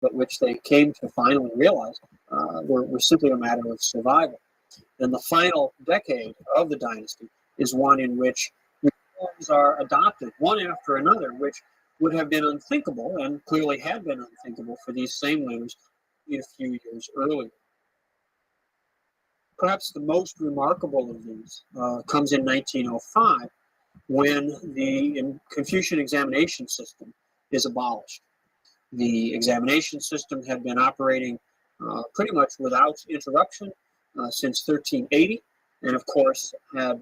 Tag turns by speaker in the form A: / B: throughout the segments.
A: but which they came to finally realize were simply a matter of survival. And the final decade of the dynasty is one in which reforms are adopted, one after another, which would have been unthinkable, and clearly had been unthinkable for these same leaders a few years earlier. Perhaps the most remarkable of these comes in 1905, when the Confucian examination system is abolished. The examination system had been operating pretty much without interruption since 1380, and of course had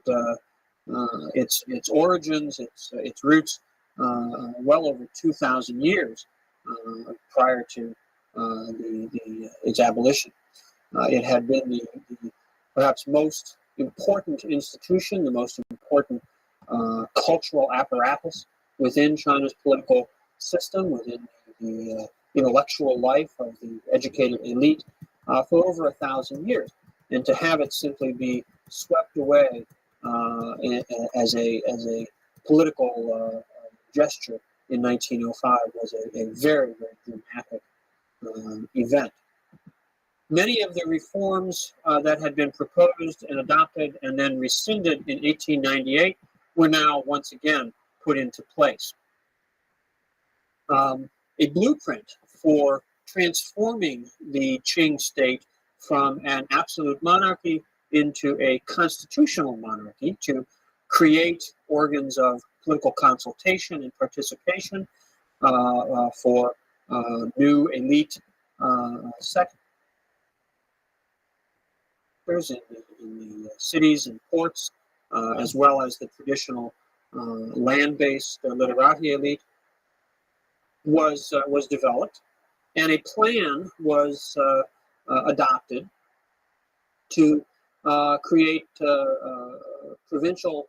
A: its origins, its roots well over 2,000 years prior to its abolition. It had been the perhaps most important institution, the most important cultural apparatus within China's political system, within the intellectual life of the educated elite for over 1,000 years. And to have it simply be swept away as a political gesture in 1905 was a very, very dramatic event. Many of the reforms that had been proposed and adopted and then rescinded in 1898 were now once again put into place. A blueprint for transforming the Qing state from an absolute monarchy into a constitutional monarchy, to create organs of political consultation and participation for new elite sectors in the cities and ports, as well as the traditional land-based literati elite, was developed, and a plan was adopted to create provincial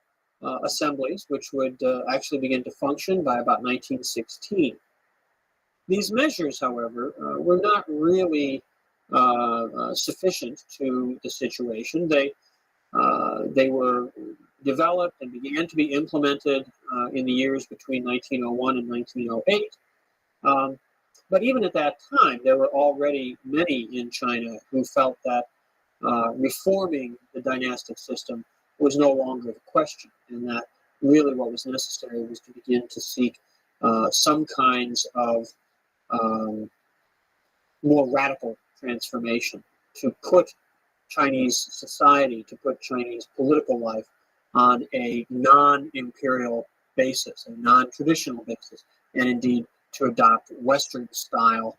A: assemblies, which would actually begin to function by about 1916. These measures, however, were not really sufficient to the situation. They were developed and began to be implemented in the years between 1901 and 1908. But even at that time, there were already many in China who felt that reforming the dynastic system was no longer the question, and that really what was necessary was to begin to seek some kinds of more radical transformation, to put Chinese society, to put Chinese political life on a non-imperial basis, a non-traditional basis, and indeed to adopt Western-style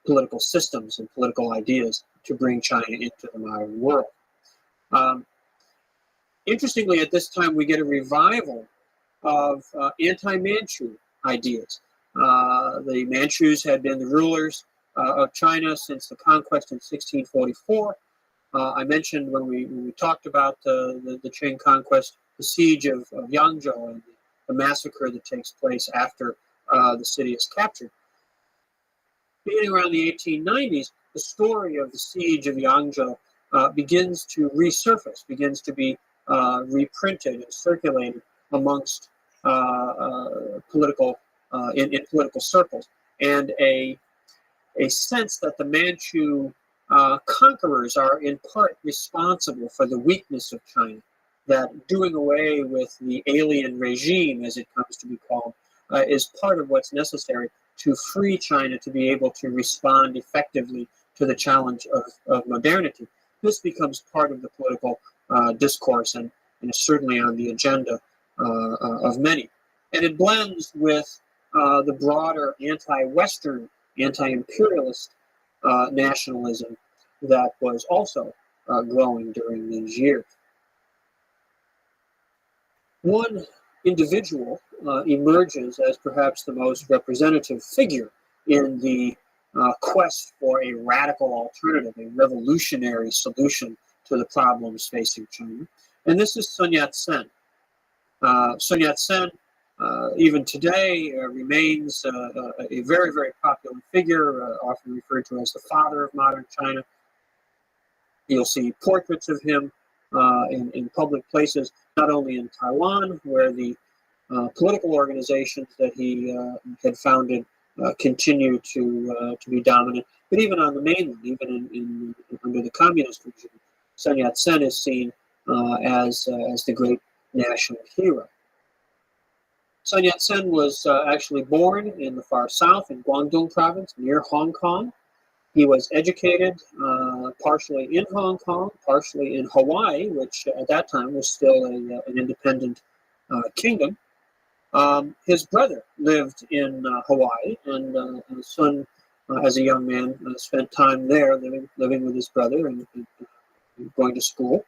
A: political systems and political ideas to bring China into the modern world. Interestingly, at this time, we get a revival of anti-Manchu ideas. The Manchus had been the rulers of China since the conquest in 1644. I mentioned when we talked about the Qing conquest, the siege of Yangzhou and the massacre that takes place after the city is captured. Beginning around the 1890s, the story of the siege of Yangzhou begins to resurface, begins to be reprinted and circulated amongst political circles, and a sense that the Manchu conquerors are in part responsible for the weakness of China, that doing away with the alien regime, as it comes to be called, is part of what's necessary to free China to be able to respond effectively to the challenge of modernity. This becomes part of the political discourse and is certainly on the agenda of many. And it blends with the broader anti-Western, anti-imperialist nationalism that was also growing during these years. One individual emerges as perhaps the most representative figure in the quest for a radical alternative, a revolutionary solution to the problems facing China. And this is Sun Yat-sen. Sun Yat-sen, even today, remains a very, very popular figure, often referred to as the father of modern China. You'll see portraits of him in public places, not only in Taiwan, where the political organizations that he had founded continue to be dominant. But even on the mainland, even under the communist regime, Sun Yat-sen is seen as the great national hero. Sun Yat-sen was actually born in the far south in Guangdong province near Hong Kong. He was educated partially in Hong Kong, partially in Hawaii, which at that time was still an independent kingdom. His brother lived in Hawaii, and Sun, as a young man, spent time there living with his brother and going to school.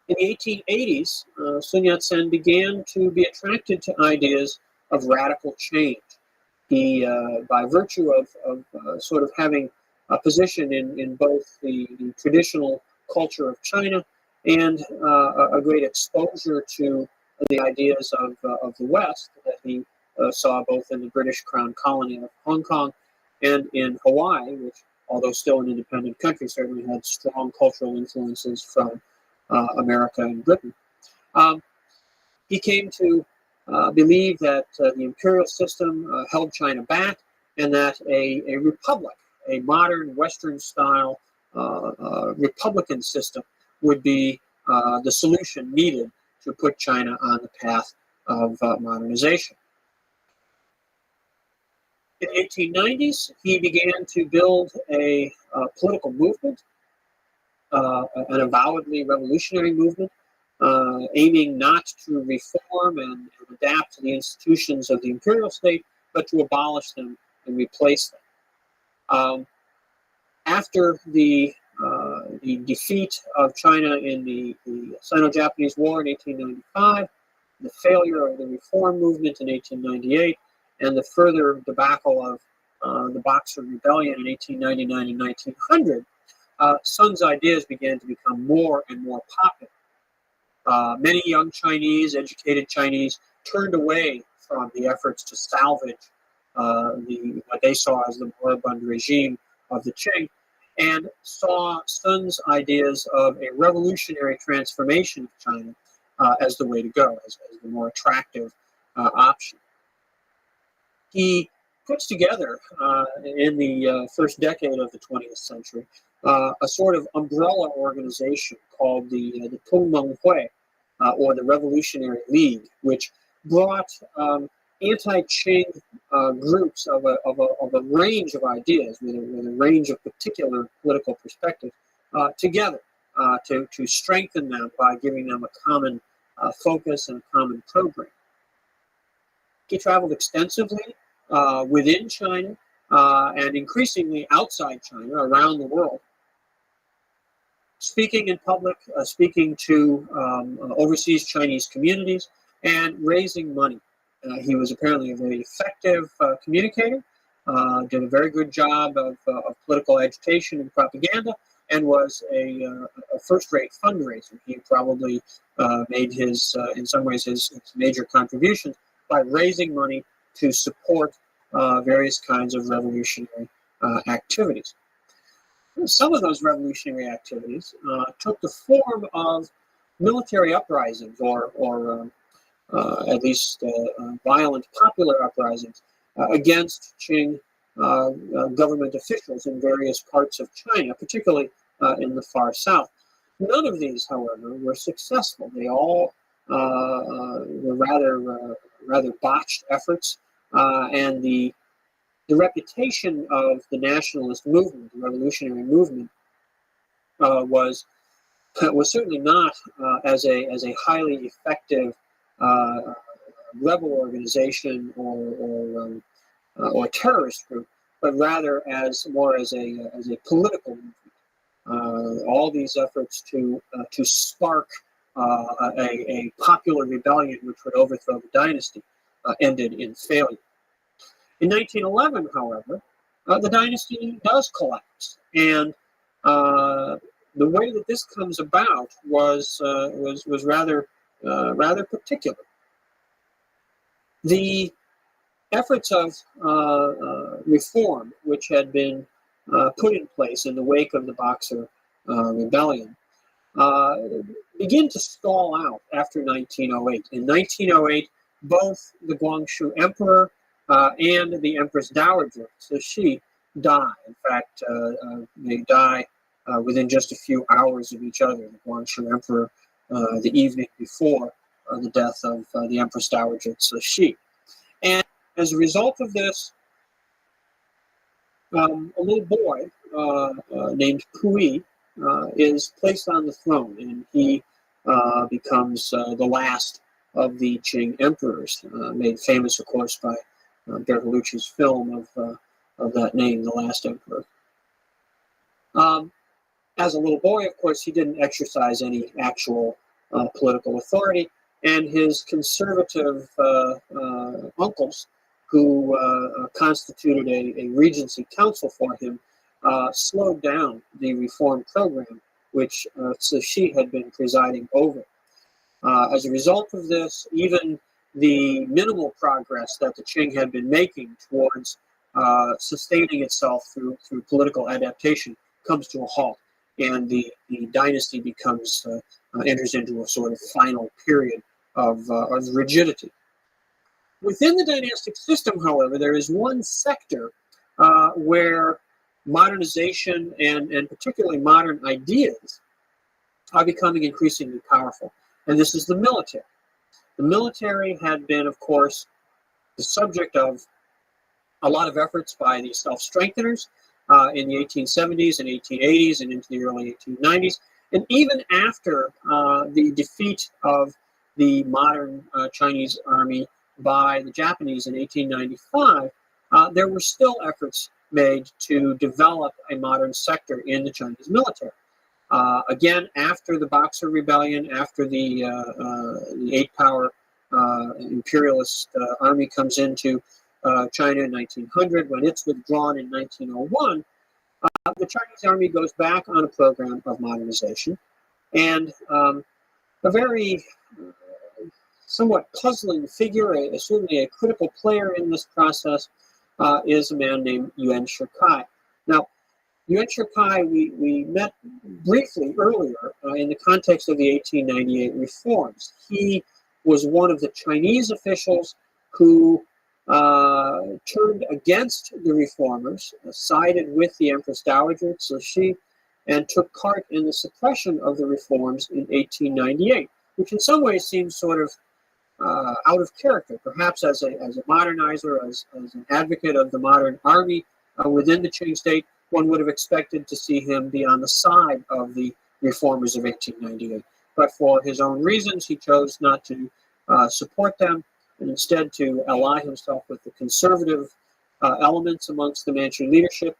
A: In the 1880s, Sun Yat-sen began to be attracted to ideas of radical change. He, by virtue of sort of having a position in both the traditional culture of China and a great exposure to the ideas of the West that he saw both in the British Crown colony of Hong Kong and in Hawaii, which, although still an independent country, certainly had strong cultural influences from America and Britain. He came to believe that the imperial system held China back, and that a republic, a modern Western-style republican system, would be the solution needed to put China on the path of modernization. In the 1890s, he began to build a political movement, an avowedly revolutionary movement, aiming not to reform and adapt to the institutions of the imperial state, but to abolish them and replace them. After the defeat of China in the Sino-Japanese War in 1895, the failure of the reform movement in 1898, and the further debacle of the Boxer Rebellion in 1899 and 1900, Sun's ideas began to become more and more popular. Many young Chinese, educated Chinese, turned away from the efforts to salvage what they saw as the moribund regime of the Qing, and saw Sun's ideas of a revolutionary transformation of China as the way to go, as the more attractive option. He puts together, in the first decade of the 20th century, a sort of umbrella organization called the Tongmenghui, or the Revolutionary League, which brought anti-Qing groups of a range of ideas, with a range of particular political perspectives, together to strengthen them by giving them a common focus and a common program. He traveled extensively within China and increasingly outside China, around the world, speaking in public, speaking to overseas Chinese communities, and raising money. He was apparently a very effective communicator, did a very good job of political agitation and propaganda, and was a first-rate fundraiser. He probably made in some ways, his major contributions by raising money to support various kinds of revolutionary activities. Some of those revolutionary activities took the form of military uprisings, or at least violent popular uprisings against Qing government officials in various parts of China, particularly in the far south. None of these, however, were successful. They all were rather botched efforts, and the reputation of the nationalist movement, the revolutionary movement, was certainly not as a highly effective rebel organization or terrorist group, but rather more as a political movement. All these efforts to spark a popular rebellion which would overthrow the dynasty ended in failure. In 1911, however, the dynasty does collapse, and the way that this comes about was rather particular. The efforts of reform, which had been put in place in the wake of the Boxer Rebellion, begin to stall out after 1908. In 1908, both the Guangxu Emperor and the Empress Dowager. So she die. In fact, they die within just a few hours of each other. The Guangxu Emperor, the evening before the death of the Empress Dowager Cixi. And as a result of this, a little boy named Pui is placed on the throne, and he becomes the last of the Qing emperors, made famous, of course, by Bertolucci's film of that name, The Last Emperor. As a little boy, of course, he didn't exercise any actual political authority, and his conservative uncles, who constituted a regency council for him, slowed down the reform program, which Cixi had been presiding over. As a result of this, even the minimal progress that the Qing had been making towards sustaining itself through political adaptation comes to a halt, and the dynasty enters into a sort of final period of rigidity. Within the dynastic system, however, there is one sector where modernization and particularly modern ideas are becoming increasingly powerful, and this is the military. The military had been, of course, the subject of a lot of efforts by the self-strengtheners in the 1870s and 1880s and into the early 1890s. And even after the defeat of the modern Chinese army by the Japanese in 1895, there were still efforts made to develop a modern sector in the Chinese military. Again, after the Boxer Rebellion, after the eight-power imperialist army comes into China in 1900, when it's withdrawn in 1901, the Chinese army goes back on a program of modernization. And a very somewhat puzzling figure, certainly a critical player in this process, is a man named Yuan Shikai. Now, Yuan Shikai, we met briefly earlier in the context of the 1898 reforms. He was one of the Chinese officials who turned against the reformers, sided with the Empress Dowager Cixi, and took part in the suppression of the reforms in 1898, which in some ways seems sort of out of character, perhaps as a modernizer, as an advocate of the modern army within the Qing state. One would have expected to see him be on the side of the reformers of 1898. But for his own reasons, he chose not to support them, and instead to ally himself with the conservative elements amongst the Manchu leadership.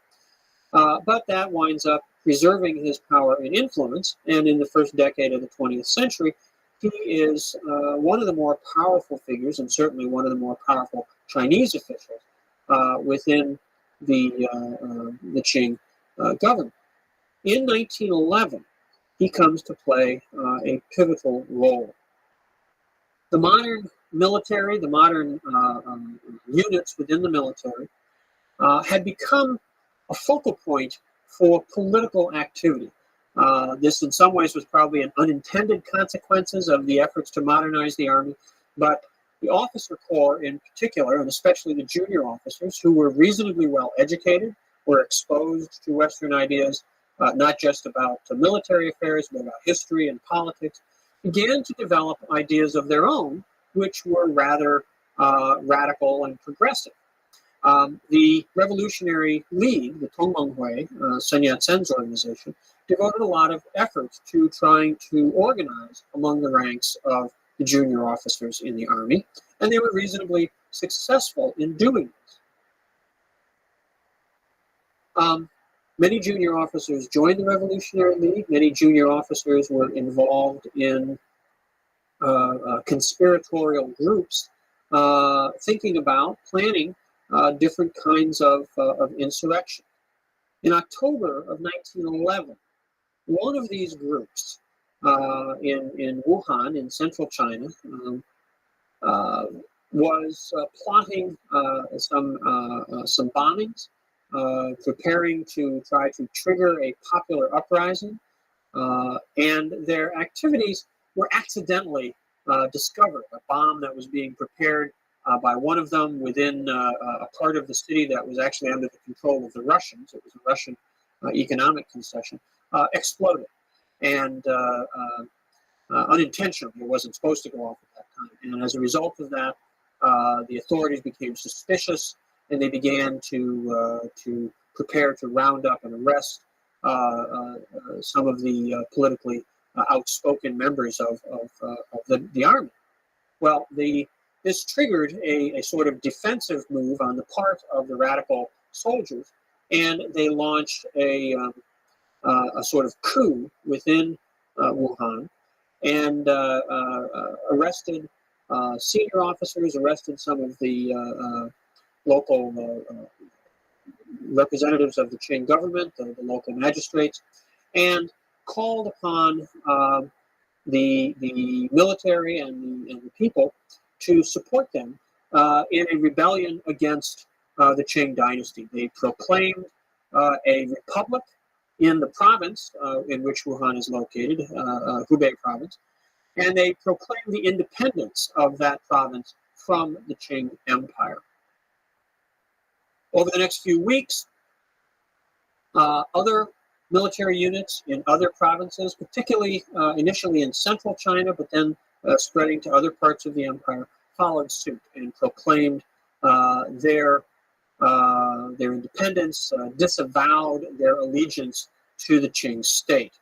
A: But that winds up preserving his power and influence, and in the first decade of the 20th century, he is one of the more powerful figures, and certainly one of the more powerful Chinese officials within the Qing government. In 1911, he comes to play a pivotal role. The modern military, the modern units within the military, had become a focal point for political activity. This in some ways was probably an unintended consequences of the efforts to modernize the army, but the officer corps in particular, and especially the junior officers who were reasonably well educated, were exposed to Western ideas, not just about military affairs, but about history and politics, began to develop ideas of their own, which were rather radical and progressive. The Revolutionary League, the Tongmenghui, Sun Yat-sen's organization, devoted a lot of efforts to trying to organize among the ranks of the junior officers in the army, and they were reasonably successful in doing this. Many junior officers joined the Revolutionary League. Many junior officers were involved in conspiratorial groups, thinking about planning different kinds of insurrection. In October of 1911, one of these groups in Wuhan, in central China, was plotting some bombings, preparing to try to trigger a popular uprising, and their activities were accidentally discovered. A bomb that was being prepared by one of them within a part of the city that was actually under the control of the Russians. It was a Russian economic concession, exploded. And unintentionally, it wasn't supposed to go off at that time. And as a result of that, the authorities became suspicious, and they began to prepare to round up and arrest some of the politically outspoken members of the army. Well, this triggered a sort of defensive move on the part of the radical soldiers, and they launched a sort of coup within Wuhan, and arrested senior officers, arrested some of the local representatives of the Qing government, the local magistrates, and called upon the military and the people to support them in a rebellion against the Qing dynasty. They proclaimed a republic in the province in which Wuhan is located, Hubei province, and they proclaimed the independence of that province from the Qing Empire. Over the next few weeks, other military units in other provinces, particularly initially in central China, but then spreading to other parts of the empire, followed suit and proclaimed their independence, disavowed their allegiance to the Qing state.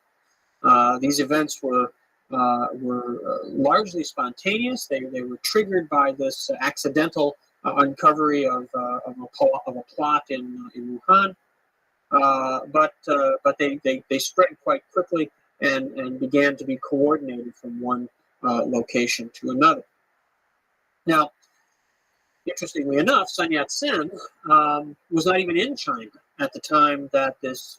A: These events were largely spontaneous. They were triggered by this accidental uncovery of a plot in Wuhan, but they spread quite quickly and began to be coordinated from one location to another. Now, interestingly enough, Sun Yat-sen was not even in China at the time that this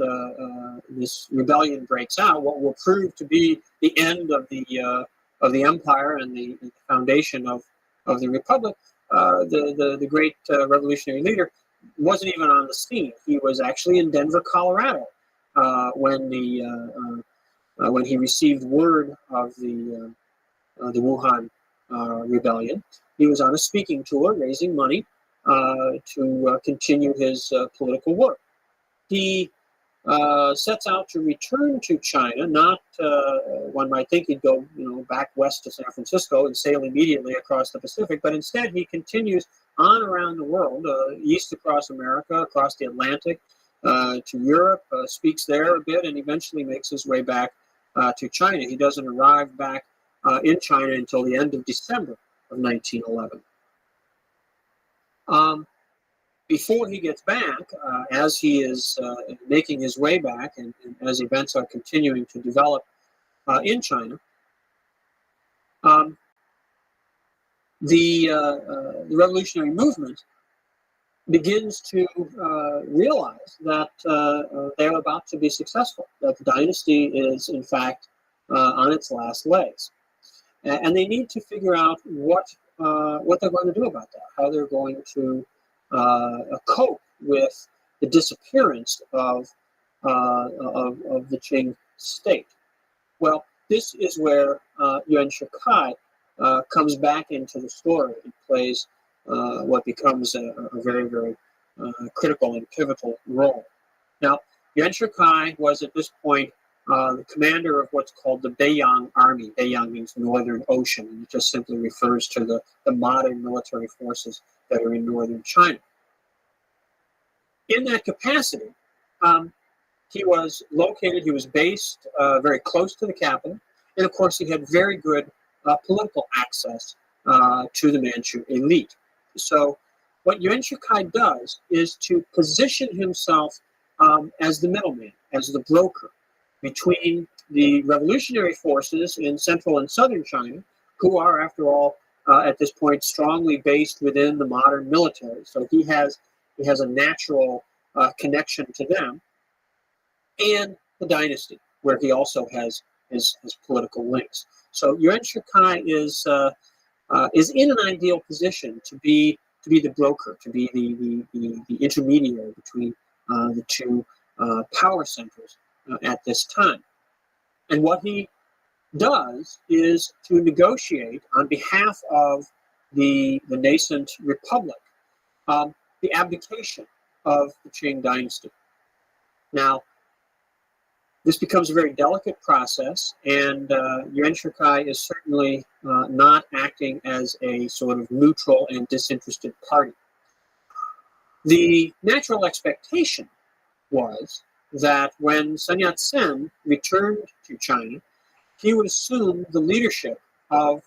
A: rebellion breaks out. What will prove to be the end of the empire and the foundation of the republic. The great revolutionary leader wasn't even on the scene. He was actually in Denver, Colorado, when he received word of the Wuhan rebellion. He was on a speaking tour, raising money to continue his political work. He sets out to return to China. Not one might think he'd go, back west to San Francisco and sail immediately across the Pacific, but instead he continues on around the world, east across America, across the Atlantic, to Europe, speaks there a bit, and eventually makes his way back to China. He doesn't arrive back in China until the end of December of 1911. Before he gets back, as he is making his way back, and as events are continuing to develop in China, the revolutionary movement begins to realize that they're about to be successful, that the dynasty is, in fact, on its last legs. And they need to figure out what they're going to do about that, how they're going to cope with the disappearance of the Qing state. Well, this is where Yuan Shikai comes back into the story and plays what becomes a very, very critical and pivotal role. Now, Yuan Shikai was at this point the commander of what's called the Beiyang Army. Beiyang means Northern Ocean, and it just simply refers to the modern military forces that are in northern China. In that capacity, he was based very close to the capital, and of course he had very good political access to the Manchu elite. So what Yuan Shikai does is to position himself as the middleman, as the broker between the revolutionary forces in central and southern China, who are, after all, at this point, strongly based within the modern military. So he has a natural connection to them, and the dynasty, where he also has his political links. So Yuan Shikai is in an ideal position to be the broker, to be the intermediary between the two power centers at this time. And what he does is to negotiate on behalf of the nascent republic, the abdication of the Qing dynasty. Now, this becomes a very delicate process, and Yuan Shikai is certainly not acting as a sort of neutral and disinterested party. The natural expectation was that when Sun Yat-sen returned to China, he would assume the leadership of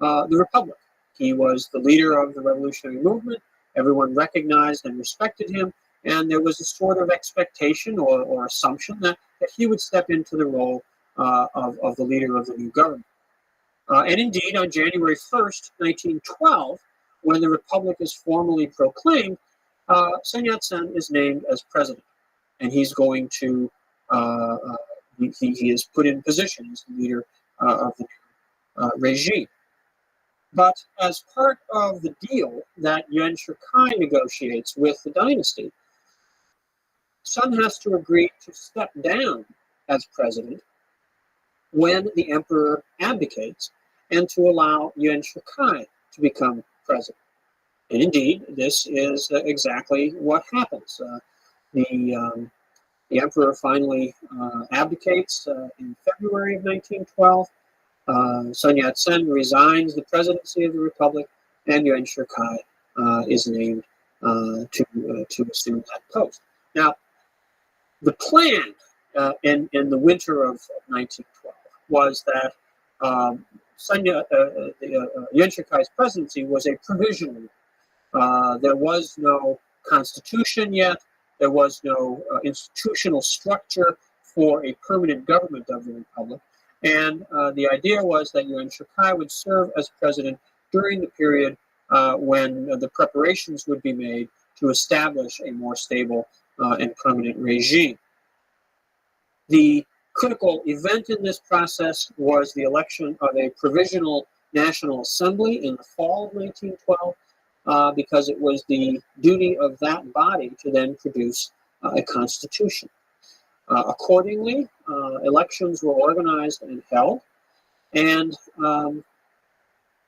A: the republic. He was the leader of the revolutionary movement. Everyone recognized and respected him, and there was a sort of expectation or assumption that he would step into the role of the leader of the new government. And indeed, on January 1st, 1912, when the republic is formally proclaimed, Sun Yat-sen is named as president, and he's going to, he is put in position as the leader of the regime. But as part of the deal that Yuan Shikai negotiates with the dynasty, Sun has to agree to step down as president when the emperor abdicates and to allow Yuan Shikai to become president. And indeed, this is exactly what happens. The emperor finally abdicates in February of 1912. Sun Yat-sen resigns the presidency of the republic, and Yuan Shikai is named to assume that post. Now, the plan in the winter of 1912 was that Yuan Shikai's presidency was a provisional one. There was no constitution yet. There was no institutional structure for a permanent government of the republic. And the idea was that Yuan Shikai would serve as president during the period when the preparations would be made to establish a more stable and permanent regime. The critical event in this process was the election of a provisional National Assembly in the fall of 1912, because it was the duty of that body to then produce a constitution. Accordingly, elections were organized and held, and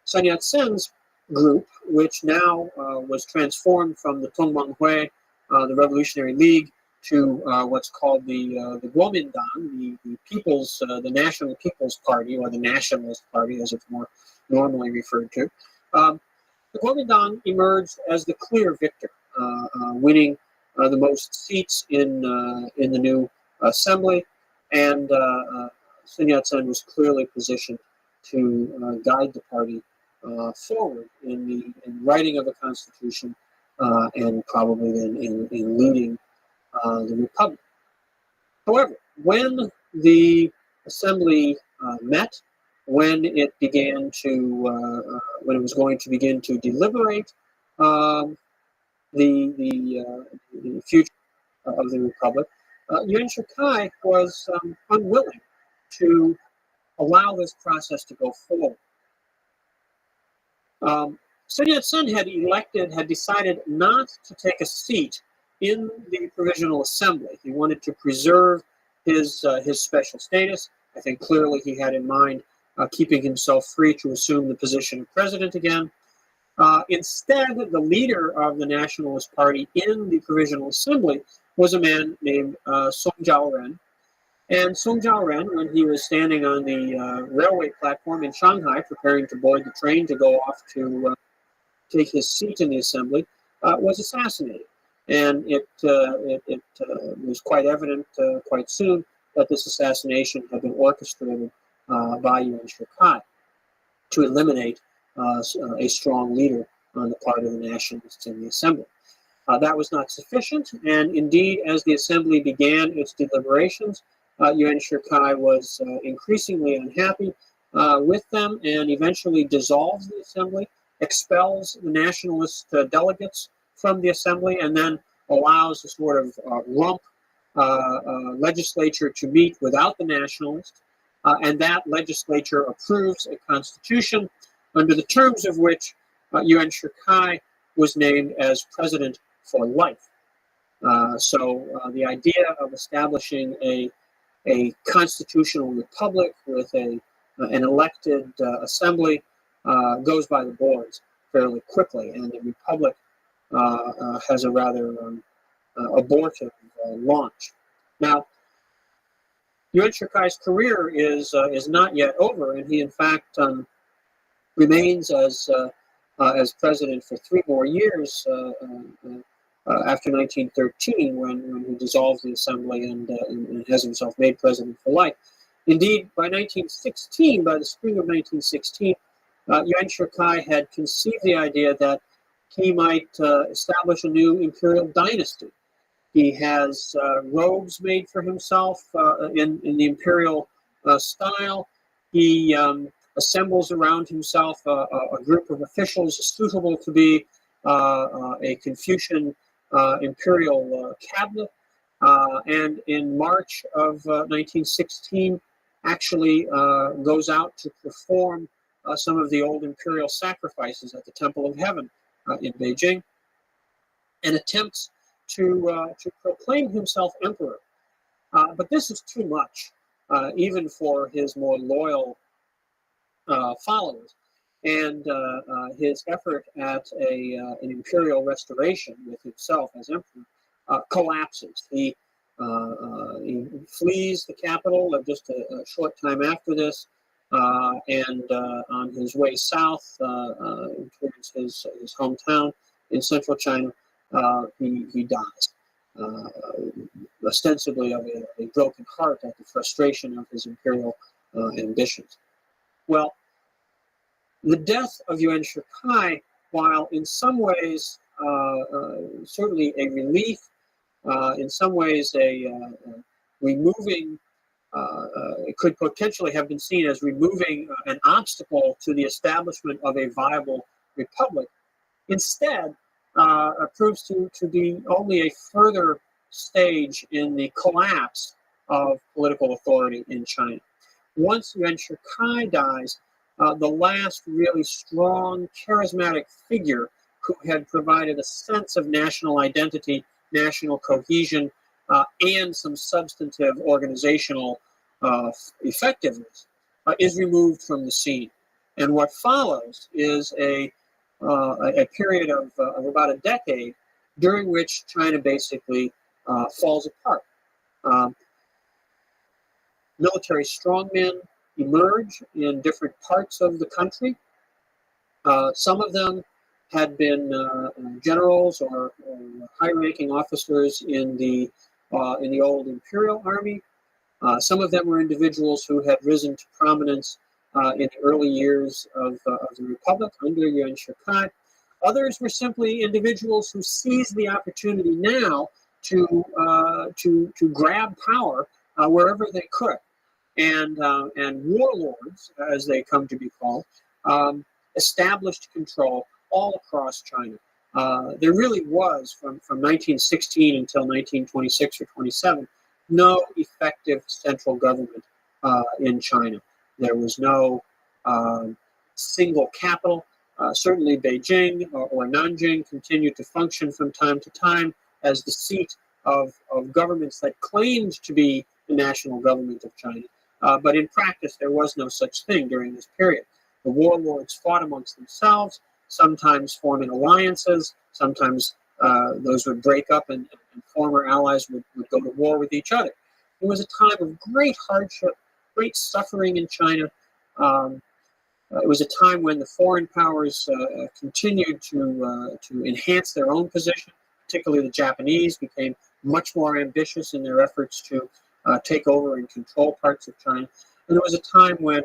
A: Sun Yat-sen's group, which now was transformed from the Tongmenghui, the Revolutionary League, to what's called the Kuomintang, the People's, the National People's Party, or the Nationalist Party, as it's more normally referred to. The Kuomintang emerged as the clear victor, winning the most seats in the new assembly, and Sun Yat-sen was clearly positioned to guide the party forward in writing of a constitution and probably then in leading the republic. However, when the assembly met, when it began to when it was going to begin to deliberate the future of the republic, Yuan Shikai was unwilling to allow this process to go forward. Sun Yat-sen had decided not to take a seat in the Provisional Assembly. He wanted to preserve his special status. I think clearly he had in mind keeping himself free to assume the position of president again. Instead, the leader of the Nationalist Party in the Provisional Assembly was a man named Song Jiaoren. And Song Jiaoren, when he was standing on the railway platform in Shanghai, preparing to board the train to go off to take his seat in the assembly, was assassinated. And it was quite evident quite soon that this assassination had been orchestrated by Yuan Shikai to eliminate a strong leader on the part of the nationalists in the assembly. That was not sufficient, and indeed, as the assembly began its deliberations, Yuan Shikai was increasingly unhappy with them and eventually dissolves the assembly, expels the nationalist delegates from the assembly, and then allows a sort of rump legislature to meet without the nationalists, and that legislature approves a constitution under the terms of which Yuan Shikai was named as president for life. So the idea of establishing a constitutional republic with an elected assembly goes by the boards fairly quickly, and the Republic has a rather abortive launch. Now, Yuan Shikai's career is not yet over, and he in fact remains as president for 3 more years after 1913, when he dissolves the assembly and has himself made president for life. Indeed, by 1916, by the spring of 1916, Yuan Shikai had conceived the idea that he might establish a new imperial dynasty. He has robes made for himself in the imperial style. He assembles around himself a group of officials suitable to be a Confucian imperial cabinet. And in March of 1916, actually goes out to perform some of the old imperial sacrifices at the Temple of Heaven in Beijing, and attempts to proclaim himself emperor. But this is too much, even for his more loyal followers. And his effort at an imperial restoration with himself as emperor collapses. He flees the capital just a short time after this, and on his way south towards his hometown in central China, he dies, ostensibly of a broken heart at the frustration of his imperial ambitions. Well, the death of Yuan Shikai, while in some ways certainly a relief, in some ways removing, it could potentially have been seen as removing an obstacle to the establishment of a viable republic, instead proves to be only a further stage in the collapse of political authority in China. Once Yuan Shikai dies, the last really strong, charismatic figure who had provided a sense of national identity, national cohesion, and some substantive organizational effectiveness is removed from the scene. And what follows is a period of about a decade during which China basically falls apart. Military strongmen emerge in different parts of the country. Some of them had been generals or high-ranking officers in the old imperial army. Some of them were individuals who had risen to prominence in the early years of the Republic under Yuan Shikai. Others were simply individuals who seized the opportunity now to grab power wherever they could, and warlords, as they come to be called, established control all across China. There really was, from 1916 until 1926 or 27, no effective central government in China. There was no single capital. Certainly Beijing or Nanjing continued to function from time to time as the seat of governments that claimed to be the national government of China. But in practice, there was no such thing during this period. The warlords fought amongst themselves, sometimes forming alliances, sometimes those would break up and former allies would go to war with each other. It was a time of great hardship, great suffering in China. It was a time when the foreign powers continued to enhance their own position. Particularly the Japanese became much more ambitious in their efforts to take over and control parts of China. And it was a time when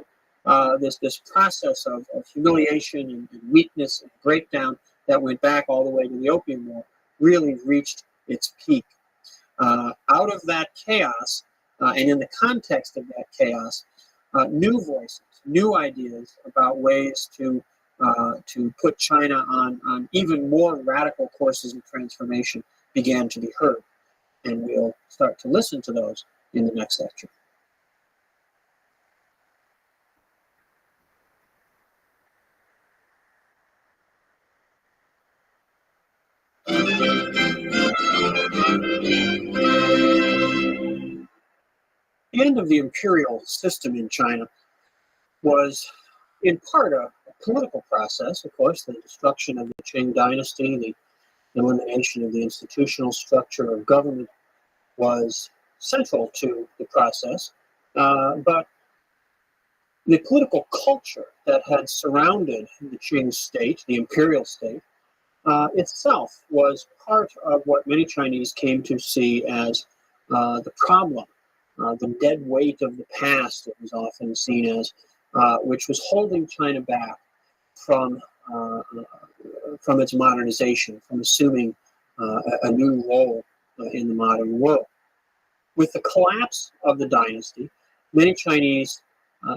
A: this process of humiliation and weakness and breakdown that went back all the way to the Opium War really reached its peak. Out of that chaos, and in the context of that chaos, new voices, new ideas about ways to put China on even more radical courses of transformation began to be heard. And we'll start to listen to those in the next lecture. The end of the imperial system in China was in part a political process, of course, the destruction of the Qing dynasty, the elimination of the institutional structure of government was central to the process. But the political culture that had surrounded the Qing state, the imperial state, itself was part of what many Chinese came to see as the problem, the dead weight of the past, it was often seen as, which was holding China back from its modernization, from assuming a new role in the modern world. With the collapse of the dynasty, many Chinese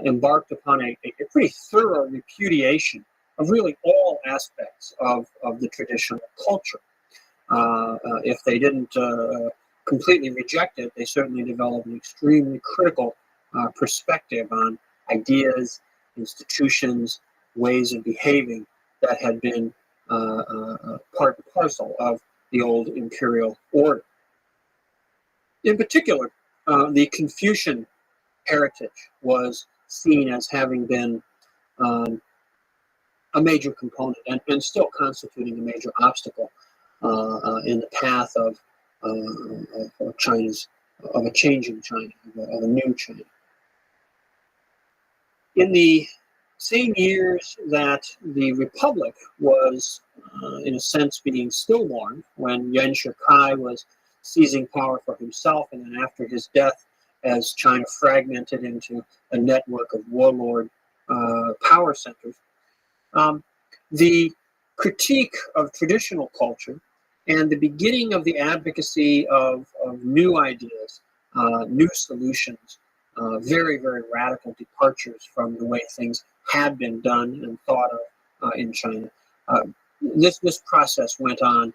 A: embarked upon a pretty thorough repudiation of really all aspects of the traditional culture. If they didn't completely reject it, they certainly developed an extremely critical perspective on ideas, institutions, ways of behaving that had been part and parcel of the old imperial order. In particular, the Confucian heritage was seen as having been a major component and still constituting a major obstacle in the path of China's, of a changing China, of a new China. In the same years that the Republic was, in a sense, being stillborn, when Yuan Shikai was seizing power for himself, and then after his death, as China fragmented into a network of warlord power centers, the critique of traditional culture and the beginning of the advocacy of new ideas, new solutions, very, very radical departures from the way things had been done and thought of in China. This process went on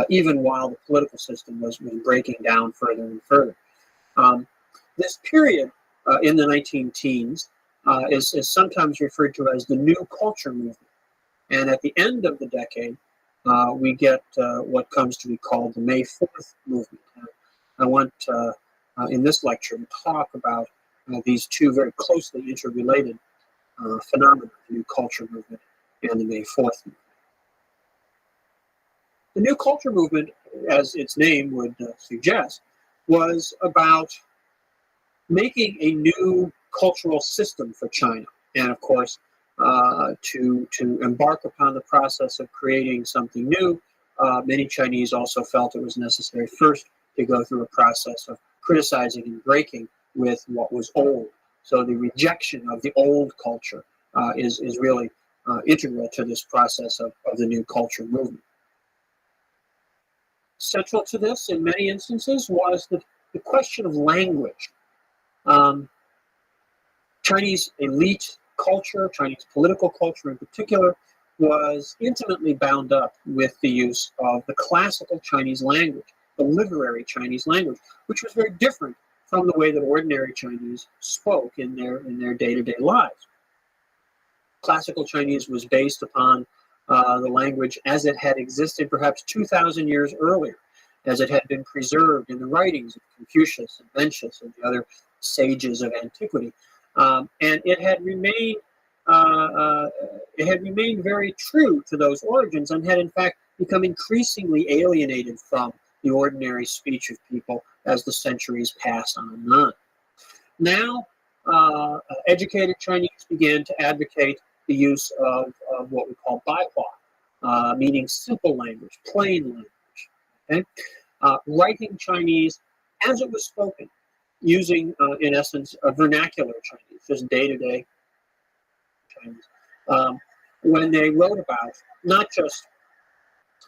A: even while the political system was breaking down further and further. This period in the 19 teens is sometimes referred to as the New Culture Movement. And at the end of the decade, we get what comes to be called the May 4th movement. I want, in this lecture, to talk about these two very closely interrelated phenomena, the New Culture Movement and the May 4th movement. The New Culture Movement, as its name would suggest, was about making a new cultural system for China. And of course, to embark upon the process of creating something new, many Chinese also felt it was necessary first to go through a process of criticizing and breaking with what was old. So the rejection of the old culture is really integral to this process of the New Culture Movement. Central to this, in many instances, was the question of language. Chinese elite culture, Chinese political culture in particular, was intimately bound up with the use of the classical Chinese language, the literary Chinese language, which was very different from the way that ordinary Chinese spoke in their day-to-day lives. Classical Chinese was based upon the language as it had existed perhaps 2,000 years earlier, as it had been preserved in the writings of Confucius and Mencius and the other sages of antiquity. And it had remained very true to those origins and had in fact become increasingly alienated from the ordinary speech of people as the centuries passed on and on. Now, educated Chinese began to advocate the use of what we call Baihua, meaning simple language, plain language. Okay? Writing Chinese as it was spoken, using, in essence, a vernacular Chinese, just day-to-day Chinese. When they wrote about not just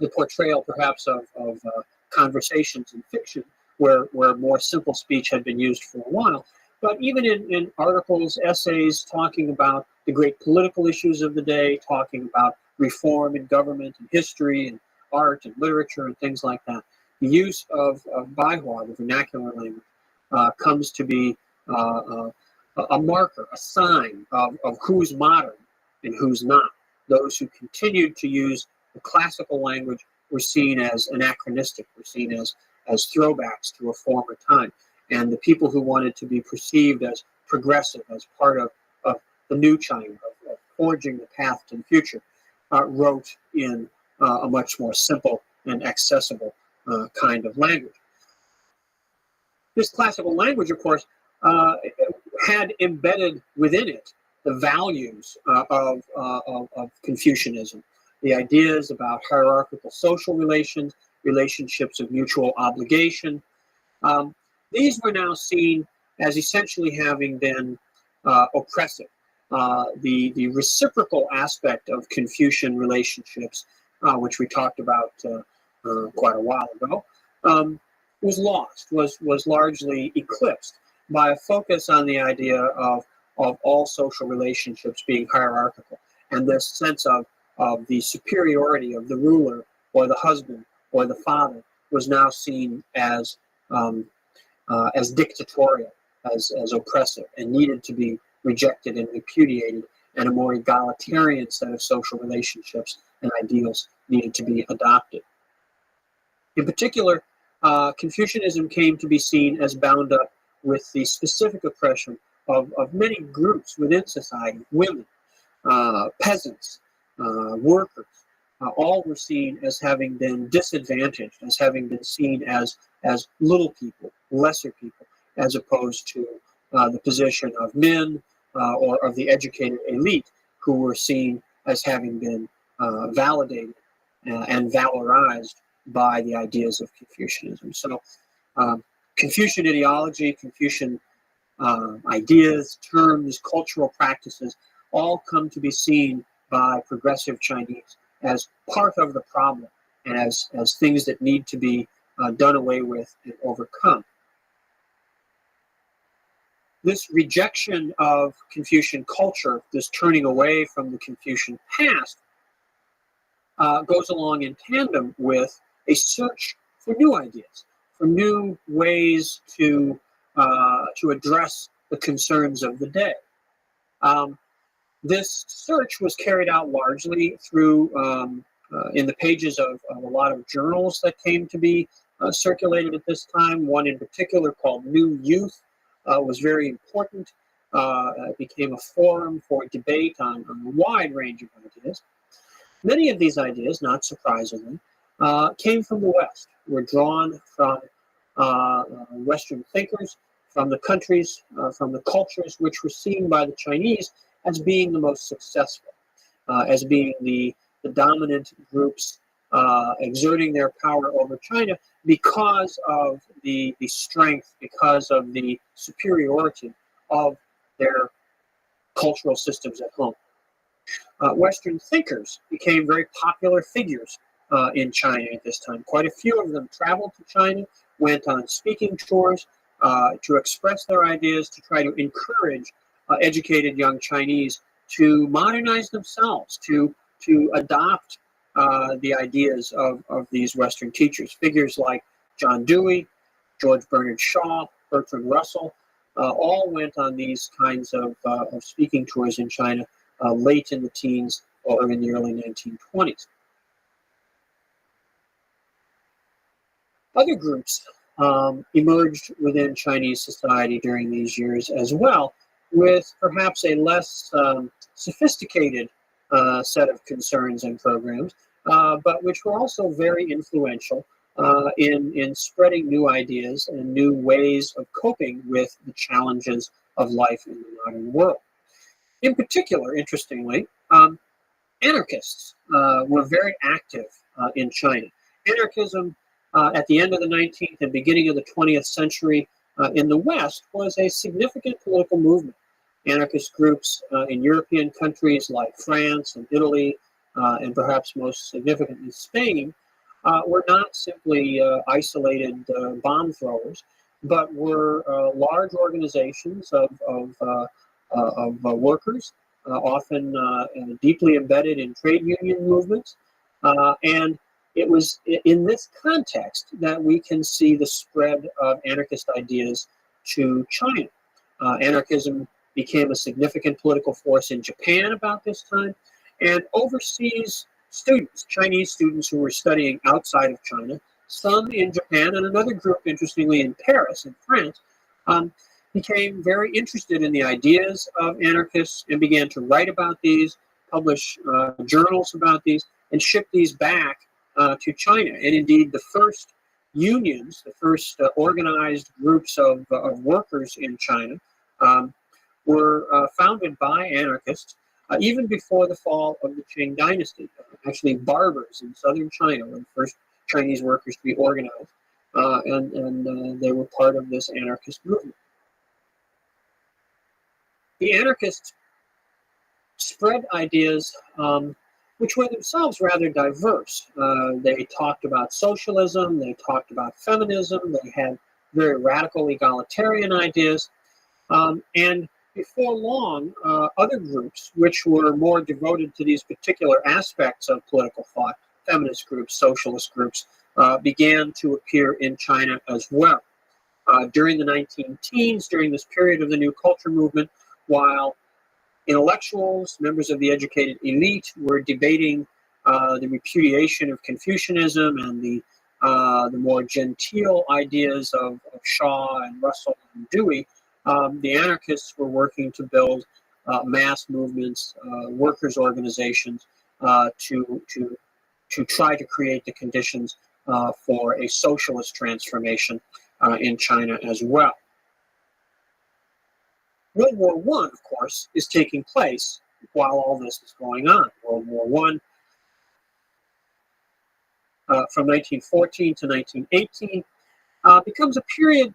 A: the portrayal, perhaps, of conversations in fiction, where more simple speech had been used for a while, but even in articles, essays, talking about the great political issues of the day, talking about reform in government and history and art and literature and things like that. The use of Baihua, the vernacular language, comes to be a marker, a sign of who's modern and who's not. Those who continued to use the classical language were seen as anachronistic, were seen as throwbacks to a former time. And the people who wanted to be perceived as progressive, as part of the new China, of forging the path to the future, wrote in a much more simple and accessible kind of language. This classical language, of course, had embedded within it the values of Confucianism, the ideas about hierarchical social relations, relationships of mutual obligation. These were now seen as essentially having been oppressive. The reciprocal aspect of Confucian relationships, which we talked about quite a while ago, was lost, was largely eclipsed by a focus on the idea of all social relationships being hierarchical, and this sense of the superiority of the ruler or the husband or the father was now seen as dictatorial, as oppressive, and needed to be rejected and repudiated, and a more egalitarian set of social relationships and ideals needed to be adopted. In particular, Confucianism came to be seen as bound up with the specific oppression of many groups within society: women, peasants, workers. All were seen as having been disadvantaged, as having been seen as little people, lesser people, as opposed to the position of men or of the educated elite, who were seen as having been validated and valorized by the ideas of Confucianism. So Confucian ideology, Confucian ideas, terms, cultural practices all come to be seen by progressive Chinese as part of the problem and as things that need to be done away with and overcome. This rejection of Confucian culture, this turning away from the Confucian past, goes along in tandem with a search for new ideas, for new ways to address the concerns of the day. This search was carried out largely through in the pages of a lot of journals that came to be circulated at this time. One in particular, called New Youth, was very important. It became a forum for debate on a wide range of ideas. Many of these ideas, not surprisingly, came from the West, were drawn from Western thinkers, from the countries, from the cultures which were seen by the Chinese as being the most successful, as being the dominant groups exerting their power over China because of the strength, because of the superiority of their cultural systems at home. Western thinkers became very popular figures in China at this time. Quite a few of them traveled to China, went on speaking tours to express their ideas, to try to encourage educated young Chinese to modernize themselves, to adopt the ideas of these Western teachers. Figures like John Dewey, George Bernard Shaw, Bertrand Russell, all went on these kinds of speaking tours in China late in the teens or in the early 1920s. Other groups emerged within Chinese society during these years as well, with perhaps a less sophisticated set of concerns and programs, but which were also very influential in spreading new ideas and new ways of coping with the challenges of life in the modern world. In particular, interestingly, anarchists were very active in China. Anarchism at the end of the 19th and beginning of the 20th century in the West was a significant political movement. Anarchist groups in European countries like France and Italy, and perhaps most significantly Spain, were not simply isolated bomb throwers, but were large organizations of workers, often deeply embedded in trade union movements. And it was in this context that we can see the spread of anarchist ideas to China. Anarchism became a significant political force in Japan about this time, and overseas students, Chinese students who were studying outside of China, some in Japan and another group, interestingly, in Paris, in France, became very interested in the ideas of anarchists and began to write about these, publish journals about these, and ship these back to China. And indeed, the first unions, the first organized groups of workers in China were founded by anarchists even before the fall of the Qing dynasty. Actually, barbers in southern China were the first Chinese workers to be organized, and they were part of this anarchist movement. The anarchists spread ideas which were themselves rather diverse. They talked about socialism, they talked about feminism, they had very radical egalitarian ideas, and before long, other groups which were more devoted to these particular aspects of political thought, feminist groups, socialist groups, began to appear in China as well. During the 19-teens, during this period of the New Culture movement, while intellectuals, members of the educated elite, were debating the repudiation of Confucianism and the more genteel ideas of Shaw and Russell and Dewey, the anarchists were working to build mass movements, workers' organizations, to try to create the conditions for a socialist transformation in China as well. World War I, of course, is taking place while all this is going on. World War I, from 1914 to 1918, becomes a period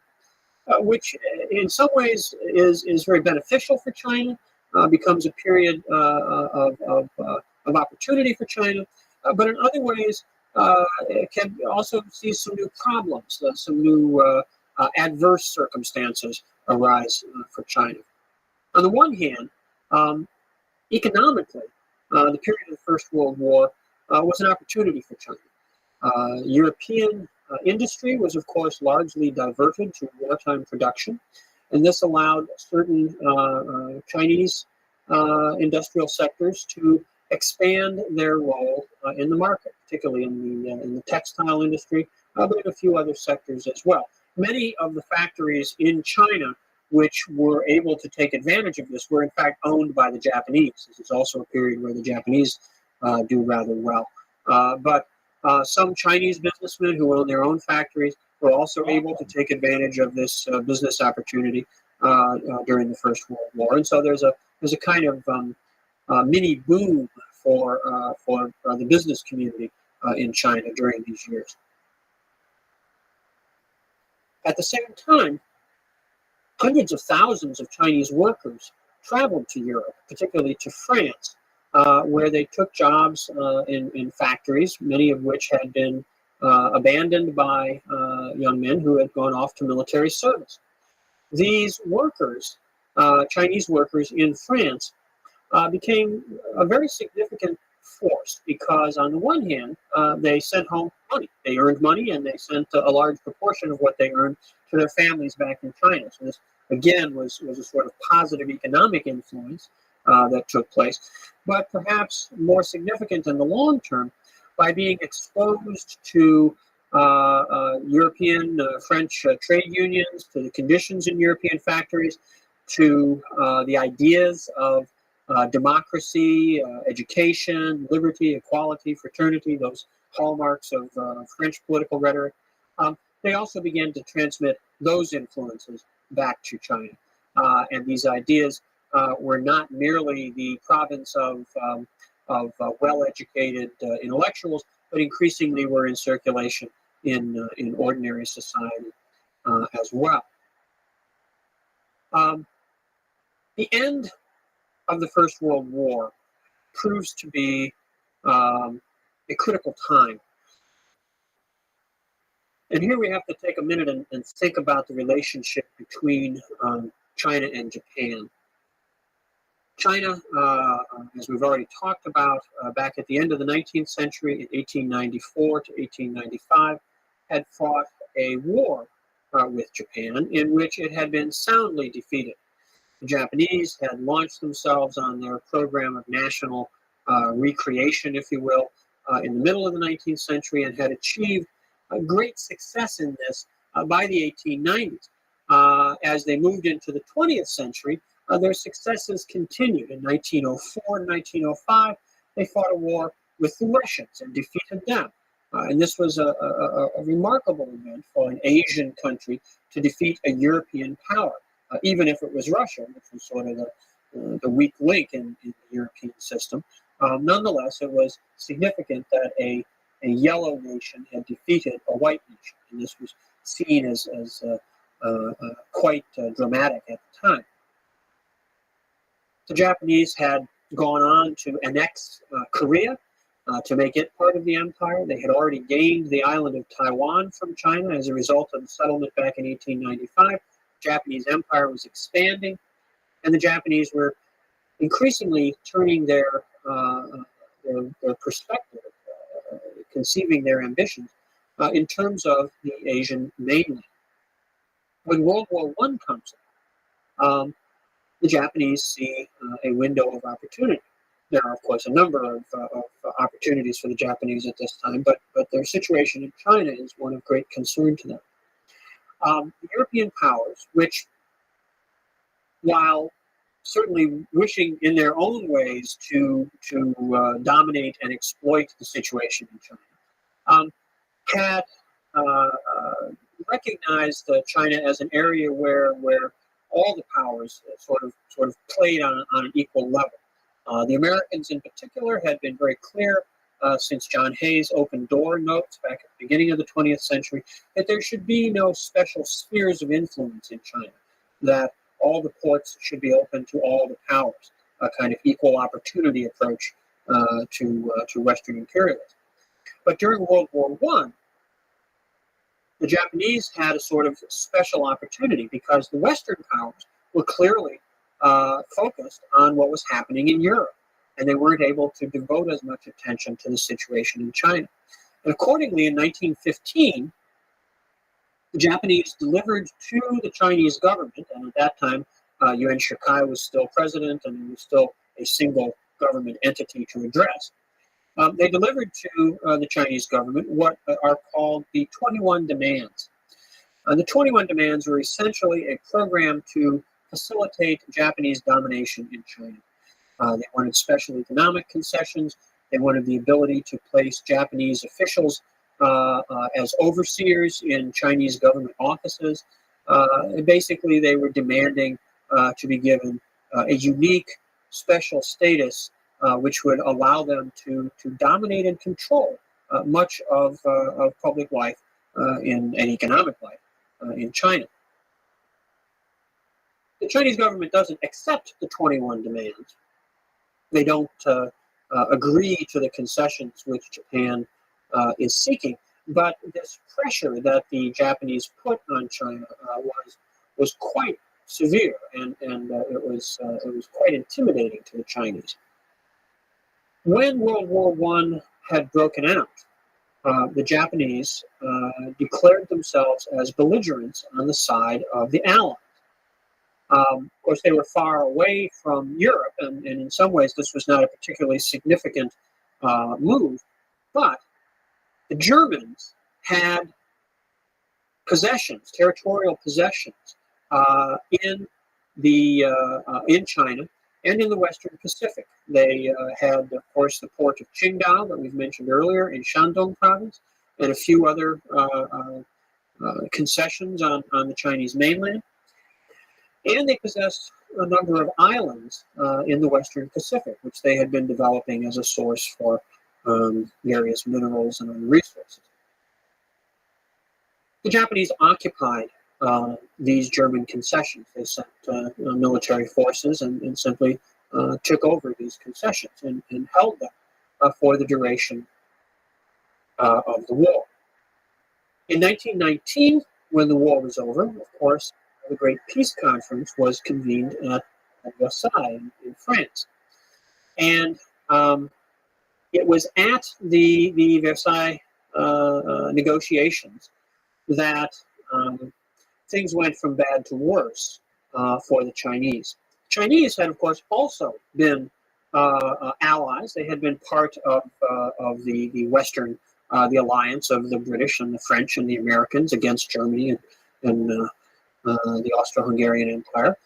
A: which in some ways is very beneficial for China, becomes a period of opportunity for China, but in other ways it can also see some new problems, some new adverse circumstances arise for China. On the one hand, economically, the period of the First World War was an opportunity for China. European industry was, of course, largely diverted to wartime production, and this allowed certain Chinese industrial sectors to expand their role in the market, particularly in the textile industry, but in a few other sectors as well. Many of the factories in China which were able to take advantage of this were in fact owned by the Japanese. This is also a period where the Japanese do rather well. But some Chinese businessmen who own their own factories were also able to take advantage of this business opportunity during the First World War. And so there's a kind of mini boom for the business community in China during these years. At the same time, hundreds of thousands of Chinese workers traveled to Europe, particularly to France, where they took jobs in factories, many of which had been abandoned by young men who had gone off to military service. These workers, Chinese workers in France, became a very significant force because, on the one hand, they sent home money. They earned money, and they sent a large proportion of what they earned to their families back in China. So this, again, was a sort of positive economic influence that took place. But perhaps more significant in the long term, by being exposed to European, French trade unions, to the conditions in European factories, to the ideas of democracy, education, liberty, equality, fraternity, those hallmarks of French political rhetoric, they also began to transmit those influences back to China. And these ideas were not merely the province of well-educated intellectuals, but increasingly were in circulation in ordinary society as well. The end of the First World War proves to be a critical time. And here we have to take a minute and think about the relationship between China and Japan. China, as we've already talked about, back at the end of the 19th century, in 1894 to 1895, had fought a war with Japan in which it had been soundly defeated. The Japanese had launched themselves on their program of national recreation, if you will, in the middle of the 19th century and had achieved a great success in this by the 1890s. As they moved into the 20th century, their successes continued. In 1904 and 1905, they fought a war with the Russians and defeated them. And this was a remarkable event for an Asian country to defeat a European power, even if it was Russia, which was sort of the weak link in the European system. Nonetheless, it was significant that a yellow nation had defeated a white nation, and this was seen as quite dramatic at the time. The Japanese had gone on to annex Korea, to make it part of the empire. They had already gained the island of Taiwan from China as a result of the settlement back in 1895. The Japanese empire was expanding, and the Japanese were increasingly turning their perspective, conceiving their ambitions in terms of the Asian mainland. When World War I comes in, the Japanese see a window of opportunity. There are, of course, a number of opportunities for the Japanese at this time, but their situation in China is one of great concern to them. The European powers, which, while certainly wishing in their own ways to dominate and exploit the situation in China, had recognized China as an area where all the powers sort of played on an equal level. The Americans in particular had been very clear since John Hay's open door notes back at the beginning of the 20th century that there should be no special spheres of influence in China, that all the ports should be open to all the powers, a kind of equal opportunity approach to Western imperialism. But during World War I, the Japanese had a sort of special opportunity because the Western powers were clearly focused on what was happening in Europe, and they weren't able to devote as much attention to the situation in China. And accordingly, in 1915, the Japanese delivered to the Chinese government, and at that time, Yuan Shikai was still president, and it was still a single government entity to address. They delivered to the Chinese government what are called the 21 demands. The 21 demands were essentially a program to facilitate Japanese domination in China. They wanted special economic concessions. They wanted the ability to place Japanese officials as overseers in Chinese government offices. Basically, they were demanding to be given a unique special status which would allow them to dominate and control much of public life and economic life in China. The Chinese government doesn't accept the 21 demands. They don't agree to the concessions which Japan is seeking. But this pressure that the Japanese put on China was quite severe, and it was quite intimidating to the Chinese. When World War I had broken out, the Japanese declared themselves as belligerents on the side of the Allies. Of course, they were far away from Europe, and in some ways this was not a particularly significant move, but the Germans had possessions, territorial possessions, in China and in the Western Pacific. They had, of course, the port of Qingdao that we've mentioned earlier in Shandong province, and a few other concessions on the Chinese mainland. And they possessed a number of islands in the Western Pacific, which they had been developing as a source for various minerals and other resources. The Japanese occupied these German concessions. They sent military forces and simply took over these concessions and held them for the duration of the war. In 1919, when the war was over, of course, the Great Peace Conference was convened at Versailles in France. And it was at the Versailles negotiations that things went from bad to worse for the Chinese. Chinese had, of course, also been allies. They had been part of the Western, the alliance of the British and the French and the Americans against Germany and the Austro-Hungarian Empire.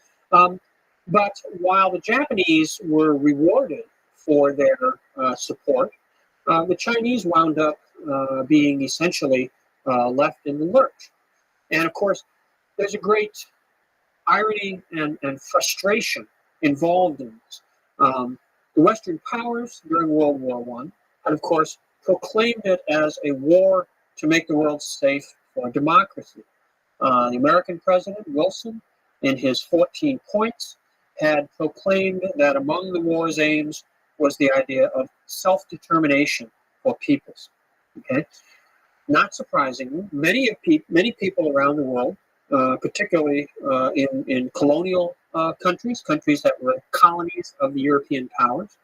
A: But while the Japanese were rewarded for their support, the Chinese wound up being essentially left in the lurch. And of course, there's a great irony and frustration involved in this. The Western powers during World War I had, of course, proclaimed it as a war to make the world safe for democracy. The American president, Wilson, in his 14 points, had proclaimed that among the war's aims was the idea of self-determination for peoples. Okay? Not surprisingly, many people around the world, particularly in colonial countries that were colonies of the European powers,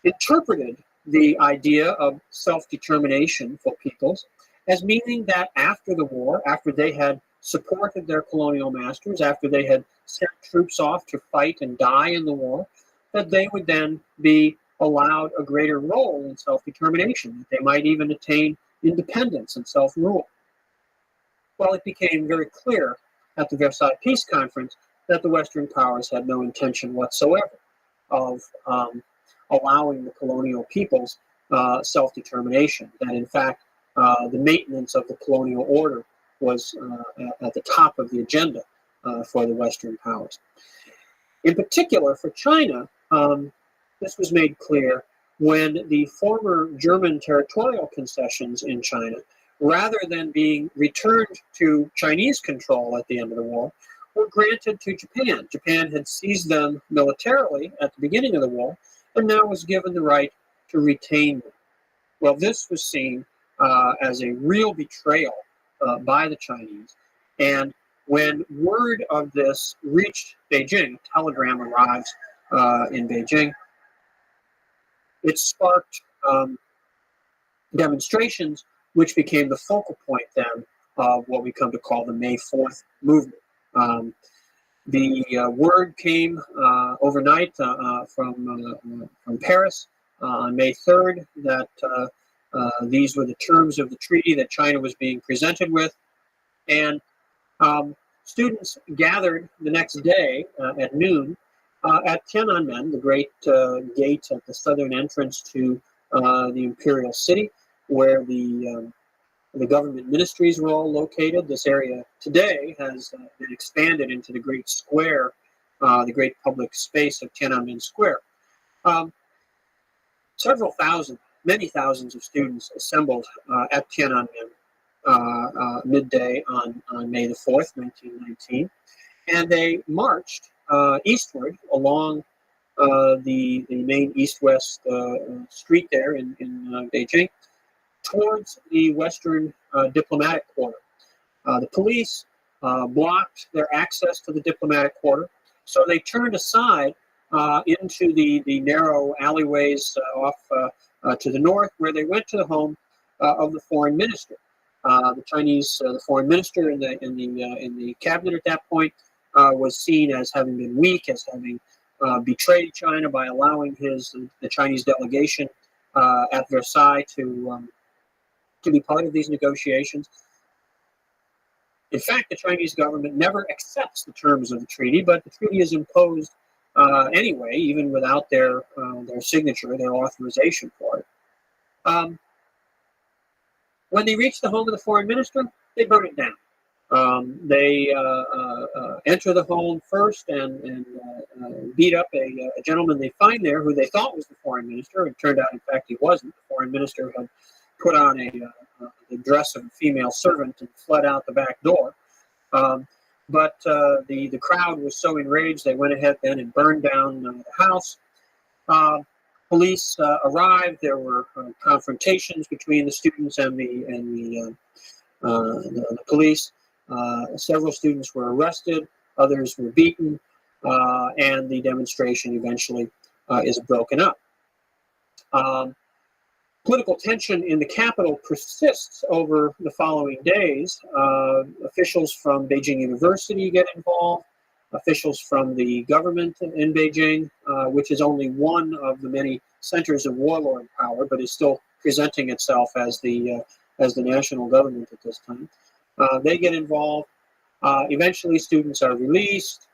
A: interpreted the idea of self-determination for peoples as meaning that after the war, after they had supported their colonial masters, after they had sent troops off to fight and die in the war, that they would then be allowed a greater role in self-determination, that they might even attain independence and self-rule. Well, it became very clear at the Versailles Peace Conference that the Western powers had no intention whatsoever of allowing the colonial peoples self-determination, that in fact the maintenance of the colonial order was at the top of the agenda for the Western powers. In particular, for China, this was made clear when the former German territorial concessions in China, rather than being returned to Chinese control at the end of the war, were granted to Japan. Japan had seized them militarily at the beginning of the war, and now was given the right to retain them. Well, this was seen as a real betrayal by the Chinese. And when word of this reached Beijing, a telegram arrives in Beijing, it sparked demonstrations, which became the focal point then of what we come to call the May 4th movement. The word came overnight from Paris on May 3rd that these were the terms of the treaty that China was being presented with. And students gathered the next day at noon at Tiananmen, the great gate at the southern entrance to the imperial city, where the government ministries were all located. This area today has been expanded into the great square, the great public space of Tiananmen Square. Several thousand, many thousands of students assembled at Tiananmen midday on May the 4th, 1919, and they marched eastward along the main east-west street there in Beijing towards the Western diplomatic quarter. The police blocked their access to the diplomatic quarter, so they turned aside into the narrow alleyways off to the north, where they went to the home of the foreign minister. The Chinese, the foreign minister in the cabinet at that point was seen as having been weak, as having betrayed China by allowing the Chinese delegation at Versailles to be part of these negotiations. In fact, the Chinese government never accepts the terms of the treaty, but the treaty is imposed anyway, even without their signature, their authorization for it. When they reached the home of the foreign minister, they burned it down. They enter the home first and beat up a gentleman they find there who they thought was the foreign minister. It turned out, in fact, he wasn't. The foreign minister had put on the dress of a female servant and fled out the back door. But the crowd was so enraged, they went ahead then and burned down the house. Police arrived. There were confrontations between the students and the police. Several students were arrested. Others were beaten. And the demonstration eventually is broken up. Political tension in the capital persists over the following days. Officials from Beijing University get involved. Officials from the government in Beijing, which is only one of the many centers of warlord power, but is still presenting itself as the national government at this time. They get involved. Eventually, students are released.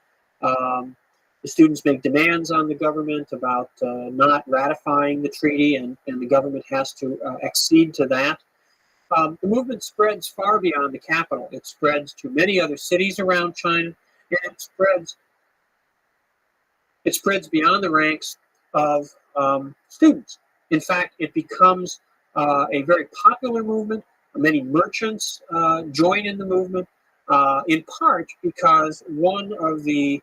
A: The students make demands on the government about not ratifying the treaty, and the government has to accede to that. The movement spreads far beyond the capital. It spreads to many other cities around China, and it spreads beyond the ranks of students. In fact, it becomes a very popular movement. Many merchants join in the movement, in part because one of the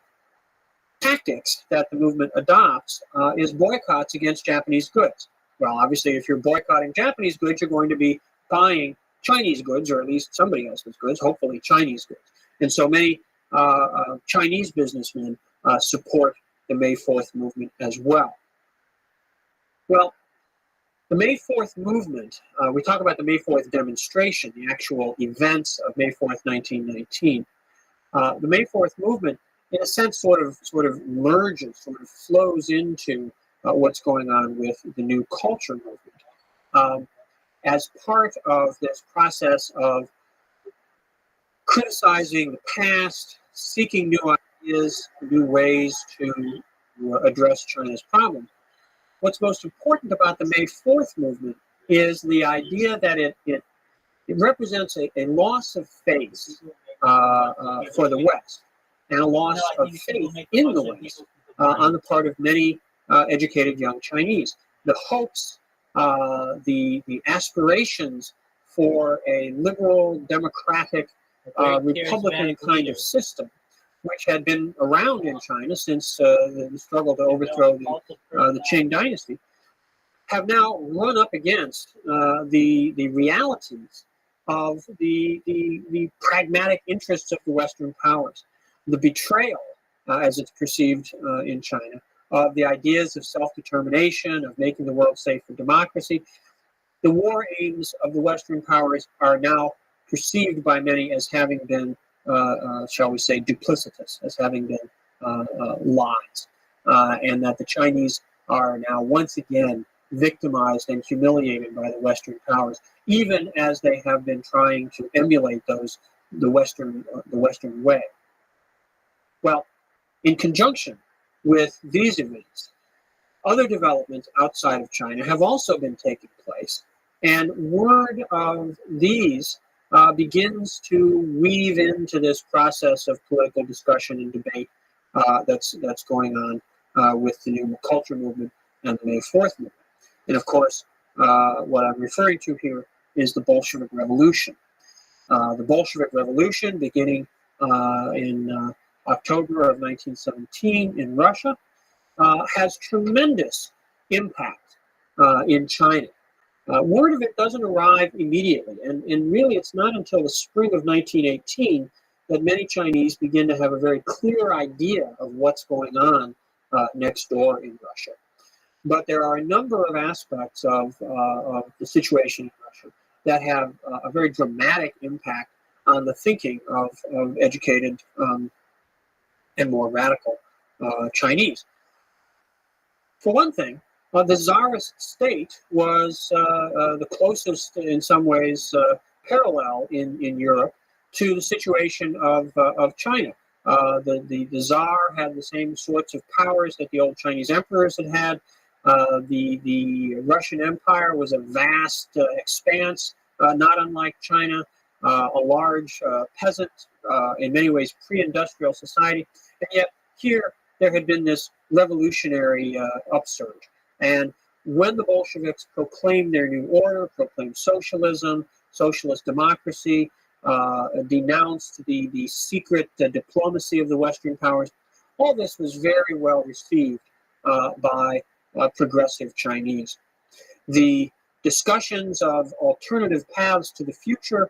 A: tactics that the movement adopts is boycotts against Japanese goods. Well, obviously, if you're boycotting Japanese goods, you're going to be buying Chinese goods, or at least somebody else's goods, hopefully Chinese goods. And so many Chinese businessmen support the May 4th movement as well. Well, the May 4th movement, we talk about the May 4th demonstration, the actual events of May 4th, 1919. The May 4th movement, in a sense, sort of merges, sort of flows into what's going on with the new culture movement. As part of this process of criticizing the past, seeking new ideas, new ways to address China's problems, what's most important about the May 4th movement is the idea that it represents a loss of faith for the West, and a loss of faith in the West on the part of many educated young Chinese. The hopes, the aspirations for a liberal, democratic, Republican kind of system, which had been around in China since the struggle to overthrow the Qing dynasty, have now run up against the realities of the pragmatic interests of the Western powers, the betrayal, as it's perceived in China, of the ideas of self-determination, of making the world safe for democracy. The war aims of the Western powers are now perceived by many as having been, shall we say, duplicitous, as having been lies, and that the Chinese are now once again victimized and humiliated by the Western powers, even as they have been trying to emulate the Western way. Well, in conjunction with these events, other developments outside of China have also been taking place, and word of these begins to weave into this process of political discussion and debate that's going on with the new culture movement and the May 4th movement. And of course, what I'm referring to here is the Bolshevik Revolution. The Bolshevik Revolution, beginning in October of 1917 in Russia, has tremendous impact in China. Word of it doesn't arrive immediately, and really it's not until the spring of 1918 that many Chinese begin to have a very clear idea of what's going on next door in Russia. But there are a number of aspects of the situation in Russia that have a very dramatic impact on the thinking of educated and more radical Chinese. For one thing, the Tsarist state was the closest, in some ways, parallel in Europe to the situation of China. The Tsar had the same sorts of powers that the old Chinese emperors had had. The Russian Empire was a vast expanse, not unlike China, a large peasant, in many ways pre-industrial society. And yet here there had been this revolutionary upsurge. And when the Bolsheviks proclaimed their new order, proclaimed socialism, socialist democracy, denounced the secret diplomacy of the Western powers, all this was very well received by progressive Chinese. The discussions of alternative paths to the future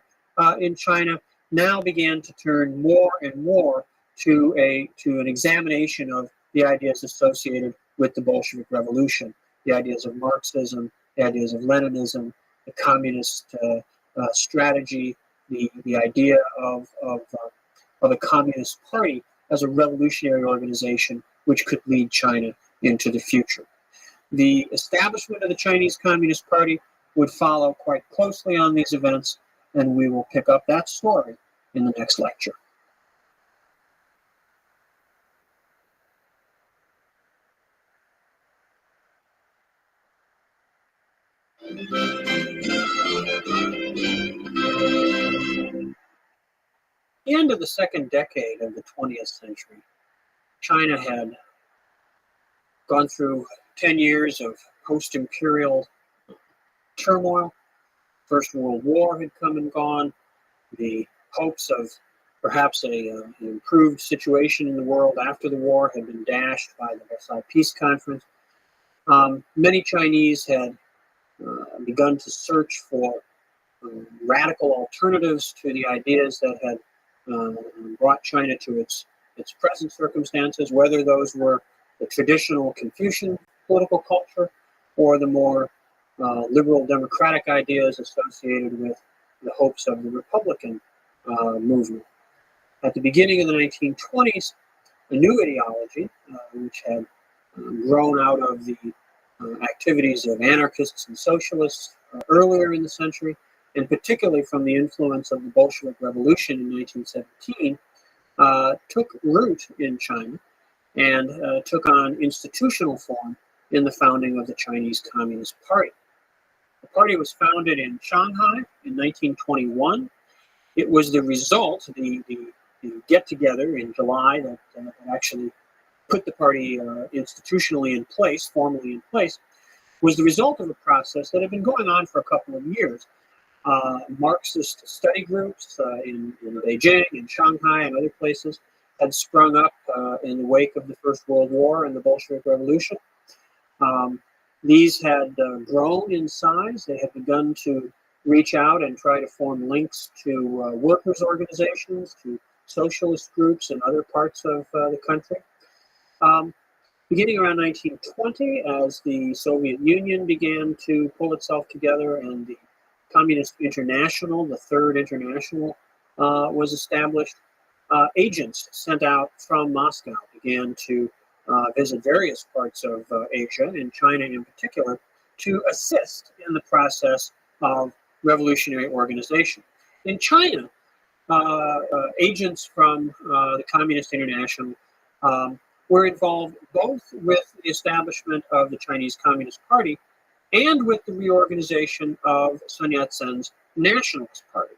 A: in China now began to turn more and more to an examination of the ideas associated with the Bolshevik Revolution, the ideas of Marxism, the ideas of Leninism, the communist strategy, the idea of a communist party as a revolutionary organization which could lead China into the future. The establishment of the Chinese Communist Party would follow quite closely on these events, and we will pick up that story in the next lecture. the end of the second decade of the 20th century, China had gone through 10 years of post-imperial turmoil. First World War had come and gone. The hopes of perhaps an improved situation in the world after the war had been dashed by the Versailles Peace Conference. Many Chinese had begun to search for radical alternatives to the ideas that had brought China to its present circumstances, whether those were the traditional Confucian political culture or the more liberal democratic ideas associated with the hopes of the Republican movement. At the beginning of the 1920s, a new ideology, which had grown out of the activities of anarchists and socialists earlier in the century, and particularly from the influence of the Bolshevik Revolution in 1917, took root in China and took on institutional form in the founding of the Chinese Communist Party. The party was founded in Shanghai in 1921. It was the result, the get-together in July that actually put the party institutionally in place, formally in place, was the result of a process that had been going on for a couple of years. Marxist study groups in Beijing, in Shanghai, and other places had sprung up in the wake of the First World War and the Bolshevik Revolution. These had grown in size. They had begun to reach out and try to form links to workers' organizations, to socialist groups in other parts of the country. Beginning around 1920, as the Soviet Union began to pull itself together and the Communist International, the Third International, was established, agents sent out from Moscow began to visit various parts of Asia, and China in particular, to assist in the process of revolutionary organization. In China, agents from the Communist International were involved both with the establishment of the Chinese Communist Party and with the reorganization of Sun Yat-sen's Nationalist Party.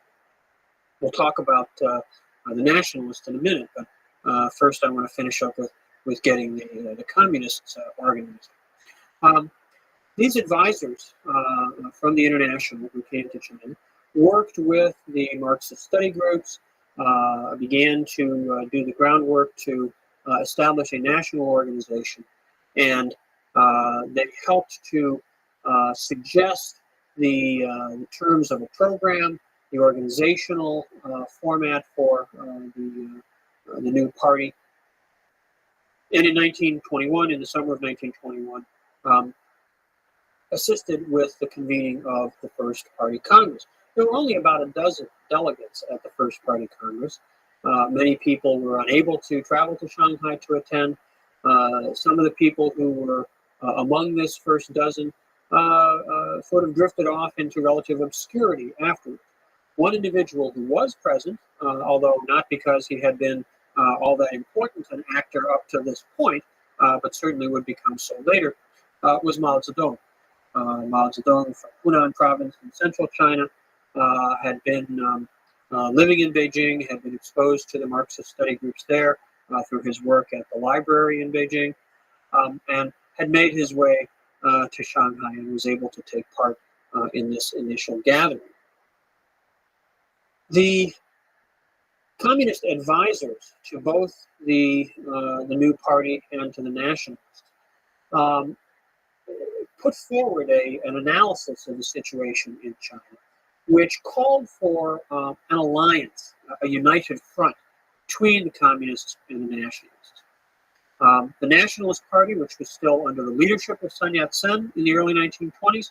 A: We'll talk about the Nationalists in a minute, but first I want to finish up with getting the Communists organized. These advisors from the International who came to China worked with the Marxist study groups, began to do the groundwork to establish a national organization, and they helped to suggest the terms of a program, the organizational format for the new party. And in 1921, in the summer of 1921, assisted with the convening of the First Party Congress. There were only about a dozen delegates at the First Party Congress. Many people were unable to travel to Shanghai to attend. Some of the people who were among this first dozen sort of drifted off into relative obscurity afterwards. One individual who was present, although not because he had been all that important an actor up to this point, but certainly would become so later, was Mao Zedong. Mao Zedong from Hunan province in central China had been living in Beijing, had been exposed to the Marxist study groups there through his work at the library in Beijing, and had made his way to Shanghai and was able to take part in this initial gathering. The communist advisors to both the new party and to the nationalists put forward an analysis of the situation in China, which called for an alliance, a united front between the communists and the nationalists. The Nationalist Party, which was still under the leadership of Sun Yat-sen in the early 1920s,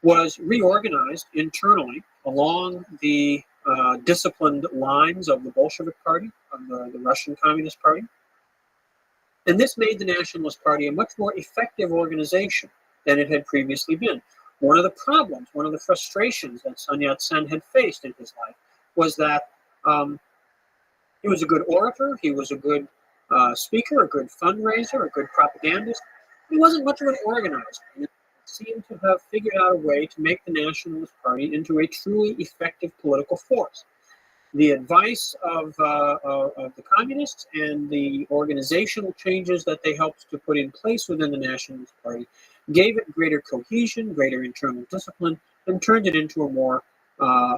A: was reorganized internally along the disciplined lines of the Bolshevik Party, of the Russian Communist Party. And this made the Nationalist Party a much more effective organization than it had previously been. One of the problems, one of the frustrations that Sun Yat-sen had faced in his life was that he was a good orator, he was a good speaker, a good fundraiser, a good propagandist. He wasn't much of an organizer. seem to have figured out a way to make the Nationalist Party into a truly effective political force. The advice of the communists and the organizational changes that they helped to put in place within the Nationalist Party gave it greater cohesion, greater internal discipline, and turned it into a more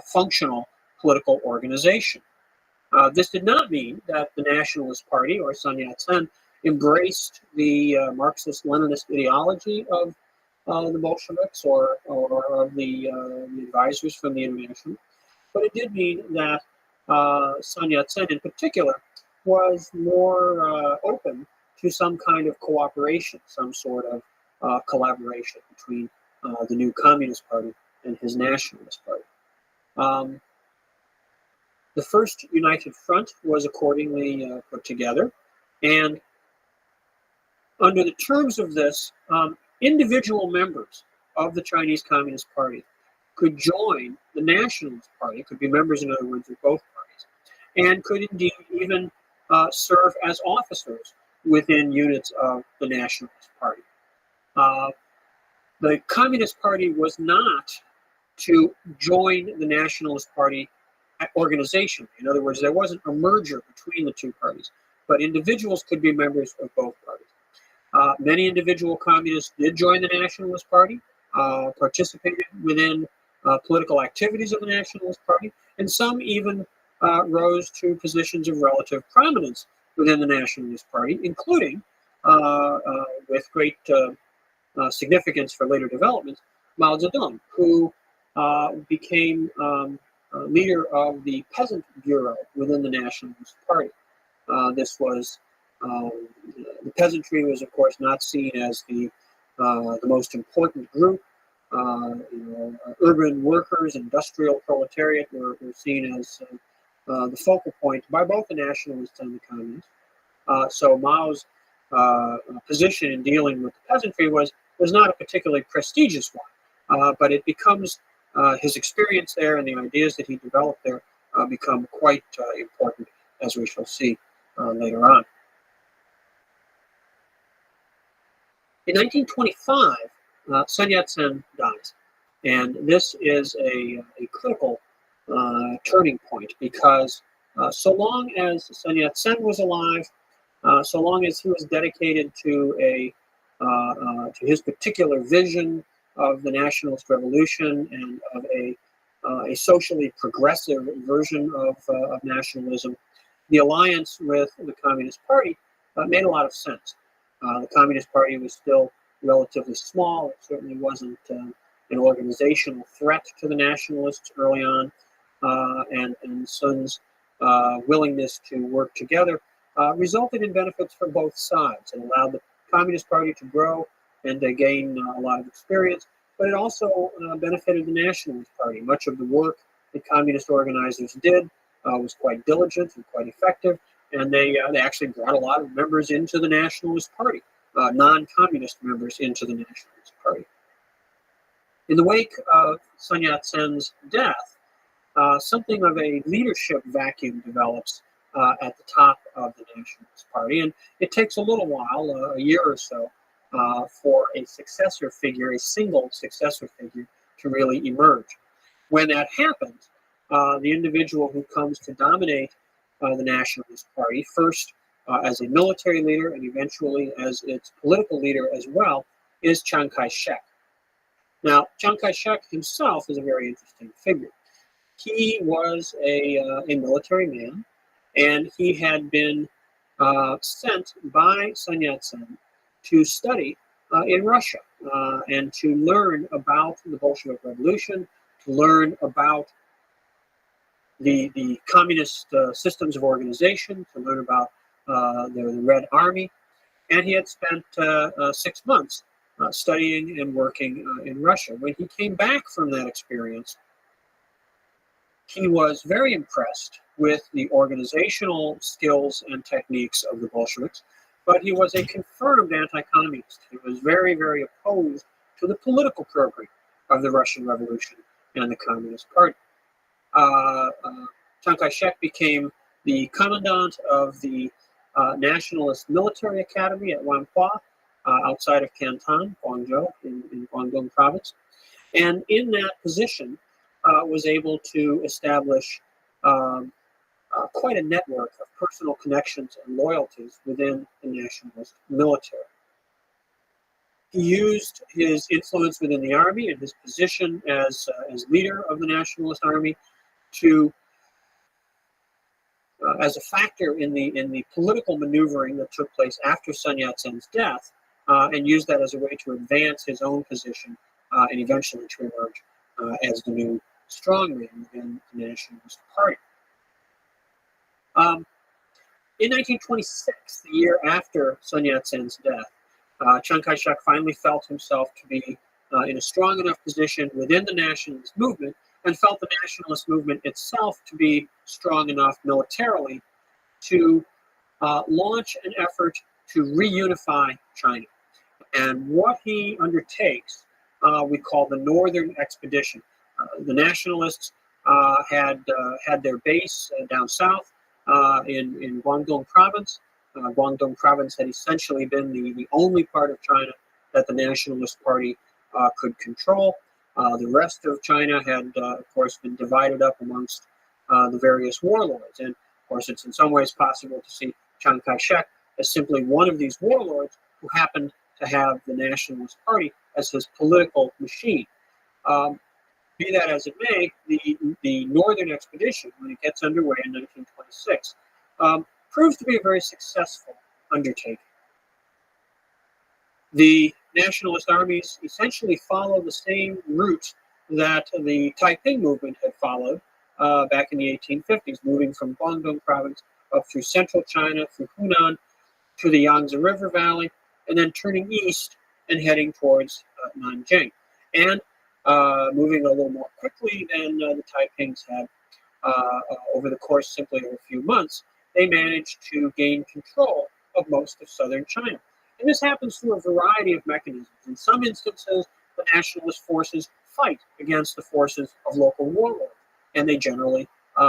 A: functional political organization. This did not mean that the Nationalist Party or Sun Yat-sen embraced the Marxist-Leninist ideology of the Bolsheviks or of the advisors from the International, but it did mean that Sun Yat-sen in particular was more open to some kind of cooperation, some sort of collaboration between the new Communist Party and his Nationalist Party. The first United Front was accordingly put together, and under the terms of this, individual members of the Chinese Communist Party could join the Nationalist Party, could be members, in other words, of both parties, and could indeed even serve as officers within units of the Nationalist Party. The Communist Party was not to join the Nationalist Party organization. In other words, there wasn't a merger between the two parties, but individuals could be members of both parties. Many individual communists did join the Nationalist Party, participated within political activities of the Nationalist Party, and some even rose to positions of relative prominence within the Nationalist Party, including, with great significance for later developments, Mao Zedong, who became leader of the Peasant Bureau within the Nationalist Party. This was the peasantry was, of course, not seen as the most important group. Urban workers, industrial proletariat were seen as the focal point by both the nationalists and the communists. So Mao's position in dealing with the peasantry was not a particularly prestigious one, but it becomes his experience there and the ideas that he developed there become quite important, as we shall see later on. In 1925, Sun Yat-sen dies, and this is a critical turning point because so long as Sun Yat-sen was alive, so long as he was dedicated to his particular vision of the nationalist revolution and of a socially progressive version of nationalism, the alliance with the Communist Party made a lot of sense. The Communist Party was still relatively small. It certainly wasn't an organizational threat to the nationalists early on, and Sun's willingness to work together resulted in benefits for both sides. It allowed the Communist Party to grow and to gain a lot of experience, but it also benefited the Nationalist Party. Much of the work that communist organizers did was quite diligent and quite effective, and they actually brought a lot of members into the Nationalist Party, non-communist members into the Nationalist Party. In the wake of Sun Yat-sen's death, something of a leadership vacuum develops at the top of the Nationalist Party, and it takes a little while, a year or so, for a successor figure, a single successor figure, to really emerge. When that happens, the individual who comes to dominate the Nationalist Party, first as a military leader and eventually as its political leader as well, is Chiang Kai-shek. Now, Chiang Kai-shek himself is a very interesting figure. He was a military man, and he had been sent by Sun Yat-sen to study in Russia and to learn about the Bolshevik Revolution, to learn about the communist systems of organization, to learn about the Red Army, and he had spent 6 months studying and working in Russia. When he came back from that experience, he was very impressed with the organizational skills and techniques of the Bolsheviks, but he was a confirmed anti-communist. He was very, very opposed to the political program of the Russian Revolution and the Communist Party. Chiang Kai-shek became the commandant of the Nationalist Military Academy at Whampoa, outside of Canton, Guangzhou, in Guangdong province. And in that position, was able to establish quite a network of personal connections and loyalties within the nationalist military. He used his influence within the army and his position as leader of the nationalist army to as a factor in the political maneuvering that took place after Sun Yat-sen's death, and used that as a way to advance his own position and eventually to emerge as the new strongman within the Nationalist Party. In 1926, the year after Sun Yat-sen's death, Chiang Kai-shek finally felt himself to be in a strong enough position within the nationalist movement, and felt the nationalist movement itself to be strong enough militarily to launch an effort to reunify China. And what he undertakes, we call the Northern Expedition. The nationalists had their base down south in Guangdong province. Guangdong province had essentially been the only part of China that the Nationalist Party could control. The rest of China had, of course, been divided up amongst the various warlords. And, of course, it's in some ways possible to see Chiang Kai-shek as simply one of these warlords who happened to have the Nationalist Party as his political machine. Be that as it may, the Northern Expedition, when it gets underway in 1926, proves to be a very successful undertaking. The nationalist armies essentially follow the same route that the Taiping movement had followed back in the 1850s, moving from Guangdong province up through central China, through Hunan, to the Yangtze River Valley, and then turning east and heading towards Nanjing. And moving a little more quickly than the Taipings had over the course simply of a few months, they managed to gain control of most of southern China. And this happens through a variety of mechanisms. In some instances, the nationalist forces fight against the forces of local warlords, and they generally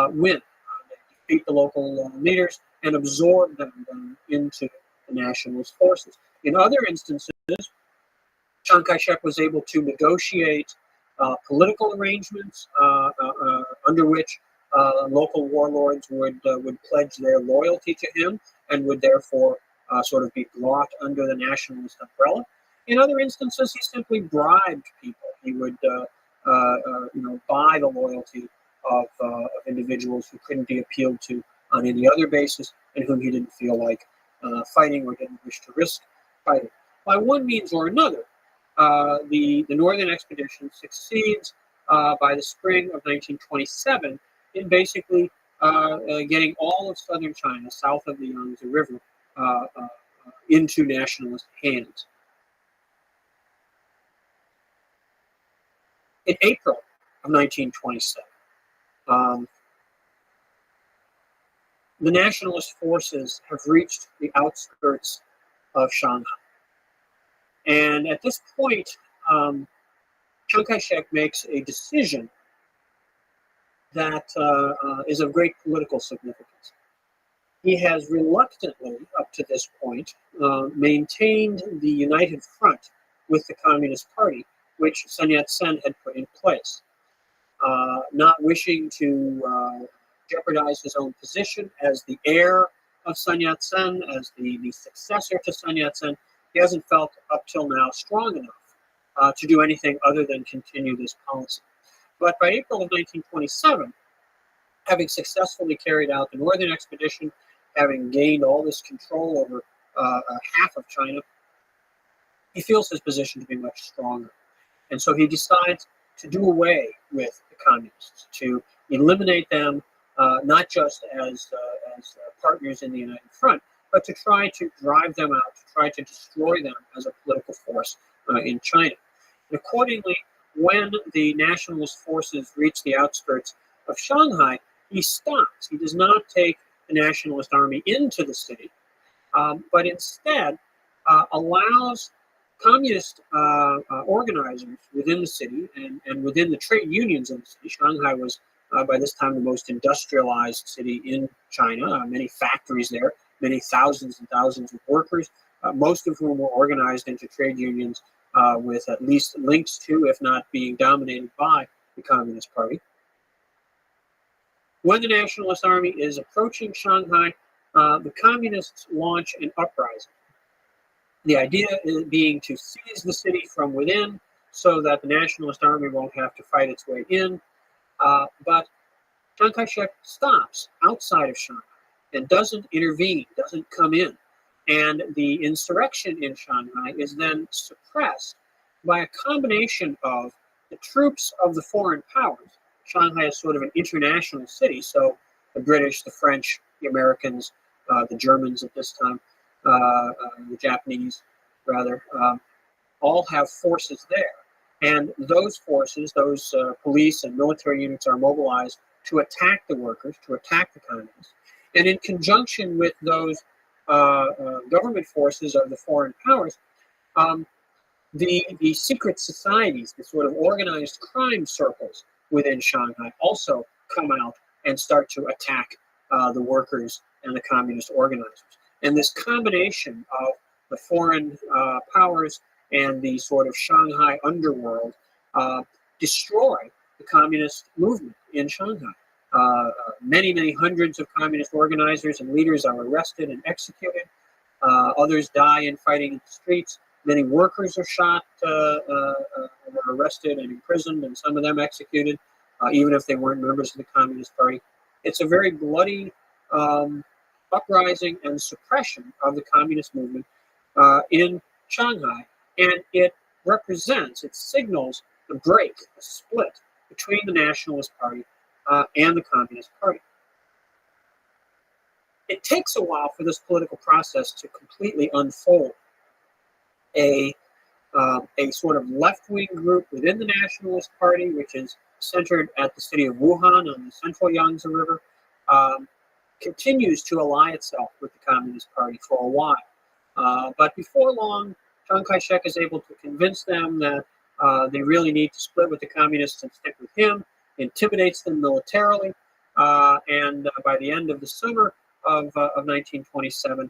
A: win. They defeat the local leaders and absorb them into the nationalist forces. In other instances, Chiang Kai-shek was able to negotiate political arrangements under which local warlords would pledge their loyalty to him and would therefore sort of be brought under the nationalist umbrella. In other instances, he simply bribed people. He would, buy the loyalty of individuals who couldn't be appealed to on any other basis and whom he didn't feel like fighting or didn't wish to risk fighting. By one means or another, the Northern Expedition succeeds by the spring of 1927 in basically getting all of southern China, south of the Yangtze River, into nationalist hands. In April of 1927, the nationalist forces have reached the outskirts of Shanghai. And at this point, Chiang Kai-shek makes a decision that is of great political significance. He has reluctantly, up to this point, maintained the united front with the Communist Party, which Sun Yat-sen had put in place. Not wishing to jeopardize his own position as the heir of Sun Yat-sen, as the successor to Sun Yat-sen, he hasn't felt up till now strong enough to do anything other than continue this policy. But by April of 1927, having successfully carried out the Northern Expedition, having gained all this control over half of China, he feels his position to be much stronger. And so he decides to do away with the communists, to eliminate them, not just as partners in the United Front, but to try to drive them out, to try to destroy them as a political force in China. And accordingly, when the nationalist forces reach the outskirts of Shanghai, he stops. He does not take the nationalist army into the city, but instead allows communist organizers within the city and within the trade unions in the city. Shanghai was, by this time, the most industrialized city in China, many factories there, many thousands and thousands of workers most of whom were organized into trade unions with at least links to, if not being dominated by, the Communist Party. When the Nationalist Army is approaching Shanghai, the Communists launch an uprising. The idea being to seize the city from within so that the Nationalist Army won't have to fight its way in. But Chiang Kai-shek stops outside of Shanghai and doesn't intervene, doesn't come in. And the insurrection in Shanghai is then suppressed by a combination of the troops of the foreign powers. Shanghai is sort of an international city, so the British, the French, the Americans, the Germans at this time, the Japanese, rather, all have forces there. And those forces, those police and military units are mobilized to attack the workers, to attack the communists. And in conjunction with those government forces of the foreign powers, the secret societies, the sort of organized crime circles within Shanghai also come out and start to attack the workers and the communist organizers. And this combination of the foreign powers and the sort of Shanghai underworld destroy the communist movement in Shanghai. Many hundreds of communist organizers and leaders are arrested and executed. Others die in fighting in the streets. Many workers are shot, were arrested and imprisoned, and some of them executed, even if they weren't members of the Communist Party. It's a very bloody uprising and suppression of the communist movement in Shanghai, and it represents, it signals the break, the split between the Nationalist Party and the Communist Party. It takes a while for this political process to completely unfold. A sort of left-wing group within the Nationalist Party, which is centered at the city of Wuhan on the central Yangtze River, continues to ally itself with the Communist Party for a while. But before long, Chiang Kai-shek is able to convince them that they really need to split with the communists and stick with him, intimidates them militarily, and by the end of the summer of 1927,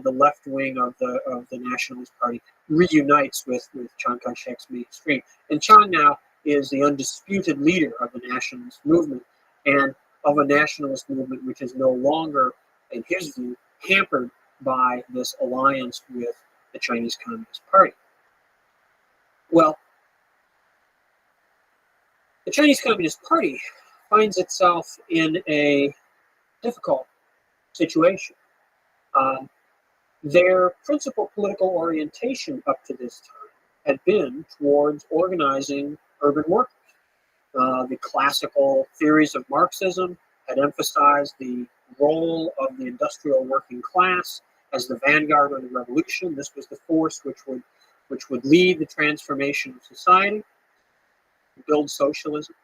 A: the left wing of the Nationalist Party reunites with Chiang Kai-shek's mainstream. And Chiang now is the undisputed leader of the nationalist movement, and of a nationalist movement which is no longer, in his view, hampered by this alliance with the Chinese Communist Party. Well, the Chinese Communist Party finds itself in a difficult situation. Their principal political orientation up to this time had been towards organizing urban workers. The classical theories of Marxism had emphasized the role of the industrial working class as the vanguard of the revolution. This was the force which would lead the transformation of society, build socialism.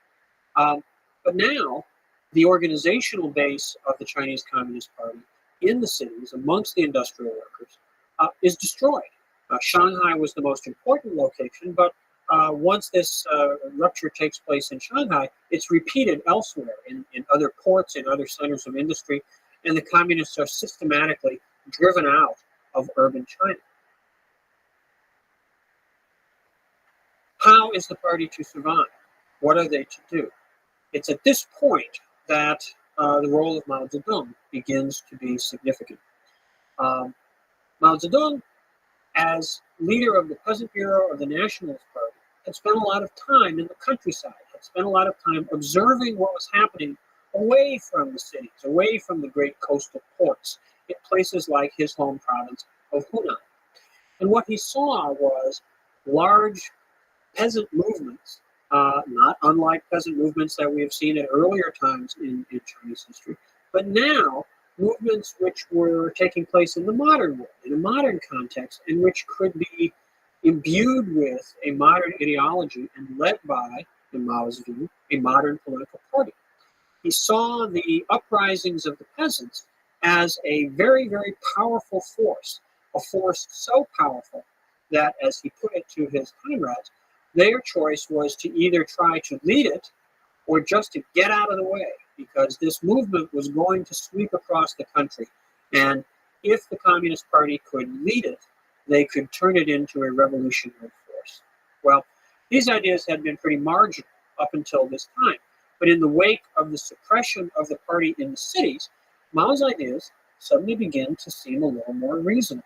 A: But now, the organizational base of the Chinese Communist Party in the cities, amongst the industrial workers, is destroyed. Shanghai was the most important location, but once this rupture takes place in Shanghai, it's repeated elsewhere in other ports, in other centers of industry, and the communists are systematically driven out of urban China. How is the party to survive? What are they to do? It's at this point that the role of Mao Zedong begins to be significant. Mao Zedong, as leader of the Peasant Bureau of the Nationalist Party, had spent a lot of time in the countryside, had spent a lot of time observing what was happening away from the cities, away from the great coastal ports, in places like his home province of Hunan. And what he saw was large peasant movements, not unlike peasant movements that we have seen at earlier times in Chinese history, but now movements which were taking place in the modern world, in a modern context, and which could be imbued with a modern ideology and led by, in Mao's view, a modern political party. He saw the uprisings of the peasants as a very, very powerful force, a force so powerful that, as he put it to his comrades, their choice was to either try to lead it or just to get out of the way, because this movement was going to sweep across the country. And if the Communist Party could lead it, they could turn it into a revolutionary force. Well, these ideas had been pretty marginal up until this time, but in the wake of the suppression of the party in the cities, Mao's ideas suddenly begin to seem a little more reasonable.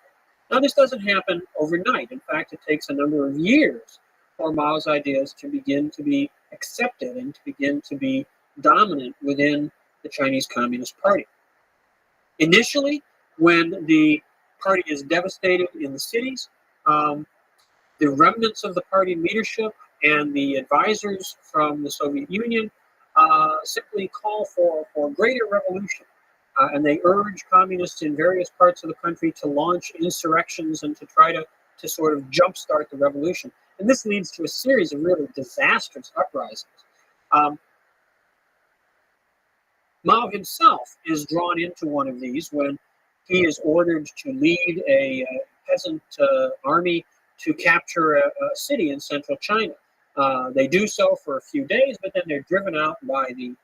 A: Now, this doesn't happen overnight. In fact, it takes a number of years for Mao's ideas to begin to be accepted and to begin to be dominant within the Chinese Communist Party. Initially, when the party is devastated in the cities, the remnants of the party leadership and the advisors from the Soviet Union simply call for greater revolution. And they urge communists in various parts of the country to launch insurrections and to try to sort of jumpstart the revolution. And this leads to a series of really disastrous uprisings. Mao himself is drawn into one of these when he is ordered to lead a peasant army to capture a city in central China. They do so for a few days, but then they're driven out by the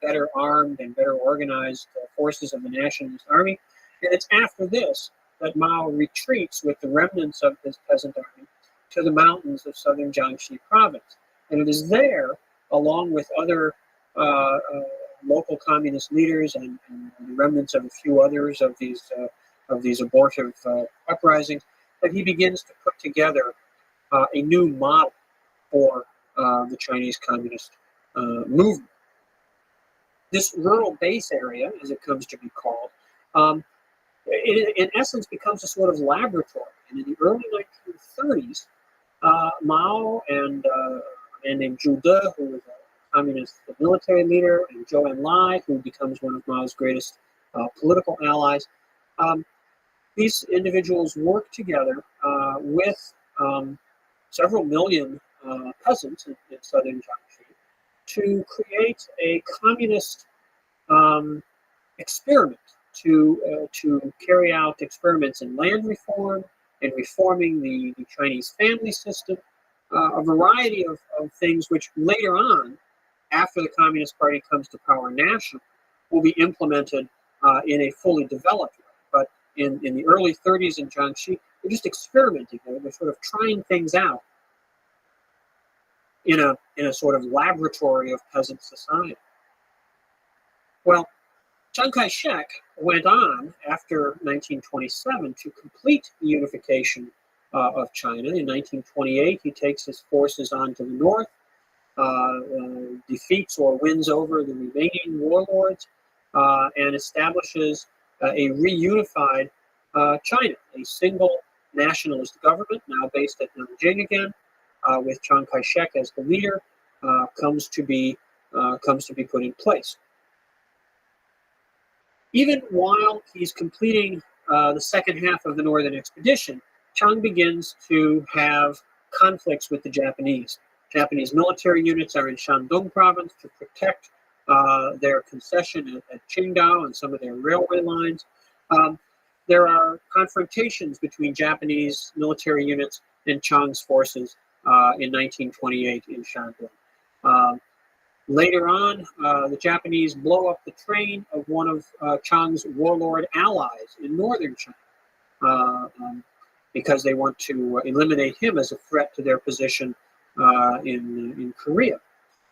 A: better armed and better organized forces of the Nationalist Army. And it's after this that Mao retreats with the remnants of his peasant army to the mountains of southern Jiangxi province. And it is there, along with other local communist leaders and the remnants of a few others of these abortive uprisings, that he begins to put together a new model for the Chinese Communist movement. This rural base area, as it comes to be called, in essence becomes a sort of laboratory. And in the early 1930s, Mao and a man named Zhu De, who was a communist military leader, and Zhou Enlai, who becomes one of Mao's greatest political allies, these individuals work together with several million peasants in southern Jiangxi to create a communist experiment, to carry out experiments in land reform and reforming the Chinese family system, a variety of things which later on, after the Communist Party comes to power nationally, will be implemented in a fully developed way. But in the early 30s in Jiangxi, they're just experimenting. They're sort of trying things out in a sort of laboratory of peasant society. Well, Chiang Kai-shek went on after 1927 to complete the unification of China. In 1928, he takes his forces on to the north, defeats or wins over the remaining warlords, and establishes a reunified China, a single nationalist government, now based at Nanjing again, with Chiang Kai-shek as the leader, comes to be put in place. Even while he's completing the second half of the Northern Expedition, Chiang begins to have conflicts with the Japanese. Japanese military units are in Shandong province to protect their concession at Qingdao and some of their railway lines. There are confrontations between Japanese military units and Chiang's forces in 1928 in Shandong. Later on, the Japanese blow up the train of one of Chiang's warlord allies in northern China because they want to eliminate him as a threat to their position in Korea.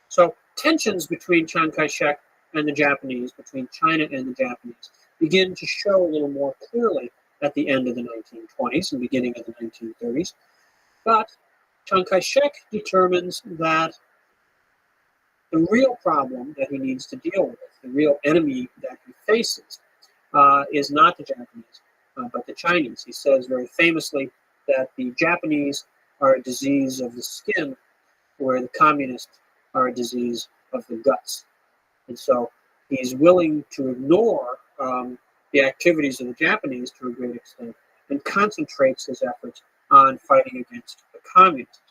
A: So tensions between Chiang Kai-shek and the Japanese, between China and the Japanese, begin to show a little more clearly at the end of the 1920s and beginning of the 1930s. But Chiang Kai-shek determines that the real problem that he needs to deal with, the real enemy that he faces, is not the Japanese, but the Chinese. He says very famously that the Japanese are a disease of the skin, where the communists are a disease of the guts. And so he's willing to ignore the activities of the Japanese to a great extent and concentrates his efforts on fighting against the communists.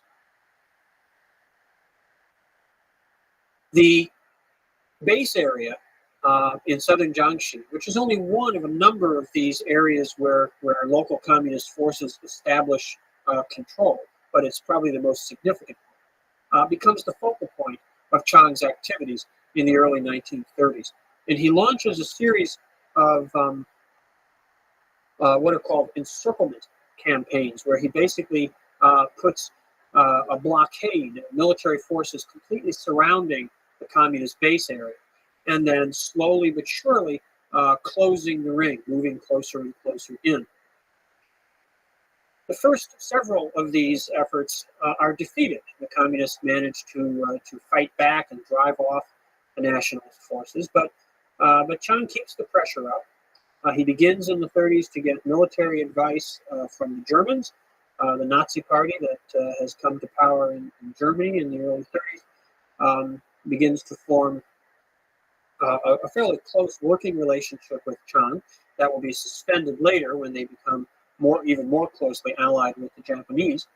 A: The base area in southern Jiangxi, which is only one of a number of these areas where local communist forces establish control, but it's probably the most significant, becomes the focal point of Chiang's activities in the early 1930s. And he launches a series of what are called encirclement campaigns, where he basically puts a blockade, military forces completely surrounding the communist base area, and then slowly but surely closing the ring, moving closer and closer in. The first several of these efforts are defeated. The communists manage to fight back and drive off the nationalist forces, but Chiang keeps the pressure up. He begins in the 30s to get military advice from the Germans, the Nazi party that has come to power in Germany in the early 30s, begins to form a fairly close working relationship with Chiang that will be suspended later when they become even more closely allied with the Japanese.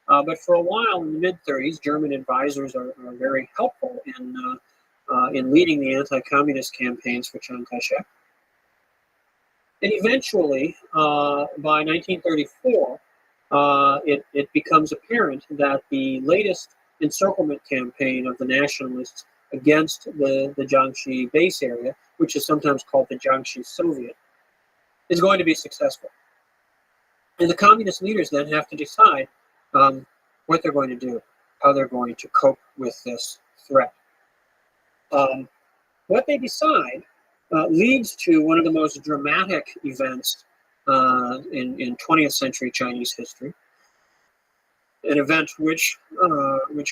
A: But for a while in the mid-30s, German advisors are very helpful in leading the anti-communist campaigns for Chiang Kai-shek. And eventually, by 1934, it becomes apparent that the latest encirclement campaign of the nationalists against the Jiangxi base area, which is sometimes called the Jiangxi Soviet, is going to be successful. And the communist leaders then have to decide what they're going to do, how they're going to cope with this threat. What they decide leads to one of the most dramatic events in 20th century Chinese history, an event which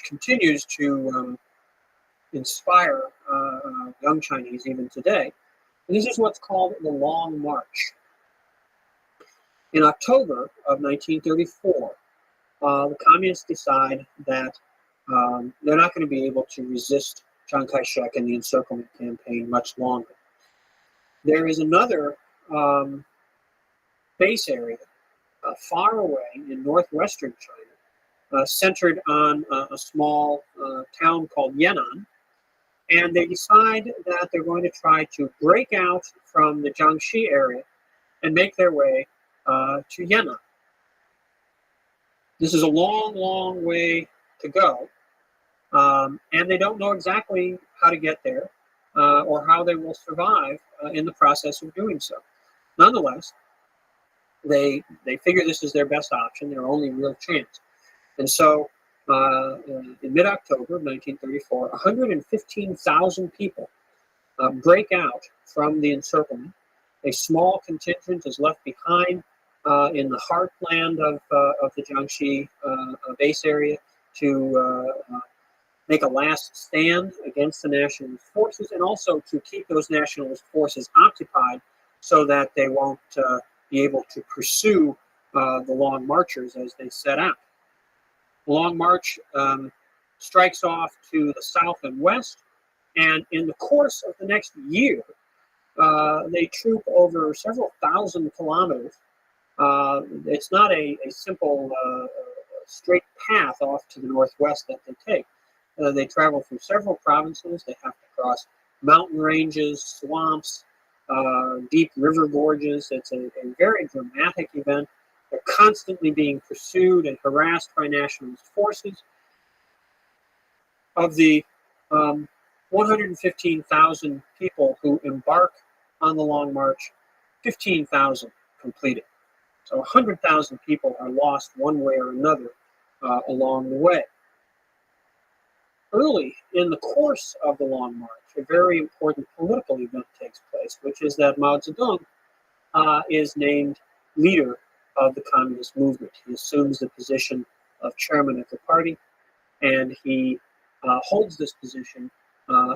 A: continues to inspire young Chinese even today. And this is what's called the Long March. In October of 1934, the communists decide that they're not going to be able to resist Chiang Kai-shek and the encirclement campaign much longer. There is another base area far away in northwestern China, centered on a small town called Yan'an, and they decide that they're going to try to break out from the Jiangxi area and make their way to Yan'an. This is a long, long way to go, and they don't know exactly how to get there or how they will survive in the process of doing so. Nonetheless, they figure this is their best option, their only real chance. And so in mid-October of 1934, 115,000 people break out from the encirclement. A small contingent is left behind in the heartland of the Jiangxi base area to make a last stand against the nationalist forces, and also to keep those nationalist forces occupied so that they won't be able to pursue the Long Marchers as they set out. The Long March strikes off to the south and west, and in the course of the next year, they troop over several thousand kilometers. It's not a simple straight path off to the northwest that they take. They travel through several provinces. They have to cross mountain ranges, swamps, deep river gorges. It's a very dramatic event. They're constantly being pursued and harassed by nationalist forces. Of the 115,000 people who embark on the Long March, 15,000 complete it. So 100,000 people are lost one way or another along the way. Early in the course of the Long March, a very important political event takes place, which is that Mao Zedong is named leader of the communist movement. He assumes the position of chairman of the party, and he holds this position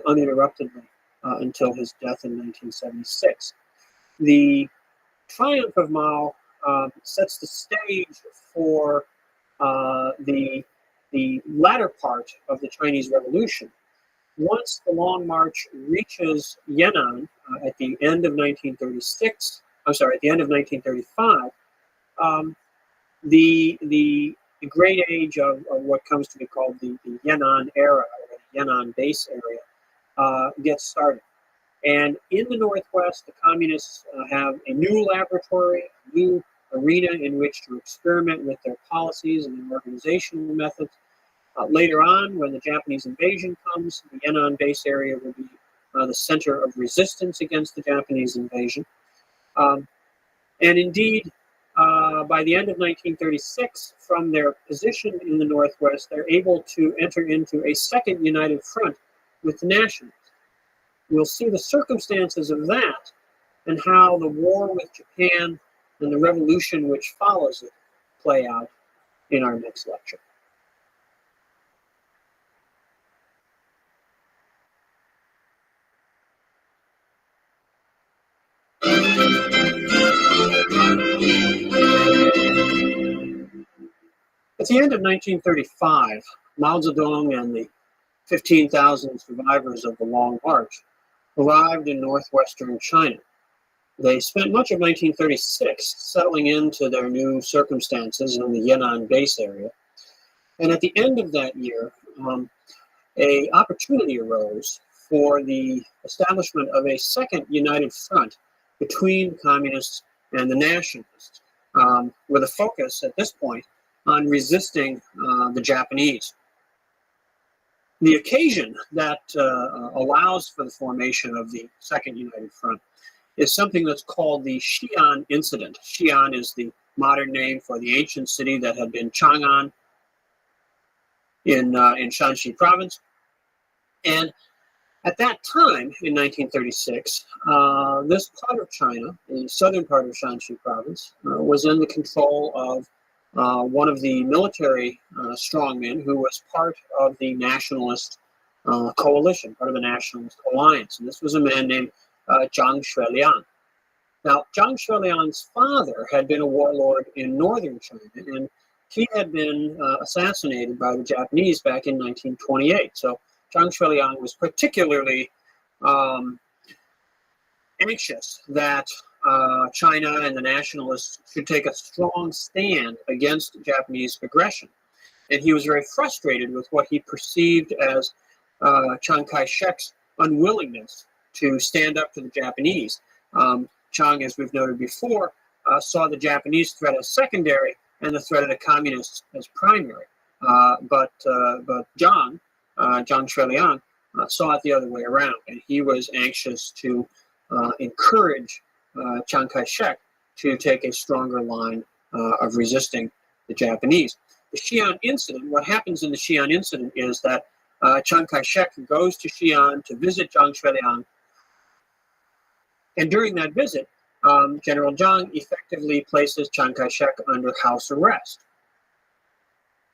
A: uninterruptedly until his death in 1976. The triumph of Mao sets the stage for the latter part of the Chinese Revolution. Once the Long March reaches Yan'an at the end of 1935, the great age of what comes to be called the Yan'an era, or the Yan'an base area, gets started. And in the Northwest, the communists have a new laboratory, a new arena in which to experiment with their policies and their organizational methods. Later on, when the Japanese invasion comes, the Yan'an base area will be the center of resistance against the Japanese invasion. And indeed, by by the end of 1936, from their position in the Northwest, they're able to enter into a second united front with the Nationalists. We'll see the circumstances of that and how the war with Japan and the revolution which follows it play out in our next lecture. At the end of 1935, Mao Zedong and the 15,000 survivors of the Long March arrived in northwestern China. They spent much of 1936 settling into their new circumstances in the Yan'an base area. And at the end of that year, an opportunity arose for the establishment of a second united front between the communists and the nationalists, with a focus at this point on resisting the Japanese. The occasion that allows for the formation of the Second United Front is something that's called the Xi'an Incident. Xi'an is the modern name for the ancient city that had been Chang'an in Shanxi province. And at that time, in 1936, this part of China, the southern part of Shanxi province, was in the control of one of the military strongmen who was part of the nationalist coalition, part of the nationalist alliance. And this was a man named Zhang Xueliang. Now, Zhang Xueliang's father had been a warlord in northern China, and he had been assassinated by the Japanese back in 1928. So Zhang Xueliang was particularly anxious that China and the nationalists should take a strong stand against Japanese aggression. And he was very frustrated with what he perceived as Chiang Kai-shek's unwillingness to stand up to the Japanese. Chiang, as we've noted before, saw the Japanese threat as secondary and the threat of the communists as primary. But Zhang Xueliang, saw it the other way around, and he was anxious to encourage Chiang Kai-shek to take a stronger line of resisting the Japanese. The Xi'an Incident, what happens in the Xi'an Incident is that Chiang Kai-shek goes to Xi'an to visit Zhang Xueliang, and during that visit, General Zhang effectively places Chiang Kai-shek under house arrest.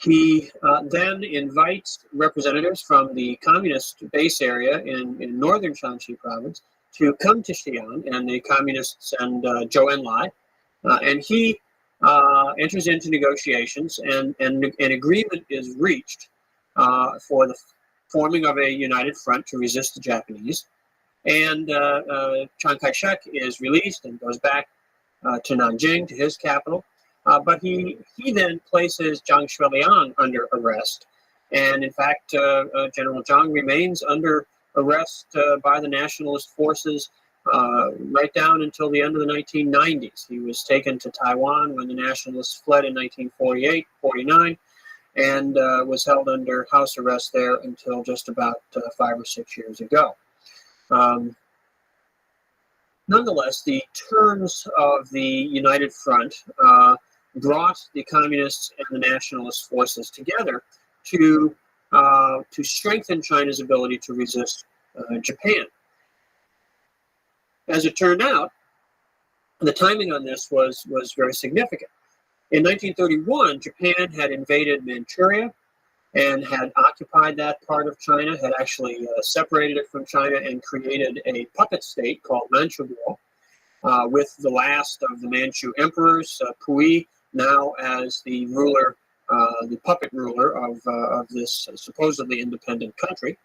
A: He then invites representatives from the communist base area in northern Shanxi province to come to Xi'an, and the communists send Zhou Enlai, and he enters into negotiations, and an agreement is reached for the forming of a united front to resist the Japanese. And Chiang Kai-shek is released and goes back to Nanjing, to his capital. But he then places Zhang Xueliang under arrest. And in fact, General Zhang remains under arrest by the nationalist forces right down until the end of the 1990s. He was taken to Taiwan when the nationalists fled in 1948-49, and was held under house arrest there until just about 5 or 6 years ago. Nonetheless, the terms of the United Front brought the communists and the nationalist forces together to strengthen China's ability to resist Japan. As it turned out, the timing on this was very significant. In 1931, Japan had invaded Manchuria and had occupied that part of China, had actually separated it from China and created a puppet state called Manchukuo, with the last of the Manchu emperors, Puyi, now as the ruler, the puppet ruler of this supposedly independent country.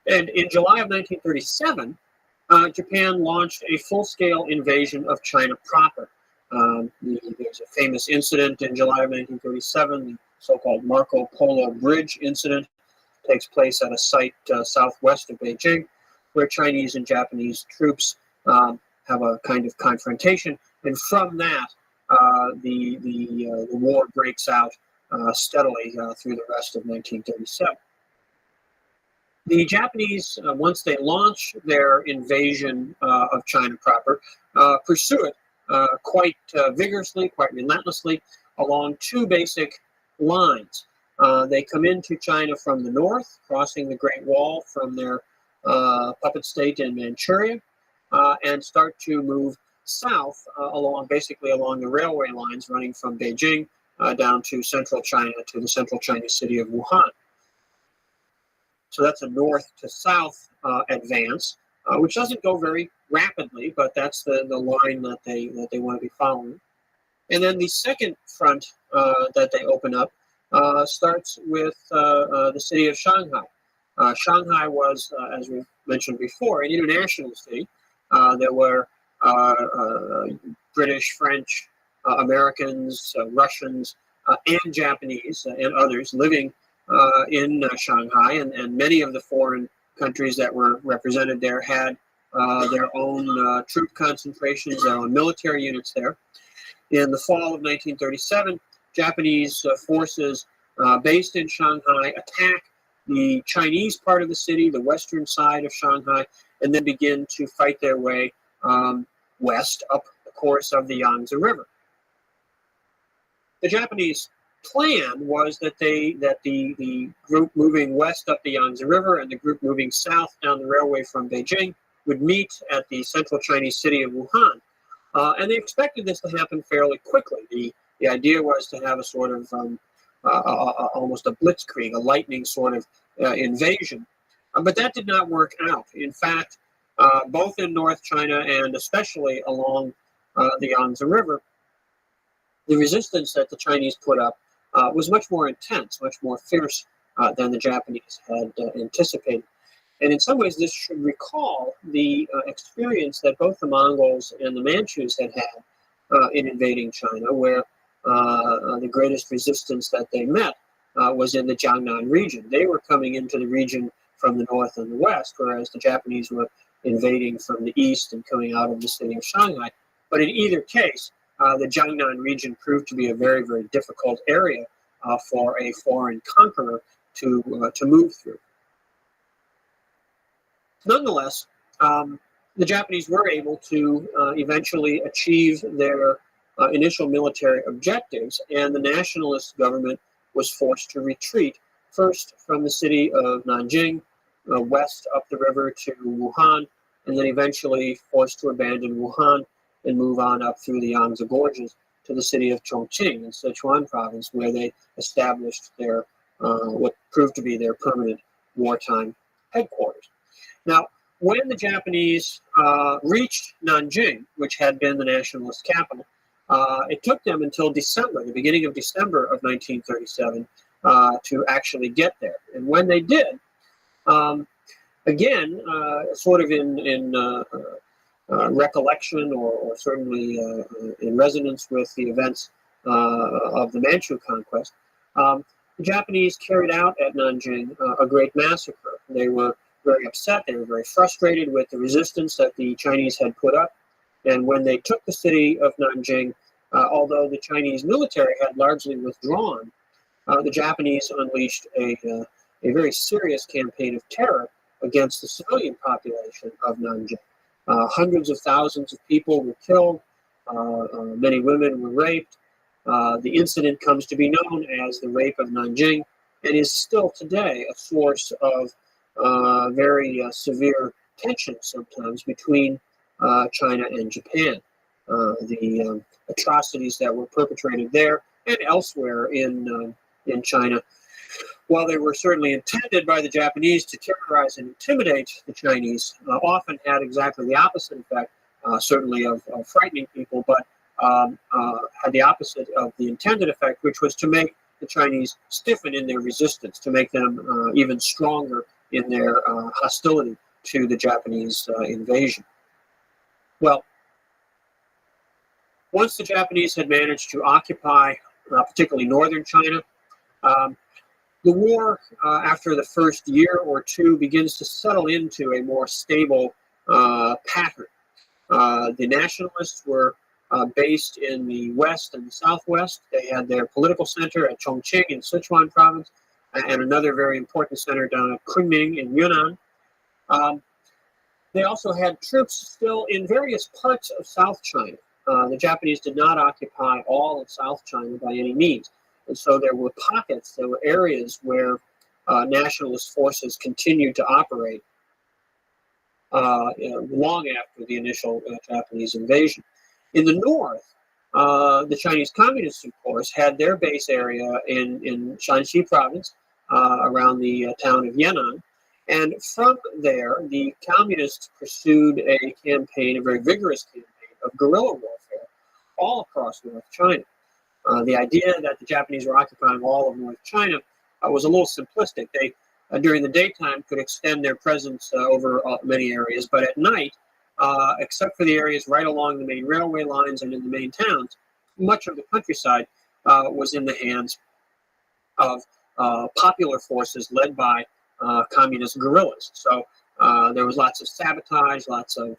A: And in July of 1937, Japan launched a full-scale invasion of China proper. There's a famous incident in July of 1937, the so-called Marco Polo Bridge incident. Takes place at a site southwest of Beijing, where Chinese and Japanese troops have a kind of confrontation, and from that, the war breaks out steadily through the rest of 1937. The Japanese, once they launch their invasion of China proper, pursue it quite vigorously, quite relentlessly, along two basic lines. They come into China from the north, crossing the Great Wall from their puppet state in Manchuria, and start to move south basically along the railway lines running from Beijing down to central China, to the central Chinese city of Wuhan. So that's a north to south advance, which doesn't go very rapidly, but that's the line that they want to be following. And then the second front that they open up starts with the city of Shanghai. Shanghai was, as we mentioned before, an international city. There were British, French, Americans, Russians, and Japanese and others living in Shanghai, and many of the foreign countries that were represented there had their own troop concentrations, their own military units there. In the fall of 1937, Japanese forces based in Shanghai attack the Chinese part of the city, the western side of Shanghai, and then begin to fight their way west up the course of the Yangtze River. The Japanese plan was that the group moving west up the Yangtze River and the group moving south down the railway from Beijing would meet at the central Chinese city of Wuhan. And they expected this to happen fairly quickly. The idea was to have a sort of almost a blitzkrieg, a lightning sort of invasion. But that did not work out. In fact, both in North China and especially along the Yangtze River, the resistance that the Chinese put up was much more intense, much more fierce than the Japanese had anticipated. And in some ways, this should recall the experience that both the Mongols and the Manchus had had in invading China, where the greatest resistance that they met was in the Jiangnan region. They were coming into the region from the north and the west, whereas the Japanese were invading from the east and coming out of the city of Shanghai. But in either case, the Jiangnan region proved to be a very, very difficult area for a foreign conqueror to move through. Nonetheless, the Japanese were able to eventually achieve their initial military objectives, and the nationalist government was forced to retreat, first from the city of Nanjing, west up the river to Wuhan, and then eventually forced to abandon Wuhan and move on up through the Yangtze Gorges to the city of Chongqing in Sichuan province, where they established their what proved to be their permanent wartime headquarters. Now, when the Japanese reached Nanjing, which had been the nationalist capital, it took them until December, the beginning of December of 1937, to actually get there. And when they did, again, sort of in recollection or certainly in resonance with the events of the Manchu conquest, the Japanese carried out at Nanjing a great massacre. They were very upset. They were very frustrated with the resistance that the Chinese had put up. And when they took the city of Nanjing, although the Chinese military had largely withdrawn, the Japanese unleashed a very serious campaign of terror against the civilian population of Nanjing. Hundreds of thousands of people were killed. Many women were raped. The incident comes to be known as the Rape of Nanjing and is still today a source of very severe tension sometimes between China and Japan. The atrocities that were perpetrated there and elsewhere in China, while they were certainly intended by the Japanese to terrorize and intimidate the Chinese, often had exactly the opposite effect, certainly of frightening people, but had the opposite of the intended effect, which was to make the Chinese stiffen in their resistance, to make them even stronger in their hostility to the Japanese invasion. Well, once the Japanese had managed to occupy particularly northern China, the war, after the first year or two, begins to settle into a more stable pattern. The nationalists were based in the west and the southwest. They had their political center at Chongqing in Sichuan province, and another very important center down at Kunming in Yunnan. They also had troops still in various parts of South China. the Japanese did not occupy all of South China by any means. And so there were pockets, there were areas where nationalist forces continued to operate long after the initial Japanese invasion. In the north, the Chinese Communists, of course, had their base area in Shanxi province, around the town of Yan'an. And from there, the Communists pursued a campaign, a very vigorous campaign of guerrilla warfare all across North China. The idea that the Japanese were occupying all of North China was a little simplistic. They, during the daytime, could extend their presence over many areas, but at night, except for the areas right along the main railway lines and in the main towns, much of the countryside was in the hands of popular forces led by communist guerrillas. So there was lots of sabotage, lots of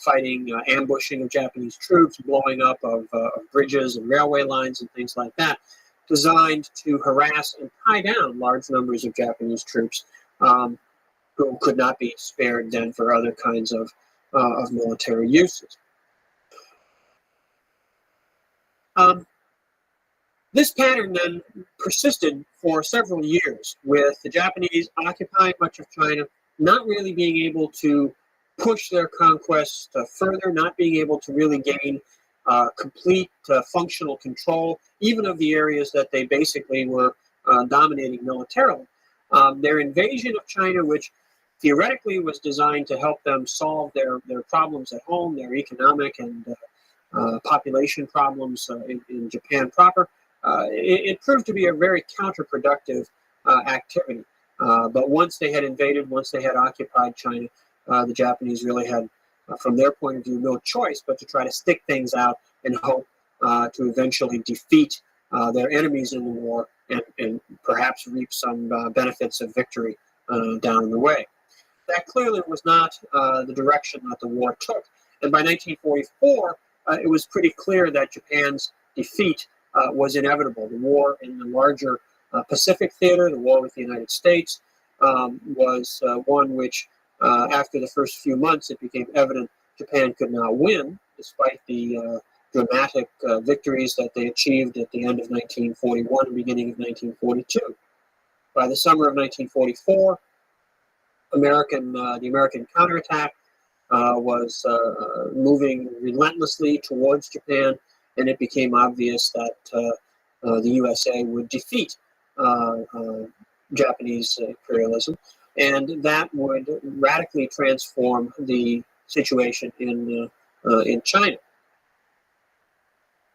A: fighting, ambushing of Japanese troops, blowing up of bridges and railway lines and things like that, designed to harass and tie down large numbers of Japanese troops who could not be spared then for other kinds of military uses. This pattern then persisted for several years, with the Japanese occupying much of China, not really being able to push their conquests further, not being able to really gain complete functional control, even of the areas that they basically were dominating militarily. Their invasion of China, which theoretically was designed to help them solve their problems at home, their economic and population problems in Japan proper, it proved to be a very counterproductive activity. But once they had invaded, once they had occupied China, the Japanese really had, from their point of view, no choice but to try to stick things out and hope to eventually defeat their enemies in the war and perhaps reap some benefits of victory down the way. That clearly was not the direction that the war took. And by 1944, it was pretty clear that Japan's defeat was inevitable. The war in the larger Pacific theater, the war with the United States, was one which, after the first few months, it became evident Japan could not win, despite the dramatic victories that they achieved at the end of 1941 and beginning of 1942. By the summer of 1944, the American counterattack was moving relentlessly towards Japan, and it became obvious that the USA would defeat Japanese imperialism, and that would radically transform the situation in China.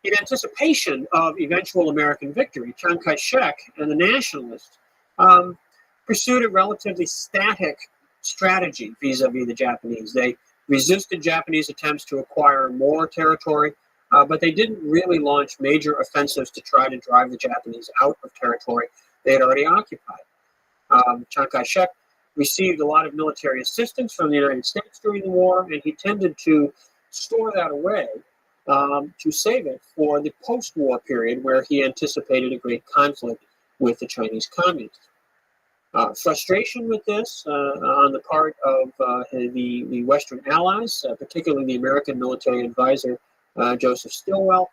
A: In anticipation of eventual American victory, Chiang Kai-shek and the nationalists pursued a relatively static strategy vis-a-vis the Japanese. They resisted Japanese attempts to acquire more territory, but they didn't really launch major offensives to try to drive the Japanese out of territory they had already occupied. Chiang Kai-shek received a lot of military assistance from the United States during the war, and he tended to store that away to save it for the post-war period where he anticipated a great conflict with the Chinese communists. Frustration with this on the part of the Western allies, particularly the American military advisor Joseph Stilwell,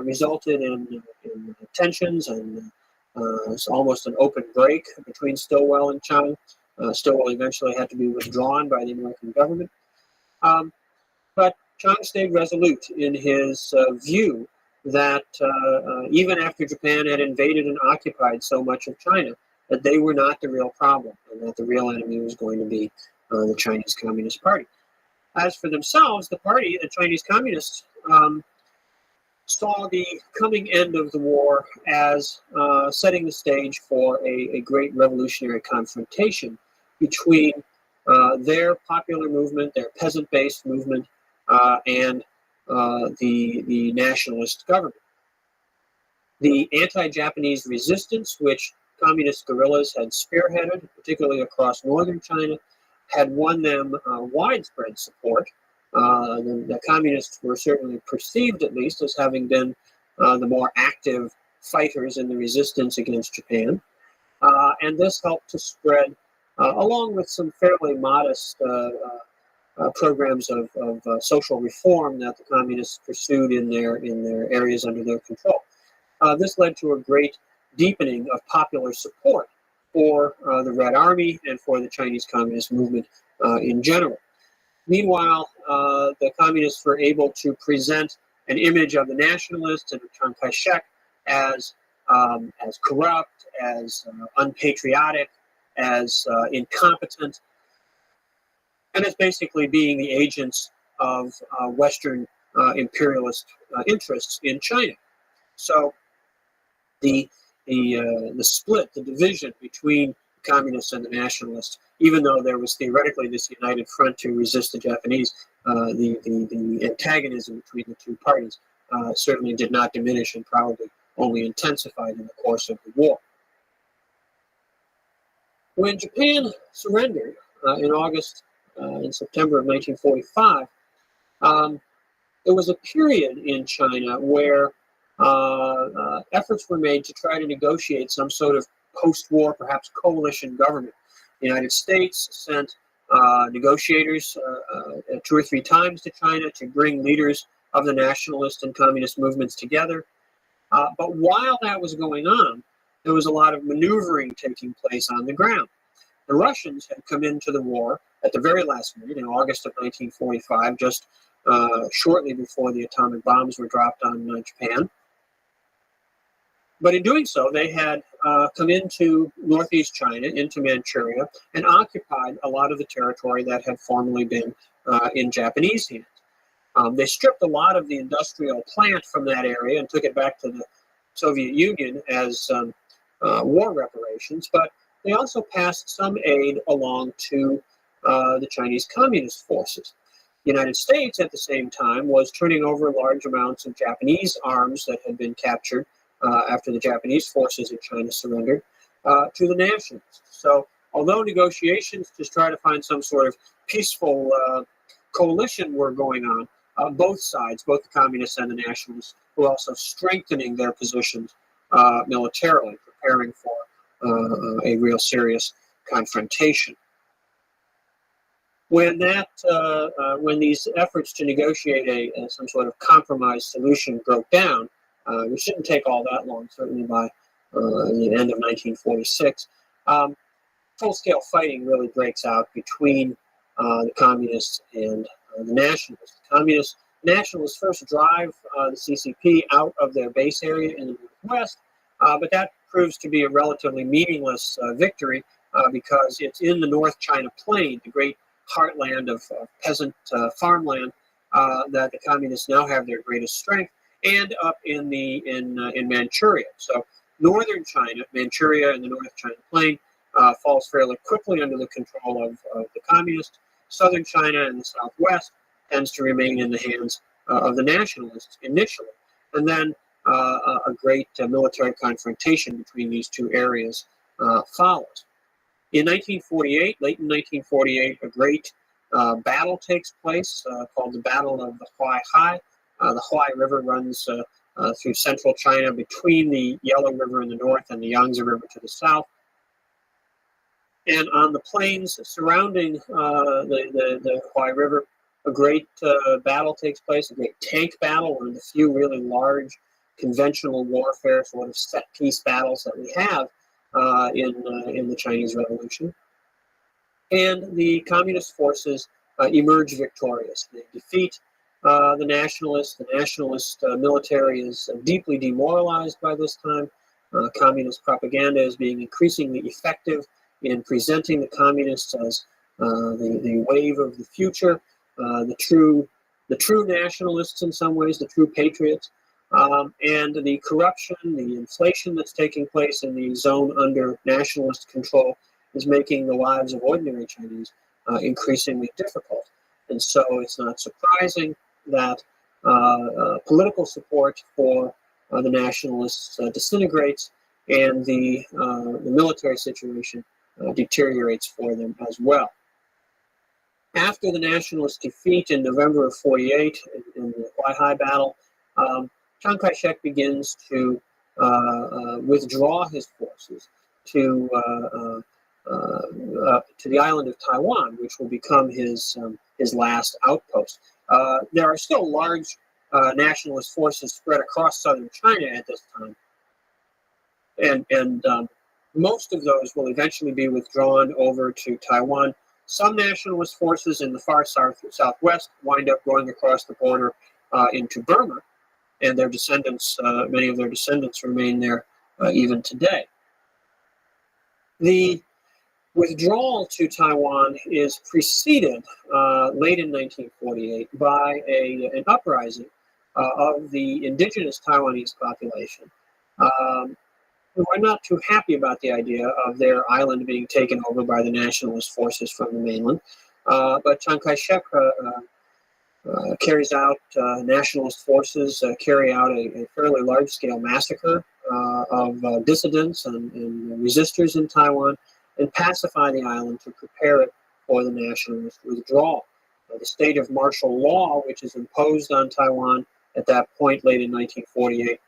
A: resulted in tensions and almost an open break between Stilwell and Chiang. Stilwell eventually had to be withdrawn by the American government. But Chiang stayed resolute in his view that even after Japan had invaded and occupied so much of China, that they were not the real problem, and that the real enemy was going to be the Chinese Communist Party. As for themselves, the party, the Chinese Communists, saw the coming end of the war as setting the stage for a great revolutionary confrontation between their popular movement, their peasant-based movement, and the nationalist government. The anti-Japanese resistance, which communist guerrillas had spearheaded, particularly across northern China, had won them widespread support. The communists were certainly perceived, at least, as having been the more active fighters in the resistance against Japan. And this helped to spread, along with some fairly modest programs of social reform that the communists pursued in their areas under their control. This led to a great deepening of popular support for the Red Army and for the Chinese Communist movement in general. Meanwhile, the communists were able to present an image of the nationalists and of Chiang Kai-shek as corrupt, as unpatriotic, as incompetent, and as basically being the agents of Western imperialist interests in China. So the split, the division between the communists and the nationalists, even though there was theoretically this united front to resist the Japanese, the antagonism between the two parties certainly did not diminish and probably only intensified in the course of the war. When Japan surrendered in August and September of 1945, there was a period in China where efforts were made to try to negotiate some sort of post-war, perhaps coalition government. The United States sent negotiators 2 or 3 times to China to bring leaders of the nationalist and communist movements together. But while that was going on, there was a lot of maneuvering taking place on the ground. The Russians had come into the war at the very last minute in August of 1945, just shortly before the atomic bombs were dropped on Japan. But in doing so, they had come into northeast China, into Manchuria, and occupied a lot of the territory that had formerly been in Japanese hands. They stripped a lot of the industrial plant from that area and took it back to the Soviet Union as war reparations, but they also passed some aid along to the Chinese Communist forces. The United States, at the same time, was turning over large amounts of Japanese arms that had been captured after the Japanese forces in China surrendered to the nationalists. So, although negotiations to try to find some sort of peaceful coalition were going on, both sides, both the communists and the nationalists, were also strengthening their positions militarily, preparing for a real serious confrontation. When these efforts to negotiate some sort of compromise solution broke down, which didn't take all that long, certainly by the end of 1946, full-scale fighting really breaks out between the communists and the nationalists. The nationalists first drive the CCP out of their base area in the Northwest, but that proves to be a relatively meaningless victory because it's in the North China Plain, the great heartland of peasant farmland, that the communists now have their greatest strength, and up in Manchuria. So northern China, Manchuria and the North China Plain, falls fairly quickly under the control of the communists. Southern China and the Southwest tends to remain in the hands of the nationalists initially, and then a great military confrontation between these two areas follows. In 1948, late in 1948, a great battle takes place called the Battle of the Huaihai. The Huai River runs through central China between the Yellow River in the north and the Yangtze River to the south. And on the plains surrounding the Huai River, a great battle takes place, a great tank battle, one of the few really large conventional warfare sort of set-piece battles that we have in the Chinese Revolution. And the communist forces emerge victorious. They defeat the nationalists. The nationalist military is deeply demoralized by this time. Communist propaganda is being increasingly effective in presenting the communists as the wave of the future, the true nationalists in some ways, the true patriots, and the corruption, the inflation that's taking place in the zone under nationalist control is making the lives of ordinary Chinese increasingly difficult. And so it's not surprising that political support for the nationalists disintegrates, and the military situation deteriorates for them as well. After the nationalist defeat in November of 48 in the Huaihai battle, Chiang Kai-shek begins to withdraw his forces to to the island of Taiwan, which will become his last outpost. There are still large nationalist forces spread across southern China at this time, and most of those will eventually be withdrawn over to Taiwan. Some nationalist forces in the far southwest wind up going across the border into Burma, and their descendants, many of their descendants, remain there even today. The withdrawal to Taiwan is preceded late in 1948 by an uprising of the indigenous Taiwanese population, who are not too happy about the idea of their island being taken over by the nationalist forces from the mainland. But Chiang Kai-shek carries out, nationalist forces carry out a fairly large-scale massacre of dissidents and resistors in Taiwan, and pacify the island to prepare it for the nationalist withdrawal. The state of martial law, which is imposed on Taiwan at that point, late in 1948,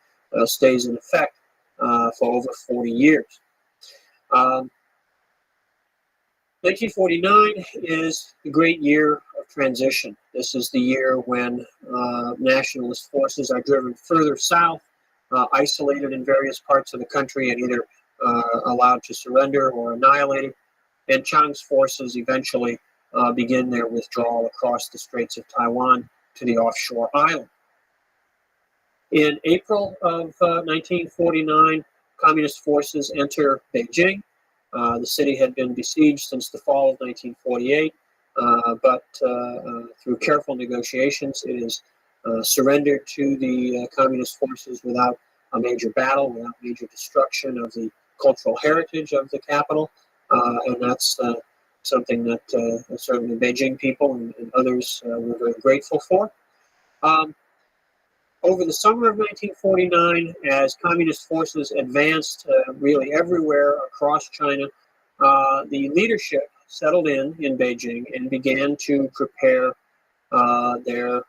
A: stays in effect for over 40 years. 1949 is the great year of transition. This is the year when nationalist forces are driven further south, isolated in various parts of the country, and either allowed to surrender or annihilated. And Chiang's forces eventually begin their withdrawal across the Straits of Taiwan to the offshore island. In April of 1949, communist forces enter Beijing. The city had been besieged since the fall of 1948, but through careful negotiations, it is surrendered to the communist forces without a major battle, without major destruction of the cultural heritage of the capital, and that's something that certainly Beijing people and others were very grateful for. Over the summer of 1949, as communist forces advanced really everywhere across China, the leadership settled in Beijing and began to prepare the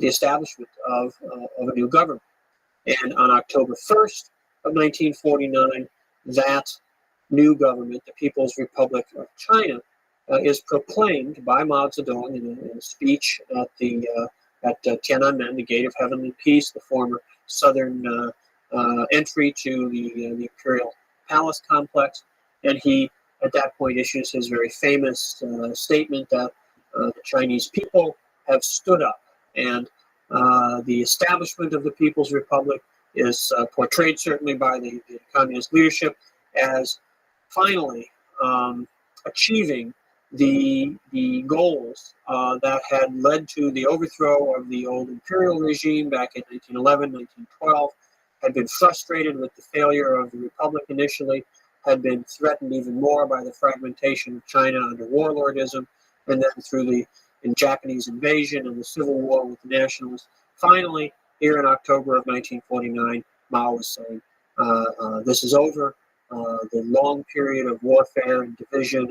A: establishment of a new government. And on October 1st of 1949, that new government, the People's Republic of China, is proclaimed by Mao Zedong in a speech at Tiananmen, the Gate of Heavenly Peace, the former southern entry to the Imperial Palace complex. And he, at that point, issues his very famous statement that the Chinese people have stood up. And the establishment of the People's Republic is portrayed certainly by the communist leadership as finally achieving the goals that had led to the overthrow of the old imperial regime back in 1911, 1912, had been frustrated with the failure of the republic initially, had been threatened even more by the fragmentation of China under warlordism, and then through the Japanese invasion and the civil war with the nationalists. Finally, here in October of 1949, Mao was saying, this is over. The long period of warfare and division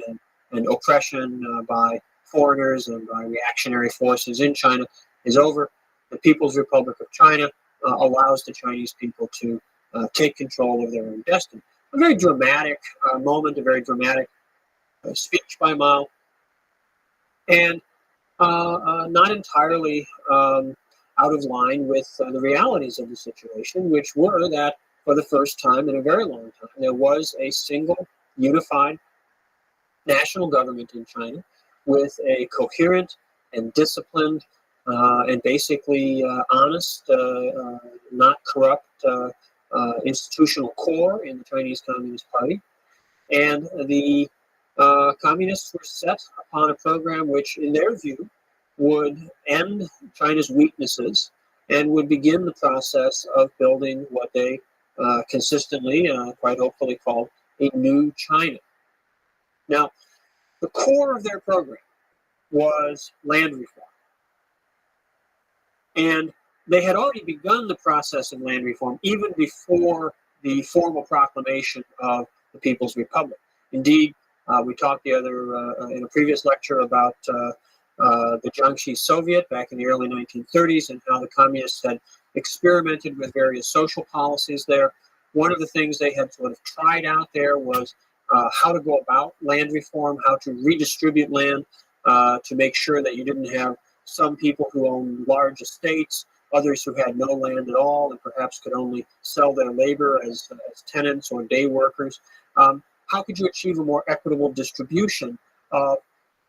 A: and oppression by foreigners and by reactionary forces in China is over. The People's Republic of China allows the Chinese people to take control of their own destiny. A very dramatic moment, a very dramatic speech by Mao, and not entirely out of line with the realities of the situation, which were that for the first time in a very long time, there was a single unified national government in China with a coherent and disciplined and basically honest, not corrupt institutional core in the Chinese Communist Party. And the communists were set upon a program which, in their view, would end China's weaknesses and would begin the process of building what they consistently, quite hopefully, called a new China. Now, the core of their program was land reform. And they had already begun the process of land reform even before the formal proclamation of the People's Republic. Indeed, we talked in a previous lecture about the Jiangxi Soviet back in the early 1930s and how the communists had experimented with various social policies there. One of the things they had sort of tried out there was how to go about land reform, how to redistribute land to make sure that you didn't have some people who owned large estates, others who had no land at all and perhaps could only sell their labor as tenants or day workers. How could you achieve a more equitable distribution of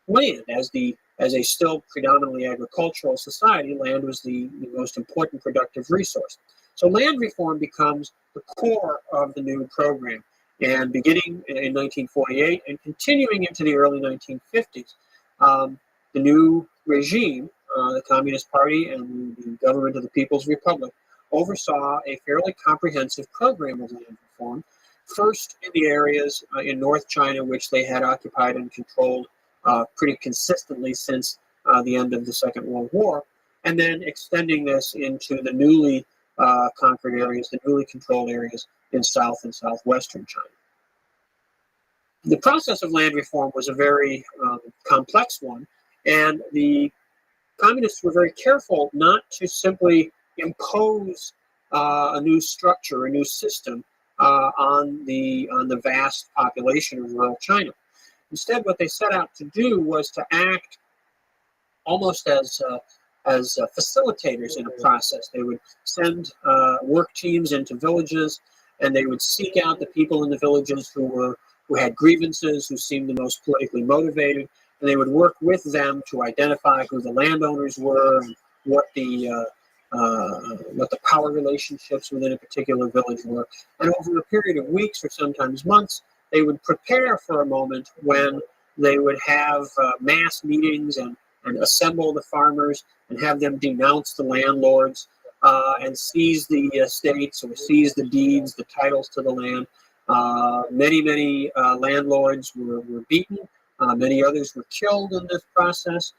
A: land? As a still predominantly agricultural society, land was the most important productive resource. So land reform becomes the core of the new program. And beginning in 1948 and continuing into the early 1950s, the new regime, the Communist Party and the government of the People's Republic, oversaw a fairly comprehensive program of land reform, first in the areas in North China, which they had occupied and controlled pretty consistently since the end of the Second World War, and then extending this into the newly conquered areas, the newly controlled areas in South and Southwestern China. The process of land reform was a very complex one, and the communists were very careful not to simply impose a new structure, a new system on the vast population of rural China. Instead, what they set out to do was to act almost as facilitators in a process. They would send work teams into villages, and they would seek out the people in the villages who had grievances, who seemed the most politically motivated, and they would work with them to identify who the landowners were and what the power relationships within a particular village were. And over a period of weeks or sometimes months, they would prepare for a moment when they would have mass meetings and assemble the farmers and have them denounce the landlords and seize the estates or seize the deeds, the titles to the land. Many landlords were beaten. Many others were killed in this process.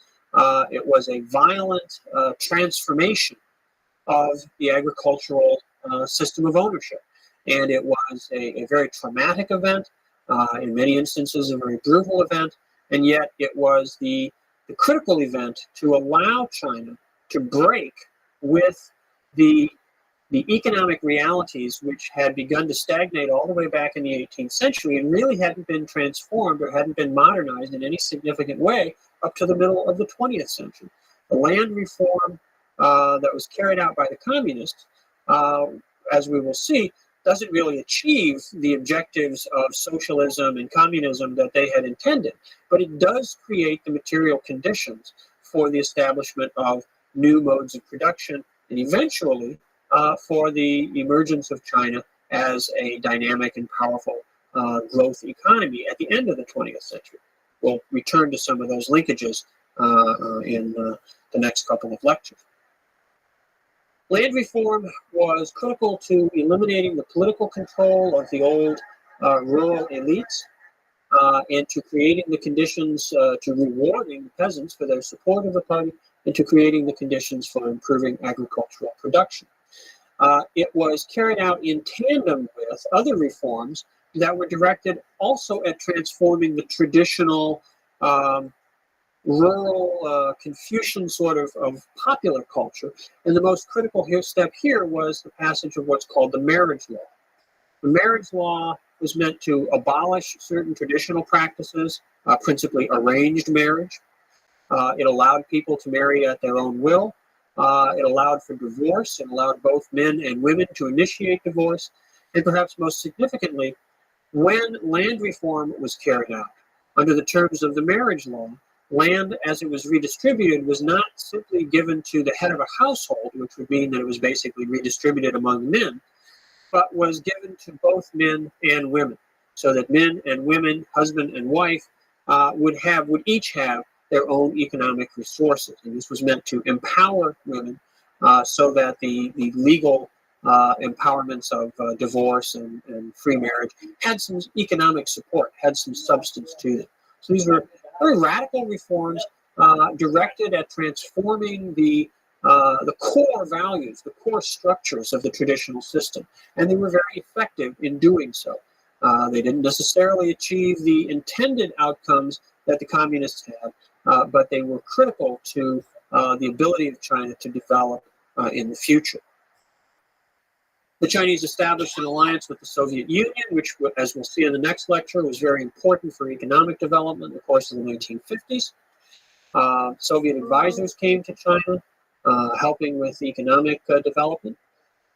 A: It was a violent transformation of the agricultural system of ownership. And it was a very traumatic event, in many instances a very brutal event, and yet it was the critical event to allow China to break with the economic realities which had begun to stagnate all the way back in the 18th century and really hadn't been transformed or hadn't been modernized in any significant way up to the middle of the 20th century. The land reform that was carried out by the communists, as we will see, doesn't really achieve the objectives of socialism and communism that they had intended, but it does create the material conditions for the establishment of new modes of production and eventually for the emergence of China as a dynamic and powerful growth economy at the end of the 20th century. We'll return to some of those linkages in the next couple of lectures. Land reform was critical to eliminating the political control of the old rural elites and to creating the conditions to rewarding the peasants for their support of the party and to creating the conditions for improving agricultural production. It was carried out in tandem with other reforms that were directed also at transforming the traditional rural Confucian sort of popular culture. And the most critical step here was the passage of what's called the marriage law. The marriage law was meant to abolish certain traditional practices, principally arranged marriage. It allowed people to marry at their own will. It allowed for divorce. It allowed both men and women to initiate divorce. And perhaps most significantly, when land reform was carried out under the terms of the marriage law, land as it was redistributed was not simply given to the head of a household, which would mean that it was basically redistributed among men, but was given to both men and women, so that men and women, husband and wife, would each have their own economic resources. And this was meant to empower women so that the legal empowerments of divorce and free marriage had some economic support, had some substance to them. So these were very radical reforms directed at transforming the core values, the core structures of the traditional system. And they were very effective in doing so. They didn't necessarily achieve the intended outcomes that the communists had, but they were critical to the ability of China to develop in the future. The Chinese established an alliance with the Soviet Union, which, as we'll see in the next lecture, was very important for economic development in the course of the 1950s. Soviet advisors came to China, helping with economic development.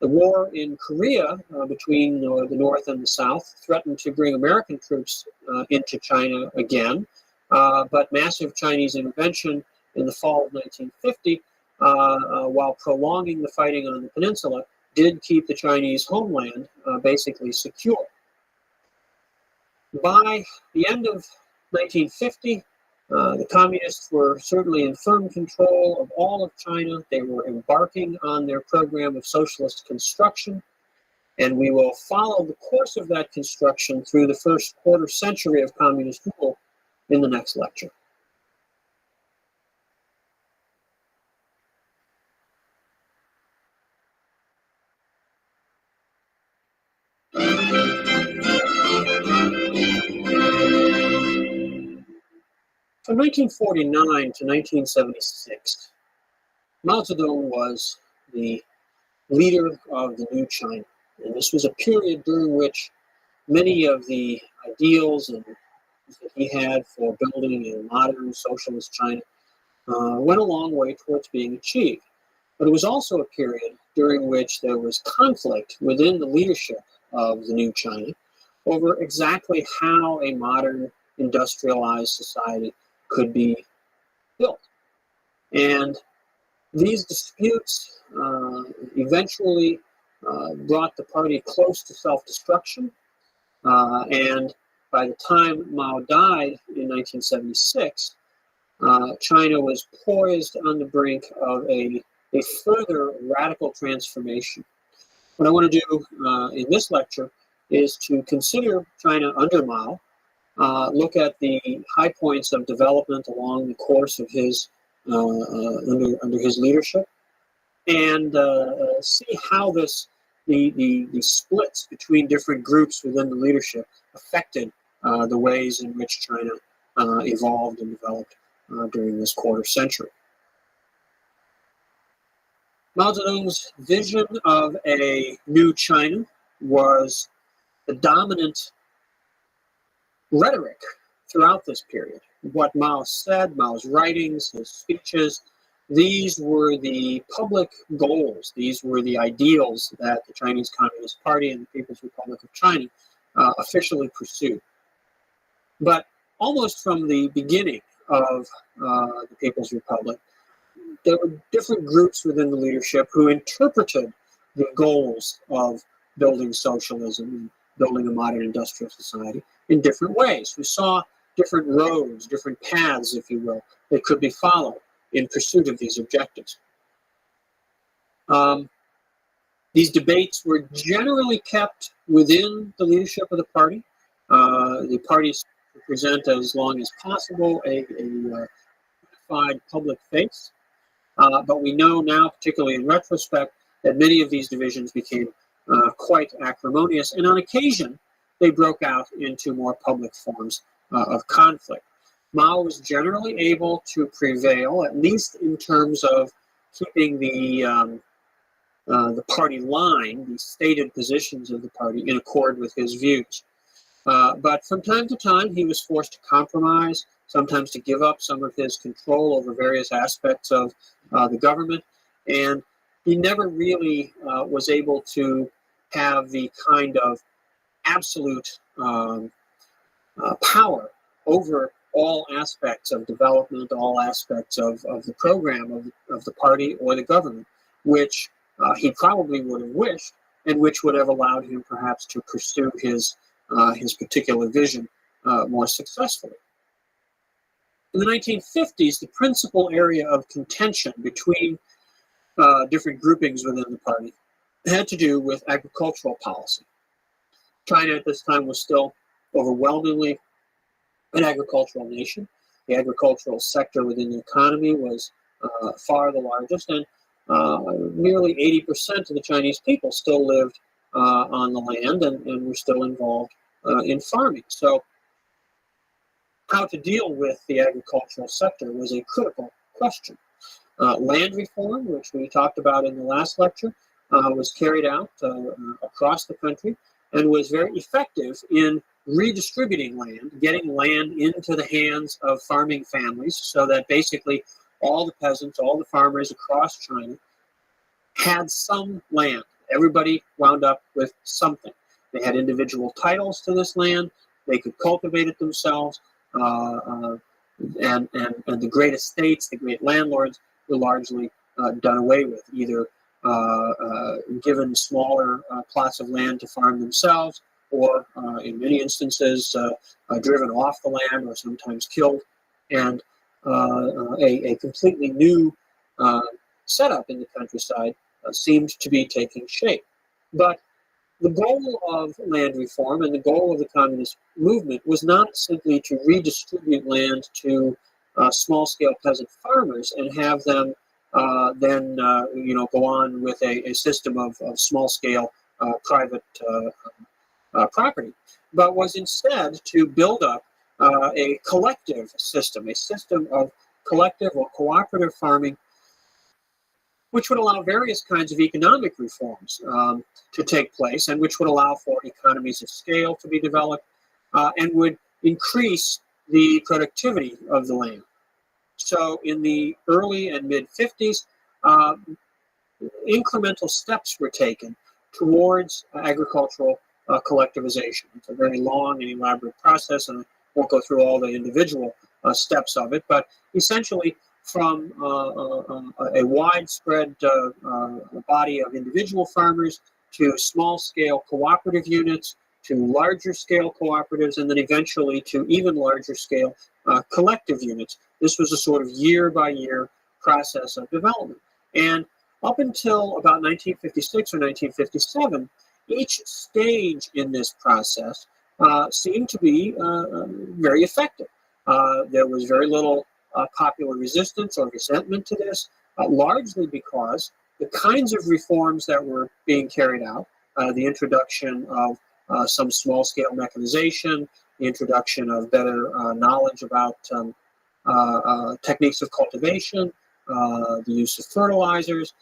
A: The war in Korea between the North and the South threatened to bring American troops into China again, but massive Chinese intervention in the fall of 1950, while prolonging the fighting on the peninsula, did keep the Chinese homeland basically secure. By the end of 1950, the communists were certainly in firm control of all of China. They were embarking on their program of socialist construction, and we will follow the course of that construction through the first quarter century of communist rule in the next lecture. From 1949 to 1976, Mao Zedong was the leader of the new China. And this was a period during which many of the ideals that he had for building a modern socialist China went a long way towards being achieved. But it was also a period during which there was conflict within the leadership of the new China over exactly how a modern industrialized society could be built. And these disputes eventually brought the party close to self-destruction. And by the time Mao died in 1976, China was poised on the brink of a further radical transformation. What I want to do in this lecture is to consider China under Mao, look at the high points of development along the course of his under his leadership, and see how the splits between different groups within the leadership affected the ways in which China evolved and developed during this quarter century. Mao Zedong's vision of a new China was the dominant rhetoric throughout this period. What Mao said, Mao's writings, his speeches, these were the public goals. These were the ideals that the Chinese Communist Party and the People's Republic of China officially pursued. But almost from the beginning of the People's Republic, there were different groups within the leadership who interpreted the goals of building socialism and building a modern industrial society in different ways. We saw different roads, different paths, if you will, that could be followed in pursuit of these objectives. These debates were generally kept within the leadership of the party. The parties present as long as possible a unified public face. But we know now, particularly in retrospect, that many of these divisions became quite acrimonious, and on occasion they broke out into more public forms of conflict. Mao was generally able to prevail, at least in terms of keeping the party line, the stated positions of the party, in accord with his views. But from time to time, he was forced to compromise, sometimes to give up some of his control over various aspects of the government, and he never really was able to have the kind of absolute power over all aspects of development, all aspects of the program of the party or the government, which he probably would have wished, and which would have allowed him perhaps to pursue his particular vision more successfully. In the 1950s, the principal area of contention between different groupings within the party had to do with agricultural policy. China at this time was still overwhelmingly an agricultural nation. The agricultural sector within the economy was far the largest, and nearly 80% of the Chinese people still lived on the land and were still involved in farming. So how to deal with the agricultural sector was a critical question. Land reform, which we talked about in the last lecture, was carried out across the country and was very effective in redistributing land, getting land into the hands of farming families so that basically all the peasants, all the farmers across China had some land. Everybody wound up with something. They had individual titles to this land. They could cultivate it themselves. And the great estates, the great landlords were largely done away with, either given smaller plots of land to farm themselves, or in many instances driven off the land or sometimes killed. And a completely new setup in the countryside seemed to be taking shape. But the goal of land reform and the goal of the communist movement was not simply to redistribute land to small-scale peasant farmers and have them then go on with a system of small-scale private property, but was instead to build up a collective system, a system of collective or cooperative farming, which would allow various kinds of economic reforms to take place, and which would allow for economies of scale to be developed and would increase the productivity of the land. So in the early and mid-50s, incremental steps were taken towards agricultural collectivization. It's a very long and elaborate process, and I won't go through all the individual steps of it, but essentially from a widespread body of individual farmers to small-scale cooperative units, to larger-scale cooperatives, and then eventually to even larger-scale collective units. This was a sort of year-by-year process of development. And up until about 1956 or 1957, each stage in this process seemed to be very effective. There was very little popular resistance or resentment to this, largely because the kinds of reforms that were being carried out, the introduction of some small-scale mechanization, the introduction of better knowledge about techniques of cultivation, the use of fertilizers,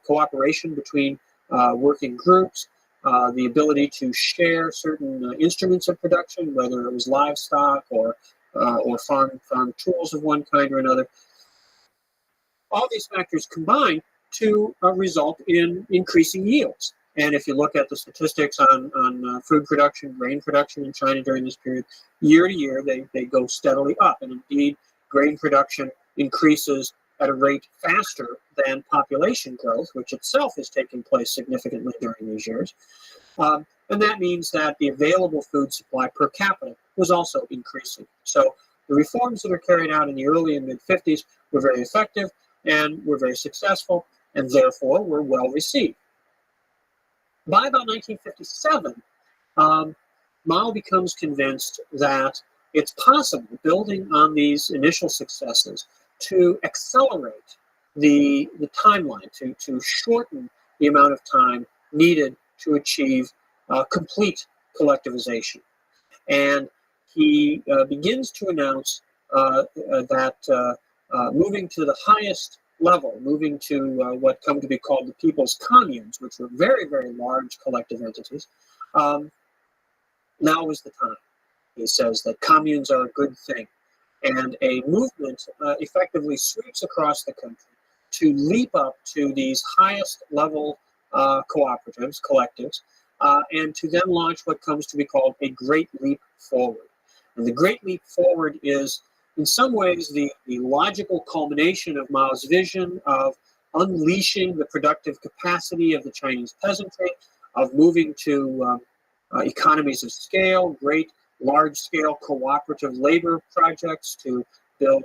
A: cooperation between working groups, the ability to share certain instruments of production, whether it was livestock or farm tools of one kind or another. All these factors combine to result in increasing yields. And if you look at the statistics on food production, grain production in China during this period, year to year, they go steadily up. And indeed, grain production increases at a rate faster than population growth, which itself is taking place significantly during these years. And that means that the available food supply per capita was also increasing. So the reforms that are carried out in the early and mid-50s were very effective and were very successful, and therefore were well received. By about 1957, Mao becomes convinced that it's possible, building on these initial successes, to accelerate the timeline, to shorten the amount of time needed to achieve complete collectivization. And he begins to announce that moving to the highest level, moving to what come to be called the people's communes, which were very, very large collective entities, now is the time. He says that communes are a good thing. And a movement effectively sweeps across the country to leap up to these highest level cooperatives, collectives, and to then launch what comes to be called a Great Leap Forward. And the Great Leap Forward is, in some ways, the logical culmination of Mao's vision of unleashing the productive capacity of the Chinese peasantry, of moving to economies of scale, great large-scale cooperative labor projects to build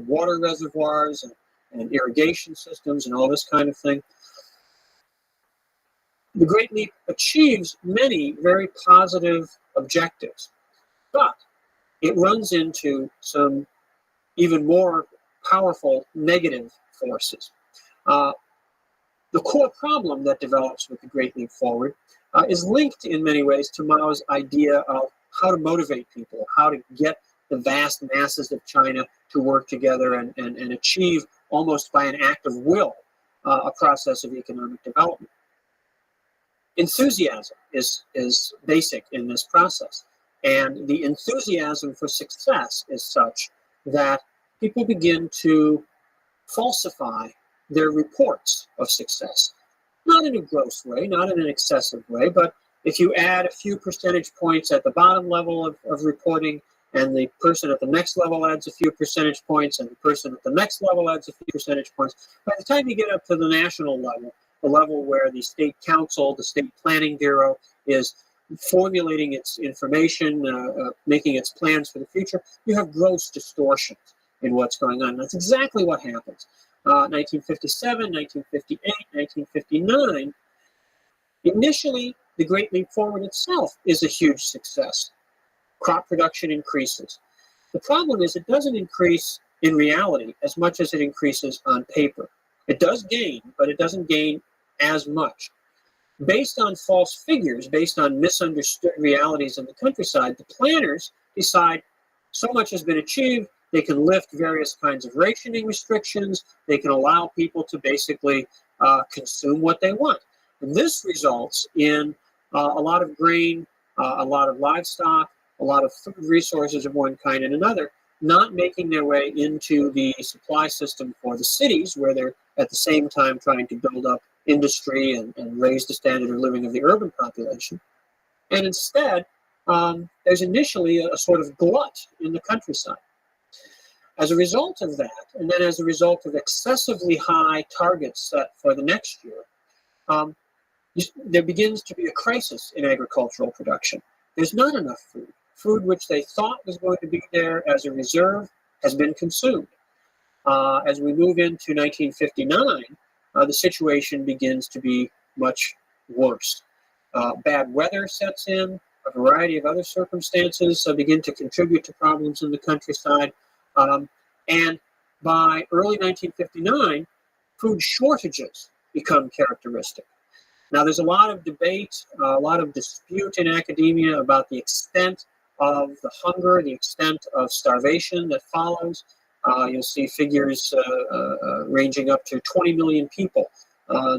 A: water reservoirs and irrigation systems and all this kind of thing. The Great Leap achieves many very positive objectives, but it runs into some even more powerful negative forces. The core problem that develops with the Great Leap Forward is linked in many ways to Mao's idea of how to motivate people, how to get the vast masses of China to work together and achieve, almost by an act of will, a process of economic development. Enthusiasm is basic in this process. And the enthusiasm for success is such that people begin to falsify their reports of success. Not in a gross way, not in an excessive way, but if you add a few percentage points at the bottom level of reporting, and the person at the next level adds a few percentage points, and the person at the next level adds a few percentage points, by the time you get up to the national level, the level where the state council, the state planning bureau is formulating its information, making its plans for the future, you have gross distortions in what's going on. And that's exactly what happens. 1957, 1958, 1959, initially, the Great Leap Forward itself is a huge success. Crop production increases. The problem is it doesn't increase in reality as much as it increases on paper. It does gain, but it doesn't gain as much. Based on false figures, based on misunderstood realities in the countryside, the planners decide so much has been achieved, they can lift various kinds of rationing restrictions, they can allow people to basically consume what they want. And this results in a lot of grain, a lot of livestock, a lot of food resources of one kind and another, not making their way into the supply system for the cities, where they're at the same time trying to build up industry and raise the standard of living of the urban population. And instead, there's initially a sort of glut in the countryside. As a result of that, and then as a result of excessively high targets set for the next year, there begins to be a crisis in agricultural production. There's not enough food. Food which they thought was going to be there as a reserve has been consumed. As we move into 1959, the situation begins to be much worse. Bad weather sets in, a variety of other circumstances begin to contribute to problems in the countryside. And by early 1959, food shortages become characteristic. Now, there's a lot of debate, a lot of dispute in academia about the extent of the hunger, the extent of starvation that follows. You'll see figures ranging up to 20 million people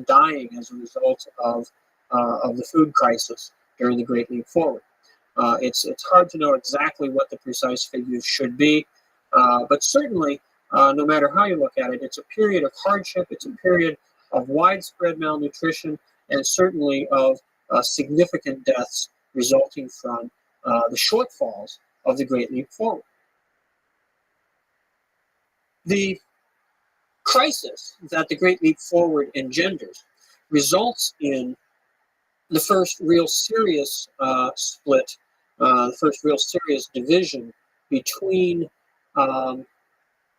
A: dying as a result of the food crisis during the Great Leap Forward. It's hard to know exactly what the precise figures should be, but certainly, no matter how you look at it, it's a period of hardship, it's a period of widespread malnutrition, and certainly of significant deaths resulting from the shortfalls of the Great Leap Forward. The crisis that the Great Leap Forward engenders results in the first real serious split, the first real serious division between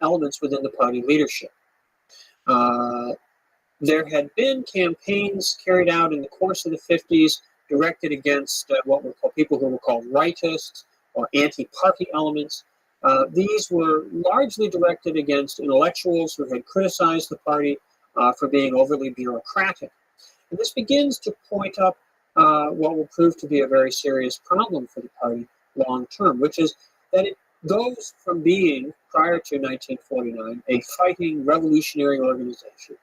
A: elements within the party leadership. There had been campaigns carried out in the course of the 50s directed against what were called people who were called rightists or anti-party elements. These were largely directed against intellectuals who had criticized the party for being overly bureaucratic. And this begins to point up what will prove to be a very serious problem for the party long term, which is that it goes from being, prior to 1949, a fighting revolutionary organization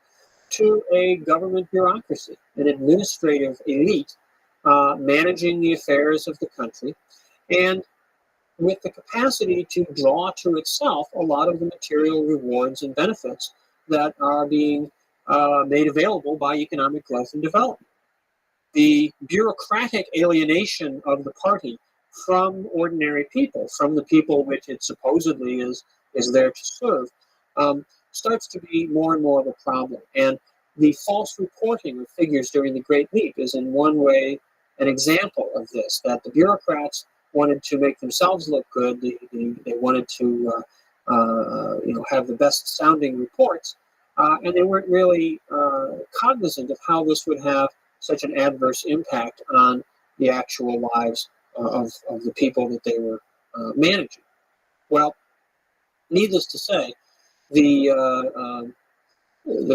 A: to a government bureaucracy, an administrative elite managing the affairs of the country, and with the capacity to draw to itself a lot of the material rewards and benefits that are being made available by economic growth and development. The bureaucratic alienation of the party from ordinary people, from the people which it supposedly is there to serve, starts to be more and more of a problem. And the false reporting of figures during the Great Leap is in one way an example of this, that the bureaucrats wanted to make themselves look good. They wanted to have the best sounding reports, and they weren't really cognizant of how this would have such an adverse impact on the actual lives of the people that they were managing. Well, needless to say, the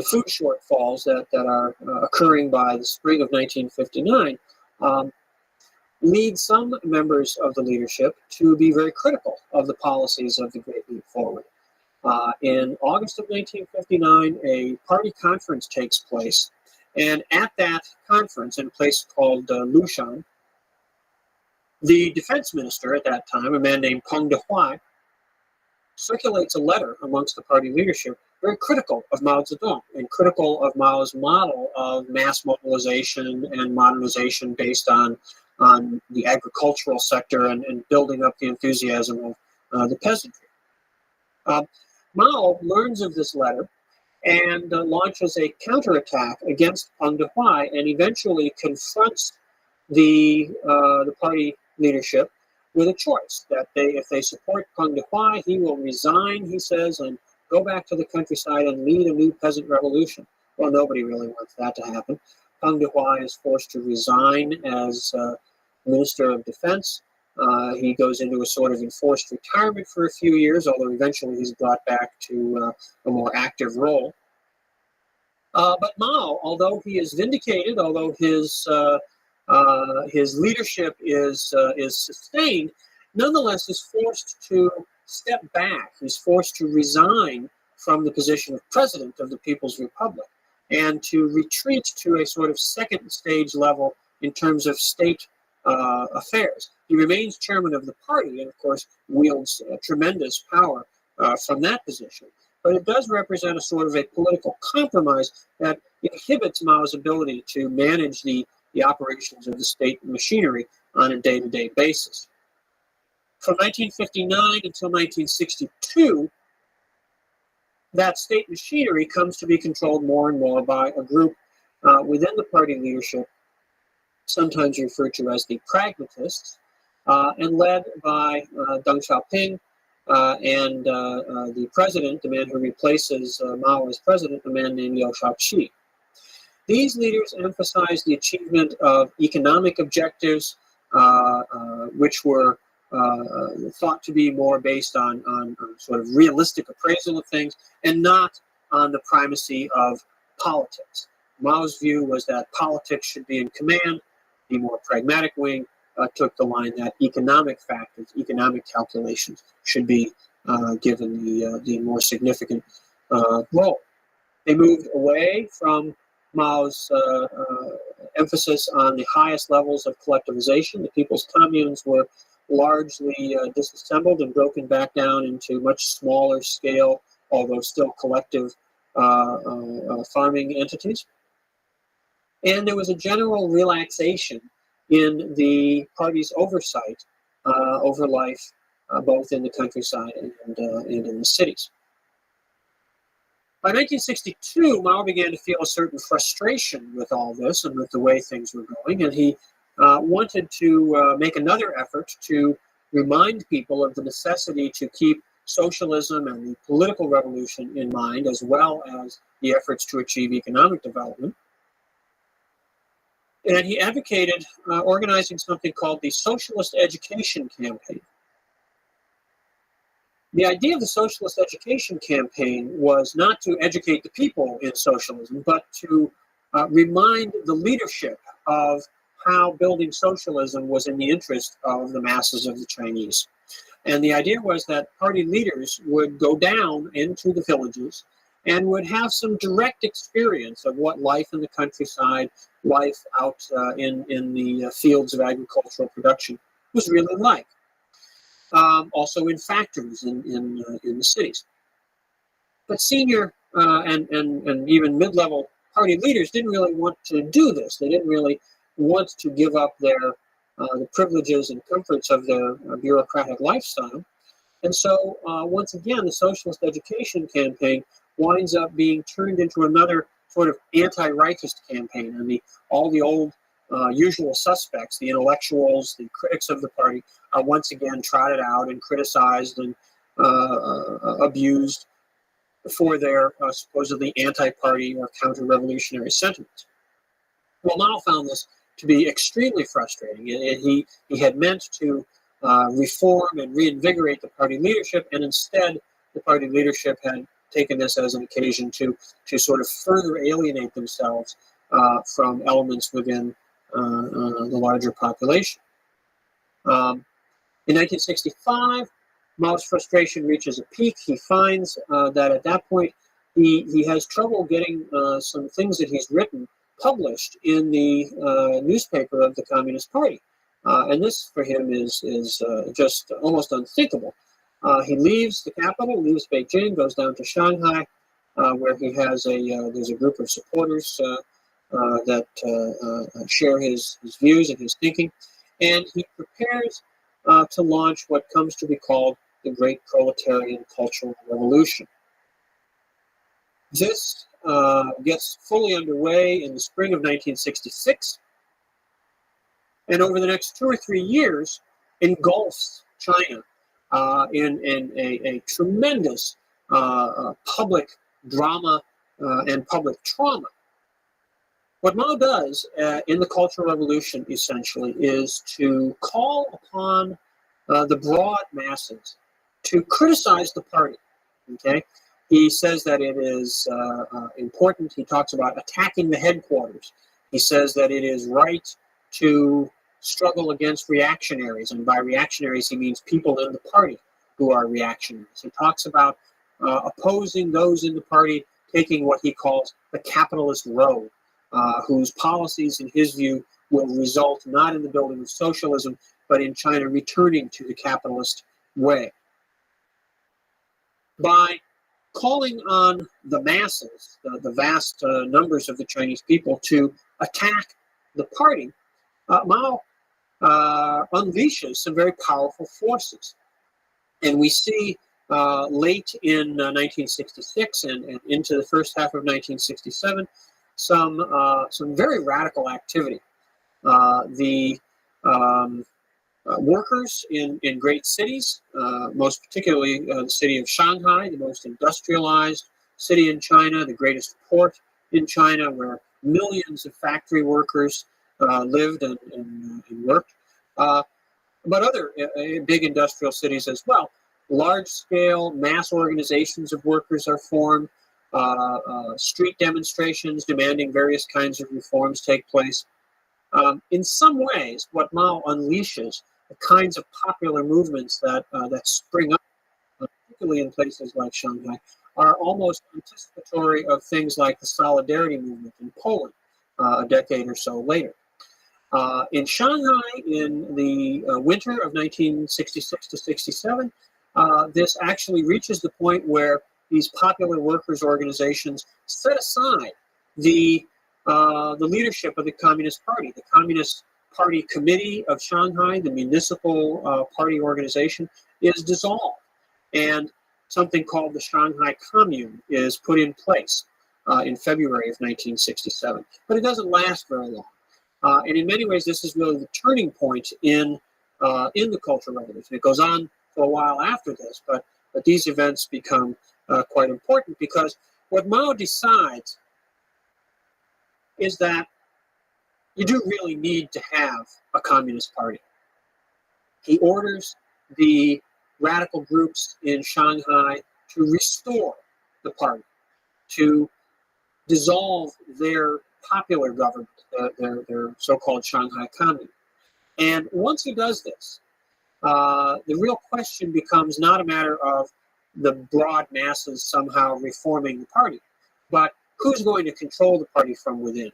A: food shortfalls that are occurring by the spring of 1959 lead some members of the leadership to be very critical of the policies of the Great Leap Forward. In August of 1959, a party conference takes place. And at that conference, in a place called Lushan, the defense minister at that time, a man named Peng Dehuai, circulates a letter amongst the party leadership very critical of Mao Zedong and critical of Mao's model of mass mobilization and modernization based on the agricultural sector and building up the enthusiasm of the peasantry. Mao learns of this letter and launches a counterattack against Peng Dehuai and eventually confronts the party leadership with a choice that if they support Peng Dehuai, he will resign, he says, and go back to the countryside and lead a new peasant revolution. Well, nobody really wants that to happen. Peng Dehuai is forced to resign as Minister of Defense. He goes into a sort of enforced retirement for a few years, although eventually he's brought back to a more active role. But Mao, although he is vindicated, although his leadership is sustained, nonetheless is forced to step back. He's forced to resign from the position of president of the People's Republic and to retreat to a sort of second stage level in terms of state affairs. He remains chairman of the party and, of course, wields tremendous power from that position. But it does represent a sort of a political compromise that inhibits Mao's ability to manage the operations of the state machinery on a day-to-day basis. From 1959 until 1962, that state machinery comes to be controlled more and more by a group within the party leadership, sometimes referred to as the pragmatists, and led by Deng Xiaoping and the president, the man who replaces Mao as president, a man named Liu Shaoqi. These leaders emphasized the achievement of economic objectives, which were thought to be more based on sort of realistic appraisal of things and not on the primacy of politics. Mao's view was that politics should be in command. The more pragmatic wing took the line that economic factors, economic calculations should be given the more significant role. They moved away from Mao's emphasis on the highest levels of collectivization. The people's communes were largely disassembled and broken back down into much smaller scale, although still collective farming entities. And there was a general relaxation in the party's oversight over life, both in the countryside and in the cities. By 1962, Mao began to feel a certain frustration with all this and with the way things were going, and he wanted to make another effort to remind people of the necessity to keep socialism and the political revolution in mind, as well as the efforts to achieve economic development. And he advocated organizing something called the Socialist Education Campaign. The idea of the Socialist Education Campaign was not to educate the people in socialism, but to remind the leadership of how building socialism was in the interest of the masses of the Chinese. And the idea was that party leaders would go down into the villages and would have some direct experience of what life in the countryside, life out in the fields of agricultural production was really like. Also in factories in the cities. But senior and even mid-level party leaders didn't really want to do this. They didn't really want to give up the privileges and comforts of their bureaucratic lifestyle. And so once again, the Socialist Education Campaign winds up being turned into another sort of anti-Reichist campaign. And all the old usual suspects, the intellectuals, the critics of the party, are once again trotted out and criticized and abused for their supposedly anti-party or counter-revolutionary sentiments. Well, Mao found this to be extremely frustrating. He had meant to reform and reinvigorate the party leadership, and instead the party leadership had taken this as an occasion to sort of further alienate themselves from elements within the larger population. In 1965, Mao's frustration reaches a peak. He finds that at that point he has trouble getting some things that he's written published in the newspaper of the Communist Party. And this for him is just almost unthinkable. He leaves the capital, leaves Beijing, goes down to Shanghai, where he has there's a group of supporters that share his views and his thinking, and he prepares to launch what comes to be called the Great Proletarian Cultural Revolution. This gets fully underway in the spring of 1966, and over the next 2 or 3 years engulfs China in a tremendous public drama and public trauma. What Mao does in the Cultural Revolution, essentially, is to call upon the broad masses to criticize the party. Okay, he says that it is important. He talks about attacking the headquarters. He says that it is right to struggle against reactionaries, and by reactionaries he means people in the party who are reactionaries. He talks about opposing those in the party taking what he calls the capitalist road, whose policies, in his view, will result not in the building of socialism, but in China returning to the capitalist way. By calling on the masses, the vast numbers of the Chinese people, to attack the party, Mao unleashes some very powerful forces. And we see late in 1966 and into the first half of 1967 some very radical activity. The workers in great cities, most particularly the city of Shanghai, the most industrialized city in China, the greatest port in China, where millions of factory workers lived and worked, but other big industrial cities as well. Large-scale mass organizations of workers are formed. Street demonstrations demanding various kinds of reforms take place. In some ways, what Mao unleashes, the kinds of popular movements that spring up, particularly in places like Shanghai, are almost anticipatory of things like the Solidarity movement in Poland a decade or so later. In Shanghai, in the winter of 1966 to 67, this actually reaches the point where these popular workers' organizations set aside the leadership of the Communist Party. The Communist Party Committee of Shanghai, the municipal party organization, is dissolved, and something called the Shanghai Commune is put in place in February of 1967. But it doesn't last very long. And in many ways, this is really the turning point in the Cultural Revolution. It goes on for a while after this, but these events become quite important, because what Mao decides is that you do really need to have a communist party. He orders the radical groups in Shanghai to restore the party, to dissolve their popular government, their so-called Shanghai Commune. And once he does this, the real question becomes not a matter of the broad masses somehow reforming the party, but who's going to control the party from within.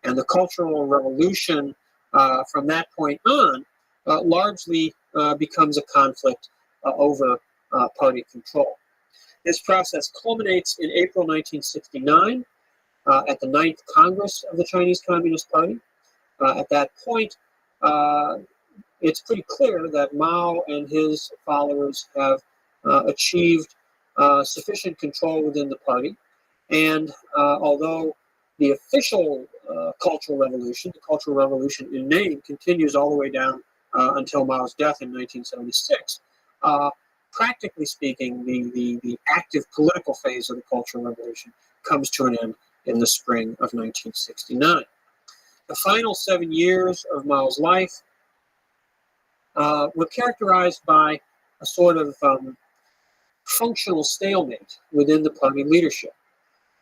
A: And the Cultural Revolution from that point on largely becomes a conflict over party control. This process culminates in April 1969 at the 9th Congress of the Chinese Communist Party. At that point, it's pretty clear that Mao and his followers have achieved sufficient control within the party. And although the official Cultural Revolution, the Cultural Revolution in name, continues all the way down until Mao's death in 1976, practically speaking, the active political phase of the Cultural Revolution comes to an end in the spring of 1969. The final 7 years of Mao's life were characterized by a sort of functional stalemate within the party leadership.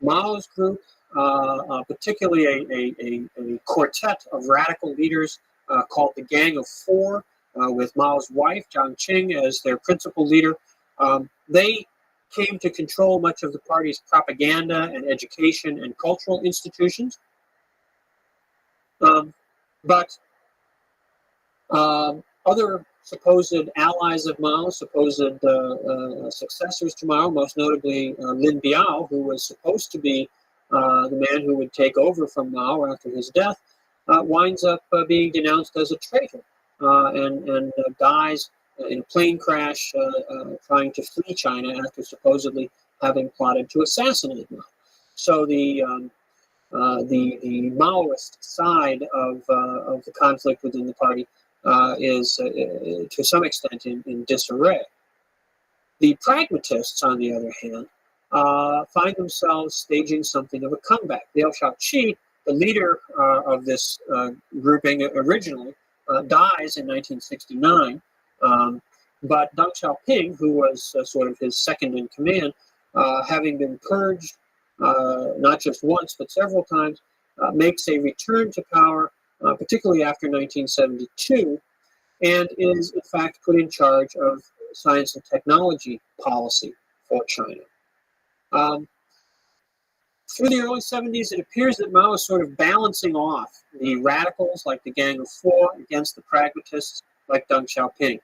A: Mao's group, particularly a quartet of radical leaders called the Gang of Four, with Mao's wife, Jiang Qing, as their principal leader. They came to control much of the party's propaganda and education and cultural institutions. But other supposed allies of Mao, supposed successors to Mao, most notably Lin Biao, who was supposed to be the man who would take over from Mao after his death, winds up being denounced as a traitor and dies in a plane crash trying to flee China after supposedly having plotted to assassinate Mao. So the Maoist side of the conflict within the party is, to some extent, in disarray. The pragmatists, on the other hand, find themselves staging something of a comeback. Liu Shaoqi, the leader of this grouping originally, dies in 1969, but Deng Xiaoping, who was sort of his second in command, having been purged not just once but several times, makes a return to power, particularly after 1972, and is in fact put in charge of science and technology policy for China. Through the early 70s, it appears that Mao is sort of balancing off the radicals like the Gang of Four against the pragmatists like Deng Xiaoping.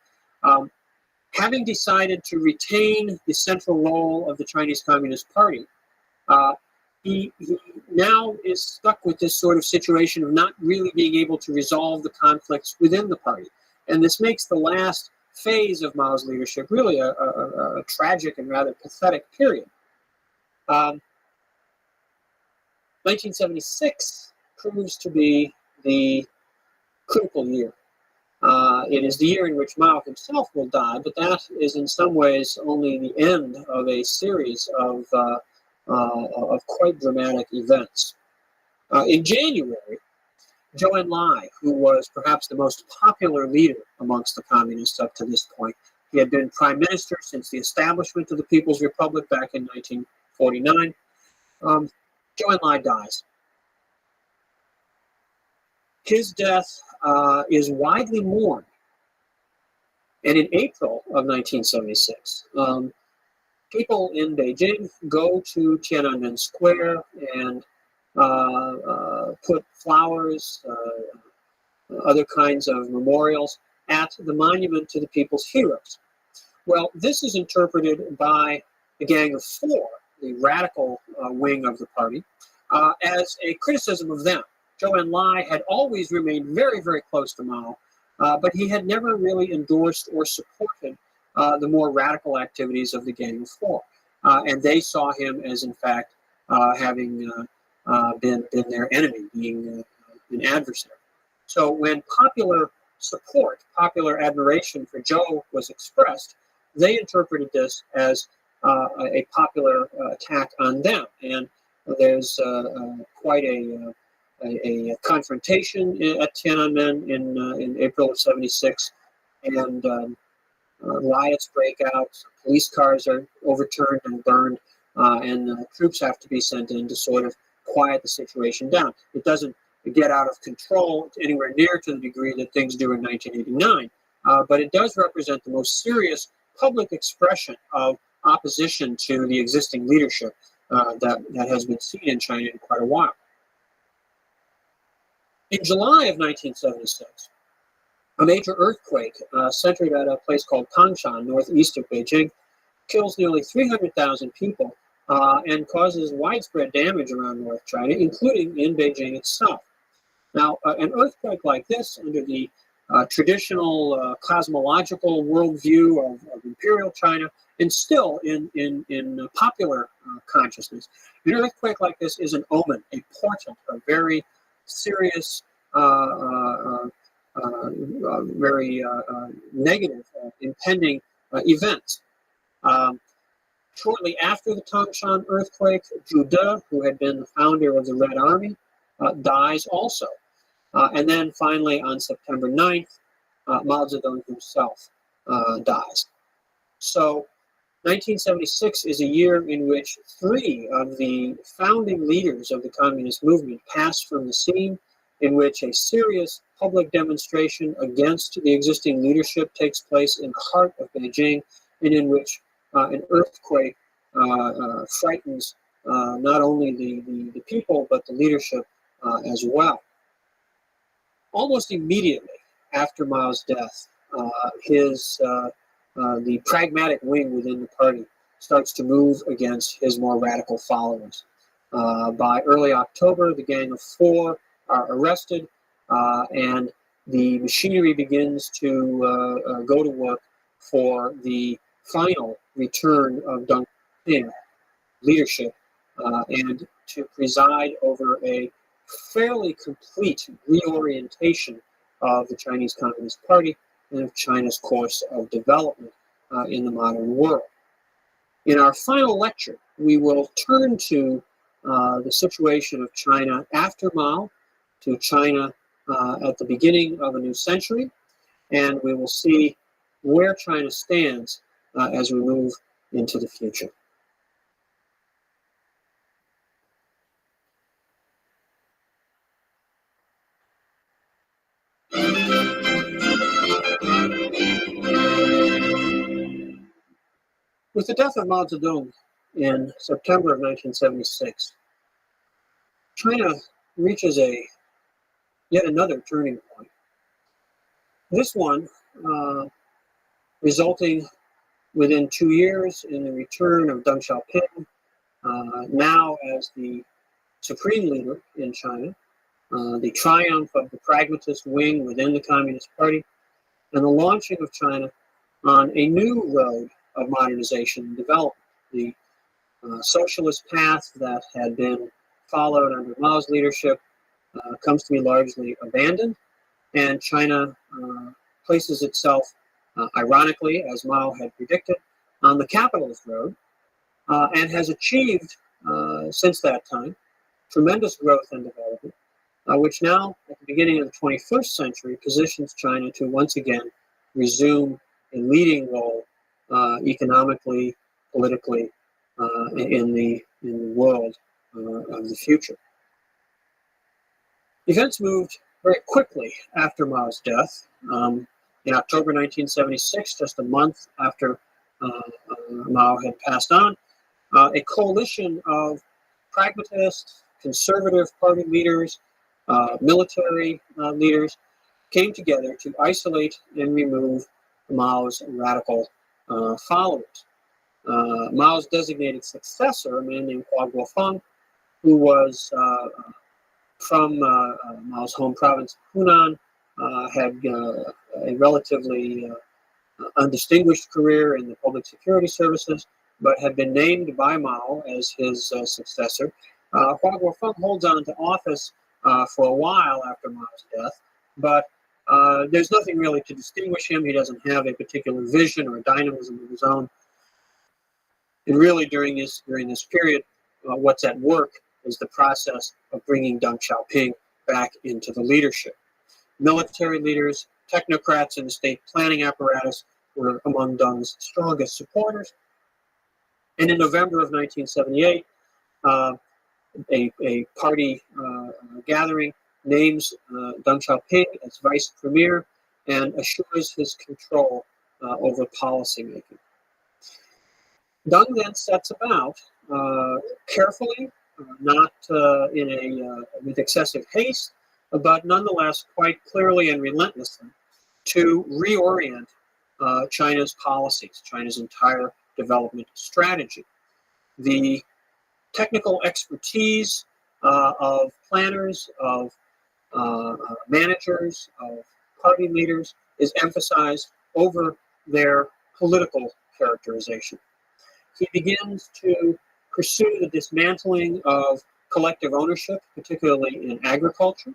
A: Having decided to retain the central role of the Chinese Communist Party, he now is stuck with this sort of situation of not really being able to resolve the conflicts within the party. And this makes the last phase of Mao's leadership really a tragic and rather pathetic period. 1976 proves to be the critical year. It is the year in which Mao himself will die, but that is in some ways only the end of a series of quite dramatic events. In January, Zhou Enlai, who was perhaps the most popular leader amongst the communists up to this point, he had been prime minister since the establishment of the People's Republic back in 1949, Zhou Enlai dies. His death is widely mourned. And in April of 1976, people in Beijing go to Tiananmen Square and put flowers, other kinds of memorials at the monument to the people's heroes. Well, this is interpreted by the Gang of Four, the radical wing of the party, as a criticism of them. Zhou Enlai had always remained very, very close to Mao, but he had never really endorsed or supported the more radical activities of the Gang of Four. And they saw him as, in fact, having been their enemy, being an adversary. So when popular support, popular admiration for Zhou was expressed, they interpreted this as a popular attack on them. And there's quite a confrontation at Tiananmen in April of '76, and riots break out. Police cars are overturned and burned, and troops have to be sent in to sort of quiet the situation down. It doesn't get out of control anywhere near to the degree that things do in 1989, but it does represent the most serious public expression of opposition to the existing leadership that has been seen in China in quite a while. In July of 1976, a major earthquake centered at a place called Tangshan, northeast of Beijing, kills nearly 300,000 people and causes widespread damage around North China, including in Beijing itself. Now, an earthquake like this, under the traditional cosmological worldview of imperial China, and still in popular consciousness, an earthquake like this is an omen, a portent, a very serious, very negative, impending event. Shortly after the Tangshan earthquake, Zhu De, who had been the founder of the Red Army, dies also. And then finally, on September 9th, Mao Zedong himself dies. So 1976 is a year in which three of the founding leaders of the communist movement passed from the scene, in which a serious public demonstration against the existing leadership takes place in the heart of Beijing, and in which an earthquake frightens not only the people, but the leadership as well. Almost immediately after Mao's death, the pragmatic wing within the party starts to move against his more radical followers. By early October, the Gang of Four are arrested, and the machinery begins to go to work for the final return of Deng Xiaoping leadership and to preside over a fairly complete reorientation of the Chinese Communist Party and of China's course of development in the modern world. In our final lecture, we will turn to the situation of China after Mao, to China at the beginning of a new century, and we will see where China stands as we move into the future. With the death of Mao Zedong in September of 1976, China reaches yet another turning point. This one resulting within 2 years in the return of Deng Xiaoping, now as the supreme leader in China, the triumph of the pragmatist wing within the Communist Party, and the launching of China on a new road of modernization and development. The socialist path that had been followed under Mao's leadership comes to be largely abandoned, and China places itself, ironically, as Mao had predicted, on the capitalist road, and has achieved, since that time, tremendous growth and development, which now, at the beginning of the 21st century, positions China to once again resume a leading role economically, politically, in the world of the future. Events moved very quickly after Mao's death. In October 1976, just a month after Mao had passed on, a coalition of pragmatist, conservative party leaders, military leaders came together to isolate and remove Mao's radical followers. Mao's designated successor, a man named Hua Guofeng, who was from Mao's home province, Hunan, had a relatively undistinguished career in the public security services, but had been named by Mao as his successor. Hua Guofeng holds on to office for a while after Mao's death, but there's nothing really to distinguish him. He doesn't have a particular vision or dynamism of his own. And really, during this period, what's at work is the process of bringing Deng Xiaoping back into the leadership. Military leaders, technocrats in the state planning apparatus were among Deng's strongest supporters. And in November of 1978, a party gathering names Deng Xiaoping as vice premier and assures his control over policymaking. Deng then sets about carefully, not with excessive haste, but nonetheless quite clearly and relentlessly, to reorient China's policies, China's entire development strategy. The technical expertise of planners, of managers, of party leaders is emphasized over their political characterization. He begins to pursue the dismantling of collective ownership, particularly in agriculture.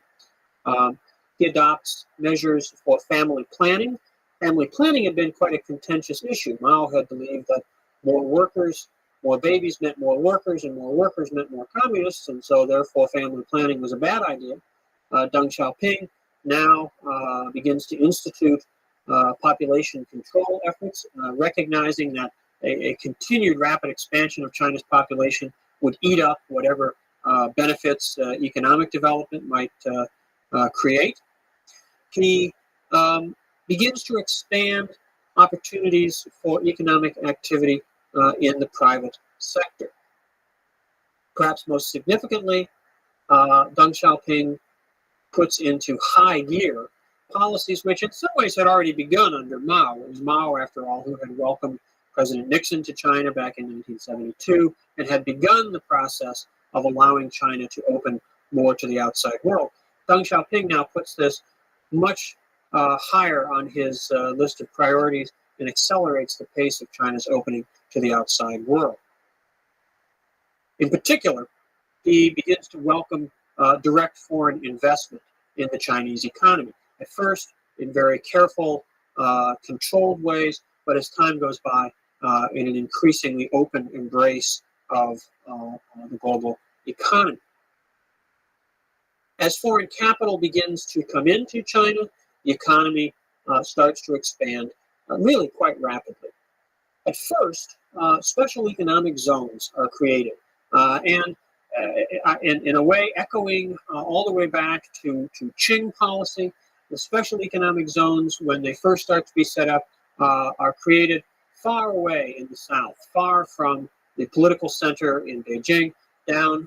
A: He adopts measures for family planning. Family planning had been quite a contentious issue. Mao had believed that more workers, more babies meant more workers, and more workers meant more communists, and so therefore family planning was a bad idea. Deng Xiaoping now begins to institute population control efforts, recognizing that a continued rapid expansion of China's population would eat up whatever benefits economic development might create. he begins to expand opportunities for economic activity in the private sector. Perhaps most significantly, Deng Xiaoping puts into high gear policies which in some ways had already begun under Mao. It was Mao, after all, who had welcomed President Nixon to China back in 1972 and had begun the process of allowing China to open more to the outside world. Deng Xiaoping now puts this much higher on his list of priorities and accelerates the pace of China's opening to the outside world. In particular, he begins to welcome direct foreign investment in the Chinese economy. At first, in very careful, controlled ways, but as time goes by, in an increasingly open embrace of the global economy. As foreign capital begins to come into China, the economy starts to expand really quite rapidly. At first, special economic zones are created, and in a way echoing all the way back to Qing policy. The special economic zones, when they first start to be set up, are created far away in the south, far from the political center in Beijing. Down,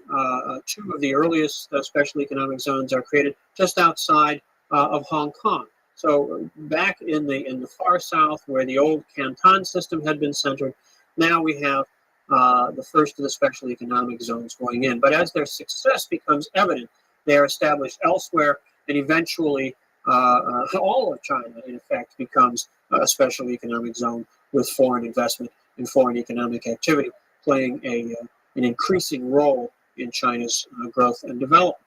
A: two of the earliest special economic zones are created just outside of Hong Kong. So back in the far south, where the old Canton system had been centered, now we have the first of the special economic zones going in. But as their success becomes evident, they are established elsewhere, and eventually all of China, in effect, becomes a special economic zone with foreign investment and foreign economic activity playing an increasing role in China's growth and development.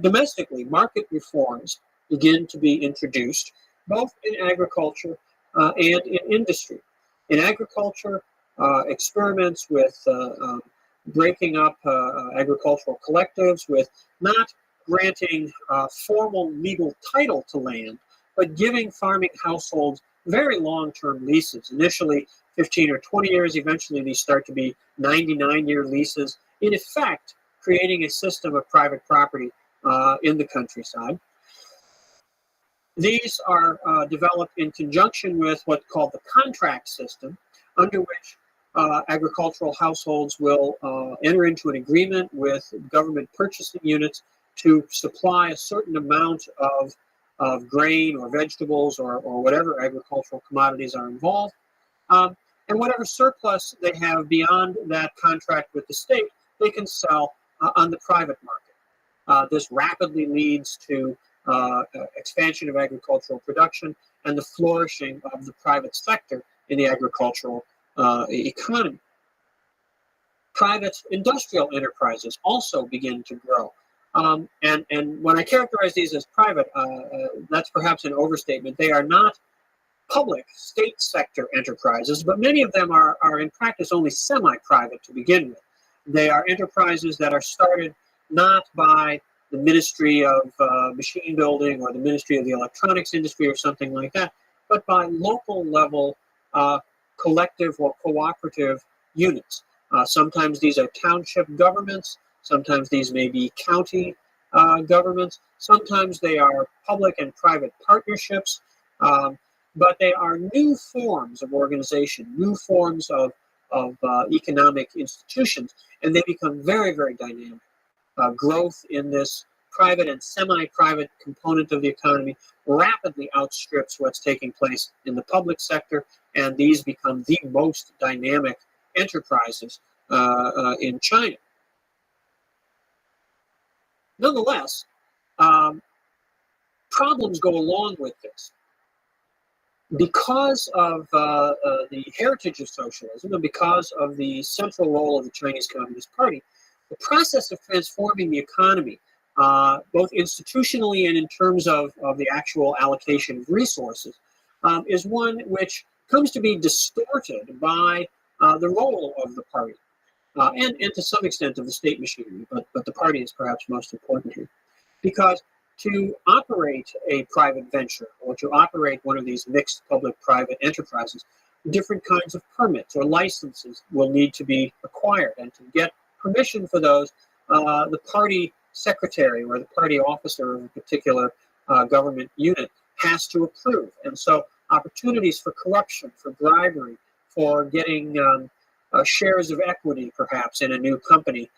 A: Domestically, market reforms begin to be introduced, both in agriculture and in industry. In agriculture, experiments with breaking up agricultural collectives, with not granting formal legal title to land, but giving farming households very long-term leases. Initially 15 or 20 years, eventually these start to be 99-year leases, in effect creating a system of private property in the countryside. These are developed in conjunction with what's called the contract system, under which agricultural households will enter into an agreement with government purchasing units to supply a certain amount of grain or vegetables or whatever agricultural commodities are involved. And whatever surplus they have beyond that contract with the state, they can sell on the private market. This rapidly leads to expansion of agricultural production and the flourishing of the private sector in the agricultural economy. Private industrial enterprises also begin to grow. And when I characterize these as private, that's perhaps an overstatement. They are not public state sector enterprises, but many of them are in practice only semi-private to begin with. They are enterprises that are started not by the Ministry of Machine Building or the Ministry of the Electronics Industry or something like that, but by local level collective or cooperative units. Sometimes these are township governments, sometimes these may be county governments, sometimes they are public and private partnerships, but they are new forms of organization, new forms of economic institutions, and they become very, very dynamic. Growth in this private and semi-private component of the economy rapidly outstrips what's taking place in the public sector, and these become the most dynamic enterprises in China. Nonetheless, problems go along with this. Because of the heritage of socialism and because of the central role of the Chinese Communist Party, the process of transforming the economy, both institutionally and in terms of the actual allocation of resources, is one which comes to be distorted by the role of the party and to some extent of the state machinery, but the party is perhaps most important here. Because to operate a private venture or to operate one of these mixed public-private enterprises, different kinds of permits or licenses will need to be acquired. And to get permission for those, the party secretary or the party officer of a particular government unit has to approve. And so opportunities for corruption, for bribery, for getting shares of equity, perhaps, in a new company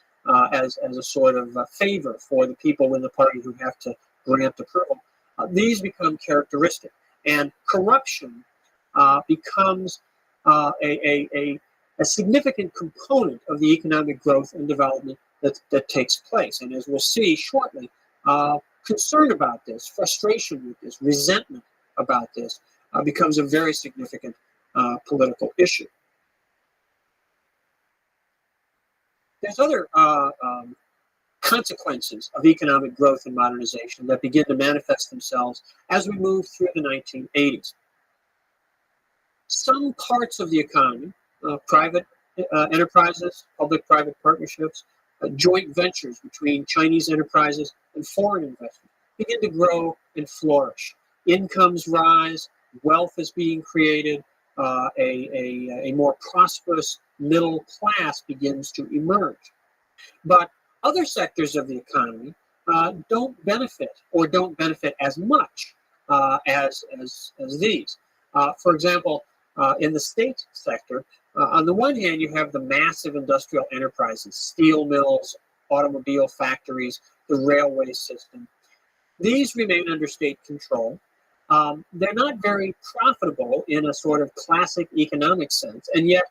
A: as a sort of favor for the people in the party who have to grant approval. These become characteristic. And corruption becomes a significant component of the economic growth and development that takes place. And as we'll see shortly, concern about this, frustration with this, resentment about this becomes a very significant political issue. There's other consequences of economic growth and modernization that begin to manifest themselves as we move through the 1980s. Some parts of the economy, private enterprises, public-private partnerships, joint ventures between Chinese enterprises and foreign investment begin to grow and flourish. Incomes rise, wealth is being created, a more prosperous middle class begins to emerge. But other sectors of the economy don't benefit or don't benefit as much as these. For example, in the state sector, on the one hand, you have the massive industrial enterprises, steel mills, automobile factories, the railway system. These remain under state control. They're not very profitable in a sort of classic economic sense, and yet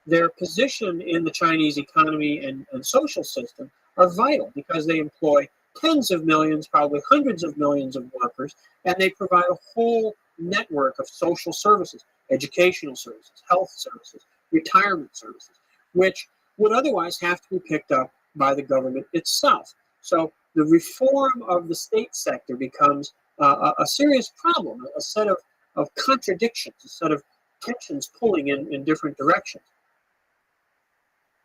A: their position in the Chinese economy and social system are vital because they employ tens of millions, probably hundreds of millions of workers, and they provide a whole network of social services, educational services, health services, retirement services, which would otherwise have to be picked up by the government itself. So the reform of the state sector becomes a serious problem, a set of contradictions, a set of tensions pulling in different directions.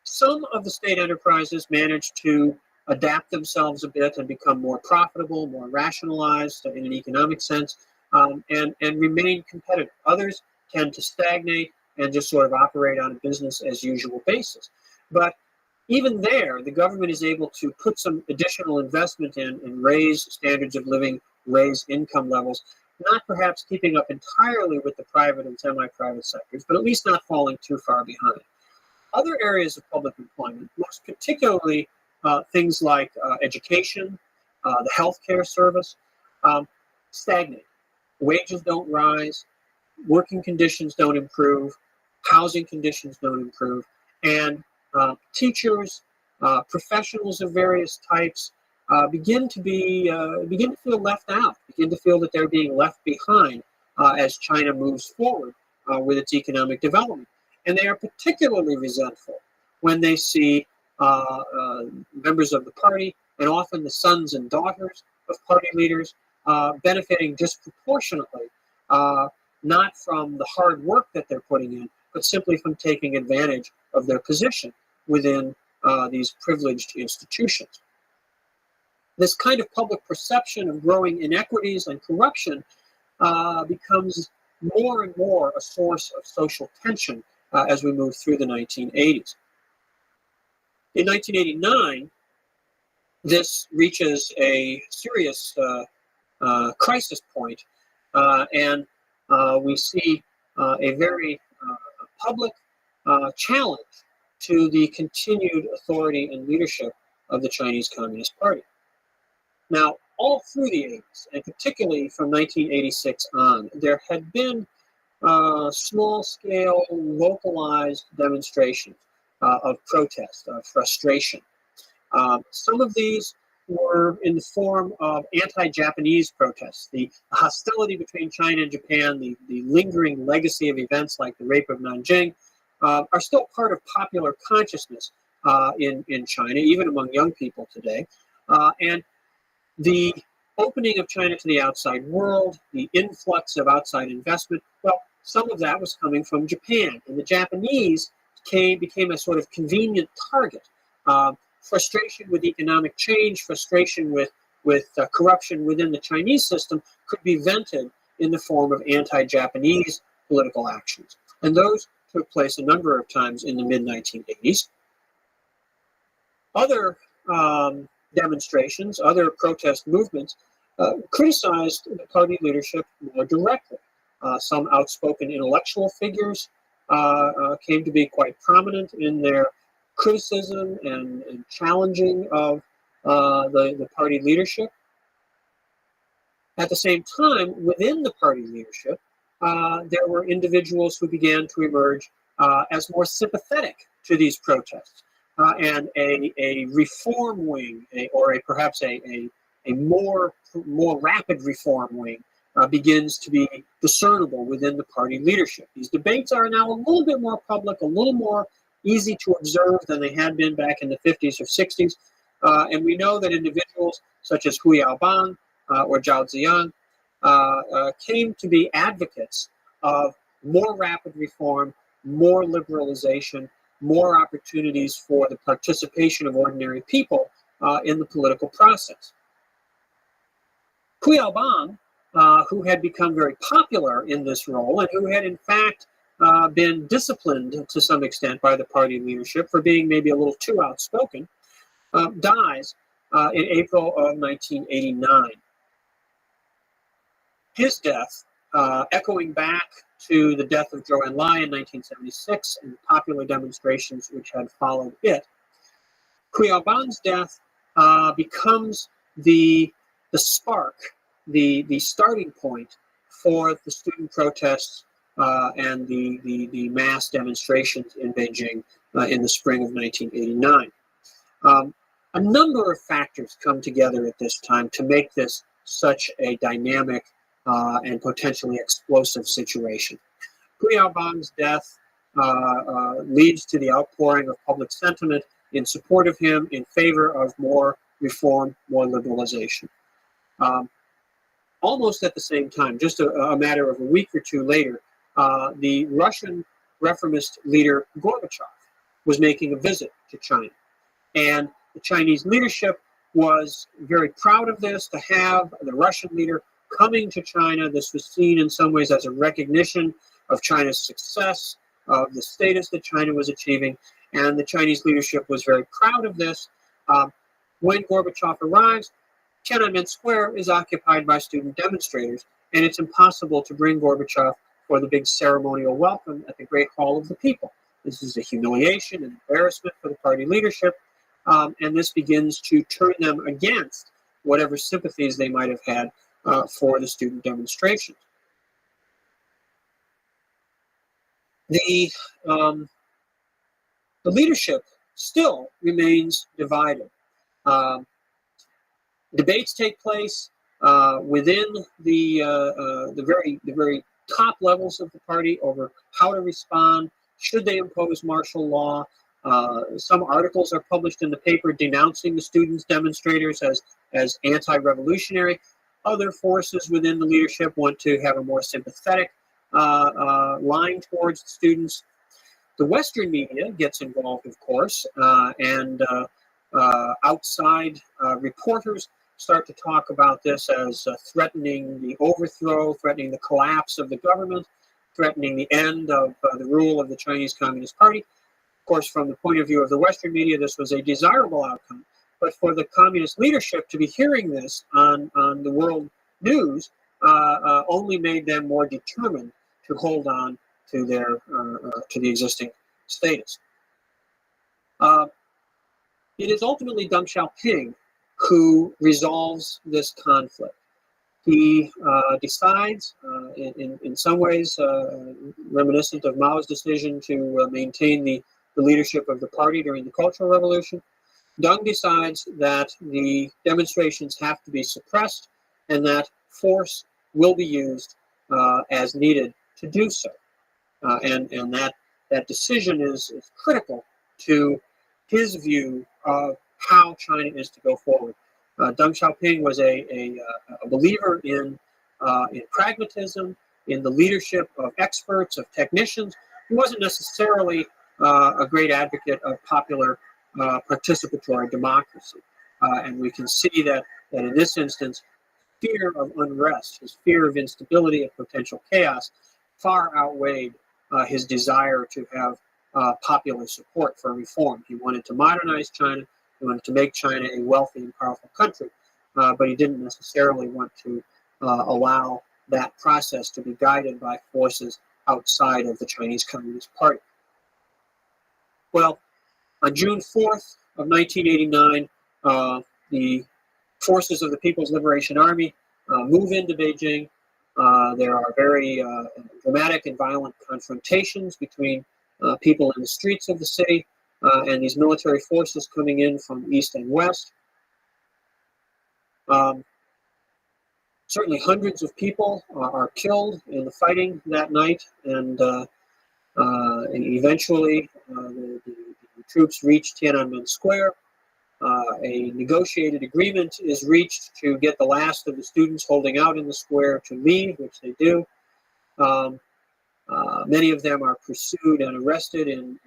A: Some of the state enterprises manage to adapt themselves a bit and become more profitable, more rationalized in an economic sense, and remain competitive. Others tend to stagnate and just sort of operate on a business as usual basis. But even there, the government is able to put some additional investment in and raise standards of living, raise income levels, not perhaps keeping up entirely with the private and semi-private sectors, but at least not falling too far behind. Other areas of public employment, most particularly things like education, the healthcare service, stagnate. Wages don't rise, working conditions don't improve, housing conditions don't improve, and teachers, professionals of various types begin to feel left out, begin to feel that they're being left behind as China moves forward with its economic development. And they are particularly resentful when they see members of the party, and often the sons and daughters of party leaders, benefiting disproportionately, not from the hard work that they're putting in, but simply from taking advantage of their position within these privileged institutions. This kind of public perception of growing inequities and corruption becomes more and more a source of social tension as we move through the 1980s. In 1989, this reaches a serious crisis point, and we see a very public challenge to the continued authority and leadership of the Chinese Communist Party. Now, all through the 80s, and particularly from 1986 on, there had been small-scale, localized demonstrations of protest, of frustration. Some of these were in the form of anti-Japanese protests. The hostility between China and Japan, the lingering legacy of events like the rape of Nanjing, are still part of popular consciousness in China, even among young people today. And the opening of China to the outside world, the influx of outside investment, well, some of that was coming from Japan. And the Japanese became a sort of convenient target. Frustration with economic change, frustration with corruption within the Chinese system could be vented in the form of anti-Japanese political actions. And those took place a number of times in the mid-1980s. Other demonstrations, other protest movements criticized the party leadership more directly. Some outspoken intellectual figures came to be quite prominent in their criticism and challenging of the party leadership. At the same time, within the party leadership, there were individuals who began to emerge as more sympathetic to these protests, and a reform wing, or perhaps a more rapid reform wing, begins to be discernible within the party leadership. These debates are now a little bit more public, a little more easy to observe than they had been back in the 50s or 60s, and we know that individuals such as Hu Yaobang or Zhao Ziyang came to be advocates of more rapid reform, more liberalization, more opportunities for the participation of ordinary people in the political process. Hu Yaobang, who had become very popular in this role and who had in fact been disciplined to some extent by the party leadership for being maybe a little too outspoken, dies in April of 1989. His death, echoing back to the death of Zhou Enlai in 1976 and the popular demonstrations which had followed it, Hu Yaobang's death becomes the spark, the starting point for the student protests and the mass demonstrations in Beijing in the spring of 1989. A number of factors come together at this time to make this such a dynamic and potentially explosive situation. Hu Yaobang's death leads to the outpouring of public sentiment in support of him, in favor of more reform, more liberalization. Almost at the same time, just a matter of a week or two later, the Russian reformist leader Gorbachev was making a visit to China. And the Chinese leadership was very proud of this, to have the Russian leader coming to China. This was seen in some ways as a recognition of China's success, of the status that China was achieving, and the Chinese leadership was very proud of this. When Gorbachev arrives, Tiananmen Square is occupied by student demonstrators, and it's impossible to bring Gorbachev for the big ceremonial welcome at the Great Hall of the People. This is a humiliation and embarrassment for the party leadership, and this begins to turn them against whatever sympathies they might have had for the student demonstrations. The leadership still remains divided. Debates take place within the very top levels of the party over how to respond. Should they impose martial law? Some articles are published in the paper denouncing the students' demonstrators as anti-revolutionary. Other forces within the leadership want to have a more sympathetic line towards the students. The Western media gets involved, of course, and outside reporters start to talk about this as threatening the overthrow, threatening the collapse of the government, threatening the end of the rule of the Chinese Communist Party. Of course, from the point of view of the Western media, this was a desirable outcome. But for the communist leadership to be hearing this on the world news only made them more determined to hold on to their to the existing status. It is ultimately Deng Xiaoping who resolves this conflict. He decides, in some ways reminiscent of Mao's decision to maintain the leadership of the party during the Cultural Revolution, Deng decides that the demonstrations have to be suppressed and that force will be used as needed to do so. And that decision is critical to his view of how China is to go forward. Deng Xiaoping was a believer in pragmatism, in the leadership of experts, of technicians. He wasn't necessarily a great advocate of popular participatory democracy. And we can see that in this instance, fear of unrest, his fear of instability and potential chaos far outweighed his desire to have popular support for reform. He wanted to modernize China. He wanted to make China a wealthy and powerful country. but he didn't necessarily want to allow that process to be guided by forces outside of the Chinese Communist Party. Well, on June 4th of 1989, the forces of the People's Liberation Army move into Beijing. There are very dramatic and violent confrontations between people in the streets of the city and these military forces coming in from east and west. Certainly hundreds of people are killed in the fighting that night, and eventually the troops reach Tiananmen Square. A negotiated agreement is reached to get the last of the students holding out in the square to leave, which they do. Many of them are pursued and arrested in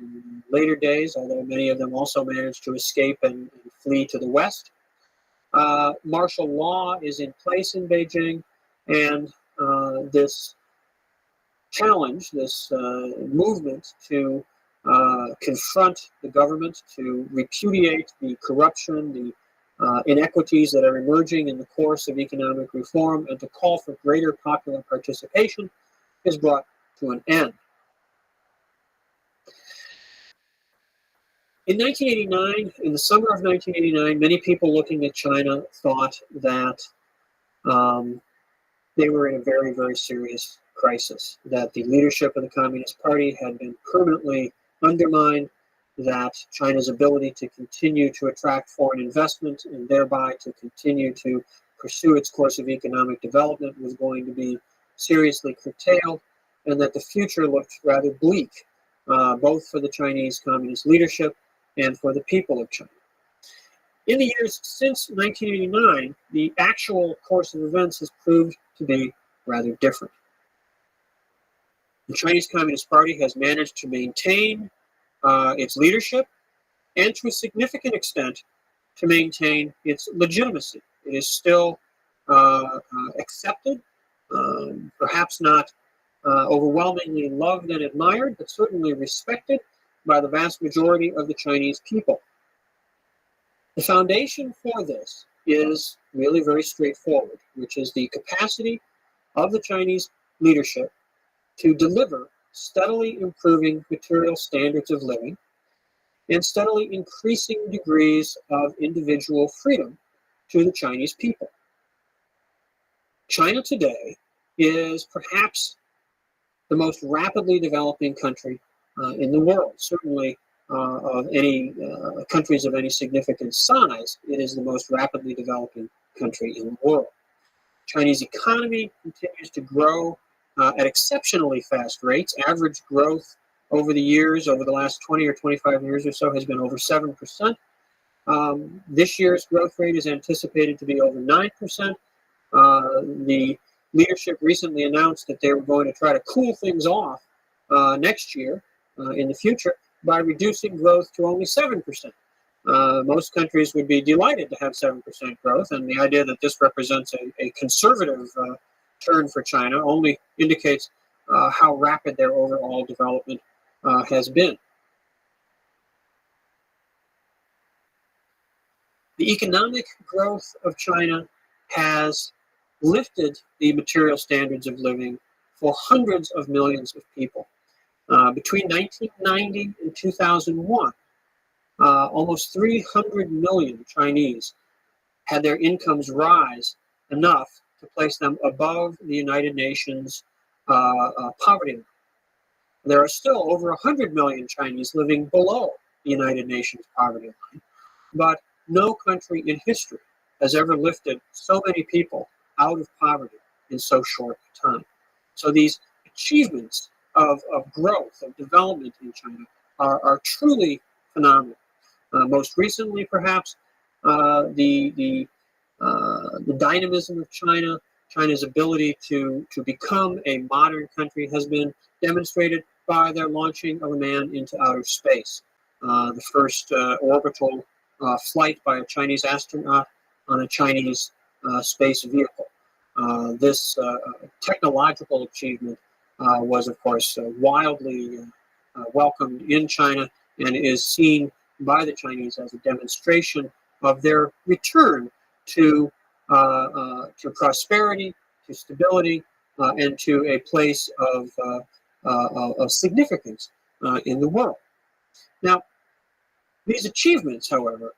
A: later days, although many of them also managed to escape and flee to the west. Martial law is in place in Beijing, and this challenge, this movement to confront the government, to repudiate the corruption, the inequities that are emerging in the course of economic reform, and to call for greater popular participation is brought to an end. In 1989, in the summer of 1989, many people looking at China thought that they were in a very, very serious crisis, that the leadership of the Communist Party had been permanently undermined, that China's ability to continue to attract foreign investment and thereby to continue to pursue its course of economic development was going to be seriously curtailed, and that the future looked rather bleak, both for the Chinese Communist leadership and for the people of China. In the years since 1989, the actual course of events has proved to be rather different. The Chinese Communist Party has managed to maintain its leadership and, to a significant extent, to maintain its legitimacy. It is still accepted, perhaps not overwhelmingly loved and admired, but certainly respected by the vast majority of the Chinese people. The foundation for this is really very straightforward, which is the capacity of the Chinese leadership to deliver steadily improving material standards of living and steadily increasing degrees of individual freedom to the Chinese people. China today is perhaps the most rapidly developing country in the world. Certainly of any countries of any significant size, it is the most rapidly developing country in the world. Chinese economy continues to grow at exceptionally fast rates. Average growth over the years, over the last 20 or 25 years or so, has been over 7%. This year's growth rate is anticipated to be over 9%. The leadership recently announced that they were going to try to cool things off next year in the future by reducing growth to only 7%. Most countries would be delighted to have 7% growth, and the idea that this represents a conservative turn for China only indicates how rapid their overall development has been. The economic growth of China has lifted the material standards of living for hundreds of millions of people. Between 1990 and 2001, almost 300 million Chinese had their incomes rise enough to place them above the United Nations poverty line. There are still over 100 million Chinese living below the United Nations poverty line, but no country in history has ever lifted so many people out of poverty in so short a time. So these achievements of growth, of development in China are truly phenomenal. Most recently, perhaps, the dynamism of China, China's ability to become a modern country has been demonstrated by their launching of a man into outer space. The first orbital flight by a Chinese astronaut on a Chinese space vehicle. This technological achievement was, of course, wildly welcomed in China and is seen by the Chinese as a demonstration of their return to to prosperity, to stability, and to a place of significance in the world. Now, these achievements, however,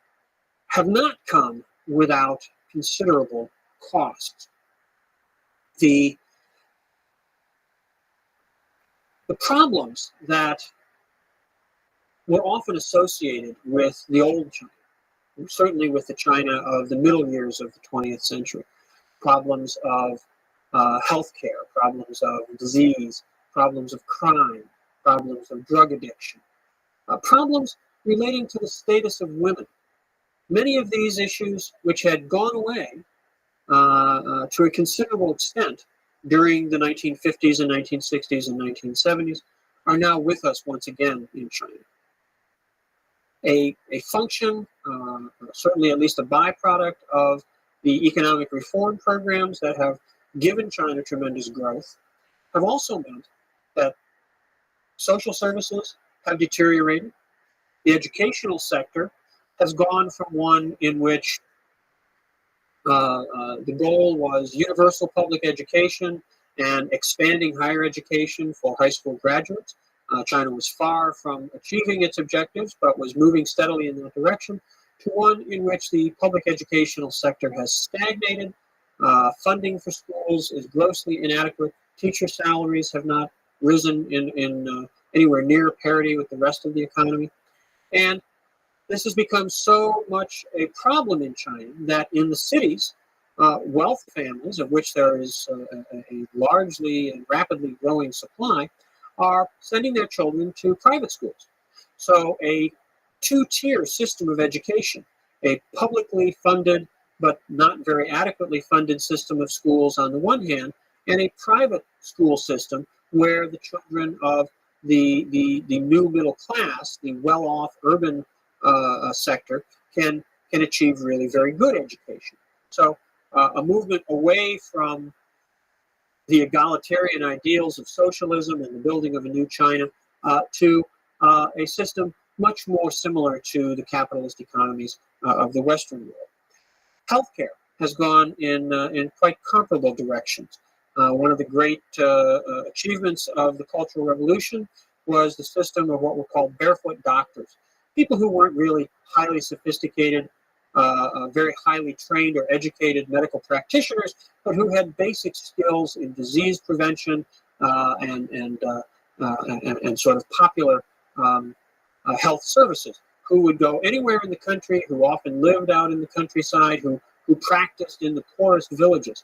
A: have not come without considerable costs. The problems that were often associated with the old China, certainly with the China of the middle years of the 20th century, problems of healthcare, problems of disease, problems of crime, problems of drug addiction, problems relating to the status of women. Many of these issues, which had gone away to a considerable extent during the 1950s and 1960s and 1970s, are now with us once again in China. A function, certainly at least a byproduct of the economic reform programs that have given China tremendous growth, have also meant that social services have deteriorated. The educational sector has gone from one in which the goal was universal public education and expanding higher education for high school graduates. China was far from achieving its objectives, but was moving steadily in that direction, to one in which the public educational sector has stagnated. Funding for schools is grossly inadequate. Teacher salaries have not risen in anywhere near parity with the rest of the economy. And this has become so much a problem in China that in the cities, wealthy families, of which there is a largely and rapidly growing supply, are sending their children to private schools. So a two-tier system of education, a publicly funded but not very adequately funded system of schools on the one hand, and a private school system where the children of the new middle class, the well-off urban sector, can achieve really very good education. So a movement away from the egalitarian ideals of socialism and the building of a new China to a system much more similar to the capitalist economies of the Western world. Healthcare has gone in quite comparable directions. One of the great achievements of the Cultural Revolution was the system of what were called barefoot doctors, people who weren't really highly sophisticated, very highly trained or educated medical practitioners, but who had basic skills in disease prevention and sort of popular health services, who would go anywhere in the country, who often lived out in the countryside, who practiced in the poorest villages.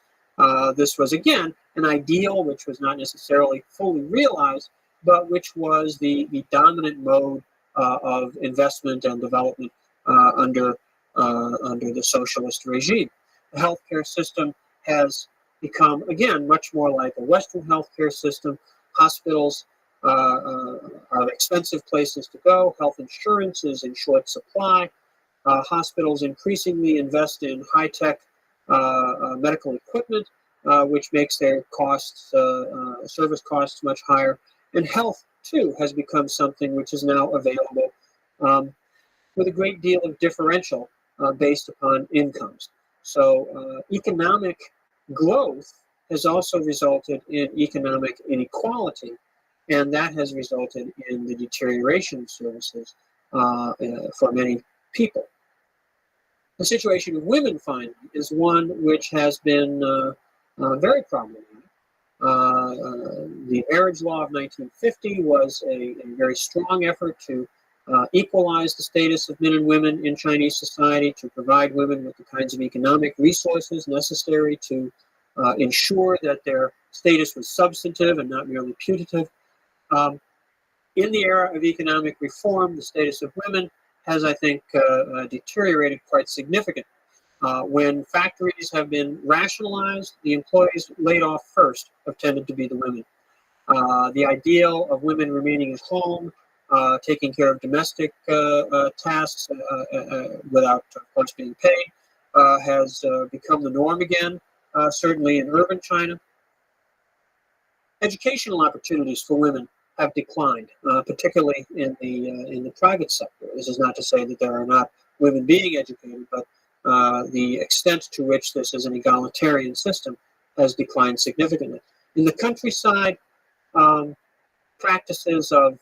A: This was, again, an ideal which was not necessarily fully realized, but which was the dominant mode of investment and development under the socialist regime. The healthcare system has become, again, much more like a Western healthcare system. Hospitals are expensive places to go. Health insurance is in short supply. Hospitals increasingly invest in high-tech medical equipment, which makes their costs, service costs, much higher. And health, too, has become something which is now available with a great deal of differential based upon incomes. So economic growth has also resulted in economic inequality, and that has resulted in the deterioration of services for many people. The situation of women, finally, is one which has been very problematic. The marriage law of 1950 was a very strong effort to equalize the status of men and women in Chinese society, to provide women with the kinds of economic resources necessary to ensure that their status was substantive and not merely putative. In the era of economic reform, the status of women has, I think, deteriorated quite significantly. When factories have been rationalized, the employees laid off first have tended to be the women. The ideal of women remaining at home, taking care of domestic tasks without, of course, being paid, has become the norm again, certainly in urban China. Educational opportunities for women have declined, particularly in the private sector. This is not to say that there are not women being educated, but the extent to which this is an egalitarian system has declined significantly. In the countryside, practices of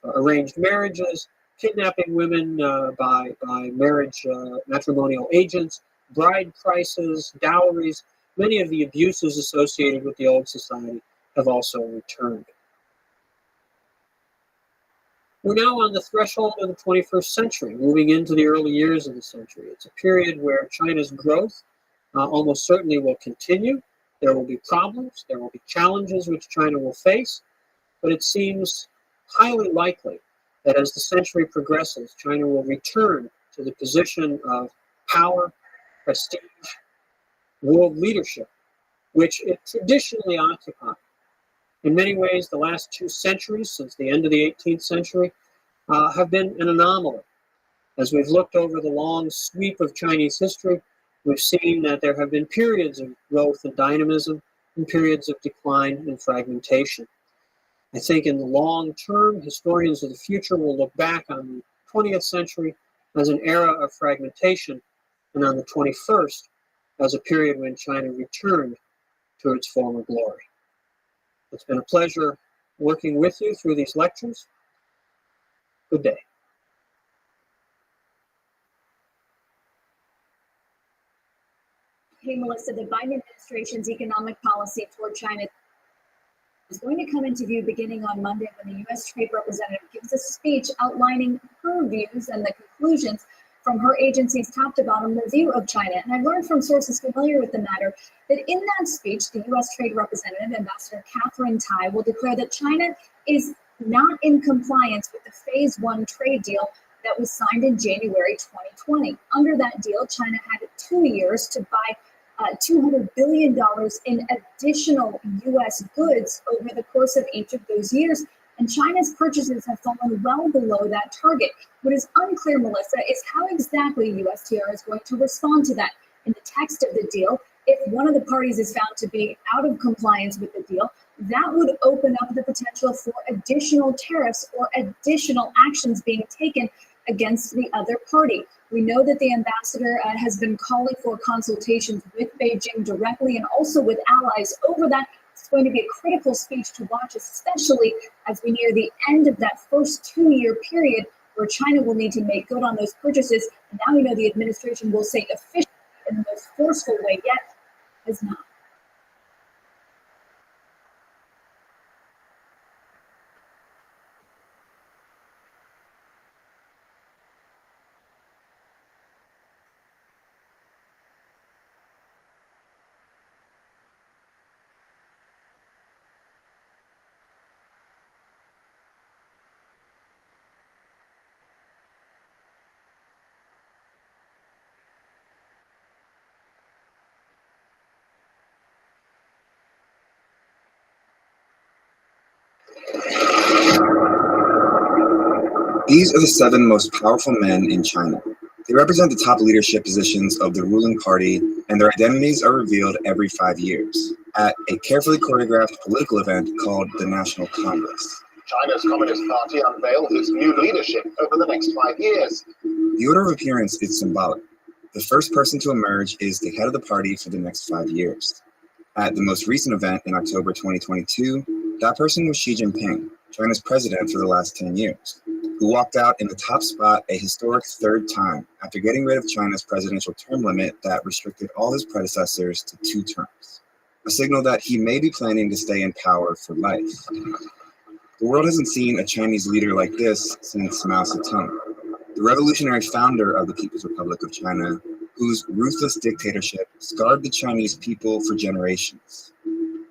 A: arranged marriages, kidnapping women by marriage matrimonial agents, bride prices, dowries, many of the abuses associated with the old society have also returned. We're now on the threshold of the 21st century, moving into the early years of the century. It's a period where China's growth almost certainly will continue. There will be problems, there will be challenges which China will face, but it seems highly likely that as the century progresses, China will return to the position of power, prestige, world leadership, which it traditionally occupied. In many ways, the last 2 centuries, since the end of the 18th century, have been an anomaly. As we've looked over the long sweep of Chinese history, we've seen that there have been periods of growth and dynamism and periods of decline and fragmentation. I think in the long term, historians of the future will look back on the 20th century as an era of fragmentation, and on the 21st as a period when China returned to its former glory. It's been a pleasure working with you through these lectures. Good day.
B: Hey, Melissa, the Biden administration's economic policy toward China is going to come into view beginning on Monday when the U.S. Trade Representative gives a speech outlining her views and the conclusions from her agency's top-to-bottom review of China. And I learned from sources familiar with the matter that in that speech, the U.S. Trade Representative, Ambassador Catherine Tai, will declare that China is not in compliance with the Phase 1 trade deal that was signed in January 2020. Under that deal, China had 2 years to buy $200 billion in additional U.S. goods over the course of each of those years, and China's purchases have fallen well below that target. What is unclear, Melissa, is how exactly USTR is going to respond to that. In the text of the deal, if one of the parties is found to be out of compliance with the deal, that would open up the potential for additional tariffs or additional actions being taken against the other party. We know that the ambassador has been calling for consultations with Beijing directly and also with allies over that. It's going to be a critical speech to watch, especially as we near the end of that first 2-year period where China will need to make good on those purchases. And now we know the administration will say officially in the most forceful way yet has not.
C: These are the 7 most powerful men in China. They represent the top leadership positions of the ruling party, and their identities are revealed every 5 years at a carefully choreographed political event called the National Congress.
D: China's Communist Party unveils its new leadership over the next 5 years.
C: The order of appearance is symbolic. The first person to emerge is the head of the party for the next 5 years. At the most recent event in October 2022, that person was Xi Jinping, China's president for the last 10 years, who walked out in the top spot a historic 3rd time after getting rid of China's presidential term limit that restricted all his predecessors to 2 terms, a signal that he may be planning to stay in power for life. The world hasn't seen a Chinese leader like this since Mao Zedong, the revolutionary founder of the People's Republic of China, whose ruthless dictatorship scarred the Chinese people for generations.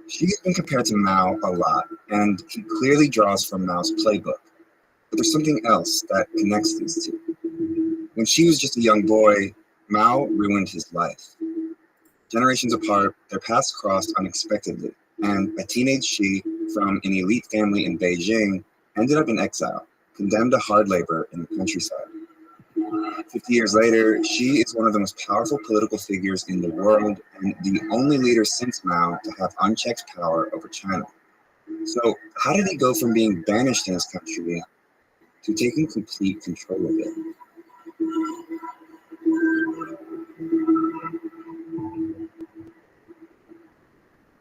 C: Xi's been compared to Mao a lot, and he clearly draws from Mao's playbook. But there's something else that connects these two. When Xi was just a young boy, Mao ruined his life. Generations apart, their paths crossed unexpectedly, and a teenage Xi from an elite family in Beijing ended up in exile, condemned to hard labor in the countryside. 50 years later, Xi is one of the most powerful political figures in the world and the only leader since Mao to have unchecked power over China. So how did he go from being banished in his country to taking complete control of it?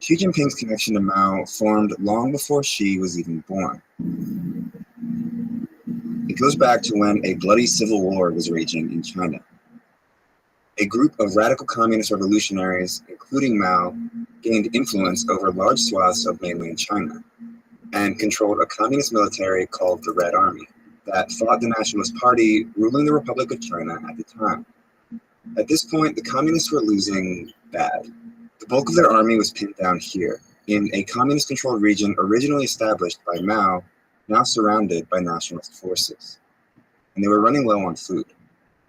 C: Xi Jinping's connection to Mao formed long before Xi was even born. It goes back to when a bloody civil war was raging in China. A group of radical communist revolutionaries, including Mao, gained influence over large swaths of mainland China and controlled a communist military called the Red Army that fought the Nationalist Party ruling the Republic of China at the time. At this point, the communists were losing bad. The bulk of their army was pinned down here, in a communist-controlled region originally established by Mao, now surrounded by nationalist forces. And they were running low on food.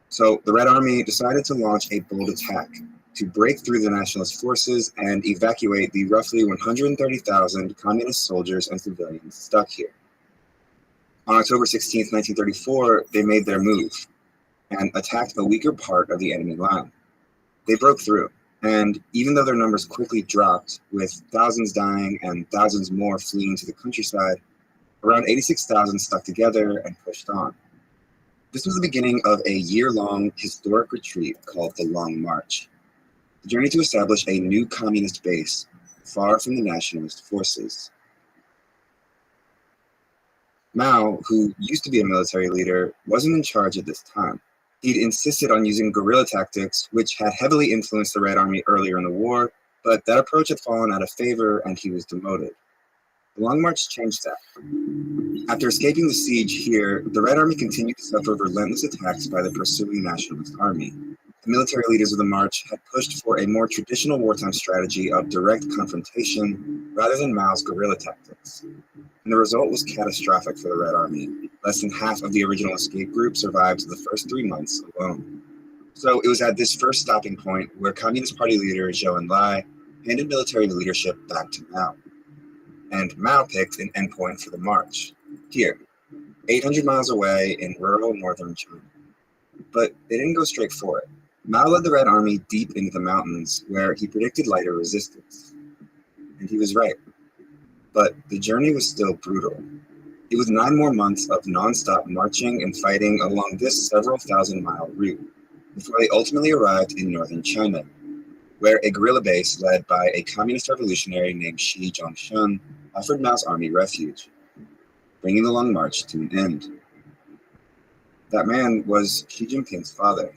C: So the Red Army decided to launch a bold attack to break through the nationalist forces and evacuate the roughly 130,000 communist soldiers and civilians stuck here. On October 16, 1934, they made their move and attacked a weaker part of the enemy line. They broke through, and even though their numbers quickly dropped, with thousands dying and thousands more fleeing to the countryside, around 86,000 stuck together and pushed on. This was the beginning of a year-long historic retreat called the Long March, the journey to establish a new communist base far from the nationalist forces. Mao, who used to be a military leader, wasn't in charge at this time. He'd insisted on using guerrilla tactics, which had heavily influenced the Red Army earlier in the war, but that approach had fallen out of favor and he was demoted. The Long March changed that. After escaping the siege here, the Red Army continued to suffer relentless attacks by the pursuing Nationalist Army. The military leaders of the march had pushed for a more traditional wartime strategy of direct confrontation rather than Mao's guerrilla tactics. And the result was catastrophic for the Red Army. Less than half of the original escape group survived the first 3 months alone. So it was at this first stopping point where Communist Party leader Zhou Enlai handed military leadership back to Mao. And Mao picked an endpoint for the march, here, 800 miles away in rural northern China. But they didn't go straight for it. Mao led the Red Army deep into the mountains, where he predicted lighter resistance. And he was right. But the journey was still brutal. It was 9 more months of non-stop marching and fighting along this several thousand-mile route, before they ultimately arrived in northern China, where a guerrilla base led by a communist revolutionary named Shi Zhongshun offered Mao's army refuge, bringing the Long March to an end. That man was Xi Jinping's father.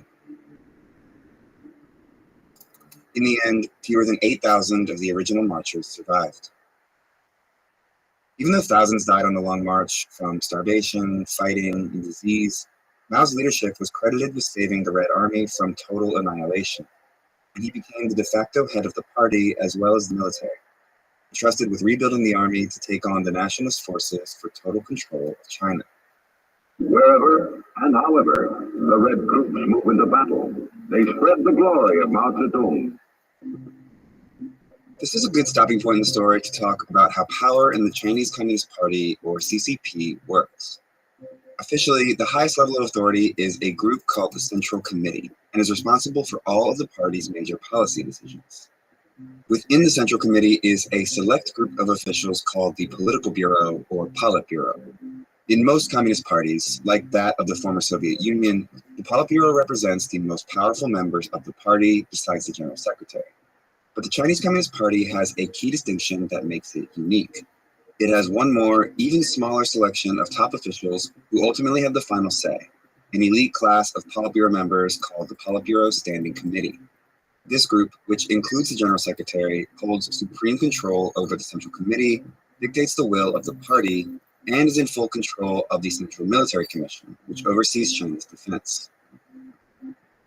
C: In the end, fewer than 8,000 of the original marchers survived. Even though thousands died on the Long March from starvation, fighting, and disease, Mao's leadership was credited with saving the Red Army from total annihilation, and he became the de facto head of the party as well as the military, entrusted with rebuilding the army to take on the nationalist forces for total control of China.
E: Wherever and however the red troops move into battle, they spread the glory of Mao Zedong.
C: This is a good stopping point in the story to talk about how power in the Chinese Communist Party, or CCP, works. Officially, the highest level of authority is a group called the Central Committee, and is responsible for all of the party's major policy decisions. Within the Central Committee is a select group of officials called the Political Bureau, or Politburo. In most communist parties, like that of the former Soviet Union, the Politburo represents the most powerful members of the party besides the General Secretary. But the Chinese Communist Party has a key distinction that makes it unique. It has one more, even smaller selection of top officials who ultimately have the final say, an elite class of Politburo members called the Politburo Standing Committee. This group, which includes the General Secretary, holds supreme control over the Central Committee, dictates the will of the party, and is in full control of the Central Military Commission, which oversees China's defense.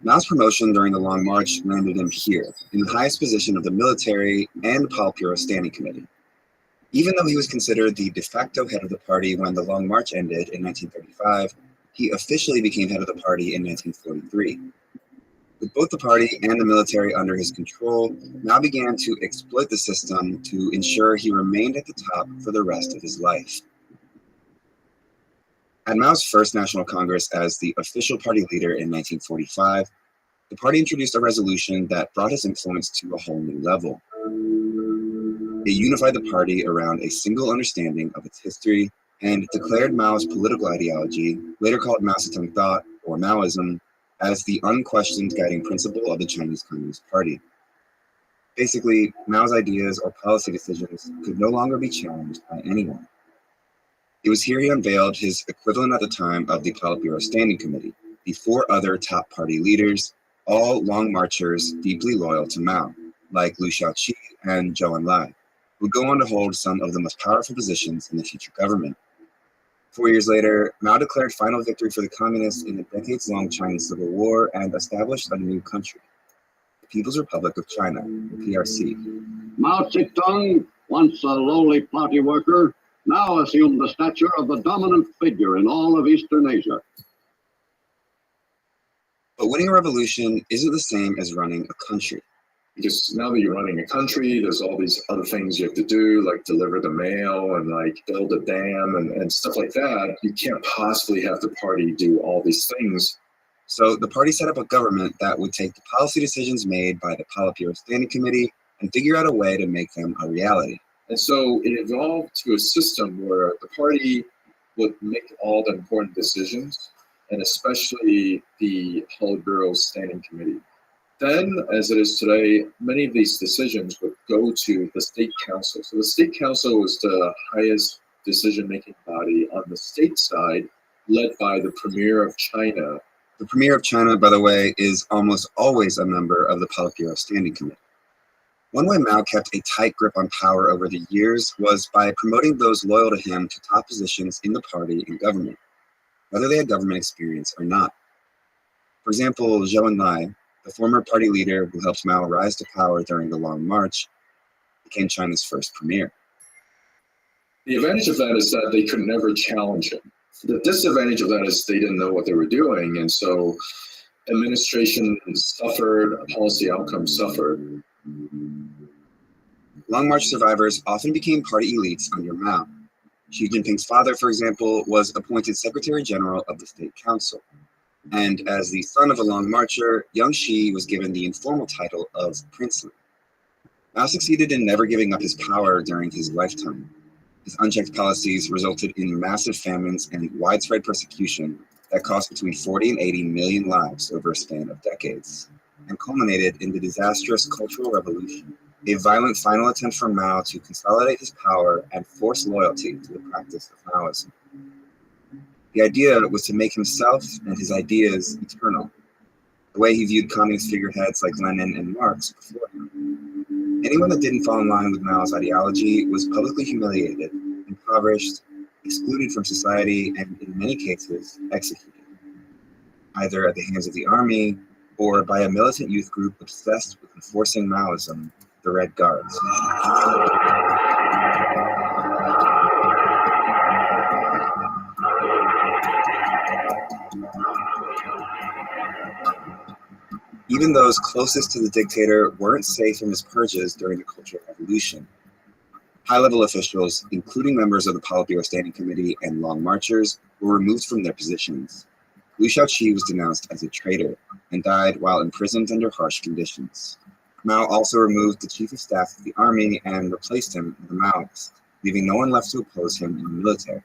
C: Mao's promotion during the Long March landed him here, in the highest position of the military and the Politburo Standing Committee. Even though he was considered the de facto head of the party when the Long March ended in 1935, he officially became head of the party in 1943. With both the party and the military under his control, Mao began to exploit the system to ensure he remained at the top for the rest of his life. At Mao's first National Congress as the official party leader in 1945, the party introduced a resolution that brought his influence to a whole new level. It unified the party around a single understanding of its history and declared Mao's political ideology, later called Mao Zedong thought, or Maoism, as the unquestioned guiding principle of the Chinese Communist Party. Basically, Mao's ideas or policy decisions could no longer be challenged by anyone. It was here he unveiled his equivalent at the time of the Politburo Standing Committee, the 4 other top party leaders, all long marchers deeply loyal to Mao, like Liu Shaoqi and Zhou Enlai, who would go on to hold some of the most powerful positions in the future government. 4 years later, Mao declared final victory for the communists in the decades-long Chinese Civil War and established a new country, the People's Republic of China, the PRC.
E: Mao Zedong, once a lowly party worker, now assumed the stature of the dominant figure in all of Eastern Asia.
C: But winning a revolution isn't the same as running a country.
F: Because now that you're running a country, there's all these other things you have to do, like deliver the mail and like build a dam and stuff like that. You can't possibly have the party do all these things.
C: So the party set up a government that would take the policy decisions made by the Politburo Standing Committee and figure out a way to make them a reality.
F: And so it evolved to a system where the party would make all the important decisions, and especially the Politburo Standing Committee. Then, as it is today, many of these decisions would go to the State Council. So the State Council is the highest decision-making body on the state side, led by the Premier of China.
C: The Premier of China, by the way, is almost always a member of the Politburo Standing Committee. One way Mao kept a tight grip on power over the years was by promoting those loyal to him to top positions in the party and government, whether they had government experience or not. For example, Zhou Enlai, the former party leader who helped Mao rise to power during the Long March, became China's first premier.
F: The advantage of that is that they could never challenge him. The disadvantage of that is they didn't know what they were doing, and so administration suffered, policy outcomes suffered.
C: Long March survivors often became party elites under Mao. Xi Jinping's father, for example, was appointed Secretary General of the State Council. And as the son of a Long Marcher, young Xi was given the informal title of Princely. Mao succeeded in never giving up his power during his lifetime. His unchecked policies resulted in massive famines and widespread persecution that cost between 40 and 80 million lives over a span of decades, and culminated in the disastrous Cultural Revolution, a violent final attempt for Mao to consolidate his power and force loyalty to the practice of Maoism. The idea was to make himself and his ideas eternal, the way he viewed communist figureheads like Lenin and Marx before him. Anyone that didn't fall in line with Mao's ideology was publicly humiliated, impoverished, excluded from society, and in many cases, executed, either at the hands of the army or by a militant youth group obsessed with enforcing Maoism, the Red Guards. Even those closest to the dictator weren't safe from his purges during the Cultural Revolution. High-level officials, including members of the Politburo Standing Committee and Long Marchers, were removed from their positions. Liu Shaoqi was denounced as a traitor and died while imprisoned under harsh conditions. Mao also removed the chief of staff of the army and replaced him with a Maoist, leaving no one left to oppose him in the military.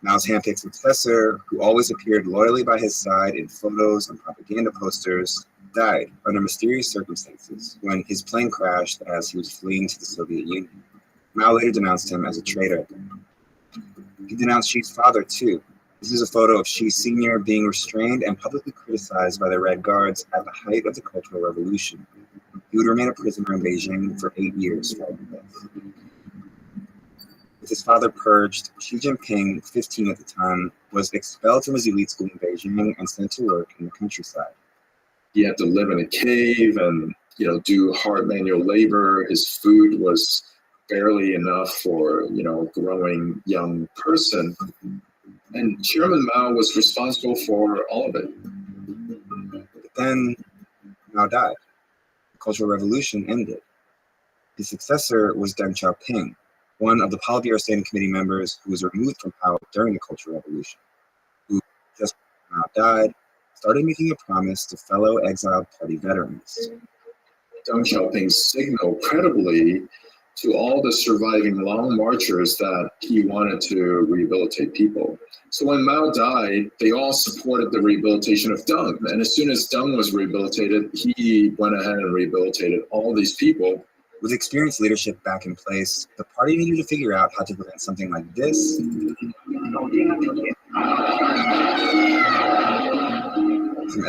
C: Mao's handpicked successor, who always appeared loyally by his side in photos and propaganda posters, died under mysterious circumstances when his plane crashed as he was fleeing to the Soviet Union. Mao later denounced him as a traitor. He denounced Xi's father too. This is a photo of Xi Sr. being restrained and publicly criticized by the Red Guards at the height of the Cultural Revolution. He would remain a prisoner in Beijing for 8 years following this. With his father purged, Xi Jinping, 15 at the time, was expelled from his elite school in Beijing and sent to work in the countryside.
F: He had to live in a cave and, do hard manual labor. His food was barely enough for, a growing young person. And Chairman Mao was responsible for all of it.
C: But then Mao died. The Cultural Revolution ended. His successor was Deng Xiaoping, one of the Politburo Standing Committee members who was removed from power during the Cultural Revolution, who, just when Mao died, started making a promise to fellow exiled party veterans.
F: Deng Xiaoping signaled credibly to all the surviving Long Marchers that he wanted to rehabilitate people. So when Mao died, they all supported the rehabilitation of Deng. And as soon as Deng was rehabilitated, he went ahead and rehabilitated all these people,
C: With experienced leadership back in place, the party needed to figure out how to prevent something like this from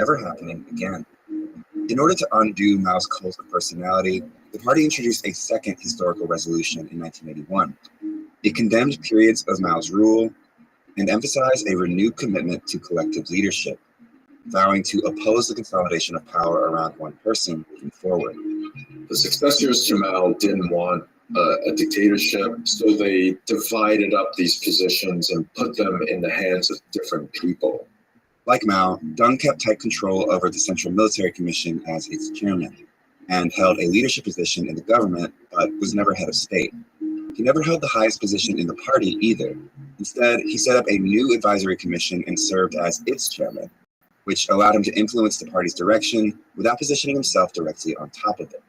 C: ever happening again. In order to undo Mao's cult of personality, the party introduced a second historical resolution in 1981. It condemned periods of Mao's rule and emphasized a renewed commitment to collective leadership, vowing to oppose the consolidation of power around one person moving forward.
F: The successors to Mao didn't want a dictatorship, so they divided up these positions and put them in the hands of different people.
C: Like Mao, Deng kept tight control over the Central Military Commission as its chairman, and held a leadership position in the government, but was never head of state. He never held the highest position in the party either. Instead, he set up a new advisory commission and served as its chairman, which allowed him to influence the party's direction without positioning himself directly on top of it.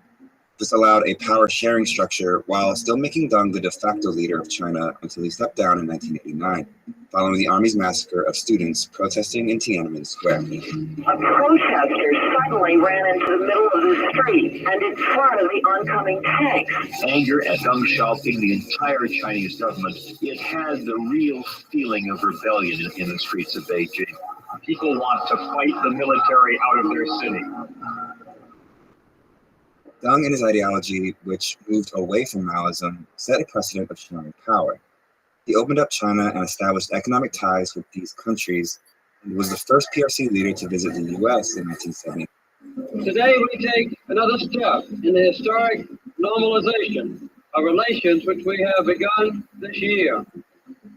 C: This allowed a power-sharing structure while still making Deng the de facto leader of China until he stepped down in 1989, following the army's massacre of students protesting in Tiananmen Square.
G: A protester suddenly ran into the middle of the street and in front of the oncoming tanks.
H: Anger at Deng Xiaoping, the entire Chinese government, it had the real feeling of rebellion in the streets of Beijing. People want to fight the military out of their city.
C: Deng and his ideology, which moved away from Maoism, set a precedent of sharing power. He opened up China and established economic ties with these countries, and was the first PRC leader to visit the US in 1970.
I: Today we take another step in the historic normalization of relations which we have begun this year.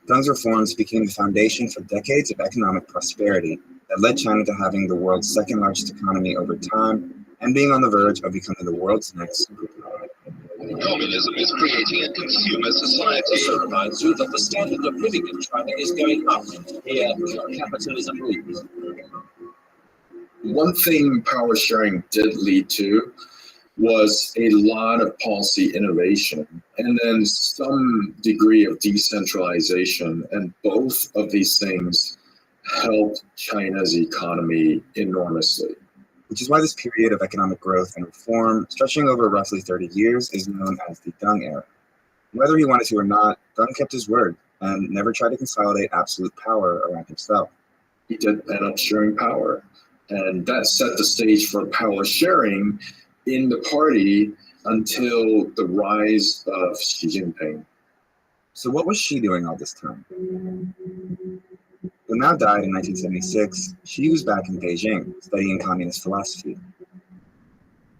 C: Deng's reforms became the foundation for decades of economic prosperity that led China to having the world's second largest economy over time, and being on the verge of becoming the world's next superpower.
J: Communism is creating a consumer society. Also reminds you that the standard of living in China is going up. Here, capitalism rules.
F: One thing power sharing did lead to was a lot of policy innovation and then some degree of decentralization. And both of these things helped China's economy enormously.
C: Which is why this period of economic growth and reform, stretching over roughly 30 years, is known as the Deng era. Whether he wanted to or not, Deng kept his word and never tried to consolidate absolute power around himself.
F: He did end up sharing power, and that set the stage for power sharing in the party until the rise of Xi Jinping.
C: So what was Xi doing all this time? When Mao died in 1976, Xi was back in Beijing studying communist philosophy.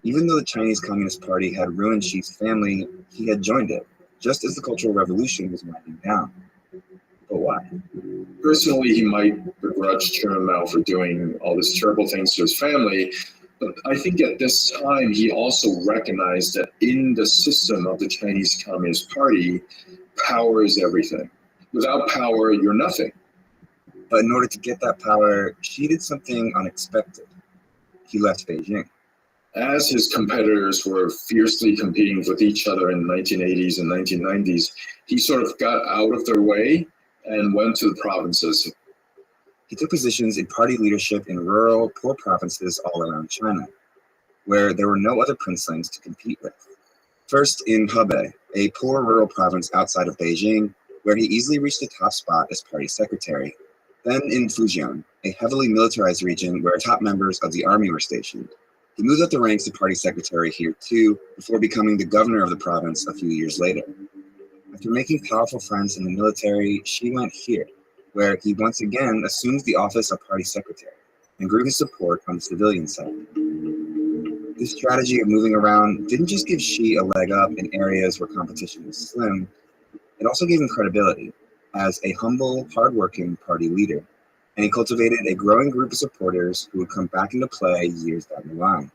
C: Even though the Chinese Communist Party had ruined Xi's family, he had joined it, just as the Cultural Revolution was winding down. But why?
F: Personally, he might begrudge Chairman Mao for doing all these terrible things to his family, but I think at this time he also recognized that in the system of the Chinese Communist Party, power is everything. Without power, you're nothing.
C: But in order to get that power, Xi did something unexpected. He left Beijing.
F: As his competitors were fiercely competing with each other in the 1980s and 1990s, he sort of got out of their way and went to the provinces.
C: He took positions in party leadership in rural, poor provinces all around China, where there were no other princelings to compete with. First in Hebei, a poor rural province outside of Beijing, where he easily reached the top spot as party secretary. Then in Fujian, a heavily militarized region where top members of the army were stationed. He moved up the ranks to party secretary here too, before becoming the governor of the province a few years later. After making powerful friends in the military, Xi went here, where he once again assumed the office of party secretary and grew his support on the civilian side. This strategy of moving around didn't just give Xi a leg up in areas where competition was slim, it also gave him credibility as a humble, hardworking party leader, and he cultivated a growing group of supporters who would come back into play years down the line.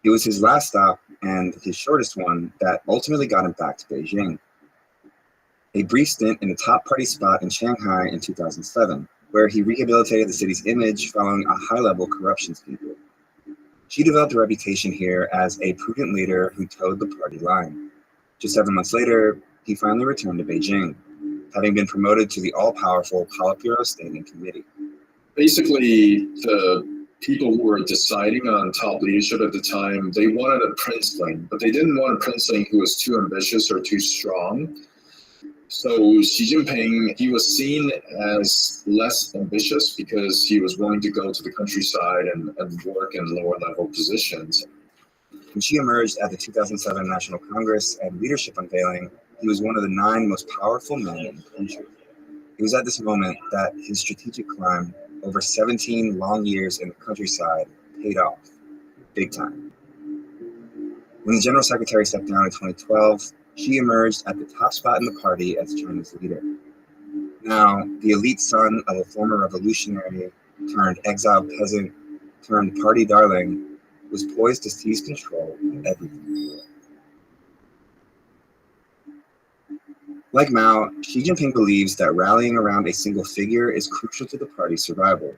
C: It was his last stop, and his shortest one, that ultimately got him back to Beijing. A brief stint in the top party spot in Shanghai in 2007, where he rehabilitated the city's image following a high-level corruption scandal. Xi developed a reputation here as a prudent leader who toed the party line. Just 7 months later, he finally returned to Beijing, having been promoted to the all-powerful Politburo Standing Committee.
F: Basically, the people who were deciding on top leadership at the time, they wanted a princeling, but they didn't want a princeling who was too ambitious or too strong. So Xi Jinping, he was seen as less ambitious because he was willing to go to the countryside and work in lower level positions.
C: When Xi emerged at the 2007 National Congress and leadership unveiling, he was one of the 9 most powerful men in the country. It was at this moment that his strategic climb over 17 long years in the countryside paid off, big time. When the General Secretary stepped down in 2012, Xi emerged at the top spot in the party as China's leader. Now, the elite son of a former revolutionary turned exiled peasant turned party darling was poised to seize control of everything. Like Mao, Xi Jinping believes that rallying around a single figure is crucial to the party's survival,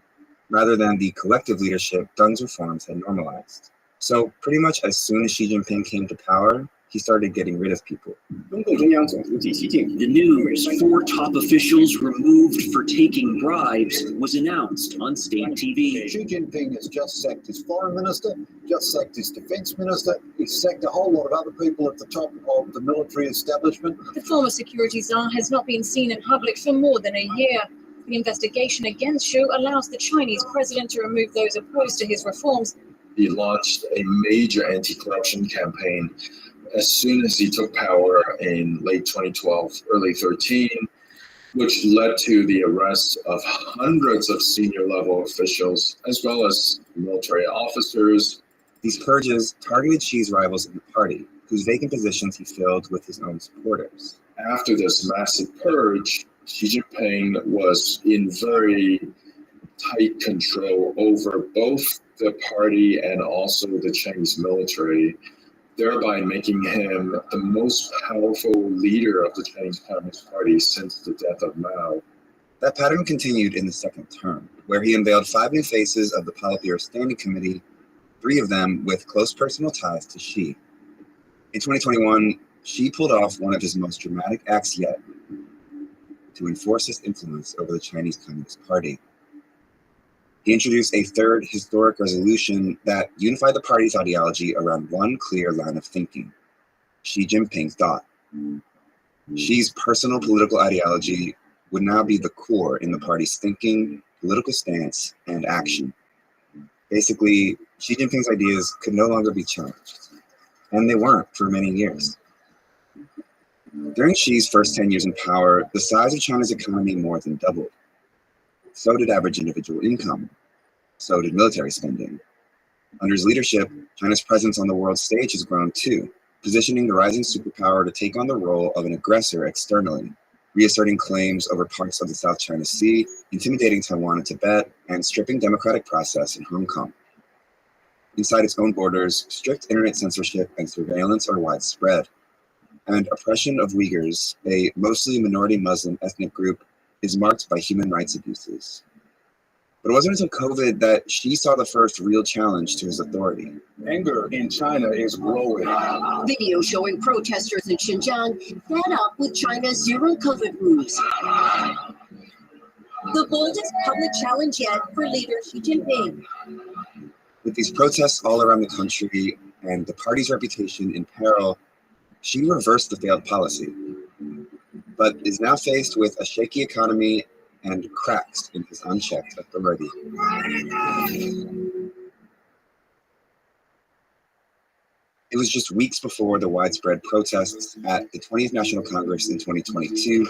C: rather than the collective leadership Deng's reforms had normalized. So pretty much as soon as Xi Jinping came to power, he started getting rid of people.
K: The news 4 top officials removed for taking bribes was announced on state TV.
L: Xi Jinping has just sacked his foreign minister, just sacked his defense minister, he's sacked a whole lot of other people at the top of the military establishment.
M: The former security czar has not been seen in public for more than a year. The investigation against Xi allows the Chinese president to remove those opposed to his reforms.
F: He launched a major anti-corruption campaign as soon as he took power in late 2012, early 13, which led to the arrest of hundreds of senior level officials, as well as military officers.
C: These purges targeted Xi's rivals in the party, whose vacant positions he filled with his own supporters.
F: After this massive purge, Xi Jinping was in very tight control over both the party and also the Chinese military, thereby making him the most powerful leader of the Chinese Communist Party since the death of Mao.
C: That pattern continued in the second term, where he unveiled 5 new faces of the Politburo Standing Committee, 3 of them with close personal ties to Xi. In 2021, Xi pulled off one of his most dramatic acts yet to enforce his influence over the Chinese Communist Party. He introduced a 3rd historic resolution that unified the party's ideology around one clear line of thinking: Xi Jinping's dot. Xi's personal political ideology would now be the core in the party's thinking, political stance, and action. Basically, Xi Jinping's ideas could no longer be challenged, and they weren't for many years. During Xi's first 10 years in power, the size of China's economy more than doubled. So did average individual income. So did military spending. Under his leadership, China's presence on the world stage has grown too, positioning the rising superpower to take on the role of an aggressor externally, reasserting claims over parts of the South China Sea, intimidating Taiwan and Tibet, and stripping democratic process in Hong Kong. Inside its own borders, strict internet censorship and surveillance are widespread, and oppression of Uyghurs, a mostly minority Muslim ethnic group, is marked by human rights abuses. But it wasn't until COVID that Xi saw the first real challenge to his authority.
L: Anger in China is growing.
N: Video showing protesters in Xinjiang fed up with China's zero-COVID rules. The boldest public challenge yet for leader Xi Jinping.
C: With these protests all around the country and the party's reputation in peril, Xi reversed the failed policy, but is now faced with a shaky economy and cracks in his unchecked authority. It was just weeks before the widespread protests at the 20th National Congress in 2022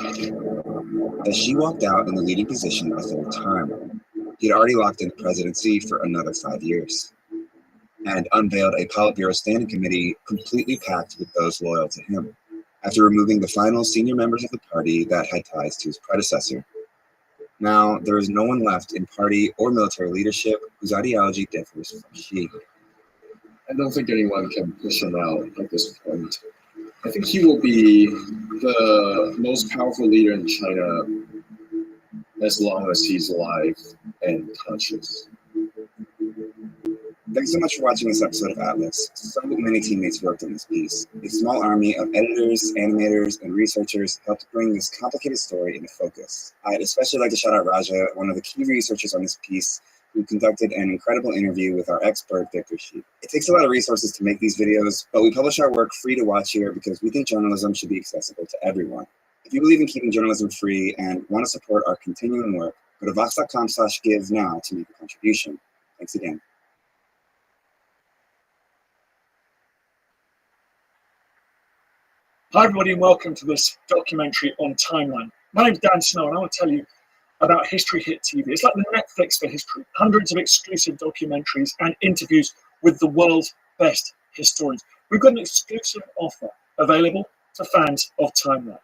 C: that Xi walked out in the leading position a 3rd time. He had already locked in the presidency for another 5 years and unveiled a Politburo Standing Committee completely packed with those loyal to him, after removing the final senior members of the party that had ties to his predecessor. Now, there is no one left in party or military leadership whose ideology differs from Xi.
F: I don't think anyone can push him out at this point. I think he will be the most powerful leader in China as long as he's alive and conscious.
C: Thanks so much for watching this episode of Atlas. So many teammates worked on this piece. A small army of editors, animators, and researchers helped bring this complicated story into focus. I'd especially like to shout out Raja, one of the key researchers on this piece, who conducted an incredible interview with our expert, Victor Shi. It takes a lot of resources to make these videos, but we publish our work free to watch here because we think journalism should be accessible to everyone. If you believe in keeping journalism free and want to support our continuing work, go to vox.com/give now to make a contribution. Thanks again.
O: Hi everybody and welcome to this documentary on timeline. My name's Dan Snow and I want to tell you about History Hit TV. It's like the Netflix for history. Hundreds of exclusive documentaries and interviews with the world's best historians. We've got an exclusive offer available to fans of timeline.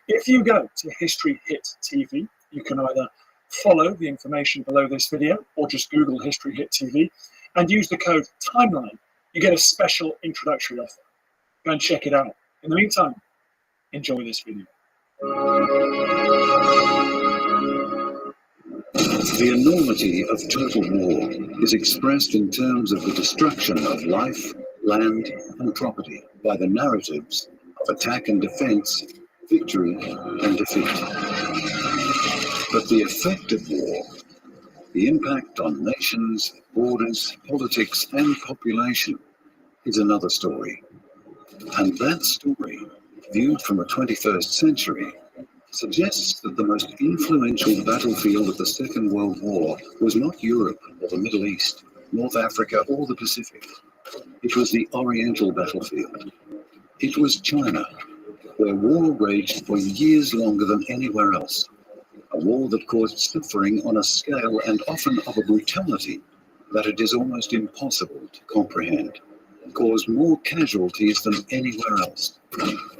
O: If you go to History Hit TV, you can either follow the information below this video or just Google History Hit TV and use the code TIMELINE. You get a special introductory offer. Go and check it out. In the meantime, enjoy this video.
P: The enormity of total war is expressed in terms of the destruction of life, land, and property by the narratives of attack and defense, victory and defeat. But the effect of war, the impact on nations, borders, politics, and population is another story. And that story, viewed from the 21st century, suggests that the most influential battlefield of the Second World War was not Europe or the Middle East, North Africa or the Pacific. It was the Oriental battlefield. It was China, where war raged for years longer than anywhere else. A war that caused suffering on a scale and often of a brutality that it is almost impossible to comprehend. Caused more casualties than anywhere else,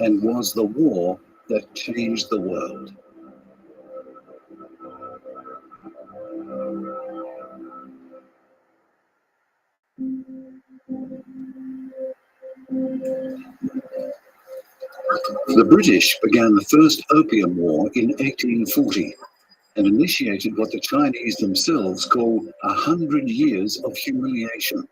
P: and was the war that changed the world. The British began the First Opium War in 1840 and initiated what the Chinese themselves call 100 years of humiliation,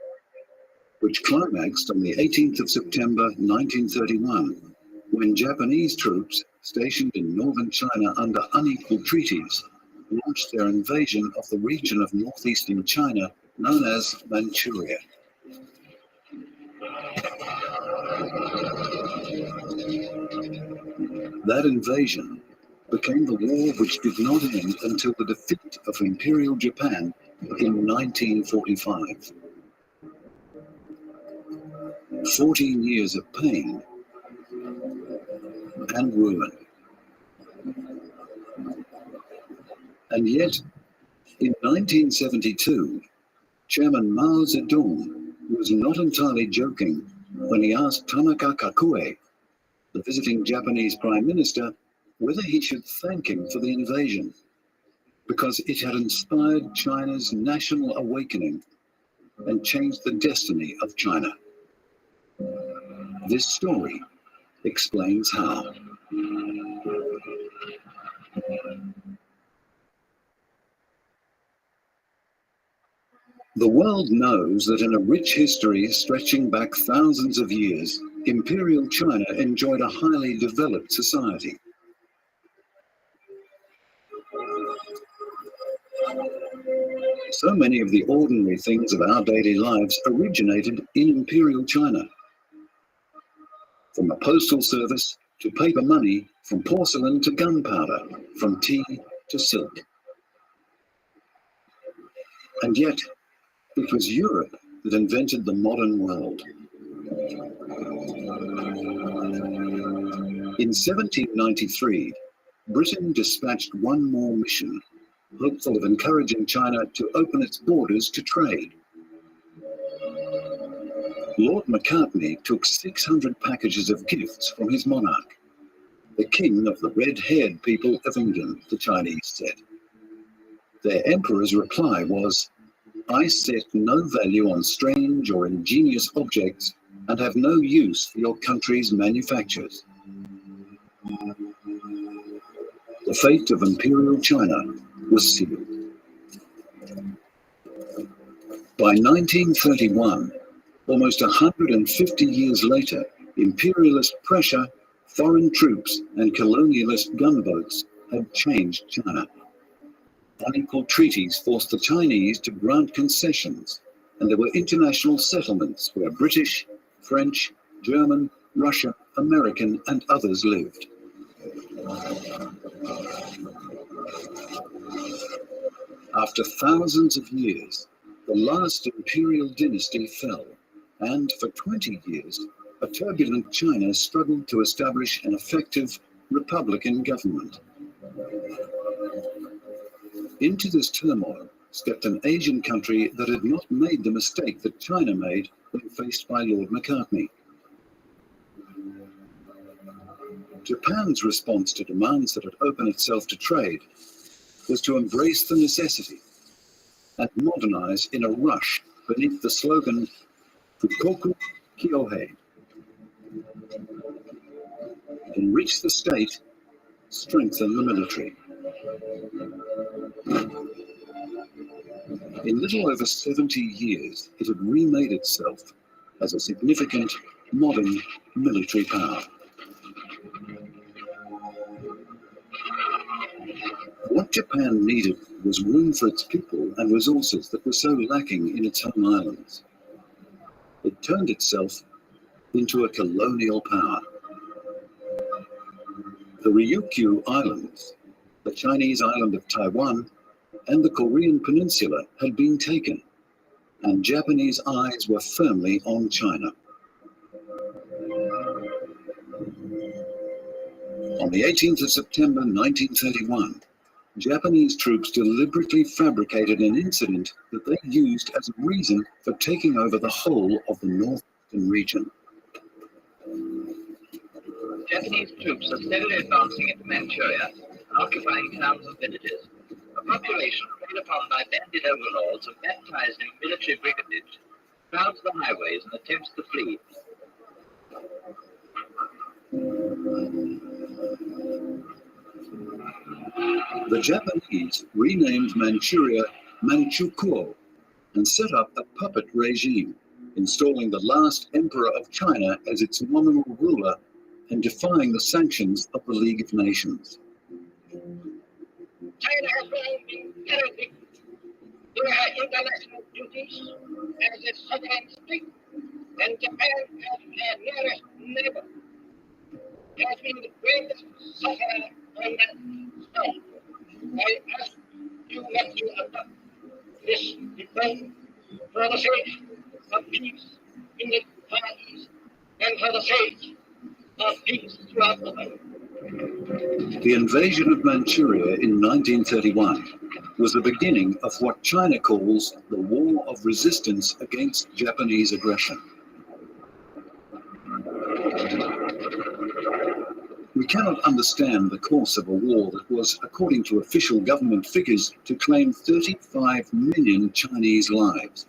P: which climaxed on the 18th of September 1931, when Japanese troops stationed in northern China under unequal treaties launched their invasion of the region of northeastern China known as Manchuria. That invasion became the war which did not end until the defeat of Imperial Japan in 1945. 14 years of pain and ruin. And yet, in 1972, Chairman Mao Zedong was not entirely joking when he asked Tanaka Kakue, the visiting Japanese Prime Minister, whether he should thank him for the invasion, because it had inspired China's national awakening and changed the destiny of China. This story explains how. The world knows that in a rich history stretching back thousands of years, Imperial China enjoyed a highly developed society. So many of the ordinary things of our daily lives originated in Imperial China. From a postal service to paper money, from porcelain to gunpowder, from tea to silk. And yet, it was Europe that invented the modern world. In 1793, Britain dispatched one more mission, hopeful of encouraging China to open its borders to trade. Lord Macartney took 600 packages of gifts from his monarch, the king of the red-haired people of England, the Chinese said. Their emperor's reply was, "I set no value on strange or ingenious objects and have no use for your country's manufactures." The fate of Imperial China was sealed. By 1931, almost 150 years later, imperialist pressure, foreign troops, and colonialist gunboats had changed China. Unequal treaties forced the Chinese to grant concessions, and there were international settlements where British, French, German, Russian, American, and others lived. After thousands of years, the last imperial dynasty fell, and for 20 years, a turbulent China struggled to establish an effective republican government. Into this turmoil stepped an Asian country that had not made the mistake that China made when faced by Lord Macartney. Japan's response to demands that had opened itself to trade was to embrace the necessity and modernize in a rush beneath the slogan Fukoku Kyohei. Enrich the state, strengthen the military. In little over 70 years, it had remade itself as a significant modern military power. What Japan needed was room for its people and resources that were so lacking in its home islands. It turned itself into a colonial power. The Ryukyu Islands, the Chinese island of Taiwan, and the Korean peninsula had been taken, and Japanese eyes were firmly on China. On the 18th of September 1931, Japanese troops deliberately fabricated an incident that they used as a reason for taking over the whole of the northern region.
Q: Japanese troops are steadily advancing into Manchuria and occupying towns and villages. A population preyed upon by bandit overlords and baptized in military brigandage crowds the highways and attempts to flee.
P: The Japanese renamed Manchuria Manchukuo and set up a puppet regime, installing the last emperor of China as its nominal ruler and defying the sanctions of the League of Nations.
Q: China has been terrific to her international duties as a sovereign state, and Japan as her nearest neighbor has been the greatest sufferer on that side. I ask you not to adopt this debate for the sake of peace in the Far East and for the sake of peace throughout the world.
P: The invasion of Manchuria in 1931 was the beginning of what China calls the War of Resistance against Japanese aggression. We cannot understand the course of a war that was, according to official government figures, to claim 35 million Chinese lives,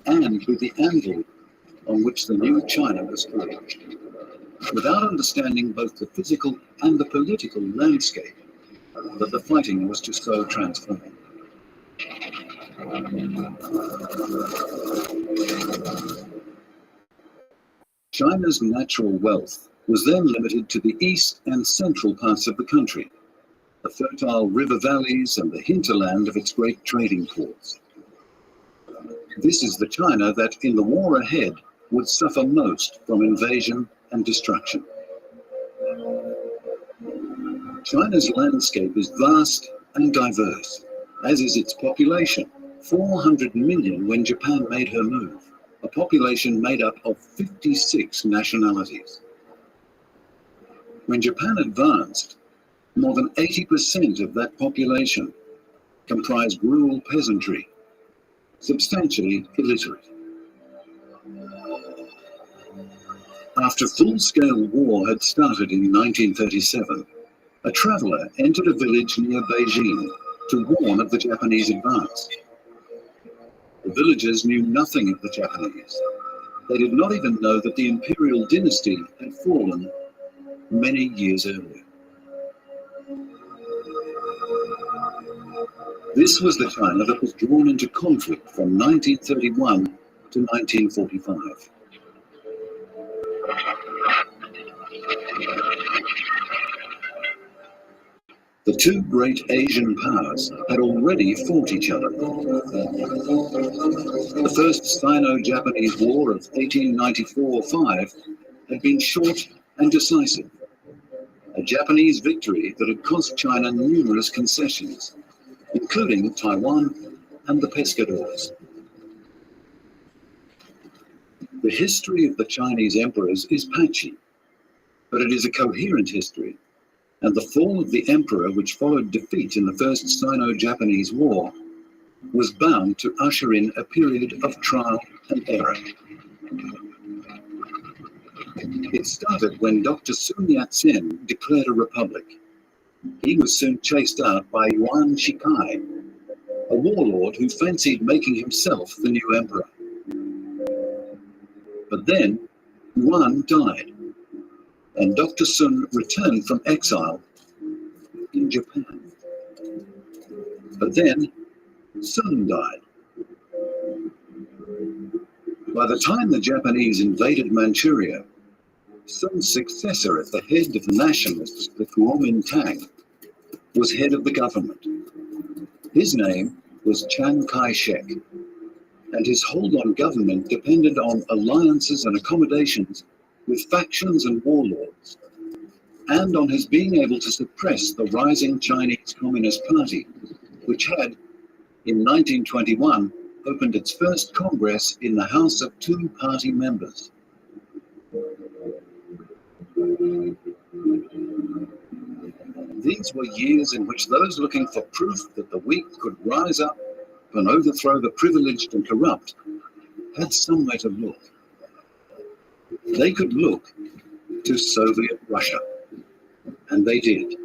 P: and with the anvil on which the new China was forged, without understanding both the physical and the political landscape that the fighting was to so transform. China's natural wealth was then limited to the east and central parts of the country, the fertile river valleys and the hinterland of its great trading ports. This is the China that, in the war ahead, would suffer most from invasion and destruction. China's landscape is vast and diverse, as is its population, 400 million when Japan made her move, a population made up of 56 nationalities. When Japan advanced, more than 80% of that population comprised rural peasantry, substantially illiterate. After full-scale war had started in 1937, a traveler entered a village near Beijing to warn of the Japanese advance. The villagers knew nothing of the Japanese. They did not even know that the imperial dynasty had fallen many years earlier. This was the China that was drawn into conflict from 1931 to 1945. The two great Asian powers had already fought each other. The First Sino-Japanese War of 1894-5 had been short and decisive, a Japanese victory that had cost China numerous concessions, including Taiwan and the Pescadores. The history of the Chinese emperors is patchy, but it is a coherent history, and the fall of the emperor, which followed defeat in the First Sino-Japanese War, was bound to usher in a period of trial and error. It started when Dr. Sun Yat-sen declared a republic. He was soon chased out by Yuan Shikai, a warlord who fancied making himself the new emperor. But then Yuan died, and Dr. Sun returned from exile in Japan. But then Sun died. By the time the Japanese invaded Manchuria, Sun's successor at the head of the nationalists, the Kuomintang, was head of the government. His name was Chiang Kai-shek, and his hold on government depended on alliances and accommodations with factions and warlords, and on his being able to suppress the rising Chinese Communist Party, which had, in 1921, opened its first Congress in the house of two party members. These were years in which those looking for proof that the weak could rise up and overthrow the privileged and corrupt had somewhere to look. They could look to Soviet Russia, and they did.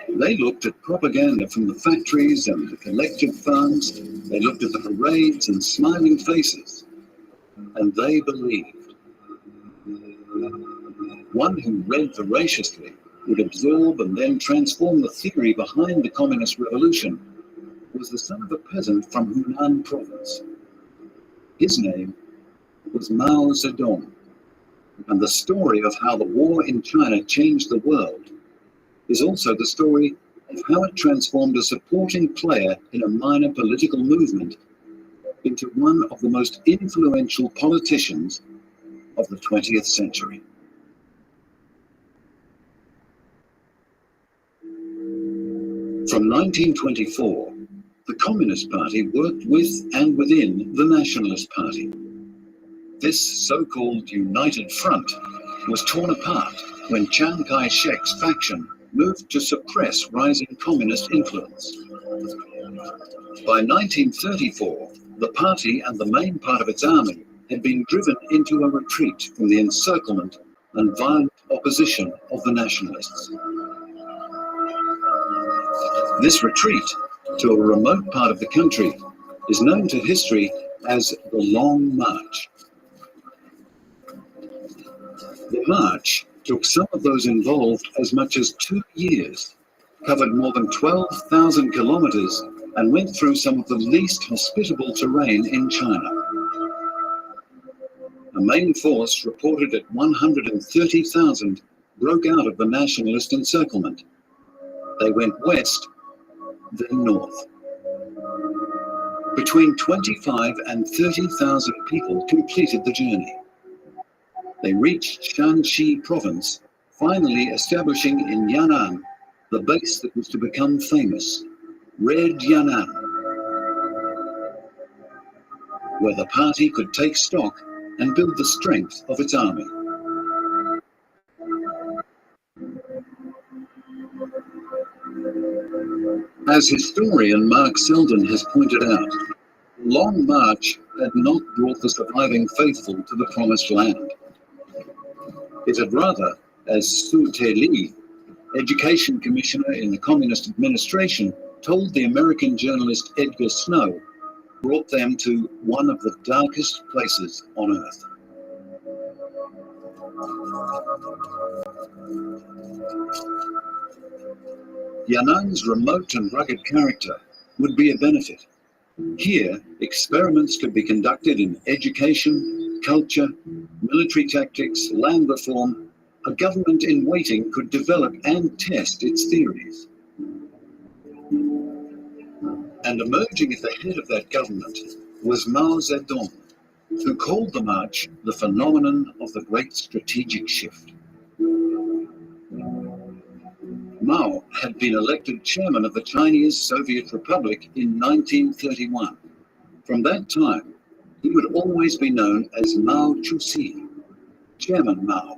P: They looked at propaganda from the factories and the collective farms. They looked at the parades and smiling faces, and they believed. One who read voraciously would absorb and then transform the theory behind the communist revolution was the son of a peasant from Hunan province. His name was Mao Zedong, and the story of how the war in China changed the world is also the story of how it transformed a supporting player in a minor political movement into one of the most influential politicians of the 20th century. From 1924, the Communist Party worked with and within the Nationalist Party. This so-called United Front was torn apart when Chiang Kai-shek's faction moved to suppress rising communist influence. By 1934, the party and the main part of its army had been driven into a retreat from the encirclement and violent opposition of the nationalists. This retreat to a remote part of the country is known to history as the Long March. The march took some of those involved as much as 2 years, covered more than 12,000 kilometers, and went through some of the least hospitable terrain in China. A main force reported at 130,000 broke out of the nationalist encirclement. They went west, then north. Between 25 and 30,000 people completed the journey. They reached Shanxi province, finally establishing in Yan'an the base that was to become famous, Red Yan'an, where the party could take stock and build the strength of its army. As historian Mark Selden has pointed out, the Long March had not brought the surviving faithful to the Promised Land. It had rather, as Su Te-li, education commissioner in the Communist administration, told the American journalist Edgar Snow, brought them to one of the darkest places on earth. Yan'an's remote and rugged character would be a benefit. Here, experiments could be conducted in education, culture, military tactics, land reform, a government in waiting could develop and test its theories. And emerging at the head of that government was Mao Zedong, who called the march the phenomenon of the Great Strategic Shift. Mao had been elected chairman of the Chinese Soviet Republic in 1931. From that time, he would always be known as Mao Chu-si, Chairman Mao.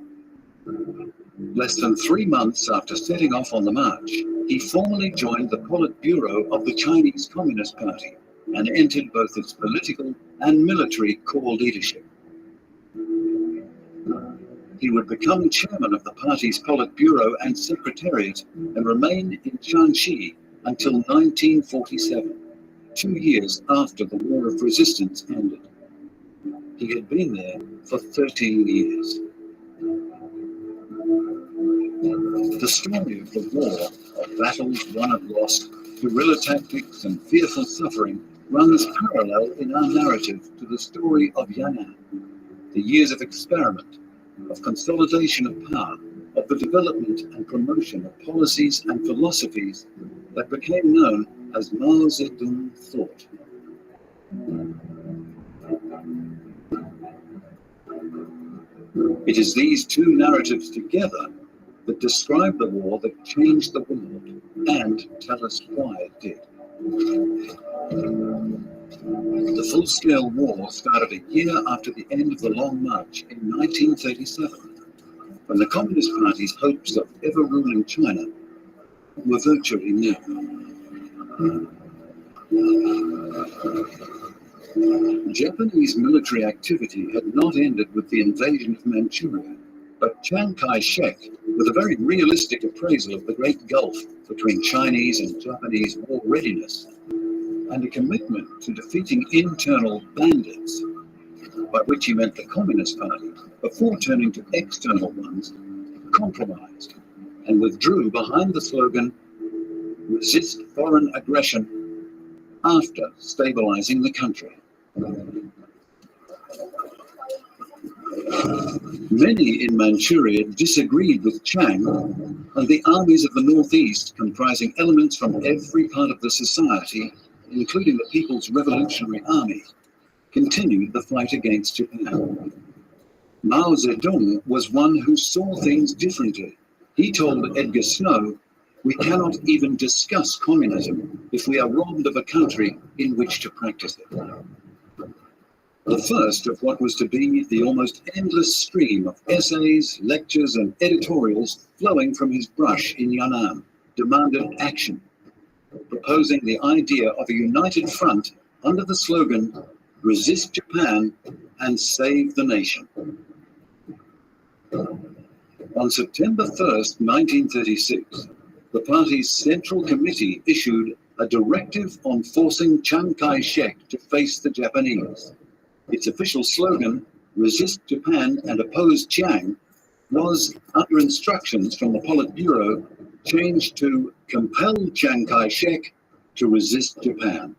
P: Less than 3 months after setting off on the march, he formally joined the Politburo of the Chinese Communist Party and entered both its political and military core leadership. He would become chairman of the party's Politburo and Secretariat and remain in Shanxi until 1947, 2 years after the War of Resistance ended. He had been there for 13 years. The story of the war, of battles won and lost, guerrilla tactics and fearful suffering runs parallel in our narrative to the story of Yan'an, the years of experiment, of consolidation of power, of the development and promotion of policies and philosophies that became known as Mao Zedong thought. It is these two narratives together that describe the war that changed the world and tell us why it did. The full-scale war started a year after the end of the Long March in 1937, when the Communist Party's hopes of ever ruling China were virtually nil. Japanese military activity had not ended with the invasion of Manchuria, but Chiang Kai-shek, with a very realistic appraisal of the Great Gulf between Chinese and Japanese war readiness, and a commitment to defeating internal bandits, by which he meant the Communist Party, before turning to external ones, compromised and withdrew behind the slogan, "Resist foreign aggression," after stabilizing the country. Many in Manchuria disagreed with Chiang, and the armies of the Northeast, comprising elements from every part of the society, including the People's Revolutionary Army, continued the fight against Japan. Mao Zedong was one who saw things differently. He told Edgar Snow, "We cannot even discuss communism if we are robbed of a country in which to practice it." The first of what was to be the almost endless stream of essays, lectures, and editorials flowing from his brush in Yan'an demanded action, proposing the idea of a united front under the slogan, "Resist Japan and save the nation." On September 1st, 1936, the party's Central Committee issued a directive on forcing Chiang Kai-shek to face the Japanese. Its official slogan, "Resist Japan and oppose Chiang," was, under instructions from the Politburo, changed to "Compel Chiang Kai-shek to resist Japan."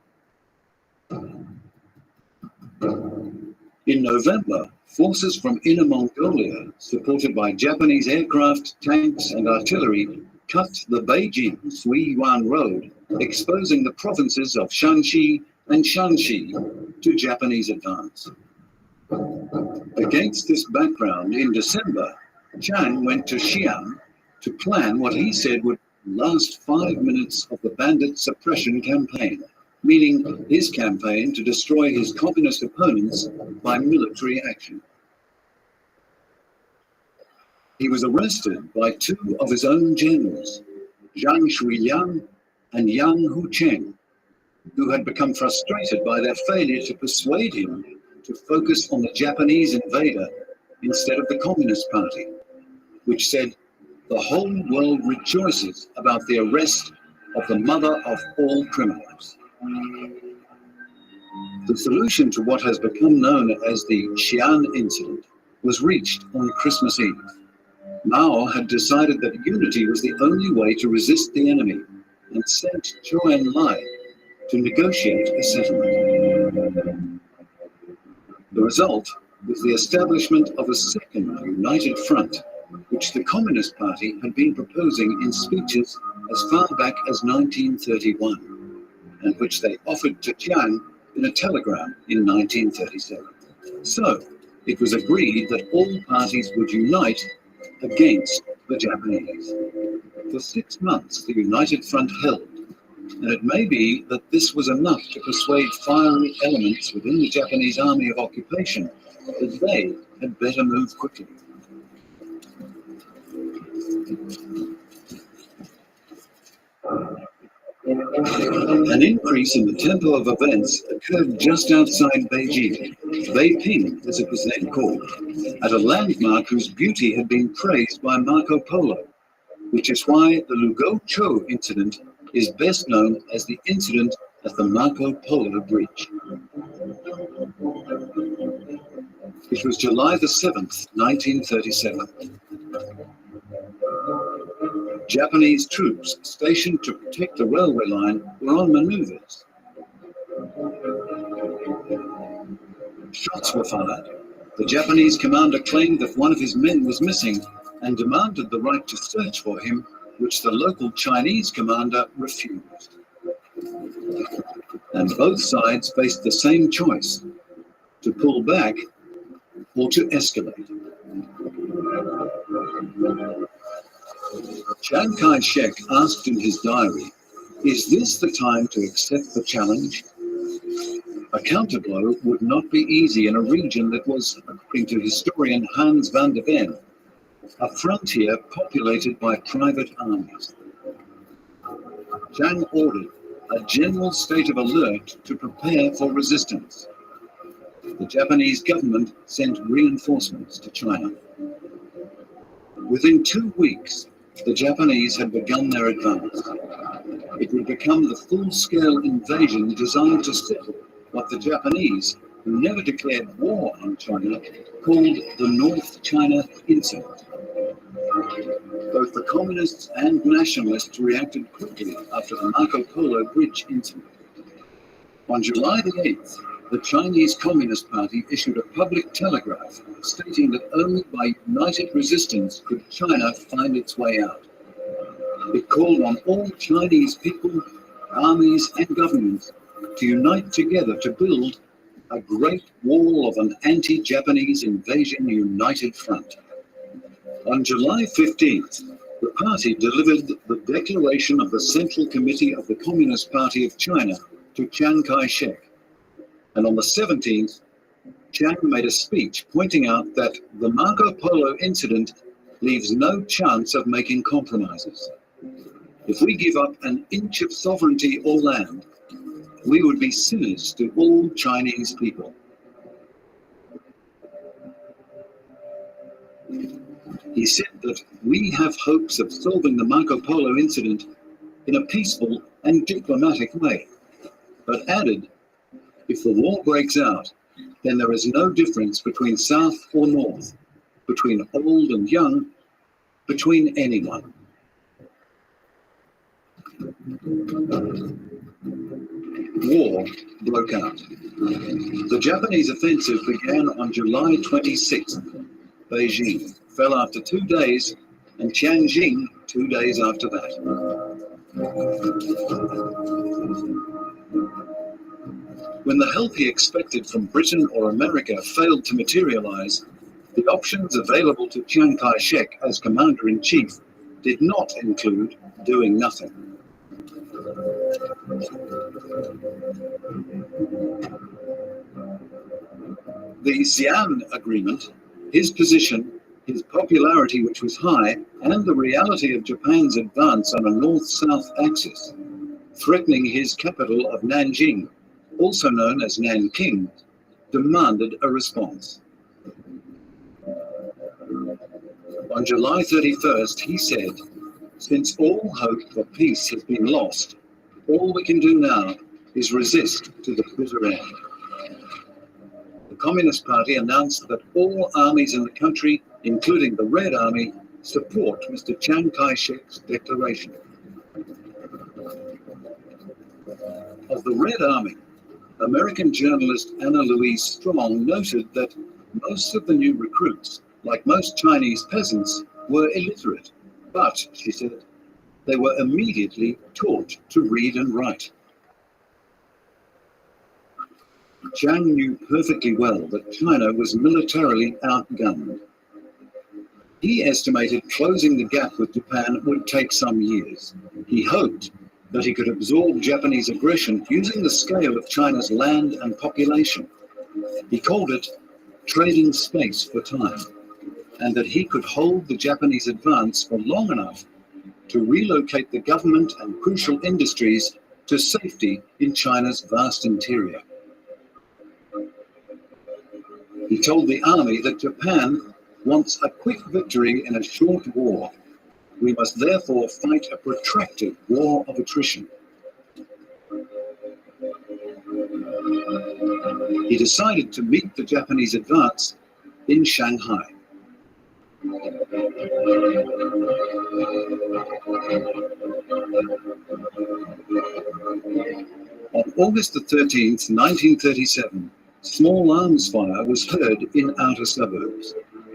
P: In November, forces from Inner Mongolia, supported by Japanese aircraft, tanks, and artillery, cut the Beijing-Suiyuan Road, exposing the provinces of Shanxi and Shanxi to Japanese advance. Against this background, in December, Chiang went to Xi'an to plan what he said would last 5 minutes of the bandit suppression campaign, meaning his campaign to destroy his communist opponents by military action. He was arrested by 2 of his own generals, Zhang Shuiliang and Yang Hucheng, who had become frustrated by their failure to persuade him to focus on the Japanese invader instead of the Communist Party, which said, "The whole world rejoices about the arrest of the mother of all criminals." The solution to what has become known as the Xi'an incident was reached on Christmas Eve. Mao had decided that unity was the only way to resist the enemy and sent Zhou Enlai to negotiate a settlement. The result was the establishment of a second united front which the Communist Party had been proposing in speeches as far back as 1931, and which they offered to Chiang in a telegram in 1937. So, it was agreed that all parties would unite against the Japanese. For 6 months, the United Front held, and it may be that this was enough to persuade fiery elements within the Japanese Army of Occupation that they had better move quickly. An increase in the tempo of events occurred just outside Beijing, Beiping as it was then called, at a landmark whose beauty had been praised by Marco Polo, which is why the Lugou-Chou incident is best known as the incident at the Marco Polo Bridge. It was July the 7th, 1937. Japanese troops stationed to protect the railway line were on maneuvers. Shots were fired. The Japanese commander claimed that one of his men was missing and demanded the right to search for him, which the local Chinese commander refused. And both sides faced the same choice: to pull back or to escalate. Chiang Kai-shek asked in his diary, "Is this the time to accept the challenge?" A counterblow would not be easy in a region that was, according to historian Hans van der Ven, a frontier populated by private armies. Chiang ordered a general state of alert to prepare for resistance. The Japanese government sent reinforcements to China. Within 2 weeks, the Japanese had begun their advance. It would become the full-scale invasion designed to settle what the Japanese, who never declared war on China, called the North China Incident. Both the communists and nationalists reacted quickly after the Marco Polo Bridge incident. On July the 8th, the Chinese Communist Party issued a public telegraph stating that only by united resistance could China find its way out. It called on all Chinese people, armies and governments to unite together to build a great wall of an anti-Japanese invasion united front. On July 15th, the party delivered the declaration of the Central Committee of the Communist Party of China to Chiang Kai-shek. And on the 17th, Chiang made a speech pointing out that the Marco Polo incident leaves no chance of making compromises. If we give up an inch of sovereignty or land, we would be sinners to all Chinese people. He said that we have hopes of solving the Marco Polo incident in a peaceful and diplomatic way, but added, if the war breaks out, then there is no difference between South or North, between old and young, between anyone. War broke out. The Japanese offensive began on July 26th. Beijing fell after 2 days, and Tianjin 2 days after that. When the help he expected from Britain or America failed to materialize, the options available to Chiang Kai-shek as commander-in-chief did not include doing nothing. The Xi'an Agreement, his position, his popularity which was high, and the reality of Japan's advance on a north-south axis, threatening his capital of Nanjing, also known as Nanking, demanded a response. On July 31st, he said, "Since all hope for peace has been lost, all we can do now is resist to the bitter end." The Communist Party announced that all armies in the country, including the Red Army, support Mr. Chiang Kai-shek's declaration. Of the Red Army, American journalist Anna Louise Strong noted that most of the new recruits, like most Chinese peasants, were illiterate, but, she said, they were immediately taught to read and write. Chiang knew perfectly well that China was militarily outgunned. He estimated closing the gap with Japan would take some years. He hoped that he could absorb Japanese aggression using the scale of China's land and population. He called it trading space for time, and that he could hold the Japanese advance for long enough to relocate the government and crucial industries to safety in China's vast interior. He told the army that Japan wants a quick victory in a short war. We must therefore fight a protracted war of attrition. He decided to meet the Japanese advance in Shanghai. On August the 13th, 1937, small arms fire was heard in outer suburbs.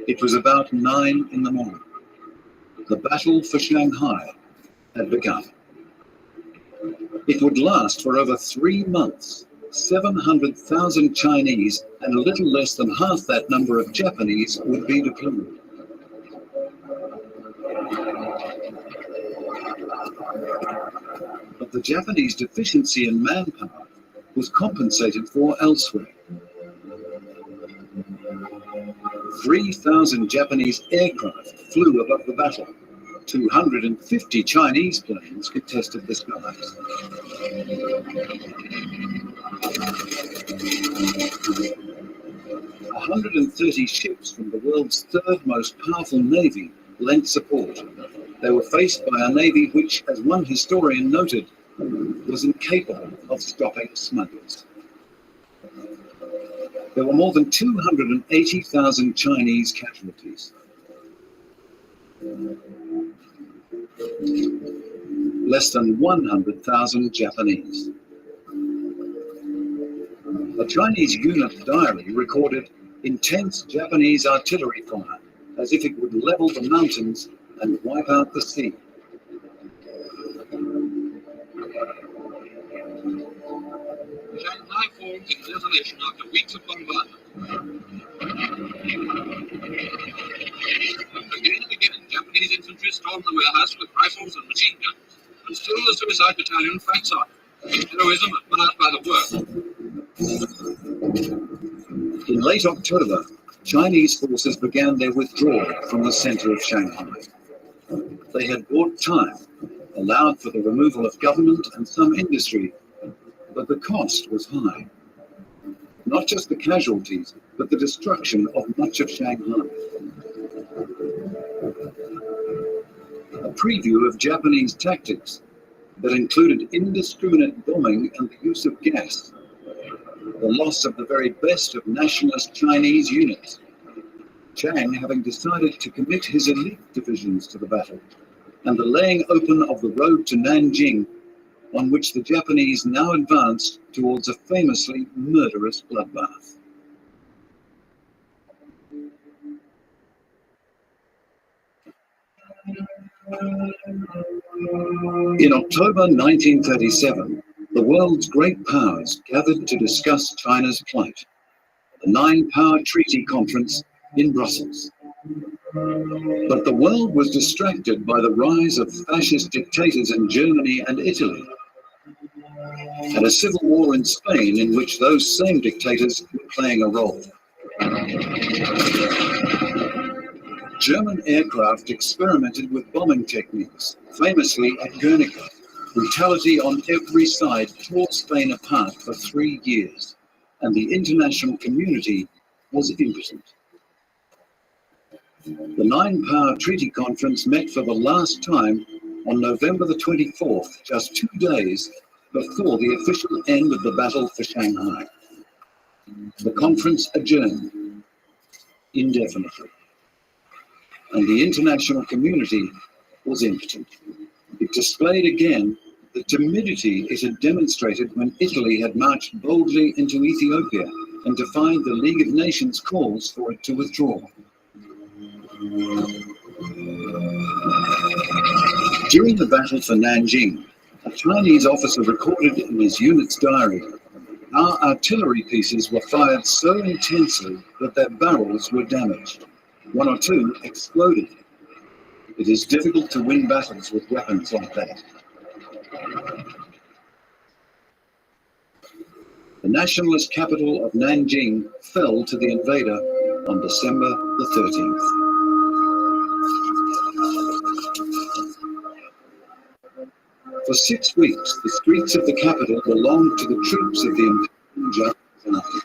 P: It was about 9 in the morning. The battle for Shanghai had begun. It would last for over 3 months. 700,000 Chinese and a little less than half that number of Japanese would be deployed. But the Japanese deficiency in manpower was compensated for elsewhere. 3,000 Japanese aircraft flew above the battle. 250 Chinese planes contested the skies. 130 ships from the world's third most powerful navy lent support. They were faced by a navy which, as one historian noted, was incapable of stopping smugglers. There were more than 280,000 Chinese casualties. Less than 100,000 Japanese. A Chinese unit diary recorded intense Japanese artillery fire, as if it would level the mountains and wipe out the sea.
J: Shanghai formed in desolation after weeks of bombardment. Again and again, Japanese infantry stormed the warehouse with rifles and machine guns, and still the suicide battalion fights on. Heroism admired by the world.
P: In late October, Chinese forces began their withdrawal from the center of Shanghai. They had bought time, allowed for the removal of government and some industry, but the cost was high. Not just the casualties, but the destruction of much of Shanghai. A preview of Japanese tactics that included indiscriminate bombing and the use of gas. The loss of the very best of nationalist Chinese units. Chiang having decided to commit his elite divisions to the battle, and the laying open of the road to Nanjing, on which the Japanese now advanced towards a famously murderous bloodbath. In October 1937, the world's great powers gathered to discuss China's plight. The 9-Power Treaty Conference in Brussels. But the world was distracted by the rise of fascist dictators in Germany and Italy, and a civil war in Spain in which those same dictators were playing a role. German aircraft experimented with bombing techniques, famously at Guernica. Brutality on every side tore Spain apart for 3 years, and the international community was impotent. The 9-Power Treaty Conference met for the last time on November the 24th, just 2 days before the official end of the battle for Shanghai. The conference adjourned indefinitely, and the international community was impotent. It displayed again the timidity it had demonstrated when Italy had marched boldly into Ethiopia and defied the League of Nations calls for it to withdraw. During the battle for Nanjing, a Chinese officer recorded in his unit's diary, "Our artillery pieces were fired so intensely that their barrels were damaged. One or two exploded. It is difficult to win battles with weapons like that." The nationalist capital of Nanjing fell to the invader on December the 13th. For 6 weeks, the streets of the capital belonged to the troops of the invading Japanese army.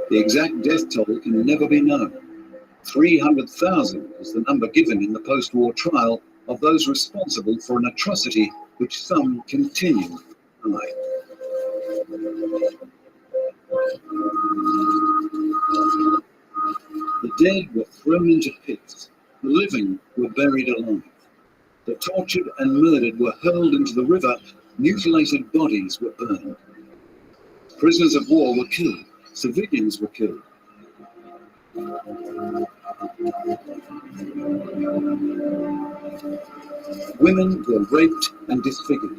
P: The exact death toll can never be known. 300,000 is the number given in the post-war trial of those responsible for an atrocity which some continue to deny. The dead were thrown into pits, the living were buried alive. The tortured and murdered were hurled into the river, mutilated bodies were burned. Prisoners of war were killed, civilians were killed. Women were raped and disfigured.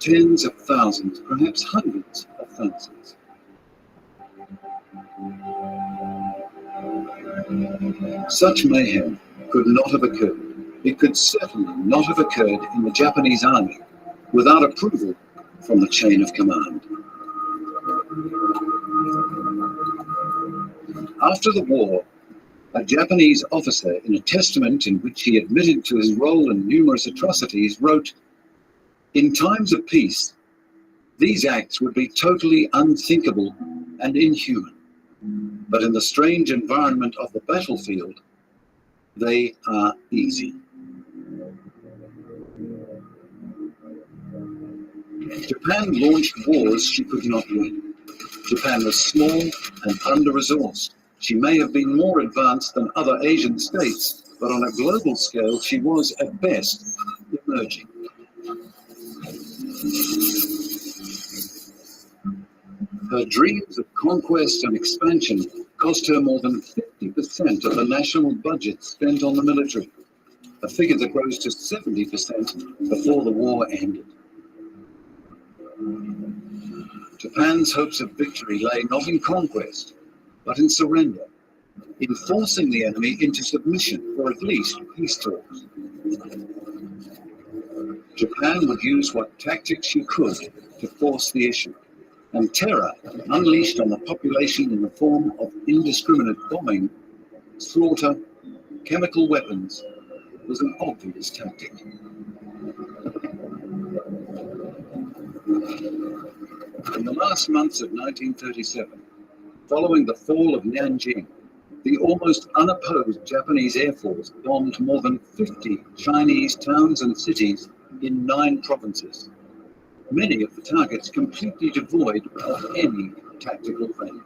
P: Tens of thousands, perhaps hundreds of thousands. Such mayhem could not have occurred. It could certainly not have occurred in the Japanese army without approval from the chain of command. After the war, a Japanese officer, in a testament in which he admitted to his role in numerous atrocities, wrote, "In times of peace, these acts would be totally unthinkable and inhuman. But in the strange environment of the battlefield, they are easy." Japan launched wars she could not win. Japan was small and under-resourced. She may have been more advanced than other Asian states, but on a global scale, she was, at best, emerging. Her dreams of conquest and expansion cost her more than 50% of the national budget spent on the military, a figure that rose to 70% before the war ended. Japan's hopes of victory lay not in conquest, but in surrender, in forcing the enemy into submission, or at least peace talks. Japan would use what tactics she could to force the issue, and terror unleashed on the population in the form of indiscriminate bombing, slaughter, chemical weapons was an obvious tactic. In the last months of 1937, following the fall of Nanjing, the almost unopposed Japanese Air Force bombed more than 50 Chinese towns and cities in 9 provinces, many of the targets completely devoid of any tactical value.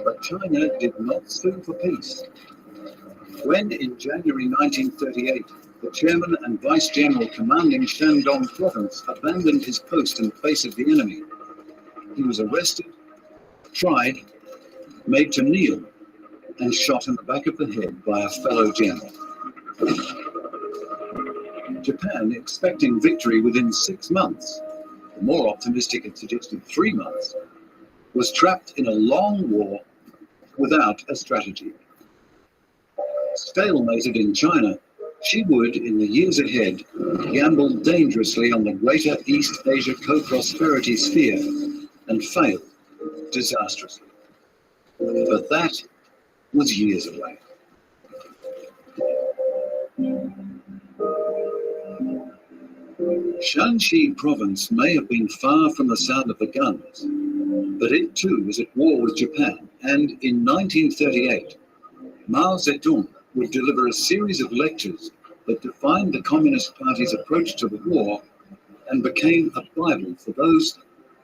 P: But China did not sue for peace. When, in January 1938, the chairman and vice general commanding Shandong province abandoned his post in the face of the enemy, he was arrested, tried, made to kneel, and shot in the back of the head by a fellow general. Japan, expecting victory within 6 months, the more optimistic had suggested 3 months, was trapped in a long war without a strategy. Stalemated in China, she would, in the years ahead, gamble dangerously on the greater East Asia co-prosperity sphere and fail disastrously. But that was years away. Shanxi province may have been far from the sound of the guns, but it too was at war with Japan, and in 1938, Mao Zedong would deliver a series of lectures that defined the Communist Party's approach to the war and became a Bible for those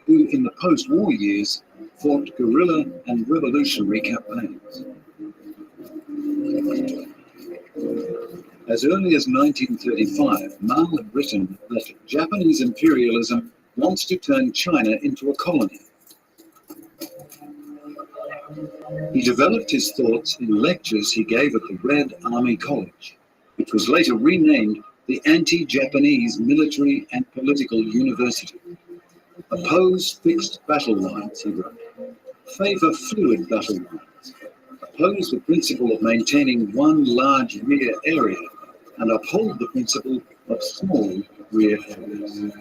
P: who, in the post-war years, fought guerrilla and revolutionary campaigns. As early as 1935, Mao had written that Japanese imperialism wants to turn China into a colony. He developed his thoughts in lectures he gave at the Red Army College, which was later renamed the Anti-Japanese Military and Political University. Oppose fixed battle lines, he wrote. Favor fluid battle lines. Oppose the principle of maintaining one large rear area and uphold the principle of small rear areas.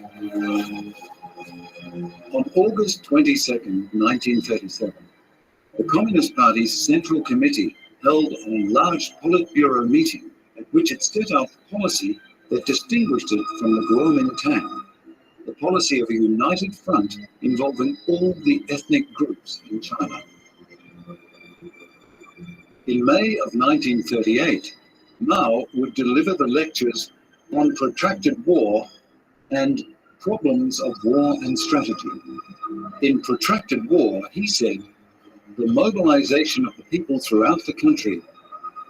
P: On August 22, 1937, the Communist Party's Central Committee held an enlarged Politburo meeting at which it set out the policy that distinguished it from the Kuomintang, the policy of a united front involving all the ethnic groups in China. In May of 1938, Mao would deliver the lectures on protracted war and problems of war and strategy. In protracted war, he said, the mobilization of the people throughout the country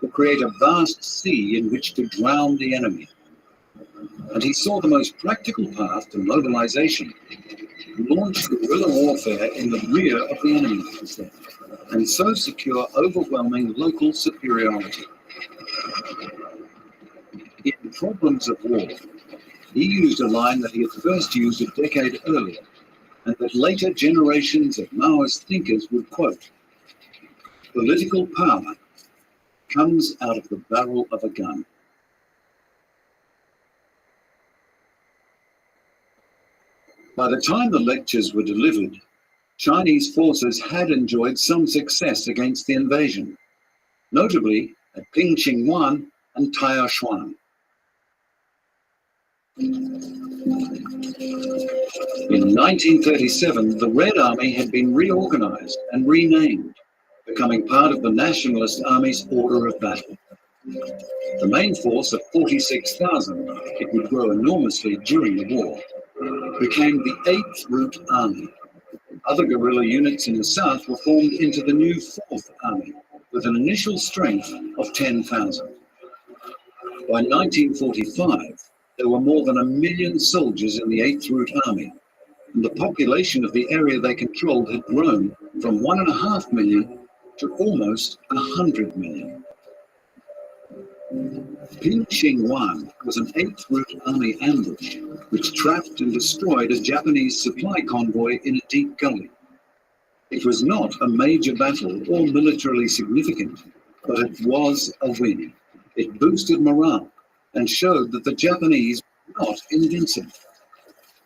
P: will create a vast sea in which to drown the enemy. And he saw the most practical path to mobilization: launch guerrilla warfare in the rear of the enemy, he said, and so secure overwhelming local superiority. In Problems of War, he used a line that he had first used a decade earlier, and that later generations of Maoist thinkers would quote: political power comes out of the barrel of a gun. By the time the lectures were delivered, Chinese forces had enjoyed some success against the invasion, notably at Pingqingwan and Taiyuan. In 1937, the Red Army had been reorganized and renamed, becoming part of the Nationalist Army's order of battle. The main force of 46,000, it would grow enormously during the war, became the 8th Route Army. Other guerrilla units in the south were formed into the new 4th Army, with an initial strength of 10,000. By 1945, there were more than 1 million soldiers in the 8th Route Army, and the population of the area they controlled had grown from 1.5 million to almost 100 million. Pingqingwan was an 8th Route Army ambush, which trapped and destroyed a Japanese supply convoy in a deep gully. It was not a major battle or militarily significant, but it was a win. It boosted morale and showed that the Japanese were not invincible.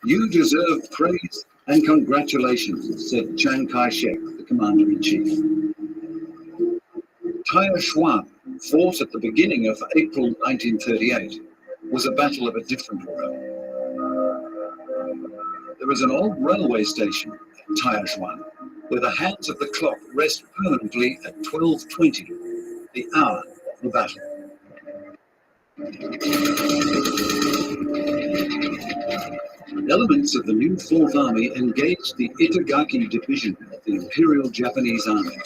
P: You deserve praise and congratulations, said Chiang Kai-shek, the commander-in-chief. Taiyuan, fought at the beginning of April 1938, was a battle of a different order. There is an old railway station at Taiyuan where the hands of the clock rest permanently at 12:20, the hour of the battle. Elements of the new 4th Army engaged the Itagaki Division of the Imperial Japanese Army.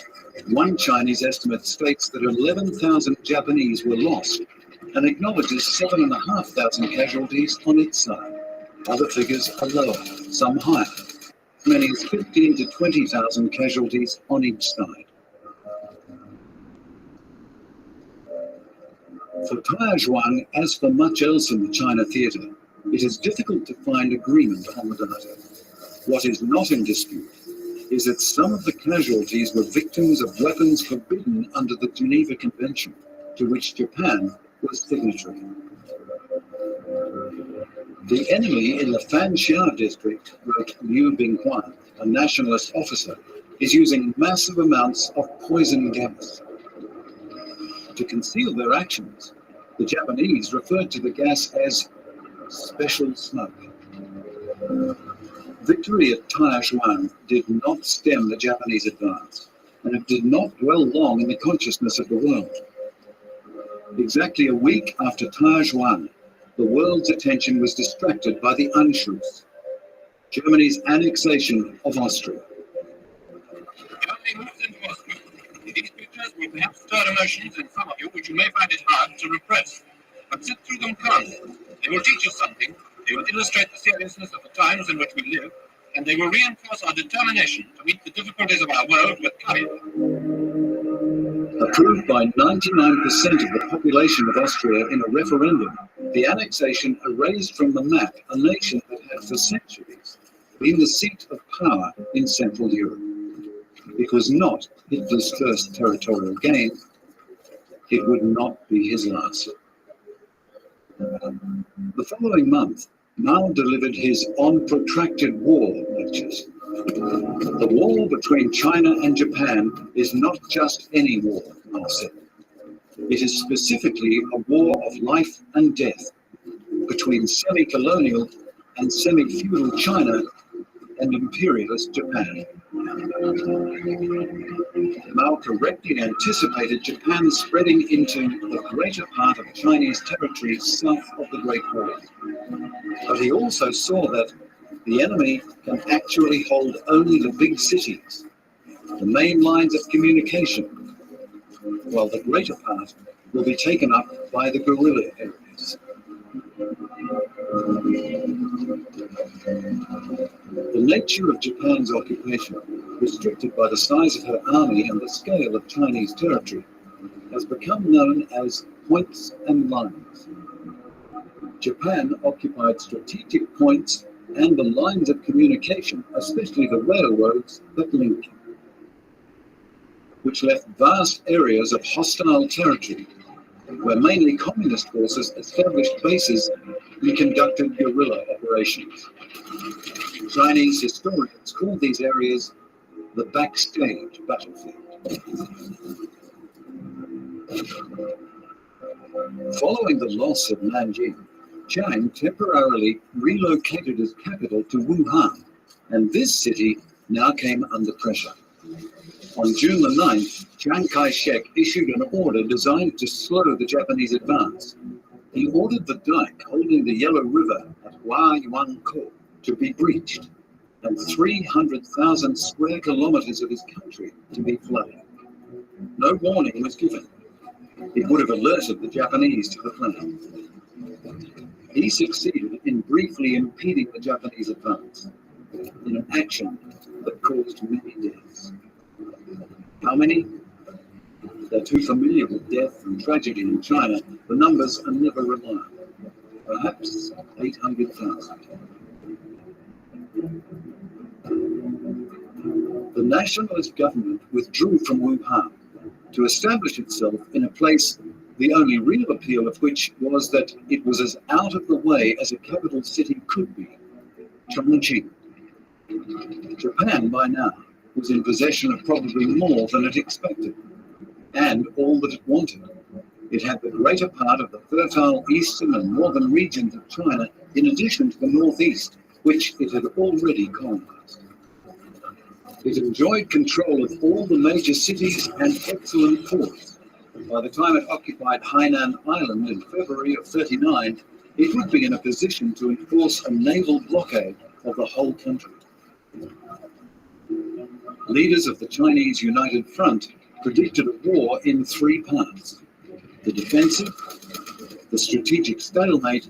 P: One Chinese estimate states that 11,000 Japanese were lost and acknowledges 7,500 casualties on its side. Other figures are lower, some higher, as many as 15,000 to 20,000 casualties on each side. For Taiyuan, as for much else in the China theatre, it is difficult to find agreement on the data. What is not in dispute is that some of the casualties were victims of weapons forbidden under the Geneva Convention, to which Japan was signatory. The enemy in the Fanxia district, wrote Liu Binghuan, a nationalist officer, is using massive amounts of poison gas. To conceal their actions, the Japanese referred to the gas as special smoke. Victory at Taiyuan did not stem the Japanese advance, and it did not dwell long in the consciousness of the world. Exactly a week after Taiyuan, the world's attention was distracted by the Anschluss, Germany's annexation of Austria.
R: Germany moves into Austria. These pictures will perhaps stir emotions in some of you which you may find it hard to repress. but sit through them calmly. They will teach us something, they will illustrate the seriousness of the times in which we live, and they will reinforce our determination to meet the difficulties of our world with courage.
P: Approved by 99% of the population of Austria in a referendum, the annexation erased from the map a nation that had for centuries been the seat of power in Central Europe. It was not Hitler's first territorial gain. It would not be his last. The following month, Mao delivered his On Protracted War lectures. The war between China and Japan is not just any war, Mao said. It is specifically a war of life and death between semi-colonial and semi-feudal China and imperialist Japan. Mao correctly anticipated Japan spreading into the greater part of Chinese territory south of the Great Wall. But he also saw that the enemy can actually hold only the big cities, the main lines of communication, while the greater part will be taken up by the guerrilla areas. The nature of Japan's occupation, restricted by the size of her army and the scale of Chinese territory, has become known as points and lines. Japan occupied strategic points and the lines of communication, especially the railroads that link, which left vast areas of hostile territory, where mainly communist forces established bases and conducted guerrilla operations. Chinese historians call these areas the backstage battlefield. Following the loss of Nanjing, Chiang temporarily relocated his capital to Wuhan, and this city now came under pressure. On June the 9th, Chiang Kai-shek issued an order designed to slow the Japanese advance. He ordered the dike holding the Yellow River at Huayuankou to be breached, and 300,000 square kilometers of his country to be flooded. No warning was given. It would have alerted the Japanese to the plan. He succeeded in briefly impeding the Japanese advance, in an action that caused many deaths. How many? They're too familiar with death and tragedy in China. The numbers are never reliable. Perhaps 800,000. The nationalist government withdrew from Wuhan to establish itself in a place the only real appeal of which was that it was as out of the way as a capital city could be, Chongqing. Japan, by now, was in possession of probably more than it expected, and all that it wanted. It had the greater part of the fertile eastern and northern regions of China, in addition to the northeast, which it had already colonized. It enjoyed control of all the major cities and excellent ports. By the time it occupied Hainan Island in February of '39, it would be in a position to enforce a naval blockade of the whole country. Leaders of the Chinese United Front predicted a war in three parts: the defensive, the strategic stalemate,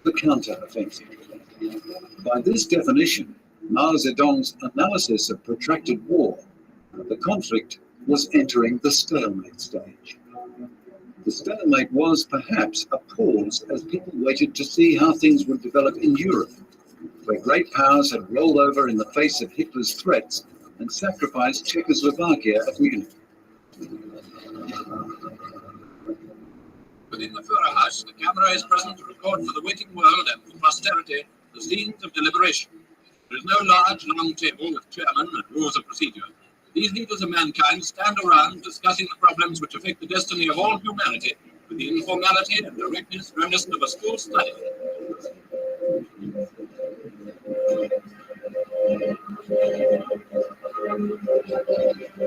P: the counter-offensive. By this definition, Mao Zedong's analysis of protracted war, the conflict was entering the stalemate stage. The stalemate was perhaps a pause as people waited to see how things would develop in Europe, where great powers had rolled over in the face of Hitler's threats and sacrificed Czechoslovakia at Guinness.
R: Within the Führer House, the camera is present to record for the waiting world and for posterity the scenes of deliberation. There is no large, long table with chairmen and rules of procedure. These leaders of mankind stand around discussing the problems which affect the destiny of all humanity with the informality and directness reminiscent of a school study.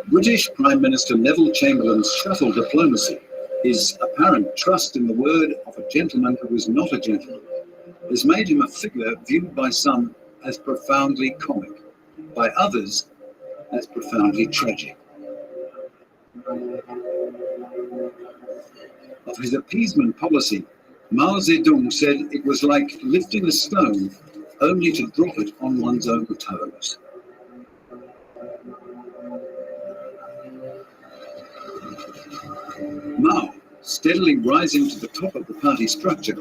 P: British Prime Minister Neville Chamberlain's shuttle diplomacy, his apparent trust in the word of a gentleman who was not a gentleman, has made him a figure viewed by some as profoundly comic, by others as profoundly tragic. Of his appeasement policy, Mao Zedong said it was like lifting a stone only to drop it on one's own toes. Mao, steadily rising to the top of the party structure,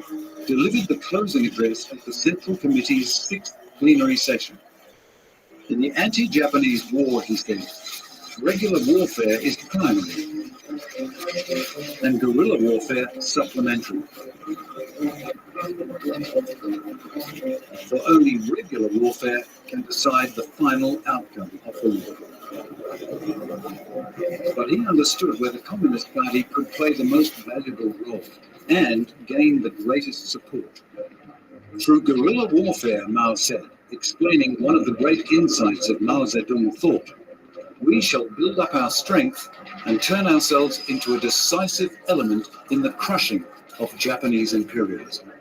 P: delivered the closing address at the Central Committee's 6th plenary session. In the anti-Japanese war, he said, regular warfare is primary and guerrilla warfare supplementary. For only regular warfare can decide the final outcome of the war. But he understood where the Communist Party could play the most valuable role and gain the greatest support. Through guerrilla warfare, Mao said, explaining one of the great insights of Mao Zedong thought, we shall build up our strength and turn ourselves into a decisive element in the crushing of Japanese imperialism.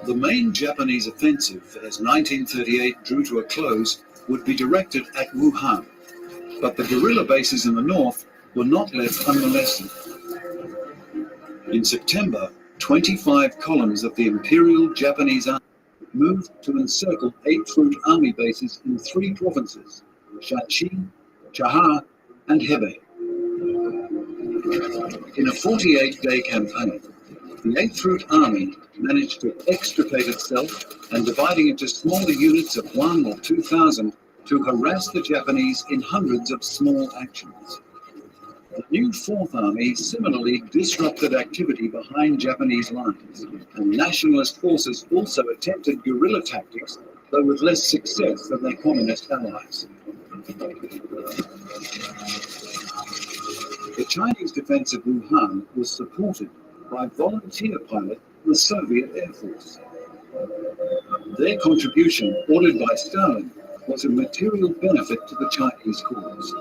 P: The main Japanese offensive, as 1938 drew to a close, would be directed at Wuhan, but the guerrilla bases in the north were not left unmolested. In September, 25 columns of the Imperial Japanese Army moved to encircle 8 Fruit Army bases in 3 provinces, Shaanxi, Chaha, and Hebei. In a 48-day campaign, the 8th Fruit Army managed to extricate itself and dividing into smaller units of 1 or 2,000 to harass the Japanese in hundreds of small actions. The new 4th Army similarly disrupted activity behind Japanese lines, and nationalist forces also attempted guerrilla tactics, though with less success than their communist allies. The Chinese defense of Wuhan was supported by volunteer pilots from the Soviet Air Force. Their contribution, ordered by Stalin, was a material benefit to the Chinese cause.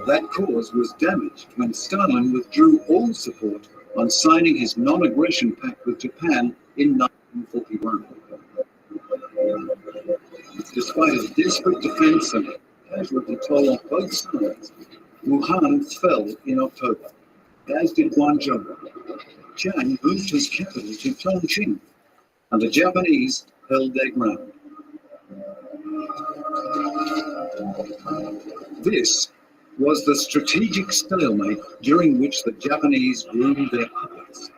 P: That cause was damaged when Stalin withdrew all support on signing his non-aggression pact with Japan in 1941. Despite a desperate defense and casualty toll on both sides, Wuhan fell in October, as did Guangzhou. Chiang moved his capital to Chongqing, and the Japanese held their ground. This was the strategic stalemate during which the Japanese groomed their puppets.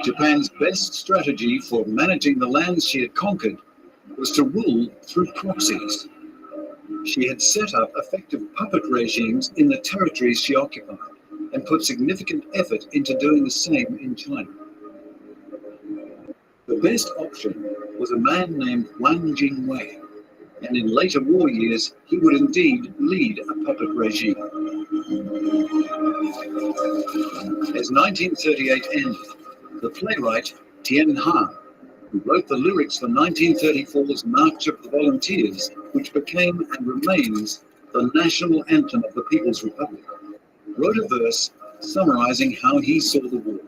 P: Japan's best strategy for managing the lands she had conquered was to rule through proxies. She had set up effective puppet regimes in the territories she occupied and put significant effort into doing the same in China. The best option was a man named Wang Jingwei, and in later war years he would indeed lead a puppet regime. As 1938 ended, the playwright Tien Han, who wrote the lyrics for 1934's March of the Volunteers, which became and remains the national anthem of the People's Republic, wrote a verse summarizing how he saw the war.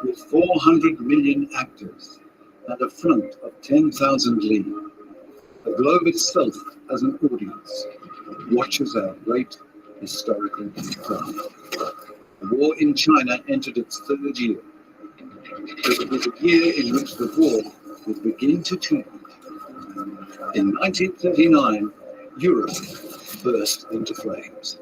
P: With 400 million actors and a front of 10,000 li, the globe itself as an audience watches our great historical drama. The war in China entered its 3rd year. It was a year in which the war would begin to change. In 1939, Europe burst into flames.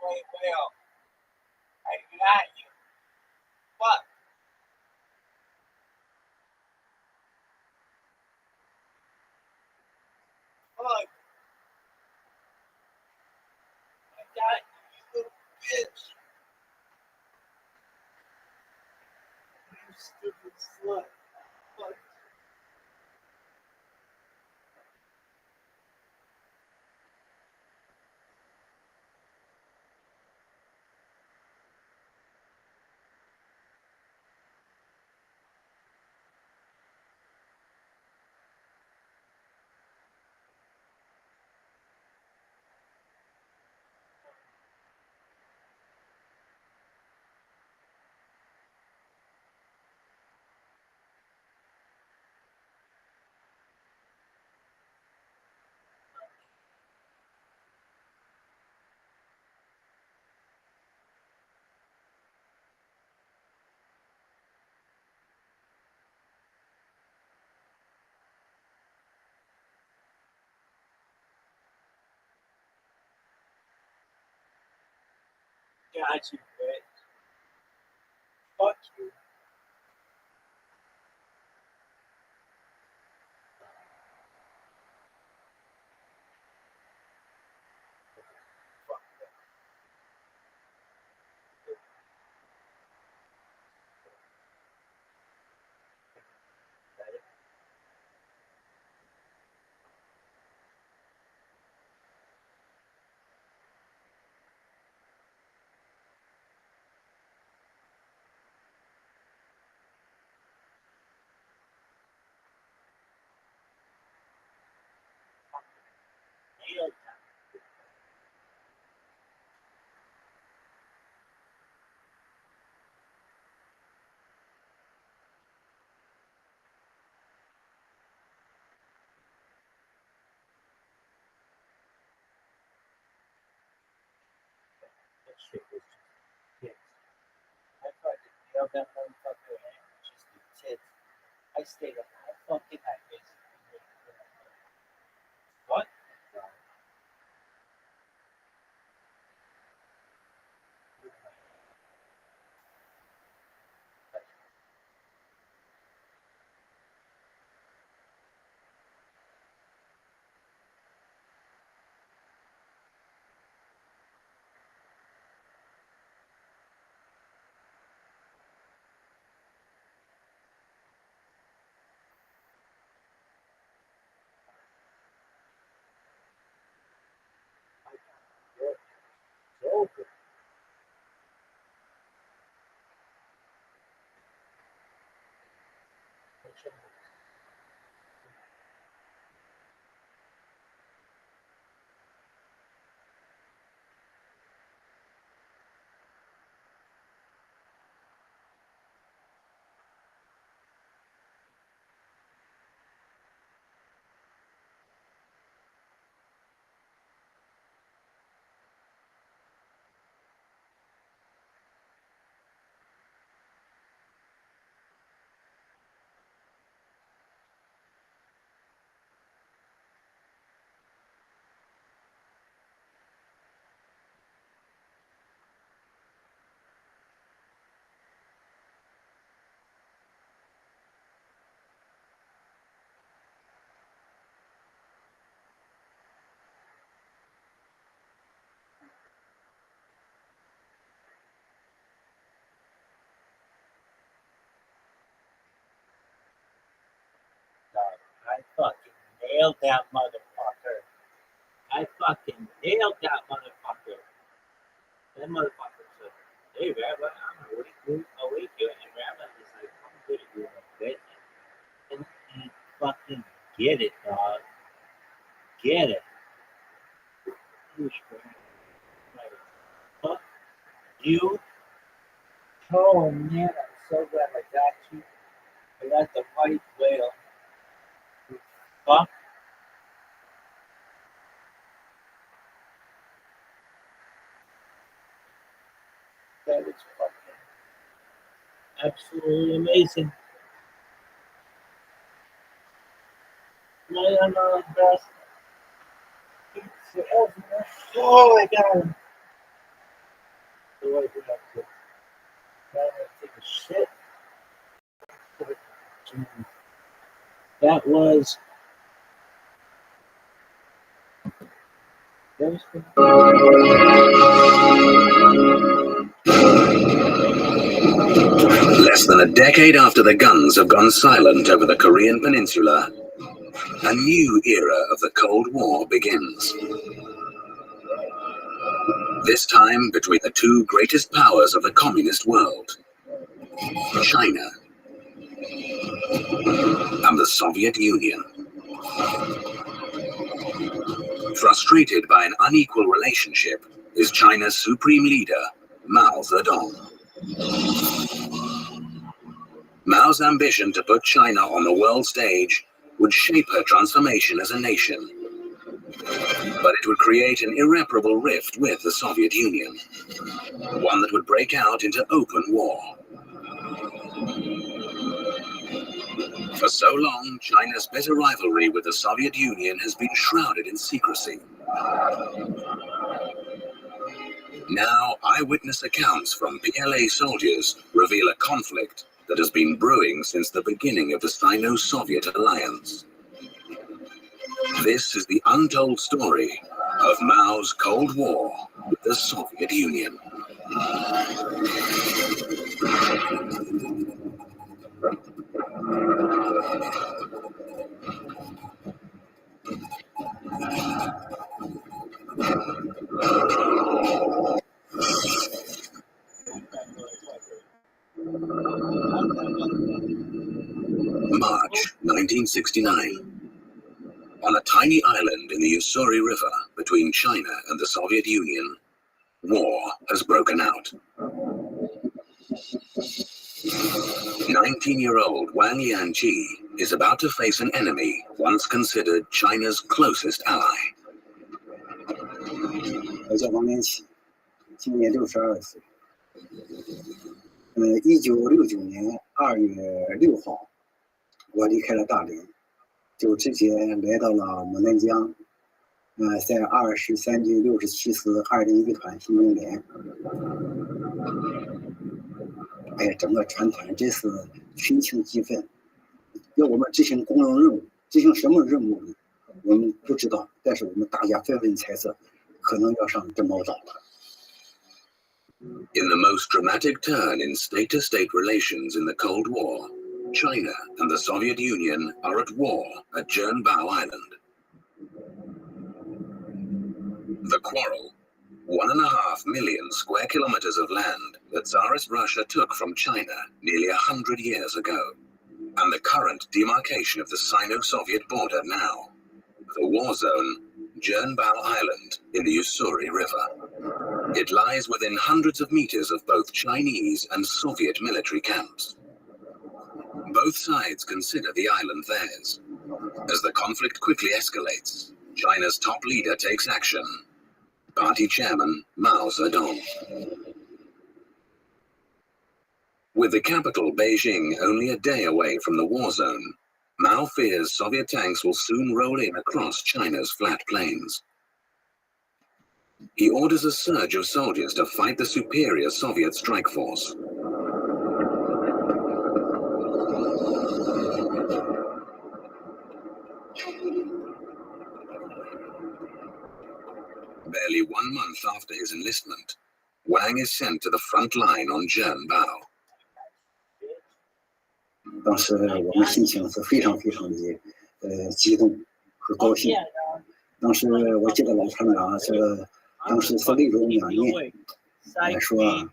Q: white whale. I got you. What? Look. I got you, you little bitch. You stupid slut. Fuck. Got you, bitch. Fuck you. Nailed that. That shit was just tits. I fucking nailed that motherfucker and just the tits. I stayed up all fucking night basically. What? So good. I fucking nailed that motherfucker. I fucking nailed that motherfucker. That motherfucker said, hey, Rabbi, I'm awake here. And Rabbi is like, I'm good at doing a bit. And he fucking get it, dog. Get it. Like, fuck you. Oh, man, I'm so glad I got you. I got the white whale. Fuck. That was fucking absolutely amazing. My best. Oh, I got him.
S: Go away from that shit. Now I'm gonna take a shit. That was.
J: Less than a decade after the guns have gone silent over the Korean Peninsula, a new era of the Cold War begins. This time between the two greatest powers of the communist world, China and the Soviet Union. Frustrated by an unequal relationship is China's supreme leader, Mao Zedong. Mao's ambition to put China on the world stage would shape her transformation as a nation. But it would create an irreparable rift with the Soviet Union, one that would break out into open war. For so long, China's bitter rivalry with the Soviet Union has been shrouded in secrecy. Now, eyewitness accounts from PLA soldiers reveal a conflict that has been brewing since the beginning of the Sino-Soviet alliance. This is the untold story of Mao's Cold War with the Soviet Union. March 1969. On a tiny island in the Ussuri River between China and the Soviet Union, war has broken out. 19-year-old Wang Yanqi is about to face an enemy once considered China's closest ally.
T: 我叫王连起，今年62岁。1969年2月6号，我离开了大连，就直接来到了牡丹江。在23军67师201团新兵连。哎呀，整个船团真是群情激愤，要我们执行公共任务，执行什么任务呢？我们不知道，但是我们大家纷纷猜测，可能要上珍宝岛了。
J: In the most dramatic turn in state-to-state relations in the Cold War, China and the Soviet Union are at war at Zhenbao Island. The quarrel, 1.5 million square kilometers of land that Tsarist Russia took from China nearly 100 years ago, and the current demarcation of the Sino-Soviet border now, the war zone, Zhenbao Island in the Ussuri River. It lies within hundreds of meters of both Chinese and Soviet military camps. Both sides consider the island theirs. As the conflict quickly escalates, China's top leader takes action. Party chairman Mao Zedong. With the capital Beijing only a day away from the war zone, Mao fears Soviet tanks will soon roll in across China's flat plains. He orders a surge of soldiers to fight the superior Soviet strike force. Barely 1 month after his enlistment, Wang is sent to the front line on Zhenbao.
T: 当时我们心情是非常非常的激动和高兴。当时我记得老团长当时是泪流满面，说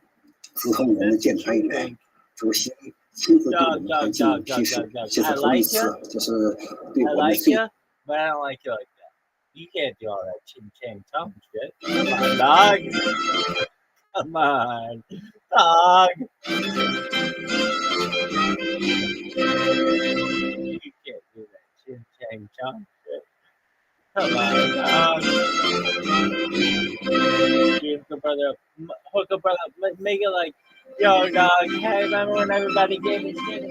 T: 自从我们建团以来，主席亲自对我们团进行批示，这是头一次，这是对我们最。
S: But I don't like you like that. You can't do all that ching chang chong shit. Come on, dog. Come on, dog. You can't do that ching chang chong shit. Come on, dog. Hook a brother up, make it like, yo, dog. Hey, remember when everybody gave me shit?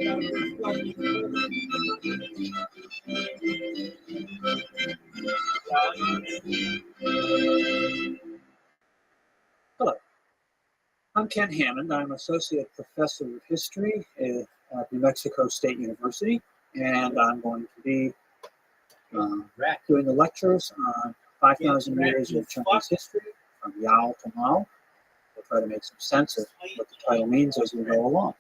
A: Hello. Ken Hammond. I'm Associate Professor of History at New Mexico State University, and I'm going to be doing the lectures on 5,000 years of Chinese history, from Yao to Mao. We'll try to make some sense of what the title means as we go along.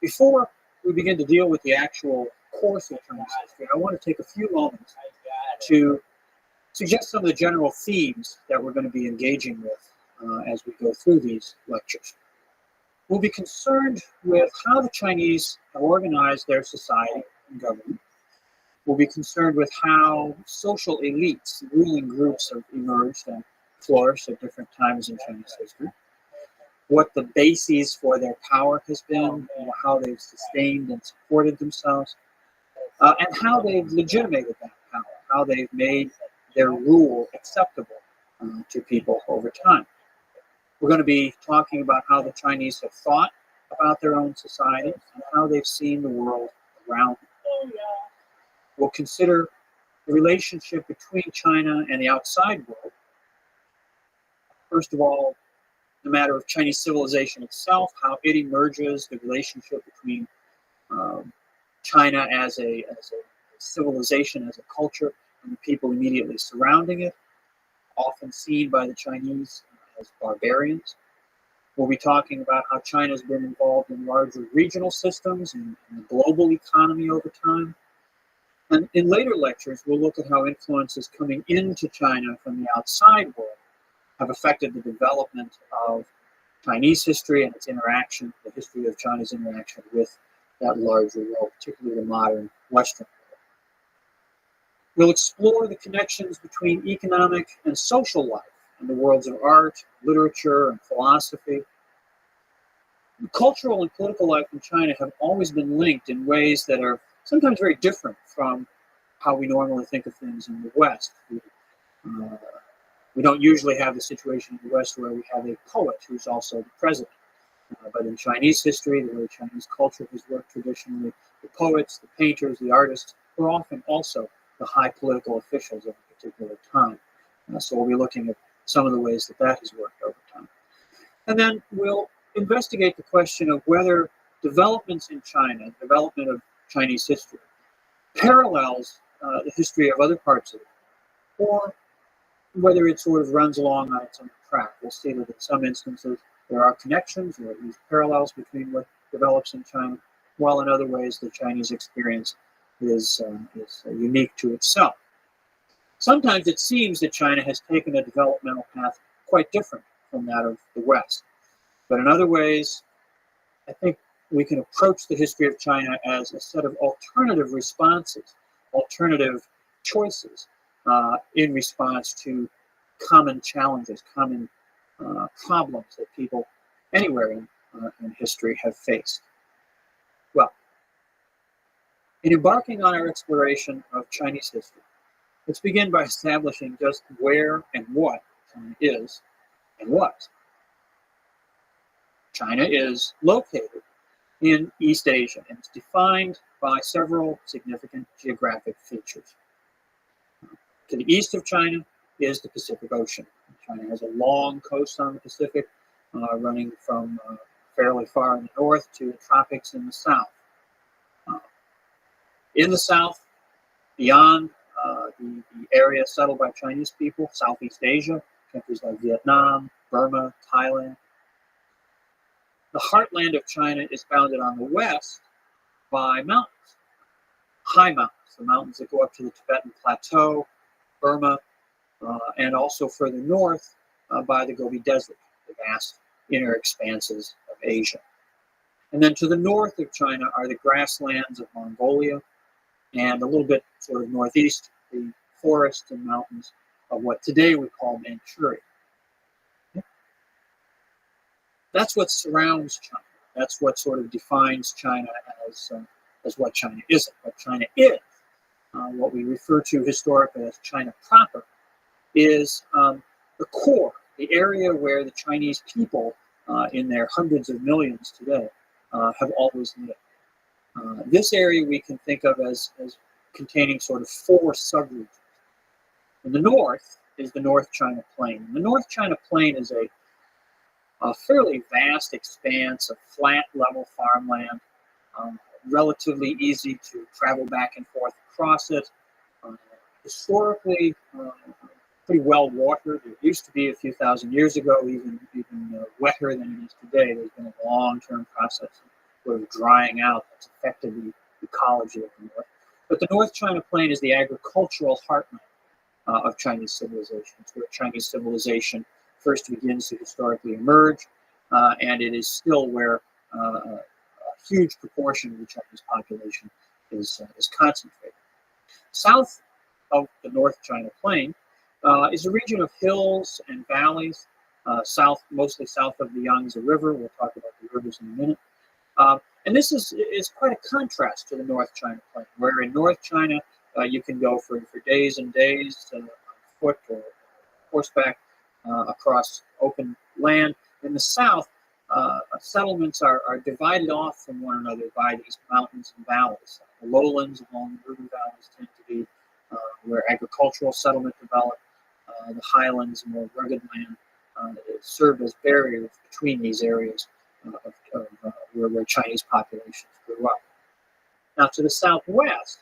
A: Before we begin to deal with the actual course of Chinese history, I want to take a few moments to suggest some of the general themes that we're going to be engaging with as we go through these lectures. We'll be concerned with how the Chinese have organized their society and government. We'll be concerned with how social elites, ruling groups, have emerged and flourished at different times in Chinese history, what the bases for their power has been, how they've sustained and supported themselves, and how they've legitimated that power, how they've made their rule acceptable to people over time. We're going to be talking about how the Chinese have thought about their own society and how they've seen the world around them. We'll consider the relationship between China and the outside world. First of all, the matter of Chinese civilization itself, how it emerges, the relationship between China as a civilization, as a culture, and the people immediately surrounding it, often seen by the Chinese as barbarians. We'll be talking about how China's been involved in larger regional systems and the global economy over time. And in later lectures, we'll look at how influences coming into China from the outside world have affected the development of Chinese history and its interaction, the history of China's interaction with that larger world, particularly the modern Western world. We'll explore the connections between economic and social life in the worlds of art, literature, and philosophy. The cultural and political life in China have always been linked in ways that are sometimes very different from how we normally think of things in the West. We don't usually have the situation in the West where we have a poet who's also the president. But in Chinese history, the way Chinese culture has worked traditionally, the poets, the painters, the artists were often also the high political officials of a particular time. So we'll be looking at some of the ways that that has worked over time. And then we'll investigate the question of whether developments in China, development of Chinese history, parallels the history of other parts of it, or whether it sort of runs along on its own track. We'll see that in some instances there are connections or at least parallels between what develops in China, while in other ways the Chinese experience is unique to itself. Sometimes it seems that China has taken a developmental path quite different from that of the West. But in other ways, I think we can approach the history of China as a set of alternative responses, alternative choices in response to common challenges, common problems that people anywhere in history have faced. Well, in embarking on our exploration of Chinese history, let's begin by establishing just where and what China is and was. China is located in East Asia, and it's defined by several significant geographic features. To the east of China is the Pacific Ocean. China has a long coast on the Pacific, running from fairly far in the north to the tropics in the south. In the south, beyond the area settled by Chinese people, Southeast Asia, countries like Vietnam, Burma, Thailand. The heartland of China is bounded on the west by mountains, high mountains, the mountains that go up to the Tibetan Plateau, Burma, and also further north by the Gobi Desert, the vast inner expanses of Asia. And then to the north of China are the grasslands of Mongolia, and a little bit sort of northeast, the forests and mountains of what today we call Manchuria. That's what surrounds China. That's what sort of defines China as what China isn't. What China is, what we refer to historically as China proper, is the core, the area where the Chinese people, in their hundreds of millions today, have always lived. This area we can think of as containing sort of four subregions. In the north is the North China Plain. And the North China Plain is a, I don't know, 1,000 to 2,000 square miles a fairly vast expanse of flat level farmland, relatively easy to travel back and forth across it. Historically, pretty well watered. It used to be a few thousand years ago, even wetter than it is today. There's been a long-term process of drying out that's affected the ecology of the north. But the North China Plain is the agricultural heartland of Chinese civilization. It's where Chinese civilization first begins to historically emerge, and it is still where a huge proportion of the Chinese population is concentrated. South of the North China Plain is a region of hills and valleys, mostly south of the Yangtze River. We'll talk about the rivers in a minute. And this is quite a contrast to the North China Plain, where in North China you can go for days and days on foot or horseback across open land. In the south, settlements are divided off from one another by these mountains and valleys. The lowlands along the river valleys tend to be where agricultural settlement developed. The highlands, more rugged land, served as barriers between these areas where Chinese populations grew up. Now, to the southwest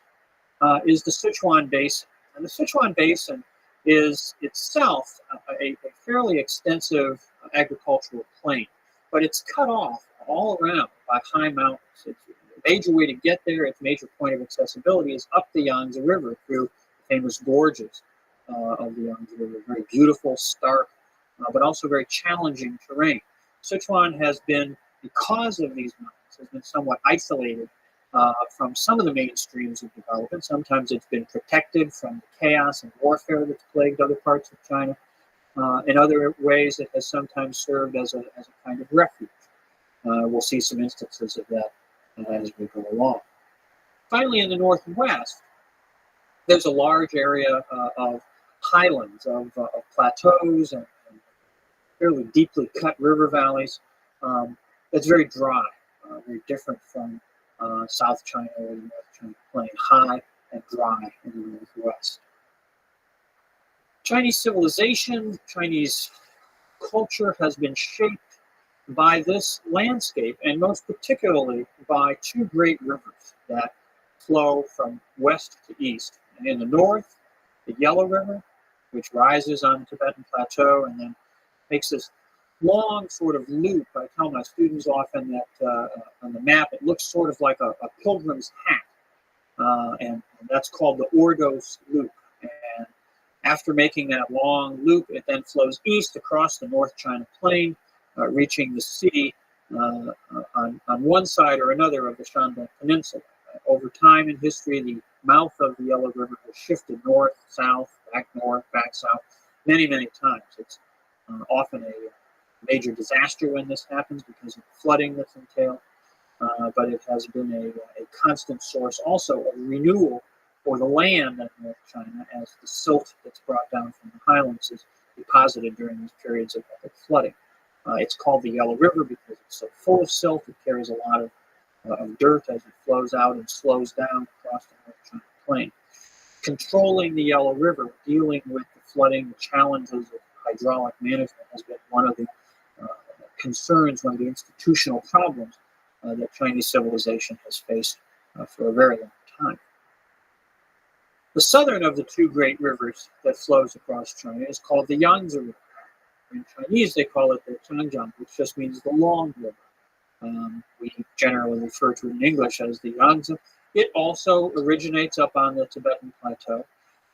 A: is the Sichuan Basin. And the Sichuan Basin is itself a fairly extensive agricultural plain, but it's cut off all around by high mountains. It's a major way to get there, its major point of accessibility is up the Yangtze River through the famous gorges of the Yangtze River. Very beautiful, stark, but also very challenging terrain. Sichuan has been, because of these mountains, has been somewhat isolated from some of the mainstreams of development. Sometimes it's been protected from the chaos and warfare that's plagued other parts of China. In other ways, it has sometimes served as a kind of refuge. We'll see some instances of that as we go along. Finally, in the northwest, there's a large area of highlands, of plateaus and fairly deeply cut river valleys. That's very dry, very different from South China or the North China Plain, high and dry in the northwest. Chinese civilization, Chinese culture has been shaped by this landscape, and most particularly by two great rivers that flow from west to east. And in the north, the Yellow River, which rises on the Tibetan Plateau and then makes this long sort of loop. I tell my students often that on the map it looks sort of like a pilgrim's hat, and that's called the Ordos Loop. And after making that long loop, it then flows east across the North China Plain, reaching the sea on one side or another of the Shandong Peninsula. Over time in history, the mouth of the Yellow River has shifted north, south, back south, many, many times. It's often a major disaster when this happens because of the flooding that's entailed, but it has been a constant source also of renewal for the land in North China as the silt that's brought down from the highlands is deposited during these periods of flooding. It's called the Yellow River because it's so full of silt. It carries a lot of dirt as it flows out and slows down across the North China Plain. Controlling the Yellow River, dealing with the flooding, the challenges of hydraulic management has been one of the concerns, one of the institutional problems that Chinese civilization has faced for a very long time. The southern of the two great rivers that flows across China is called the Yangtze River. In Chinese, they call it the Changjiang, which just means the long river. We generally refer to it in English as the Yangtze. It also originates up on the Tibetan Plateau,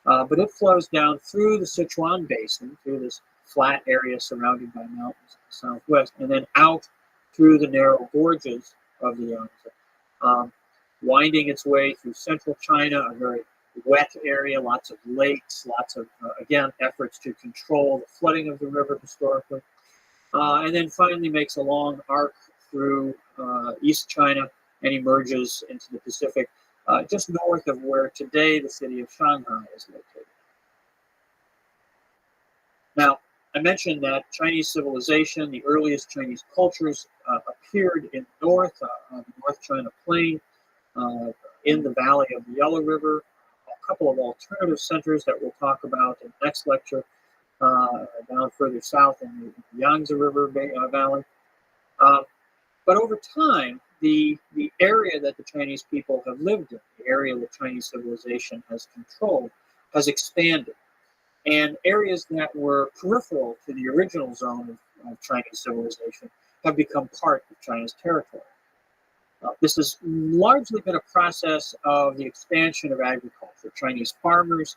A: but it flows down through the Sichuan Basin, through this flat area surrounded by mountains in the southwest, and then out through the narrow gorges of the Yangtze, winding its way through central China, a very wet area, lots of lakes, lots of, again, efforts to control the flooding of the river historically, and then finally makes a long arc through East China and emerges into the Pacific, just north of where today the city of Shanghai is located. Now, I mentioned that Chinese civilization, the earliest Chinese cultures, appeared in the north, on the North China Plain, in the valley of the Yellow River. A couple of alternative centers that we'll talk about in the next lecture down further south in the Yangtze River Valley. But over time, the area that the Chinese people have lived in, the area that Chinese civilization has controlled, has expanded. And areas that were peripheral to the original zone of Chinese civilization have become part of China's territory. This has largely been a process of the expansion of agriculture. Chinese farmers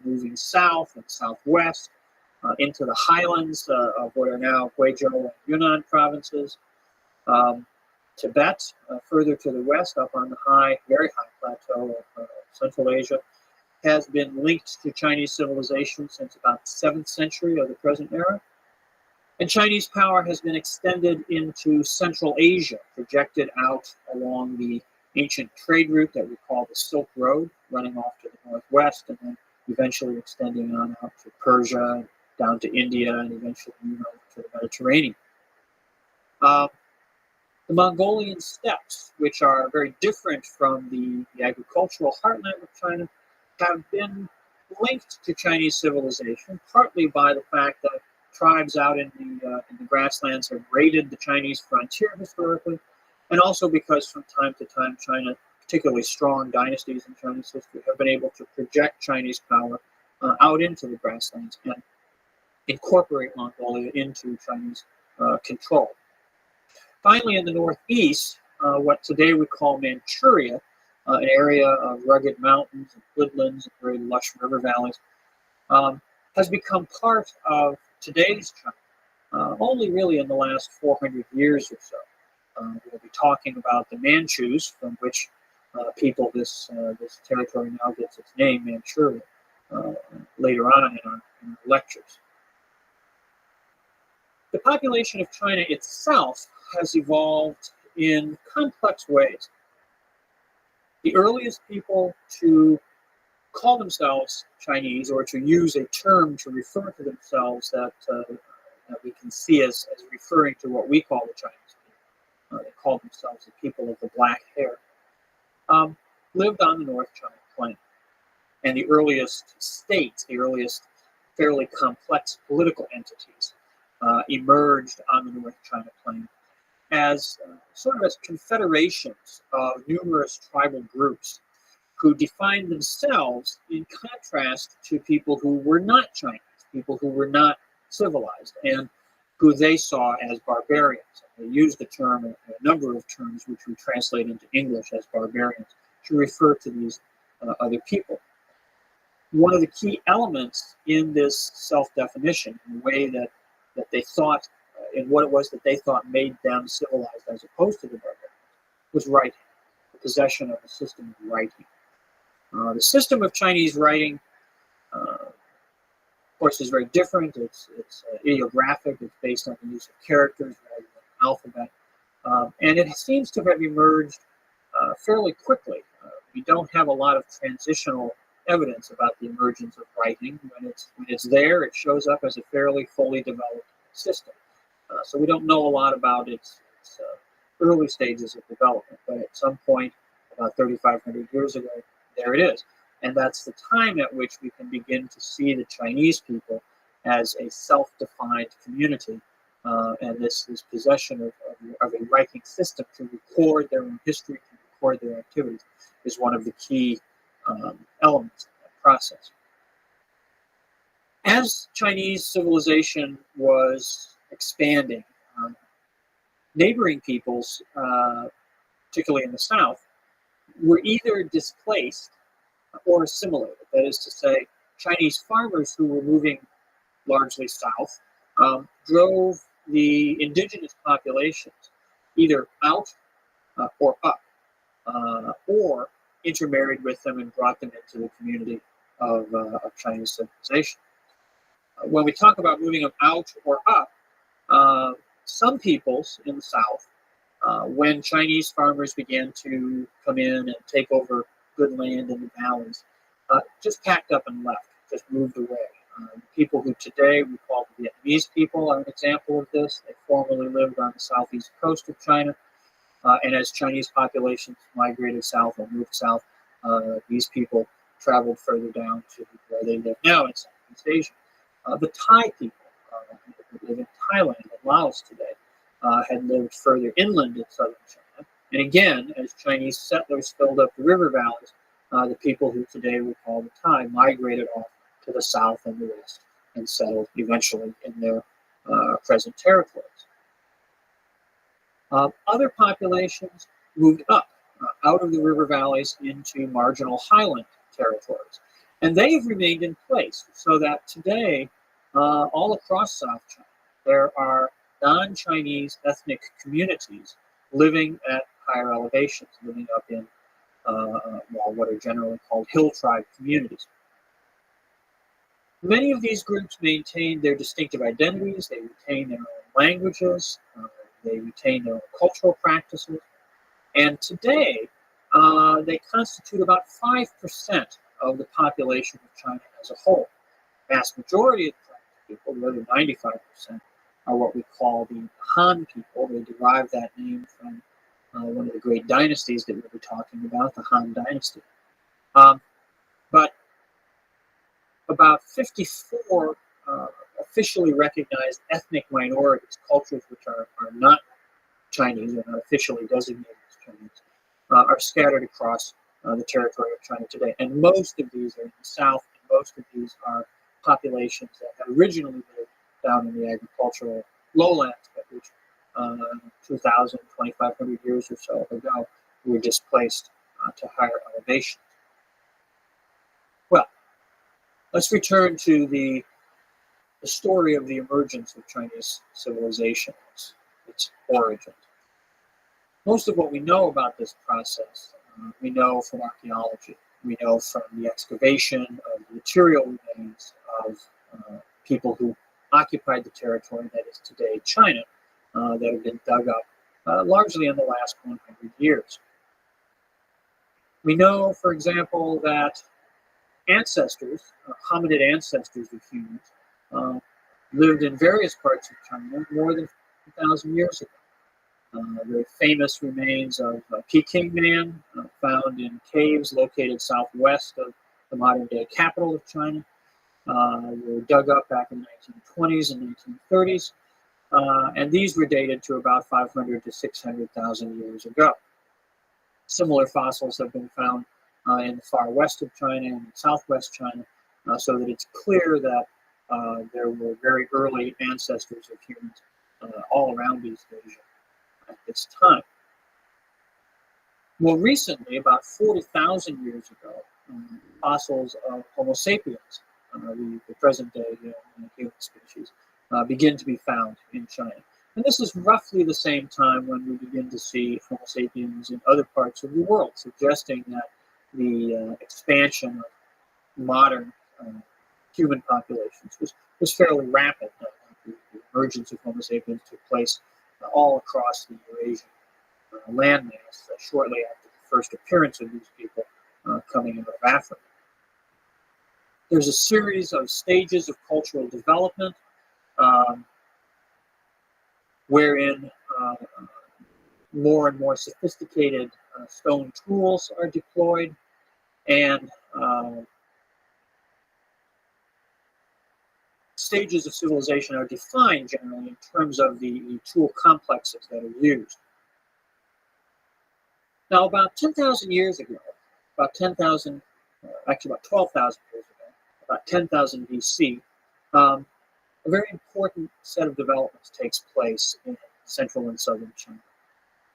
A: moving south and southwest into the highlands of what are now Guizhou and Yunnan provinces. Tibet, further to the west, up on the very high plateau of Central Asia, has been linked to Chinese civilization since about the 7th century of the present era. And Chinese power has been extended into Central Asia, projected out along the ancient trade route that we call the Silk Road, running off to the northwest and then eventually extending on out to Persia, down to India, and eventually to the Mediterranean. The Mongolian steppes, which are very different from the agricultural heartland of China, have been linked to Chinese civilization, partly by the fact that tribes out in the grasslands have raided the Chinese frontier historically, and also because from time to time China, particularly strong dynasties in Chinese history, have been able to project Chinese power out into the grasslands and incorporate Mongolia into Chinese control. Finally, in the northeast, what today we call Manchuria, an area of rugged mountains and woodlands and very lush river valleys, has become part of today's China, only really in the last 400 years or so. We'll be talking about the Manchus, from which this territory now gets its name, Manchuria, later on in our lectures. The population of China itself has evolved in complex ways. The earliest people to call themselves Chinese, or to use a term to refer to themselves that we can see as referring to what we call the Chinese people. They call themselves the people of the black hair. Lived on the North China Plain. And the earliest states, the earliest fairly complex political entities, emerged on the North China Plain as sort of as confederations of numerous tribal groups who defined themselves in contrast to people who were not Chinese, people who were not civilized, and who they saw as barbarians. They used the term, a number of terms, which we translate into English as barbarians, to refer to these other people. One of the key elements in this self-definition, in the way that they thought, in what it was that they thought made them civilized as opposed to the barbarians, was writing, the possession of a system of writing. The system of Chinese writing, of course, is very different. It's ideographic. It's based on the use of characters rather than an alphabet. And it seems to have emerged fairly quickly. We don't have a lot of transitional evidence about the emergence of writing. When it's there, it shows up as a fairly fully developed system. So we don't know a lot about its early stages of development. But at some point, about 3,500 years ago, there it is. And that's the time at which we can begin to see the Chinese people as a self-defined community, and this possession of a writing system to record their own history, to record their activities, is one of the key elements of that process. As Chinese civilization was expanding, neighboring peoples, particularly in the south, were either displaced or assimilated. That is to say, Chinese farmers who were moving largely south drove the indigenous populations either out or up, or intermarried with them and brought them into the community of Chinese civilization. When we talk about moving them out or up, some peoples in the south, when Chinese farmers began to come in and take over good land in the valleys, just packed up and left, just moved away. People who today we call the Vietnamese people are an example of this. They formerly lived on the southeast coast of China, and as Chinese populations migrated south or moved south, these people traveled further down to where they live now in Southeast Asia. The Thai people that live in Thailand and Laos today had lived further inland in southern China. And again, as Chinese settlers filled up the river valleys, the people who today we call the Thai migrated off to the south and the west and settled eventually in their present territories. Other populations moved up out of the river valleys into marginal highland territories. And they have remained in place so that today, all across South China, there are non-Chinese ethnic communities living at higher elevations, living up in what are generally called hill tribe communities. Many of these groups maintain their distinctive identities, they retain their own languages, they retain their own cultural practices, and today they constitute about 5% of the population of China as a whole. The vast majority of the Chinese people, more than 95%, are what we call the Han people. They derive that name from one of the great dynasties that we'll be talking about, the Han Dynasty. But about 54 officially recognized ethnic minorities, cultures which are not Chinese, or not officially designated as Chinese, are scattered across the territory of China today. And most of these are in the south, and most of these are populations that had originally lived down in the agricultural lowlands, but which 2,000, 2,500 years or so ago were displaced to higher elevations. Well, let's return to the story of the emergence of Chinese civilization, its origins. Most of what we know about this process, we know from archaeology. We know from the excavation of the material remains of people who occupied the territory that is today China, that have been dug up largely in the last 100 years. We know, for example, that ancestors, hominid ancestors of humans, lived in various parts of China more than 50,000 years ago. The famous remains of Peking Man, found in caves located southwest of the modern-day capital of China, were dug up back in the 1920s and 1930s, and these were dated to about 500 to 600,000 years ago. Similar fossils have been found in the far west of China and southwest China, so that it's clear that there were very early ancestors of humans all around East Asia at this time. More recently, about 40,000 years ago, fossils of Homo sapiens, the present-day human species, begin to be found in China. And this is roughly the same time when we begin to see Homo sapiens in other parts of the world, suggesting that the expansion of modern human populations was fairly rapid. The emergence of Homo sapiens took place all across the Eurasian landmass shortly after the first appearance of these people coming out of Africa. There's a series of stages of cultural development wherein more and more sophisticated stone tools are deployed, and stages of civilization are defined generally in terms of the tool complexes that are used. Now, about 10,000 years ago, about 10,000, actually about 12,000 years ago, about 10,000 BC, a very important set of developments takes place in central and southern China.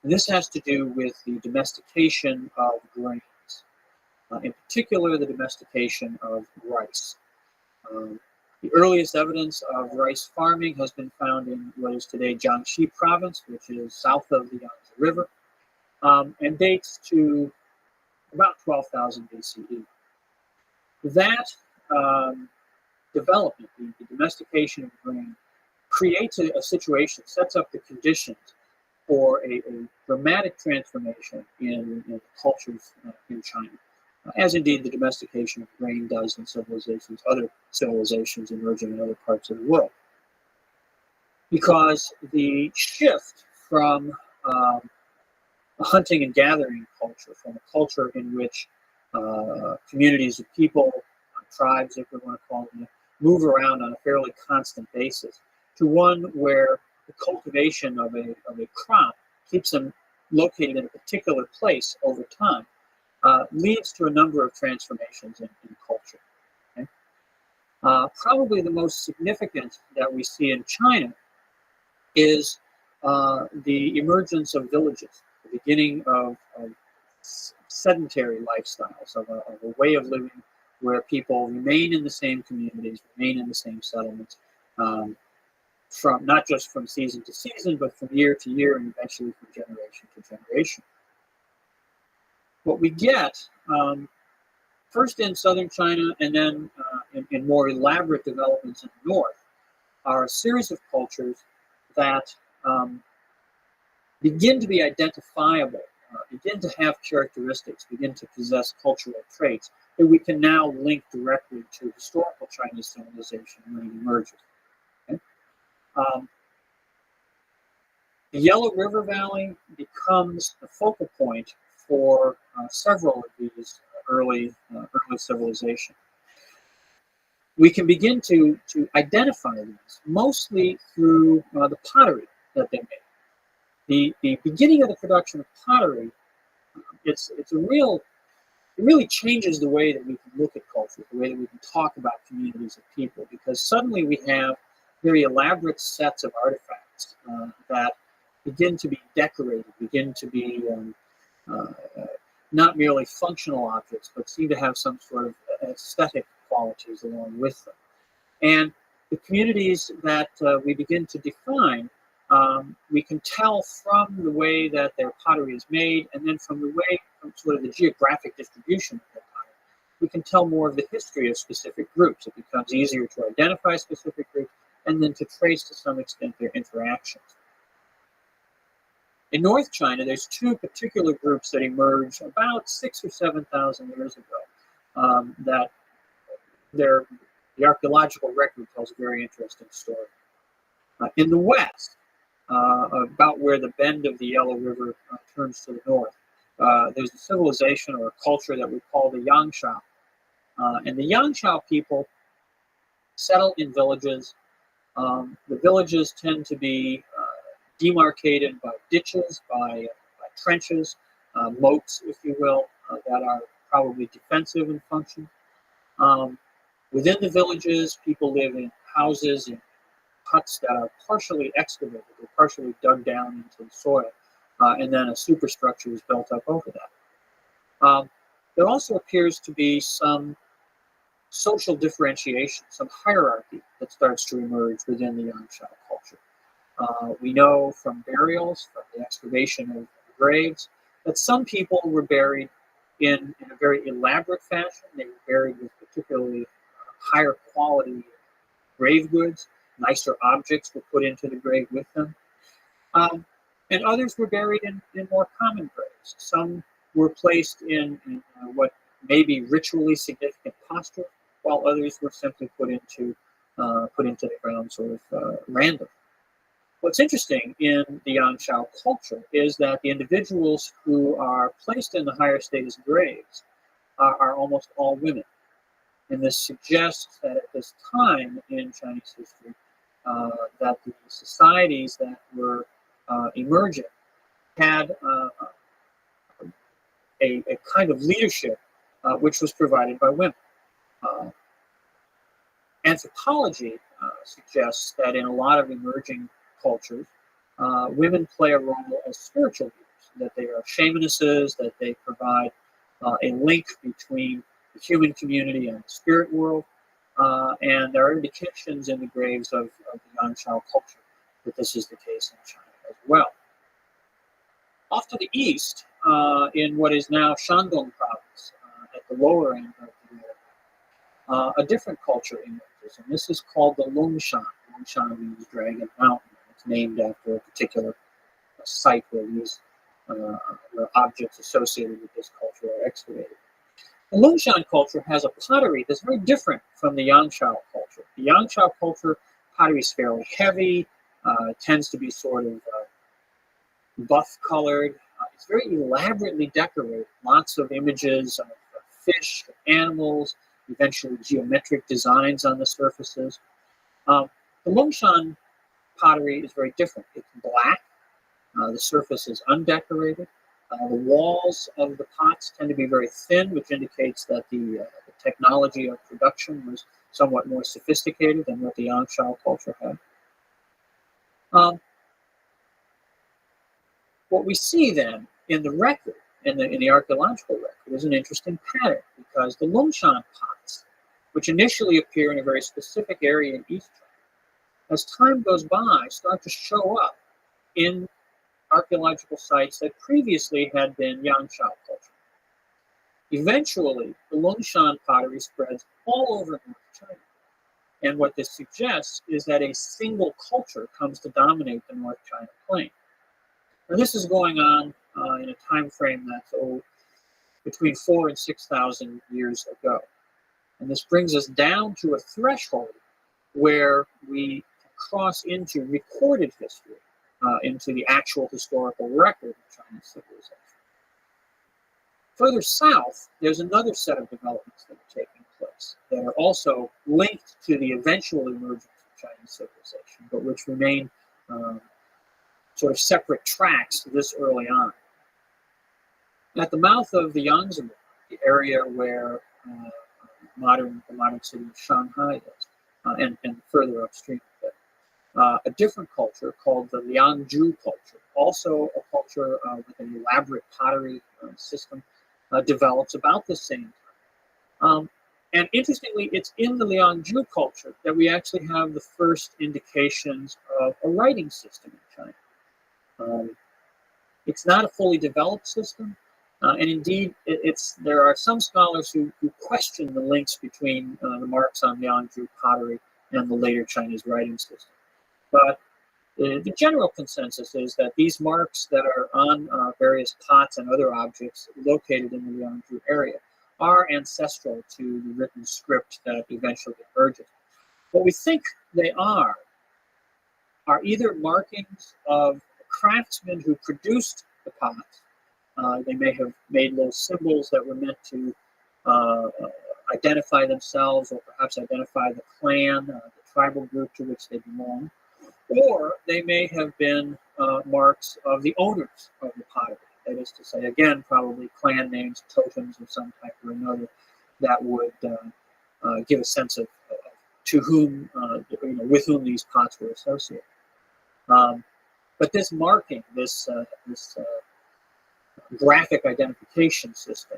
A: And this has to do with the domestication of grains, in particular the domestication of rice. The earliest evidence of rice farming has been found in what is today Jiangxi province, which is south of the Yangtze River, and dates to about 12,000 BCE. That development, the domestication of grain, creates a situation, sets up the conditions for a dramatic transformation in cultures in China, as indeed the domestication of grain does in civilizations, other civilizations emerging in other parts of the world. Because the shift from a hunting and gathering culture, from a culture in which communities of people, tribes, if we want to call them, move around on a fairly constant basis to one where the cultivation of a crop keeps them located in a particular place over time, leads to a number of transformations in culture. Okay? Probably the most significant that we see in China is the emergence of villages, the beginning of sedentary lifestyles, of a way of living where people remain in the same communities, remain in the same settlements, from not just from season to season, but from year to year, and eventually from generation to generation. What we get, first in southern China and then in more elaborate developments in the north, are a series of cultures that begin to be identifiable, begin to have characteristics, begin to possess cultural traits that we can now link directly to historical Chinese civilization when it emerges. Okay? The Yellow River Valley becomes the focal point for several of these early civilizations. We can begin to identify these mostly through the pottery that they made. The beginning of the production of pottery, it really changes the way that we can look at culture, the way that we can talk about communities of people, because suddenly we have very elaborate sets of artifacts that begin to be decorated, begin to be not merely functional objects, but seem to have some sort of aesthetic qualities along with them. And the communities that we begin to define, we can tell from the way that their pottery is made, and then from sort of the geographic distribution of their pottery, we can tell more of the history of specific groups. It becomes easier to identify specific groups and then to trace to some extent their interactions. In North China, there's two particular groups that emerge about 6,000 or 7,000 years ago that the archaeological record tells a very interesting story. In the west, about where the bend of the Yellow River turns to the north, there's a civilization or a culture that we call the Yangshao. And the Yangshao people settle in villages. The villages tend to be demarcated by ditches, by trenches, moats, if you will, that are probably defensive in function. Within the villages, people live in houses, in huts that are partially excavated, or partially dug down into the soil, and then a superstructure is built up over that. There also appears to be some social differentiation, some hierarchy that starts to emerge within the Yangshao culture. We know from burials, from the excavation of graves, that some people were buried in a very elaborate fashion. They were buried with particularly higher quality grave goods. Nicer objects were put into the grave with them. And others were buried in more common graves. Some were placed in what may be ritually significant posture, while others were simply put into the ground sort of random. What's interesting in the Yangshao culture is that the individuals who are placed in the higher status graves are almost all women. And this suggests that at this time in Chinese history, that the societies that were emerging had a kind of leadership which was provided by women. Anthropology suggests that in a lot of emerging cultures, women play a role as spiritual leaders, that they are shamanesses, that they provide a link between the human community and the spirit world, and there are indications in the graves of the Yangshao culture that this is the case in China as well. Off to the east, in what is now Shandong province, at the lower end of the river, a different culture emerges, and this is called the Longshan. Longshan means Dragon Mountain. It's named after a particular site where these where objects associated with this culture are excavated. The Longshan culture has a pottery that's very different from the Yangshao culture. The Yangshao culture, pottery is fairly heavy, tends to be sort of buff-colored. It's very elaborately decorated. Lots of images of fish, animals, eventually geometric designs on the surfaces. The Longshan pottery is very different. It's black. The surface is undecorated. The walls of the pots tend to be very thin, which indicates that the technology of production was somewhat more sophisticated than what the Yangshao culture had. What we see then in the record, in the archaeological record, is an interesting pattern, because the Longshan pots, which initially appear in a very specific area in East China, as time goes by, start to show up in archaeological sites that previously had been Yangshao culture. Eventually, the Longshan pottery spreads all over North China. And what this suggests is that a single culture comes to dominate the North China plain. Now, this is going on in a time frame that's between 4,000 and 6,000 years ago. And this brings us down to a threshold where we cross into recorded history, into the actual historical record of Chinese civilization. Further south, there's another set of developments that are taking place that are also linked to the eventual emergence of Chinese civilization, but which remain sort of separate tracks this early on. At the mouth of the Yangtze River, the area where the modern city of Shanghai is, and further upstream a bit, a different culture called the Liangzhu culture, also a culture with an elaborate pottery system, develops about the same time. And interestingly, it's in the Liangzhu culture that we actually have the first indications of a writing system in China. It's not a fully developed system, and indeed, there are some scholars who question the links between the marks on Liangzhu pottery and the later Chinese writing system. But the general consensus is that these marks that are on various pots and other objects located in the Liangzhu area are ancestral to the written script that eventually emerges. What we think they are either markings of craftsmen who produced the pots. They may have made little symbols that were meant to identify themselves, or perhaps identify the clan, the tribal group to which they belong. Or they may have been marks of the owners of the pottery. That is to say, again, probably clan names, totems of some type or another that would give a sense of to whom, with whom these pots were associated. But this marking, this graphic identification system,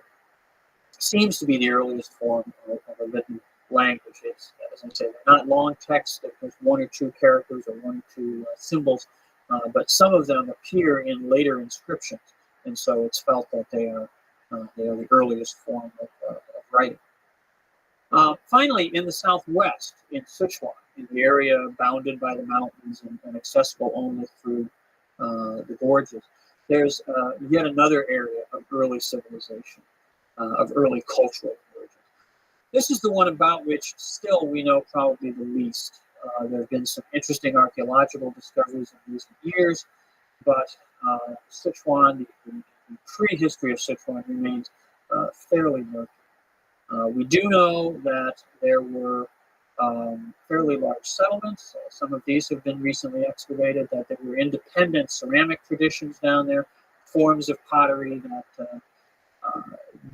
A: seems to be the earliest form of a written language. It's, as I say, they're not long text. There's one or two characters or one or two symbols, but some of them appear in later inscriptions, and so it's felt that they are the earliest form of writing. Finally, in the southwest, in Sichuan, in the area bounded by the mountains and accessible only through the gorges, there's yet another area of early civilization, of early cultural emergence. This is the one about which still we know probably the least. There have been some interesting archaeological discoveries in recent years, but Sichuan, the prehistory of Sichuan remains fairly murky. We do know that there were fairly large settlements. Some of these have been recently excavated, that there were independent ceramic traditions down there, forms of pottery that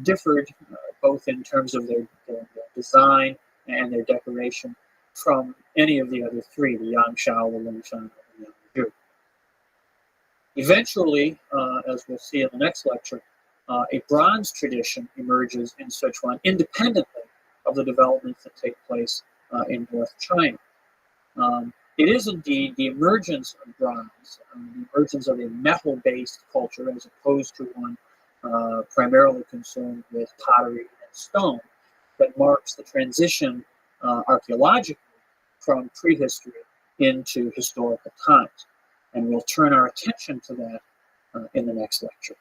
A: differed both in terms of their design and their decoration from any of the other three, the Yangshao, the Longshan, and the Liangzhu. Eventually, as we'll see in the next lecture, a bronze tradition emerges in Sichuan independently of the developments that take place in North China. It is indeed the emergence of bronze, the emergence of a metal-based culture as opposed to one primarily concerned with pottery and stone, that marks the transition archaeologically from prehistory into historical times. And we'll turn our attention to that in the next lecture.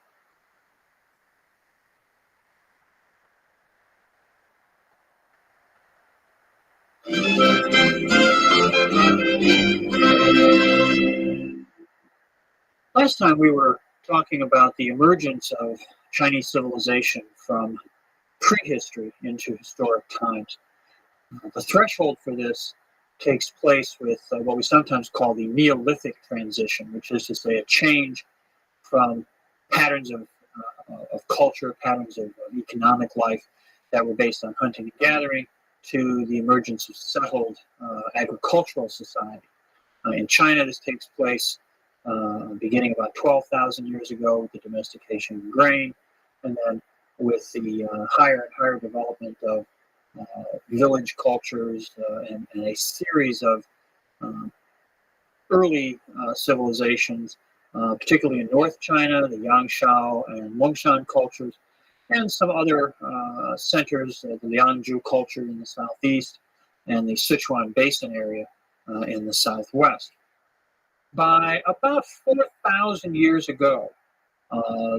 A: Last time we were talking about the emergence of Chinese civilization from prehistory into historic times. The threshold for this takes place with what we sometimes call the Neolithic transition, which is to say a change from patterns of culture, patterns of economic life that were based on hunting and gathering, to the emergence of settled agricultural society. In China, this takes place beginning about 12,000 years ago with the domestication of grain, and then with the higher and higher development of village cultures and a series of early civilizations, particularly in North China, the Yangshao and Longshan cultures, and some other centers, the Liangzhu culture in the southeast, and the Sichuan Basin area in the southwest. By about 4,000 years ago,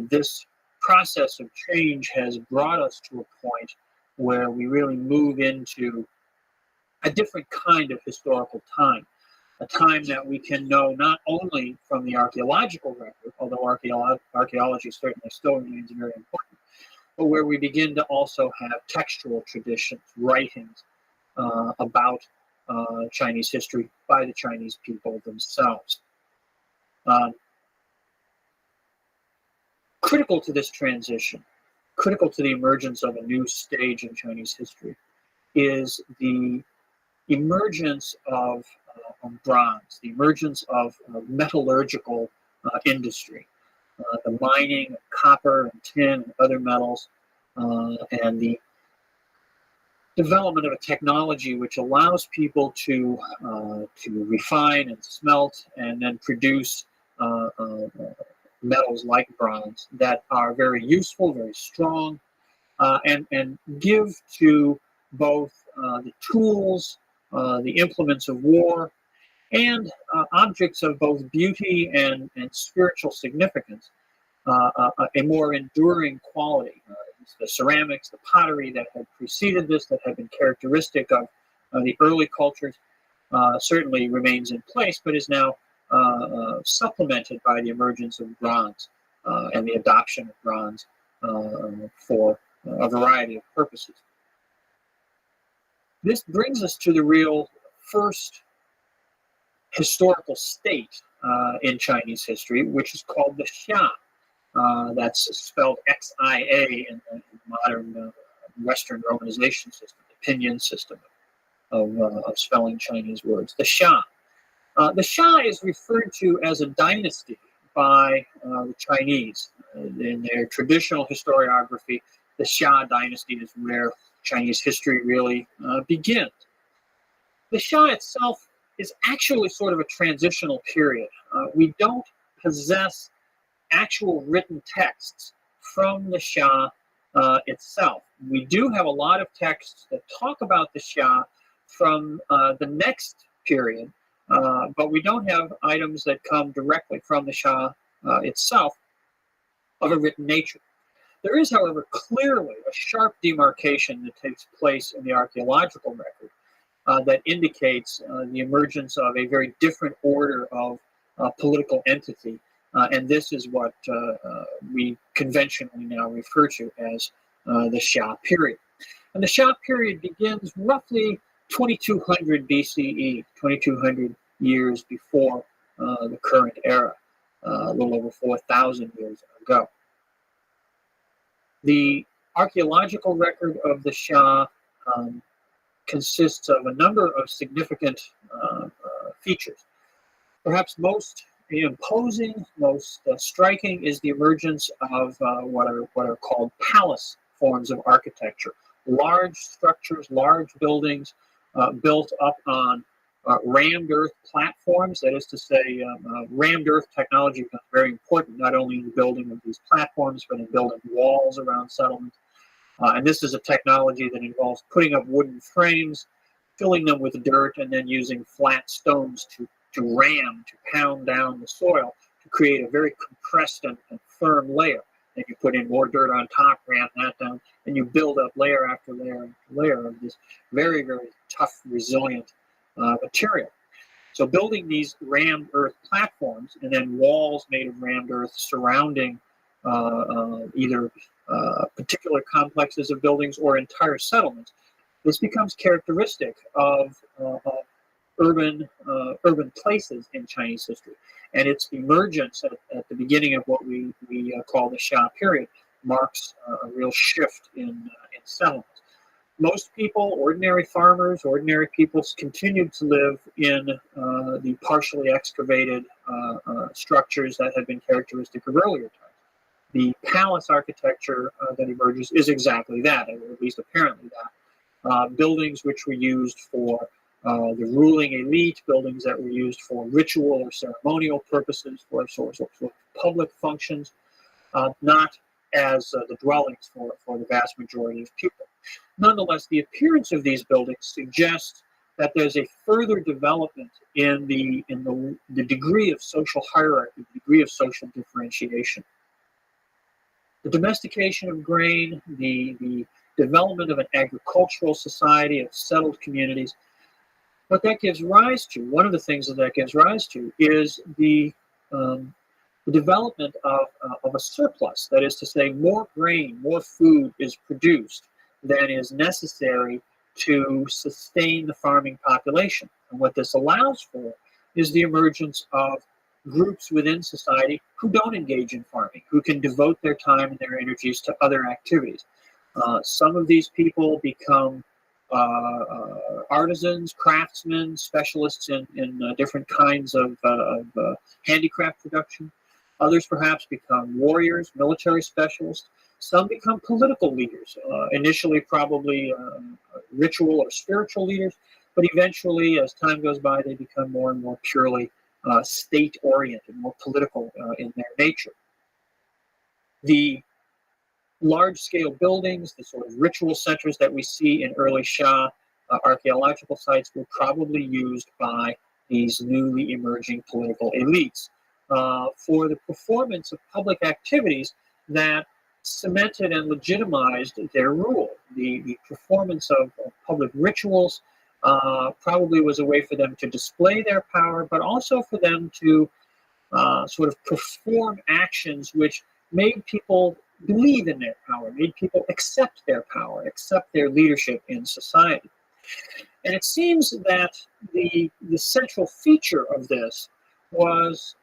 A: this process of change has brought us to a point where we really move into a different kind of historical time, a time that we can know not only from the archaeological record, although archaeology certainly still remains very important, but where we begin to also have textual traditions, writings about Chinese history by the Chinese people themselves. Critical to this transition, critical to the emergence of a new stage in Chinese history, is the emergence of bronze, the emergence of metallurgical industry, the mining of copper and tin and other metals, and the development of a technology which allows people to refine and smelt and then produce metals like bronze that are very useful, very strong, and give to both the tools, the implements of war, and objects of both beauty and spiritual significance, a more enduring quality. The ceramics, the pottery that had preceded this, that had been characteristic of the early cultures, certainly remains in place, but is now supplemented by the emergence of bronze and the adoption of bronze for a variety of purposes. This brings us to the real first historical state in Chinese history, which is called the Xia. That's spelled Xia in the modern Western romanization system, the pinyin system of spelling Chinese words. The Xia. The Xia is referred to as a dynasty by the Chinese. In their traditional historiography, the Xia dynasty is where Chinese history really begins. The Xia itself is actually sort of a transitional period. We don't possess actual written texts from the Xia itself. We do have a lot of texts that talk about the Xia from the next period, but we don't have items that come directly from the Xia itself of a written nature. There is, however, clearly a sharp demarcation that takes place in the archaeological record that indicates the emergence of a very different order of political entity. And this is what we conventionally now refer to as the Xia period. And the Xia period begins roughly 2200 BCE, 2200 years before the current era, a little over 4,000 years ago. The archaeological record of the Xia consists of a number of significant features. Perhaps most imposing, most striking is the emergence of what are called palace forms of architecture. Large structures, large buildings built up on rammed earth platforms. That is to say, rammed earth technology becomes very important, not only in the building of these platforms, but in building walls around settlements. And this is a technology that involves putting up wooden frames, filling them with dirt, and then using flat stones to ram, to pound down the soil to create a very compressed and firm layer. And you put in more dirt on top, ram that down, and you build up layer after layer after layer of this very, very tough, resilient material. So building these rammed earth platforms and then walls made of rammed earth surrounding either particular complexes of buildings or entire settlements. This becomes characteristic of urban places in Chinese history, and its emergence at the beginning of what we call the Xia period marks a real shift in settlements. Most people, ordinary farmers, ordinary peoples, continued to live in the partially excavated structures that had been characteristic of earlier times. The palace architecture that emerges is exactly that, or at least apparently that. Buildings which were used for the ruling elite, buildings that were used for ritual or ceremonial purposes, for sort of public functions, not as the dwellings for the vast majority of people. Nonetheless, the appearance of these buildings suggests that there's a further development in the degree of social hierarchy, the degree of social differentiation. The domestication of grain, the development of an agricultural society, of settled communities, what that gives rise to, one of the things that gives rise to, is the development of a surplus. That is to say, more grain, more food is produced than is necessary to sustain the farming population. And what this allows for is the emergence of groups within society who don't engage in farming, who can devote their time and their energies to other activities. Some of these people become artisans, craftsmen, specialists in different kinds of handicraft production. Others perhaps become warriors, military specialists. Some become political leaders, initially probably ritual or spiritual leaders, but eventually, as time goes by, they become more and more purely state-oriented, more political in their nature. The large-scale buildings, the sort of ritual centers that we see in early Xia archaeological sites were probably used by these newly emerging political elites for the performance of public activities that cemented and legitimized their rule. The performance of public rituals probably was a way for them to display their power, but also for them to sort of perform actions which made people believe in their power, made people accept their power, accept their leadership in society. And it seems that the central feature of this was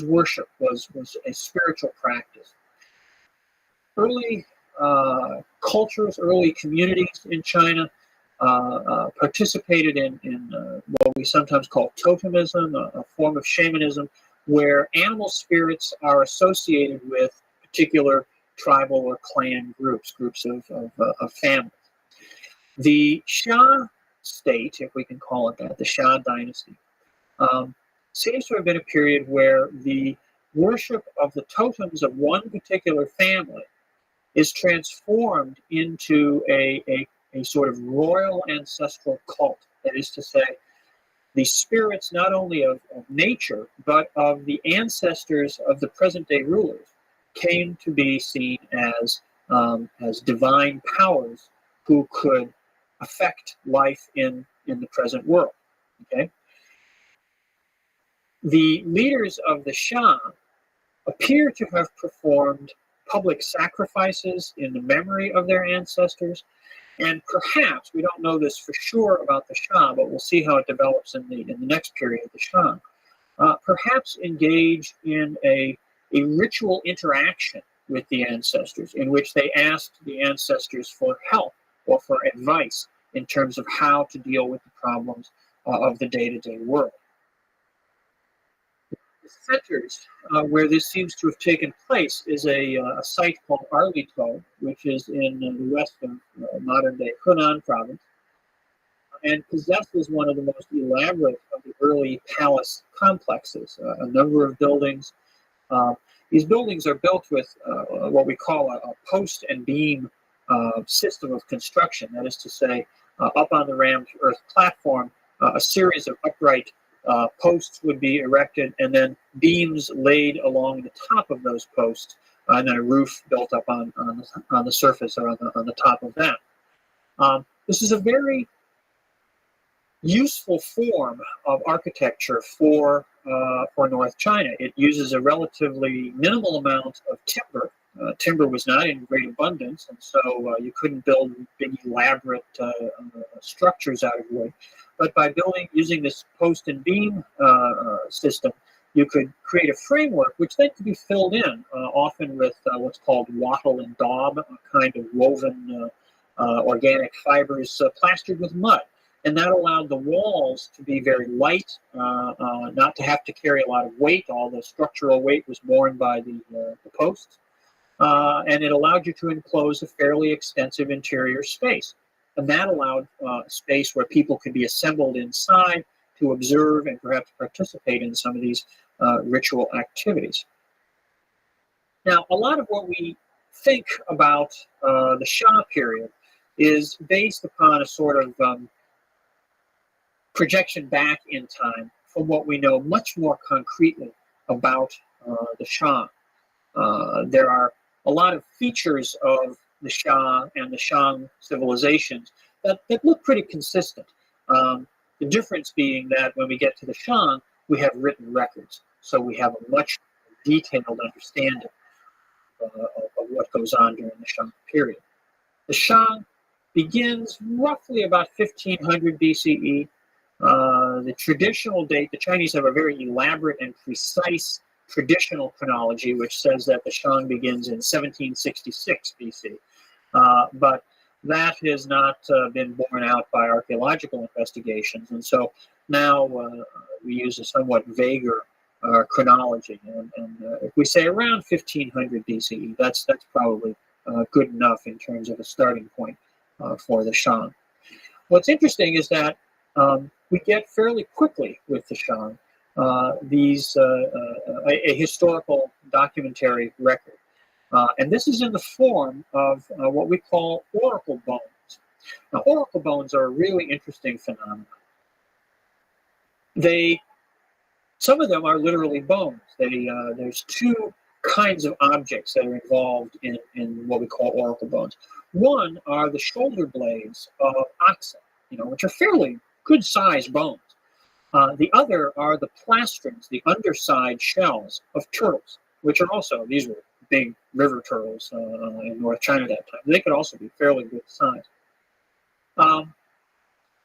A: worship, was a spiritual practice. Early cultures, early communities in China participated in what we sometimes call totemism, a form of shamanism, where animal spirits are associated with particular tribal or clan groups of families. The Xia state, if we can call it that, the Xia dynasty, seems to have been a period where the worship of the totems of one particular family is transformed into a sort of royal ancestral cult. That is to say, the spirits not only of nature, but of the ancestors of the present-day rulers came to be seen as divine powers who could affect life in the present world. Okay? The leaders of the Xia appear to have performed public sacrifices in the memory of their ancestors, and perhaps, we don't know this for sure about the Xia, but we'll see how it develops in the next period of the Xia, perhaps engaged in a ritual interaction with the ancestors in which they asked the ancestors for help or for advice in terms of how to deal with the problems of the day-to-day world. The centers where this seems to have taken place is a site called Arlito, which is in the west of modern-day Hunan province, and possesses one of the most elaborate of the early palace complexes, a number of buildings. These buildings are built with what we call a post and beam system of construction. That is to say, up on the rammed earth platform, a series of upright posts would be erected, and then beams laid along the top of those posts, and then a roof built up on the surface or on the top of that. This is a very useful form of architecture for North China. It uses a relatively minimal amount of timber timber was not in great abundance, and so you couldn't build big elaborate structures out of wood. But by using this post and beam system, you could create a framework which then could be filled in, often with what's called wattle and daub, a kind of woven organic fibers plastered with mud. And that allowed the walls to be very light, not to have to carry a lot of weight. All the structural weight was borne by the posts. And it allowed you to enclose a fairly extensive interior space. And that allowed space where people could be assembled inside to observe and perhaps participate in some of these ritual activities. Now, a lot of what we think about the Shah period is based upon a sort of projection back in time from what we know much more concretely about the Shah. There are a lot of features of the Shah and the Shang civilizations that look pretty consistent. The difference being that when we get to the Shang, we have written records. So we have a much detailed understanding of what goes on during the Shang period. The Shang begins roughly about 1500 BCE. The traditional date, the Chinese have a very elaborate and precise traditional chronology, which says that the Shang begins in 1766 BC. But that has not been borne out by archaeological investigations. And so now we use a somewhat vaguer chronology. And if we say around 1500 BCE, that's probably good enough in terms of a starting point for the Shang. What's interesting is that we get fairly quickly with the Shang a historical documentary record. And this is in the form of what we call oracle bones. Now, oracle bones are a really interesting phenomenon. Some of them are literally bones. There's two kinds of objects that are involved in what we call oracle bones. One are the shoulder blades of oxen, which are fairly good-sized bones. The other are the plastrons, the underside shells of turtles, which are also, these were big river turtles in North China at that time. They could also be fairly good size.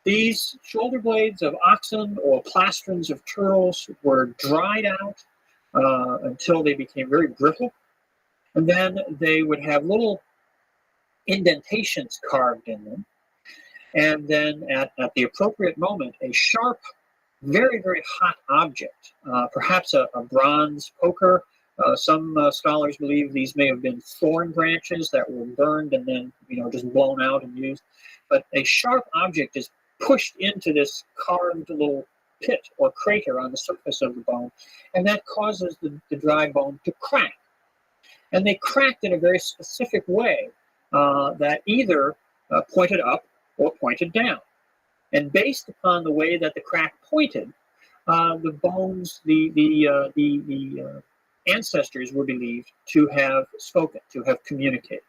A: These shoulder blades of oxen or plastrons of turtles were dried out until they became very brittle. And then they would have little indentations carved in them. And then at the appropriate moment, a sharp, very, very hot object, perhaps a bronze poker. Some scholars believe these may have been thorn branches that were burned and then, just blown out and used. But a sharp object is pushed into this carved little pit or crater on the surface of the bone, and that causes the dry bone to crack. And they cracked in a very specific way that either pointed up or pointed down. And based upon the way that the crack pointed, the bones, the ancestors were believed to have spoken, to have communicated.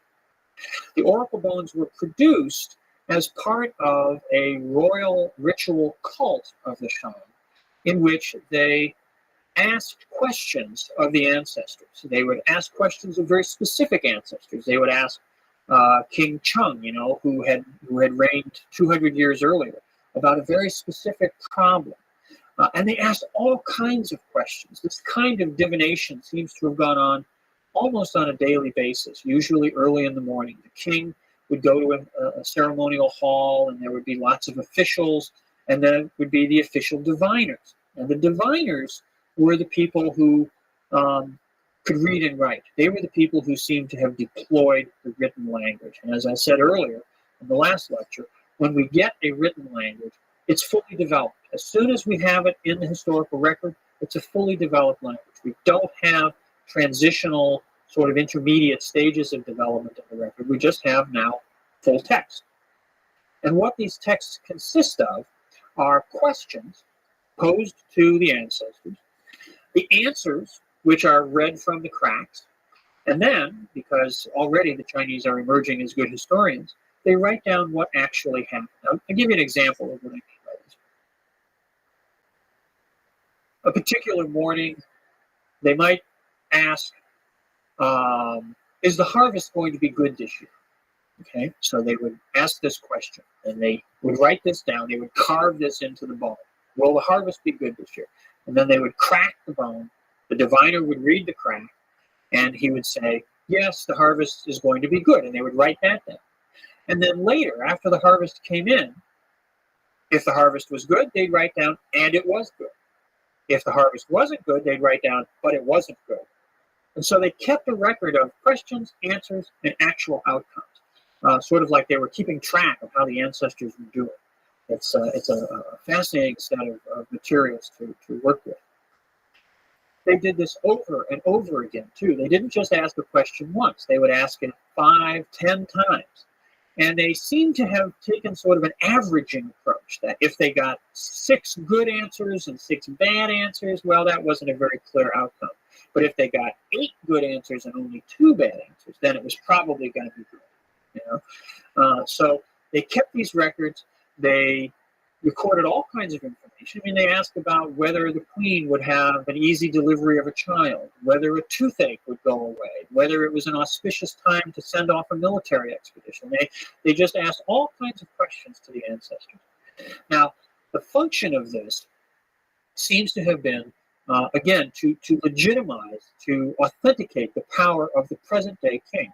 A: The oracle bones were produced as part of a royal ritual cult of the Shang, in which they asked questions of the ancestors. They would ask questions of very specific ancestors. They would ask King Cheng, who had reigned 200 years earlier, about a very specific problem. And they asked all kinds of questions. This kind of divination seems to have gone on almost on a daily basis, usually early in the morning. The king would go to a ceremonial hall, and there would be lots of officials, and then it would be the official diviners. And the diviners were the people who could read and write. They were the people who seemed to have deployed the written language. And as I said earlier in the last lecture, when we get a written language, it's fully developed. As soon as we have it in the historical record, it's a fully developed language. We don't have transitional sort of intermediate stages of development of the record. We just have now full text. And what these texts consist of are questions posed to the ancestors, the answers, which are read from the cracks, and then, because already the Chinese are emerging as good historians, they write down what actually happened. I'll give you an example of what I mean by this. A particular morning, they might ask is the harvest going to be good this year? Okay, so they would ask this question, and they would write this down. They would carve this into the bone. Will the harvest be good this year? And then they would crack the bone. The diviner would read the crack, and he would say, yes, the harvest is going to be good, and they would write that down. And then later, after the harvest came in, if the harvest was good, they'd write down, and it was good. If the harvest wasn't good, they'd write down, but it wasn't good. And so they kept a record of questions, answers, and actual outcomes, sort of like they were keeping track of how the ancestors were doing. It's a fascinating set of materials to work with. They did this over and over again, too. They didn't just ask a question once. They would ask it 5, 10 times. And they seem to have taken sort of an averaging approach, that if they got 6 good answers and 6 bad answers, well, that wasn't a very clear outcome. But if they got 8 good answers and only 2 bad answers, then it was probably going to be good. So they kept these records. They recorded all kinds of information. I mean, they asked about whether the queen would have an easy delivery of a child, whether a toothache would go away, whether it was an auspicious time to send off a military expedition. They just asked all kinds of questions to the ancestors. Now, the function of this seems to have been, again, to legitimize, to authenticate the power of the present-day kings.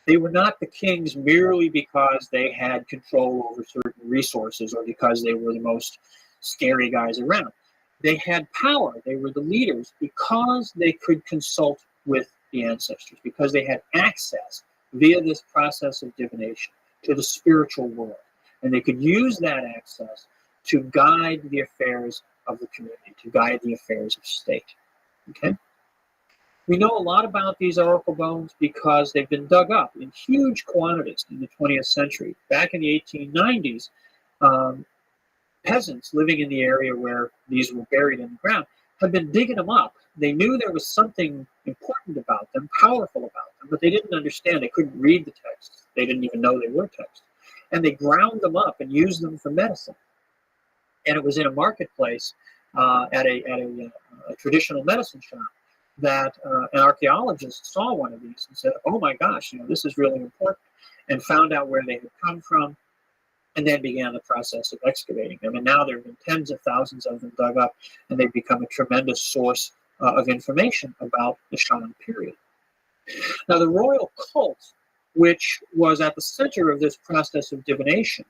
A: They were not the kings merely because they had control over certain resources or because they were the most scary guys around. They had power. They were the leaders because they could consult with the ancestors, because they had access via this process of divination to the spiritual world. And they could use that access to guide the affairs of the community, to guide the affairs of state. Okay? We know a lot about these oracle bones because they've been dug up in huge quantities in the 20th century. Back in the 1890s, peasants living in the area where these were buried in the ground had been digging them up. They knew there was something important about them, powerful about them, but they didn't understand. They couldn't read the texts. They didn't even know they were texts. And they ground them up and used them for medicine. And it was in a marketplace at a traditional medicine shop that an archaeologist saw one of these and said, oh my gosh, this is really important, and found out where they had come from, and then began the process of excavating them. And now there have been tens of thousands of them dug up, and they've become a tremendous source of information about the Shan period. Now, the royal cult, which was at the center of this process of divination,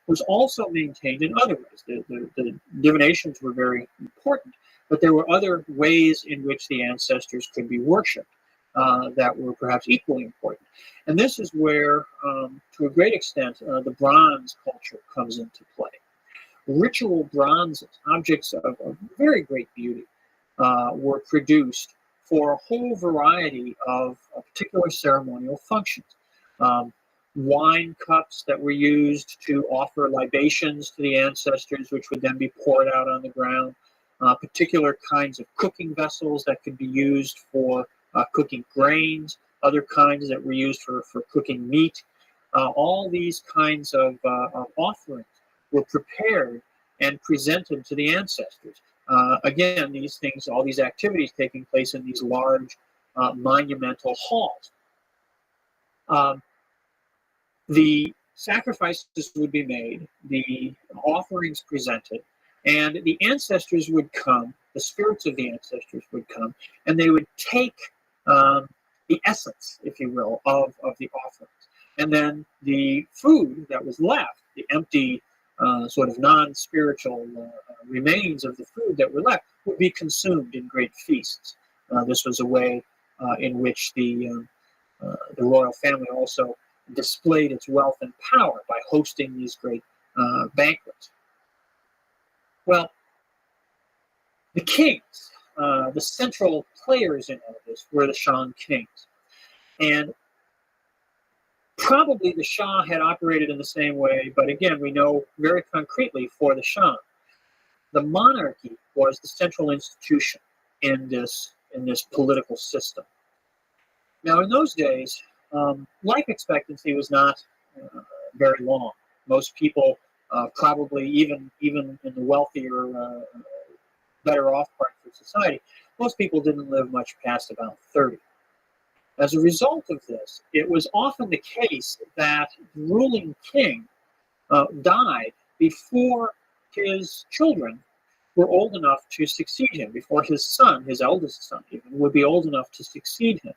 A: was also maintained in other ways. The divinations were very important, but there were other ways in which the ancestors could be worshipped that were perhaps equally important. And this is where, to a great extent, the bronze culture comes into play. Ritual bronzes, objects of very great beauty, were produced for a whole variety of particular ceremonial functions. Wine cups that were used to offer libations to the ancestors, which would then be poured out on the ground. Particular kinds of cooking vessels that could be used for cooking grains, other kinds that were used for cooking meat. All these kinds of offerings were prepared and presented to the ancestors. Again, these things, all these activities taking place in these large monumental halls. The sacrifices would be made, the offerings presented, and the ancestors would come, the spirits of the ancestors would come, and they would take the essence, if you will, of the offerings. And then the food that was left, the empty, sort of non-spiritual remains of the food that were left, would be consumed in great feasts. This was a way in which the royal family also displayed its wealth and power by hosting these great banquets. Well, the kings, the central players in all this, were the Shan kings. And probably the Shah had operated in the same way, but again, we know very concretely for the Shah, the monarchy was the central institution in this political system. Now, in those days, life expectancy was not very long. Most people, probably even in the wealthier, better off parts of society, most people didn't live much past about 30. As a result of this, it was often the case that the ruling king died before his children were old enough to succeed him, before his son, his eldest son even, would be old enough to succeed him.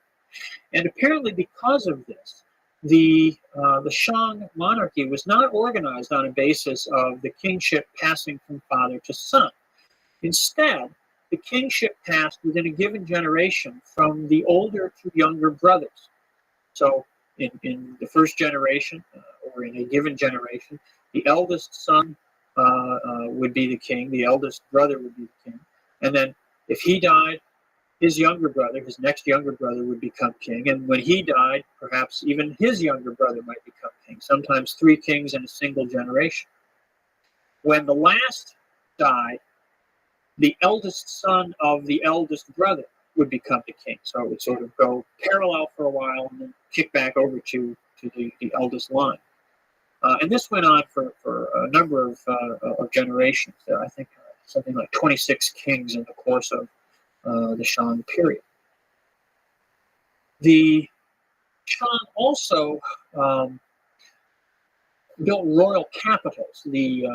A: And apparently because of this, the Shang monarchy was not organized on a basis of the kingship passing from father to son. Instead, the kingship passed within a given generation from the older to younger brothers. So in the first generation, or in a given generation, the eldest son would be the king, the eldest brother would be the king. And then if he died, his younger brother, his next younger brother would become king. And when he died, perhaps even his younger brother might become king, sometimes 3 kings in a single generation. When the last died, the eldest son of the eldest brother would become the king. So it would sort of go parallel for a while and then kick back over to the eldest line. And this went on for a number of generations. I think something like 26 kings in the course of the Shang period. The Shang also built royal capitals. The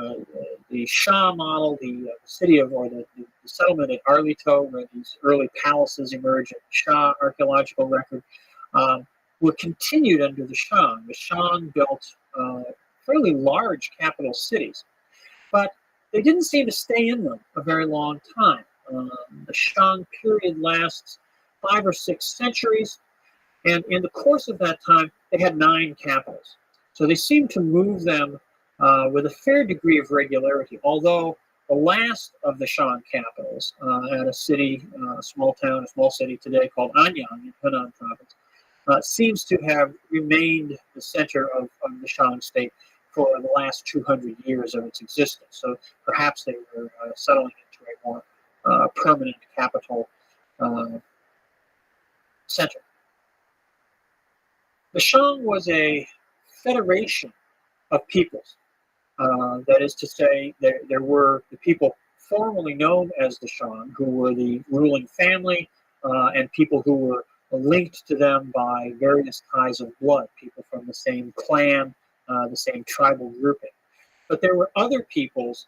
A: Sha model, the city of, or the settlement at Arlito, where these early palaces emerge in the Sha archaeological record, were continued under the Shang. The Shang built fairly large capital cities, but they didn't seem to stay in them a very long time. The Shang period lasts 5 or 6 centuries, and in the course of that time, they had 9 capitals. So they seemed to move them with a fair degree of regularity, although the last of the Shang capitals at a city, a small town, a small city today called Anyang in Henan province, seems to have remained the center of the Shang state for the last 200 years of its existence. So perhaps they were settling into a more permanent capital center. The Shang was a federation of peoples. That is to say, there were the people formerly known as the Shang, who were the ruling family, and people who were linked to them by various ties of blood, people from the same clan, the same tribal grouping. But there were other peoples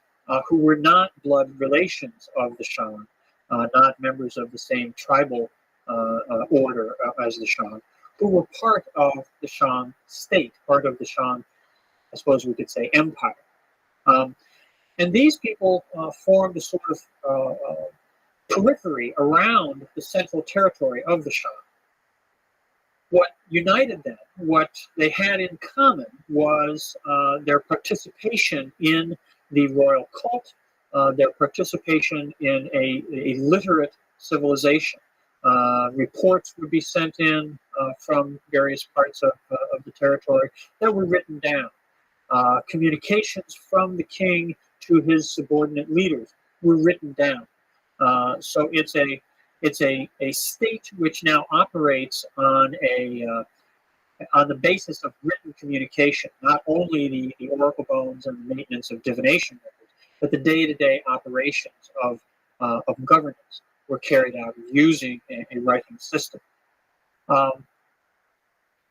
A: who were not blood relations of the Shang, not members of the same tribal order as the Shang, who were part of the Shang state, part of the Shang, I suppose we could say, empire. And these people formed a sort of periphery around the central territory of the Shang. What united them, what they had in common, was their participation in the royal cult, their participation in a literate civilization. Reports would be sent in from various parts of the territory that were written down. Communications from the king to his subordinate leaders were written down. So it's a state which now operates on the basis of written communication, not only the oracle bones and the maintenance of divination records, but the day-to-day operations of governance were carried out using a writing system.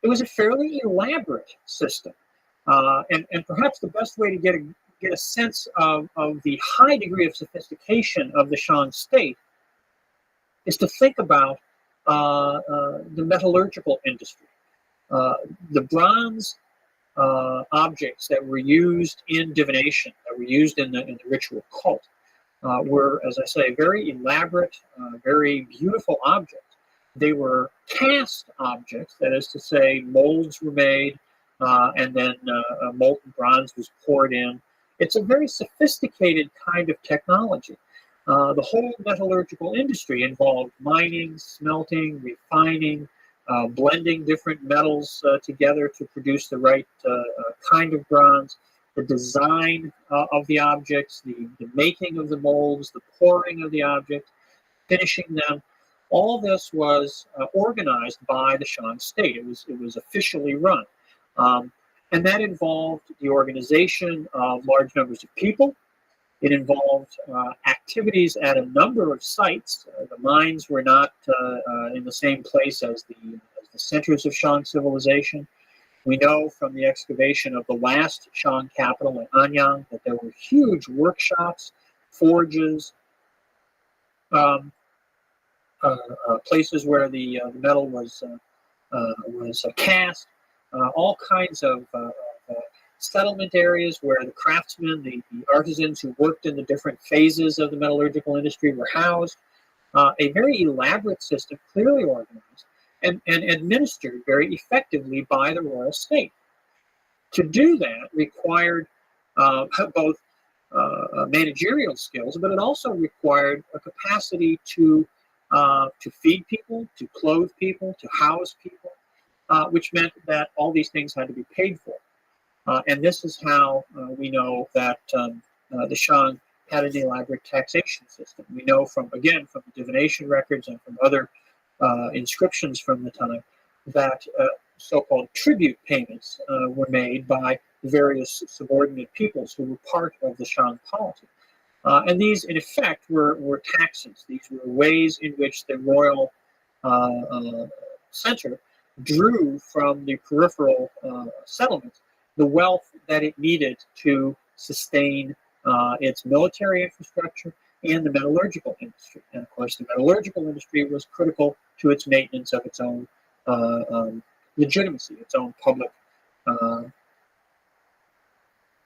A: It was a fairly elaborate system, and perhaps the best way to get a sense of the high degree of sophistication of the Shang state is to think about the metallurgical industry. The bronze objects that were used in divination, that were used in the ritual cult, were, as I say, very elaborate, very beautiful objects. They were cast objects, that is to say, molds were made, and then molten bronze was poured in. It's a very sophisticated kind of technology. The whole metallurgical industry involved mining, smelting, refining, blending different metals together to produce the right kind of bronze, the design of the objects, the making of the molds, the pouring of the objects, finishing them. All this was organized by the Shang state. It was officially run. And that involved the organization of large numbers of people. It involved activities at a number of sites. The mines were not in the same place as the the centers of Shang civilization. We know from the excavation of the last Shang capital at Anyang that there were huge workshops, forges, places where the metal was cast, all kinds of settlement areas where the craftsmen, the artisans who worked in the different phases of the metallurgical industry were housed. A very elaborate system, clearly organized, and administered very effectively by the royal state. To do that required both managerial skills, but it also required a capacity to feed people, to clothe people, to house people, which meant that all these things had to be paid for. And this is how we know that the Shang had an elaborate taxation system. We know from the divination records and from other inscriptions from the time that so-called tribute payments were made by various subordinate peoples who were part of the Shang polity. And these, in effect, were taxes. These were ways in which the royal center drew from the peripheral settlements the wealth that it needed to sustain its military infrastructure and the metallurgical industry. And of course, the metallurgical industry was critical to its maintenance of its own legitimacy, its own public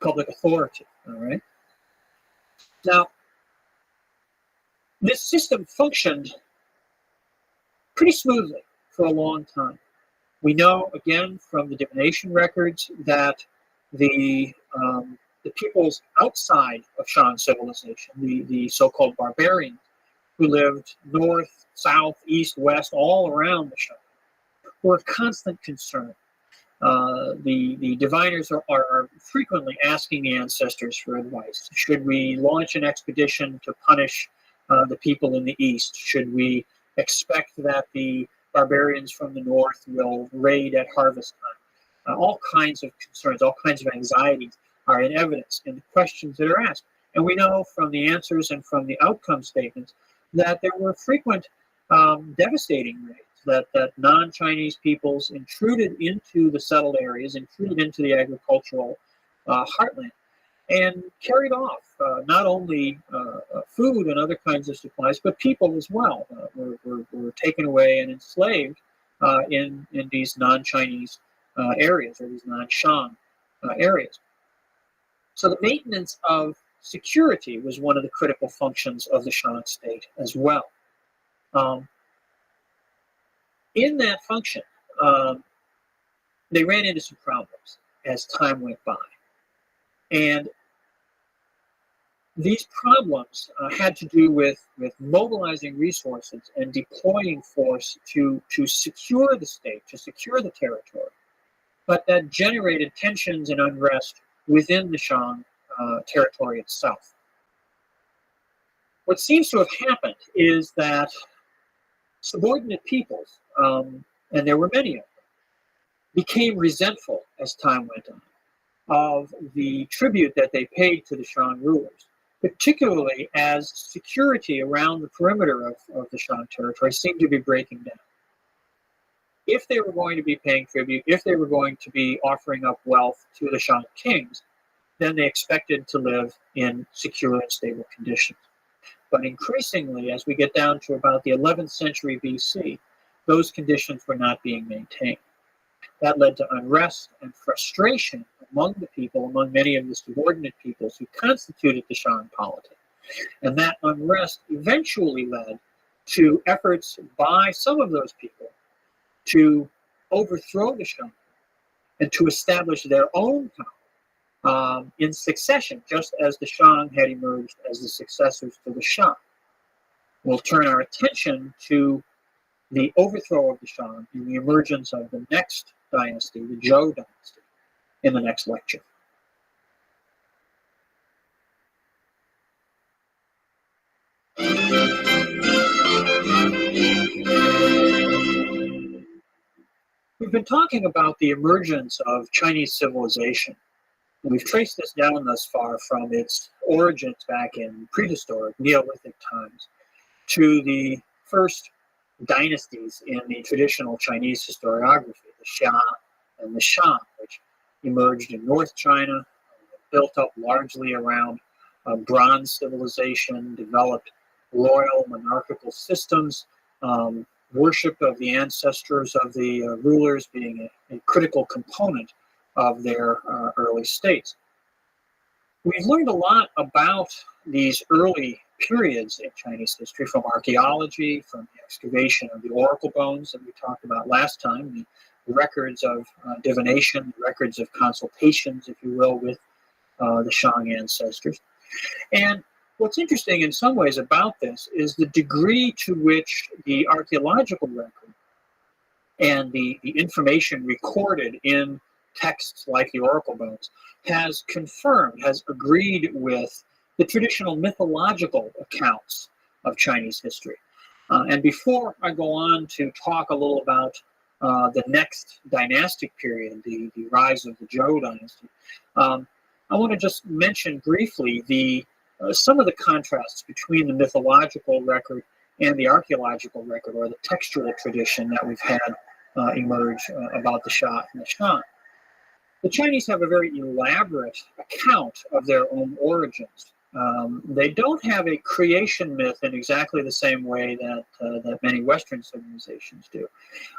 A: authority. All right. Now, this system functioned pretty smoothly for a long time. We know, again, from the divination records that the peoples outside of Shang civilization, the so-called barbarians, who lived north, south, east, west, all around the Shang, were of constant concern. The diviners are frequently asking the ancestors for advice. Should we launch an expedition to punish the people in the east? Should we expect that the barbarians from the north will raid at harvest time? All kinds of concerns, all kinds of anxieties are in evidence in the questions that are asked. And we know from the answers and from the outcome statements that there were frequent devastating raids, that non-Chinese peoples intruded into the settled areas, intruded into the agricultural heartland, and carried off not only food and other kinds of supplies, but people as well were taken away and enslaved in these non-Chinese areas, or these non-Shang areas. So the maintenance of security was one of the critical functions of the Shang state as well. In that function, they ran into some problems as time went by. And these problems had to do with mobilizing resources and deploying force to secure the state, to secure the territory. But that generated tensions and unrest within the Shang territory itself. What seems to have happened is that subordinate peoples, and there were many of them, became resentful as time went on of the tribute that they paid to the Shang rulers, particularly as security around the perimeter of the Shang territory seemed to be breaking down. If they were going to be paying tribute, if they were going to be offering up wealth to the Shang kings, then they expected to live in secure and stable conditions. But increasingly, as we get down to about the 11th century BC, those conditions were not being maintained. That led to unrest and frustration among the people, among many of the subordinate peoples who constituted the Shang polity. And that unrest eventually led to efforts by some of those people to overthrow the Shang and to establish their own power in succession, just as the Shang had emerged as the successors to the Shah. We'll turn our attention to the overthrow of the Shang and the emergence of the next dynasty, the Zhou dynasty, in the next lecture. We've been talking about the emergence of Chinese civilization. And we've traced this down thus far from its origins back in prehistoric Neolithic times to the first dynasties in the traditional Chinese historiography, the Xia and the Shang, which emerged in North China, built up largely around bronze civilization, developed royal monarchical systems, worship of the ancestors of the rulers being a critical component of their early states. We've learned a lot about these early periods in Chinese history from archaeology, from the excavation of the oracle bones that we talked about last time, the records of divination, records of consultations, if you will, with the Shang ancestors. And what's interesting in some ways about this is the degree to which the archaeological record and the information recorded in texts like the oracle bones has confirmed, has agreed with the traditional mythological accounts of Chinese history. And before I go on to talk a little about the next dynastic period, the rise of the Zhou dynasty, I want to just mention briefly some of the contrasts between the mythological record and the archaeological record, or the textual tradition that we've had emerge about the Xia and the Shang. The Chinese have a very elaborate account of their own origins. They don't have a creation myth in exactly the same way that many Western civilizations do.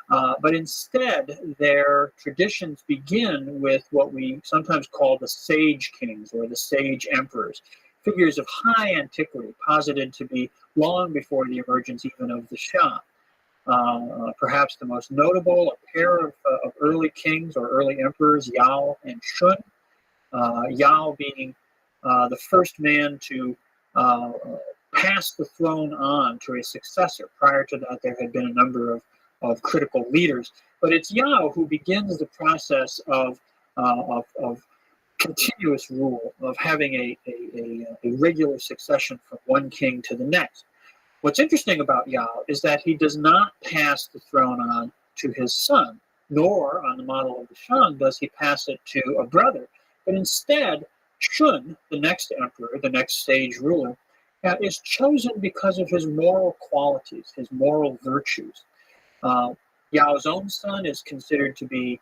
A: But instead, their traditions begin with what we sometimes call the sage kings or the sage emperors, figures of high antiquity, posited to be long before the emergence even of the Xia. Perhaps the most notable, a pair of early kings or early emperors, Yao and Shun. Yao being the first man to pass the throne on to a successor. Prior to that, there had been a number of critical leaders, but it's Yao who begins the process of continuous rule, of having a regular succession from one king to the next. What's interesting about Yao is that he does not pass the throne on to his son, nor, on the model of the Shang, does he pass it to a brother, but instead, Shun, the next emperor, the next sage ruler, is chosen because of his moral qualities, his moral virtues. Yao's own son is considered to be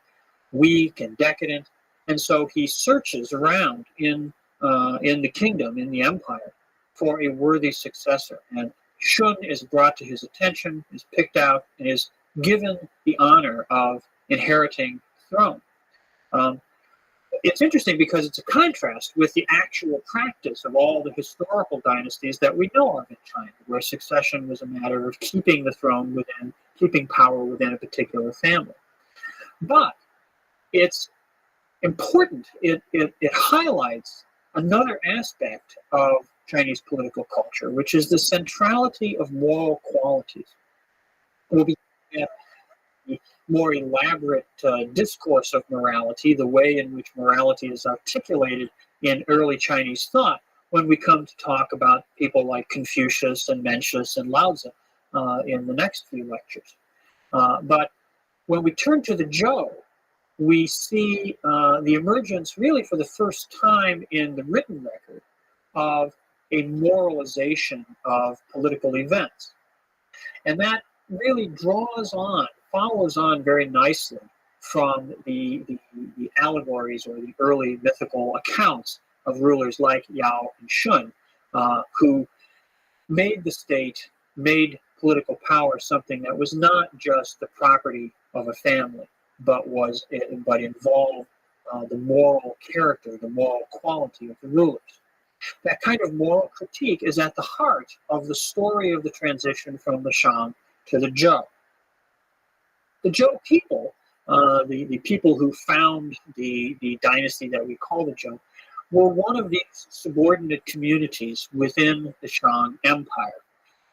A: weak and decadent, and so he searches around in the kingdom, in the empire, for a worthy successor. And Shun is brought to his attention, is picked out, and is given the honor of inheriting the throne. It's interesting because it's a contrast with the actual practice of all the historical dynasties that we know of in China, where succession was a matter of keeping the throne within, keeping power within a particular family. But it's important, it highlights another aspect of Chinese political culture, which is the centrality of moral qualities. We'll be looking at the more elaborate discourse of morality, the way in which morality is articulated in early Chinese thought, when we come to talk about people like Confucius and Mencius and Lao Tzu in the next few lectures. But when we turn to the Zhou, we see the emergence, really for the first time in the written record, of a moralization of political events. And that really follows on very nicely from the allegories or the early mythical accounts of rulers like Yao and Shun, who made the state, made political power something that was not just the property of a family, but involved the moral character, the moral quality of the rulers. That kind of moral critique is at the heart of the story of the transition from the Shang to the Zhou. The Zhou people, the people who found the dynasty that we call the Zhou, were one of these subordinate communities within the Shang Empire.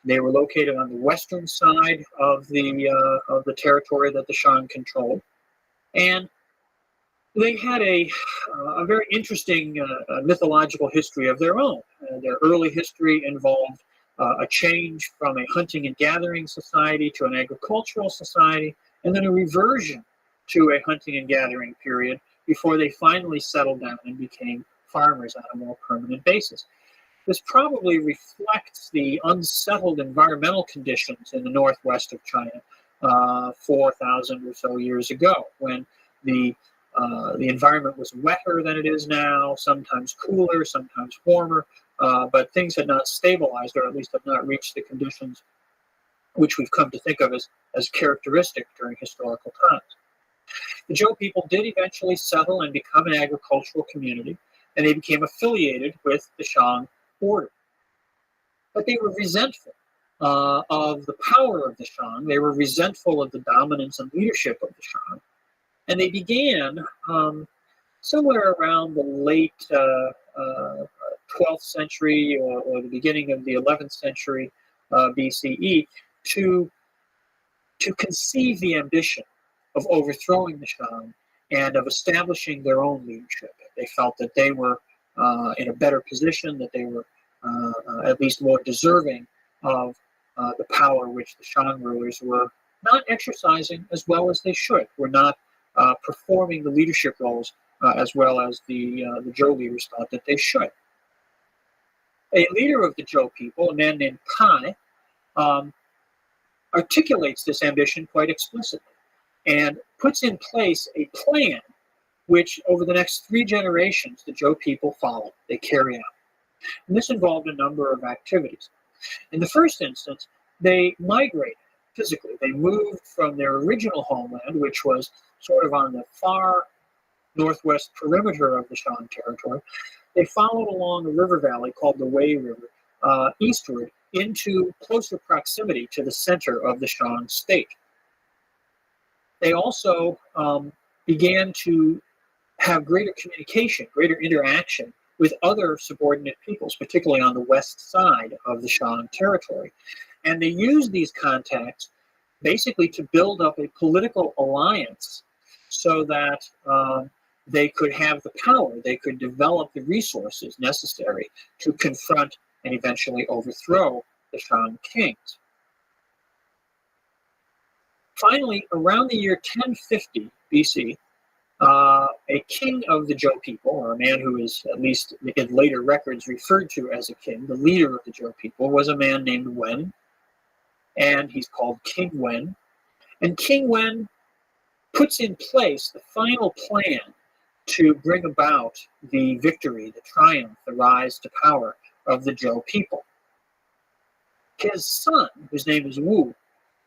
A: They were located on the western side of the territory that the Shang controlled, and they had a very interesting mythological history of their own. Their early history involved a change from a hunting and gathering society to an agricultural society, and then a reversion to a hunting and gathering period before they finally settled down and became farmers on a more permanent basis. This probably reflects the unsettled environmental conditions in the northwest of China 4,000 or so years ago, when the environment was wetter than it is now, sometimes cooler, sometimes warmer, but things had not stabilized, or at least had not reached the conditions which we've come to think of as characteristic during historical times. The Zhou people did eventually settle and become an agricultural community, and they became affiliated with the Shang order. But they were resentful of the power of the Shang. They were resentful of the dominance and leadership of the Shang. And they began somewhere around the late 12th century or the beginning of the 11th century BCE to conceive the ambition of overthrowing the Shang and of establishing their own leadership. They felt that they were in a better position, that they were at least more deserving of the power which the Shang rulers were not exercising as well as they should, were not performing the leadership roles as well as the Zhou leaders thought that they should. A leader of the Zhou people, a man named Kai, articulates this ambition quite explicitly and puts in place a plan which over the next 3 generations the Zhou people follow, they carry out. And this involved a number of activities. In the first instance, they migrated physically. They moved from their original homeland, which was sort of on the far northwest perimeter of the Shang territory. They followed along a river valley called the Wei River eastward into closer proximity to the center of the Shang state. They also began to have greater communication, greater interaction with other subordinate peoples, particularly on the west side of the Shang territory. And they used these contacts basically to build up a political alliance so that they could have the power, they could develop the resources necessary to confront and eventually overthrow the Shang kings. Finally, around the year 1050 BC, a king of the Zhou people, or a man who is at least in later records referred to as a king, the leader of the Zhou people, was a man named Wen, and he's called King Wen. And King Wen puts in place the final plan to bring about the victory, the triumph, the rise to power of the Zhou people. His son, whose name is Wu,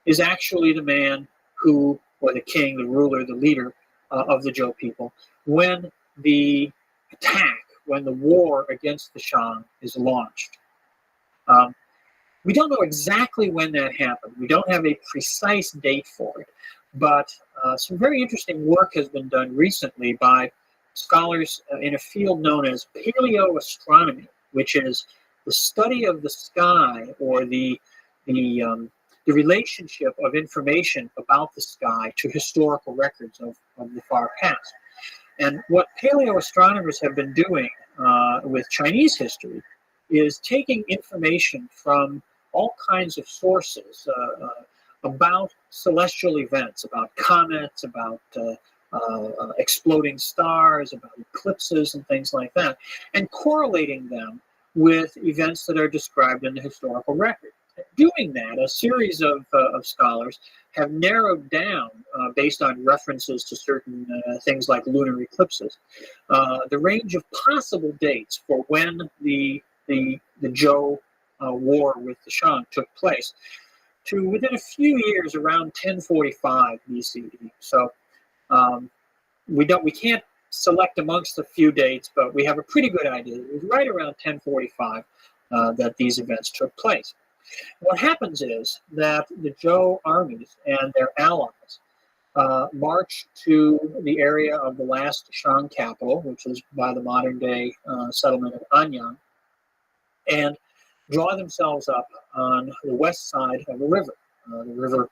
A: is actually the man who, or the king, the ruler, the leader of the Zhou people, when the attack, when the war against the Shang is launched. We don't know exactly when that happened. We don't have a precise date for it, but some very interesting work has been done recently by scholars in a field known as paleoastronomy, which is the study of the sky, or the relationship of information about the sky to historical records of the far past. And what paleoastronomers have been doing with Chinese history is taking information from all kinds of sources about celestial events, about comets, about exploding stars, about eclipses and things like that, and correlating them with events that are described in the historical record. Doing that, a series of scholars have narrowed down, based on references to certain things like lunar eclipses, the range of possible dates for when the Zhou war with the Shang took place to within a few years, around 1045 BCE. So we can't select amongst a few dates, but we have a pretty good idea. It was right around 1045 that these events took place. What happens is that the Zhou armies and their allies march to the area of the last Shang capital, which is by the modern-day settlement of Anyang, and draw themselves up on the west side of a river. The river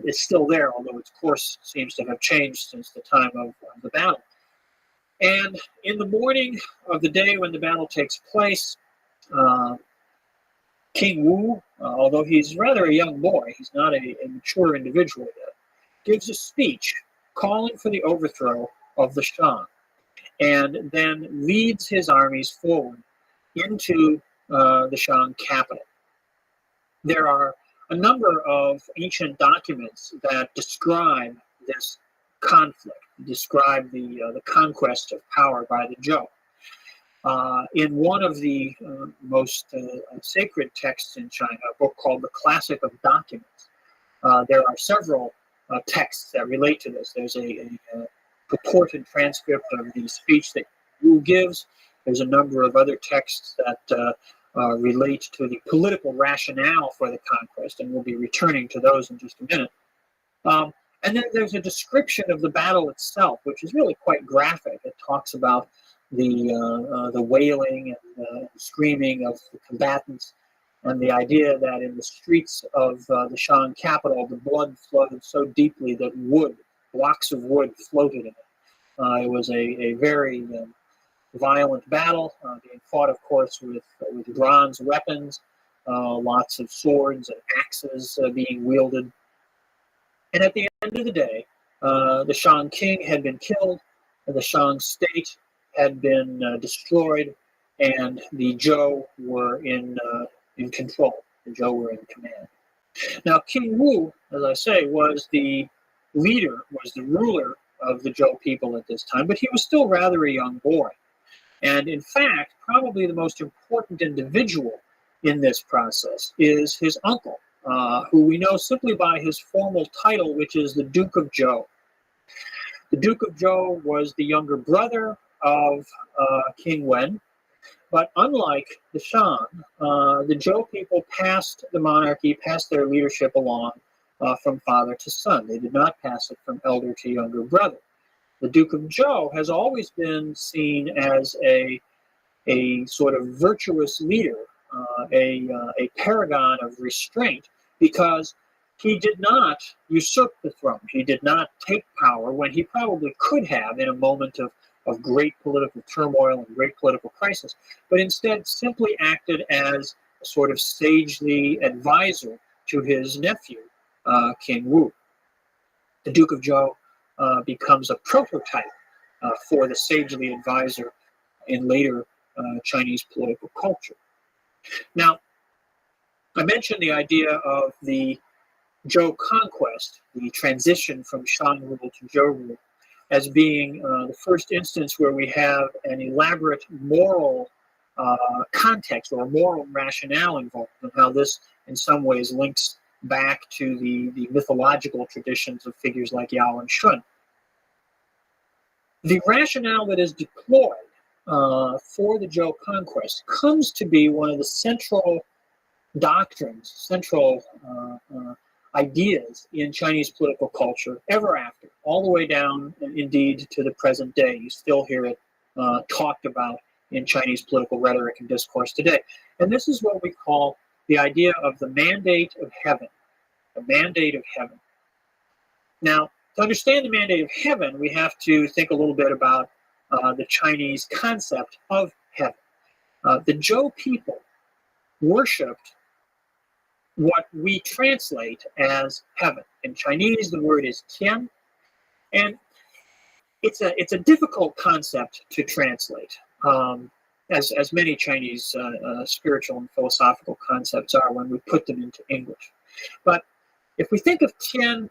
A: is still there, although its course seems to have changed since the time of the battle. And in the morning of the day when the battle takes place, King Wu, although he's rather a young boy, he's not a mature individual yet, gives a speech calling for the overthrow of the Shang, and then leads his armies forward into the Shang capital. There are a number of ancient documents that describe this conflict, describe the conquest of power by the Zhou. In one of the most sacred texts in China, a book called the Classic of Documents, there are several texts that relate to this. There's a purported transcript of the speech that Wu gives. There's a number of other texts that relate to the political rationale for the conquest, and we'll be returning to those in just a minute. And then there's a description of the battle itself, which is really quite graphic. It talks about the wailing and the screaming of the combatants, and the idea that in the streets of the Shang capital, the blood flowed so deeply that blocks of wood floated in it. It was a very violent battle, being fought, of course, with bronze weapons, lots of swords and axes being wielded. And at the end of the day, the Shang king had been killed, the Shang state had been destroyed, and the Zhou were in control. The Zhou were in command. Now, King Wu, as I say, was the ruler of the Zhou people at this time, but he was still rather a young boy. And in fact, probably the most important individual in this process is his uncle, who we know simply by his formal title, which is the Duke of Zhou. The Duke of Zhou was the younger brother of King Wen, but unlike the Shang, the Zhou people passed the monarchy, passed their leadership along from father to son. They did not pass it from elder to younger brother. The Duke of Zhou has always been seen as a sort of virtuous leader, a paragon of restraint, because he did not usurp the throne. He did not take power when he probably could have in a moment of great political turmoil and great political crisis, but instead simply acted as a sort of sagely advisor to his nephew, King Wu. The Duke of Zhou becomes a prototype for the sagely advisor in later Chinese political culture. Now, I mentioned the idea of the Zhou conquest, the transition from Shang rule to Zhou rule, as being the first instance where we have an elaborate moral context or moral rationale involved, and how this in some ways links back to the mythological traditions of figures like Yao and Shun. The rationale that is deployed for the Zhou conquest comes to be one of the central doctrines, central ideas in Chinese political culture ever after, all the way down, indeed, to the present day. You still hear it talked about in Chinese political rhetoric and discourse today. And this is what we call the idea of the mandate of heaven. The mandate of heaven. Now, to understand the mandate of heaven, we have to think a little bit about the Chinese concept of heaven. The Zhou people worshipped what we translate as heaven. In Chinese, the word is tian, and it's a difficult concept to translate, as many Chinese spiritual and philosophical concepts are when we put them into English. But if we think of tian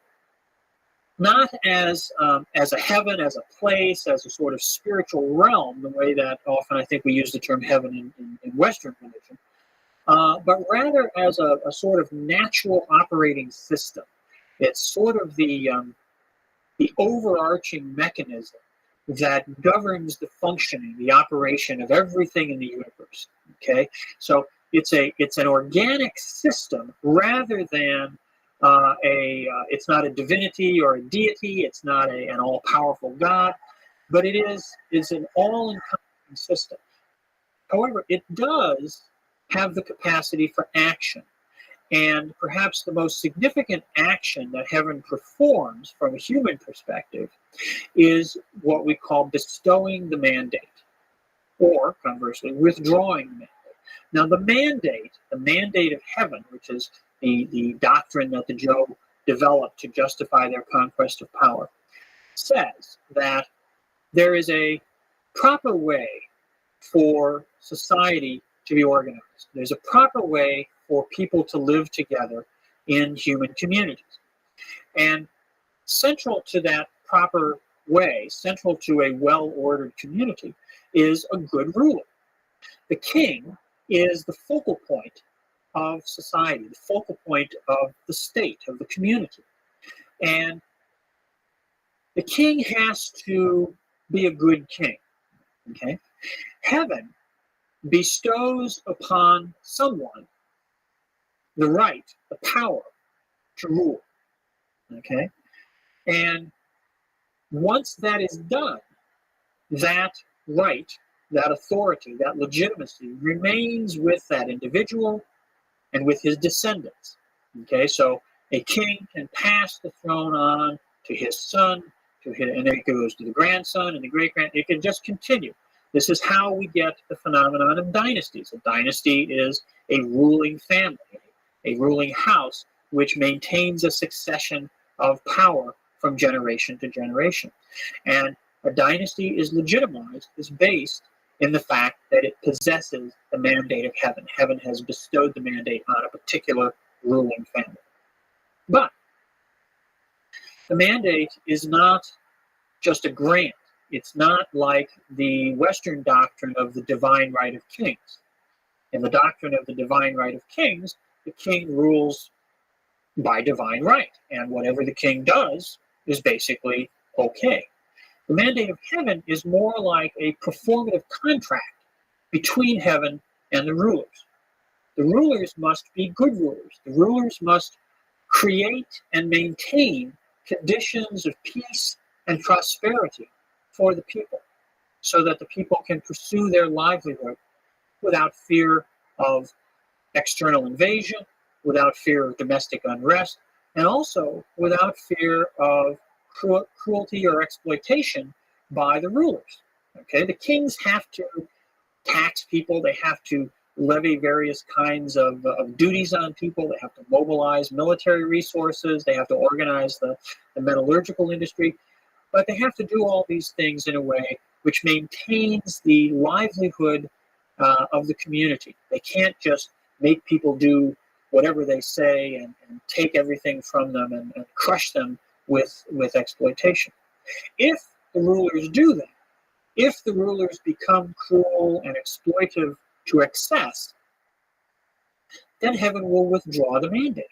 A: not as a heaven, as a place, as a sort of spiritual realm, the way that often I think we use the term heaven in Western religion, but rather as a sort of natural operating system. It's sort of the overarching mechanism that governs the functioning, the operation of everything in the universe. Okay, so it's an organic system rather than it's not a divinity or a deity. It's not an all-powerful God, but it is an all-encompassing system. However, it does have the capacity for action. And perhaps the most significant action that heaven performs from a human perspective is what we call bestowing the mandate, or conversely, withdrawing the mandate. Now, the mandate of heaven, which is the doctrine that the Zhou developed to justify their conquest of power, says that there is a proper way for society to be organized. There's a proper way for people to live together in human communities. And central to that proper way, central to a well-ordered community, is a good ruler. The king is the focal point of society, the focal point of the state, of the community. And the king has to be a good king, okay? Heaven bestows upon someone the right, the power to rule, okay? And once that is done, that right, that authority, that legitimacy remains with that individual and with his descendants, okay? So a king can pass the throne on to his son, and then it goes to the grandson and the great-grand. It can just continue. This is how we get the phenomenon of dynasties. A dynasty is a ruling family, a ruling house, which maintains a succession of power from generation to generation. And a dynasty is legitimized, is based in the fact that it possesses the mandate of heaven. Heaven has bestowed the mandate on a particular ruling family. But the mandate is not just a grant. It's not like the Western doctrine of the divine right of kings. In the doctrine of the divine right of kings, the king rules by divine right, and whatever the king does is basically okay. The mandate of heaven is more like a performative contract between heaven and the rulers. The rulers must be good rulers. The rulers must create and maintain conditions of peace and prosperity for the people, so that the people can pursue their livelihood without fear of external invasion, without fear of domestic unrest, and also without fear of cruelty or exploitation by the rulers. Okay, the kings have to tax people, they have to levy various kinds of duties on people, they have to mobilize military resources, they have to organize the metallurgical industry, but they have to do all these things in a way which maintains the livelihood of the community. They can't just make people do whatever they say and take everything from them and crush them with exploitation. If the rulers do that, if the rulers become cruel and exploitive to excess, then heaven will withdraw the mandate.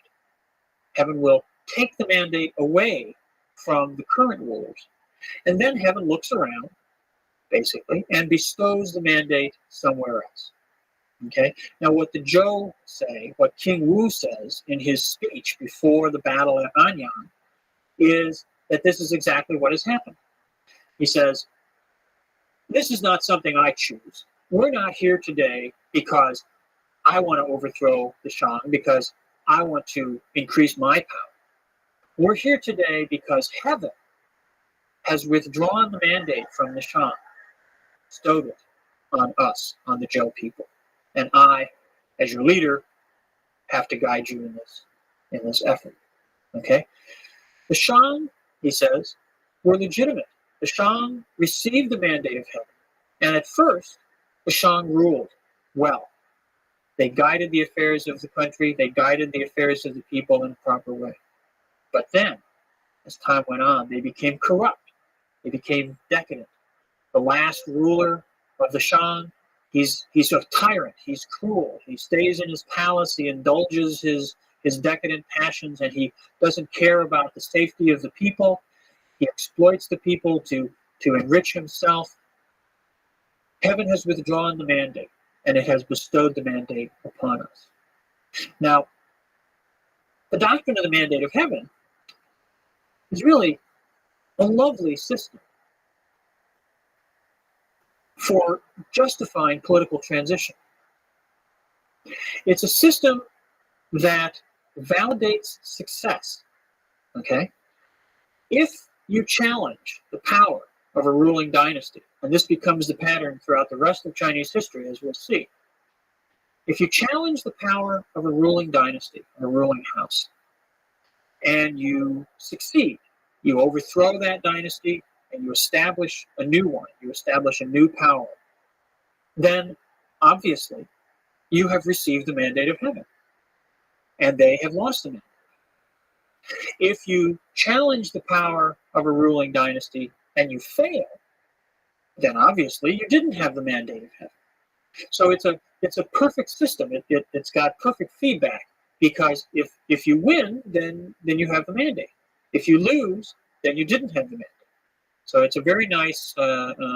A: Heaven will take the mandate away from the current rulers. And then heaven looks around, basically, and bestows the mandate somewhere else. Okay? Now, what the Zhou say, what King Wu says in his speech before the battle at Anyang, is that this is exactly what has happened. He says, this is not something I choose. We're not here today because I want to overthrow the Shang, because I want to increase my power. We're here today because heaven has withdrawn the mandate from the Shang, bestowed it on us, on the Zhou people. And I, as your leader, have to guide you in this effort. Okay? The Shang, he says, were legitimate. The Shang received the mandate of heaven. And at first, the Shang ruled well. They guided the affairs of the country. They guided the affairs of the people in a proper way. But then, as time went on, they became corrupt. They became decadent. The last ruler of the Shang, he's a tyrant. He's cruel. He stays in his palace. He indulges his decadent passions, and he doesn't care about the safety of the people. He exploits the people to enrich himself. Heaven has withdrawn the mandate, and it has bestowed the mandate upon us. Now, the doctrine of the mandate of heaven is really a lovely system for justifying political transition. It's a system that validates success, okay? If you challenge the power of a ruling dynasty, and this becomes the pattern throughout the rest of Chinese history, as we'll see. If you challenge the power of a ruling dynasty, a ruling house, and you succeed, you overthrow that dynasty, and you establish a new one, you establish a new power, then obviously you have received the mandate of heaven, and they have lost the mandate. If you challenge the power of a ruling dynasty and you fail, then obviously you didn't have the mandate of heaven. So it's a perfect system. It's got perfect feedback, because if you win, then you have the mandate. If you lose, then you didn't have the mandate. So it's a very nice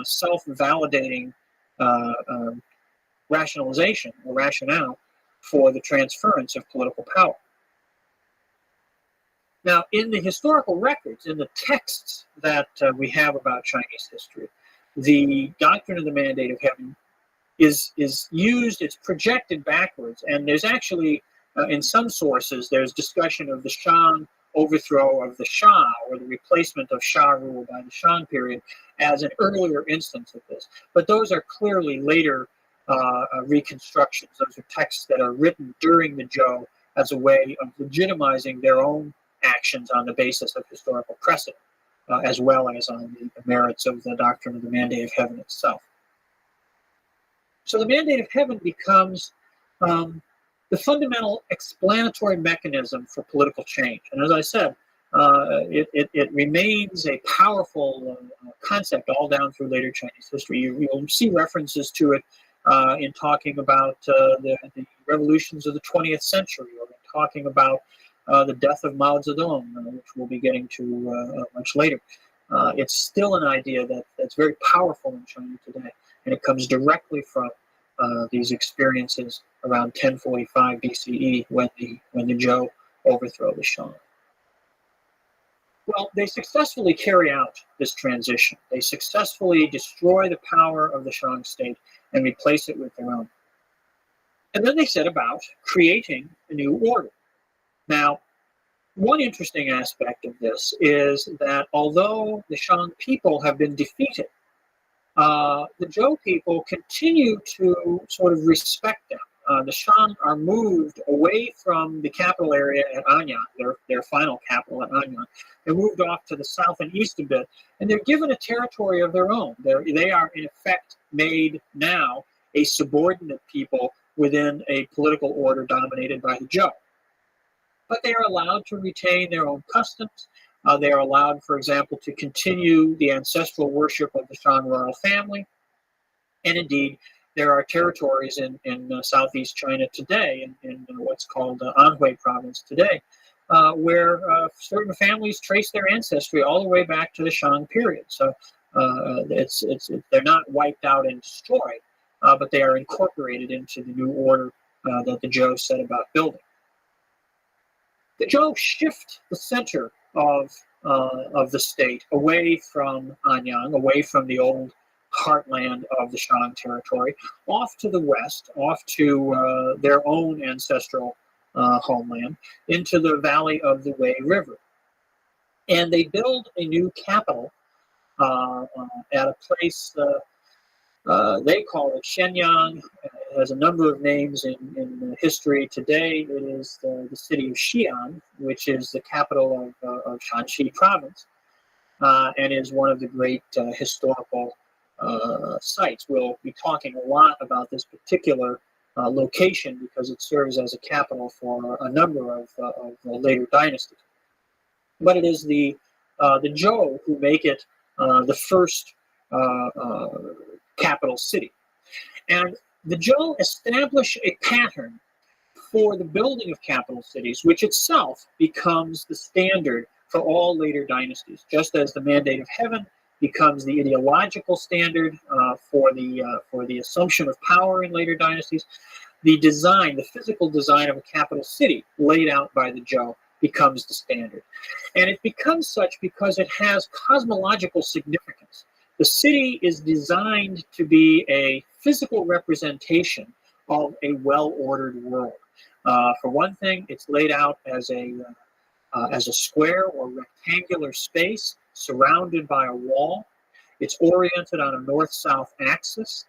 A: self-validating rationalization or rationale for the transference of political power. Now, in the historical records, in the texts that we have about Chinese history, the doctrine of the mandate of heaven is used, it's projected backwards, and there's actually, in some sources, there's discussion of the Shang overthrow of the Shah, or the replacement of Shah rule by the Shang period, as an earlier instance of this. But those are clearly later reconstructions. Those are texts that are written during the Zhou as a way of legitimizing their own actions on the basis of historical precedent, as well as on the merits of the doctrine of the mandate of heaven itself. So the mandate of heaven becomes the fundamental explanatory mechanism for political change. And as I said, it remains a powerful concept all down through later Chinese history. You'll see references to it in talking about the revolutions of the 20th century, or in talking about the death of Mao Zedong, which we'll be getting to much later. It's still an idea that's very powerful in China today, and it comes directly from these experiences around 1045 BCE when the Zhou overthrow the Shang. Well, they successfully carry out this transition. They successfully destroy the power of the Shang state and replace it with their own. And then they set about creating a new order. Now, one interesting aspect of this is that although the Shang people have been defeated, the Zhou people continue to sort of respect them. The Shang are moved away from the capital area at Anyang, their final capital at Anyang. They're moved off to the south and east a bit, and they're given a territory of their own. They are, in effect, made now a subordinate people within a political order dominated by the Zhou. But they are allowed to retain their own customs. They are allowed, for example, to continue the ancestral worship of the Shang royal family. And indeed, there are territories in southeast China today, in what's called Anhui province today, where certain families trace their ancestry all the way back to the Shang period. So they're not wiped out and destroyed, but they are incorporated into the new order that the Zhou set about building. The Zhou shift the center of the state away from Anyang, away from the old heartland of the Shang territory, off to the west, off to their own ancestral homeland, into the valley of the Wei River. And they build a new capital at a place, they call it Shenyang. It has a number of names in history. Today, it is the city of Xi'an, which is the capital of Shanxi province, and is one of the great historical sites. We'll be talking a lot about this particular location because it serves as a capital for a number of later dynasties. But it is the Zhou who make it the first capital city. And the Zhou establish a pattern for the building of capital cities, which itself becomes the standard for all later dynasties, just as the mandate of heaven becomes the ideological standard for the assumption of power in later dynasties. The design, the physical design of a capital city laid out by the Zhou becomes the standard. And it becomes such because it has cosmological significance. The city is designed to be a physical representation of a well-ordered world. For one thing, it's laid out as a square or rectangular space surrounded by a wall. It's oriented on a north-south axis.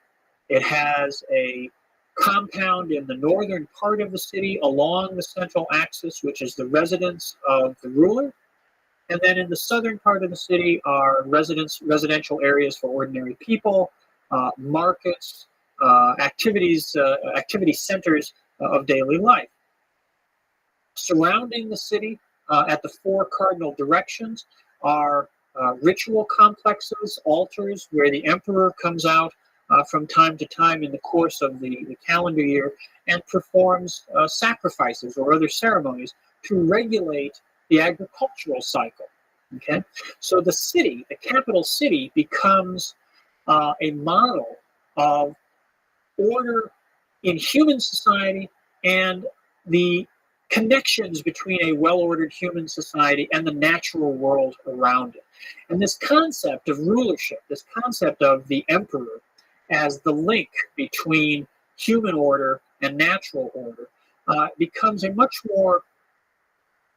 A: It has a compound in the northern part of the city along the central axis, which is the residence of the ruler. And then in the southern part of the city are residential areas for ordinary people, markets, activity centers of daily life. Surrounding the city at the four cardinal directions are ritual complexes, altars, where the emperor comes out from time to time in the course of the calendar year and performs sacrifices or other ceremonies to regulate the agricultural cycle. Okay, so the city, the capital city, becomes a model of order in human society and the connections between a well-ordered human society and the natural world around it. And this concept of rulership, this concept of the emperor as the link between human order and natural order, becomes a much more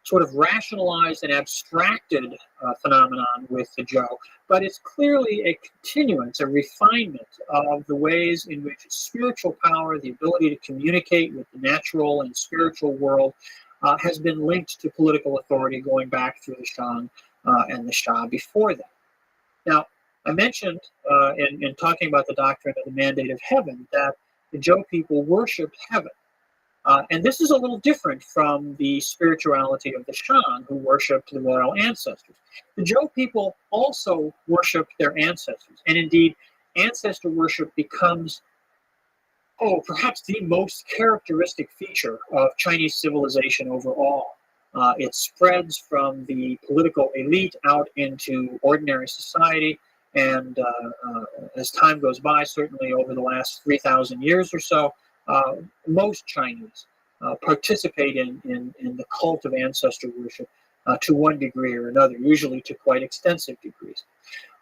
A: sort of rationalized and abstracted phenomenon with the Zhou, but it's clearly a continuance, a refinement of the ways in which spiritual power, the ability to communicate with the natural and spiritual world, has been linked to political authority going back through the Shang and the Shah before that. Now, I mentioned in talking about the doctrine of the mandate of heaven that the Zhou people worshipped heaven. And this is a little different from the spirituality of the Shang, who worshipped the royal ancestors. The Zhou people also worshipped their ancestors. And indeed, ancestor worship becomes, perhaps the most characteristic feature of Chinese civilization overall. It spreads from the political elite out into ordinary society. And as time goes by, certainly over the last 3,000 years or so, most Chinese participate in the cult of ancestor worship to one degree or another, usually to quite extensive degrees.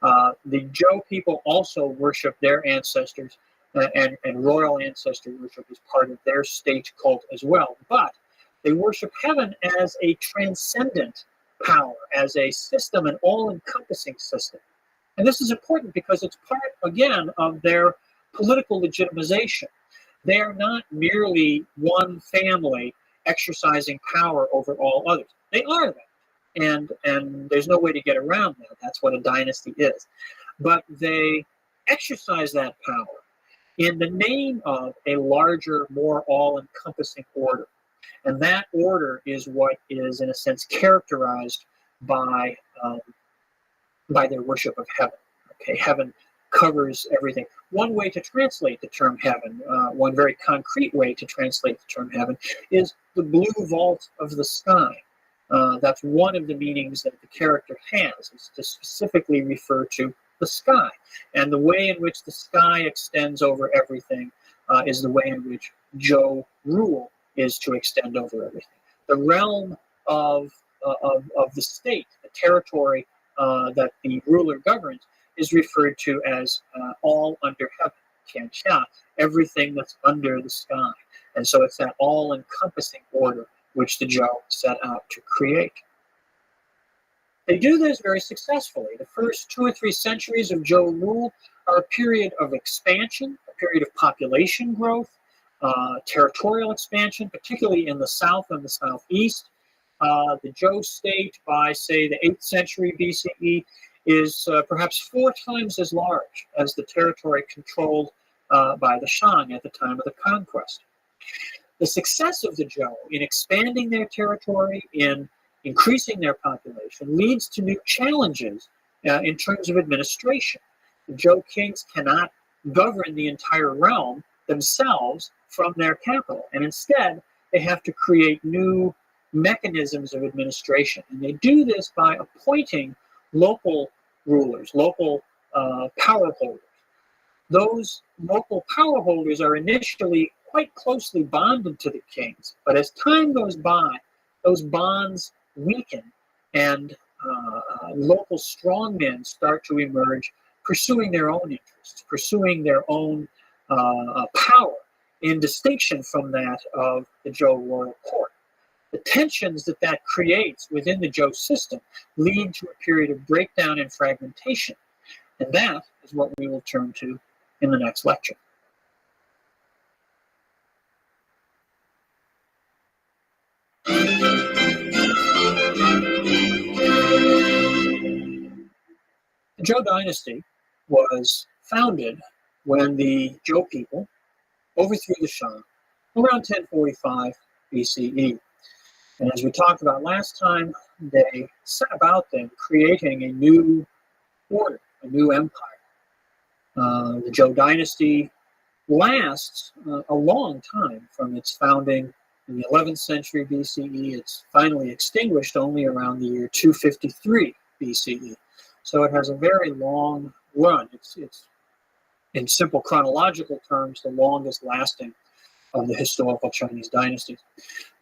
A: The Zhou people also worship their ancestors, and royal ancestor worship is part of their state cult as well. But they worship heaven as a transcendent power, as a system, an all-encompassing system. And this is important because it's part, again, of their political legitimization. They are not merely one family exercising power over all others. They are that. And there's no way to get around that. That's what a dynasty is. But they exercise that power in the name of a larger, more all-encompassing order. And that order is what is, in a sense, characterized by their worship of heaven. Okay, heaven covers everything. One way to translate the term heaven, one very concrete way to translate the term heaven, is the blue vault of the sky. That's one of the meanings that the character has, is to specifically refer to the sky. And the way in which the sky extends over everything is the way in which Zhou rule is to extend over everything. The realm of the state, the territory that the ruler governs, is referred to as all under heaven, Tianxia, everything that's under the sky. And so it's that all-encompassing order which the Zhou set out to create. They do this very successfully. The first 2 or 3 centuries of Zhou rule are a period of expansion, a period of population growth, territorial expansion, particularly in the south and the southeast. The Zhou state, by, say, the 8th century BCE, is perhaps 4 times as large as the territory controlled by the Shang at the time of the conquest. The success of the Zhou in expanding their territory, in increasing their population, leads to new challenges in terms of administration. The Zhou kings cannot govern the entire realm themselves from their capital, and instead they have to create new mechanisms of administration. And they do this by appointing local rulers, local power holders. Those local power holders are initially quite closely bonded to the kings, but as time goes by, those bonds weaken and local strongmen start to emerge, pursuing their own interests, pursuing their own power, in distinction from that of the Zhou royal court. The tensions that creates within the Zhou system lead to a period of breakdown and fragmentation. And that is what we will turn to in the next lecture. The Zhou dynasty was founded when the Zhou people overthrew the Shah around 1045 BCE. And as we talked about last time, they set about then creating a new order, a new empire. The Zhou dynasty lasts a long time from its founding in the 11th century BCE. It's finally extinguished only around the year 253 BCE. So it has a very long run. It's in simple chronological terms, the longest lasting of the historical Chinese dynasties.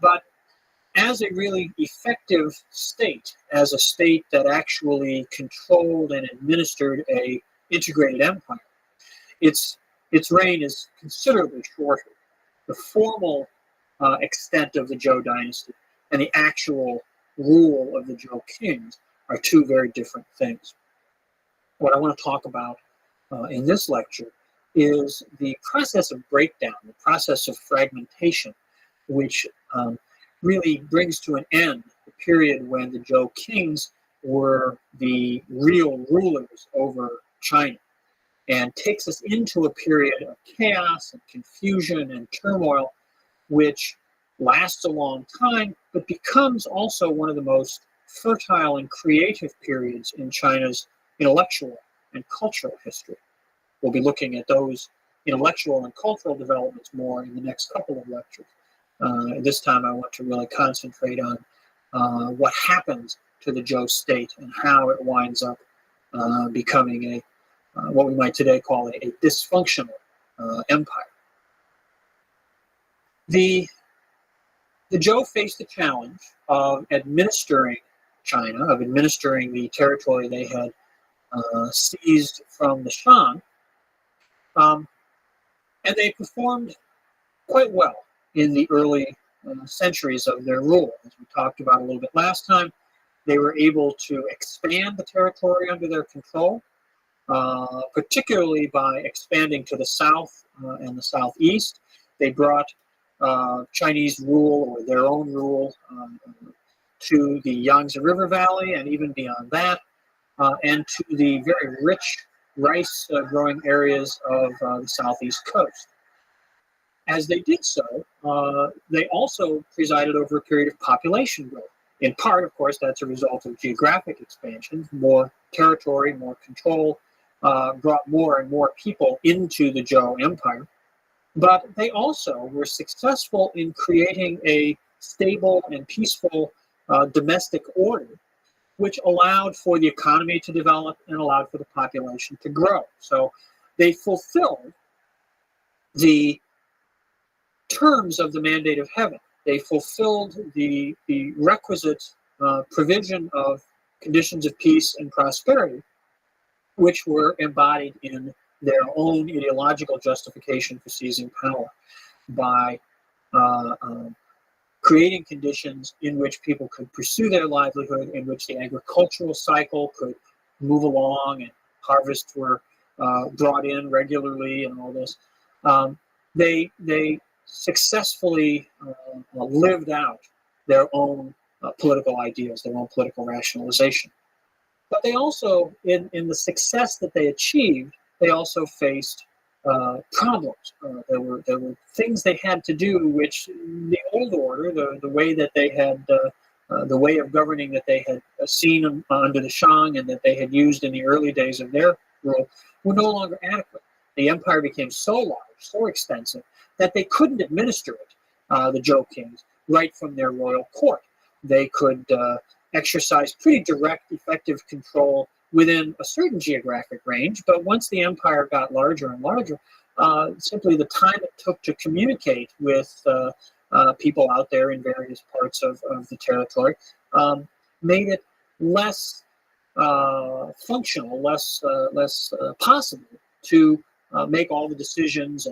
A: But as a really effective state, as a state that actually controlled and administered a integrated empire, its reign is considerably shorter. The formal extent of the Zhou dynasty and the actual rule of the Zhou kings are two very different things. What I want to talk about in this lecture is the process of breakdown, the process of fragmentation, which really brings to an end the period when the Zhou kings were the real rulers over China, and takes us into a period of chaos and confusion and turmoil, which lasts a long time, but becomes also one of the most fertile and creative periods in China's intellectual and cultural history. We'll be looking at those intellectual and cultural developments more in the next couple of lectures. This time I want to really concentrate on what happens to the Zhou state and how it winds up becoming a what we might today call a dysfunctional empire. The Zhou faced the challenge of administering China, of administering the territory they had seized from the Shang, and they performed quite well in the early centuries of their rule. As we talked about a little bit last time, they were able to expand the territory under their control, particularly by expanding to the south and the southeast. They brought Chinese rule, or their own rule, to the Yangtze River Valley and even beyond that, and to the very rich rice growing areas of the southeast coast. As they did so, they also presided over a period of population growth. In part, of course, that's a result of geographic expansion. More territory, more control, brought more and more people into the Zhou Empire. But they also were successful in creating a stable and peaceful domestic order, which allowed for the economy to develop and allowed for the population to grow. So they fulfilled the terms of the mandate of heaven. They fulfilled the requisite provision of conditions of peace and prosperity, which were embodied in their own ideological justification for seizing power by creating conditions in which people could pursue their livelihood, in which the agricultural cycle could move along and harvests were brought in regularly and all this. They successfully lived out their own political ideas, their own political rationalization. But they also, in the success that they achieved, they also faced problems. There were things they had to do which the old order, the way that they had, the way of governing that they had seen under the Shang and that they had used in the early days of their rule, were no longer adequate. The empire became so large, so extensive, that they couldn't administer it, the Zhou kings, right from their royal court. They could exercise pretty direct, effective control within a certain geographic range, but once the empire got larger and larger, simply the time it took to communicate with people out there in various parts of the territory made it less functional, less possible to make all the decisions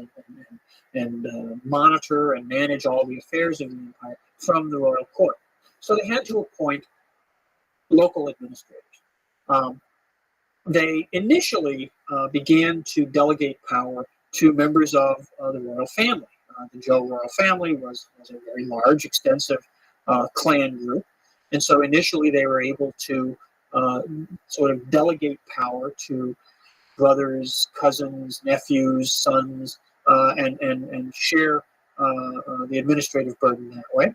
A: and monitor and manage all the affairs of the empire from the royal court. So they had to appoint local administrators. They initially began to delegate power to members of the royal family. The Zhou royal family was a very large, extensive clan group. And so initially they were able to sort of delegate power to brothers, cousins, nephews, sons, and share the administrative burden that way.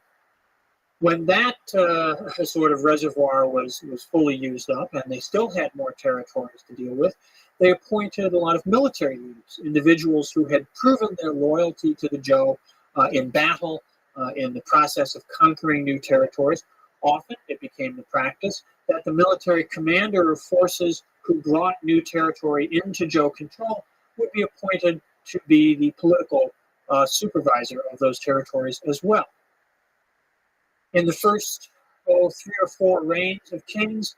A: When that sort of reservoir was fully used up, and they still had more territories to deal with, they appointed a lot of military leaders, individuals who had proven their loyalty to the Zhou in battle, in the process of conquering new territories. Often it became the practice that the military commander of forces who brought new territory into Zhou control would be appointed to be the political supervisor of those territories as well. In the first 3 or 4 reigns of kings,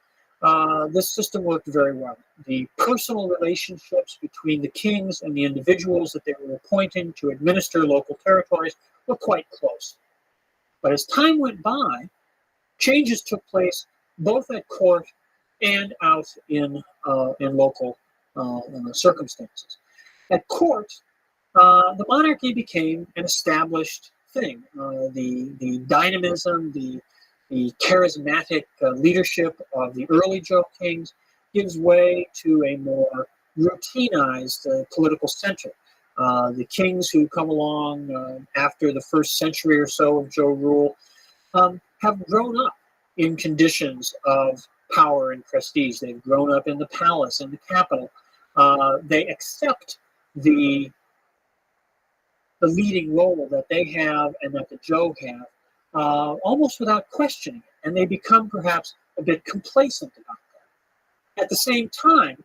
A: this system worked very well. The personal relationships between the kings and the individuals that they were appointing to administer local territories were quite close. But as time went by, changes took place both at court and out in local circumstances. At court, the monarchy became an established thing. The dynamism, the charismatic leadership of the early Zhou kings gives way to a more routinized political center. The kings who come along after the first century or so of Zhou rule have grown up in conditions of power and prestige. They've grown up in the palace, in the capital. They accept the leading role that they have and that the Zhou have almost without questioning it, and they become perhaps a bit complacent about that. At the same time,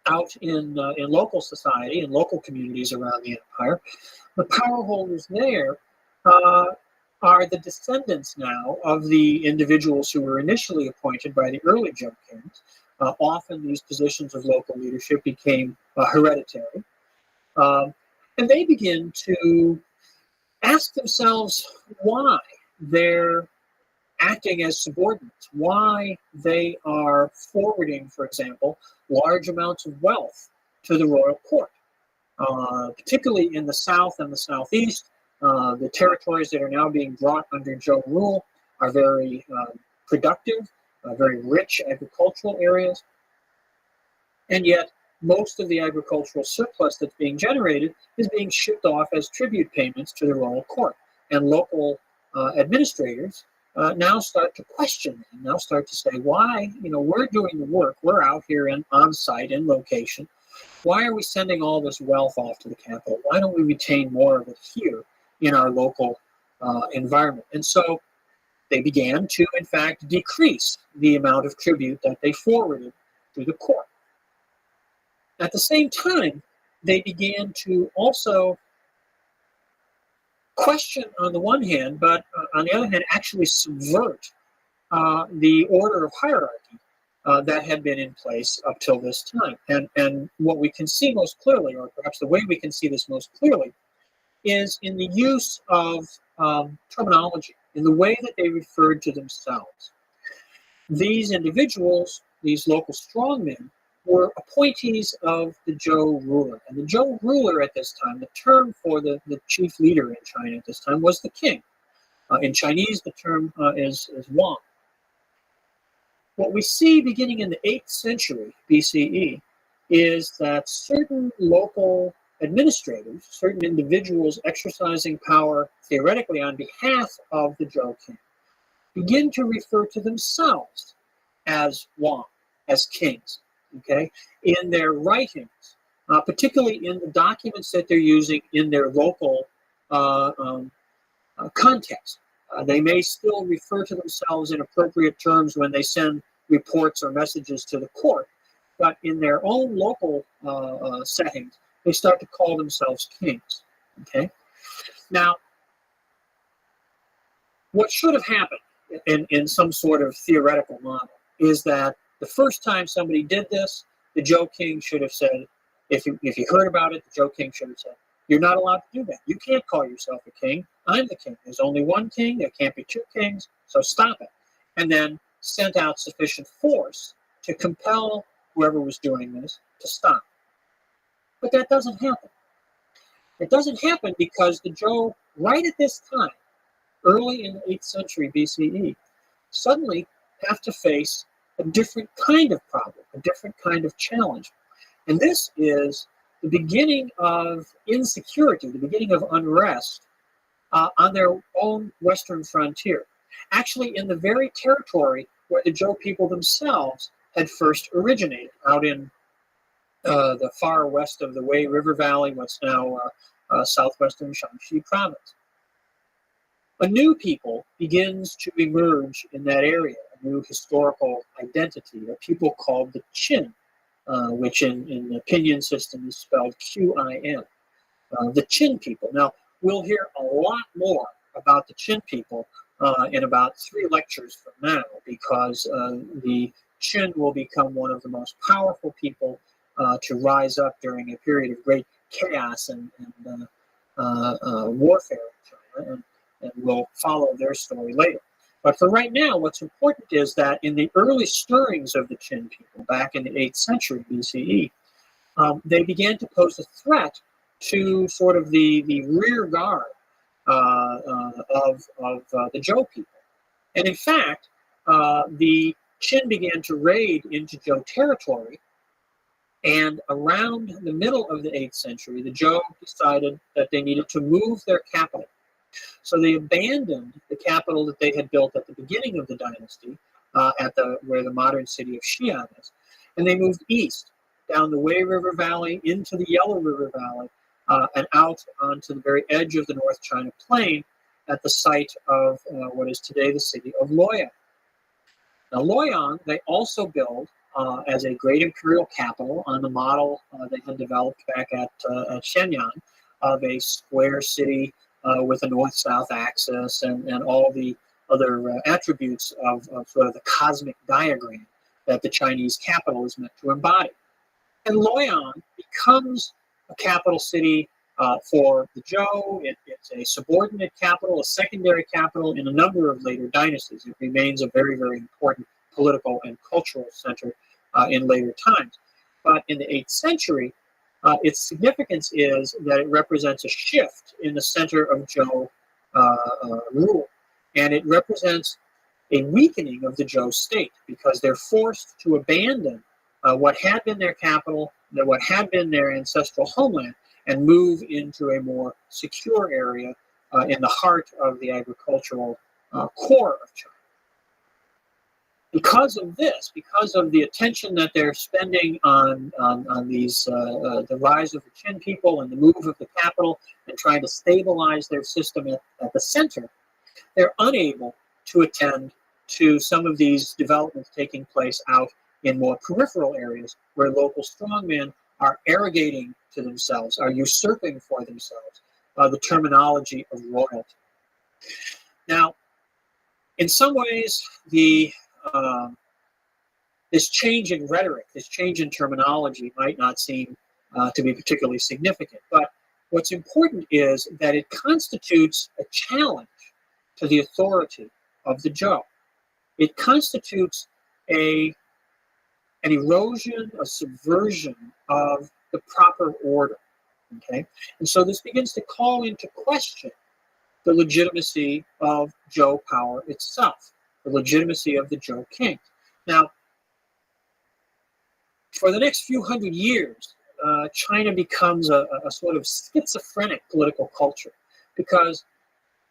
A: out in local society and local communities around the empire, the power holders there are the descendants now of the individuals who were initially appointed by the early Zhou kings. Often these positions of local leadership became hereditary. And they begin to ask themselves why they're acting as subordinates, why they are forwarding, for example, large amounts of wealth to the royal court. Particularly in the south and the southeast, the territories that are now being brought under Zhou rule are very productive, very rich agricultural areas. And yet, most of the agricultural surplus that's being generated is being shipped off as tribute payments to the royal court. And local administrators now start to question them, now start to say, why, we're doing the work, we're out here on site, in location. Why are we sending all this wealth off to the capital? Why don't we retain more of it here in our local environment? And so they began to, in fact, decrease the amount of tribute that they forwarded to the court. At the same time, they began to also question on the one hand, but on the other hand, actually subvert the order of hierarchy that had been in place up till this time. And what we can see most clearly, or perhaps the way we can see this most clearly, is in the use of terminology, in the way that they referred to themselves. These individuals, these local strongmen, were appointees of the Zhou ruler. And the Zhou ruler at this time, the term for the chief leader in China at this time was the king. In Chinese, the term is Wang. What we see beginning in the 8th century BCE is that certain local administrators, certain individuals exercising power theoretically on behalf of the Zhou king, begin to refer to themselves as Wang, as kings. Okay, in their writings, particularly in the documents that they're using in their local context. They may still refer to themselves in appropriate terms when they send reports or messages to the court, but in their own local settings, they start to call themselves kings. Okay, now, what should have happened in some sort of theoretical model is that the first time somebody did this, the Zhou king should have said, if you heard about it, the Zhou king should have said, you're not allowed to do that. You can't call yourself a king. I'm the king. There's only one king. There can't be 2 kings. So stop it. And then sent out sufficient force to compel whoever was doing this to stop. But that doesn't happen. It doesn't happen because the Zhou, right at this time, early in the 8th century BCE, suddenly have to face a different kind of problem, a different kind of challenge. And this is the beginning of insecurity, the beginning of unrest on their own western frontier, actually in the very territory where the Zhou people themselves had first originated, out in the far west of the Wei River Valley, what's now southwestern Shanxi province. A new people begins to emerge in that area, a new historical identity, a people called the Qin, which in the pinyin system is spelled Qin. The Qin people. Now, we'll hear a lot more about the Qin people in about 3 lectures from now, because the Qin will become one of the most powerful people to rise up during a period of great chaos and warfare in China, and we'll follow their story later. But for right now, what's important is that in the early stirrings of the Qin people back in the 8th century BCE, they began to pose a threat to sort of the rear guard of the Zhou people. And in fact, the Qin began to raid into Zhou territory, and around the middle of the 8th century, the Zhou decided that they needed to move their capital. So they abandoned the capital that they had built at the beginning of the dynasty, where the modern city of Xi'an is, and they moved east, down the Wei River Valley, into the Yellow River Valley, and out onto the very edge of the North China Plain at the site of what is today the city of Luoyang. Now, Luoyang, they also built as a great imperial capital on the model they had developed back at Shenyang of a square city with a north-south axis and all the other attributes of sort of the cosmic diagram that the Chinese capital is meant to embody. And Luoyang becomes a capital city for the Zhou. It's a subordinate capital, a secondary capital in a number of later dynasties. It remains a very, very important political and cultural center in later times. But in the 8th century, its significance is that it represents a shift in the center of Zhou rule. And it represents a weakening of the Zhou state, because they're forced to abandon what had been their capital, what had been their ancestral homeland, and move into a more secure area in the heart of the agricultural core of China. Because of this, because of the attention that they're spending on these, the rise of the Qin people and the move of the capital and trying to stabilize their system at the center, they're unable to attend to some of these developments taking place out in more peripheral areas where local strongmen are arrogating to themselves, are usurping for themselves the terminology of royalty. Now, in some ways, this change in rhetoric, this change in terminology might not seem to be particularly significant, but what's important is that it constitutes a challenge to the authority of the Zhou. It constitutes an erosion, a subversion of the proper order, okay? And so this begins to call into question the legitimacy of Zhou power itself, the legitimacy of the Zhou king. Now, for the next few hundred years, China becomes a sort of schizophrenic political culture, because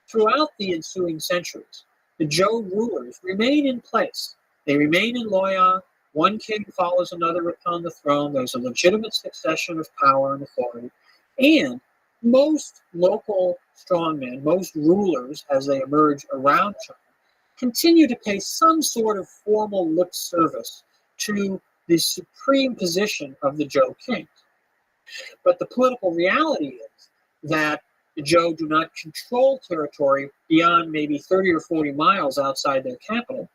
A: throughout the ensuing centuries, the Zhou rulers remain in place. They remain in Luoyang. One king follows another upon the throne. There's a legitimate succession of power and authority. And most local strongmen, most rulers, as they emerge around China, continue to pay some sort of formal lip service to the supreme position of the Zhou king. But the political reality is that the Zhou do not control territory beyond maybe 30 or 40 miles outside their capital.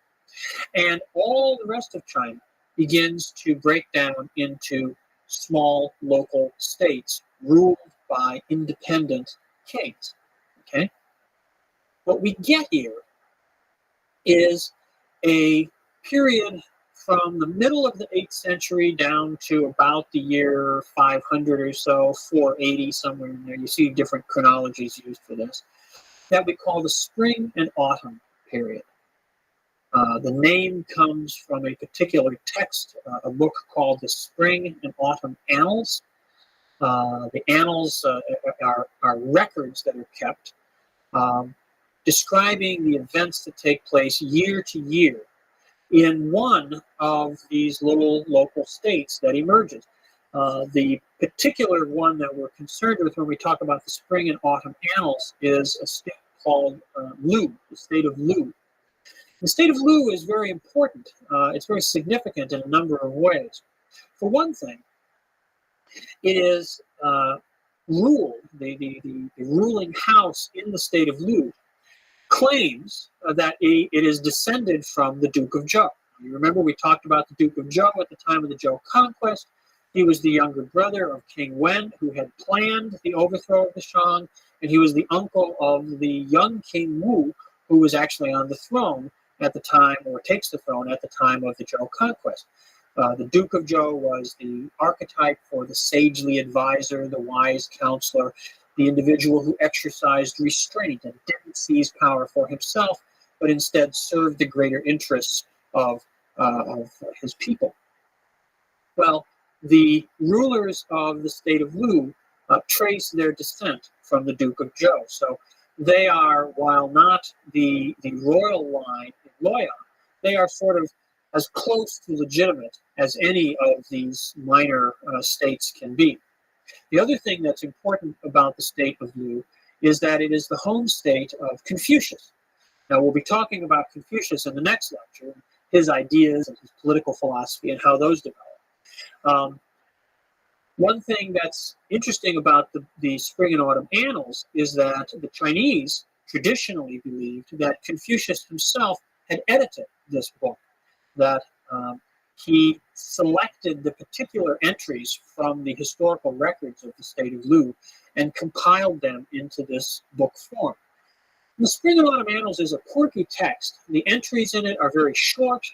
A: And all the rest of China begins to break down into small local states ruled by independent kings. Okay? What we get here is a period from the middle of the 8th century down to about the year 500 or so, 480, somewhere in there. You see different chronologies used for this, that we call the Spring and Autumn period. The name comes from a particular text, a book called the Spring and Autumn Annals. The annals are records that are kept describing the events that take place year to year in one of these little local states that emerges. The particular one that we're concerned with when we talk about the Spring and Autumn Annals is a state called Lu, the state of Lu. The state of Lu is very important. It's very significant in a number of ways. For one thing, it is ruled, the ruling house in the state of Lu claims that it is descended from the Duke of Zhou. You remember we talked about the Duke of Zhou at the time of the Zhou conquest. He was the younger brother of King Wen, who had planned the overthrow of the Shang, and he was the uncle of the young King Wu, who was actually on the throne at the time, or takes the throne at the time of the Zhou conquest. The Duke of Zhou was the archetype for the sagely advisor, the wise counselor, the individual who exercised restraint and didn't seize power for himself, but instead served the greater interests of his people. Well, the rulers of the state of Lu trace their descent from the Duke of Zhou. So they are, while not the royal line in Luoyang, they are sort of as close to legitimate as any of these minor states can be. The other thing that's important about the state of Lu is that it is the home state of Confucius. Now, we'll be talking about Confucius in the next lecture, his ideas and his political philosophy and how those develop. One thing that's interesting about the Spring and Autumn Annals is that the Chinese traditionally believed that Confucius himself had edited this book, that he selected the particular entries from the historical records of the state of Lu and compiled them into this book form. The Spring and Autumn Annals is a quirky text. The entries in it are very short.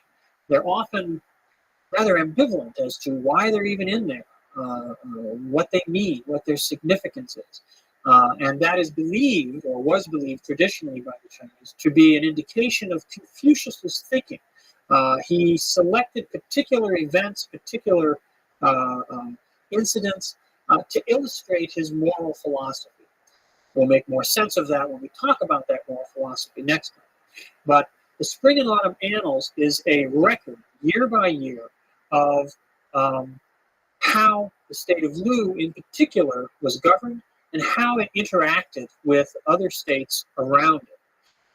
A: They're often rather ambivalent as to why they're even in there, what they mean, what their significance is. And that is believed, or was believed traditionally by the Chinese, to be an indication of Confucius's thinking. He selected particular events, particular incidents to illustrate his moral philosophy. We'll make more sense of that when we talk about that moral philosophy next time. But the Spring and Autumn Annals is a record, year by year, of how the state of Lu in particular was governed and how it interacted with other states around it.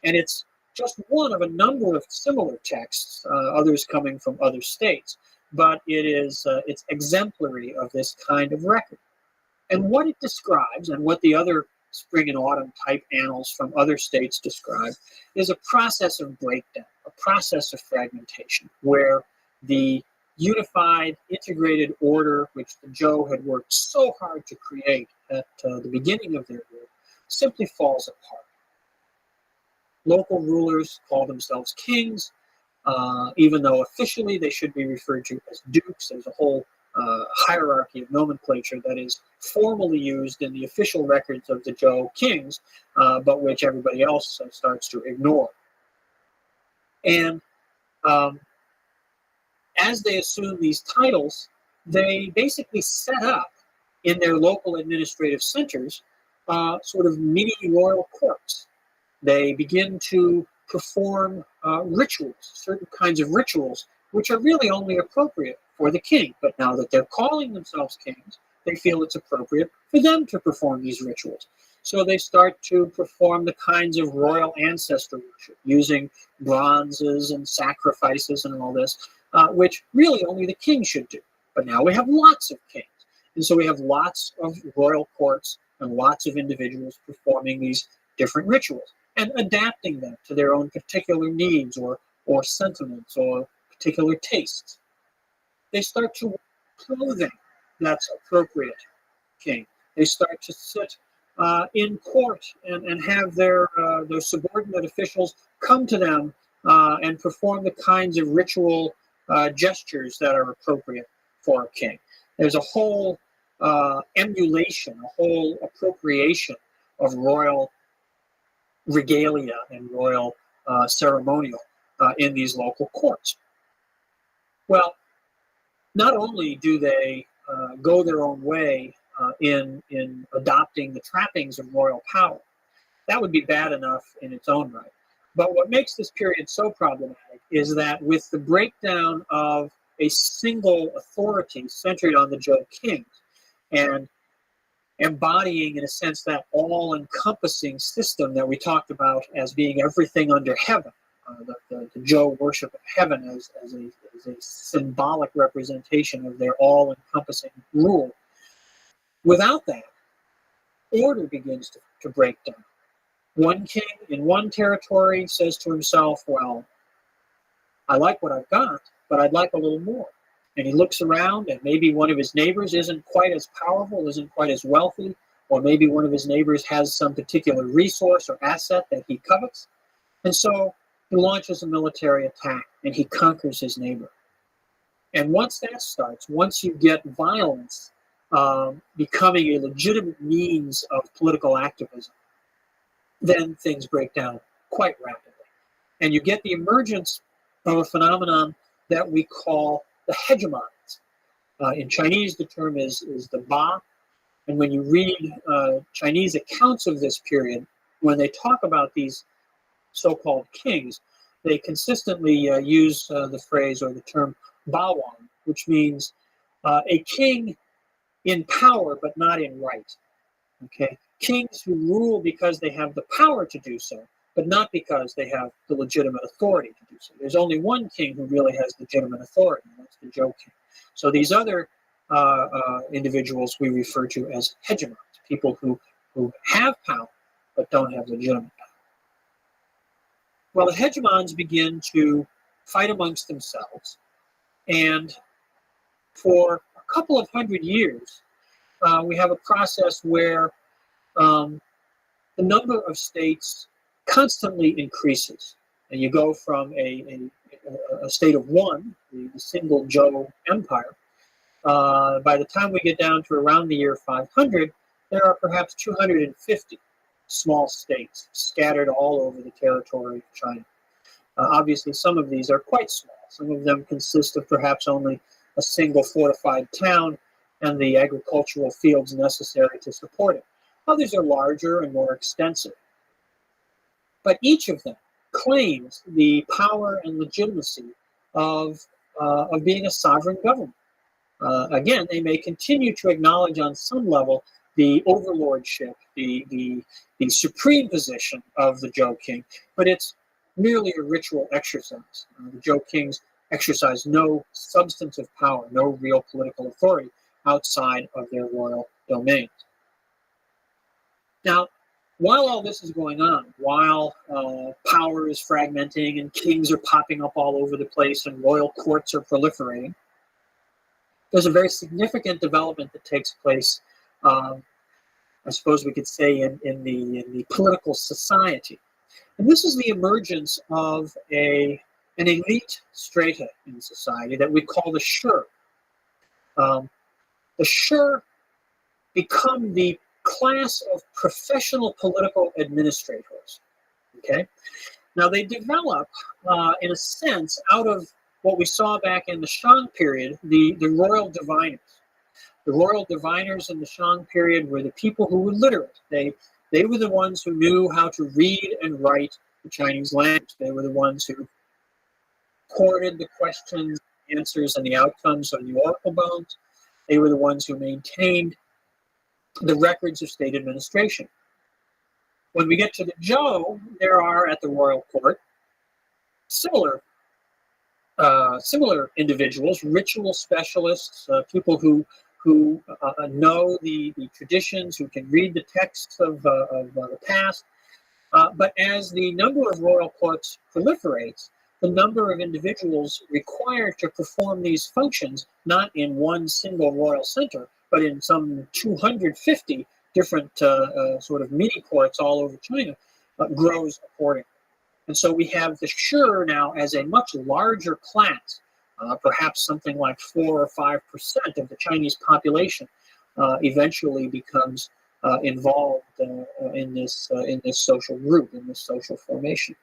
A: And it's just one of a number of similar texts, others coming from other states, but it's exemplary of this kind of record. And what it describes, and what the other Spring and Autumn type annals from other states describe, is a process of breakdown, a process of fragmentation, where the unified, integrated order which the Zhou had worked so hard to create at the beginning of their rule simply falls apart. Local rulers call themselves kings, even though officially they should be referred to as dukes. There's a whole hierarchy of nomenclature that is formally used in the official records of the Zhou kings, but which everybody else starts to ignore. And as they assume these titles, they basically set up in their local administrative centers sort of mini royal courts. They begin to perform rituals, certain kinds of rituals, which are really only appropriate for the king. But now that they're calling themselves kings, they feel it's appropriate for them to perform these rituals. So they start to perform the kinds of royal ancestor worship, using bronzes and sacrifices and all this, which really only the king should do. But now we have lots of kings. And so we have lots of royal courts and lots of individuals performing these different rituals and adapting them to their own particular needs or sentiments or particular tastes. They start to wear clothing that's appropriate king. They start to sit in court and have their subordinate officials come to them and perform the kinds of ritual gestures that are appropriate for a king. There's a whole emulation, a whole appropriation of royal regalia and royal ceremonial in these local courts. Well, not only do they go their own way in adopting the trappings of royal power, that would be bad enough in its own right. But what makes this period so problematic is that with the breakdown of a single authority centered on the Zhou kings and embodying, in a sense, that all-encompassing system that we talked about as being everything under heaven, the Zhou worship of heaven as a symbolic representation of their all-encompassing rule. Without that, order begins to break down. One king in one territory says to himself, well, I like what I've got, but I'd like a little more. And he looks around, and maybe one of his neighbors isn't quite as powerful, isn't quite as wealthy, or maybe one of his neighbors has some particular resource or asset that he covets. And so he launches a military attack, and he conquers his neighbor. And once that starts, once you get violence becoming a legitimate means of political activism, then things break down quite rapidly. And you get the emergence of a phenomenon that we call the hegemons. In Chinese, the term is the Ba. And when you read Chinese accounts of this period, when they talk about these so-called kings, they consistently use the phrase or the term Ba Wang, which means a king in power but not in right. Okay, kings who rule because they have the power to do so, but not because they have the legitimate authority to do so. There's only one king who really has legitimate authority, and that's the Zhou king. So these other individuals we refer to as hegemons, people who have power but don't have legitimate power. Well, the hegemons begin to fight amongst themselves, and for a couple of hundred years, we have a process where the number of states constantly increases. And you go from a state of one, the single Zhou Empire. By the time we get down to around the year 500, there are perhaps 250 small states scattered all over the territory of China. Obviously, some of these are quite small. Some of them consist of perhaps only a single fortified town and the agricultural fields necessary to support it. Others are larger and more extensive. But each of them claims the power and legitimacy of being a sovereign government. Again, they may continue to acknowledge on some level the overlordship, the supreme position of the Zhou king, but it's merely a ritual exercise. The Zhou kings exercise no substantive power, no real political authority outside of their royal domains. Now, while all this is going on, while power is fragmenting and kings are popping up all over the place and royal courts are proliferating, there's a very significant development that takes place, I suppose we could say, in the political society. And this is the emergence of an elite strata in society that we call the Shi. The Shi become the class of professional political administrators. Okay, now they develop, in a sense, out of what we saw back in the Shang period, the royal diviners. The royal diviners in the Shang period were the people who were literate. They were the ones who knew how to read and write the Chinese language. They were the ones who recorded the questions, answers, and the outcomes on the oracle bones. They were the ones who maintained the records of state administration. When we get to the Zhou, there are at the royal court similar individuals, ritual specialists, people who know the traditions, who can read the texts of the past. But as the number of royal courts proliferates, the number of individuals required to perform these functions, not in one single royal center, but in some 250 different sort of mini courts all over China, grows accordingly. And so we have the Shi now as a much larger class, perhaps something like 4 or 5% of the Chinese population eventually becomes involved in this social group, in this social formation.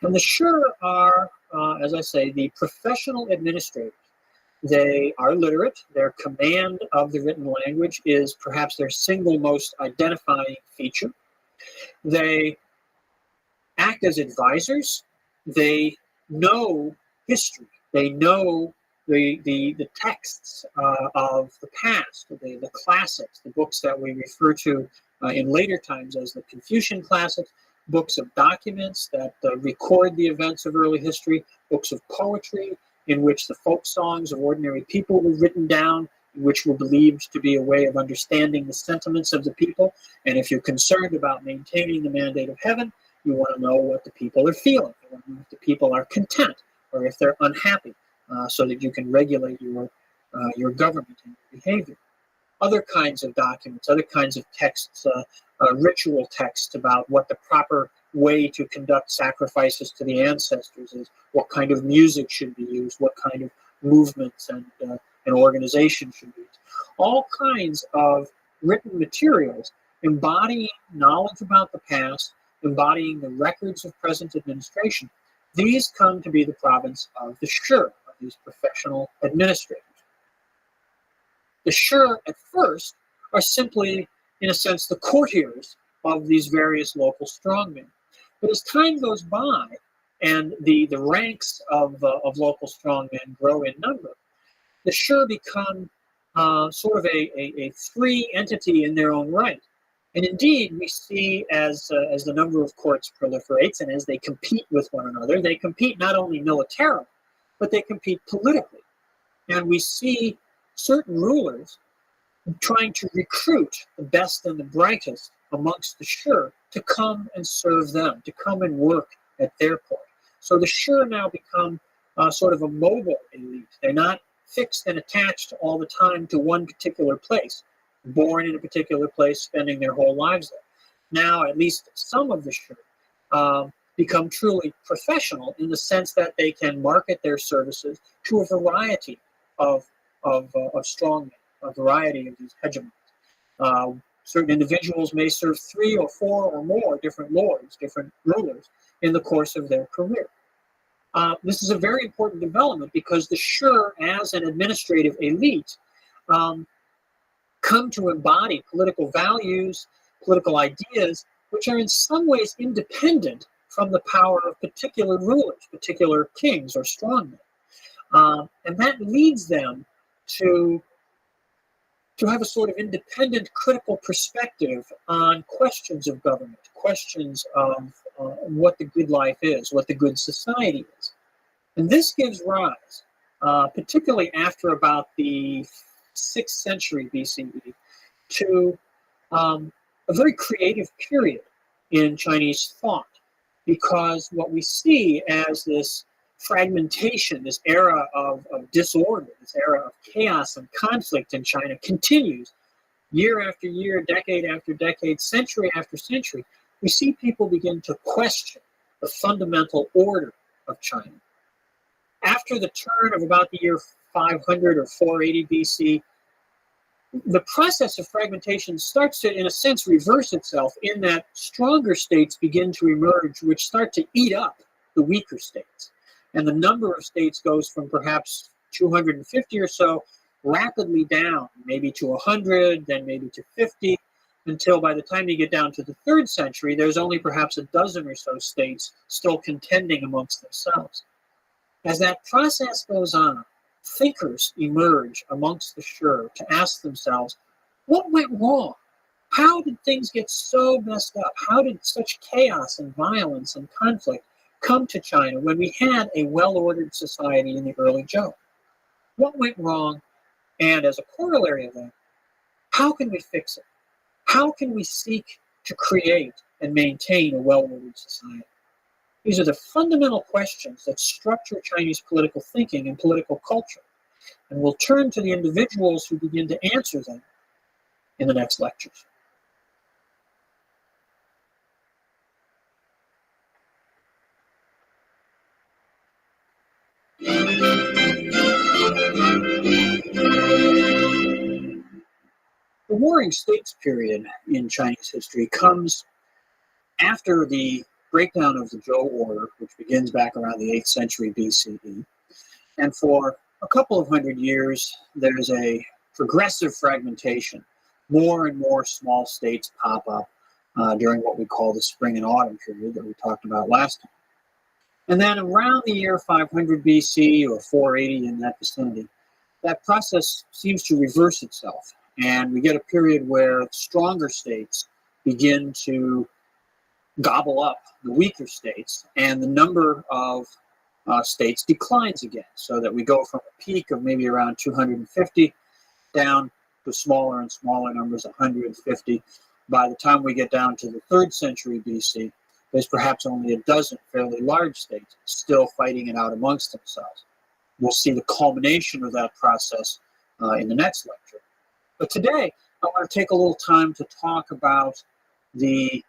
A: And the Shi are, as I say, the professional administrators. They are literate. Their command of the written language is perhaps their single most identifying feature. They act as advisors. They know history. They know the texts of the past, the classics, the books that we refer to in later times as the Confucian classics, books of documents that record the events of early history, books of poetry in which the folk songs of ordinary people were written down, which were believed to be a way of understanding the sentiments of the people. And if you're concerned about maintaining the mandate of heaven, you want to know what the people are feeling. You want to know if the people are content or if they're unhappy, so that you can regulate your government and your behavior. Other kinds of documents, other kinds of texts, ritual texts about what the proper way to conduct sacrifices to the ancestors is, what kind of music should be used, what kind of movements and organization should be used. All kinds of written materials embodying knowledge about the past, embodying the records of present administration. These come to be the province of the Shi, of these professional administrators. The Shi, at first, are simply, in a sense, the courtiers of these various local strongmen. But as time goes by and the ranks of local strongmen grow in number, the Shi become sort of a free entity in their own right. And indeed, we see as the number of courts proliferates and as they compete with one another, they compete not only militarily, but they compete politically. And we see certain rulers trying to recruit the best and the brightest amongst the Shi to come and serve them, to come and work at their court. So the Shi now become sort of a mobile elite. They're not fixed and attached all the time to one particular place, born in a particular place, spending their whole lives there. Now, at least some of the Shi become truly professional in the sense that they can market their services to a variety of strongmen, a variety of these hegemons. Certain individuals may serve 3 or 4 or more different lords, different rulers, in the course of their career. This is a very important development because the Shi, as an administrative elite, come to embody political values, political ideas, which are in some ways independent from the power of particular rulers, particular kings or strongmen. And that leads them to have a sort of independent critical perspective on questions of government, questions of what the good life is, what the good society is. And this gives rise, particularly after about the 6th century BCE, to a very creative period in Chinese thought, because what we see as this fragmentation, this era of disorder, this era of chaos and conflict in China continues year after year, decade after decade, century after century. We see people begin to question the fundamental order of China. After the turn of about the year 500 or 480 BC, the process of fragmentation starts to, in a sense, reverse itself in that stronger states begin to emerge, which start to eat up the weaker states. And the number of states goes from perhaps 250 or so rapidly down, maybe to 100, then maybe to 50, until by the time you get down to the 3rd century, there's only perhaps a dozen or so states still contending amongst themselves. As that process goes on, thinkers emerge amongst the Shi to ask themselves, what went wrong? How did things get so messed up? How did such chaos and violence and conflict come to China when we had a well-ordered society in the early Zhou? What went wrong? And as a corollary of that, how can we fix it? How can we seek to create and maintain a well-ordered society? These are the fundamental questions that structure Chinese political thinking and political culture. And we'll turn to the individuals who begin to answer them in the next lectures. The Warring States period in Chinese history comes after the breakdown of the Zhou order, which begins back around the 8th century BCE. And for a couple of hundred years, there's a progressive fragmentation. More and more small states pop up during what we call the spring and autumn period that we talked about last time. And then around the year 500 BC or 480 in that vicinity, that process seems to reverse itself. And we get a period where stronger states begin to gobble up the weaker states, and the number of states declines again, so that we go from a peak of maybe around 250 down to smaller and smaller numbers, 150. By the time we get down to the 3rd century BC, there's perhaps only a dozen fairly large states still fighting it out amongst themselves. We'll see the culmination of that process in the next lecture. But today, I want to take a little time to talk about the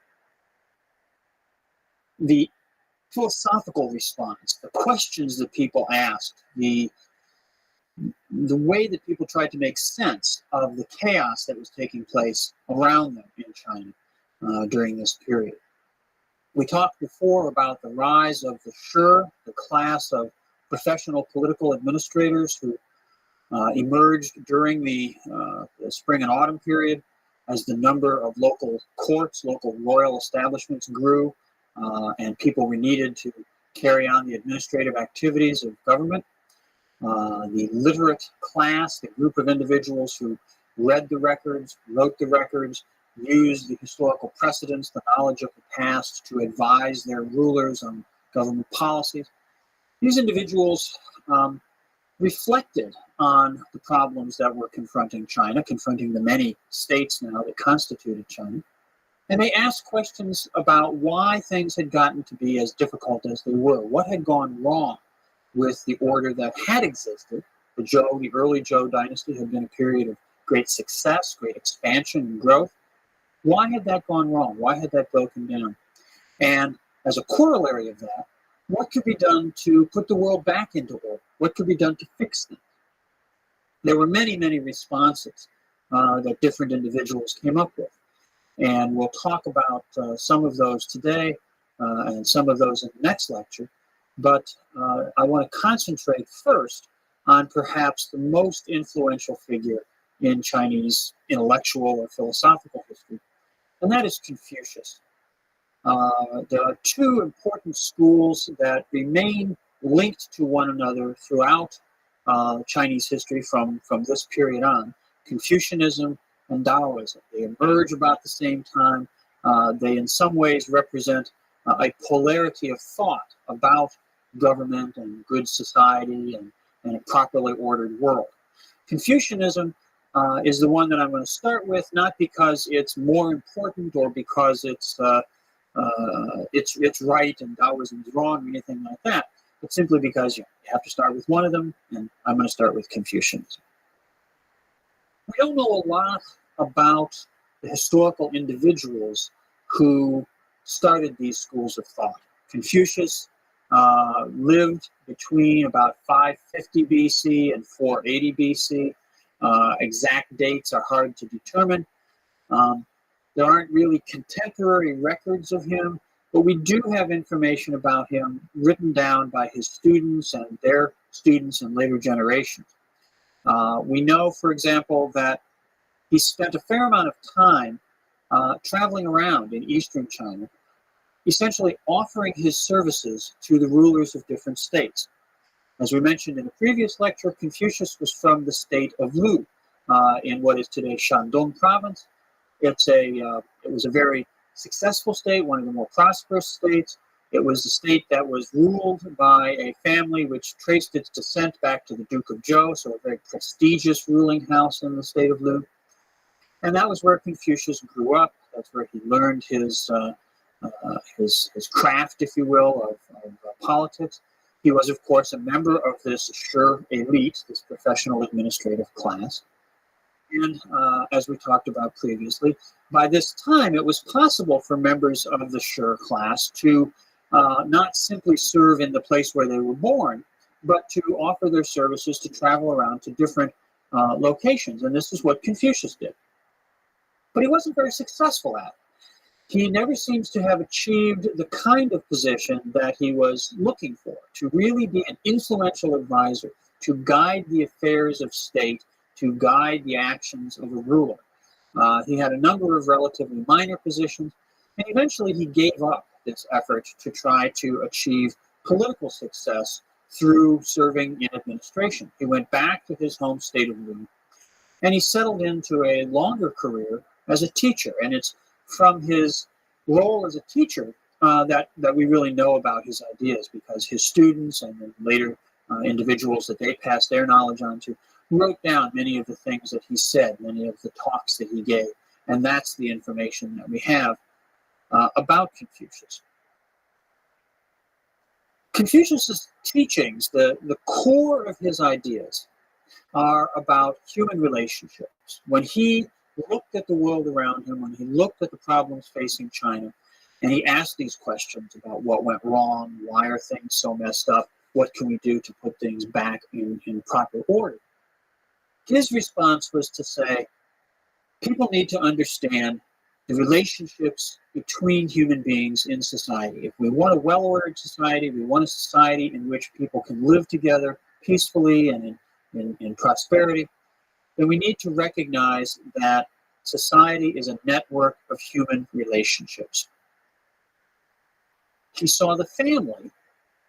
A: philosophical response, the questions that people asked, the way that people tried to make sense of the chaos that was taking place around them in China during this period. We talked before about the rise of the Shi, the class of professional political administrators who emerged during the spring and autumn period as the number of local courts, local royal establishments grew, and people were needed to carry on the administrative activities of government. The literate class, the group of individuals who read the records, wrote the records, used the historical precedents, the knowledge of the past to advise their rulers on government policies. These individuals reflected on the problems that were confronting China, confronting the many states now that constituted China. And they asked questions about why things had gotten to be as difficult as they were. What had gone wrong with the order that had existed? The early Zhou dynasty had been a period of great success, great expansion and growth. Why had that gone wrong? Why had that broken down? And as a corollary of that, what could be done to put the world back into order? What could be done to fix things? There were many, many responses that different individuals came up with. And we'll talk about some of those today and some of those in the next lecture. But I want to concentrate first on perhaps the most influential figure in Chinese intellectual or philosophical history, and that is Confucius. There are two important schools that remain linked to one another throughout Chinese history from this period on: Confucianism and Taoism. They emerge about the same time. They in some ways represent a polarity of thought about government and good society and a properly ordered world. Confucianism is the one that I'm going to start with, not because it's more important or because it's right and Taoism is wrong or anything like that, but simply because you have to start with one of them, and I'm going to start with Confucianism. We don't know a lot about the historical individuals who started these schools of thought. Confucius lived between about 550 BC and 480 BC. Exact dates are hard to determine. There aren't really contemporary records of him, but we do have information about him written down by his students and their students in later generations. We know, for example, that he spent a fair amount of time traveling around in eastern China, essentially offering his services to the rulers of different states. As we mentioned in the previous lecture, Confucius was from the state of Lu in what is today Shandong province. It was a very successful state, one of the more prosperous states. It was a state that was ruled by a family which traced its descent back to the Duke of Zhou, so a very prestigious ruling house in the state of Lu. And that was where Confucius grew up. That's where he learned his craft, if you will, of politics. He was, of course, a member of this Shi elite, this professional administrative class. And as we talked about previously, by this time it was possible for members of the Shi class to not simply serve in the place where they were born, but to offer their services to travel around to different locations. And this is what Confucius did. But he wasn't very successful at it. he never seems to have achieved the kind of position that he was looking for, to really be an influential advisor, to guide the affairs of state, to guide the actions of a ruler. He had a number of relatively minor positions, and eventually he gave up this effort to try to achieve political success through serving in administration. He went back to his home state of Wu, and he settled into a longer career as a teacher. And it's from his role as a teacher that we really know about his ideas, because his students and then later individuals that they passed their knowledge on to wrote down many of the things that he said, many of the talks that he gave. And that's the information that we have about Confucius. Confucius's teachings, the core of his ideas, are about human relationships. When he looked at the world around him, when he looked at the problems facing China, and he asked these questions about what went wrong, why are things so messed up, what can we do to put things back in proper order, his response was to say, people need to understand the relationships between human beings in society. If we want a well-ordered society, we want a society in which people can live together peacefully and in prosperity, then we need to recognize that society is a network of human relationships. He saw the family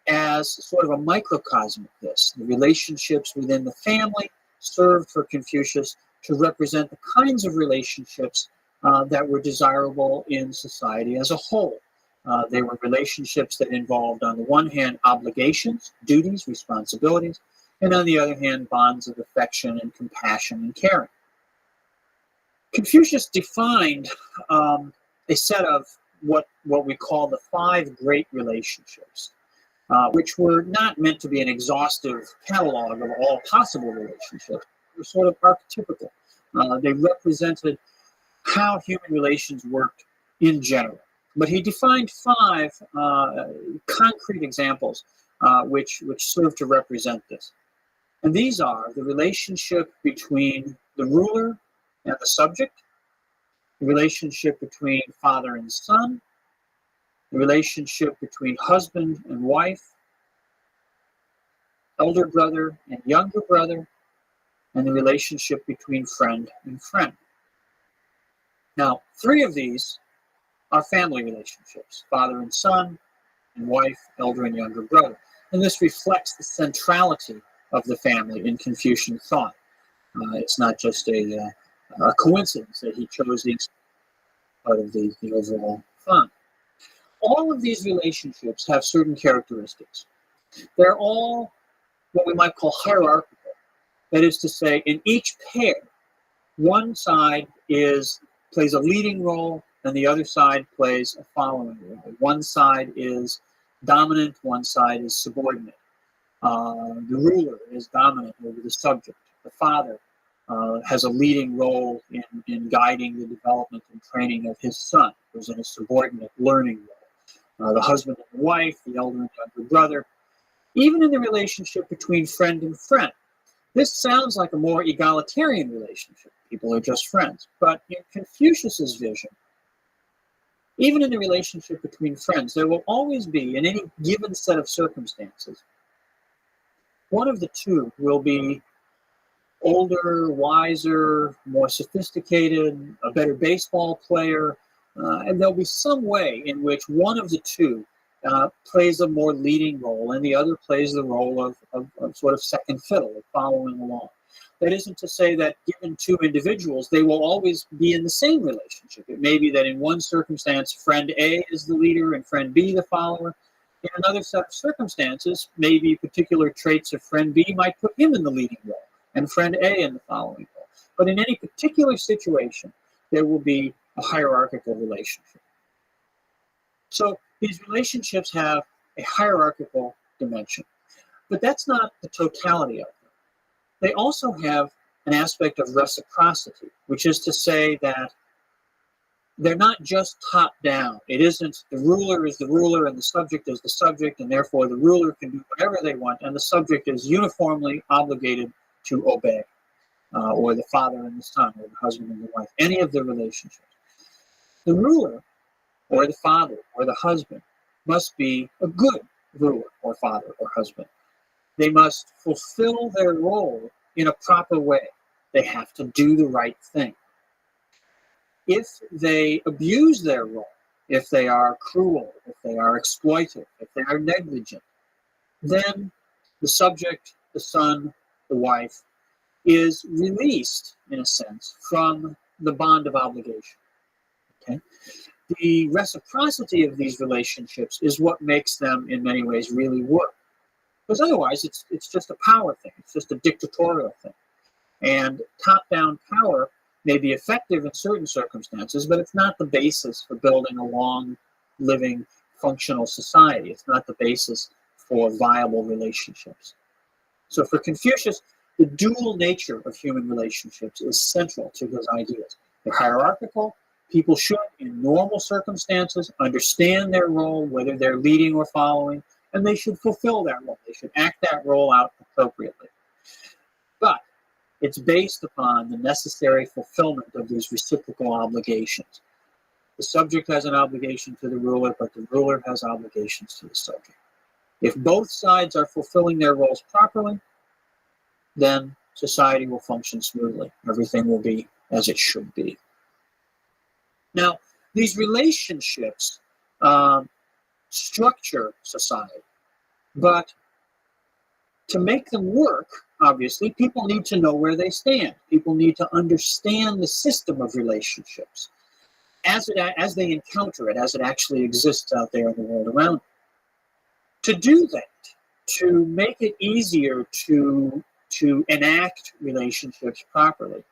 A: as sort of a microcosm of this. The relationships within the family served for Confucius to represent the kinds of relationships that were desirable in society as a whole. They were relationships that involved, on the one hand, obligations, duties, responsibilities, and on the other hand, bonds of affection and compassion and caring. Confucius defined a set of what we call the 5 great relationships, which were not meant to be an exhaustive catalog of all possible relationships. They were sort of archetypical. They represented how human relations worked in general. But he defined 5 concrete examples which serve to represent this. And these are the relationship between the ruler and the subject, the relationship between father and son, the relationship between husband and wife, elder brother and younger brother, and the relationship between friend and friend. Now, 3 of these are family relationships, father and son, and wife, elder and younger brother. And this reflects the centrality of the family in Confucian thought. It's not just a coincidence that he chose these part of the overall fund. All of these relationships have certain characteristics. They're all what we might call hierarchical. That is to say, in each pair, one side plays a leading role and the other side plays a following role. One side is dominant, one side is subordinate. The ruler is dominant over the subject. The father has a leading role in guiding the development and training of his son, who's in a subordinate learning role. The husband and the wife, the elder and younger brother, even in the relationship between friend and friend. This sounds like a more egalitarian relationship. People are just friends. But in Confucius's vision, even in the relationship between friends, there will always be, in any given set of circumstances, one of the two will be older, wiser, more sophisticated, a better baseball player, and there'll be some way in which one of the two plays a more leading role and the other plays the role of sort of second fiddle, of following along. That isn't to say that given 2 individuals, they will always be in the same relationship. It may be that in one circumstance, friend A is the leader and friend B the follower. In another set of circumstances, maybe particular traits of friend B might put him in the leading role and friend A in the following role. But in any particular situation, there will be a hierarchical relationship. So these relationships have a hierarchical dimension. But that's not the totality of them. They also have an aspect of reciprocity, which is to say that they're not just top-down. It isn't the ruler is the ruler and the subject is the subject, and therefore the ruler can do whatever they want, and the subject is uniformly obligated to obey, or the father and the son, or the husband and the wife, any of the relationships. The ruler or the father or the husband must be a good ruler or father or husband. They must fulfill their role in a proper way. They have to do the right thing. If they abuse their role, if they are cruel, if they are exploitive, if they are negligent, then the subject, the son, the wife, is released, in a sense, from the bond of obligation. Okay? The reciprocity of these relationships is what makes them, in many ways, really work. Because otherwise, it's just a power thing. It's just a dictatorial thing. And top-down power may be effective in certain circumstances, but it's not the basis for building a long, living, functional society. It's not the basis for viable relationships. So for Confucius, the dual nature of human relationships is central to his ideas. They're hierarchical. People should, in normal circumstances, understand their role, whether they're leading or following, and they should fulfill that role. They should act that role out appropriately. But it's based upon the necessary fulfillment of these reciprocal obligations. The subject has an obligation to the ruler, but the ruler has obligations to the subject. If both sides are fulfilling their roles properly, then society will function smoothly. Everything will be as it should be. Now, these relationships structure society, but to make them work, obviously, people need to know where they stand. People need to understand the system of relationships as they encounter it, as it actually exists out there in the world around them. To do that, to make it easier to enact relationships properly,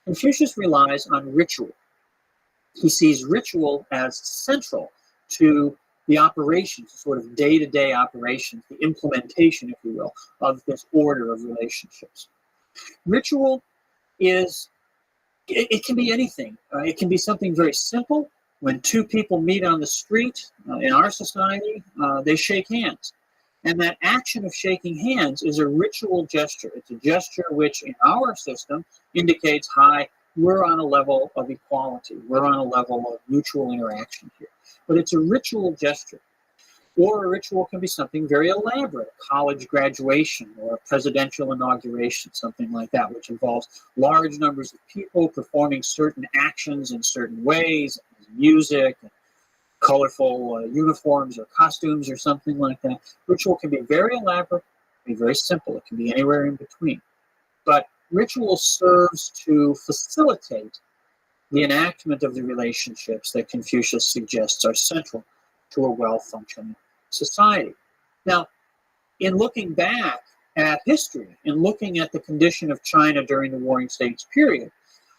A: Confucius relies on ritual. He sees ritual as central to the operations, sort of day-to-day operations, the implementation, if you will, of this order of relationships. Ritual is, it can be anything. It can be something very simple. When two people meet on the street in our society, they shake hands. And that action of shaking hands is a ritual gesture. It's a gesture which, in our system, indicates, hi, we're on a level of equality. We're on a level of mutual interaction here. But it's a ritual gesture. Or a ritual can be something very elaborate, a college graduation or a presidential inauguration, something like that, which involves large numbers of people performing certain actions in certain ways, music, colorful uniforms or costumes or something like that. Ritual can be very elaborate, be very simple. It can be anywhere in between. But ritual serves to facilitate the enactment of the relationships that Confucius suggests are central to a well-functioning society. Now, in looking back at history, in looking at the condition of China during the Warring States period,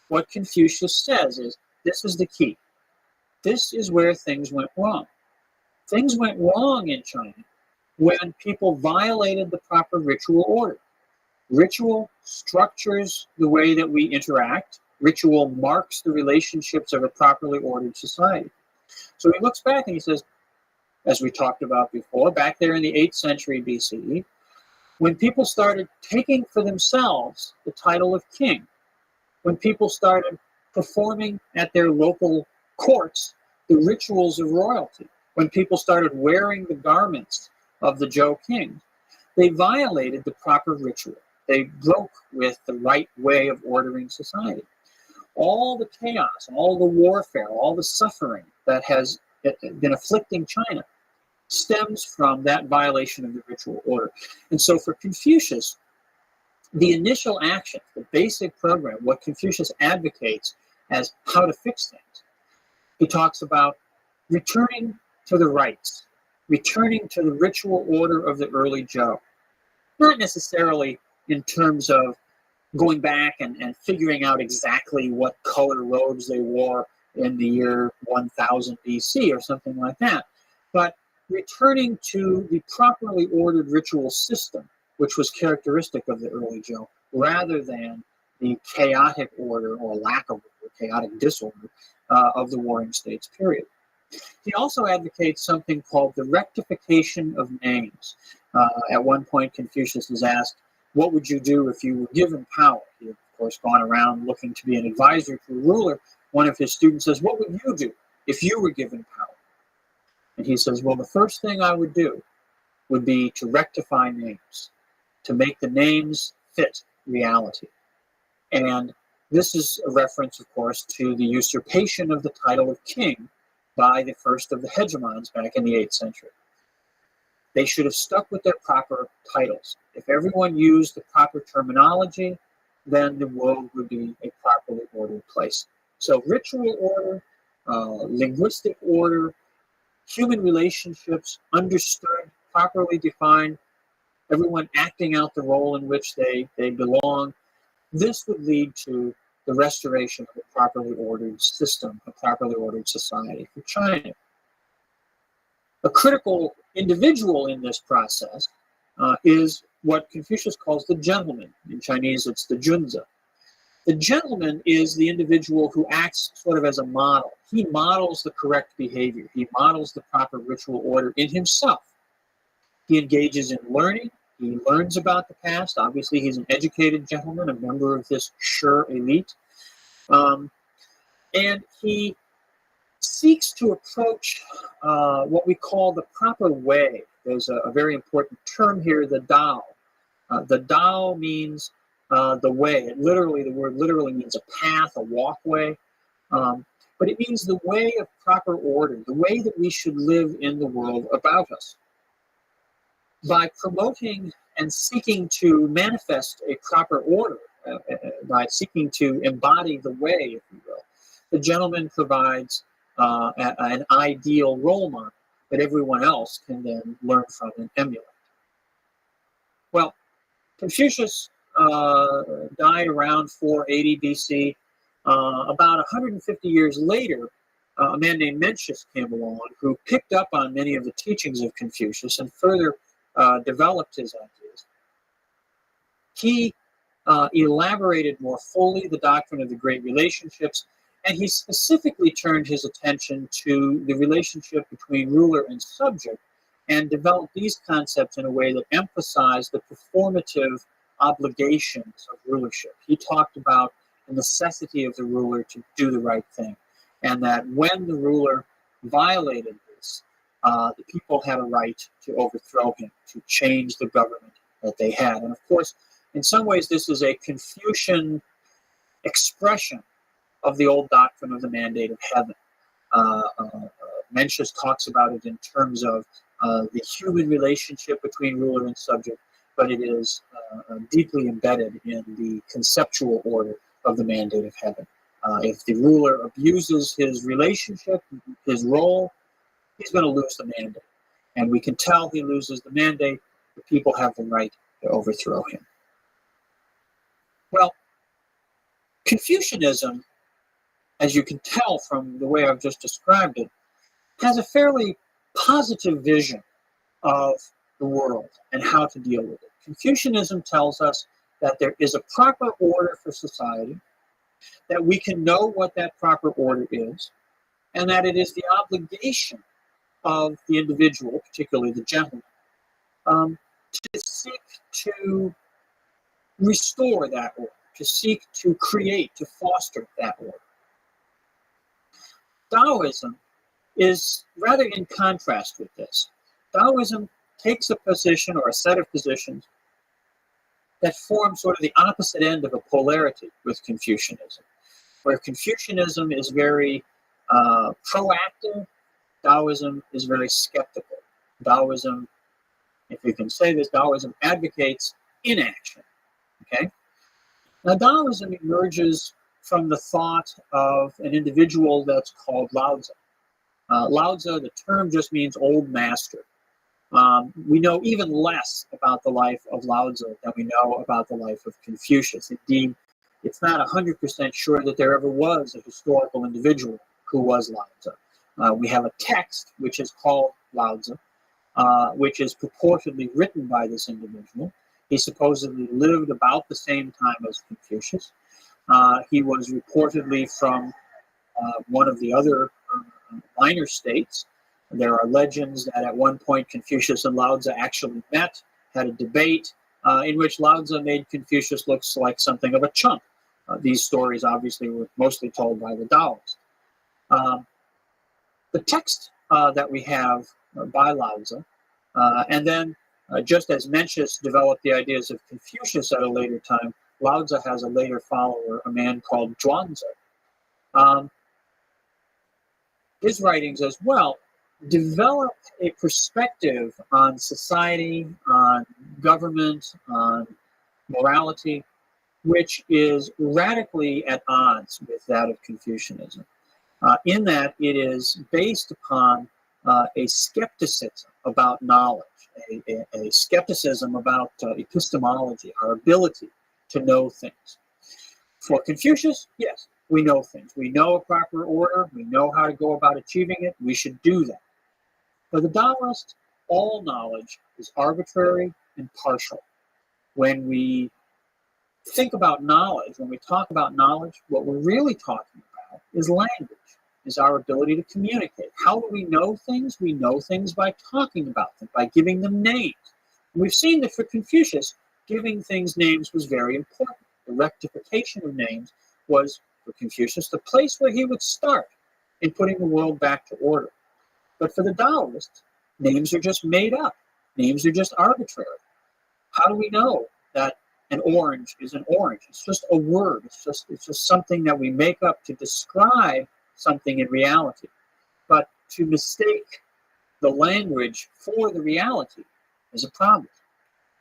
A: what Confucius says is, this is the key. This is where things went wrong. Things went wrong in China when people violated the proper ritual order. Ritual structures the way that we interact. Ritual marks the relationships of a properly ordered society. So he looks back and he says, as we talked about before, back there in the 8th century BCE, when people started taking for themselves the title of king, when people started performing at their local courts the rituals of royalty, when people started wearing the garments of the Zhou king, they violated the proper ritual. They broke with the right way of ordering society. All the chaos, all the warfare, all the suffering that has been afflicting China stems from that violation of the ritual order. And so for Confucius, the initial action, the basic program, what Confucius advocates as how to fix things, he talks about returning to the rites, returning to the ritual order of the early Zhou. Not necessarily in terms of going back and figuring out exactly what color robes they wore in the year 1000 BC or something like that, but returning to the properly ordered ritual system, which was characteristic of the early Zhou, rather than the chaotic order or lack of order, chaotic disorder of the Warring States period. He also advocates something called the rectification of names. At one point, Confucius is asked, what would you do if you were given power? He had, of course, gone around looking to be an advisor to a ruler. One of his students says, what would you do if you were given power? And he says, well, the first thing I would do would be to rectify names, to make the names fit reality. And this is a reference, of course, to the usurpation of the title of king by the first of the hegemons back in the 8th century. They should have stuck with their proper titles. If everyone used the proper terminology, then the world would be a properly ordered place. So ritual order, linguistic order, human relationships understood, properly defined, everyone acting out the role in which they belong. This would lead to the restoration of a properly ordered system, a properly ordered society for China. A critical individual in this process is what Confucius calls the gentleman. In Chinese, it's the junzi. The gentleman is the individual who acts sort of as a model. He models the correct behavior. He models the proper ritual order in himself. He engages in learning. He learns about the past. Obviously, he's an educated gentleman, a member of this sure elite. And he seeks to approach what we call the proper way. There's a very important term here, the Tao. The Tao means the way. The word literally means a path, a walkway. But it means the way of proper order, the way that we should live in the world about us. By promoting and seeking to manifest a proper order, by seeking to embody the way, if you will, the gentleman provides an ideal role model that everyone else can then learn from and emulate. Well, Confucius died around 480 BC. About 150 years later, a man named Mencius came along who picked up on many of the teachings of Confucius and further developed his ideas. He elaborated more fully the doctrine of the great relationships, and he specifically turned his attention to the relationship between ruler and subject and developed these concepts in a way that emphasized the performative obligations of rulership. He talked about the necessity of the ruler to do the right thing, and that when the ruler violated this, the people had a right to overthrow him, to change the government that they had. And of course, in some ways, this is a Confucian expression of the old doctrine of the mandate of heaven. Mencius talks about it in terms of the human relationship between ruler and subject, but it is deeply embedded in the conceptual order of the mandate of heaven. If the ruler abuses his relationship, his role, he's going to lose the mandate. And we can tell he loses the mandate. The people have the right to overthrow him. Well, Confucianism, as you can tell from the way I've just described it, has a fairly positive vision of the world and how to deal with it. Confucianism tells us that there is a proper order for society, that we can know what that proper order is, and that it is the obligation of the individual, particularly the gentleman, to seek to restore that order, to seek to create, to foster that order. Taoism is rather in contrast with this. Taoism takes a position or a set of positions that form sort of the opposite end of a polarity with Confucianism. Where Confucianism is very proactive, Taoism is very skeptical. Taoism, if we can say this, Taoism advocates inaction. Okay? Now, Taoism emerges from the thought of an individual that's called Lao Tzu. Lao Tzu, the term just means old master. We know even less about the life of Lao Tzu than we know about the life of Confucius. Indeed, it's not 100% sure that there ever was a historical individual who was Lao Tzu. We have a text which is called Lao Tzu, which is purportedly written by this individual. He supposedly lived about the same time as Confucius. He was reportedly from one of the other minor states. There are legends that at one point Confucius and Lao Tzu actually met, had a debate in which Lao Tzu made Confucius look like something of a chump. These stories obviously were mostly told by the Taoists. The text that we have by Lao Tzu. And then, just as Mencius developed the ideas of Confucius at a later time, Lao Tzu has a later follower, a man called Zhuangzi. His writings as well develop a perspective on society, on government, on morality, which is radically at odds with that of Confucianism, in that it is based upon a skepticism about knowledge, a skepticism about epistemology, our ability to know things. For Confucius, yes, we know things. We know a proper order. We know how to go about achieving it. We should do that. For the Taoist, all knowledge is arbitrary and partial. When we think about knowledge, when we talk about knowledge, what we're really talking about is language, is our ability to communicate. How do we know things? We know things by talking about them, by giving them names. And we've seen that for Confucius, giving things names was very important. The rectification of names was, for Confucius, the place where he would start in putting the world back to order. But for the Taoists, names are just made up. Names are just arbitrary. How do we know that an orange is an orange? It's just a word. It's just something that we make up to describe something in reality. But to mistake the language for the reality is a problem.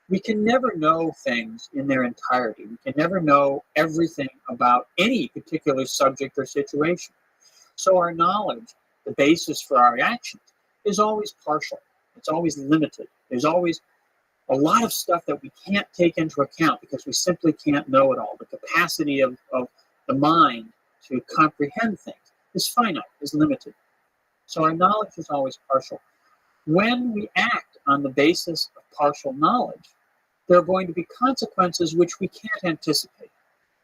A: We can never know things in their entirety. We can never know everything about any particular subject or situation. So our knowledge, the basis for our actions, is always partial. It's always limited. There's always a lot of stuff that we can't take into account because we simply can't know it all. The capacity of the mind to comprehend things is finite, is limited. So our knowledge is always partial. When we act on the basis of partial knowledge, there are going to be consequences which we can't anticipate.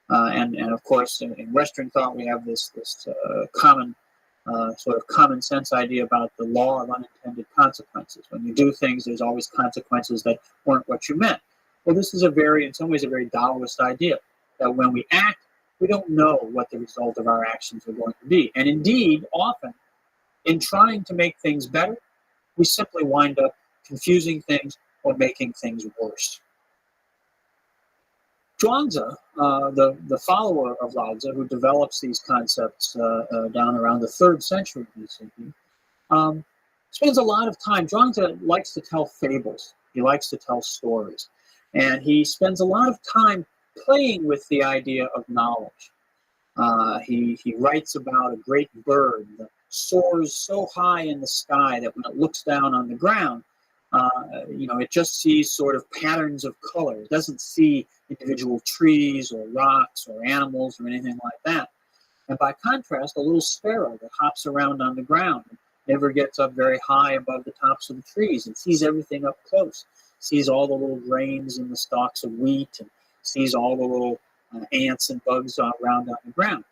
A: And of course, in Western thought, we have this common sort of common sense idea about the law of unintended consequences. When you do things, there's always consequences that weren't what you meant. Well, this is in some ways, a very Taoist idea, that when we act, we don't know what the result of our actions are going to be. And indeed, often, in trying to make things better, we simply wind up confusing things or making things worse. Zhuangzi, the follower of Lao Tzu, who develops these concepts down around the 3rd century BC, spends a lot of time. Zhuangzi likes to tell fables. He likes to tell stories. And he spends a lot of time playing with the idea of knowledge. He writes about a great bird that soars so high in the sky that when it looks down on the ground, it just sees sort of patterns of color. It doesn't see individual trees or rocks or animals or anything like that. And by contrast, a little sparrow that hops around on the ground never gets up very high above the tops of the trees and sees everything up close, sees all the little grains in the stalks of wheat and sees all the little ants and bugs around on the ground.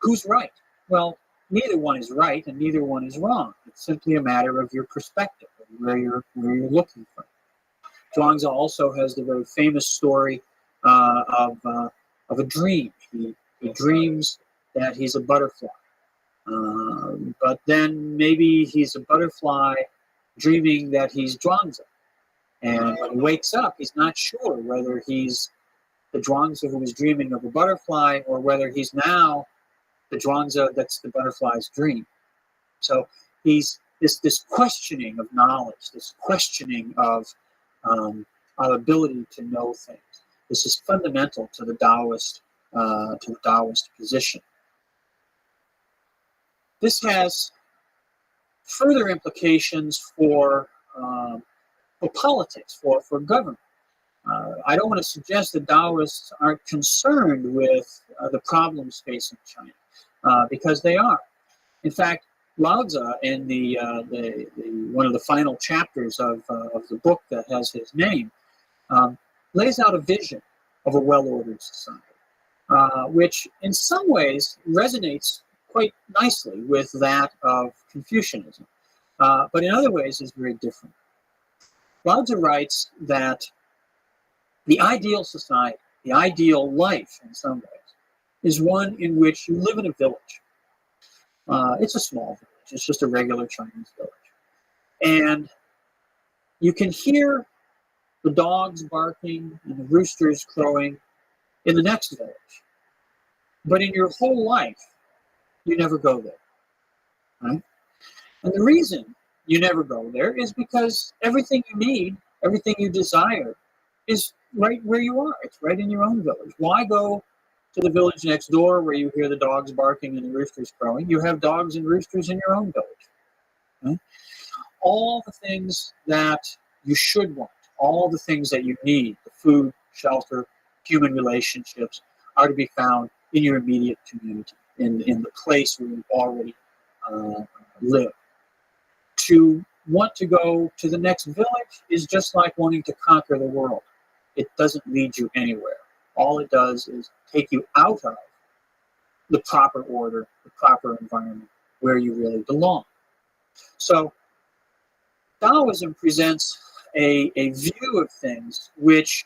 A: Who's right? Well, neither one is right and neither one is wrong. It's simply a matter of your perspective, of where you're looking from. Zhuangzi also has the very famous story of a dream. He dreams that he's a butterfly, but then maybe he's a butterfly dreaming that he's Zhuangzi. And when he wakes up, he's not sure whether he's the Zhuangzi who was dreaming of a butterfly or whether he's now the Zhuangzi that's the butterfly's dream. So he's this questioning of knowledge, this questioning of our ability to know things. This is fundamental to the Taoist position. This has further implications for politics, for government. I don't want to suggest that Taoists aren't concerned with the problems facing China, because they are. In fact, Lao Tzu, in the one of the final chapters of the book that has his name, lays out a vision of a well-ordered society, which in some ways resonates quite nicely with that of Confucianism, but in other ways is very different. Lao Tzu writes that the ideal society, the ideal life in some ways, is one in which you live in a village. It's a small village. It's just a regular Chinese village. And you can hear the dogs barking and the roosters crowing in the next village. But in your whole life, you never go there. Right? And the reason you never go there is because everything you need, everything you desire, is right where you are. It's right in your own village. Why go to the village next door where you hear the dogs barking and the roosters crowing? You have dogs and roosters in your own village. Right? All the things that you should want, all the things that you need, the food, shelter, human relationships, are to be found in your immediate community, in the place where you already live. To want to go to the next village is just like wanting to conquer the world. It doesn't lead you anywhere. All it does is take you out of the proper order, the proper environment where you really belong. So Taoism presents a view of things which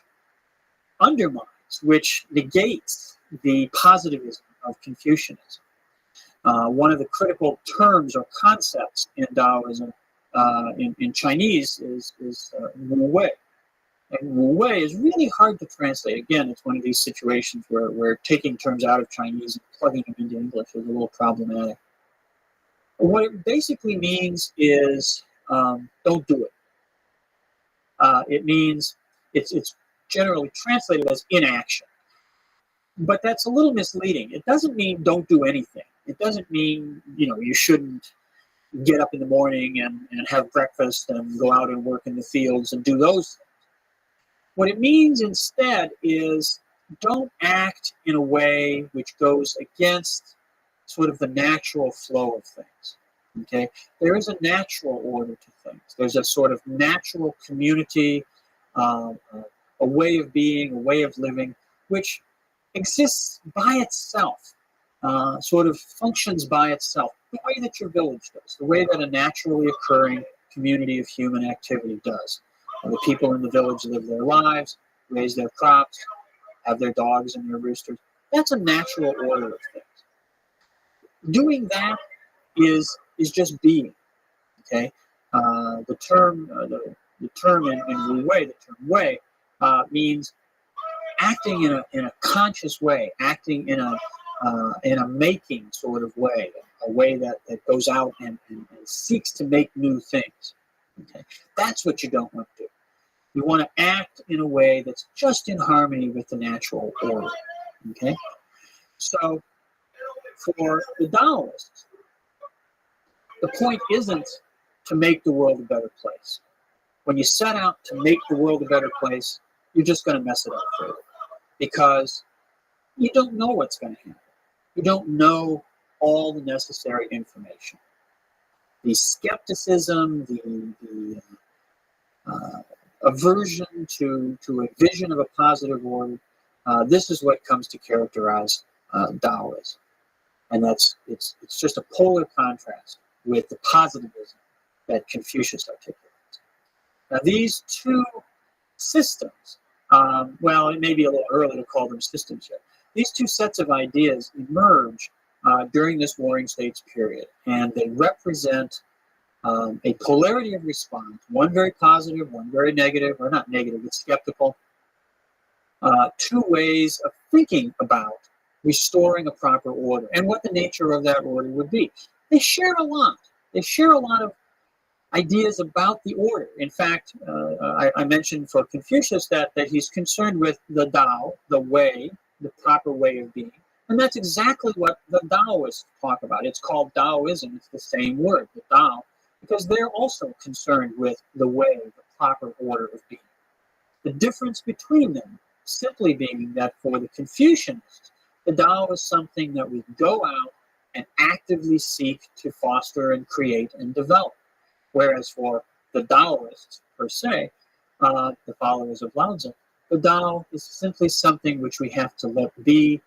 A: undermines, which negates the positivism of Confucianism. One of the critical terms or concepts in Taoism in Chinese is Wu Wei. And Wu Wei is really hard to translate. Again, it's one of these situations where taking terms out of Chinese and plugging them into English is a little problematic. What it basically means is don't do it. It means it's generally translated as inaction. But that's a little misleading. It doesn't mean don't do anything. It doesn't mean, you shouldn't get up in the morning and have breakfast and go out and work in the fields and do those things. What it means instead is don't act in a way which goes against sort of the natural flow of things. Okay? There is a natural order to things. There's a sort of natural community, a way of being, a way of living, which exists by itself, sort of functions by itself, the way that your village does, the way that a naturally occurring community of human activity does. The people in the village live their lives, raise their crops, have their dogs and their roosters. That's a natural order of things. Doing that is just being. Okay, the term in Wu Wei, the term Wei, means acting in a conscious way, acting in a making sort of way, a way that goes out and seeks to make new things. Okay, that's what you don't want to do. You want to act in a way that's just in harmony with the natural order. Okay, so for the Taoists, the point isn't to make the world a better place. When you set out to make the world a better place, you're just going to mess it up further, because you don't know what's going to happen. You don't know all the necessary information. The skepticism, the aversion to a vision of a positive order, this is what comes to characterize Taoism. And it's just a polar contrast with the positivism that Confucius articulates. Now, these two systems, well, it may be a little early to call them systems yet. These two sets of ideas emerge during this Warring States period, and they represent a polarity of response, one very positive, one very negative, or not negative, but skeptical, two ways of thinking about restoring a proper order and what the nature of that order would be. They share a lot. They share a lot of ideas about the order. In fact, I mentioned for Confucius that he's concerned with the Tao, the way, the proper way of being. And that's exactly what the Taoists talk about. It's called Taoism. It's the same word, the Tao, because they're also concerned with the way, the proper order of being. The difference between them simply being that for the Confucianists, the Tao is something that we go out and actively seek to foster and create and develop. Whereas for the Taoists, per se, the followers of Lao Tzu, the Tao is simply something which we have to let be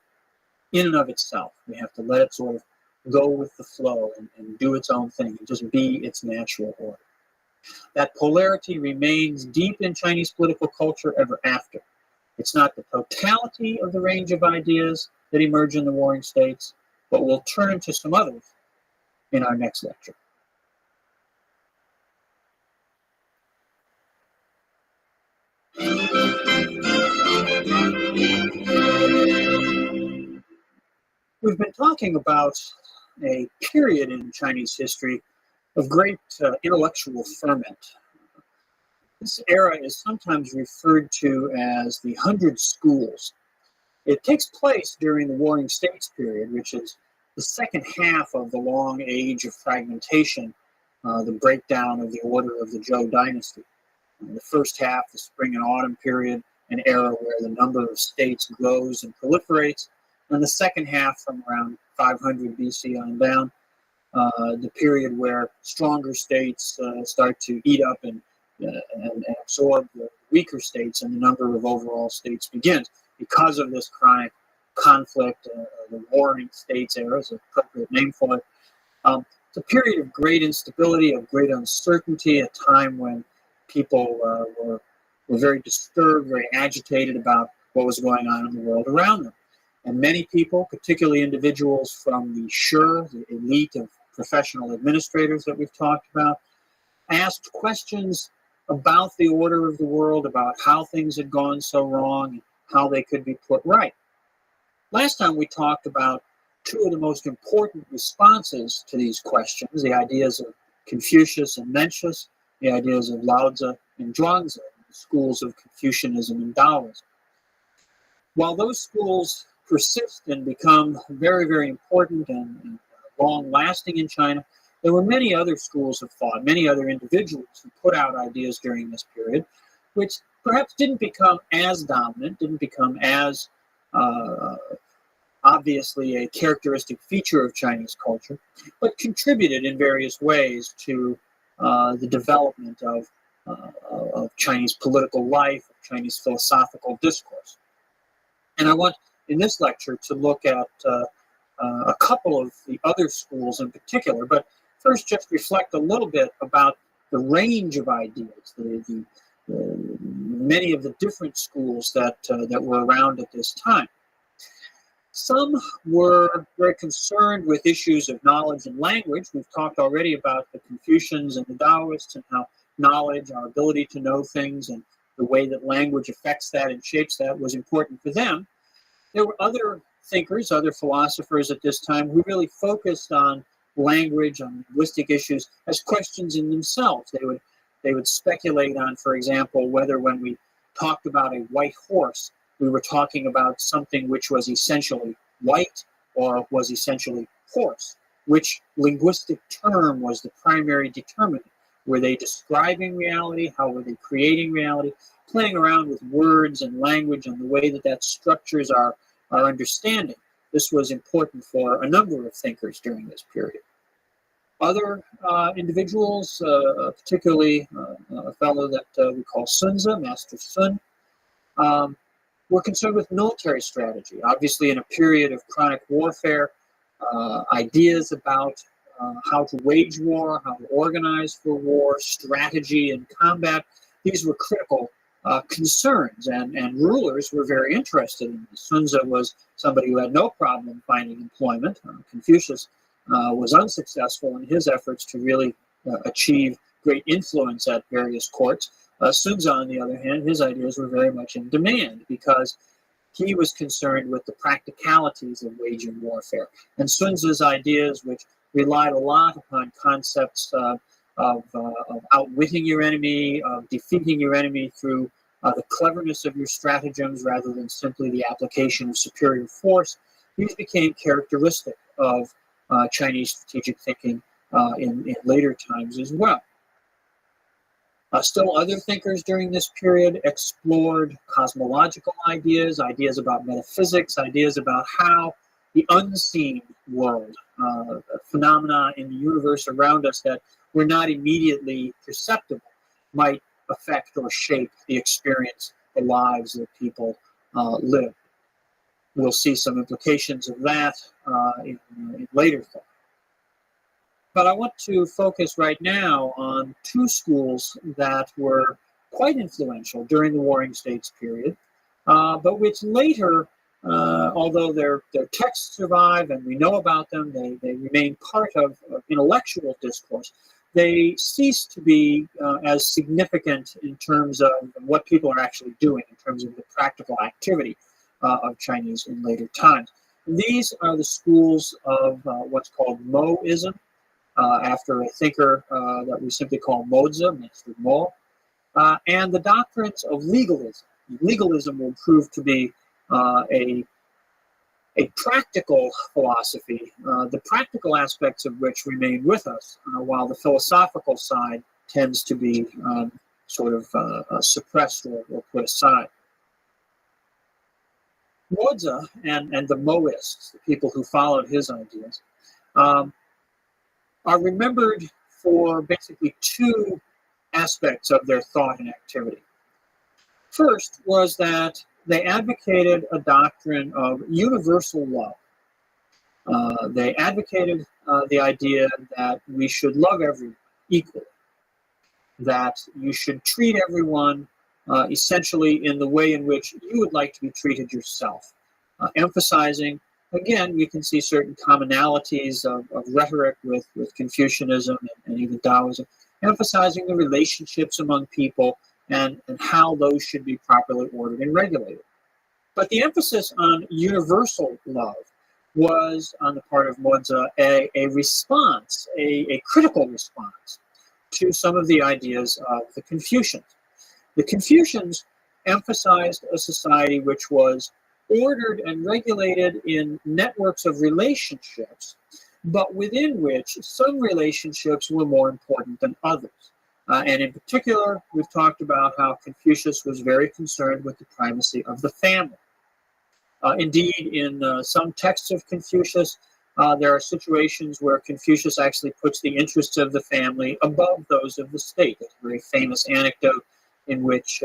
A: in and of itself. We have to let it sort of go with the flow and do its own thing and just be its natural order. That polarity remains deep in Chinese political culture ever after. It's not the totality of the range of ideas that emerge in the Warring States, but we'll turn to some others in our next lecture. We've been talking about a period in Chinese history of great intellectual ferment. This era is sometimes referred to as the 100 Schools. It takes place during the Warring States period, which is the second half of the long age of fragmentation, the breakdown of the order of the Zhou dynasty. The first half, the spring and autumn period, an era where the number of states grows and proliferates, and the second half from around 500 BC on down, the period where stronger states start to eat up and absorb the weaker states, and the number of overall states begins. Because of this chronic conflict, the Warring States era is an appropriate name for it. It's a period of great instability, of great uncertainty, a time when people were very disturbed, very agitated about what was going on in the world around them. And many people, particularly individuals from the Shi, the elite of professional administrators that we've talked about, asked questions about the order of the world, about how things had gone so wrong, and how they could be put right. Last time we talked about two of the most important responses to these questions, the ideas of Confucius and Mencius, the ideas of Lao Tzu and Zhuangzi, the schools of Confucianism and Taoism. While those schools persist and become very, very important and long-lasting in China, there were many other schools of thought, many other individuals who put out ideas during this period, which perhaps didn't become as dominant, didn't become as obviously a characteristic feature of Chinese culture, but contributed in various ways to the development of Chinese political life, of Chinese philosophical discourse. And I want, in this lecture, to look at a couple of the other schools in particular, but first just reflect a little bit about the range of ideas, many of the different schools that were around at this time. Some were very concerned with issues of knowledge and language. We've talked already about the Confucians and the Taoists and how knowledge, our ability to know things, and the way that language affects that and shapes that was important for them. There were other thinkers, other philosophers at this time who really focused on language, on linguistic issues as questions in themselves. They would speculate on, for example, whether when we talked about a white horse, we were talking about something which was essentially white or was essentially horse. Which linguistic term was the primary determinant? Were they describing reality? How were they creating reality? Playing around with words and language and the way that structures our understanding. This was important for a number of thinkers during this period. Other individuals, particularly a fellow that we call Sun Tzu, Master Sun, were concerned with military strategy. Obviously, in a period of chronic warfare, ideas about how to wage war, how to organize for war, strategy and combat, these were critical concerns, and rulers were very interested in this. Sun Tzu was somebody who had no problem finding employment. Confucius was unsuccessful in his efforts to really achieve great influence at various courts. Sun Tzu, on the other hand, his ideas were very much in demand because he was concerned with the practicalities of waging warfare. And Sun Tzu's ideas, which relied a lot upon concepts of outwitting your enemy, of defeating your enemy through the cleverness of your stratagems rather than simply the application of superior force, these became characteristic of Chinese strategic thinking in later times as well. Still other thinkers during this period explored cosmological ideas, ideas about metaphysics, ideas about how the unseen world, phenomena in the universe around us that were not immediately perceptible, might affect or shape the experience, the lives that people live. We'll see some implications of that in later thought. But I want to focus right now on two schools that were quite influential during the Warring States period, but which later, although their texts survive and we know about them, they remain part of intellectual discourse, they cease to be as significant in terms of what people are actually doing, in terms of the practical activity of Chinese in later times. these are the schools of what's called Moism, after a thinker that we simply call Mozi, Master Mo, and the doctrines of legalism. Legalism will prove to be a practical philosophy, the practical aspects of which remain with us, while the philosophical side tends to be suppressed or put aside. Mozi and the Moists, the people who followed his ideas, are remembered for basically two aspects of their thought and activity. First was that they advocated a doctrine of universal love. They advocated the idea that we should love everyone equally, that you should treat everyone essentially in the way in which you would like to be treated yourself, emphasizing, again, we can see certain commonalities of rhetoric with Confucianism and even Taoism, emphasizing the relationships among people and how those should be properly ordered and regulated. But the emphasis on universal love was, on the part of Mozi, a response, a critical response to some of the ideas of the Confucians. The Confucians emphasized a society which was ordered and regulated in networks of relationships, but within which some relationships were more important than others. And in particular, we've talked about how Confucius was very concerned with the primacy of the family. Indeed, in some texts of Confucius, there are situations where Confucius actually puts the interests of the family above those of the state. There's a very famous anecdote in which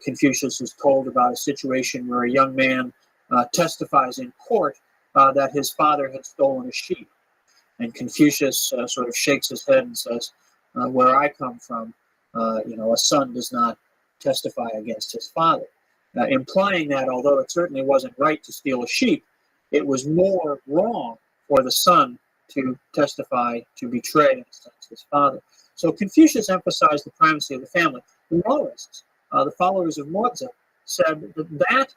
A: Confucius is told about a situation where a young man testifies in court that his father had stolen a sheep. And Confucius sort of shakes his head and says, where I come from, a son does not testify against his father. Implying that although it certainly wasn't right to steal a sheep, it was more wrong for the son to testify, to betray, in a sense, his father. So Confucius emphasized the primacy of the family. The Moists, the followers of Mozi, said that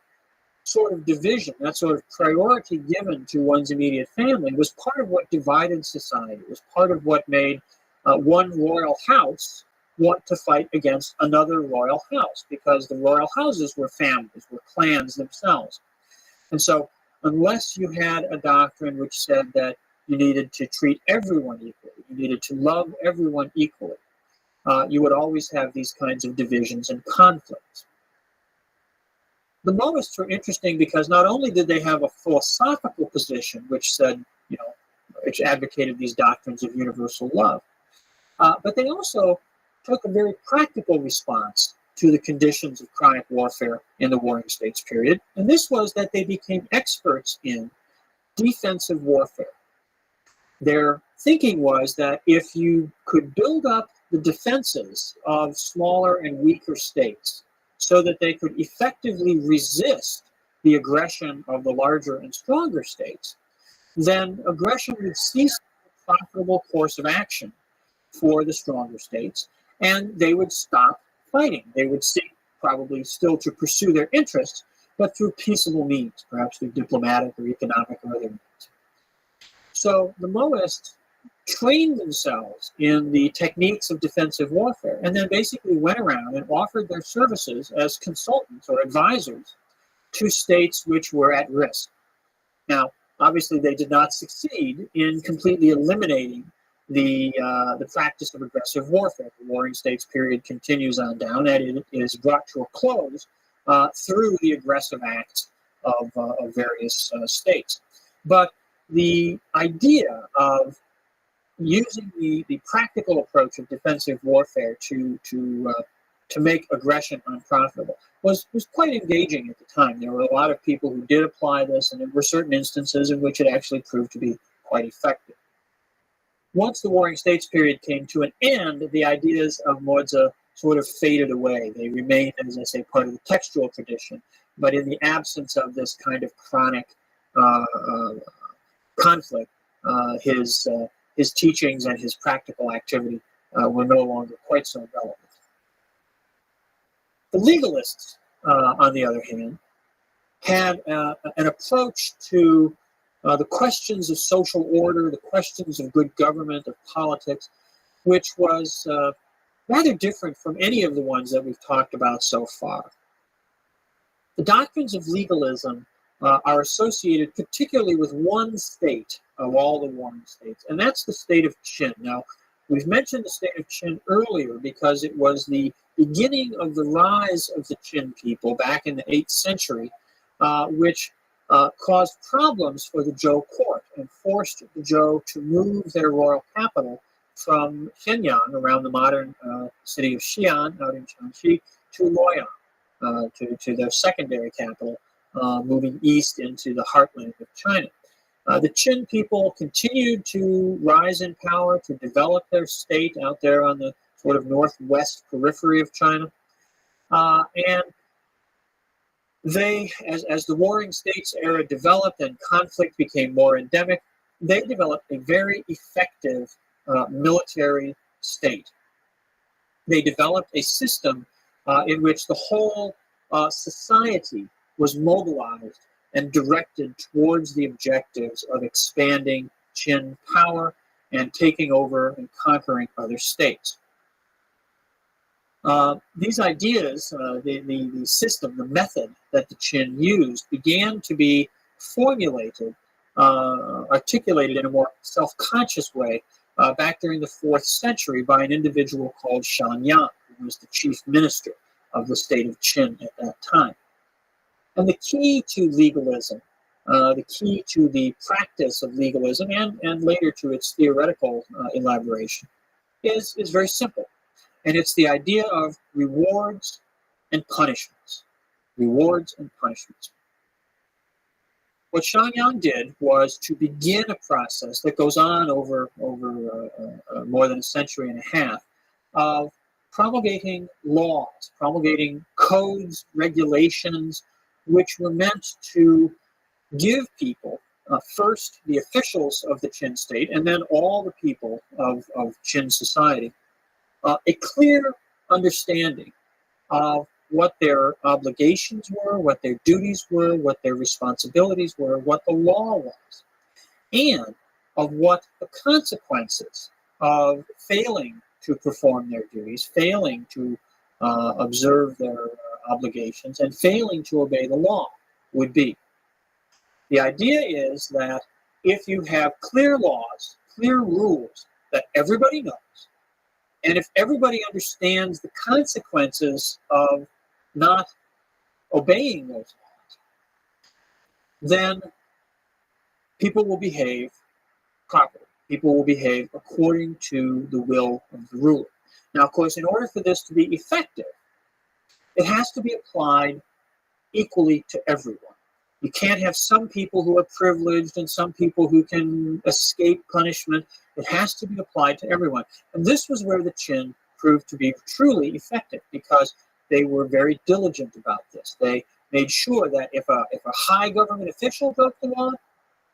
A: sort of division, that sort of priority given to one's immediate family was part of what divided society. It was part of what made one royal house want to fight against another royal house, because the royal houses were families, were clans themselves. And so unless you had a doctrine which said that you needed to treat everyone equally, you needed to love everyone equally, you would always have these kinds of divisions and conflicts. The Moists were interesting because not only did they have a philosophical position which said, which advocated these doctrines of universal love, but they also took a very practical response to the conditions of chronic warfare in the Warring States period, and this was that they became experts in defensive warfare. Their thinking was that if you could build up the defenses of smaller and weaker states so that they could effectively resist the aggression of the larger and stronger states, then aggression would cease the profitable course of action for the stronger states, and they would stop fighting. They would seek probably still to pursue their interests, but through peaceable means, perhaps through diplomatic or economic or other means. So the Moists trained themselves in the techniques of defensive warfare and then basically went around and offered their services as consultants or advisors to states which were at risk. Now, obviously, they did not succeed in completely eliminating the practice of aggressive warfare. The Warring States period continues on down, and it is brought to a close through the aggressive acts of various states. But the idea of using the practical approach of defensive warfare to make aggression unprofitable was quite engaging at the time. There were a lot of people who did apply this, and there were certain instances in which it actually proved to be quite effective. Once the Warring States period came to an end, the ideas of Mozi sort of faded away. They remained, as I say, part of the textual tradition, but in the absence of this kind of chronic conflict, his teachings and his practical activity were no longer quite so relevant. The legalists, on the other hand, had an approach to the questions of social order, the questions of good government, of politics, which was rather different from any of the ones that we've talked about so far. The doctrines of legalism are associated particularly with one state of all the warring states, and that's the state of Qin. Now, we've mentioned the state of Qin earlier because it was the beginning of the rise of the Qin people back in the 8th century, which caused problems for the Zhou court and forced the Zhou to move their royal capital from Shenyang, around the modern city of Xi'an, out in Jiangxi, to Luoyang, to their secondary capital, moving east into the heartland of China. The Qin people continued to rise in power, to develop their state out there on the sort of northwest periphery of China. And they, as the Warring States era developed and conflict became more endemic, they developed a very effective military state. They developed a system in which the whole society was mobilized and directed towards the objectives of expanding Qin power and taking over and conquering other states. These ideas, the system, the method that the Qin used began to be formulated, articulated in a more self-conscious way back during the 4th century by an individual called Shan Yang, who was the chief minister of the state of Qin at that time. And the key to legalism, the key to the practice of legalism and later to its theoretical elaboration is very simple. And it's the idea of rewards and punishments. Rewards and punishments. What Shan Yang did was to begin a process that goes on over more than a century and a half of promulgating laws, promulgating codes, regulations, which were meant to give people, first the officials of the Qin state, and then all the people of Qin society, a clear understanding of what their obligations were, what their duties were, what their responsibilities were, what the law was, and of what the consequences of failing to perform their duties, failing to observe their obligations, and failing to obey the law would be. The idea is that if you have clear laws, clear rules that everybody knows, and if everybody understands the consequences of not obeying those laws, then people will behave properly. People will behave according to the will of the ruler. Now, of course, in order for this to be effective, it has to be applied equally to everyone. You can't have some people who are privileged and some people who can escape punishment. It has to be applied to everyone. And this was where the Qin proved to be truly effective, because they were very diligent about this. They made sure that if a high government official broke the law,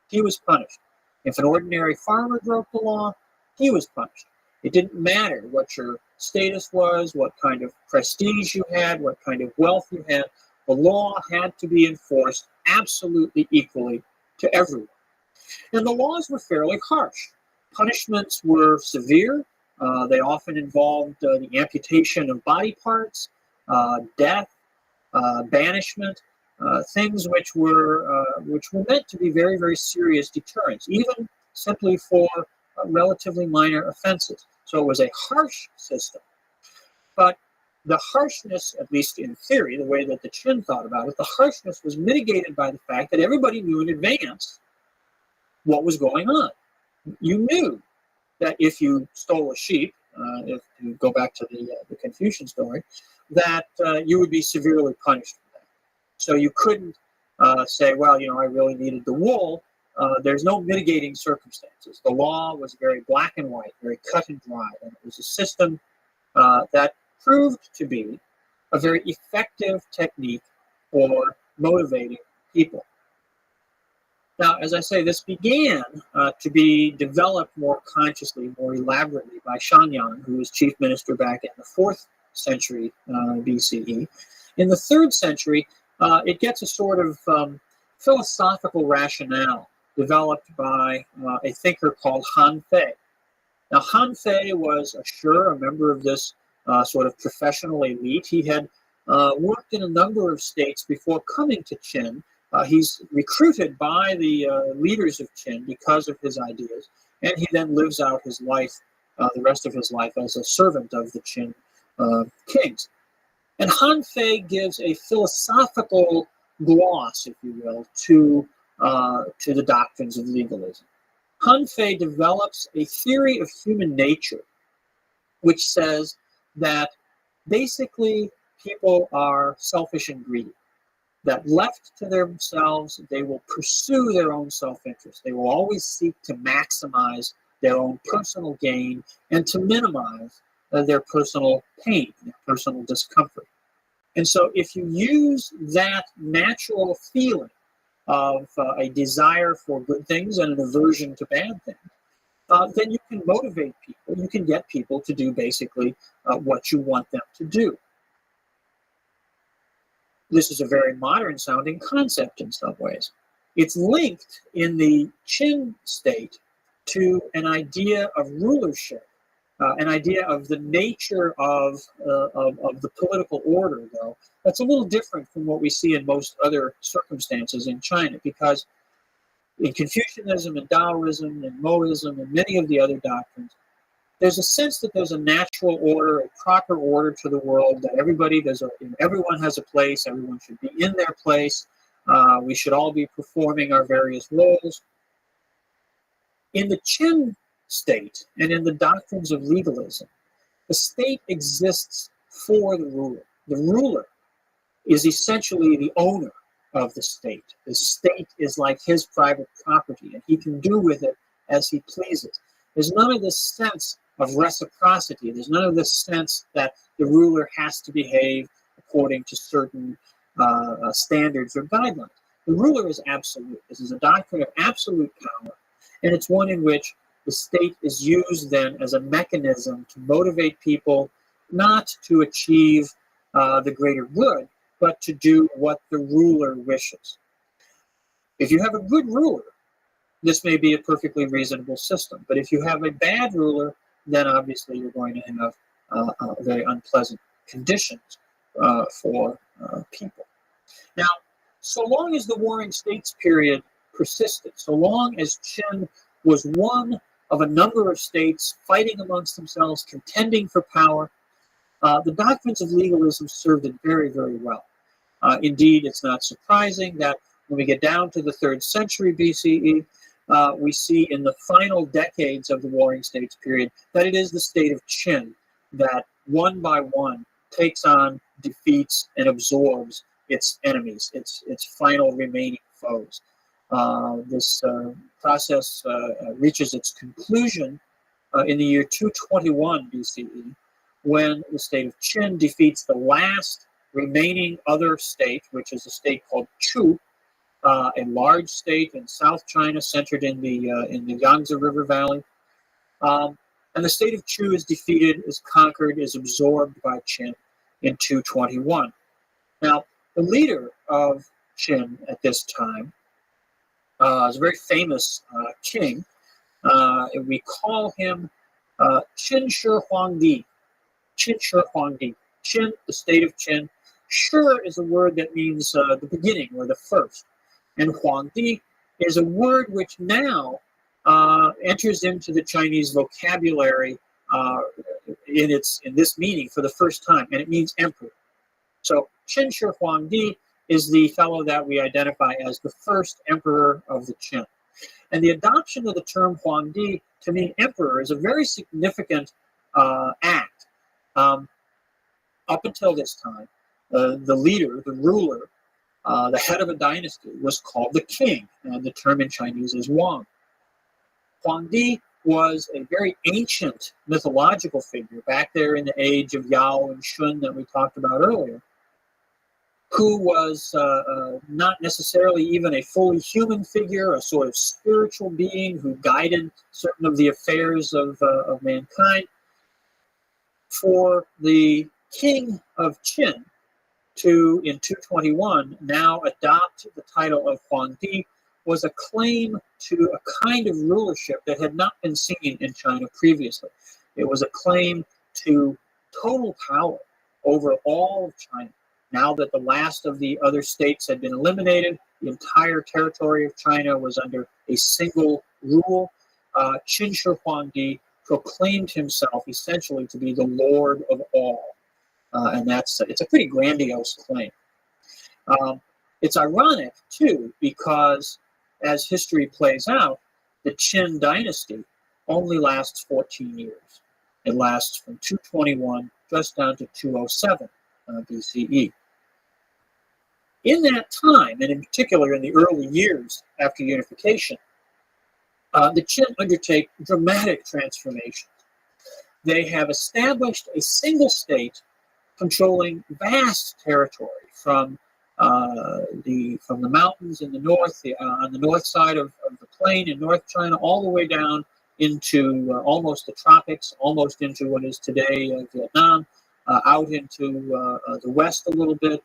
A: he was punished. If an ordinary farmer broke the law, he was punished. It didn't matter what your status was, what kind of prestige you had, what kind of wealth you had. The law had to be enforced absolutely equally to everyone. And the laws were fairly harsh. Punishments were severe. They often involved the amputation of body parts, death, banishment, things which were meant to be very, very serious deterrents, even simply for relatively minor offenses. So it was a harsh system. But the harshness, at least in theory, the way that the Qin thought about it, the harshness was mitigated by the fact that everybody knew in advance what was going on. You knew that if you stole a sheep, if you go back to the Confucian story, that you would be severely punished for that. So you couldn't say, well, I really needed the wool. There's no mitigating circumstances. The law was very black and white, very cut and dry, and it was a system that proved to be a very effective technique for motivating people. Now, as I say, this began to be developed more consciously, more elaborately by Shan Yang, who was chief minister back in the 4th century BCE. In the 3rd century, it gets a sort of philosophical rationale developed by a thinker called Han Fei. Now, Han Fei was a member of this sort of professional elite. He had worked in a number of states before coming to Qin. He's recruited by the leaders of Qin because of his ideas, and he then lives out his life, the rest of his life, as a servant of the Qin kings. And Han Fei gives a philosophical gloss, if you will, to the doctrines of legalism. Han Fei develops a theory of human nature, which says that basically people are selfish and greedy, that left to themselves, they will pursue their own self-interest. They will always seek to maximize their own personal gain and to minimize their personal pain, their personal discomfort. And so if you use that natural feeling of a desire for good things and an aversion to bad things, then you can motivate people. You can get people to do basically what you want them to do. This is a very modern sounding concept in some ways. It's linked in the Qin state to an idea of rulership, an idea of the nature of the political order, though. That's a little different from what we see in most other circumstances in China, because in Confucianism and Taoism and Moism and many of the other doctrines, there's a sense that there's a natural order, a proper order to the world, that everyone has a place, everyone should be in their place, we should all be performing our various roles. In the Qin state and in the doctrines of legalism, the state exists for the ruler. The ruler is essentially the owner of the state. The state is like his private property, and he can do with it as he pleases. There's none of this sense of reciprocity. There's none of this sense that the ruler has to behave according to certain standards or guidelines. The ruler is absolute. This is a doctrine of absolute power, and it's one in which the state is used then as a mechanism to motivate people not to achieve the greater good, but to do what the ruler wishes. If you have a good ruler, this may be a perfectly reasonable system. But if you have a bad ruler, then obviously you're going to have very unpleasant conditions for people. Now, so long as the Warring States period persisted, so long as Qin was one of a number of states fighting amongst themselves, contending for power, the doctrines of legalism served it very, very well. Indeed, it's not surprising that when we get down to the 3rd century BCE, we see in the final decades of the Warring States period that it is the state of Qin that one by one takes on, defeats, and absorbs its enemies, its final remaining foes. This process reaches its conclusion in the year 221 BCE, when the state of Qin defeats the last remaining other state, which is a state called Chu, a large state in South China centered in the Yangtze River Valley. And the state of Chu is defeated, is conquered, is absorbed by Qin in 221. Now, the leader of Qin at this time is a very famous king. We call him Qin Shi Huangdi. Qin Shi Huangdi. Qin, the state of Qin. Shi is a word that means the beginning or the first. And Huangdi is a word which now enters into the Chinese vocabulary in this meaning for the first time, and it means emperor. So Qin Shi Huangdi is the fellow that we identify as the first emperor of the Qin. And the adoption of the term Huangdi to mean emperor is a very significant act. Up until this time, the leader, the ruler, the head of a dynasty was called the king, and the term in Chinese is Wang. Huangdi was a very ancient mythological figure back there in the age of Yao and Shun that we talked about earlier, who was not necessarily even a fully human figure, a sort of spiritual being who guided certain of the affairs of mankind. For the king of Qin to, in 221, now adopt the title of Huangdi was a claim to a kind of rulership that had not been seen in China previously. It was a claim to total power over all of China. Now that the last of the other states had been eliminated, the entire territory of China was under a single rule. Qin Shi Huangdi proclaimed himself essentially to be the Lord of all. And it's a pretty grandiose claim. It's ironic, too, because as history plays out, the Qin dynasty only lasts 14 years. It lasts from 221 just down to 207 BCE. In that time, and in particular in the early years after unification, the Qin undertake dramatic transformations. They have established a single state controlling vast territory from the mountains in the north, on the north side of the plain in North China, all the way down into almost the tropics, almost into what is today Vietnam, out into the west a little bit,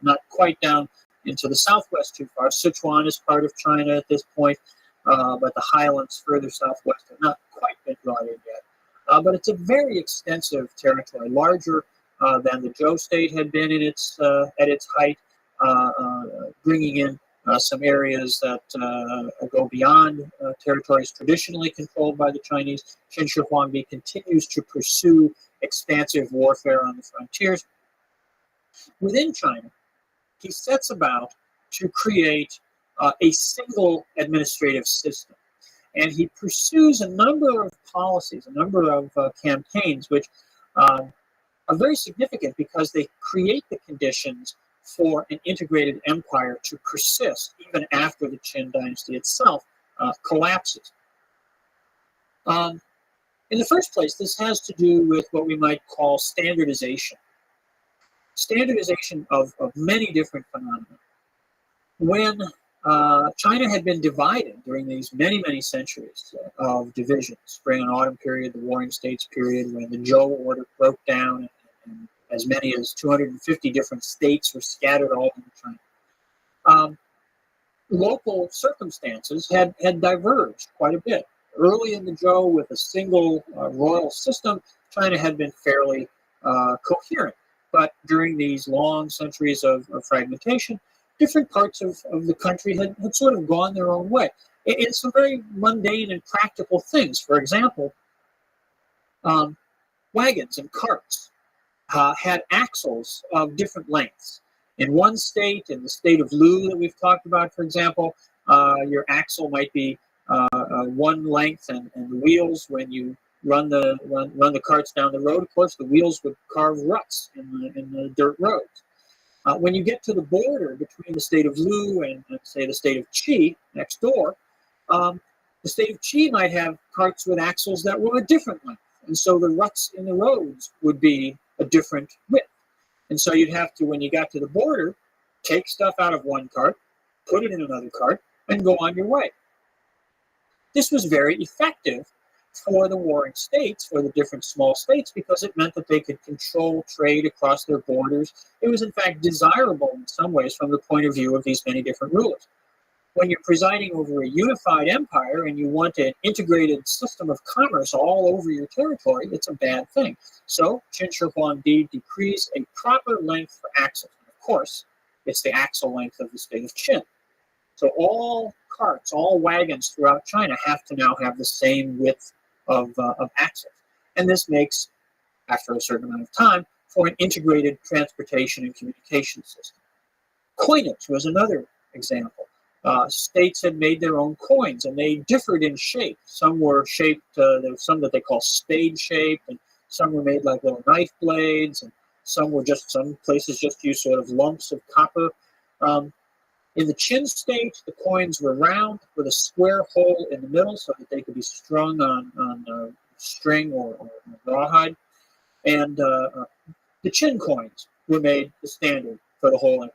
A: not quite down into the southwest too far. Sichuan is part of China at this point, but the highlands further southwest have not quite been brought in yet. But it's a very extensive territory, larger than the Zhou state had been in at its height, bringing in some areas that go beyond territories traditionally controlled by the Chinese. Qin Shi Huangdi continues to pursue expansive warfare on the frontiers. Within China, he sets about to create a single administrative system. And he pursues a number of policies, a number of campaigns, which are very significant because they create the conditions for an integrated empire to persist even after the Qin dynasty itself collapses. In the first place, this has to do with what we might call standardization. Standardization of many different phenomena. When China had been divided during these many, many centuries of division, spring and autumn period, the Warring States period, when the Zhou order broke down and as many as 250 different states were scattered all over China. Local circumstances had diverged quite a bit. Early in the Zhou, with a single royal system, China had been fairly coherent. But during these long centuries of fragmentation, different parts of the country had sort of gone their own way. In some very mundane and practical things. For example, wagons and carts had axles of different lengths. In one state, in the state of Lu that we've talked about, for example, your axle might be one length, and the wheels, when you run the carts down the road, of course, the wheels would carve ruts in the dirt roads. When you get to the border between the state of Lu and, say, the state of Qi next door, the state of Qi might have carts with axles that were a different length. And so the ruts in the roads would be a different width. And so you'd have to, when you got to the border, take stuff out of one cart, put it in another cart, and go on your way. This was very effective for the warring states, for the different small states, because it meant that they could control trade across their borders. It was, in fact, desirable in some ways from the point of view of these many different rulers. When you're presiding over a unified empire and you want an integrated system of commerce all over your territory, it's a bad thing. So Qin Shi Huangdi decrees a proper length for axles. Of course, it's the axle length of the state of Qin. So all carts, all wagons throughout China have to now have the same width of axles. And this makes, after a certain amount of time, for an integrated transportation and communication system. Coinage was another example. States had made their own coins, and they differed in shape. Some were shaped, there were some that they call spade-shaped, and some were made like little knife blades, and some places just used sort of lumps of copper. In the Qin state, the coins were round with a square hole in the middle so that they could be strung on string or rawhide. And the Qin coins were made the standard for the whole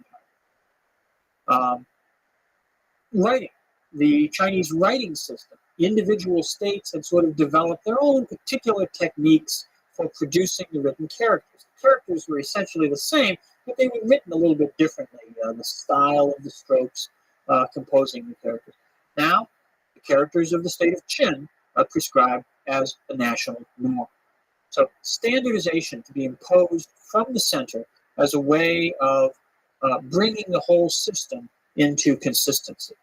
A: empire. Writing. The Chinese writing system. Individual states had sort of developed their own particular techniques for producing the written characters. characters were essentially the same, but they were written a little bit differently. The style of the strokes composing the characters. Now, the characters of the state of Qin are prescribed as the national norm. So standardization to be imposed from the center as a way of bringing the whole system into consistency.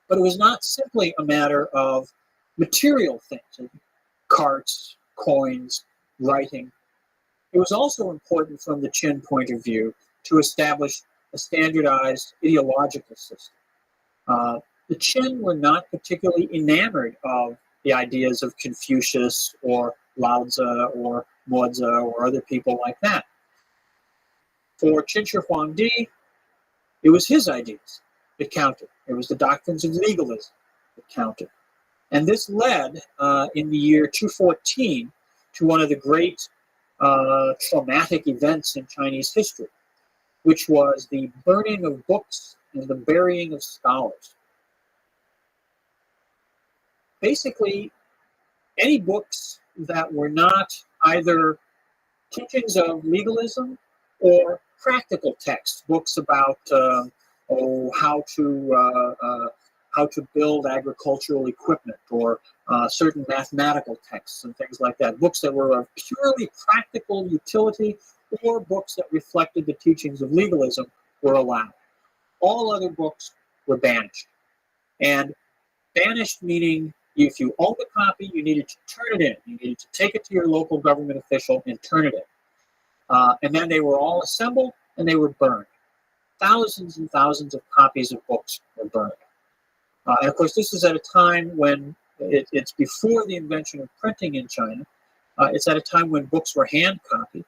A: But it was not simply a matter of material things, carts, coins, writing. It was also important from the Qin point of view to establish a standardized ideological system. The Qin were not particularly enamored of the ideas of Confucius or Lao Tzu or Mozi or other people like that. For Qin Shi Huangdi, it was his ideas that counted. It was the doctrines of legalism that counted. And this led, in the year 214, to one of the great traumatic events in Chinese history, which was the burning of books and the burying of scholars. Basically, any books that were not either teachings of legalism or practical texts, books about how to build agricultural equipment, or certain mathematical texts and things like that, books that were of purely practical utility, or books that reflected the teachings of legalism were allowed. All other books were banished. And banished meaning if you owned a copy, you needed to turn it in. You needed to take it to your local government official and turn it in. And then they were all assembled and they were burned. Thousands and thousands of copies of books were burned. And of course, this is at a time when it's before the invention of printing in China. It's at a time when books were hand copied.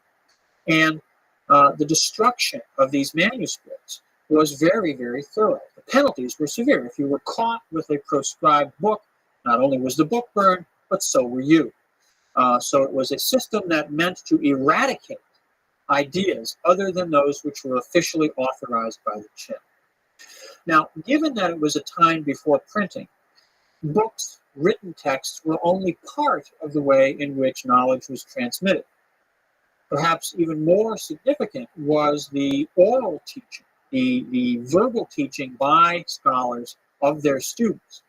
A: And the destruction of these manuscripts was very, very thorough. The penalties were severe. If you were caught with a proscribed book, not only was the book burned, but so were you. So it was a system that meant to eradicate ideas other than those which were officially authorized by the Qin. Now, given that it was a time before printing, books, written texts, were only part of the way in which knowledge was transmitted. Perhaps even more significant was the oral teaching, the verbal teaching by scholars of their students.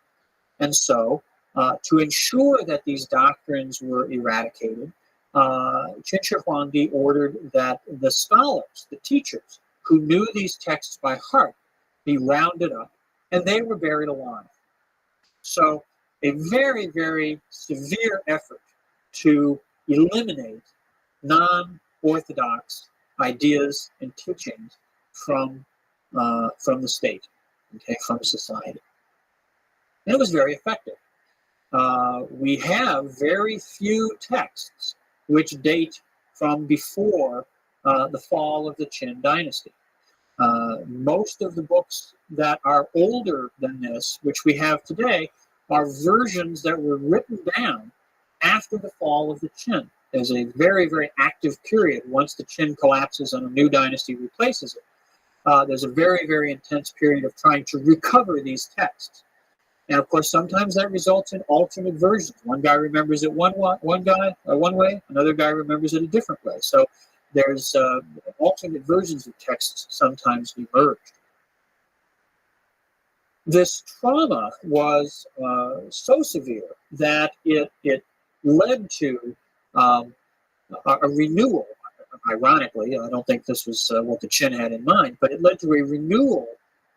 A: And so, to ensure that these doctrines were eradicated, Qin Shi Huangdi ordered that the scholars, the teachers, who knew these texts by heart, be rounded up, and they were buried alive. So, a very, very severe effort to eliminate non-orthodox ideas and teachings from the state, okay, from society. And it was very effective. We have very few texts which date from before the fall of the Qin dynasty. Most of the books that are older than this, which we have today, are versions that were written down after the fall of the Qin. There's a very, very active period once the Qin collapses and a new dynasty replaces it. There's a very, very intense period of trying to recover these texts. And of course, sometimes that results in alternate versions. One guy remembers it one way, another guy remembers it a different way. So there's alternate versions of texts sometimes emerged. This trauma was so severe that it led to a renewal. Ironically, I don't think this was what the Qin had in mind, but it led to a renewal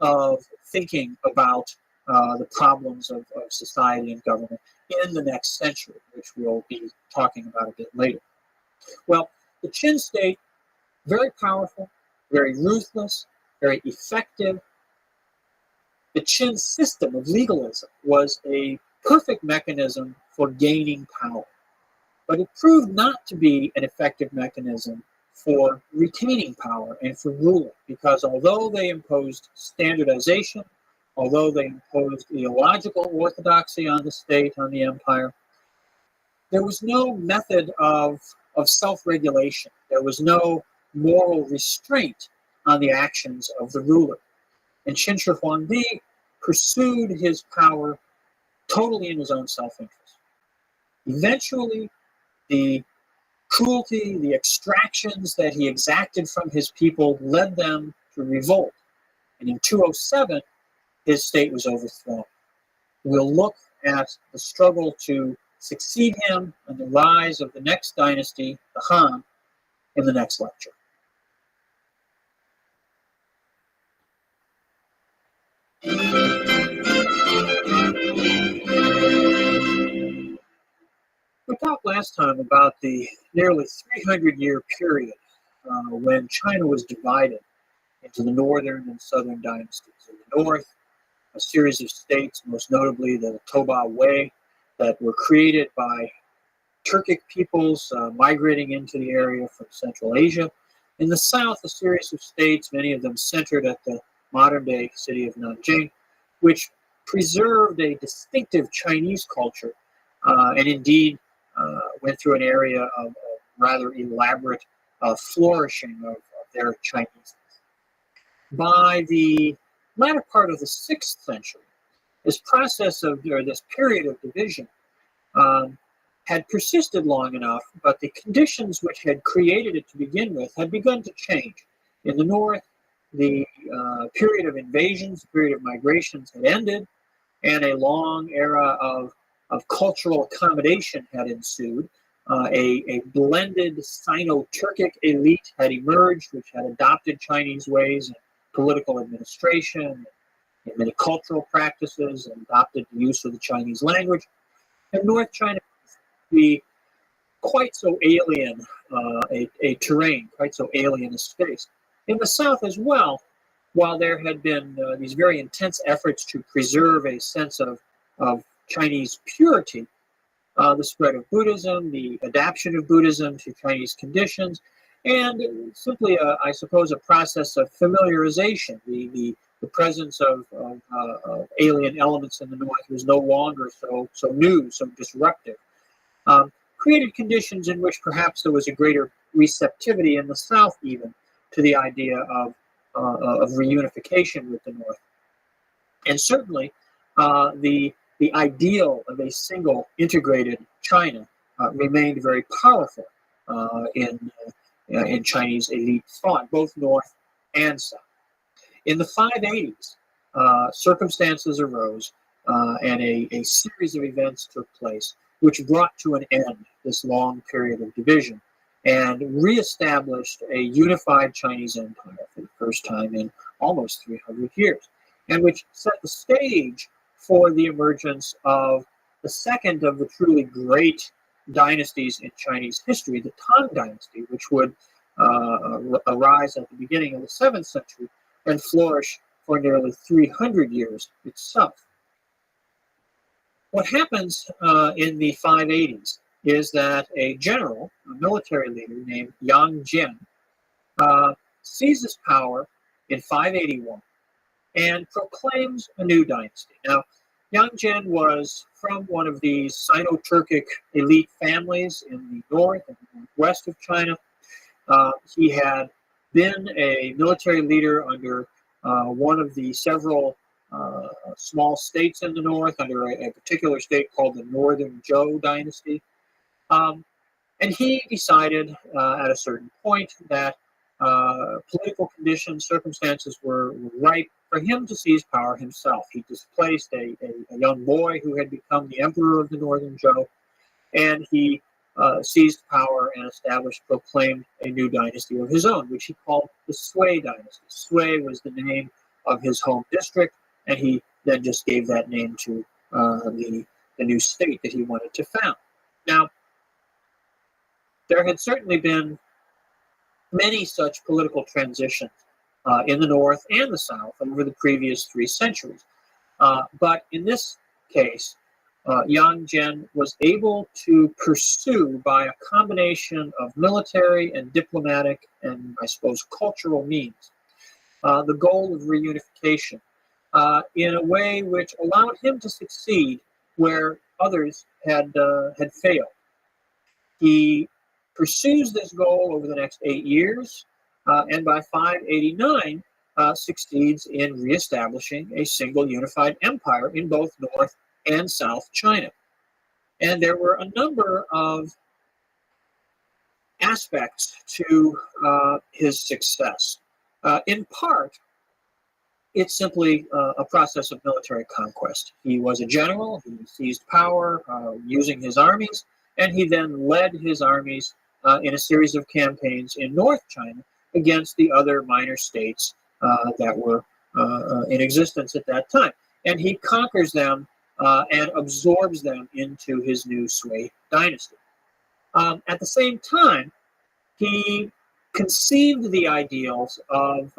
A: of thinking about the problems of society and government in the next century, which we'll be talking about a bit later. Well, the Qin state, very powerful, very ruthless, very effective. The Qin system of legalism was a perfect mechanism for gaining power, but it proved not to be an effective mechanism for retaining power and for ruling, because although they imposed standardization, although they imposed ideological orthodoxy on the state, on the empire, there was no method of self-regulation. There was no moral restraint on the actions of the ruler. And Qin Shi Huangdi pursued his power totally in his own self-interest. Eventually, the cruelty, the extractions that he exacted from his people led them to revolt. And in 207, his state was overthrown. We'll look at the struggle to succeed him and the rise of the next dynasty, the Han, in the next lecture. We talked last time about the nearly 300-year period when China was divided into the northern and southern dynasties. In the north, a series of states, most notably the Toba Wei, that were created by Turkic peoples migrating into the area from Central Asia. In the south, a series of states, many of them centered at the modern-day city of Nanjing, which preserved a distinctive Chinese culture and indeed went through an area of rather elaborate flourishing of their Chinese. By the latter part of the 6th century, this process of, or this period of division had persisted long enough, but the conditions which had created it to begin with had begun to change. In the north, the period of invasions, the period of migrations had ended, and a long era of cultural accommodation had ensued. A blended Sino-Turkic elite had emerged, which had adopted Chinese ways in political administration, in many cultural practices, and adopted the use of the Chinese language. And North China be quite so alien a terrain, quite so alien a space. In the south as well, while there had been these very intense efforts to preserve a sense of Chinese purity, the spread of Buddhism, the adaptation of Buddhism to Chinese conditions, and simply, I suppose, a process of familiarization. The presence of alien elements in the north was no longer so new, so disruptive. Created conditions in which perhaps there was a greater receptivity in the south even to the idea of reunification with the north. And certainly the ideal of a single integrated China remained very powerful in Chinese elite thought, both north and south. In the 580s, circumstances arose and a series of events took place which brought to an end this long period of division and reestablished a unified Chinese empire for the first time in almost 300 years, and which set the stage for the emergence of the second of the truly great dynasties in Chinese history, the Tang Dynasty, which would arise at the beginning of the 7th century and flourish for nearly 300 years itself. What happens in the 580s is that a general, a military leader named Yang Jian, seizes power in 581 and proclaims a new dynasty. Now, Yang Jian was from one of these Sino-Turkic elite families in the north and northwest of China. He had been a military leader under one of the several small states in the north, under a particular state called the Northern Zhou Dynasty. And he decided at a certain point that political conditions, circumstances were ripe for him to seize power himself. He displaced a young boy who had become the emperor of the Northern Zhou, and he seized power and proclaimed a new dynasty of his own, which he called the Sui Dynasty. Sui was the name of his home district, and he then just gave that name to the new state that he wanted to found. Now, there had certainly been many such political transitions in the north and the south over the previous 3 centuries. But in this case, Yang Jian was able to pursue, by a combination of military and diplomatic and, I suppose, cultural means, the goal of reunification in a way which allowed him to succeed where others had failed. He pursues this goal over the next 8 years, and by 589 succeeds in reestablishing a single unified empire in both North and South China. And there were a number of aspects to his success. In part, it's simply a process of military conquest. He was a general, he seized power using his armies, and he then led his armies in a series of campaigns in North China against the other minor states that were in existence at that time. And he conquers them and absorbs them into his new Sui dynasty. At the same time, he conceived the ideals of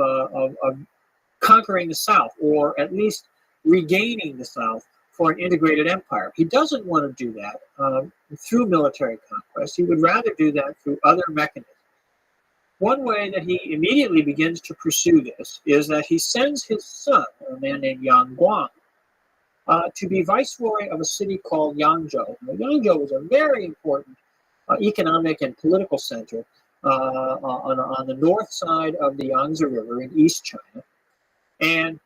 A: conquering the South, or at least regaining the South for an integrated empire. He doesn't want to do that through military conquest. He would rather do that through other mechanisms. One way that he immediately begins to pursue this is that he sends his son, a man named Yang Guang, to be viceroy of a city called Yangzhou. Now, Yangzhou was a very important economic and political center on the north side of the Yangtze River in East China. And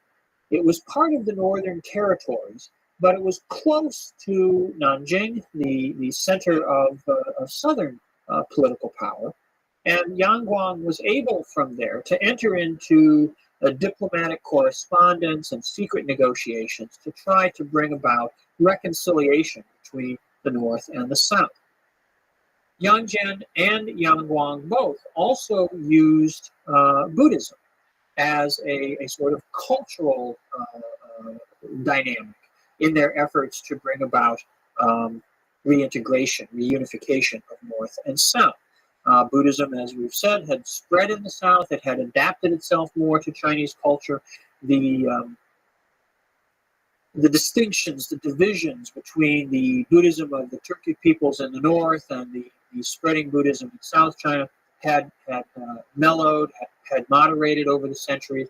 A: it was part of the northern territories, but it was close to Nanjing, the center of southern political power. And Yang Guang was able from there to enter into a diplomatic correspondence and secret negotiations to try to bring about reconciliation between the north and the south. Yang Zhen and Yang Guang both also used Buddhism as a sort of cultural dynamic in their efforts to bring about reintegration, reunification of North and South. Buddhism, as we've said, had spread in the South. It had adapted itself more to Chinese culture. The distinctions, the divisions between the Buddhism of the Turkic peoples in the north and the spreading Buddhism in South China had mellowed, had moderated over the centuries.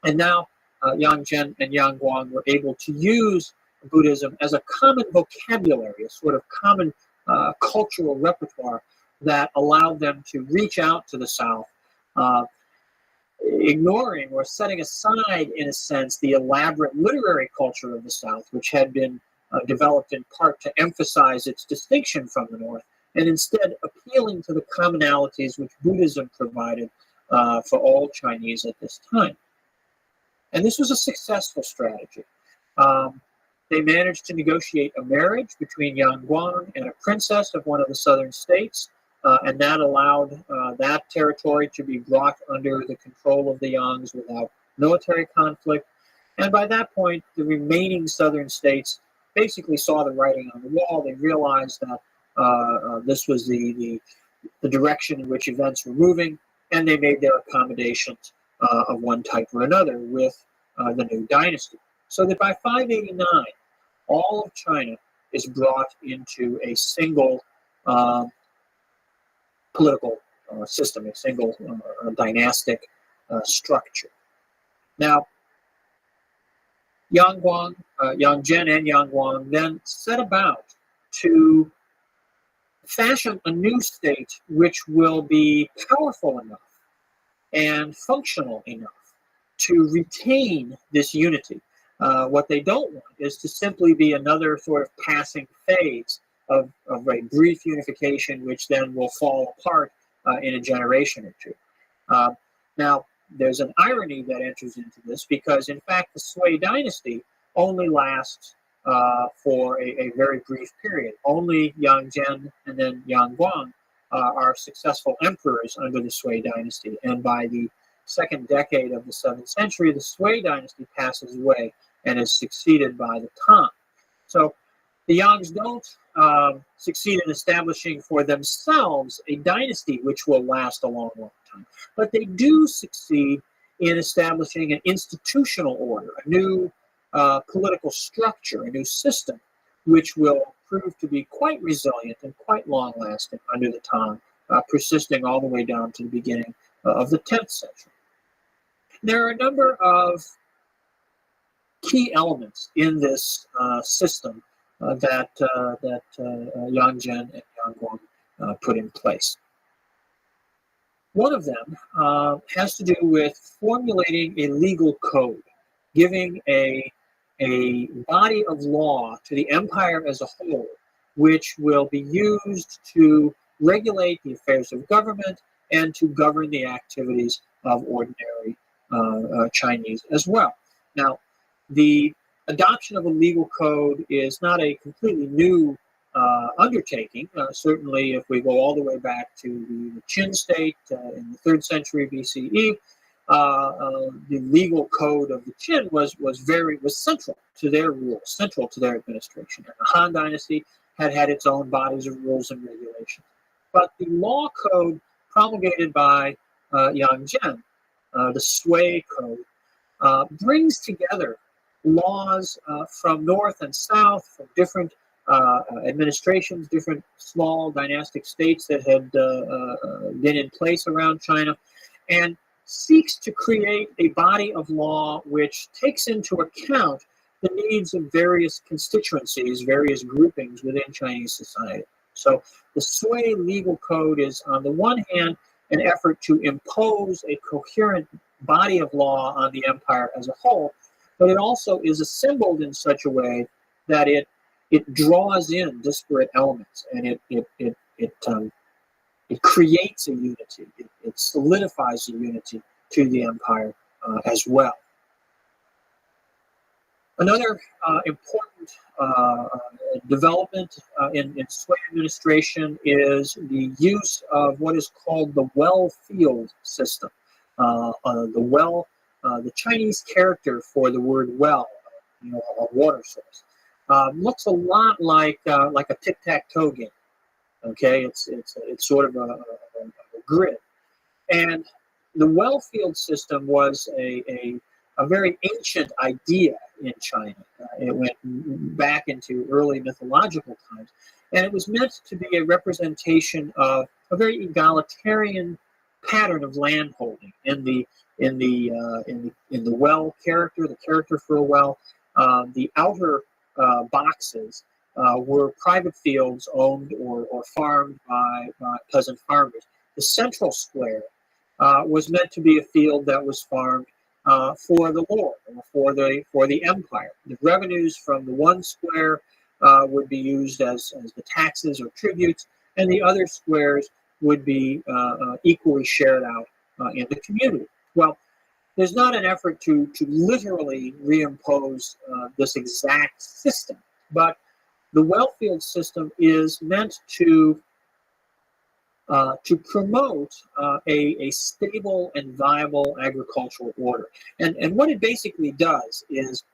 A: And now Yang Zhen and Yang Guang were able to use Buddhism as a common vocabulary, a sort of common cultural repertoire that allowed them to reach out to the South, ignoring or setting aside, in a sense, the elaborate literary culture of the South, which had been developed in part to emphasize its distinction from the North, and instead appealing to the commonalities which Buddhism provided for all Chinese at this time. And this was a successful strategy. They managed to negotiate a marriage between Yang Guang and a princess of one of the southern states, and that allowed that territory to be brought under the control of the Yangs without military conflict. And by that point, the remaining southern states basically saw the writing on the wall. They realized that this was the direction in which events were moving, and they made their accommodations of one type or another with the new dynasty. So that by 589, all of China is brought into a single political system, a single dynastic structure. Now, Yang Zhen and Yang Guang then set about to fashion a new state which will be powerful enough and functional enough to retain this unity. What they don't want is to simply be another sort of passing phase of a brief unification, which then will fall apart in a generation or two. Now, there's an irony that enters into this because, in fact, the Sui dynasty only lasts for a very brief period. Only Yang Zhen and then Yang Guang are successful emperors under the Sui dynasty. And by the second decade of the 7th century, the Sui dynasty passes away and is succeeded by the Tang. So the Yangs don't succeed in establishing for themselves a dynasty which will last a long, long time. But they do succeed in establishing an institutional order, a new political structure, a new system, which will prove to be quite resilient and quite long-lasting under the Tang, persisting all the way down to the beginning of the 10th century. There are a number of key elements in this system that Yang Zhen and Yang Guang put in place. One of them has to do with formulating a legal code, giving a body of law to the empire as a whole, which will be used to regulate the affairs of government and to govern the activities of ordinary Chinese as well. Now, the adoption of a legal code is not a completely new undertaking. Certainly, if we go all the way back to the Qin state in the 3rd century BCE, the legal code of the Qin was central to their rules, central to their administration. And the Han Dynasty had its own bodies of rules and regulations. But the law code promulgated by Yang Zhen, the Sui Code, brings together laws from north and south, from different administrations, different small dynastic states that had been in place around China, and seeks to create a body of law which takes into account the needs of various constituencies, various groupings within Chinese society. So the Sui legal code is, on the one hand, an effort to impose a coherent body of law on the empire as a whole, but it also is assembled in such a way that it draws in disparate elements, and it creates a unity. It solidifies a unity to the empire as well. Another important development in Sui administration is the use of what is called the well field system. The Chinese character for the word well, a water source, looks a lot like a tic-tac-toe game. Okay, it's sort of a grid, and the well field system was a very ancient idea in China. It went back into early mythological times, and it was meant to be a representation of a very egalitarian pattern of landholding in the well character, the character for a well. The outer boxes were private fields owned or farmed by peasant farmers. The central square was meant to be a field that was farmed for the lord, or for the empire. The revenues from the one square would be used as the taxes or tributes, and the other squares would be equally shared out in the community. Well, there's not an effort to literally reimpose this exact system, but the well-field system is meant to promote a stable and viable agricultural order. And what it basically does is,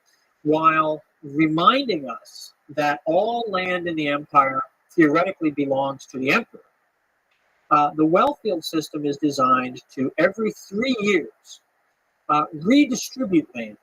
A: while reminding us that all land in the empire theoretically belongs to the emperor, the well-field system is designed to, every 3 years, redistribute land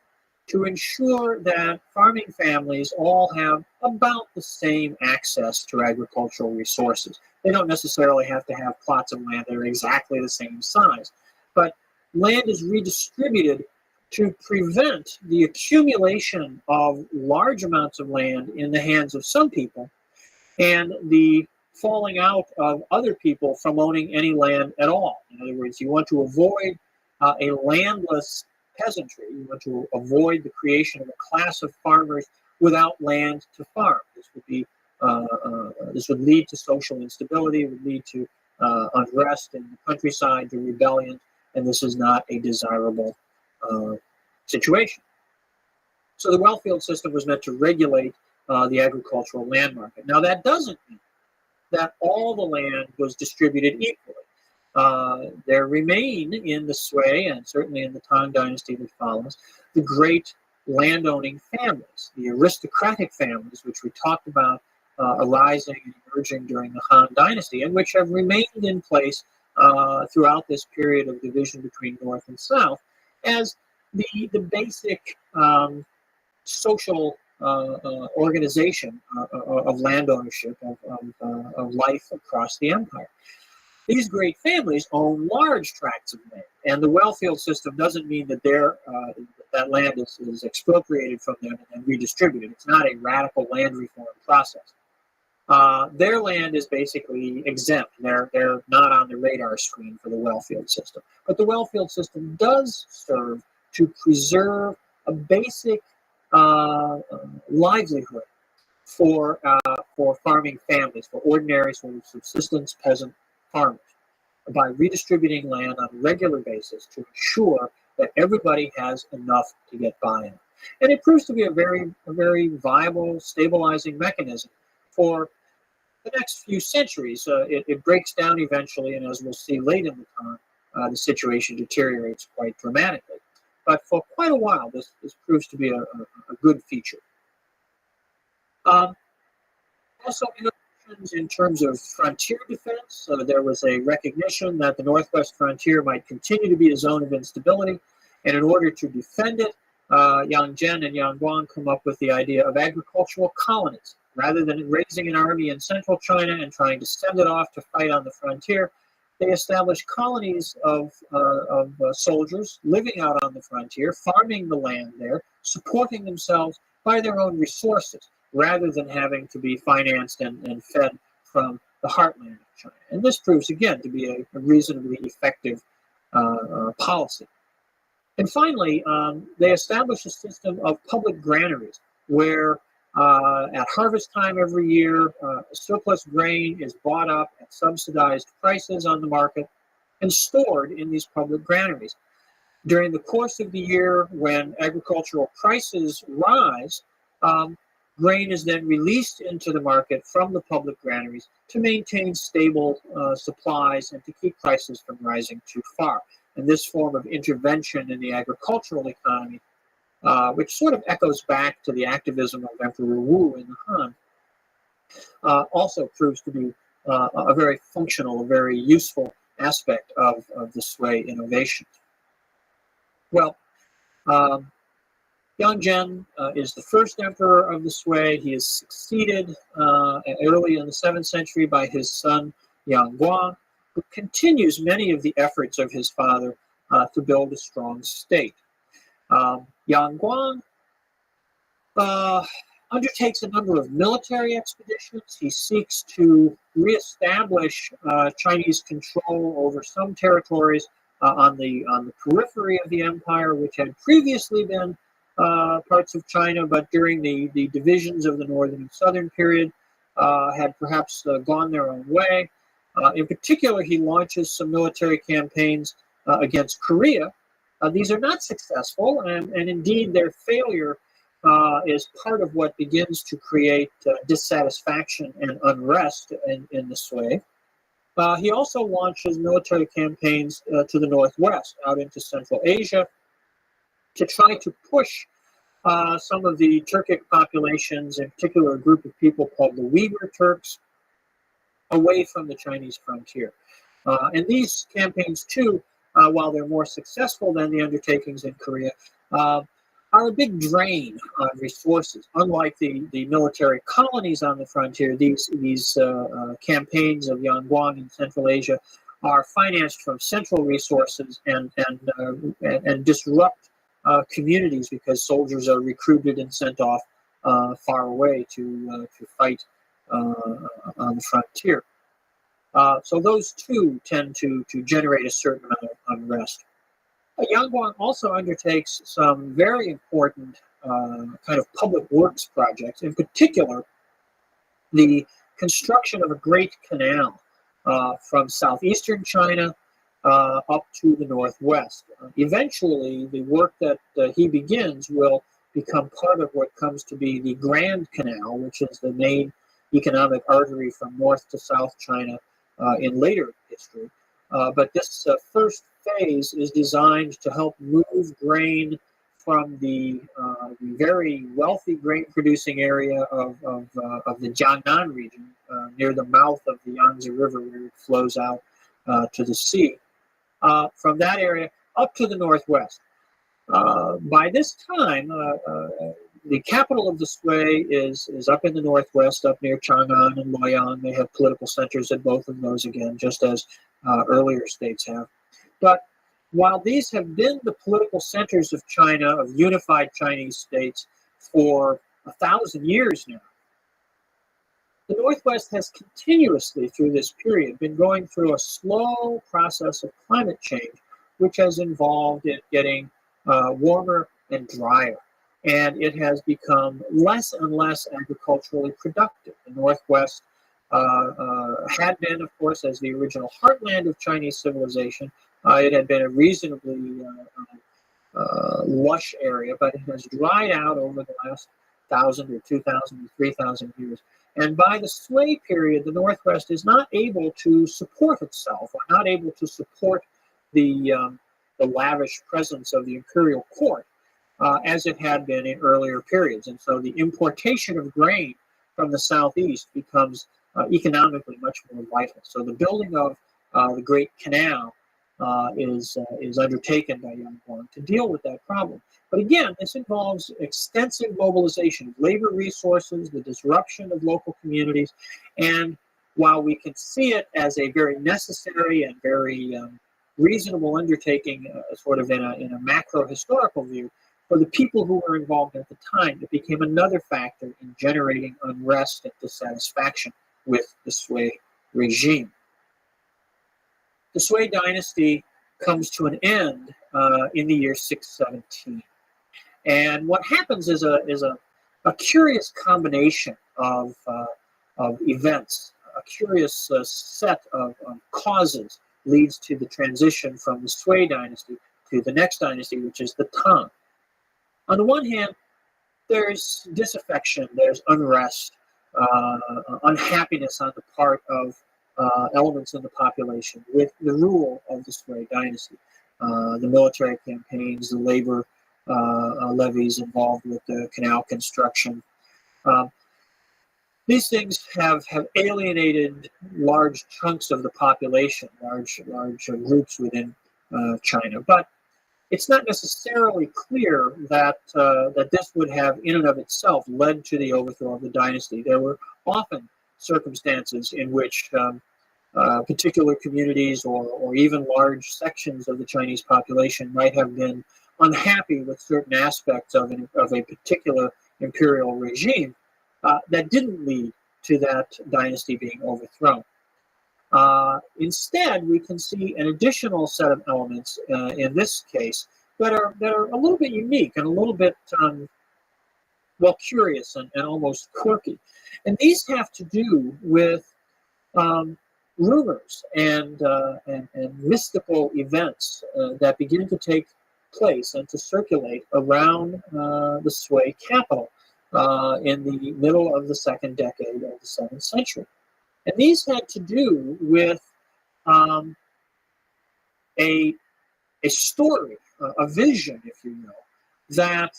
A: to ensure that farming families all have about the same access to agricultural resources. They don't necessarily have to have plots of land that are exactly the same size, but land is redistributed to prevent the accumulation of large amounts of land in the hands of some people and the falling out of other people from owning any land at all. In other words, you want to avoid a landless peasantry. You want to avoid the creation of a class of farmers without land to farm. This would lead to social instability. It would lead to unrest in the countryside, to rebellion, and this is not a desirable situation. So the well-field system was meant to regulate the agricultural land market. Now, that doesn't mean that all the land was distributed equally. There remain in the Sui, and certainly in the Tang Dynasty that follows, the great landowning families, the aristocratic families, which we talked about arising and emerging during the Han Dynasty, and which have remained in place throughout this period of division between North and South as the basic social organization of land ownership, of life across the empire. These great families own large tracts of land, and the well-field system doesn't mean that that land is expropriated from them and then redistributed. It's not a radical land reform process. Their land is basically exempt. They're not on the radar screen for the well-field system. But the well-field system does serve to preserve a basic livelihood for farming families, for ordinary sort of subsistence peasant farmers, by redistributing land on a regular basis to ensure that everybody has enough to get by. And it proves to be a very viable, stabilizing mechanism for the next few centuries. It breaks down eventually, and as we'll see late in the time, the situation deteriorates quite dramatically. But for quite a while, this proves to be a good feature. Also, innovations in terms of frontier defense. There was a recognition that the northwest frontier might continue to be a zone of instability, and in order to defend it, Yang Zhen and Yang Guang come up with the idea of agricultural colonies. Rather than raising an army in central China and trying to send it off to fight on the frontier, they established colonies of soldiers living out on the frontier, farming the land there, supporting themselves by their own resources, rather than having to be financed and fed from the heartland of China. And this proves, again, to be a reasonably effective policy. And finally, they established a system of public granaries where at harvest time every year, surplus grain is bought up at subsidized prices on the market and stored in these public granaries. During the course of the year, when agricultural prices rise, grain is then released into the market from the public granaries to maintain stable supplies and to keep prices from rising too far. And this form of intervention in the agricultural economy, which sort of echoes back to the activism of Emperor Wu in the Han, also proves to be a very functional, a very useful aspect of the Sui innovation. Well, Yang Zhen is the first emperor of the Sui. He is succeeded early in the 7th century by his son Yang Guang, who continues many of the efforts of his father to build a strong state. Yang Guang undertakes a number of military expeditions. He seeks to reestablish Chinese control over some territories on the periphery of the empire, which had previously been parts of China, but during the divisions of the northern and southern period had perhaps gone their own way. In particular, he launches some military campaigns against Korea. These are not successful, and indeed their failure is part of what begins to create dissatisfaction and unrest in the Sui. He also launches military campaigns to the northwest, out into Central Asia, to try to push some of the Turkic populations, in particular a group of people called the Uyghur Turks, away from the Chinese frontier. And these campaigns, too, while they're more successful than the undertakings in Korea, are a big drain on resources. Unlike the military colonies on the frontier, these campaigns of Yang Guang in Central Asia are financed from central resources and disrupt communities because soldiers are recruited and sent off far away to fight on the frontier. So those two tend to generate a certain amount of unrest. Yang Guang also undertakes some very important kind of public works projects, in particular the construction of a great canal from southeastern China up to the northwest. Eventually, the work that he begins will become part of what comes to be the Grand Canal, which is the main economic artery from north to south China in later history. But this first phase is designed to help move grain from the very wealthy grain-producing area of the Jiangnan region, near the mouth of the Yangtze River, where it flows out to the sea, from that area up to the northwest. By this time, the capital of the Sui is up in the northwest, up near Chang'an and Luoyang. They have political centers at both of those again, just as earlier states have. But while these have been the political centers of China, of unified Chinese states, for 1,000 years now, the Northwest has continuously, through this period, been going through a slow process of climate change, which has involved it getting warmer and drier. and it has become less and less agriculturally productive. The Northwest had been, of course, as the original heartland of Chinese civilization. It had been a reasonably lush area, but it has dried out over the last 1,000 or 2,000 or 3,000 years. And by the Sui period, the Northwest is not able to support itself, or not able to support the lavish presence of the imperial court as it had been in earlier periods. And so the importation of grain from the southeast becomes economically much more vital. So the building of the Great Canal is undertaken by Yang Guang to deal with that problem. But again, this involves extensive mobilization of labor resources, the disruption of local communities, and while we can see it as a very necessary and very reasonable undertaking, sort of in a macro historical view, for the people who were involved at the time, it became another factor in generating unrest and dissatisfaction with the Sui regime. The Sui dynasty comes to an end in the year 617. And what happens is a curious combination of events, a curious set of causes leads to the transition from the Sui dynasty to the next dynasty, which is the Tang. On the one hand, there's disaffection, there's unrest, unhappiness on the part of elements in the population with the rule of the Sui dynasty. The military campaigns, the labor levies involved with the canal construction. These things have alienated large chunks of the population, large groups within China. But it's not necessarily clear that this would have, in and of itself, led to the overthrow of the dynasty. There were often circumstances in which particular communities or even large sections of the Chinese population might have been unhappy with certain aspects of a particular imperial regime that didn't lead to that dynasty being overthrown. Instead, we can see an additional set of elements in this case that are a little bit unique and a little bit curious and almost quirky. And these have to do with rumors and mystical events that begin to take place and to circulate around the Sui capital in the middle of the second decade of the 7th century. And these had to do with a story, a vision, if you will, that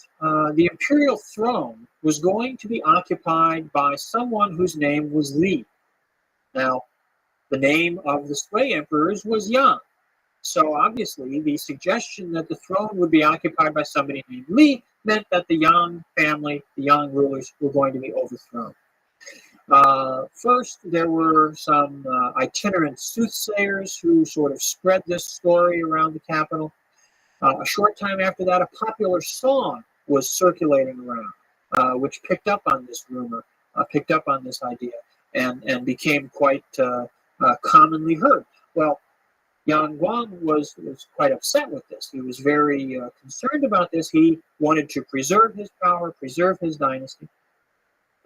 A: the imperial throne was going to be occupied by someone whose name was Li. Now, the name of the Sui emperors was Yang. So obviously, the suggestion that the throne would be occupied by somebody named Li meant that the Yang family, the Yang rulers, were going to be overthrown. First, there were some itinerant soothsayers who sort of spread this story around the capital. A short time after that, a popular song was circulating around, which picked up on this rumor, picked up on this idea, and became quite commonly heard. Well, Yang Guang was quite upset with this. He was very concerned about this. He wanted to preserve his power, preserve his dynasty.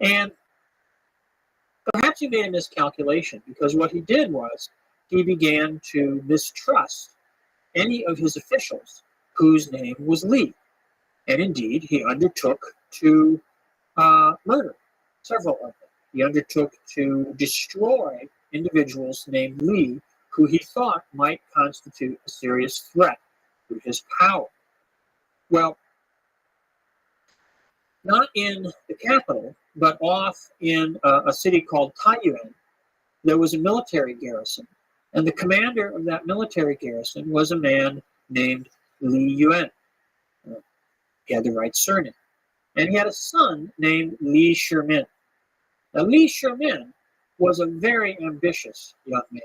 A: And perhaps he made a miscalculation, because what he did was he began to mistrust any of his officials whose name was Li. And indeed, he undertook to murder several of them. He undertook to destroy individuals named Li who he thought might constitute a serious threat to his power. Well, not in the capital, but off in a city called Taiyuan, there was a military garrison. And the commander of that military garrison was a man named Li Yuan. He had the right surname. And he had a son named Li Shimin. Now, Li Shimin was a very ambitious young man.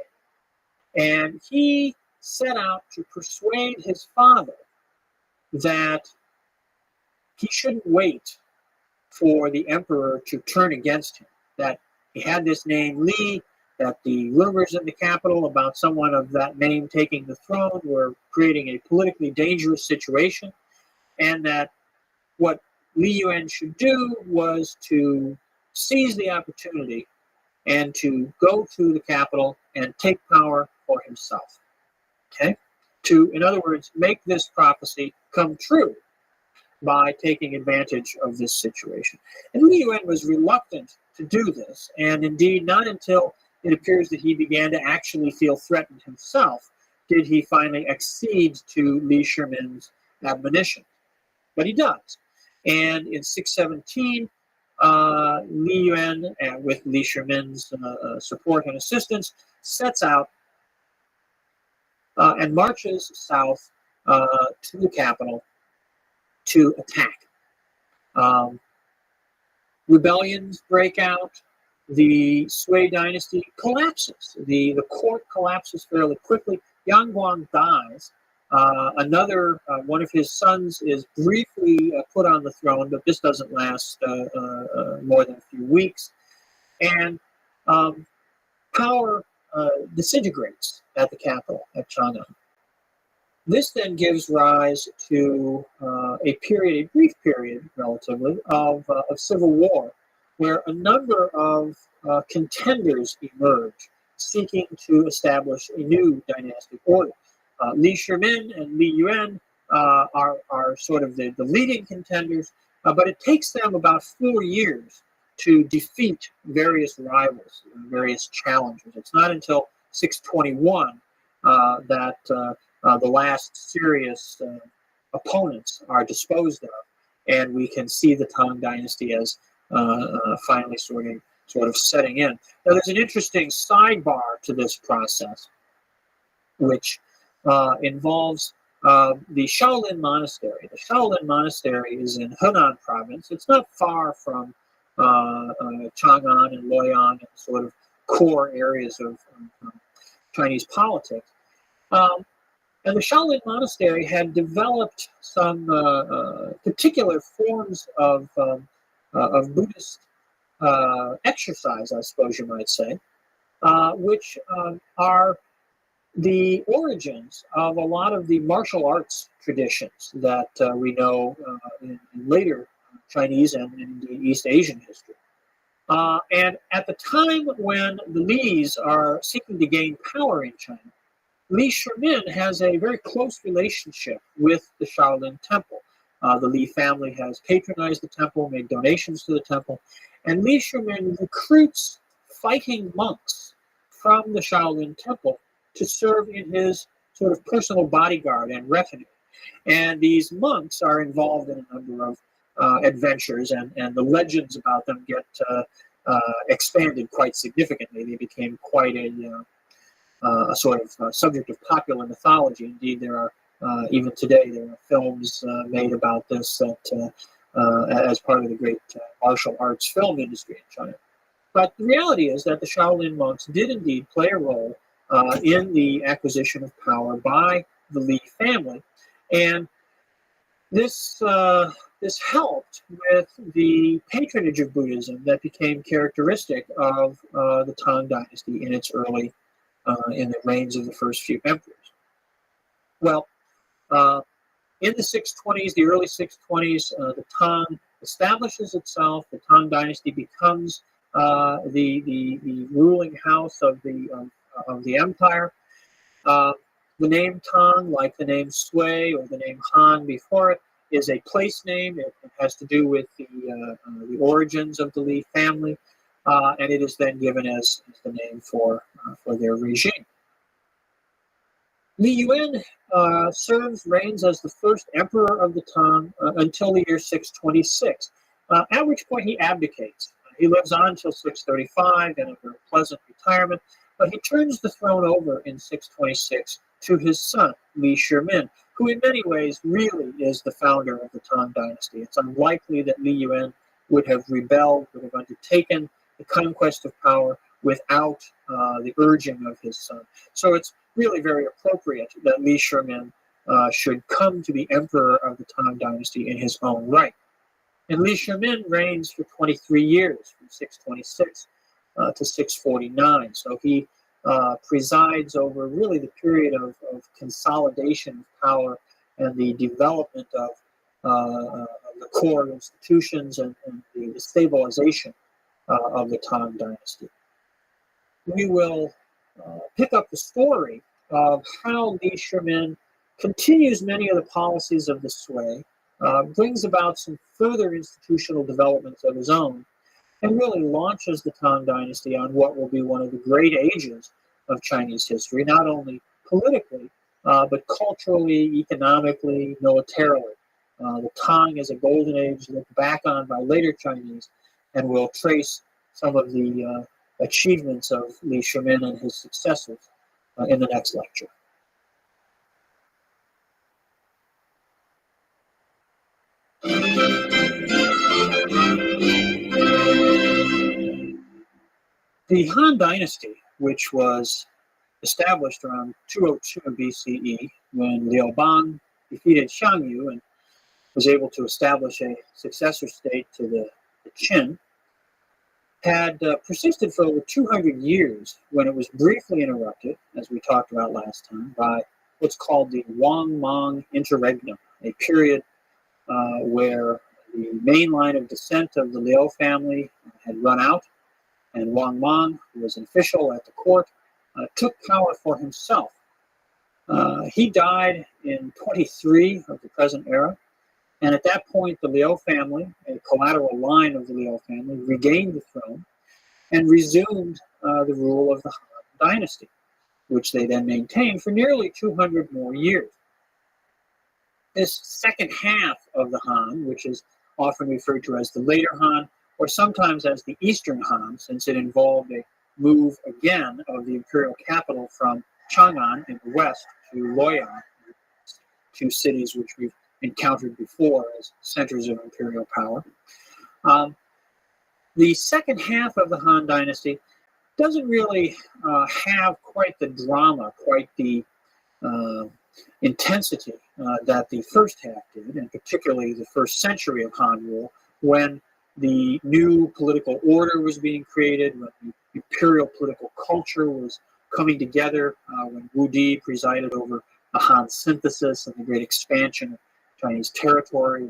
A: And he set out to persuade his father that he shouldn't wait for the emperor to turn against him, that he had this name Li, that the rumors in the capital about someone of that name taking the throne were creating a politically dangerous situation, and that what Li Yuan should do was to seize the opportunity and to go to the capital and take power for himself. Okay? To, in other words, make this prophecy come true by taking advantage of this situation. And Li Yuan was reluctant to do this, and indeed not until it appears that he began to actually feel threatened himself did he finally accede to Li Shimin's admonition. But he does. And in 617, Li Yuan, with Li Shimin's support and assistance, sets out and marches south to the capital to attack. Rebellions break out. The Sui dynasty collapses. The court collapses fairly quickly. Yang Guang dies. Another one of his sons is briefly put on the throne, but this doesn't last more than a few weeks. And power disintegrates at the capital, at Chang'an. This then gives rise to a brief period, relatively, of civil war, where a number of contenders emerge, seeking to establish a new dynastic order. Li Shimin and Li Yuan are sort of the leading contenders, but it takes them about 4 years to defeat various rivals, various challengers. It's not until 621 that the last serious opponents are disposed of, and we can see the Tang Dynasty as finally sort of setting in. Now, there's an interesting sidebar to this process, which involves the Shaolin Monastery. The Shaolin Monastery is in Henan province. It's not far from Chang'an and Luoyang and sort of core areas of Chinese politics. And the Shaolin Monastery had developed some particular forms of Buddhist exercise, I suppose you might say, which are the origins of a lot of the martial arts traditions that we know in later Chinese and indeed East Asian history. And at the time when the Li's are seeking to gain power in China, Li Shimin has a very close relationship with the Shaolin Temple. The Li family has patronized the temple, made donations to the temple, and Li Shimin recruits fighting monks from the Shaolin Temple to serve in his sort of personal bodyguard and retinue. And these monks are involved in a number of adventures, and the legends about them get expanded quite significantly. They became quite a sort of subject of popular mythology. Indeed, there are, even today, there are films made about this that, as part of the great martial arts film industry in China. But the reality is that the Shaolin monks did indeed play a role in the acquisition of power by the Li family. And this helped with the patronage of Buddhism that became characteristic of the Tang Dynasty in its early, in the reigns of the first few emperors. Well, in the 620s, the early 620s, the Tang establishes itself. The Tang Dynasty becomes the ruling house of the empire. The name Tang, like the name Sui or the name Han before it, is a place name. It has to do with the origins of the Li family, and it is then given as the name for their regime. Li Yuan reigns as the first emperor of the Tang until the year 626, at which point he abdicates. He lives on until 635 in a very pleasant retirement, but he turns the throne over in 626 to his son, Li Shimin, who in many ways really is the founder of the Tang Dynasty. It's unlikely that Li Yuan would have rebelled, would have undertaken the conquest of power without the urging of his son. So it's really very appropriate that Li Shimin should come to be emperor of the Tang Dynasty in his own right. And Li Shimin reigns for 23 years, from 626 to 649. So he presides over really the period of consolidation of power and the development of the core institutions and the stabilization of the Tang Dynasty. We will pick up the story of how Li Shimin continues many of the policies of the Sui, brings about some further institutional developments of his own, and really launches the Tang Dynasty on what will be one of the great ages of Chinese history, not only politically, but culturally, economically, militarily. The Tang is a golden age looked back on by later Chinese, and will trace some of the achievements of Li Shimin and his successors in the next lecture. The Han Dynasty, which was established around 202 BCE when Liu Bang defeated Xiangyu and was able to establish a successor state to the Qin, had persisted for over 200 years when it was briefly interrupted, as we talked about last time, by what's called the Wang-Mang interregnum, a period where the main line of descent of the Liu family had run out, and Wang Mang, who was an official at the court, took power for himself. He died in 23 of the present era, and at that point the Liu family, a collateral line of the Liu family, regained the throne and resumed the rule of the Han Dynasty, which they then maintained for nearly 200 more years. This second half of the Han, which is often referred to as the later Han, or sometimes as the Eastern Han, since it involved a move again of the imperial capital from Chang'an in the west to Luoyang, two cities which we've encountered before as centers of imperial power. The second half of the Han Dynasty doesn't really have quite the drama, quite the intensity that the first half did, and particularly the first century of Han rule, when the new political order was being created, when the imperial political culture was coming together, when Wu Di presided over the Han synthesis and the great expansion of Chinese territory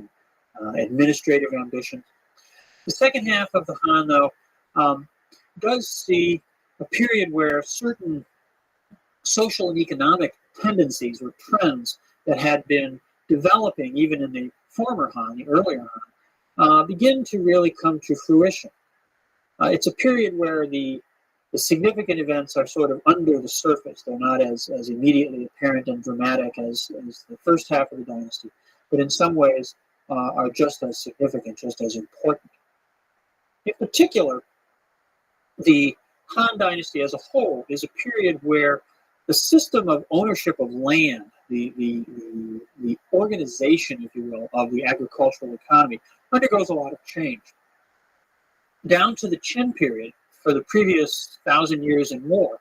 A: and administrative ambition. The second half of the Han, though, does see a period where certain social and economic tendencies or trends that had been developing even in the former Han, the earlier Han, begin to really come to fruition. It's a period where the significant events are sort of under the surface. They're not as immediately apparent and dramatic as the first half of the dynasty, but in some ways are just as significant, just as important. In particular, the Han Dynasty as a whole is a period where the system of ownership of land, the organization, if you will, of the agricultural economy undergoes a lot of change. Down to the Qin period, for the previous 1,000 years and more,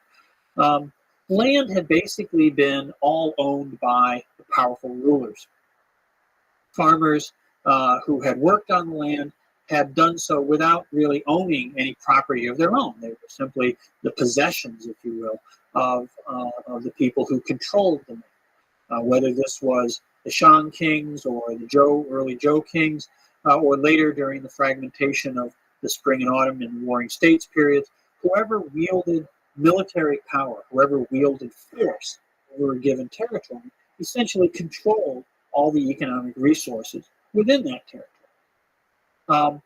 A: land had basically been all owned by the powerful rulers. Farmers who had worked on the land had done so without really owning any property of their own. They were simply the possessions, if you will, of the people who controlled the land. Whether this was the Shang kings or the early Zhou kings, or later during the fragmentation of the spring and autumn and warring states periods, whoever wielded military power, whoever wielded force over a given territory, essentially controlled all the economic resources within that territory.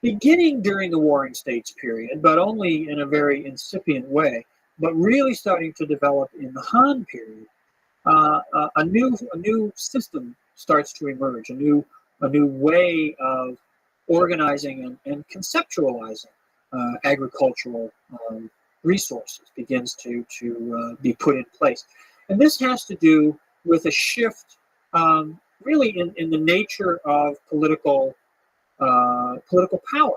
A: Beginning during the Warring States period, but only in a very incipient way, but really starting to develop in the Han period, a new system starts to emerge, a new way of organizing and conceptualizing agricultural resources begins to be put in place. And this has to do with a shift really in the nature of political power.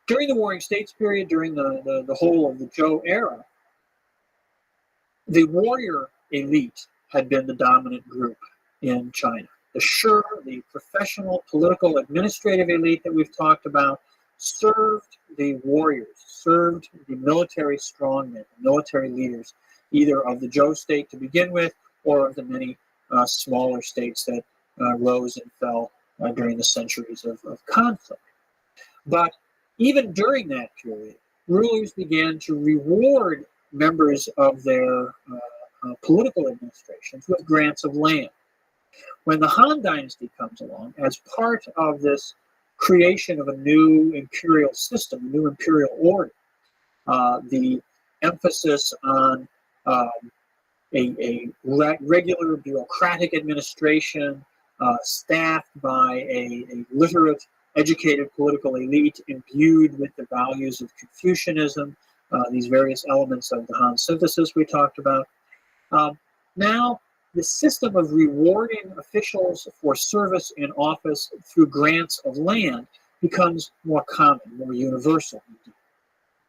A: During the Warring States period, during the whole of the Zhou era, the warrior elite had been the dominant group in China. The Shi, the professional, political, administrative elite that we've talked about, served the warriors, served the military strongmen, military leaders, either of the Zhou state to begin with, or of the many smaller states that rose and fell during the centuries of conflict. But even during that period, rulers began to reward members of their political administrations with grants of land. When the Han Dynasty comes along, as part of this creation of a new imperial system, a new imperial order, the emphasis on a regular bureaucratic administration staffed by a literate, educated political elite imbued with the values of Confucianism, these various elements of the Han synthesis we talked about. Now, the system of rewarding officials for service in office through grants of land becomes more common, more universal.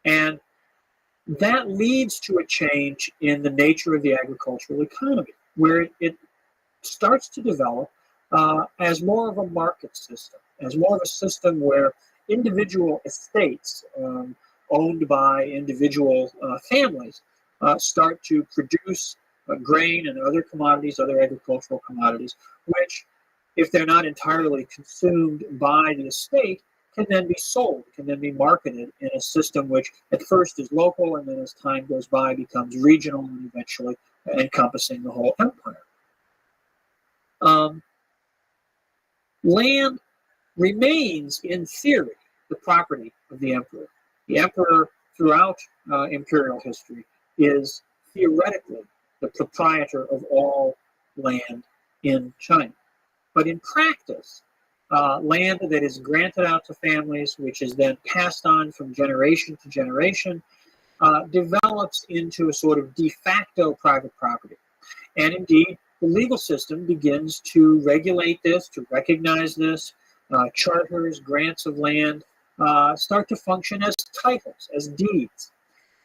A: And that leads to a change in the nature of the agricultural economy, where it starts to develop as more of a market system, as more of a system where individual estates owned by individual families start to produce grain and other commodities, other agricultural commodities, which, if they're not entirely consumed by the estate, can then be sold, can then be marketed in a system which at first is local and then as time goes by becomes regional and eventually encompassing the whole empire. Land remains, in theory, the property of the emperor. The emperor, throughout imperial history, is theoretically the proprietor of all land in China. But in practice, land that is granted out to families, which is then passed on from generation to generation, develops into a sort of de facto private property. And indeed, the legal system begins to regulate this, to recognize this. Charters, grants of land start to function as titles, as deeds.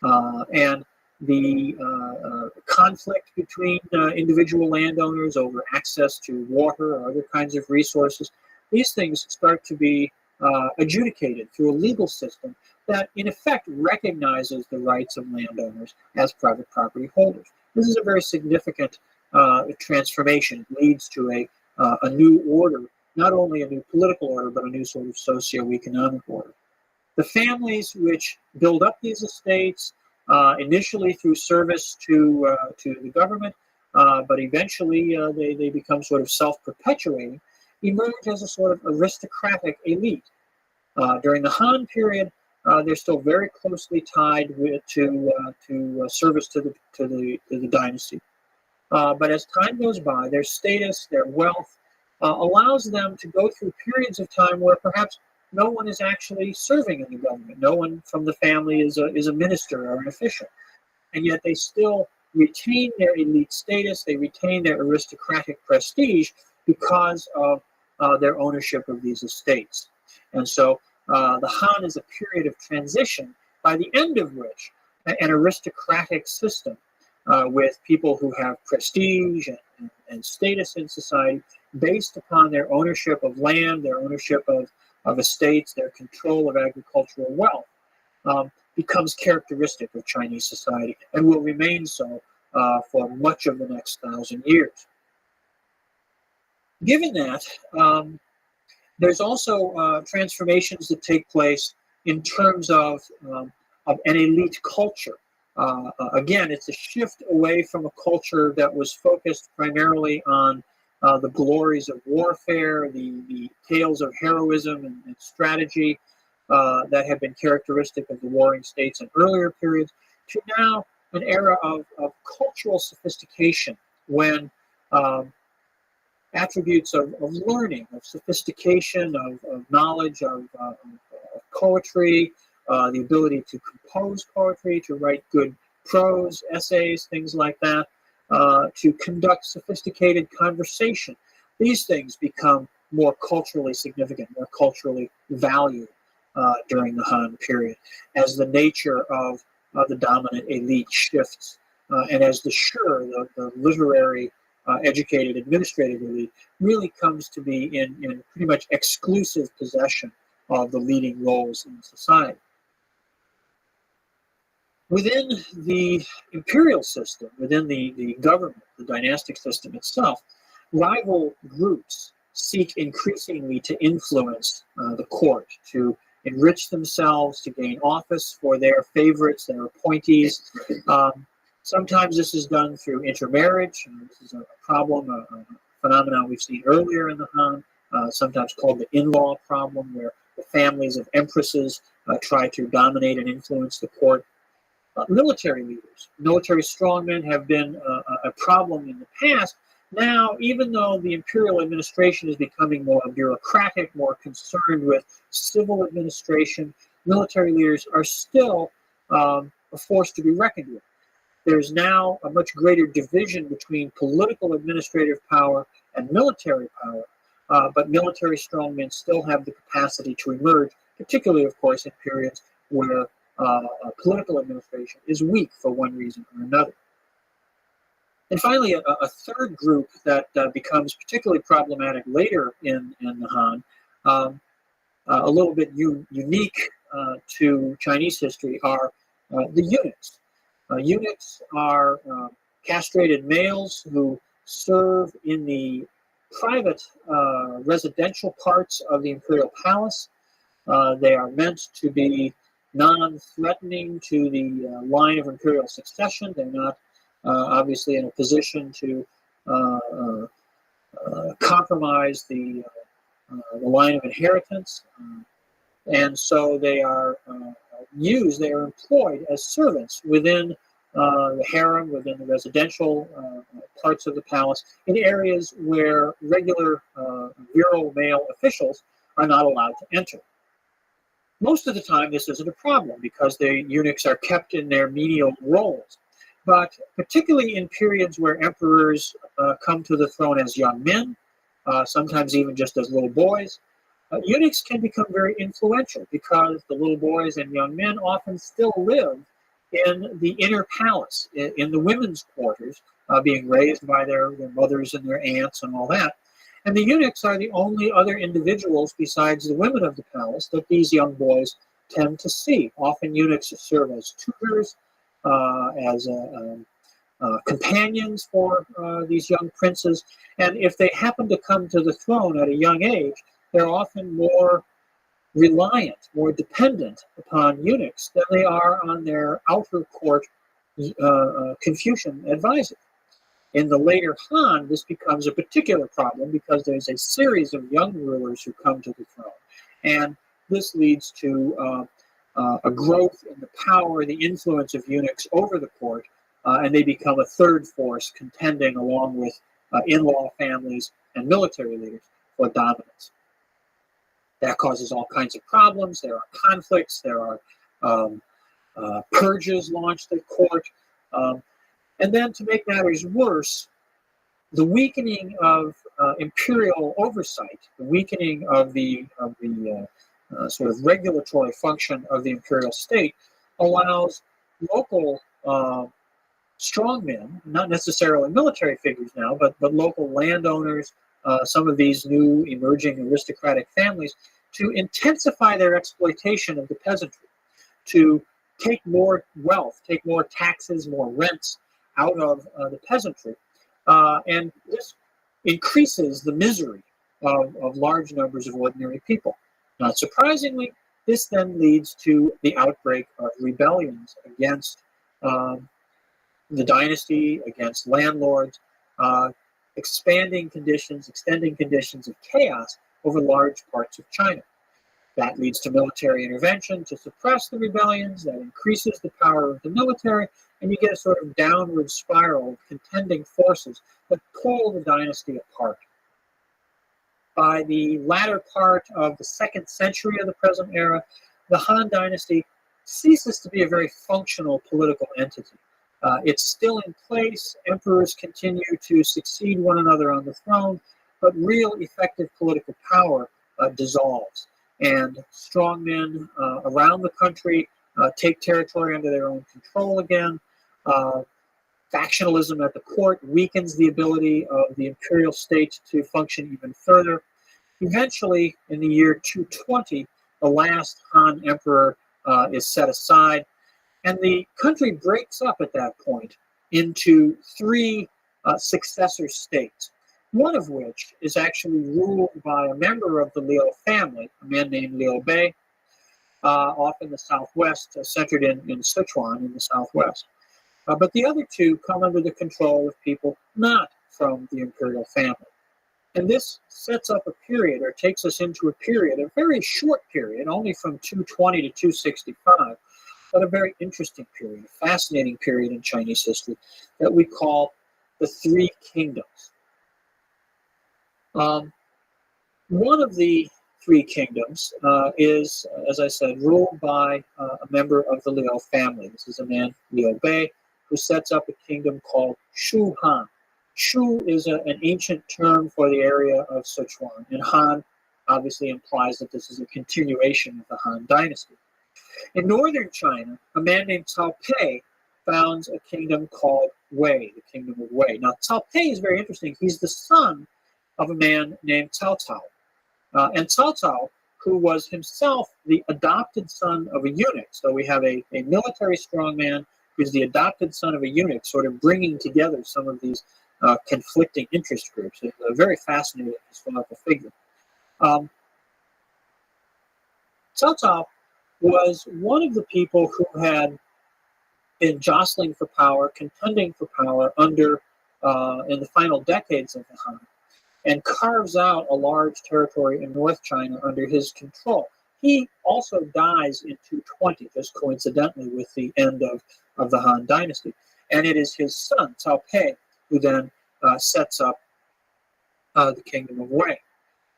A: And the conflict between individual landowners over access to water or other kinds of resources, these things start to be adjudicated through a legal system that in effect recognizes the rights of landowners as private property holders. This is a very significant transformation. It leads to a new order, not only a new political order, but a new sort of socio-economic order. The families which build up these estates, initially through service to the government, but eventually they become sort of self-perpetuating, emerge as a sort of aristocratic elite. During the Han period, they're still very closely tied to service to the dynasty. But as time goes by, their status, their wealth, allows them to go through periods of time where perhaps no one is actually serving in the government. No one from the family is a minister or an official. And yet they still retain their elite status, they retain their aristocratic prestige because of their ownership of these estates. And so the Han is a period of transition, by the end of which an aristocratic system with people who have prestige and status in society based upon their ownership of land, their ownership of estates, their control of agricultural wealth, becomes characteristic of Chinese society and will remain so for much of the next 1,000 years. Given that, there's also transformations that take place in terms of an elite culture. Again, it's a shift away from a culture that was focused primarily on the glories of warfare, the tales of heroism and strategy that have been characteristic of the warring states in earlier periods, to now an era of cultural sophistication when attributes of learning, of sophistication, of knowledge, of poetry, the ability to compose poetry, to write good prose, essays, things like that, to conduct sophisticated conversation. These things become more culturally significant, more culturally valued during the Han period, as the nature of the dominant elite shifts, and as the the literary, educated, administrative elite really comes to be in pretty much exclusive possession of the leading roles in society. Within the imperial system, within the government, the dynastic system itself, rival groups seek increasingly to influence the court, to enrich themselves, to gain office for their favorites, their appointees. Sometimes this is done through intermarriage. This is a problem, a phenomenon we've seen earlier in the Han, sometimes called the in-law problem, where the families of empresses try to dominate and influence the court. Military leaders, military strongmen have been a problem in the past. Now, even though the imperial administration is becoming more bureaucratic, more concerned with civil administration, military leaders are still a force to be reckoned with. There's now a much greater division between political administrative power and military power, but military strongmen still have the capacity to emerge, particularly, of course, in periods where political administration is weak for one reason or another. And finally, a third group that becomes particularly problematic later in the Han, a little bit unique to Chinese history, are the eunuchs. Eunuchs are castrated males who serve in the private residential parts of the imperial palace. They are meant to be non-threatening to the line of imperial succession. They're not obviously in a position to compromise the line of inheritance. And so they are employed as servants within the harem, within the residential parts of the palace, in areas where regular virile male officials are not allowed to enter. Most of the time, this isn't a problem because the eunuchs are kept in their menial roles. But particularly in periods where emperors come to the throne as young men, sometimes even just as little boys, eunuchs can become very influential because the little boys and young men often still live in the inner palace, in the women's quarters, being raised by their mothers and their aunts and all that. And the eunuchs are the only other individuals besides the women of the palace that these young boys tend to see. Often eunuchs serve as tutors, as companions for these young princes. And if they happen to come to the throne at a young age, they're often more reliant, more dependent upon eunuchs than they are on their outer court Confucian advisors. In the later Han, this becomes a particular problem because there's a series of young rulers who come to the throne. And this leads to a growth in the power, the influence of eunuchs over the court, and they become a third force contending along with in-law families and military leaders for dominance. That causes all kinds of problems. There are conflicts. There are purges launched at court. And then to make matters worse, the weakening of imperial oversight, the weakening of the sort of regulatory function of the imperial state allows local strongmen, not necessarily military figures now, but local landowners, some of these new emerging aristocratic families, to intensify their exploitation of the peasantry, to take more wealth, take more taxes, more rents out of the peasantry. And this increases the misery of large numbers of ordinary people. Not surprisingly, this then leads to the outbreak of rebellions against the dynasty, against landlords, extending conditions of chaos over large parts of China. That leads to military intervention to suppress the rebellions, that increases the power of the military, and you get a sort of downward spiral of contending forces that pull the dynasty apart. By the latter part of the 2nd century of the present era, the Han dynasty ceases to be a very functional political entity. It's still in place, emperors continue to succeed one another on the throne, but real effective political power dissolves. And strongmen around the country take territory under their own control again. Factionalism at the court weakens the ability of the imperial state to function even further. Eventually, in the year 220, the last Han emperor is set aside, and the country breaks up at that point into 3 successor states. one of which is actually ruled by a member of the Liu family, a man named Liu Bei, off in the southwest, centered in Sichuan in the southwest. But the other two come under the control of people not from the imperial family. And this sets up a period, or takes us into a period, a very short period, only from 220 to 265, but a very interesting period, a fascinating period in Chinese history that we call the Three Kingdoms. One of the Three Kingdoms is, as I said, ruled by a member of the Liu family. This is a man, Liu Bei, who sets up a kingdom called Shu Han. Shu is an ancient term for the area of Sichuan, and Han obviously implies that this is a continuation of the Han dynasty. In northern China, a man named Cao Pi founds a kingdom called Wei, the kingdom of Wei. Now, Cao Pi is very interesting. He's the son of a man named Cao Cao. And Cao Cao, who was himself the adopted son of a eunuch. So we have a military strongman who's the adopted son of a eunuch, sort of bringing together some of these conflicting interest groups. It's a very fascinating historical figure. Cao Cao was one of the people who had been jostling for power, contending for power under in the final decades of the Han, and carves out a large territory in North China under his control. He also dies in 220, just coincidentally with the end of the Han dynasty. And it is his son, Cao Pi, who then sets up the kingdom of Wei.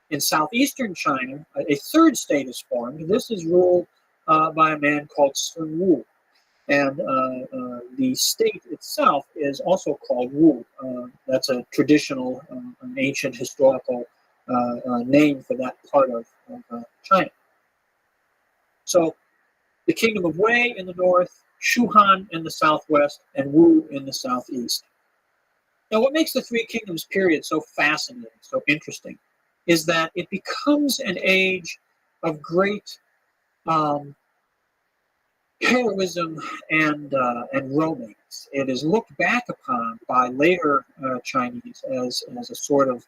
A: In southeastern China, a third state is formed. This is ruled by a man called Sun Wu. And the state itself is also called Wu. That's a traditional, an ancient historical name for that part of China. So the kingdom of Wei in the north, Shu Han in the southwest, and Wu in the southeast. Now, what makes the Three Kingdoms period so fascinating, so interesting, is that it becomes an age of great heroism and romance. It is looked back upon by later Chinese as a sort of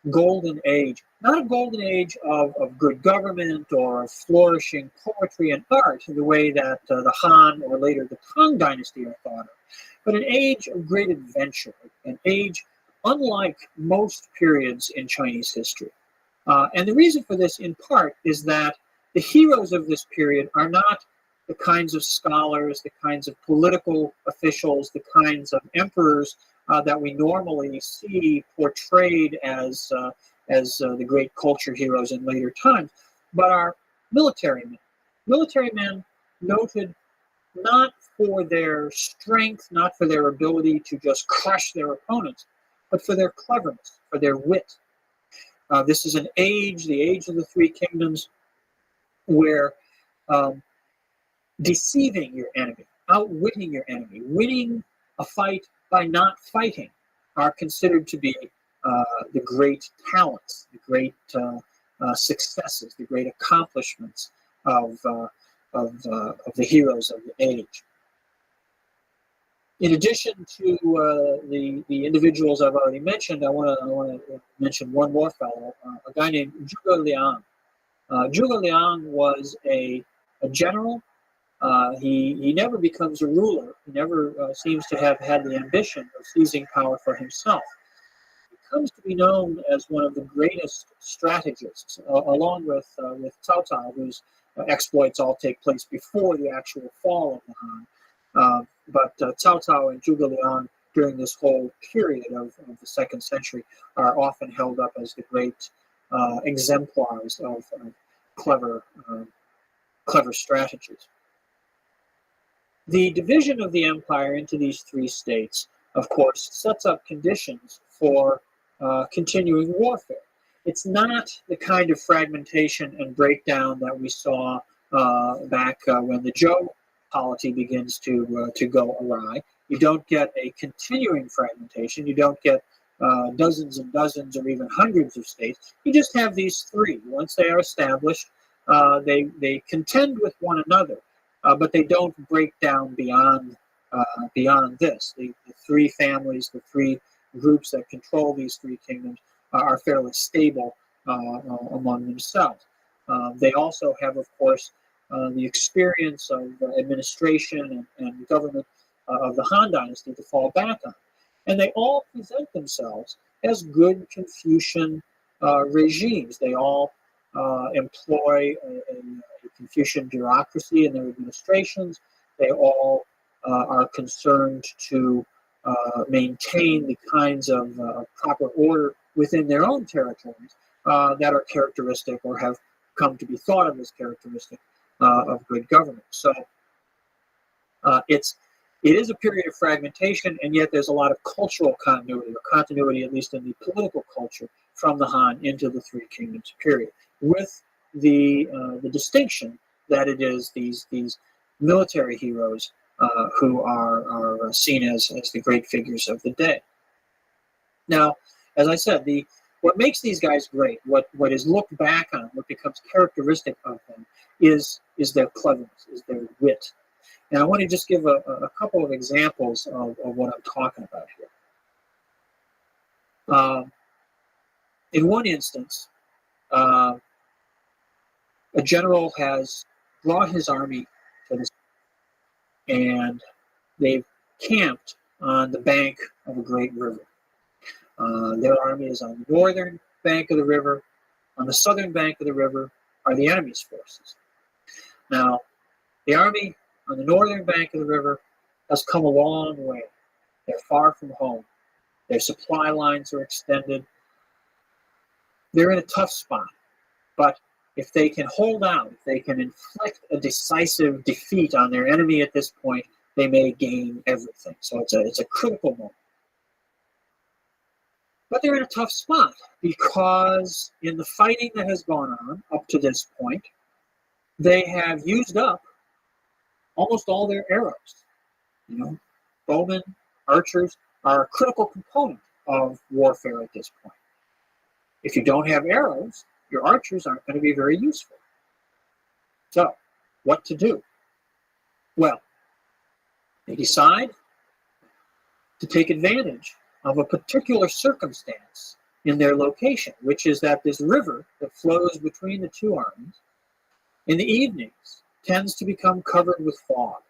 A: golden age, not a golden age of good government or of flourishing poetry and art the way that the Han or later the Tang dynasty are thought of, but an age of great adventure, an age unlike most periods in Chinese history. And the reason for this, in part, is that the heroes of this period are not the kinds of scholars, the kinds of political officials, the kinds of emperors that we normally see portrayed as the great culture heroes in later times, but are military men. Military men noted not for their strength, not for their ability to just crush their opponents, but for their cleverness, for their wit. This is an age, the age of the Three Kingdoms, where deceiving your enemy, outwitting your enemy, winning a fight by not fighting are considered to be the great talents, the great successes, the great accomplishments of the heroes of the age. In addition to the individuals I've already mentioned, I want to mention one more fellow, a guy named Zhuge Liang. Zhuge Liang was a general. He never becomes a ruler. He never seems to have had the ambition of seizing power for himself. He comes to be known as one of the greatest strategists, along with Cao Cao, whose exploits all take place before the actual fall of the Han. But Cao Cao and Zhuge Liang during this whole period of the 2nd century are often held up as the great exemplars of clever strategies. The division of the empire into these three states, of course, sets up conditions for continuing warfare. It's not the kind of fragmentation and breakdown that we saw back when the Zhou polity begins to go awry. You don't get a continuing fragmentation. You don't get dozens and dozens or even hundreds of states. You just have these three. Once they are established, they contend with one another, but they don't break down beyond this. The three families, the three groups that control these three kingdoms are fairly stable among themselves. They also have, of course, the experience of administration and government of the Han Dynasty to fall back on. And they all present themselves as good Confucian regimes. They all employ a Confucian bureaucracy in their administrations. They all are concerned to maintain the kinds of proper order within their own territories that are characteristic or have come to be thought of as characteristic of good government. So it is a period of fragmentation, and yet there's a lot of cultural continuity, or continuity at least in the political culture, from the Han into the Three Kingdoms period, with the distinction that it is these military heroes who are seen as the great figures of the day. Now, as I said, what makes these guys great, what is looked back on, what becomes characteristic of them, is their cleverness, is their wit. And I want to just give a couple of examples of what I'm talking about here. In one instance, a general has brought his army to this, and they've camped on the bank of a great river. Their army is on the northern bank of the river. On the southern bank of the river are the enemy's forces. Now, the army on the northern bank of the river has come a long way. They're far from home. Their supply lines are extended. They're in a tough spot. But if they can hold out, if they can inflict a decisive defeat on their enemy at this point, they may gain everything. So it's a critical moment. But they're in a tough spot because in the fighting that has gone on up to this point, they have used up almost all their arrows. You know, bowmen, archers are a critical component of warfare at this point. If you don't have arrows, your archers aren't going to be very useful. So, what to do? Well, they decide to take advantage of a particular circumstance in their location, which is that this river that flows between the two armies in the evenings tends to become covered with fog.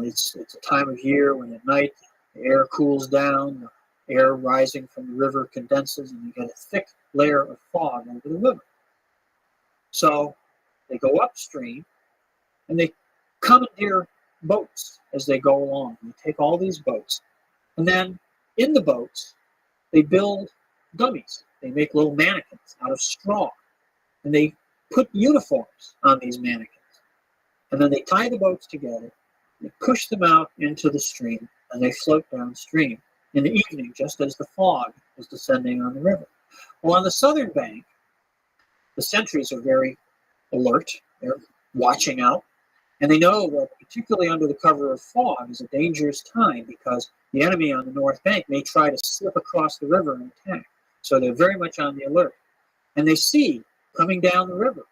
A: It's a time of year when at night the air cools down, the air rising from the river condenses, and you get a thick layer of fog over the river. So they go upstream and they commandeer boats as they go along. They take all these boats, and then in the boats they build dummies. They make little mannequins out of straw, and they put uniforms on these mannequins. And then they tie the boats together, they push them out into the stream, and they float downstream in the evening, just as the fog is descending on the river. Well, on the southern bank, the sentries are very alert. They're watching out, and they know that particularly under the cover of fog is a dangerous time because the enemy on the north bank may try to slip across the river and attack. So they're very much on the alert. And they see coming down the river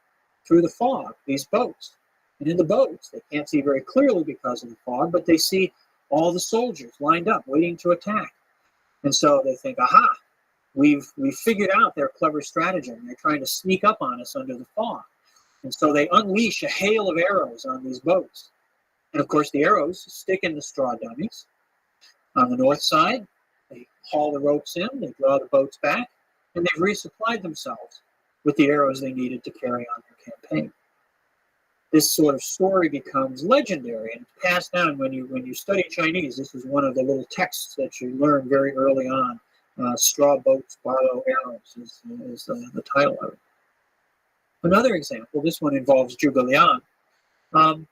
A: through the fog these boats. And in the boats, they can't see very clearly because of the fog, but they see all the soldiers lined up waiting to attack. And so they think, aha, we've figured out their clever stratagem. They're trying to sneak up on us under the fog. And so they unleash a hail of arrows on these boats. And of course, the arrows stick in the straw dummies. On the north side, they haul the ropes in, they draw the boats back, and they've resupplied themselves with the arrows they needed to carry on their campaign. This sort of story becomes legendary and passed down when you study Chinese. This is one of the little texts that you learn very early on. Straw boats borrow arrows is the title of it. Another example, this one involves Zhuge Liang.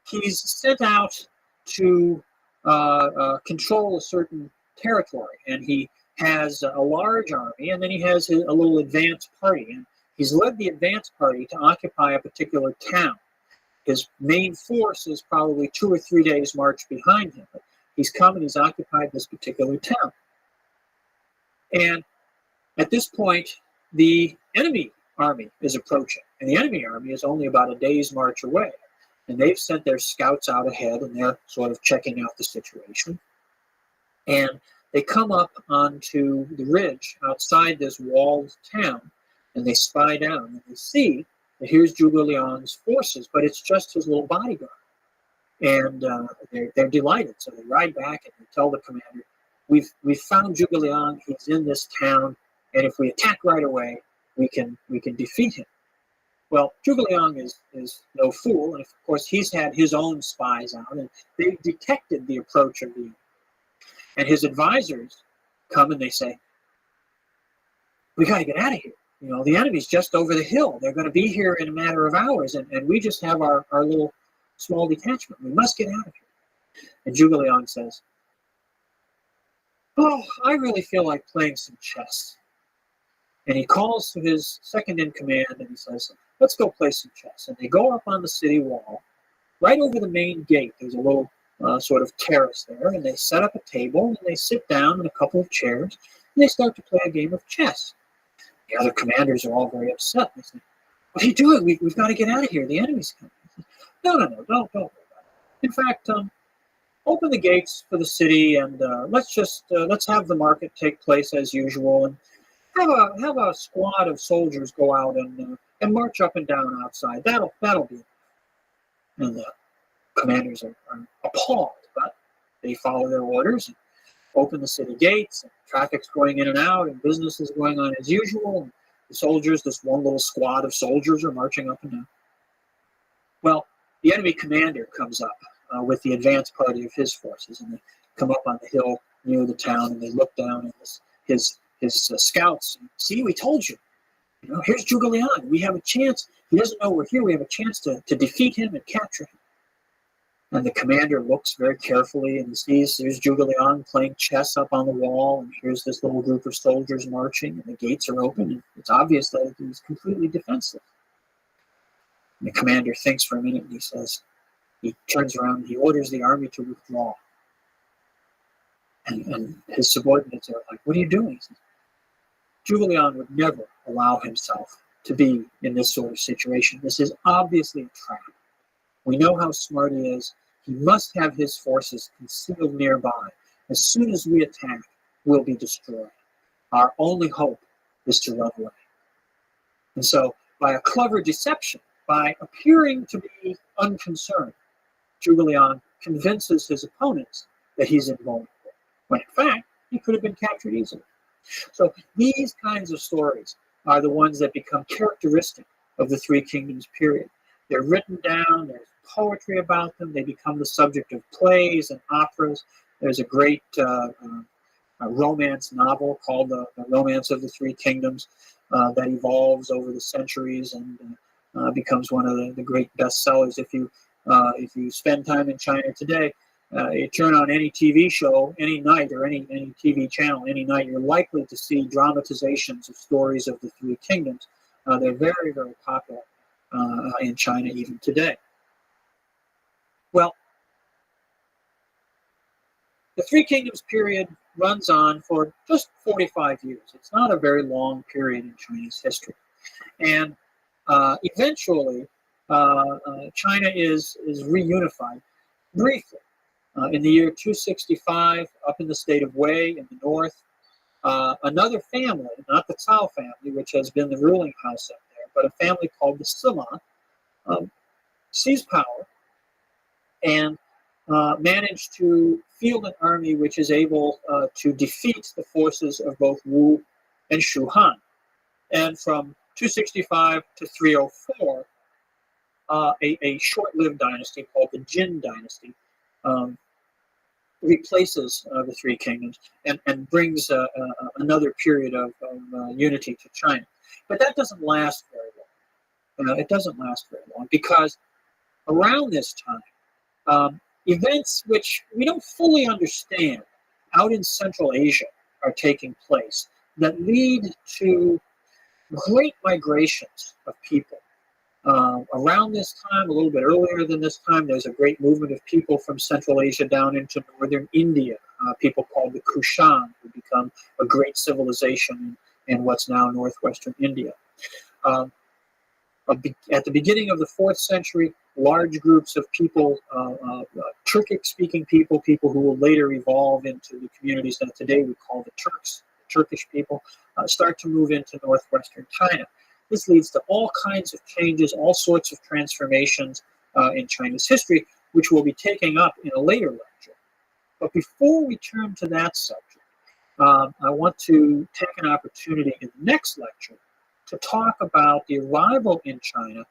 A: He's sent out to control a certain territory, and he has a large army, and then he has a little advance party. And he's led the advance party to occupy a particular town. His main force is probably 2 or 3 days' march behind him. But he's come and he's occupied this particular town. And at this point, the enemy army is approaching. And the enemy army is only about a day's march away. And they've sent their scouts out ahead, and they're sort of checking out the situation. And they come up onto the ridge outside this walled town, and they spy down, and they see that here's Zhuge Liang's forces, but it's just his little bodyguard. And they're delighted, so they ride back and they tell the commander, we've found Zhuge Liang, he's in this town, and if we attack right away, we can defeat him. Well, Zhuge Liang is no fool, and of course he's had his own spies out, and they detected the approach of the enemy. And his advisors come and they say, we got to get out of here. You know, the enemy's just over the hill. They're going to be here in a matter of hours, and we just have our little small detachment. We must get out of here. And Zhuge Liang says, oh, I really feel like playing some chess. And he calls to his second in command and he says, let's go play some chess. And they go up on the city wall, right over the main gate. There's a little sort of terrace there, and they set up a table and they sit down in a couple of chairs and they start to play a game of chess. The other commanders are all very upset. They say, what are you doing? We've got to get out of here. The enemy's coming. No, don't worry about it. In fact, open the gates for the city and let's have the market take place as usual, and have a squad of soldiers go out and march up and down outside. That'll be it. And the commanders are appalled, but they follow their orders and open the city gates, and traffic's going in and out, and business is going on as usual. And the soldiers, this one little squad of soldiers, are marching up and down. Well, the enemy commander comes up with the advance party of his forces, and they come up on the hill near the town, and they look down at his scouts. See, we told you. You know, here's Zhuge Liang. We have a chance. He doesn't know we're here. We have a chance to defeat him and capture him. And the commander looks very carefully, and he sees there's Zhuge Liang playing chess up on the wall, and here's this little group of soldiers marching, and the gates are open, and it's obvious that he's completely defenseless. And the commander thinks for a minute, and he turns around, and he orders the army to withdraw. And his subordinates are like, what are you doing? He says, Zhuge Liang would never allow himself to be in this sort of situation. This is obviously a trap. We know how smart he is. He must have his forces concealed nearby. As soon as we attack, we'll be destroyed. Our only hope is to run away. And so, by a clever deception, by appearing to be unconcerned, Zhuge Liang convinces his opponents that he's invulnerable, when in fact, he could have been captured easily. So these kinds of stories are the ones that become characteristic of the Three Kingdoms period. They're written down, there's poetry about them, they become the subject of plays and operas. There's a great romance novel called The Romance of the Three Kingdoms that evolves over the centuries and becomes one of the great bestsellers. If you spend time in China today, you turn on any TV show any night, or any TV channel any night, you're likely to see dramatizations of stories of the Three Kingdoms. They're very, very popular in China even today. Well, the Three Kingdoms period runs on for just 45 years. It's not a very long period in Chinese history. And eventually, China is reunified briefly. In the year 265, up in the state of Wei in the north, another family, not the Cao family, which has been the ruling house up there, but a family called the Sima, seized power and managed to field an army which is able to defeat the forces of both Wu and Shu Han. And from 265 to 304, a short-lived dynasty called the Jin dynasty replaces the Three Kingdoms and brings another period of unity to China. But that doesn't last very long. It doesn't last very long because around this time, events which we don't fully understand out in Central Asia are taking place that lead to great migrations of people. Around this time, a little bit earlier than this time, there's a great movement of people from Central Asia down into northern India, people called the Kushan, who become a great civilization in what's now northwestern India. At the beginning of the 4th century, large groups of people, Turkic-speaking people who will later evolve into the communities that today we call the Turks, Turkish people, start to move into northwestern China. This leads to all kinds of changes, all sorts of transformations in China's history, which we'll be taking up in a later lecture. But before we turn to that subject, I want to take an opportunity in the next lecture to talk about the arrival in China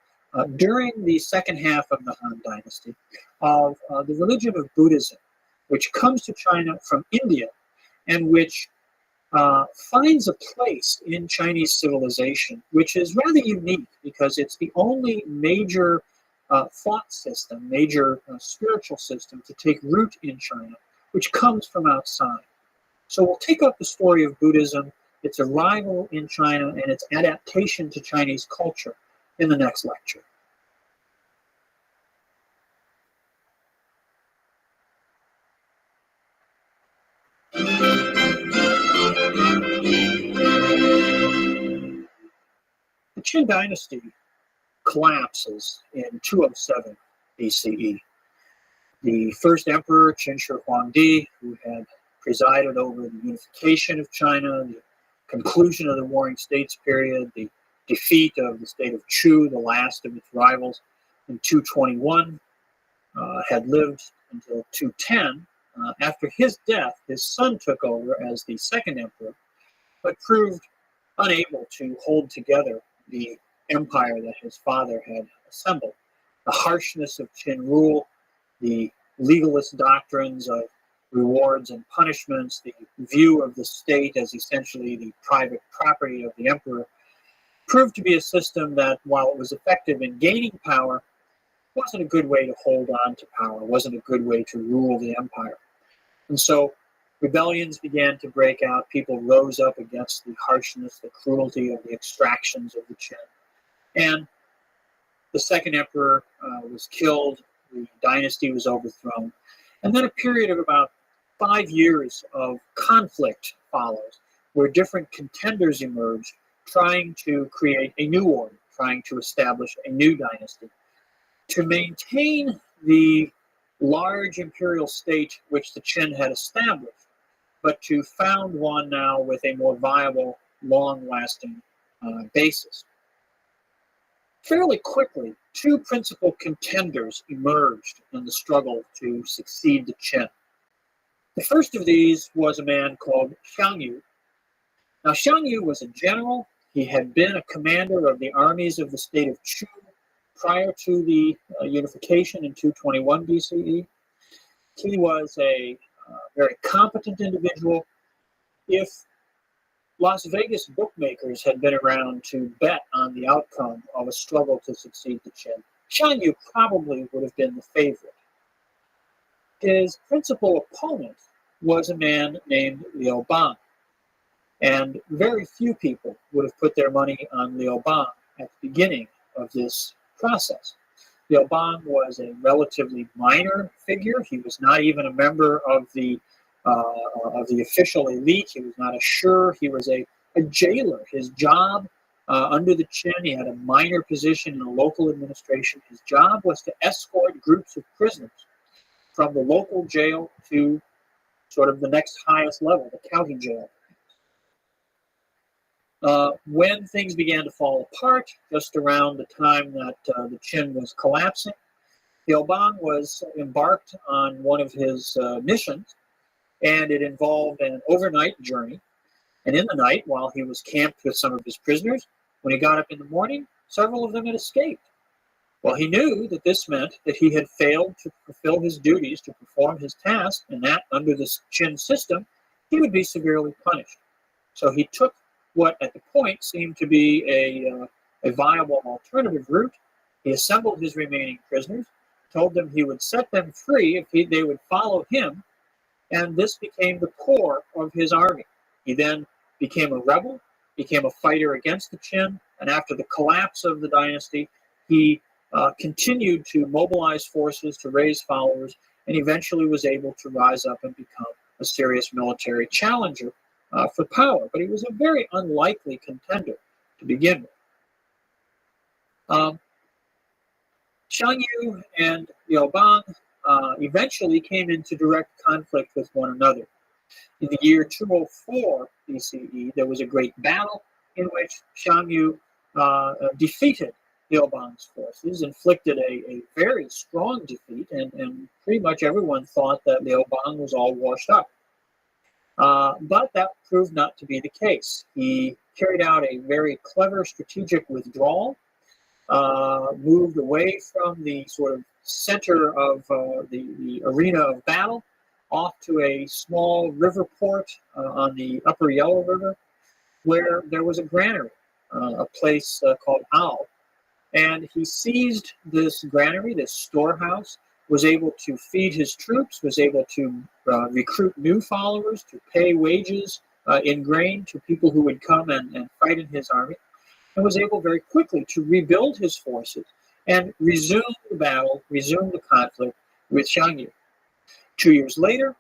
A: during the second half of the Han Dynasty of the religion of Buddhism, which comes to China from India and which finds a place in Chinese civilization, which is rather unique because it's the only major thought system, major spiritual system to take root in China, which comes from outside. So we'll take up the story of Buddhism, its arrival in China, and its adaptation to Chinese culture in the next lecture. The Qin dynasty collapses in 207 BCE. The first emperor, Qin Shi Huangdi, who had presided over the unification of China, the conclusion of the Warring States period, the defeat of the state of Chu, the last of its rivals, in 221, had lived until 210. After his death, his son took over as the second emperor, but proved unable to hold together the empire that his father had assembled. The harshness of Qin rule, the legalist doctrines of rewards and punishments, the view of the state as essentially the private property of the emperor, proved to be a system that, while it was effective in gaining power, wasn't a good way to hold on to power, wasn't a good way to rule the empire. And so rebellions began to break out. People rose up against the harshness, the cruelty of the extractions of the Qin. And the second emperor was killed, the dynasty was overthrown. And then a period of about 5 years of conflict follows, where different contenders emerge, trying to create a new order, trying to establish a new dynasty. To maintain the large imperial state which the Qin had established, but to found one now with a more viable, long-lasting basis. Fairly quickly, two principal contenders emerged in the struggle to succeed the Qin. The first of these was a man called Xiang Yu. Now, Xiang Yu was a general. He had been a commander of the armies of the state of Chu prior to the unification in 221 BCE. He was a very competent individual. If Las Vegas bookmakers had been around to bet on the outcome of a struggle to succeed the Qin, Xiang Yu probably would have been the favorite. His principal opponent was a man named Liu Bang, and very few people would have put their money on Liu Bang at the beginning of this process. Liu Bang was a relatively minor figure. He was not even a member of the official elite. He was not a shur. He was a jailer. His job under the Qin, he had a minor position in the local administration. His job was to escort groups of prisoners from the local jail to sort of the next highest level, the county jail. When things began to fall apart, just around the time that the Qin was collapsing, Liu Bang was embarked on one of his missions, and it involved an overnight journey. And in the night, while he was camped with some of his prisoners, when he got up in the morning, several of them had escaped. Well, he knew that this meant that he had failed to fulfill his duties, to perform his task, and that under the Qin system, he would be severely punished. So he took what at the point seemed to be a viable alternative route. He assembled his remaining prisoners, told them he would set them free if they would follow him, and this became the core of his army. He then became a rebel, became a fighter against the Qin, and after the collapse of the dynasty, he continued to mobilize forces, to raise followers, and eventually was able to rise up and become a serious military challenger for power. But he was a very unlikely contender to begin Shang Yu and Liu Bang eventually came into direct conflict with one another. In the year 204 BCE, there was a great battle in which Shang Yu defeated Liu Bang's forces, inflicted a very strong defeat, and pretty much everyone thought that Liu Bang was all washed up. But that proved not to be the case. He carried out a very clever strategic withdrawal, moved away from the sort of center of the arena of battle, off to a small river port on the upper Yellow River, where there was a granary, a place called Ao. And he seized this granary, this storehouse, was able to feed his troops, was able to recruit new followers, to pay wages in grain to people who would come and fight in his army, and was able very quickly to rebuild his forces and resume the battle, resume the conflict with Shang Yu. 2 years later,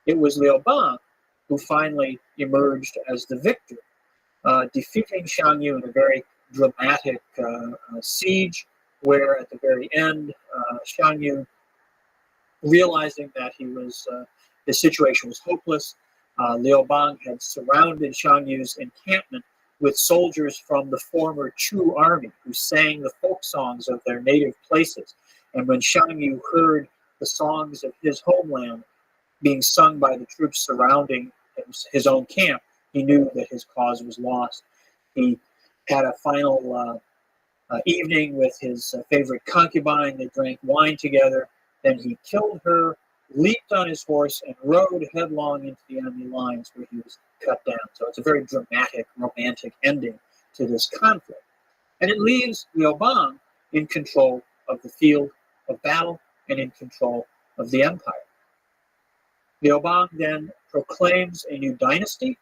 A: it was Liu Bang who finally emerged as the victor, defeating Shang Yu in a very dramatic siege, where at the very end, Shang Yu, realizing that his situation was hopeless, Liu Bang had surrounded Shang Yu's encampment with soldiers from the former Chu army who sang the folk songs of their native places. And when Shang Yu heard the songs of his homeland being sung by the troops surrounding his own camp, he knew that his cause was lost. He had a final evening with his favorite concubine. They drank wine together. Then he killed her, leaped on his horse, and rode headlong into the enemy lines, where he was cut down. So it's a very dramatic, romantic ending to this conflict. And it leaves Liu Bang in control of the field of battle and in control of the empire. Liu Bang then proclaims a new dynasty.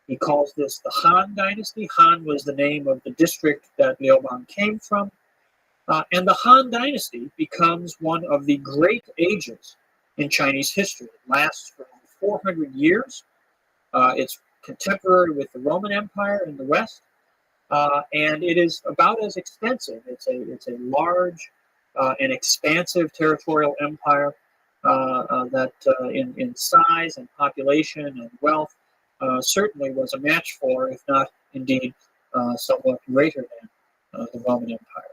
A: He calls this the Han dynasty. Han was the name of the district that Liu Bang came from. And the Han dynasty becomes one of the great ages in Chinese history. It lasts for 400 years. It's contemporary with the Roman Empire in the West. And it is about as extensive. It's a large and expansive territorial empire that in size and population and wealth certainly was a match for, if not indeed somewhat greater than the Roman Empire.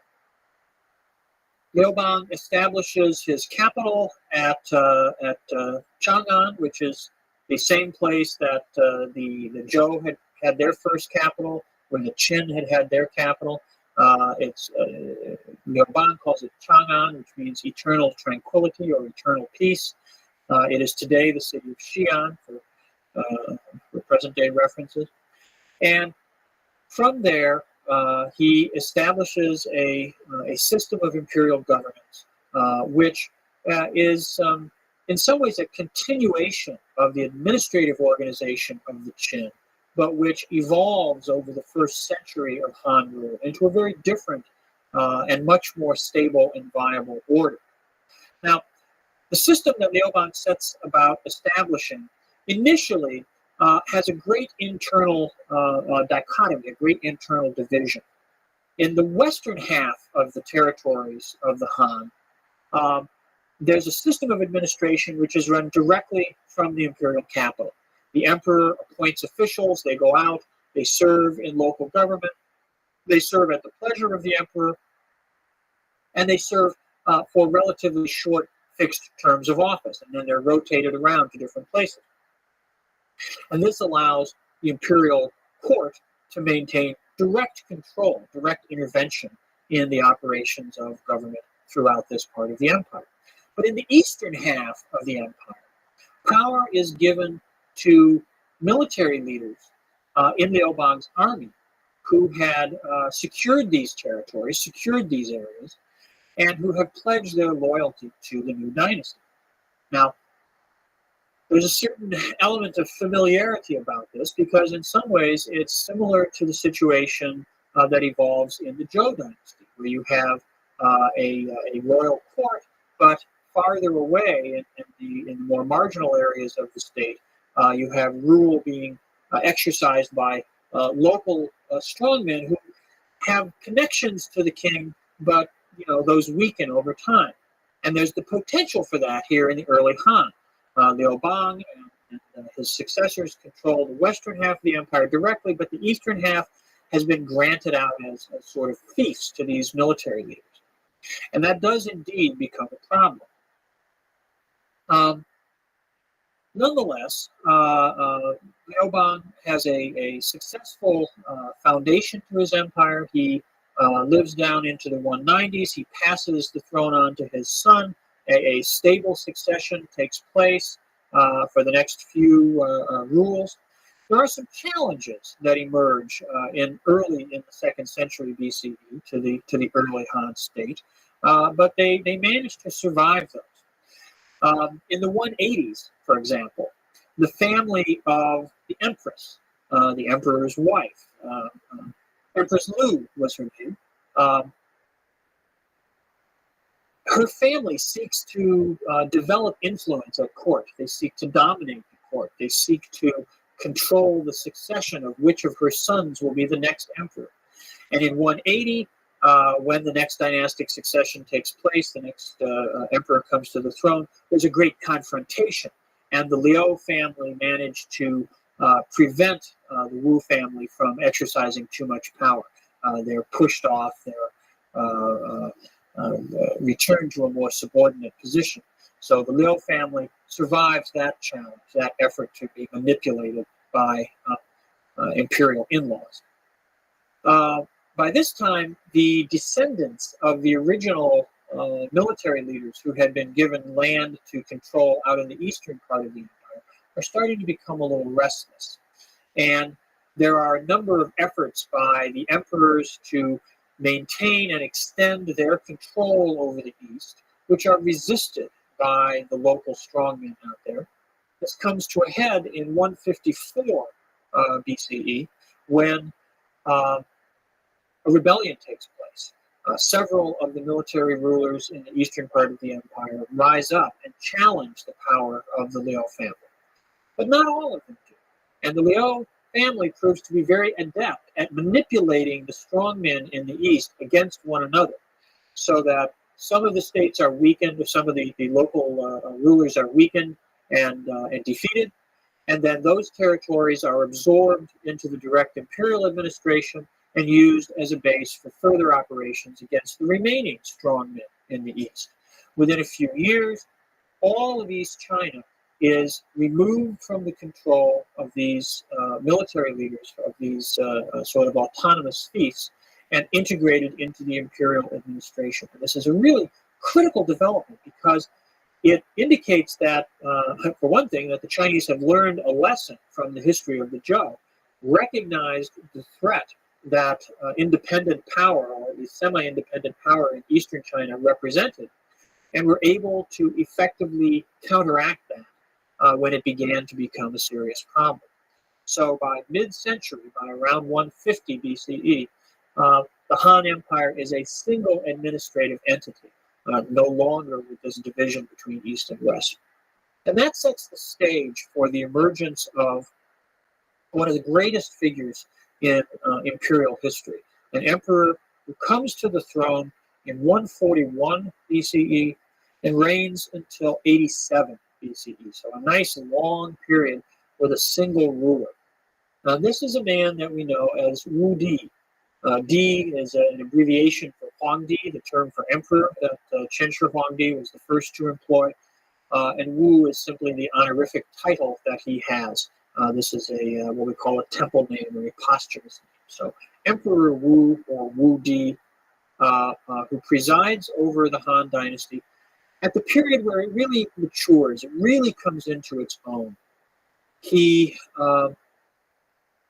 A: Liu Bang establishes his capital at Chang'an, which is the same place that the Zhou had their first capital, where the Qin had their capital. Liu Bang calls it Chang'an, which means eternal tranquility or eternal peace. It is today the city of Xi'an for present-day references. And from there, he establishes a system of imperial governance, which is in some ways a continuation of the administrative organization of the Qin, but which evolves over the first century of Han rule into a very different and much more stable and viable order. Now, the system that Liu Bang sets about establishing initially has a great internal dichotomy, a great internal division. In the western half of the territories of the Han, there's a system of administration which is run directly from the imperial capital. The emperor appoints officials, they go out, they serve in local government, they serve at the pleasure of the emperor, and they serve for relatively short fixed terms of office, and then they're rotated around to different places. And this allows the imperial court to maintain direct control, direct intervention in the operations of government throughout this part of the empire. But in the eastern half of the empire, power is given to military leaders in Liu Bang's army who had secured these territories, secured these areas, and who have pledged their loyalty to the new dynasty. Now, there's a certain element of familiarity about this because in some ways it's similar to the situation that evolves in the Zhou dynasty, where you have a royal court, but farther away in the more marginal areas of the state, you have rule being exercised by local strongmen who have connections to the king, but those weaken over time. And there's the potential for that here in the early Han. Liu Bang and his successors control the western half of the empire directly, but the eastern half has been granted out as sort of fiefs to these military leaders. And that does indeed become a problem. Nonetheless, Liu Bang has a successful foundation to his empire. He lives down into the 190s. He passes the throne on to his son. A stable succession takes place for the next few rules. There are some challenges that emerge early in the 2nd century BCE to the early Han state, but they managed to survive those. In the 180s, for example, the family of the Empress, the emperor's wife, Empress Lu was her name. Her family seeks to develop influence at court. They seek to dominate the court. They seek to control the succession of which of her sons will be the next emperor. And in 180, when the next dynastic succession takes place, the next emperor comes to the throne, there's a great confrontation. And the Liu family managed to prevent the Wu family from exercising too much power. They're pushed off, they're returned to a more subordinate position. So the Liu family survives that challenge, that effort to be manipulated by imperial in-laws. By this time, the descendants of the original military leaders who had been given land to control out in the eastern part of the empire are starting to become a little restless. And there are a number of efforts by the emperors to maintain and extend their control over the east, which are resisted by the local strongmen out there. This comes to a head in 154 BCE when a rebellion takes place. Several of the military rulers in the eastern part of the empire rise up and challenge the power of the Liu family. But not all of them do. And the Liu family proves to be very adept at manipulating the strongmen in the east against one another, so that some of the states are weakened, some of the local rulers are weakened and defeated, and then those territories are absorbed into the direct imperial administration and used as a base for further operations against the remaining strongmen in the east. Within a few years, all of East China is removed from the control of these military leaders, of these sort of autonomous fiefs, and integrated into the imperial administration. And this is a really critical development because it indicates that, for one thing, that the Chinese have learned a lesson from the history of the Zhou, recognized the threat that independent power, or at least semi-independent power in eastern China represented, and were able to effectively counteract that when it began to become a serious problem. So by mid-century, by around 150 BCE, the Han Empire is a single administrative entity, no longer with this division between East and West. And that sets the stage for the emergence of one of the greatest figures in imperial history, an emperor who comes to the throne in 141 BCE and reigns until 87 BCE. So a nice long period with a single ruler. Now this is a man that we know as Wu Di. Di is an abbreviation for Huangdi, the term for emperor that Chen Shi Huangdi was the first to employ. And Wu is simply the honorific title that he has. This is a what we call a temple name or a posthumous name. So Emperor Wu, or Wu Di, who presides over the Han dynasty at the period where it really matures, it really comes into its own. He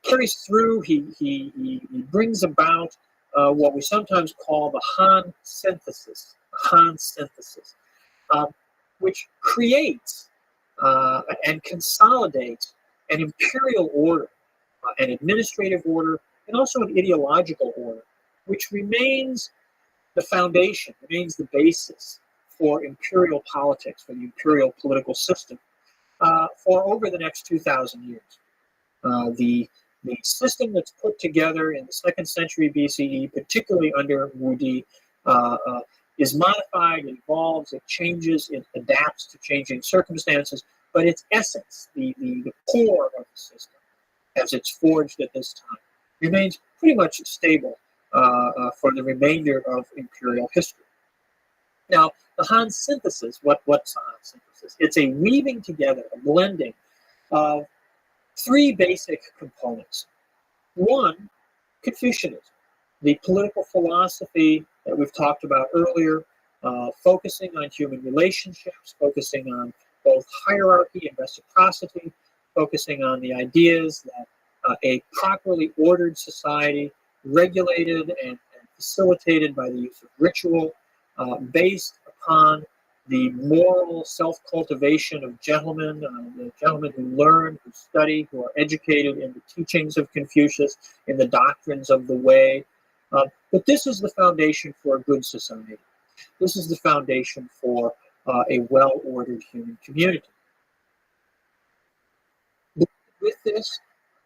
A: carries through, he brings about what we sometimes call the Han synthesis, which creates and consolidates an imperial order, an administrative order, and also an ideological order, which remains the foundation, remains the basis for imperial politics, for the imperial political system, for over the next 2,000 years. The system that's put together in the 2nd century BCE, particularly under Wu Di, is modified, it evolves, it changes, it adapts to changing circumstances, but its essence, the core of the system, as it's forged at this time, remains pretty much stable for the remainder of imperial history. Now, the Han synthesis, what's the Han synthesis? It's a weaving together, a blending of three basic components. One, Confucianism, the political philosophy that we've talked about earlier, focusing on human relationships, focusing on both hierarchy and reciprocity, focusing on the ideas that a properly ordered society, regulated and facilitated by the use of ritual, based upon the moral self-cultivation of gentlemen, the gentlemen who learn, who study, who are educated in the teachings of Confucius, in the doctrines of the way. But this is the foundation for a good society. This is the foundation for a well-ordered human community. With this,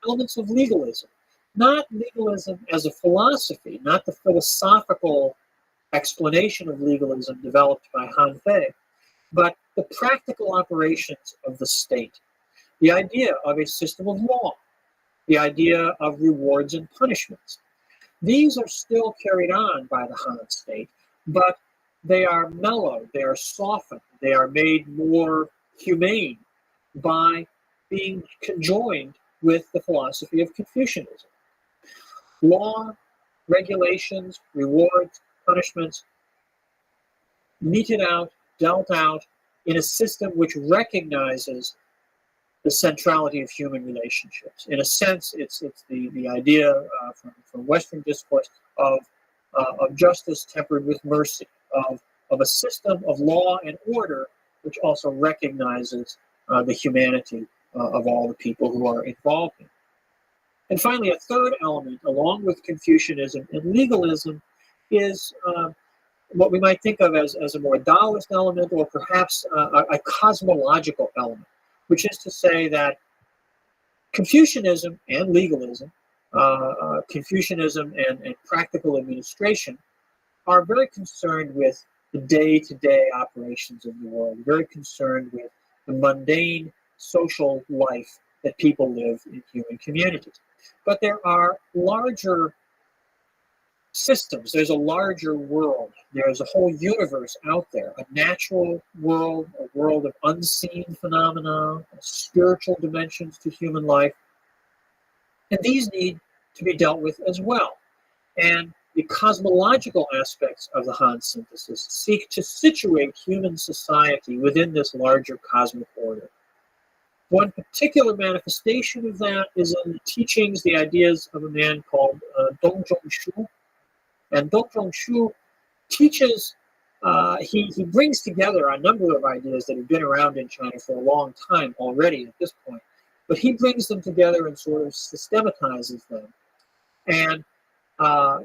A: elements of legalism. Not legalism as a philosophy, not the philosophical explanation of legalism developed by Han Fei, but the practical operations of the state. The idea of a system of law, the idea of rewards and punishments. These are still carried on by the Han state, but they are mellowed, they are softened, they are made more humane by being conjoined with the philosophy of Confucianism. Law, regulations, rewards, punishments, meted out, dealt out in a system which recognizes the centrality of human relationships. In a sense, it's the idea from Western discourse of justice tempered with mercy, of a system of law and order which also recognizes the humanity of all the people who are involved in it. And finally, a third element, along with Confucianism and legalism, is what we might think of as a more Taoist element, or perhaps a cosmological element, which is to say that Confucianism and legalism, Confucianism and practical administration are very concerned with the day-to-day operations of the world, very concerned with the mundane social life that people live in human communities. But there are larger systems, there's a larger world, there's a whole universe out there, a natural world, a world of unseen phenomena, spiritual dimensions to human life, and these need to be dealt with as well. And the cosmological aspects of the Han synthesis seek to situate human society within this larger cosmic order. One particular manifestation of that is in the teachings, the ideas of a man called Dong Zhongshu. And Dong Zhongshu teaches, he brings together a number of ideas that have been around in China for a long time already at this point, but he brings them together and sort of systematizes them and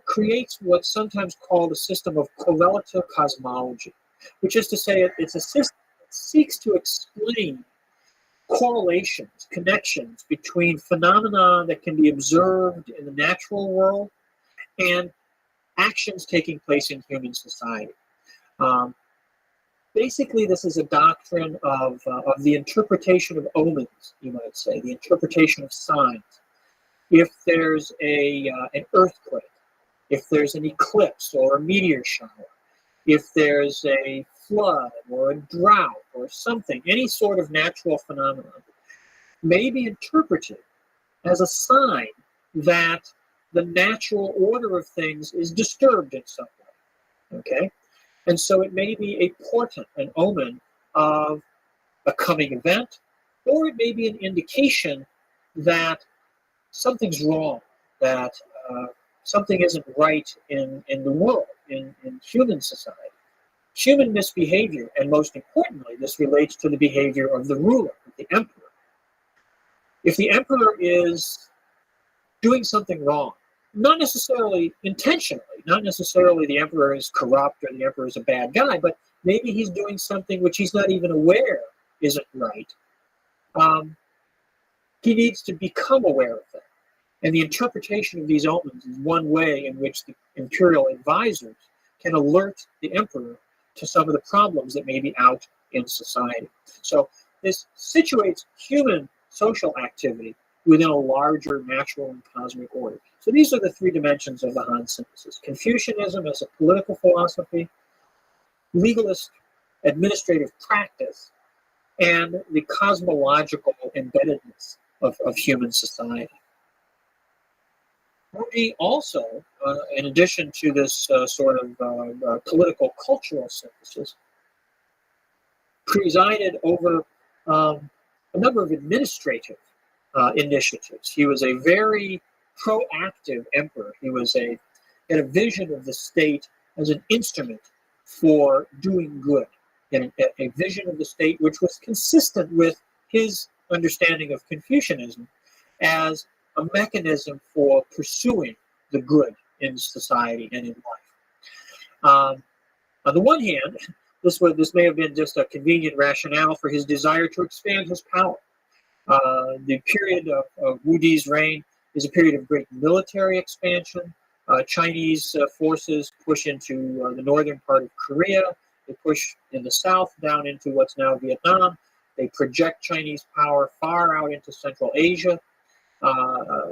A: creates what's sometimes called a system of correlative cosmology, which is to say it's a system that seeks to explain correlations, connections between phenomena that can be observed in the natural world and actions taking place in human society. Basically, this is a doctrine of the interpretation of omens, you might say, the interpretation of signs. If there's an earthquake, if there's an eclipse or a meteor shower, if there's a flood or a drought or something, any sort of natural phenomenon, may be interpreted as a sign that the natural order of things is disturbed in some way, okay? And so it may be a portent, an omen of a coming event, or it may be an indication that something's wrong, that something isn't right in the world, in human society. Human misbehavior, and most importantly, this relates to the behavior of the ruler, the emperor. If the emperor is doing something wrong, not necessarily intentionally, not necessarily the emperor is corrupt or the emperor is a bad guy, but maybe he's doing something which he's not even aware isn't right. He needs to become aware of that. And the interpretation of these omens is one way in which the imperial advisors can alert the emperor to some of the problems that may be out in society. So this situates human social activity within a larger natural and cosmic order. So these are the three dimensions of the Han synthesis. Confucianism as a political philosophy, legalist administrative practice, and the cosmological embeddedness of human society. Wu also, in addition to this sort of political cultural synthesis, presided over a number of administrative initiatives. He was a very proactive emperor. He had a vision of the state as an instrument for doing good, and a vision of the state which was consistent with his understanding of Confucianism as a mechanism for pursuing the good in society and in life. On the one hand, this may have been just a convenient rationale for his desire to expand his power. The period of Wu Di's reign is a period of great military expansion. Chinese forces push into the northern part of Korea. They push in the south down into what's now Vietnam. They project Chinese power far out into Central Asia.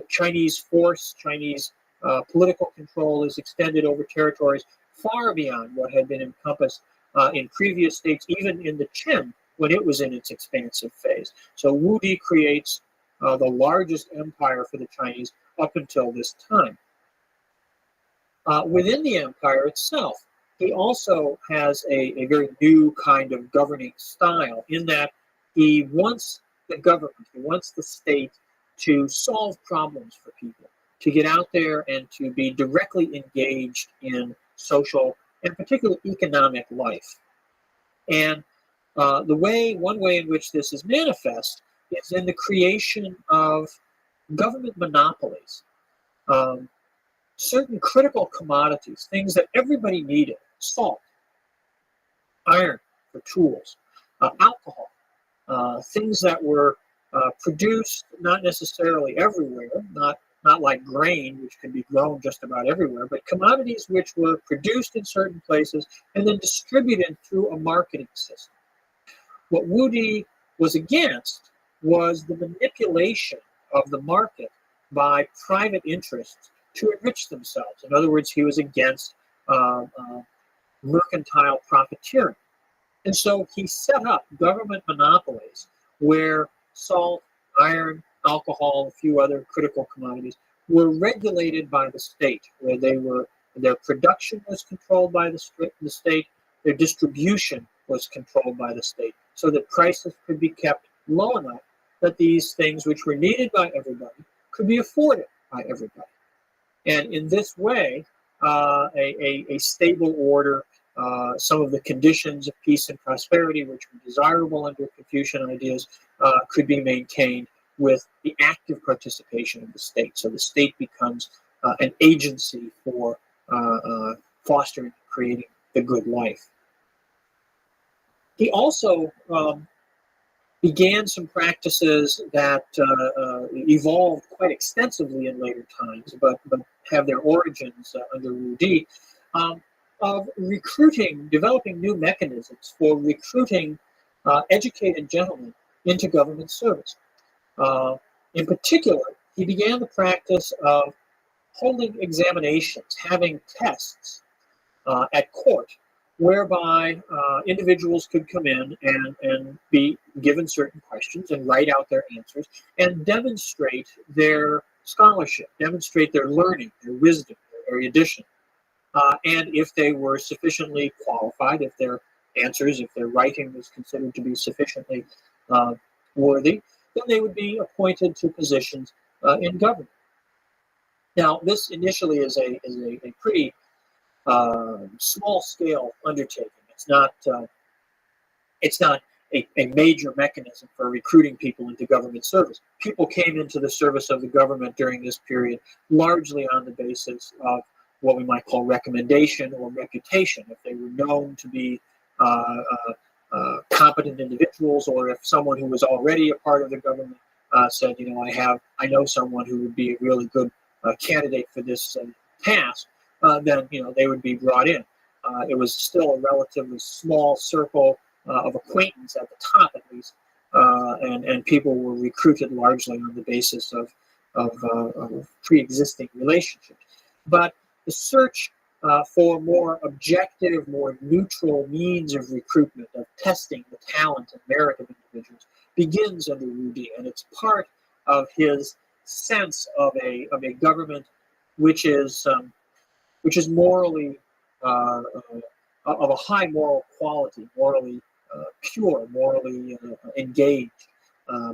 A: Chinese political control is extended over territories far beyond what had been encompassed in previous states, even in the Qin when it was in its expansive phase. So Wu Di creates the largest empire for the Chinese up until this time. Within the empire itself, he also has a very new kind of governing style in that he wants the government, he wants the state to solve problems for people, to get out there and to be directly engaged in social and particularly economic life. And one way in which this is manifest is in the creation of government monopolies. Certain critical commodities, things that everybody needed, salt, iron for tools, alcohol, things that were produced not necessarily everywhere, not like grain, which can be grown just about everywhere, but commodities which were produced in certain places and then distributed through a marketing system. What Wu Di was against was the manipulation of the market by private interests to enrich themselves. In other words, he was against mercantile profiteering. And so he set up government monopolies where salt, iron, alcohol, a few other critical commodities were regulated by the state, where their production was controlled by the state, their distribution was controlled by the state, so that prices could be kept low enough that these things which were needed by everybody could be afforded by everybody. And in this way, a stable order, some of the conditions of peace and prosperity which were desirable under Confucian ideas could be maintained with the active participation of the state. So the state becomes an agency for fostering and creating the good life. He also began some practices that evolved quite extensively in later times, but have their origins under Wu Di, of recruiting, developing new mechanisms for recruiting educated gentlemen into government service. In particular, he began the practice of holding examinations, having tests at court, whereby individuals could come in and be given certain questions and write out their answers and demonstrate their scholarship, demonstrate their learning, their wisdom, their erudition. And if they were sufficiently qualified, if their answers, if their writing was considered to be sufficiently worthy, then they would be appointed to positions in government. Now, this initially is a pretty small-scale undertaking. It's not a major mechanism for recruiting people into government service. People came into the service of the government during this period largely on the basis of what we might call recommendation or reputation. If they were known to be competent individuals, or if someone who was already a part of the government said, I know someone who would be a really good candidate for this task, then they would be brought in. it was still a relatively small circle of acquaintance at the top, at least, and people were recruited largely on the basis of pre-existing relationships. But the search for more objective, more neutral means of recruitment, of testing the talent and merit of individuals, begins under Wu Di, and it's part of his sense of a government which is morally of a high moral quality, morally pure, morally engaged,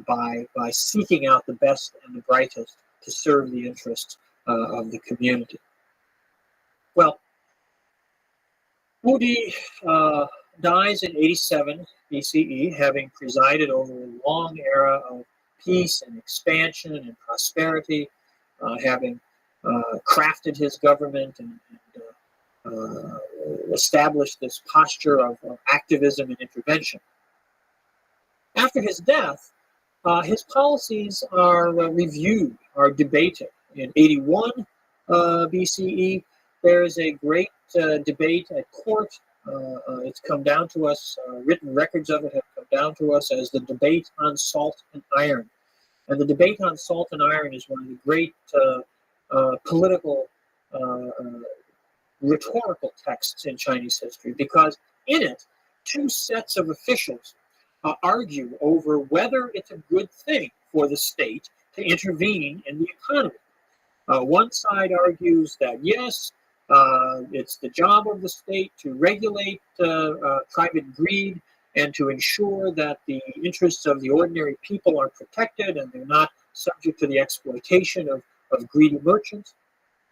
A: by seeking out the best and the brightest to serve the interests of the community. Well, Wu Di dies in 87 BCE, having presided over a long era of peace and expansion and prosperity, having crafted his government and established this posture of activism and intervention. After his death, his policies are reviewed, are debated. In 81 BCE, there is a great debate at court. It's come down to us, written records of it have come down to us as the debate on salt and iron. And the debate on salt and iron is one of the great political, rhetorical texts in Chinese history, because in it, two sets of officials argue over whether it's a good thing for the state to intervene in the economy. One side argues that yes, it's the job of the state to regulate private greed and to ensure that the interests of the ordinary people are protected and they're not subject to the exploitation of greedy merchants.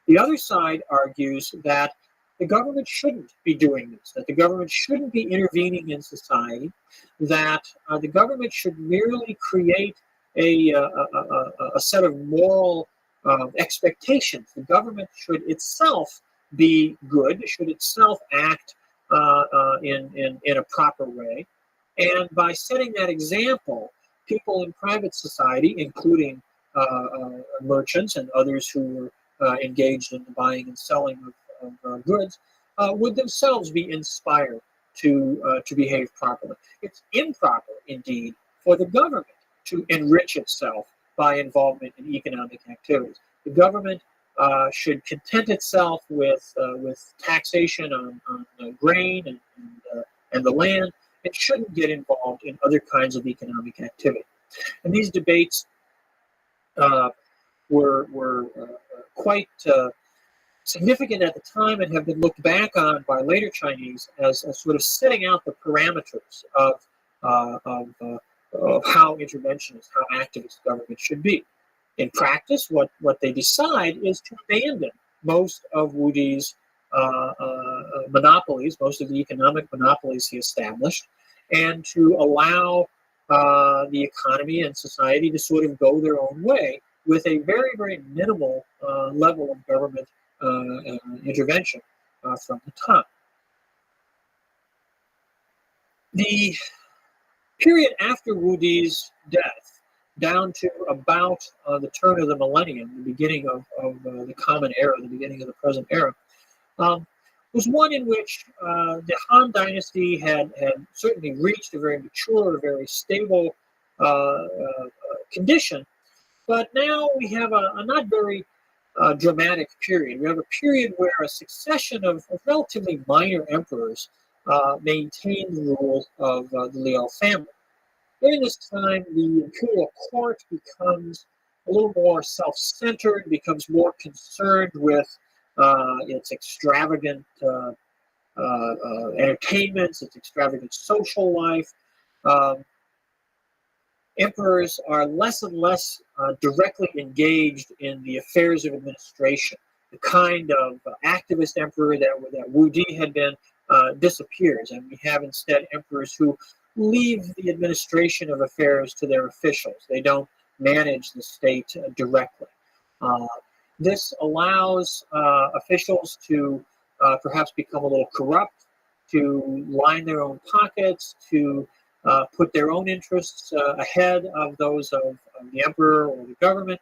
A: The other side argues that the government shouldn't be doing this, that the government shouldn't be intervening in society, that the government should merely create a set of moral expectations. The government should itself be good, should itself act in a proper way. And by setting that example, people in private society, including merchants and others who were engaged in the buying and selling of goods, would themselves be inspired to behave properly. It's improper, indeed, for the government to enrich itself by involvement in economic activities. The government should content itself with taxation on grain and the land. It shouldn't get involved in other kinds of economic activity. And these debates were quite significant at the time and have been looked back on by later Chinese as sort of setting out the parameters of how interventionist, how activist government should be. In practice, what they decide is to abandon most of Wu Di's monopolies, most of the economic monopolies he established, and to allow the economy and society to sort of go their own way with a very, very minimal level of government intervention from the top. The period after Wu Di's death, down to about the turn of the millennium, the beginning of the Common Era, the beginning of the present era, was one in which the Han Dynasty had certainly reached a very mature, a very stable condition. But now we have a not very dramatic period. We have a period where a succession of relatively minor emperors maintained the rule of the Liao family. During this time, the imperial court becomes a little more self-centered, becomes more concerned with its extravagant entertainments, its extravagant social life. Emperors are less and less directly engaged in the affairs of administration. The kind of activist emperor that Wu Di had been disappears, and we have instead emperors who leave the administration of affairs to their officials. They don't manage the state directly. This allows officials to perhaps become a little corrupt, to line their own pockets, to put their own interests ahead of those of the emperor or the government.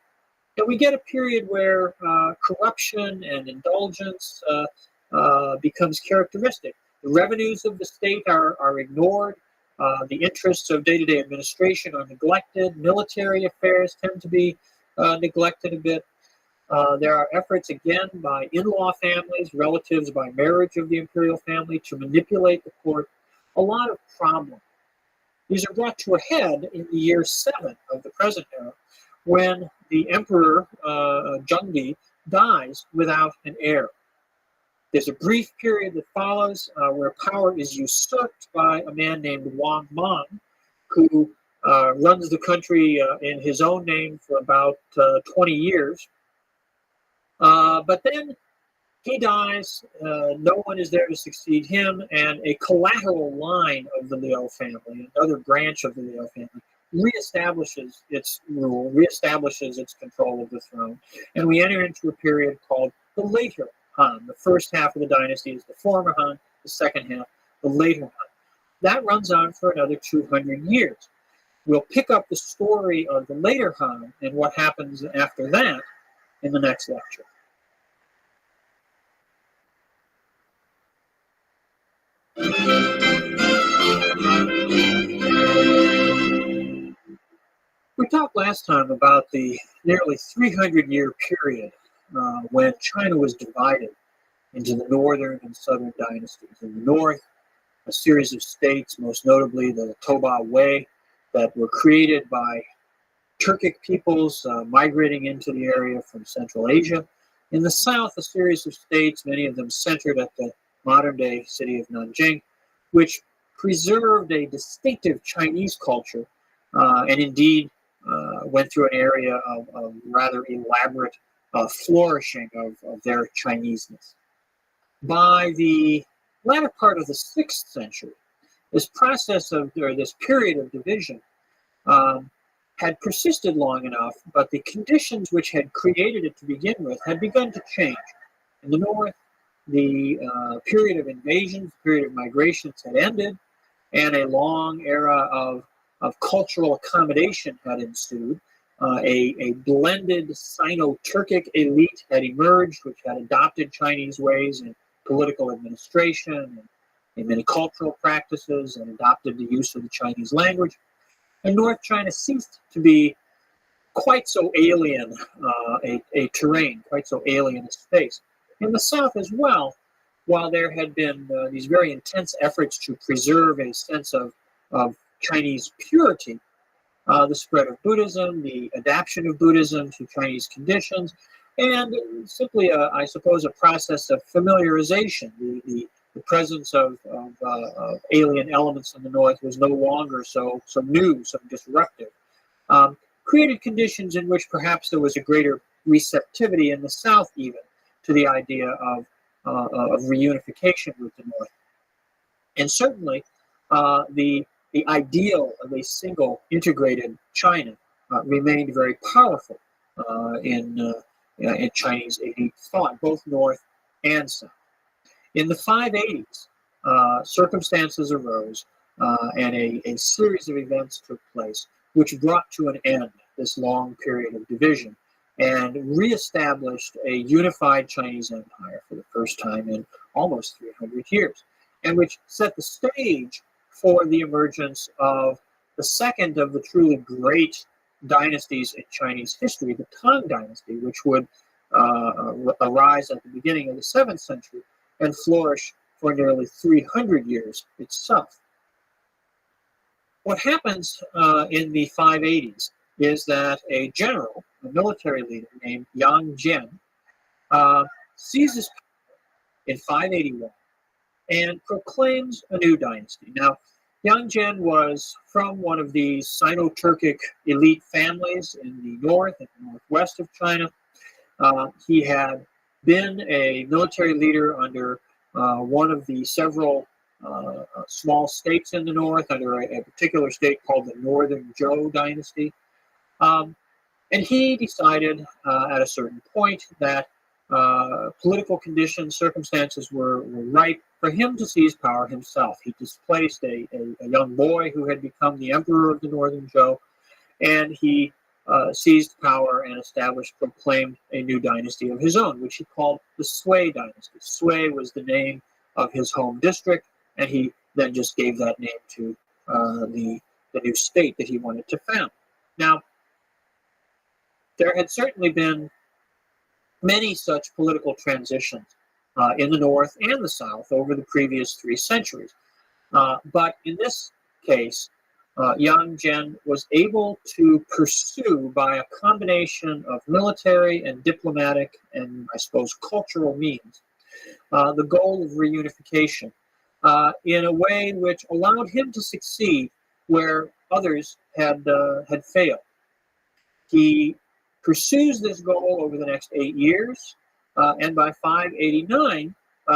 A: And we get a period where corruption and indulgence becomes characteristic. The revenues of the state are ignored. The interests of day-to-day administration are neglected. Military affairs tend to be neglected a bit. There are efforts, again, by in-law families, relatives by marriage of the imperial family, to manipulate the court. A lot of problems. These are brought to a head in the year 7 of the present era, when the emperor, Zhengdi, dies without an heir. There's a brief period that follows where power is usurped by a man named Wang Mang, who runs the country in his own name for about 20 years. But then he dies, no one is there to succeed him, and a collateral line of the Liu family, another branch of the Liu family, reestablishes its rule, reestablishes its control of the throne, and we enter into a period called the later Han. The first half of the dynasty is the former Han, the second half, the later Han. That runs on for another 200 years. We'll pick up the story of the later Han and what happens after that in the next lecture. We talked last time about the nearly 300-year period when China was divided into the northern and southern dynasties. In the north, a series of states, most notably the Toba Wei, that were created by Turkic peoples migrating into the area from Central Asia. In the south, a series of states, many of them centered at the modern-day city of Nanjing, which preserved a distinctive Chinese culture and indeed went through an area of rather elaborate flourishing of their Chineseness. By the latter part of the 6th century, this process of, or this period of division had persisted long enough, but the conditions which had created it to begin with had begun to change. In the north, the period of invasions, the period of migrations had ended, and a long era of cultural accommodation had ensued. A blended Sino-Turkic elite had emerged, which had adopted Chinese ways in political administration and in many cultural practices, and adopted the use of the Chinese language. And North China ceased to be quite so alien a terrain, quite so alien a space. In the south as well, while there had been these very intense efforts to preserve a sense of Chinese purity, the spread of Buddhism, the adaptation of Buddhism to Chinese conditions, and simply, I suppose, a process of familiarization. The presence of alien elements in the north was no longer so new, so disruptive. Created conditions in which perhaps there was a greater receptivity in the south even to the idea of reunification with the north. And certainly the ideal of a single integrated China remained very powerful in Chinese elite thought, both north and south. In the 580s, circumstances arose and a series of events took place which brought to an end this long period of division and reestablished a unified Chinese empire for the first time in almost 300 years, and which set the stage for the emergence of the second of the truly great dynasties in Chinese history, the Tang Dynasty, which would arise at the beginning of the 7th century and flourish for nearly 300 years itself. What happens in the 580s is that a general, a military leader named Yang Jian, seizes power in 581 and proclaims a new dynasty. Now, Yang Jian was from one of these Sino-Turkic elite families in the north and northwest of China. He had been a military leader under one of the several small states in the north, under a particular state called the Northern Zhou Dynasty. And he decided at a certain point that political conditions, circumstances were ripe for him to seize power himself. He displaced a young boy who had become the emperor of the Northern Zhou, and he seized power and proclaimed a new dynasty of his own, which he called the Sui dynasty. Sui was the name of his home district, and he then just gave that name to the new state that he wanted to found. Now, there had certainly been many such political transitions in the north and the south over the previous 3 centuries. But in this case, Yang Zhen was able to pursue, by a combination of military and diplomatic and, I suppose, cultural means, the goal of reunification in a way which allowed him to succeed where others had failed. He pursues this goal over the next 8 years, and by 589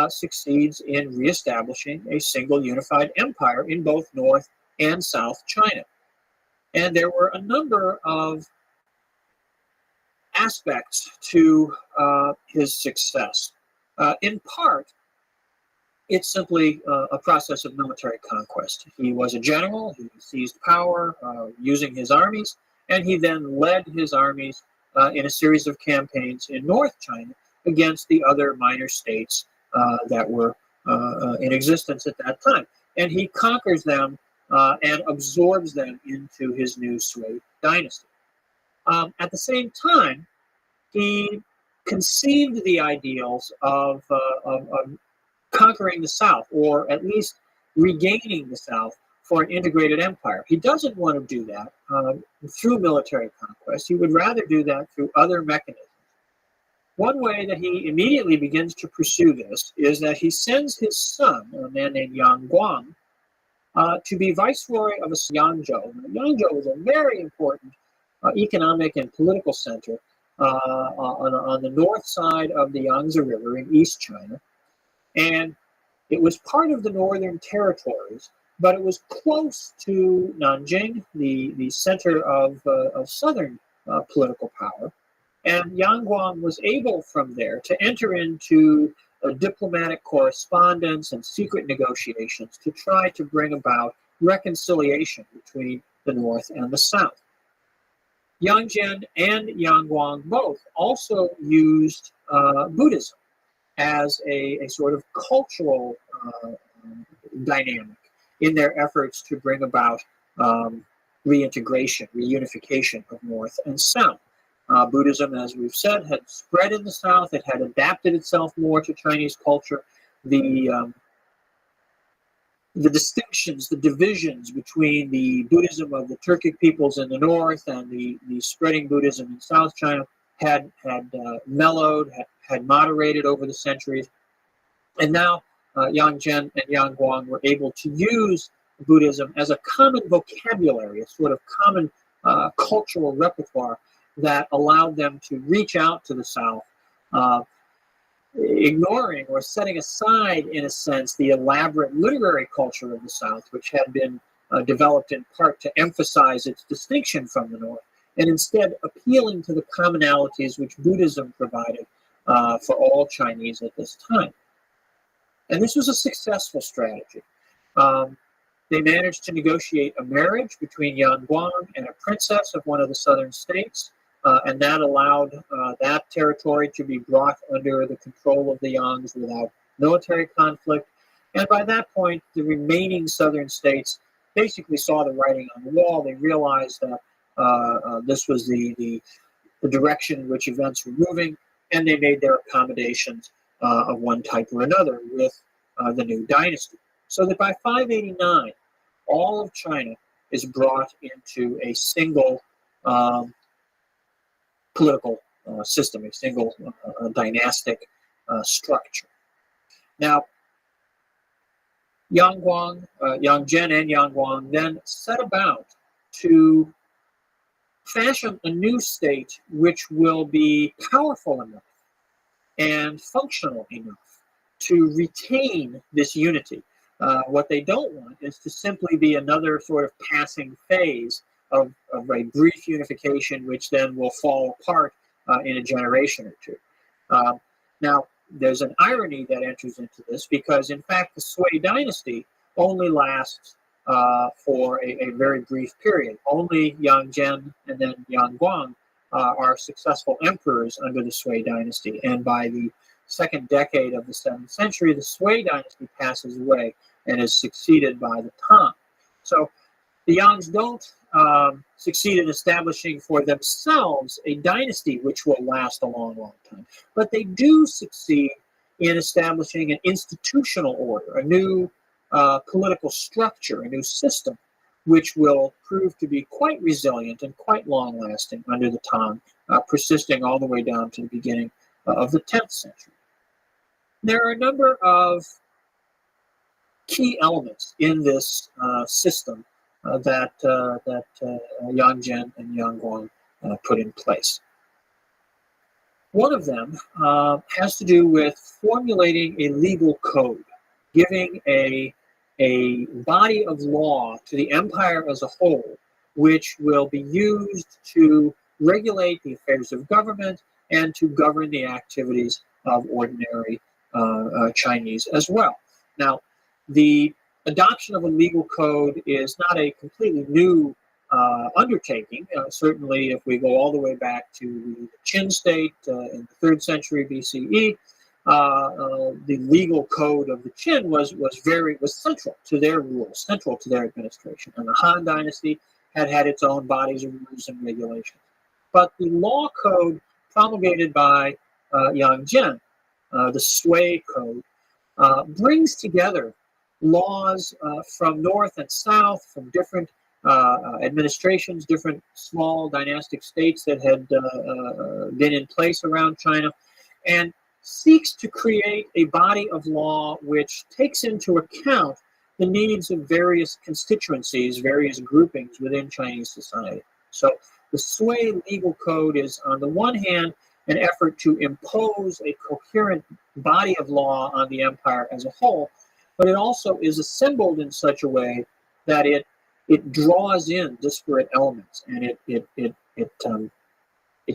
A: succeeds in reestablishing a single unified empire in both North and South China. And there were a number of aspects to his success. In part, it's simply a process of military conquest. He was a general, he seized power using his armies, and he then led his armies in a series of campaigns in North China against the other minor states that were in existence at that time. And he conquers them and absorbs them into his new Sui dynasty. At the same time, he conceived the ideals of conquering the South, or at least regaining the South for an integrated empire. He doesn't want to do that through military conquest. He would rather do that through other mechanisms. One way that he immediately begins to pursue this is that he sends his son, a man named Yang Guang, to be viceroy of Yangzhou. Yangzhou was a very important economic and political center on the north side of the Yangtze River in East China. And it was part of the northern territories, but it was close to Nanjing, the center of southern political power. And Yang Guang was able from there to enter into diplomatic correspondence and secret negotiations to try to bring about reconciliation between the north and the south. Yang Zhen and Yang Guang both also used Buddhism as a sort of cultural dynamic in their efforts to bring about reintegration, reunification of North and South. Buddhism, as we've said, had spread in the South. It had adapted itself more to Chinese culture. The distinctions, the divisions between the Buddhism of the Turkic peoples in the north and the spreading Buddhism in South China had mellowed, had moderated over the centuries. And now Yang Zhen and Yang Guang were able to use Buddhism as a common vocabulary, a sort of common cultural repertoire that allowed them to reach out to the South, ignoring or setting aside, in a sense, the elaborate literary culture of the South, which had been developed in part to emphasize its distinction from the North, and instead appealing to the commonalities which Buddhism provided for all Chinese at this time. And this was a successful strategy. They managed to negotiate a marriage between Yang Guang and a princess of one of the southern states, and that allowed that territory to be brought under the control of the Yangs without military conflict. And by that point, the remaining southern states basically saw the writing on the wall. They realized that this was the direction in which events were moving, and they made their accommodations of one type or another with the new dynasty. So that by 589, all of China is brought into a single political system, a single dynastic structure. Now, Yang Zhen and Yang Guang then set about to fashion a new state which will be powerful enough and functional enough to retain this unity. What they don't want is to simply be another sort of passing phase of a brief unification, which then will fall apart in a generation or two. Now, there's an irony that enters into this because, in fact, the Sui dynasty only lasts for a very brief period. Only Yang Zhen and then Yang Guang are successful emperors under the Sui dynasty. And by the second decade of the 7th century, the Sui dynasty passes away and is succeeded by the Tang. So the Yangs don't succeed in establishing for themselves a dynasty which will last a long, long time. But they do succeed in establishing an institutional order, a new political structure, a new system, which will prove to be quite resilient and quite long-lasting under the Tang, persisting all the way down to the beginning of the 10th century. There are a number of key elements in this system that Yang Zhen and Yang Guang put in place. One of them has to do with formulating a legal code, giving a body of law to the empire as a whole, which will be used to regulate the affairs of government and to govern the activities of ordinary Chinese as well. Now, the adoption of a legal code is not a completely new undertaking. Certainly, if we go all the way back to the Qin state in the 3rd century BCE, the legal code of the Qin was central to their rules, central to their administration. And the Han dynasty had its own bodies of rules and regulations. But the law code promulgated by Yang Zhen, the Sui code, brings together laws from north and south, from different administrations, different small dynastic states that had been in place around China, and seeks to create a body of law which takes into account the needs of various constituencies, various groupings within Chinese society. So the Sui legal code is, on the one hand, an effort to impose a coherent body of law on the empire as a whole, but it also is assembled in such a way that it draws in disparate elements, and it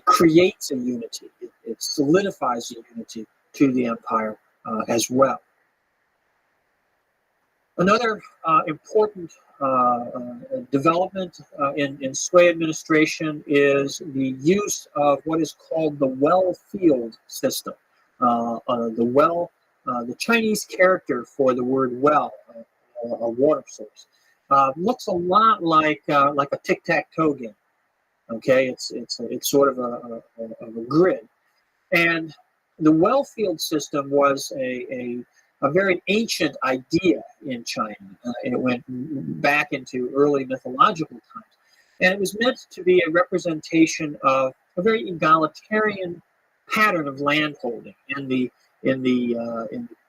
A: creates a unity. It solidifies a unity to the empire as well. Another important development in Sui administration is the use of what is called the well field system. The Chinese character for the word well, a water source, looks a lot like a tic-tac-toe game. Okay, it's sort of a grid, and the well field system was a very ancient idea in China. It went back into early mythological times, and it was meant to be a representation of a very egalitarian pattern of landholding. In the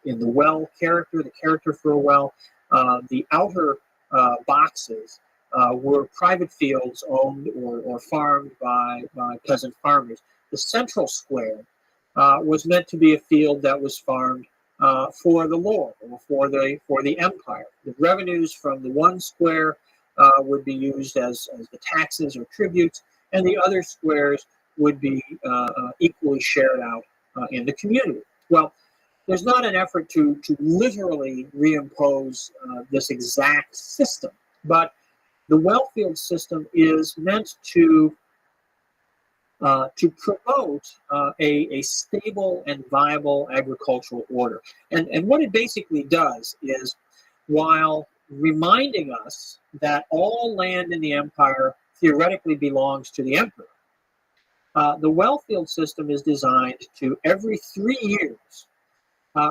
A: well character, the character for a well, the outer boxes were private fields owned or farmed by peasant farmers. The central square was meant to be a field that was farmed for the lord or for the empire. The revenues from the one square would be used as the taxes or tributes, and the other squares would be equally shared out in the community. Well, there's not an effort to literally reimpose this exact system, but the well field system is meant to promote a stable and viable agricultural order. And what it basically does is, while reminding us that all land in the empire theoretically belongs to the emperor, the well field system is designed to, every 3 years,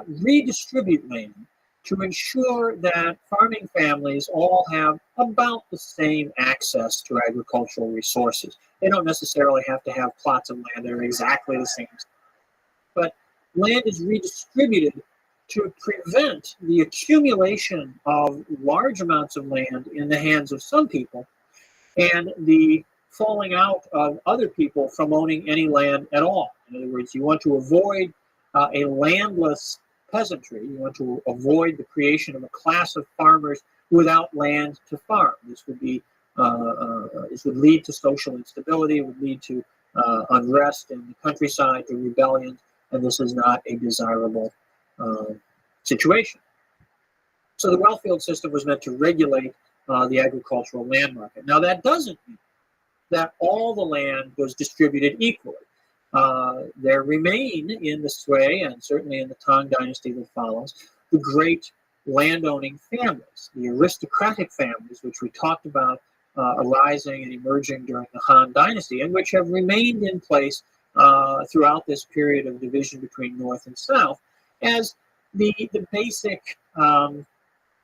A: redistribute land to ensure that farming families all have about the same access to agricultural resources. They don't necessarily have to have plots of land that are exactly the same, but land is redistributed to prevent the accumulation of large amounts of land in the hands of some people and the falling out of other people from owning any land at all. In other words, you want to avoid a landless peasantry. You want to avoid the creation of a class of farmers without land to farm. This would lead to social instability. It would lead to unrest in the countryside, to rebellion, and this is not a desirable situation. So the well field system was meant to regulate the agricultural land market. Now, that doesn't mean that all the land was distributed equally. There remain in the Sui, and certainly in the Tang Dynasty that follows, the great landowning families, the aristocratic families, which we talked about arising and emerging during the Han Dynasty, and which have remained in place throughout this period of division between North and South, as the basic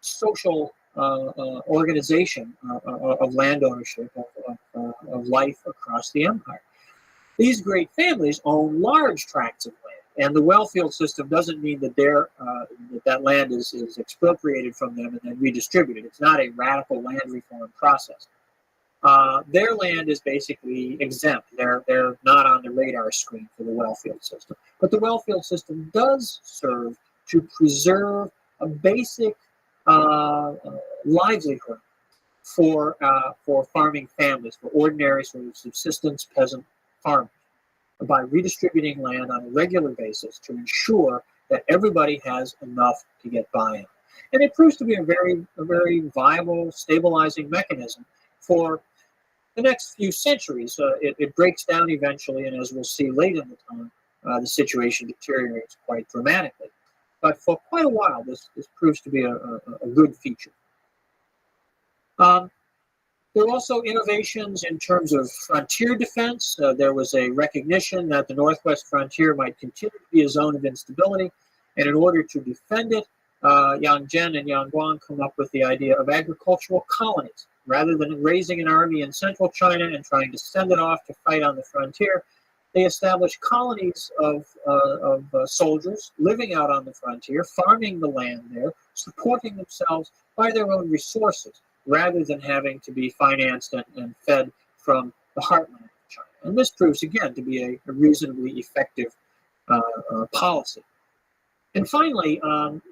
A: social organization of land ownership, of life across the empire. These great families own large tracts of land, and the well-field system doesn't mean that that land is expropriated from them and then redistributed. It's not a radical land reform process. Their land is basically exempt. They're not on the radar screen for the well-field system. But the well-field system does serve to preserve a basic livelihood for farming families, for ordinary sort of subsistence peasant farmers, by redistributing land on a regular basis to ensure that everybody has enough to get by on. And it proves to be a very viable, stabilizing mechanism for the next few centuries. It breaks down eventually, and as we'll see late in the time, the situation deteriorates quite dramatically. But for quite a while, this proves to be a good feature. There were also innovations in terms of frontier defense. There was a recognition that the northwest frontier might continue to be a zone of instability, and in order to defend it, Yang Zhen and Yang Guang come up with the idea of agricultural colonies. Rather than raising an army in central China and trying to send it off to fight on the frontier, they established colonies of soldiers living out on the frontier, farming the land there, supporting themselves by their own resources, rather than having to be financed and fed from the heartland of China. And this proves, again, to be a reasonably effective policy. And finally,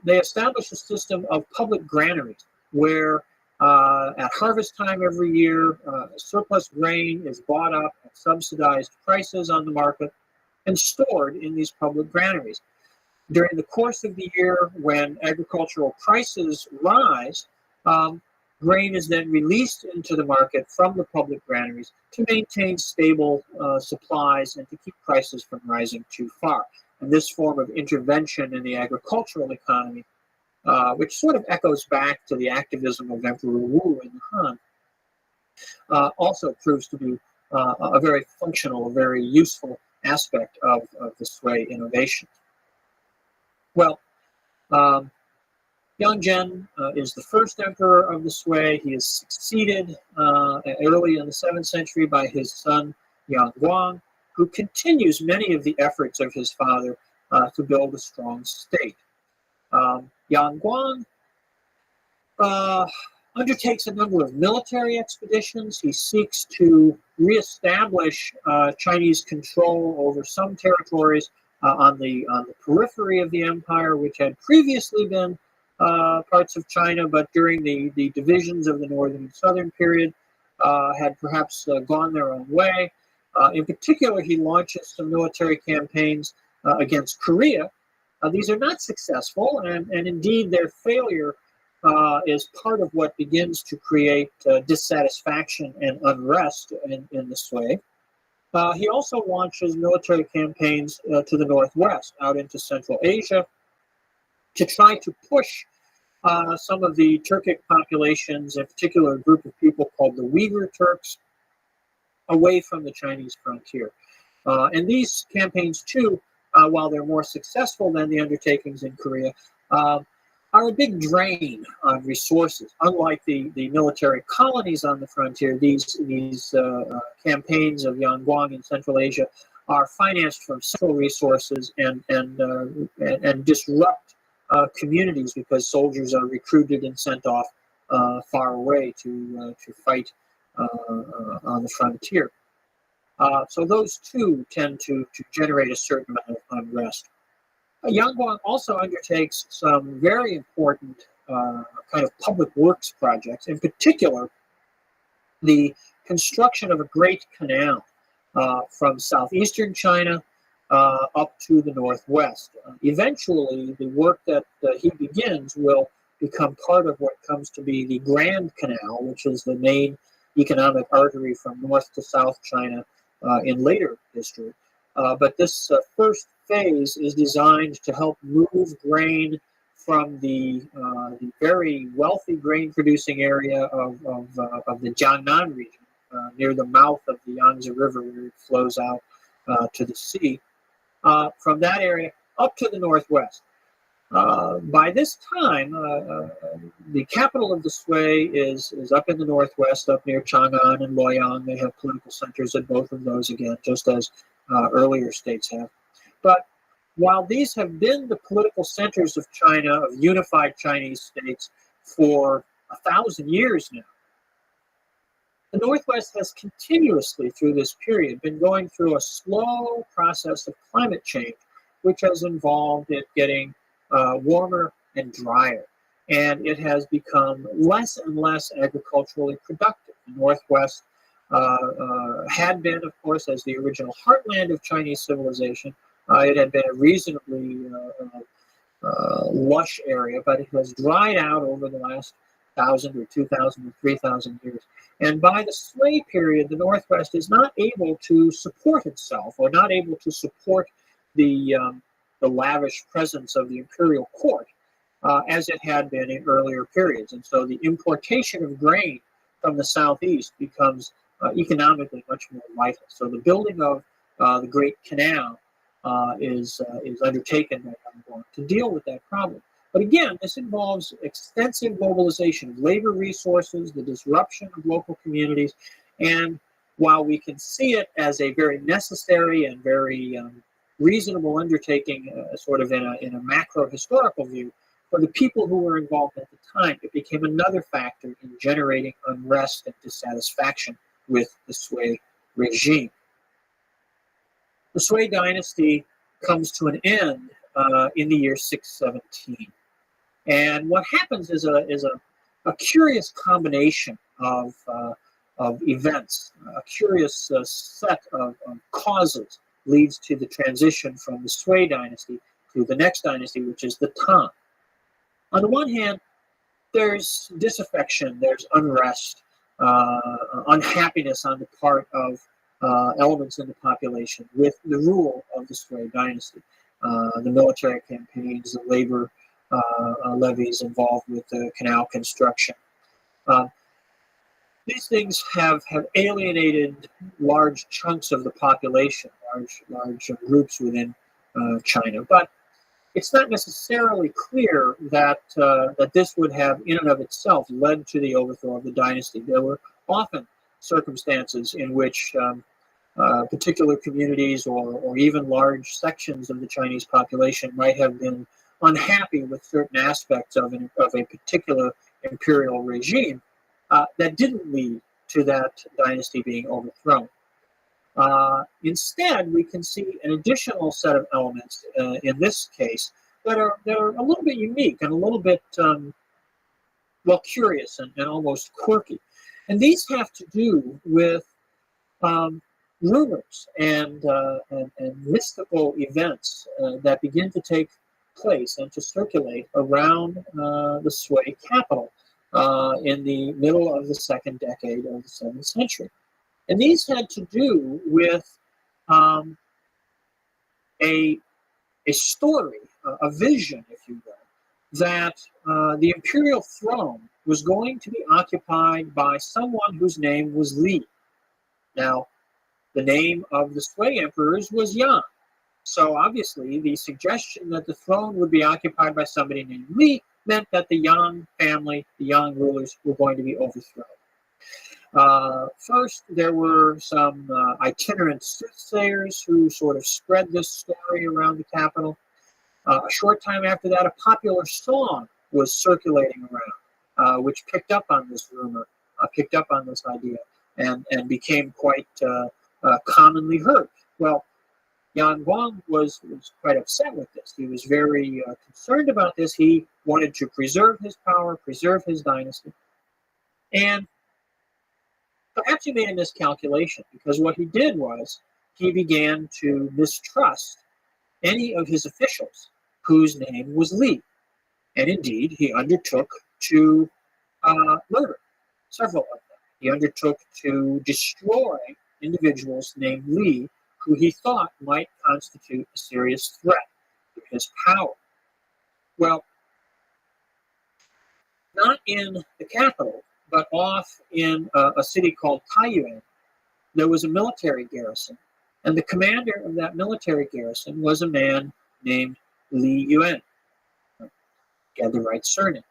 A: they established a system of public granaries where at harvest time every year, surplus grain is bought up at subsidized prices on the market and stored in these public granaries. During the course of the year, when agricultural prices rise, grain is then released into the market from the public granaries to maintain stable supplies and to keep prices from rising too far. And this form of intervention in the agricultural economy, which sort of echoes back to the activism of Emperor Wu in the Han, also proves to be a very functional, a very useful aspect of the Sui innovation. Well, Yang Zhen is the first emperor of the Sui. He is succeeded early in the 7th century by his son Yang Guang, who continues many of the efforts of his father to build a strong state. Yang Guang undertakes a number of military expeditions. He seeks to reestablish Chinese control over some territories on the periphery of the empire, which had previously been parts of China, but during the divisions of the northern and southern period had perhaps gone their own way. In particular, he launches some military campaigns against Korea. These are not successful, and indeed their failure is part of what begins to create dissatisfaction and unrest in the Sui. He also launches military campaigns to the northwest, out into Central Asia, to try to push some of the Turkic populations, in particular a group of people called the Uyghur Turks, away from the Chinese frontier. And these campaigns, too, while they're more successful than the undertakings in Korea, are a big drain on resources. Unlike the military colonies on the frontier, these campaigns of Yang Guang in Central Asia are financed from central resources and disrupt communities because soldiers are recruited and sent off far away to fight on the frontier. So those two tend to generate a certain amount of unrest. Yang Guang also undertakes some very important kind of public works projects, in particular the construction of a great canal from southeastern China up to the northwest. Eventually, the work that he begins will become part of what comes to be the Grand Canal, which is the main economic artery from north to south China in later history. But this first phase is designed to help move grain from the very wealthy grain-producing area of the Jiangnan region, near the mouth of the Yangtze River, where it flows out to the sea, from that area up to the northwest. By this time, the capital of the Sui is up in the northwest, up near Chang'an and Luoyang. They have political centers at both of those again, just as earlier states have. But while these have been the political centers of China, of unified Chinese states, for 1,000 years now, the Northwest has continuously, through this period, been going through a slow process of climate change, which has involved it getting warmer and drier. And it has become less and less agriculturally productive. The Northwest had been, of course, as the original heartland of Chinese civilization. It had been a reasonably lush area, but it has dried out over the last 1,000 or 2,000 or 3,000 years. And by the Sui period, the Northwest is not able to support itself, or not able to support the lavish presence of the imperial court as it had been in earlier periods. And so the importation of grain from the southeast becomes economically much more vital. So the building of the Great Canal is undertaken by Yangon to deal with that problem. But again, this involves extensive mobilization of labor resources, the disruption of local communities, and while we can see it as a very necessary and very reasonable undertaking, sort of in a macro historical view, for the people who were involved at the time, it became another factor in generating unrest and dissatisfaction with the Sui regime. The Sui dynasty comes to an end in the year 617. And what happens is a curious combination of events, a curious set of causes leads to the transition from the Sui dynasty to the next dynasty, which is the Tang. On the one hand, there's disaffection, there's unrest, unhappiness on the part of elements in the population with the rule of the Sui dynasty. The military campaigns, the labor levies involved with the canal construction. These things have alienated large chunks of the population, large groups within China. But it's not necessarily clear that this would have, in and of itself, led to the overthrow of the dynasty. There were often circumstances in which particular communities or even large sections of the Chinese population might have been unhappy with certain aspects of a particular imperial regime that didn't lead to that dynasty being overthrown. Instead, we can see an additional set of elements in this case that are a little bit unique and a little bit, curious and almost quirky. And these have to do with rumors and mystical events that begin to take place and to circulate around the Sui capital in the middle of the second decade of the 7th century. And these had to do with a story, a vision, if you will, that the imperial throne was going to be occupied by someone whose name was Li. Now, the name of the Sui emperors was Yang. So obviously, the suggestion that the throne would be occupied by somebody named Li meant that the Yang family, the Yang rulers, were going to be overthrown. First, there were some itinerant soothsayers who sort of spread this story around the capital. A short time after that, a popular song was circulating around, which picked up on this rumor, picked up on this idea, and became quite commonly heard. Well, Yan Guang was quite upset with this. He was very concerned about this. He wanted to preserve his power, preserve his dynasty. And perhaps he made a miscalculation, because what he did was he began to mistrust any of his officials whose name was Li. And indeed, he undertook to murder several of them. He undertook to destroy individuals named Li, who he thought might constitute a serious threat to his power. Well, not in the capital, but off in a city called Taiyuan, there was a military garrison. And the commander of that military garrison was a man named Li Yuan. He had the right surname.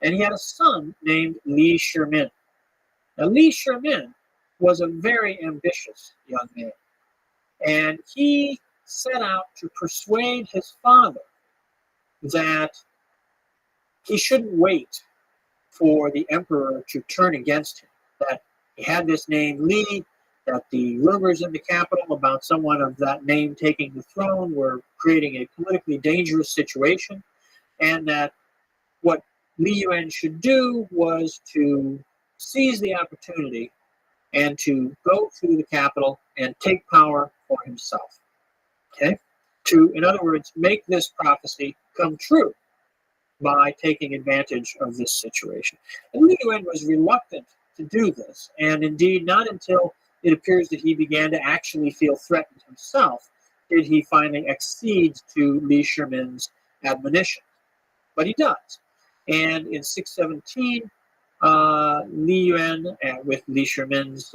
A: And he had a son named Li Shimin. Now, Li Shimin was a very ambitious young man. And he set out to persuade his father that he shouldn't wait for the emperor to turn against him, that he had this name Li, that the rumors in the capital about someone of that name taking the throne were creating a politically dangerous situation, and that what Li Yuan should do was to seize the opportunity and to go to the capital and take power for himself. Okay? To, in other words, make this prophecy come true by taking advantage of this situation. And Li Yuan was reluctant to do this, and indeed not until it appears that he began to actually feel threatened himself did he finally accede to Li Shimin's admonition. But he does. And in 617, Li Yuan, with Li Shimin's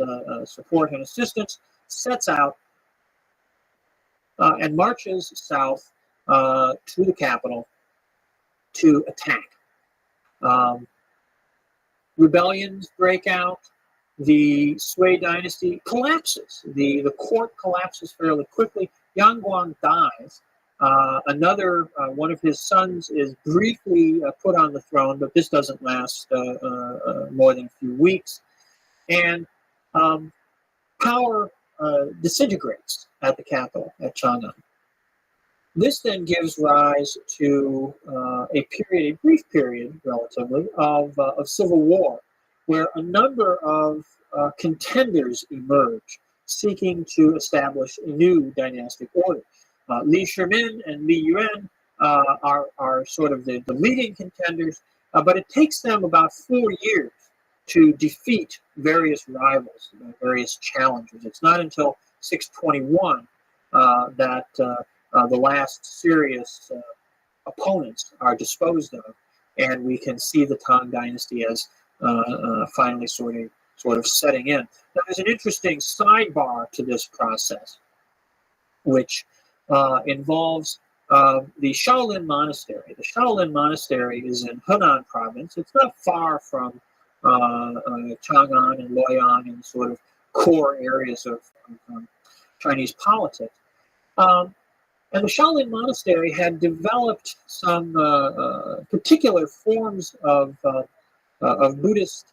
A: support and assistance, sets out and marches south to the capital to attack. Rebellions break out. The Sui dynasty collapses. The court collapses fairly quickly. Yangguang dies. Another one of his sons is briefly put on the throne, but this doesn't last more than a few weeks. And power disintegrates at the capital, at Chang'an. This then gives rise to a brief period, relatively, of civil war, where a number of contenders emerge, seeking to establish a new dynastic order. Li Shimin and Li Yuan are sort of the leading contenders, but it takes them about 4 years to defeat various rivals, various challengers. It's not until 621 that the last serious opponents are disposed of, and we can see the Tang Dynasty as finally sort of setting in. Now, there's an interesting sidebar to this process, which involves the Shaolin Monastery. The Shaolin Monastery is in Henan province. It's not far from Chang'an and Luoyang and sort of core areas of Chinese politics. And the Shaolin Monastery had developed some particular forms of Buddhist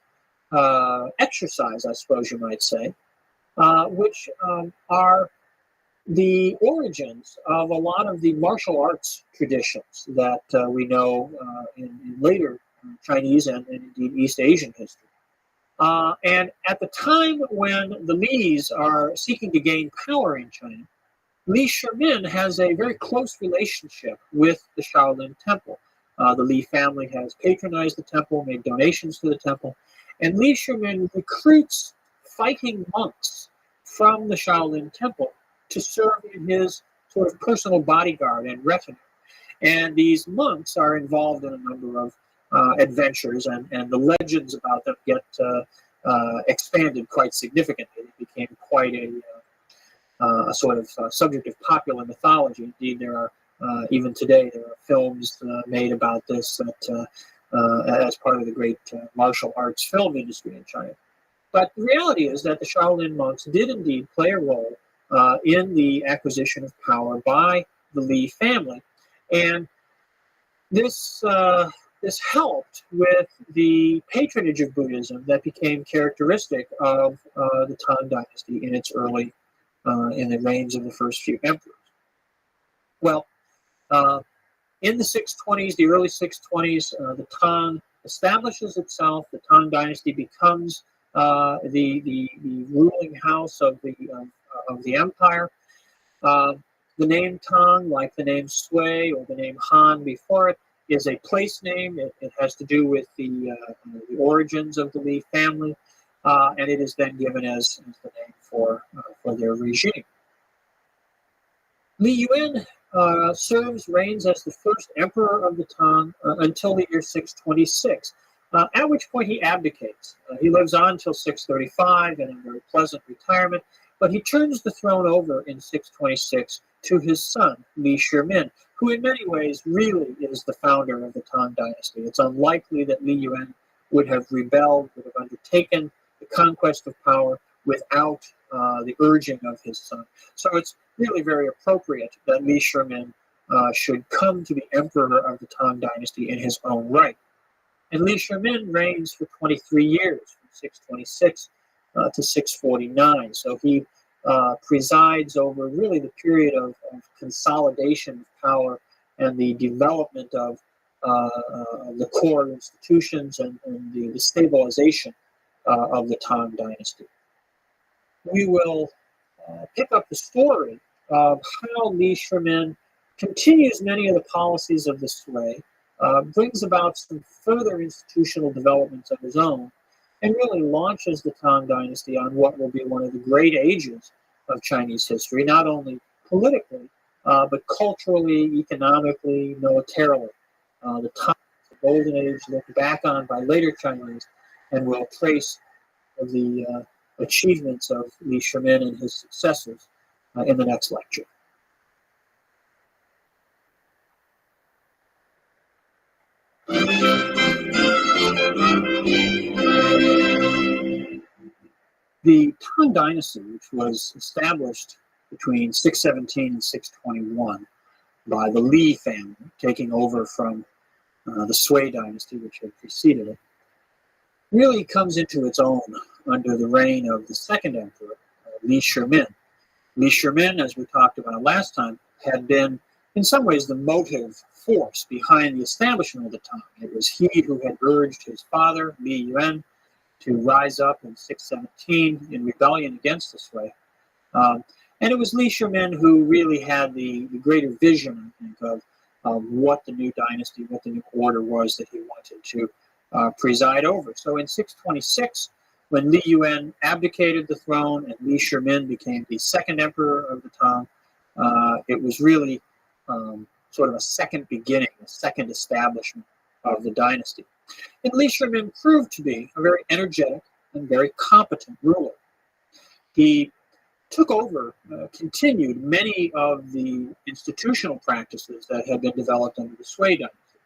A: exercise, I suppose you might say, which are the origins of a lot of the martial arts traditions that we know in later Chinese and indeed East Asian history. And at the time when the Li's are seeking to gain power in China, Li Shimin has a very close relationship with the Shaolin Temple. The Li family has patronized the temple, made donations to the temple, and Li Shimin recruits fighting monks from the Shaolin Temple to serve in his sort of personal bodyguard and retinue. And these monks are involved in a number of adventures, and the legends about them get expanded quite significantly. It became quite a sort of subject of popular mythology. Indeed, there are, even today, there are films made about this that, as part of the great martial arts film industry in China. But the reality is that the Shaolin monks did indeed play a role in the acquisition of power by the Li family. And this helped with the patronage of Buddhism that became characteristic of the Tang Dynasty in its early, in the reigns of the first few emperors. Well, in the 620s, the early 620s, the Tang establishes itself. The Tang Dynasty becomes the ruling house of the empire. The name Tang, like the name Sui or the name Han before it, is a place name. It has to do with the origins of the Li family, and it is then given as the name for their regime. Li Yuan reigns as the first emperor of the Tang until the year 626, at which point he abdicates. He lives on until 635 in a very pleasant retirement, but he turns the throne over in 626 to his son, Li Shimin, who in many ways really is the founder of the Tang dynasty. It's unlikely that Li Yuan would have rebelled, would have undertaken the conquest of power without the urging of his son. So it's really very appropriate that Li Shimin should come to be emperor of the Tang dynasty in his own right. And Li Shimin reigns for 23 years, from 626 to 649. So he presides over really the period of consolidation of power and the development of the core institutions and the stabilization of the Tang dynasty. We will pick up the story of how Li Shimin continues many of the policies of the Sui, brings about some further institutional developments of his own, and really launches the Tang dynasty on what will be one of the great ages of Chinese history, not only politically, but culturally, economically, militarily. The Tang, the golden age, looked back on by later Chinese, and will trace the achievements of Li Shimin and his successors in the next lecture. The Tang dynasty, which was established between 617 and 621 by the Li family, taking over from the Sui dynasty, which had preceded it, really comes into its own under the reign of the second emperor, Li Shimin. Li Shimin, as we talked about last time, had been in some ways the motive force behind the establishment of the Tang. It was he who had urged his father, Li Yuan, to rise up in 617 in rebellion against the Sui. And it was Li Shimin who really had the greater vision, I think, of what the new dynasty, what the new order was that he wanted to preside over. So in 626, when Li Yuan abdicated the throne and Li Shimin became the second emperor of the Tang, it was really sort of a second beginning, a second establishment of the dynasty. And Li Shimin proved to be a very energetic and very competent ruler. He took over, continued many of the institutional practices that had been developed under the Sui dynasty.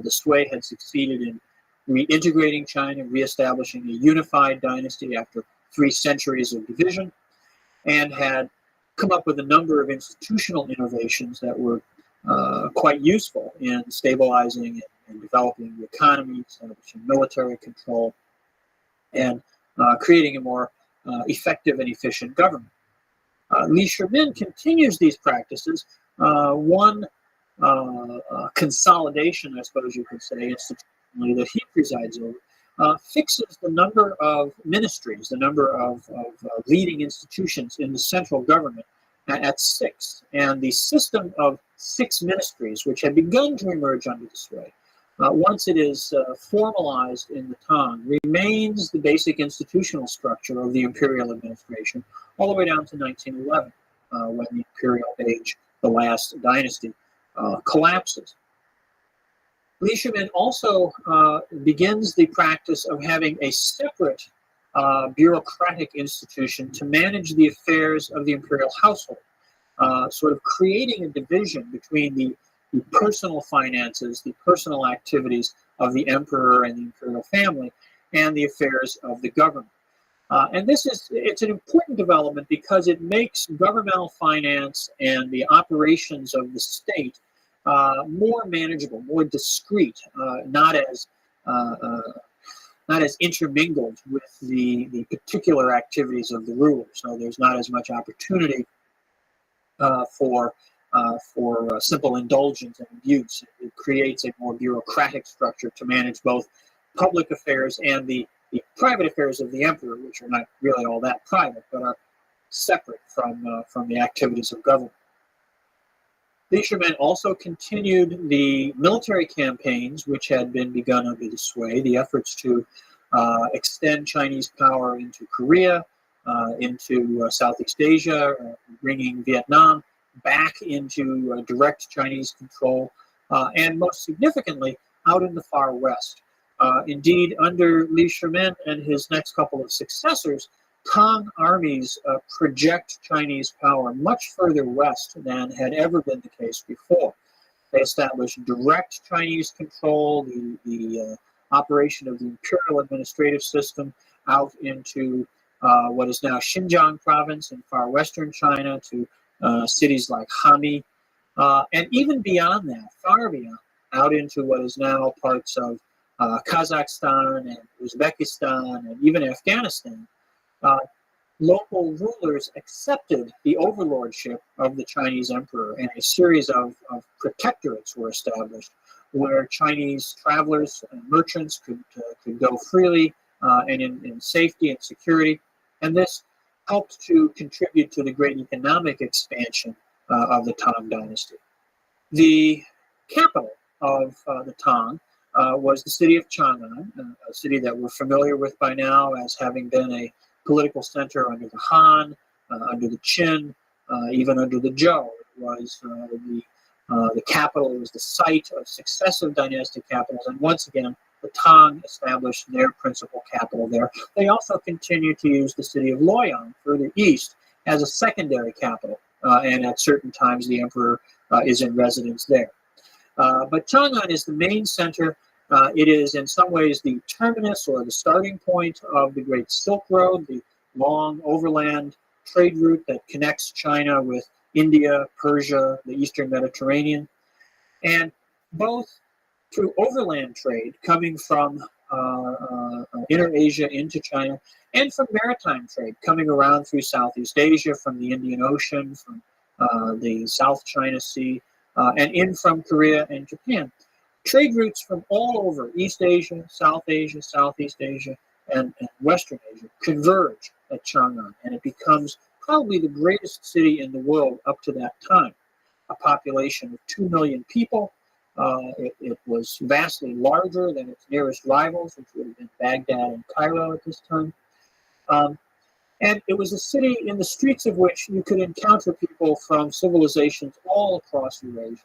A: The Sui had succeeded in reintegrating China, reestablishing a unified dynasty after 3 centuries of division, and had come up with a number of institutional innovations that were quite useful in stabilizing and developing the economy, establishing military control, and creating a more effective and efficient government. Li Shimin continues these practices. One consolidation, I suppose you could say, institutionally, that he presides over, fixes the number of ministries, the number of leading institutions in the central government at 6. And the system of 6 ministries, which had begun to emerge under the Sui, once it is formalized in the Tang, remains the basic institutional structure of the imperial administration all the way down to 1911, when the imperial age, the last dynasty, collapses. Li Shimin also begins the practice of having a separate bureaucratic institution to manage the affairs of the imperial household, sort of creating a division between the personal finances, the personal activities of the emperor and the imperial family, and the affairs of the government. And it's an important development because it makes governmental finance and the operations of the state more manageable, more discreet, not as intermingled with the particular activities of the ruler. So there's not as much opportunity for simple indulgence and abuse. It creates a more bureaucratic structure to manage both public affairs and the private affairs of the emperor, which are not really all that private, but are separate from the activities of government. Li Shimen also continued the military campaigns which had been begun under the sway, the efforts to extend Chinese power into Korea, into Southeast Asia, bringing Vietnam back into direct Chinese control, and most significantly, out in the far west. Indeed, under Li Shimen and his next couple of successors, Tang armies project Chinese power much further west than had ever been the case before. They established direct Chinese control, the operation of the imperial administrative system out into what is now Xinjiang province in far western China, to cities like Hami, and even beyond that, far beyond, out into what is now parts of Kazakhstan and Uzbekistan and even Afghanistan. Local rulers accepted the overlordship of the Chinese emperor, and a series of protectorates were established where Chinese travelers and merchants could go freely and in safety and security. And this helped to contribute to the great economic expansion of the Tang dynasty. The capital of the Tang was the city of Chang'an, a city that we're familiar with by now as having been a political center under the Han, under the Qin, even under the Zhou. It was the capital, it was the site of successive dynastic capitals, and once again, the Tang established their principal capital there. They also continued to use the city of Luoyang further east as a secondary capital, and at certain times the emperor is in residence there. But Chang'an is the main center. It is in some ways the terminus or the starting point of the Great Silk Road, the long overland trade route that connects China with India, Persia, the Eastern Mediterranean. And both through overland trade coming from Inner Asia into China, and from maritime trade coming around through Southeast Asia, from the Indian Ocean, from the South China Sea, and in from Korea and Japan. Trade routes from all over East Asia, Southeast Asia, and Western Asia converge at Chang'an, and it becomes probably the greatest city in the world up to that time. A population of 2 million people. It was vastly larger than its nearest rivals, which would have been Baghdad and Cairo at this time. And it was a city in the streets of which you could encounter people from civilizations all across Eurasia.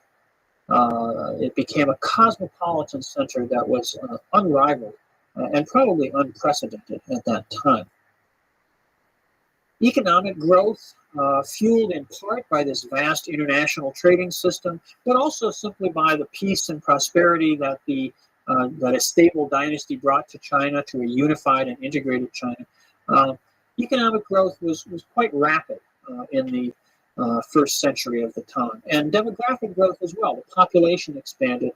A: It became a cosmopolitan center that was unrivaled and probably unprecedented at that time. Economic growth, fueled in part by this vast international trading system, but also simply by the peace and prosperity that that a stable dynasty brought to China, to a unified and integrated China. Economic growth was quite rapid in the first century of the Tang, and demographic growth as well. The population expanded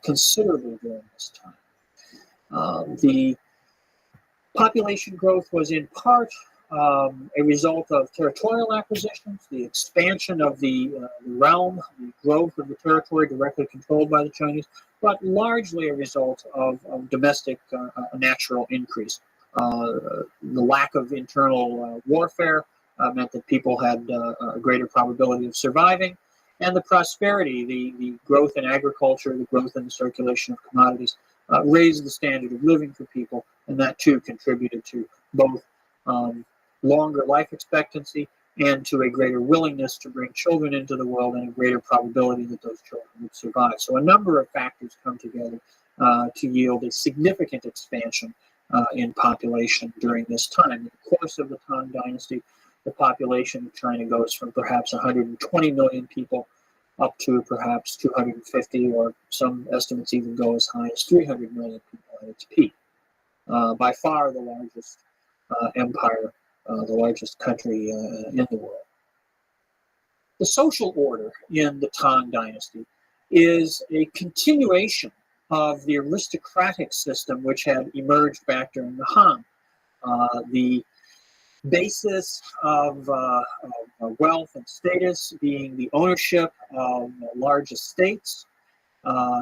A: considerably during this time. The population growth was in part a result of territorial acquisitions, the expansion of the realm, the growth of the territory directly controlled by the Chinese, but largely a result of domestic natural increase. The lack of internal warfare meant that people had a greater probability of surviving, and the prosperity, the growth in agriculture, the growth in the circulation of commodities, raised the standard of living for people, and that too contributed to both longer life expectancy and to a greater willingness to bring children into the world, and a greater probability that those children would survive. So a number of factors come together to yield a significant expansion in population during this time. In the course of the Tang Dynasty, the population of China goes from perhaps 120 million people up to perhaps 250, or some estimates even go as high as 300 million people at its peak. By far the largest empire, the largest country in the world. The social order in the Tang Dynasty is a continuation of the aristocratic system which had emerged back during the Han. The basis of wealth and status being the ownership of large estates,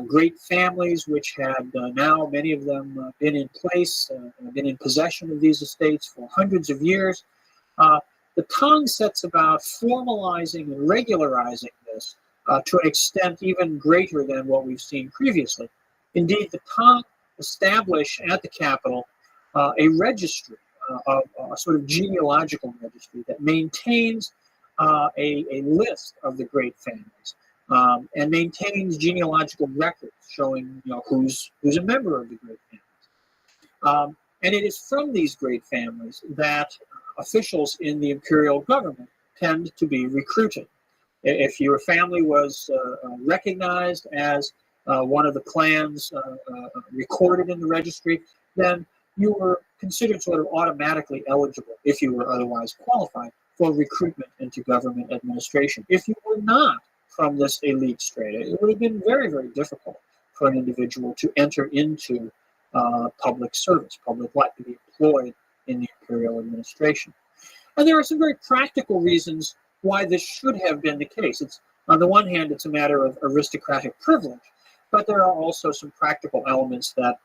A: great families which had now, many of them, been in place, been in possession of these estates for hundreds of years. The Tang sets about formalizing and regularizing this to an extent even greater than what we've seen previously. Indeed, the Tang establish at the capital a registry, a sort of genealogical registry that maintains a list of the great families and maintains genealogical records showing who's a member of the great families. And it is from these great families that officials in the imperial government tend to be recruited. If your family was recognized as one of the clans recorded in the registry, then you were considered sort of automatically eligible, if you were otherwise qualified, for recruitment into government administration. If you were not from this elite strata, it would have been very, very difficult for an individual to enter into public service, public life, to be employed in the imperial administration. And there are some very practical reasons why this should have been the case. It's, on the one hand, it's a matter of aristocratic privilege, but there are also some practical elements that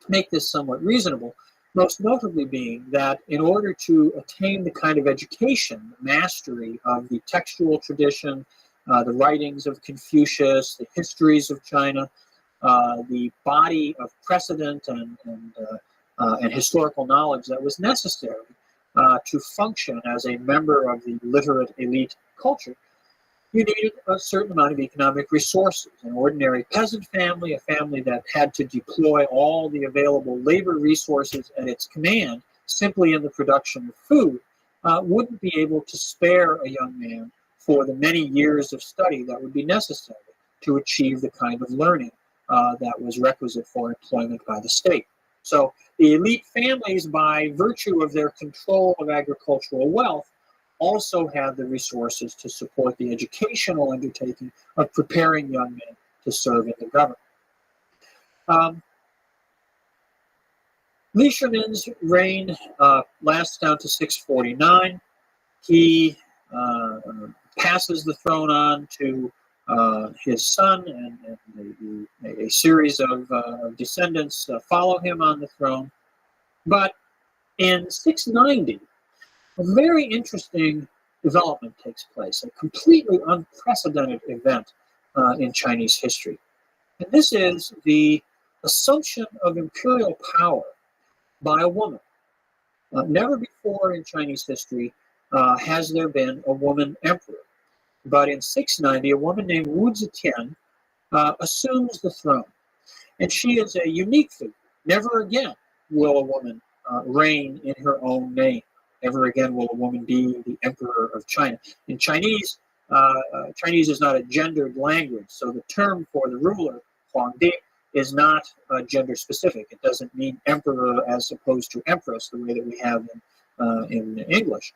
A: make this somewhat reasonable, most notably being that in order to attain the kind of education, mastery of the textual tradition, the writings of Confucius, the histories of China, the body of precedent and historical knowledge that was necessary to function as a member of the literate elite culture, you needed a certain amount of economic resources. An ordinary peasant family, a family that had to deploy all the available labor resources at its command simply in the production of food, wouldn't be able to spare a young man for the many years of study that would be necessary to achieve the kind of learning that was requisite for employment by the state. So the elite families, by virtue of their control of agricultural wealth, also had the resources to support the educational undertaking of preparing young men to serve in the government. Li Shimin's reign lasts down to 649. He passes the throne on to his son, and a series of descendants follow him on the throne. But in 690, a very interesting development takes place, a completely unprecedented event in Chinese history. And this is the assumption of imperial power by a woman. Never before in Chinese history has there been a woman emperor. But in 690, a woman named Wu Zetian assumes the throne. And she is a unique figure. Never again will a woman reign in her own name. Never again will a woman be the emperor of China. In Chinese, Chinese is not a gendered language, so the term for the ruler, Huangdi, is not gender specific. It doesn't mean emperor as opposed to empress, the way that we have in English.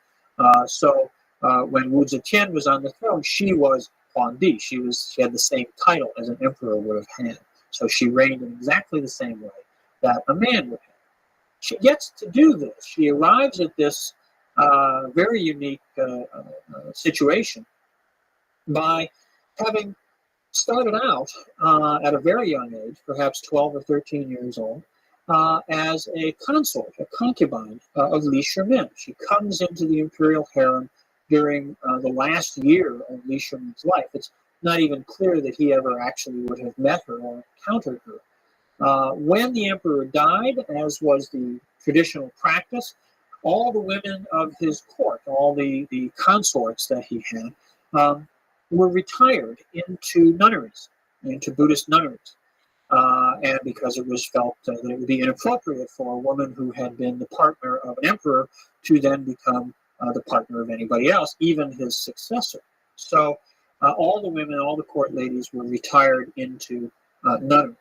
A: So when Wu Zetian was on the throne, she was Huangdi. She had the same title as an emperor would have had. So she reigned in exactly the same way that a man would have. She gets to do this. She arrives at this very unique situation by having started out at a very young age, perhaps 12 or 13 years old, as a consort, a concubine of Li Shimin. She comes into the imperial harem during the last year of Li Shimin's life. It's not even clear that he ever actually would have met her or encountered her. When the emperor died, as was the traditional practice, all the women of his court, all the consorts that he had, were retired into nunneries, into Buddhist nunneries. And because it was felt that it would be inappropriate for a woman who had been the partner of an emperor to then become the partner of anybody else, even his successor. So all the women, all the court ladies were retired into nunneries.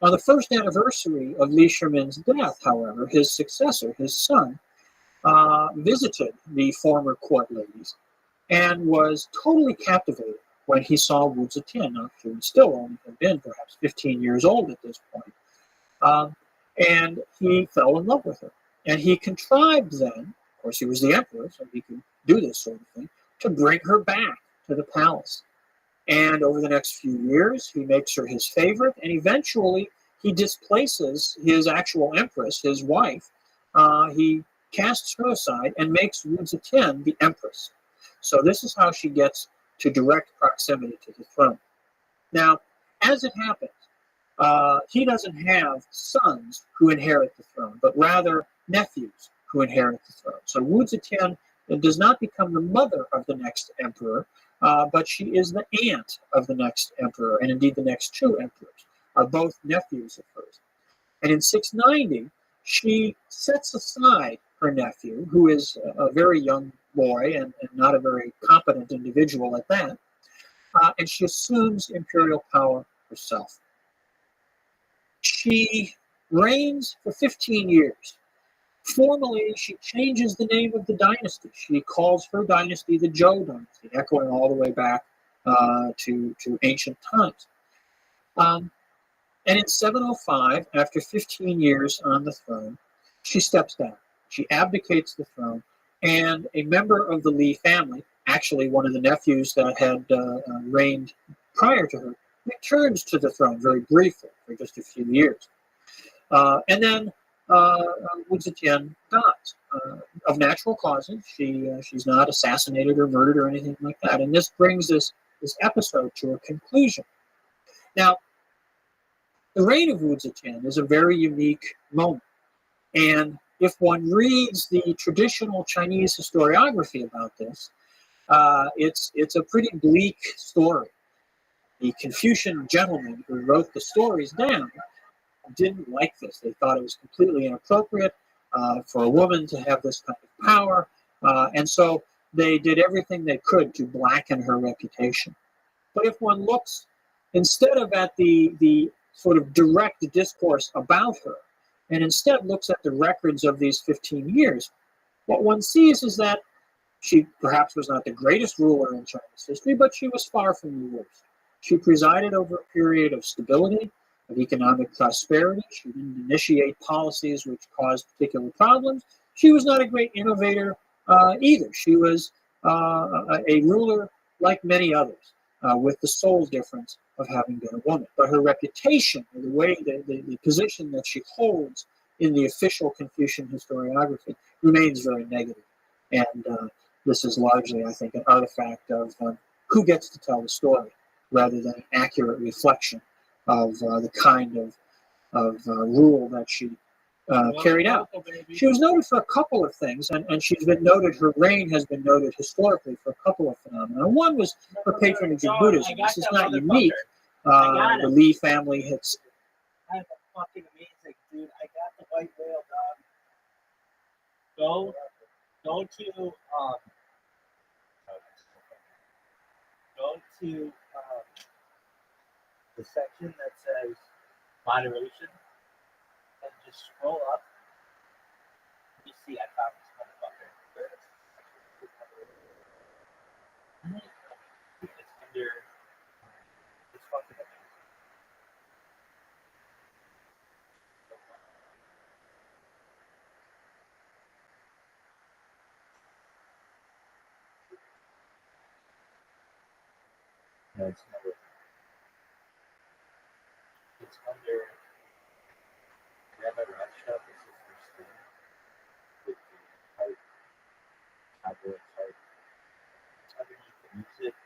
A: On the first anniversary of Li Shimin's death, however, his successor, his son, visited the former court ladies and was totally captivated when he saw Wu Zetian. Now, she would still only have been perhaps 15 years old at this point. And he fell in love with her. And he contrived then, of course he was the emperor, so he could do this sort of thing, to bring her back to the palace. And over the next few years, he makes her his favorite, and eventually he displaces his actual empress, his wife. He casts her aside and makes Wu Zetian the empress. So this is how she gets to direct proximity to the throne. Now, as it happens, he doesn't have sons who inherit the throne, but rather nephews who inherit the throne. So Wu Zetian does not become the mother of the next emperor, but she is the aunt of the next emperor, and indeed the next two emperors are both nephews of hers. And in 690, she sets aside her nephew, who is a very young boy and not a very competent individual at that, and she assumes imperial power herself. She reigns for 15 years. Formally, she changes the name of the dynasty. She calls her dynasty the Zhou dynasty, echoing all the way back to ancient times. And in 705, after 15 years on the throne, she steps down. She abdicates the throne, and a member of the Li family, actually one of the nephews that had reigned prior to her, returns to the throne very briefly for just a few years. And then Wu Zetian dies of natural causes. She's not assassinated or murdered or anything like that. And this brings this episode to a conclusion. Now, the reign of Wu Zetian is a very unique moment. And if one reads the traditional Chinese historiography about this, it's a pretty bleak story. The Confucian gentlemen who wrote the stories down didn't like this. They thought it was completely inappropriate for a woman to have this kind of power, and so they did everything they could to blacken her reputation. But if one looks, instead of at the sort of direct discourse about her, and instead looks at the records of these 15 years, what one sees is that she perhaps was not the greatest ruler in Chinese history, but she was far from the worst. She presided over a period of stability, of economic prosperity. She didn't initiate policies which caused particular problems. She was not a great innovator either. She was a ruler like many others, with the sole difference of having been a woman. But her reputation, the way, the position that she holds in the official Confucian historiography remains very negative. And this is largely, I think, an artifact of who gets to tell the story rather than an accurate reflection of the kind of rule that she carried out. She was noted for a couple of things, and she's been noted, her reign has been noted historically for a couple of phenomena. One was her patronage of Buddhism. This is not unique. The Li family hits.
S: That's fucking amazing, dude. I got the white whale, dog. Go to the section that says moderation and just scroll up. You see, I found this motherfucker. It's under. It's fucking amazing. No, it's never. It's under Rabbi Rothschild, the sister's thing, with the heart, cowboy heart. Underneath the music,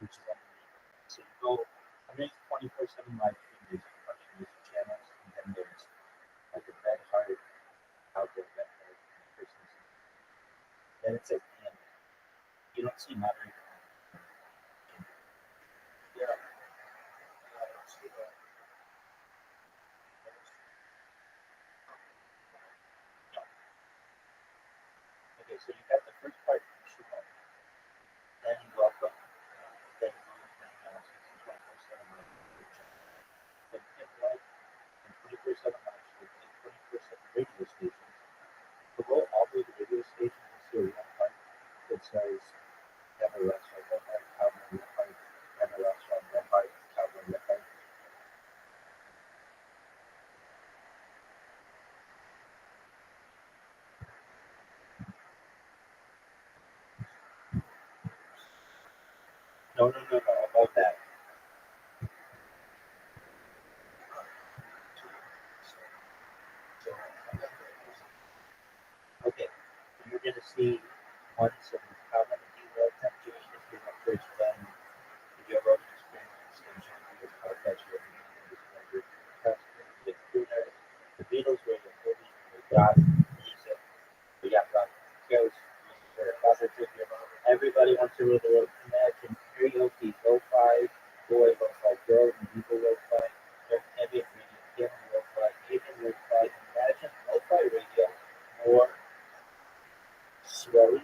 S: which is underneath. So you go underneath 24/7 live stream music, Russian music channels, and then there's like a red heart, cowboy red heart, Christmas. Then it says and. You don't see moderate. Yeah. Okay, so you got the first part, then you welcome, then you 24/7 live. Then you like, and 24/7 live stream, and 24/7 radio stations. Below all the radio stations, you see a red heart that says, have a restaurant, red heart, cowboy red heart, have a restaurant, red heart, cowboy red heart. No, above that. Okay, so you're going to see once and how many people have Jewish history, first then got music, we got rock skills, everybody wants to rule the world. Imagine karaoke, lo-fi, boy, lo-fi, girl, and people lo-fi, there's heavy radio, lo-fi, even lo-fi. Imagine lo-fi radio more swelly.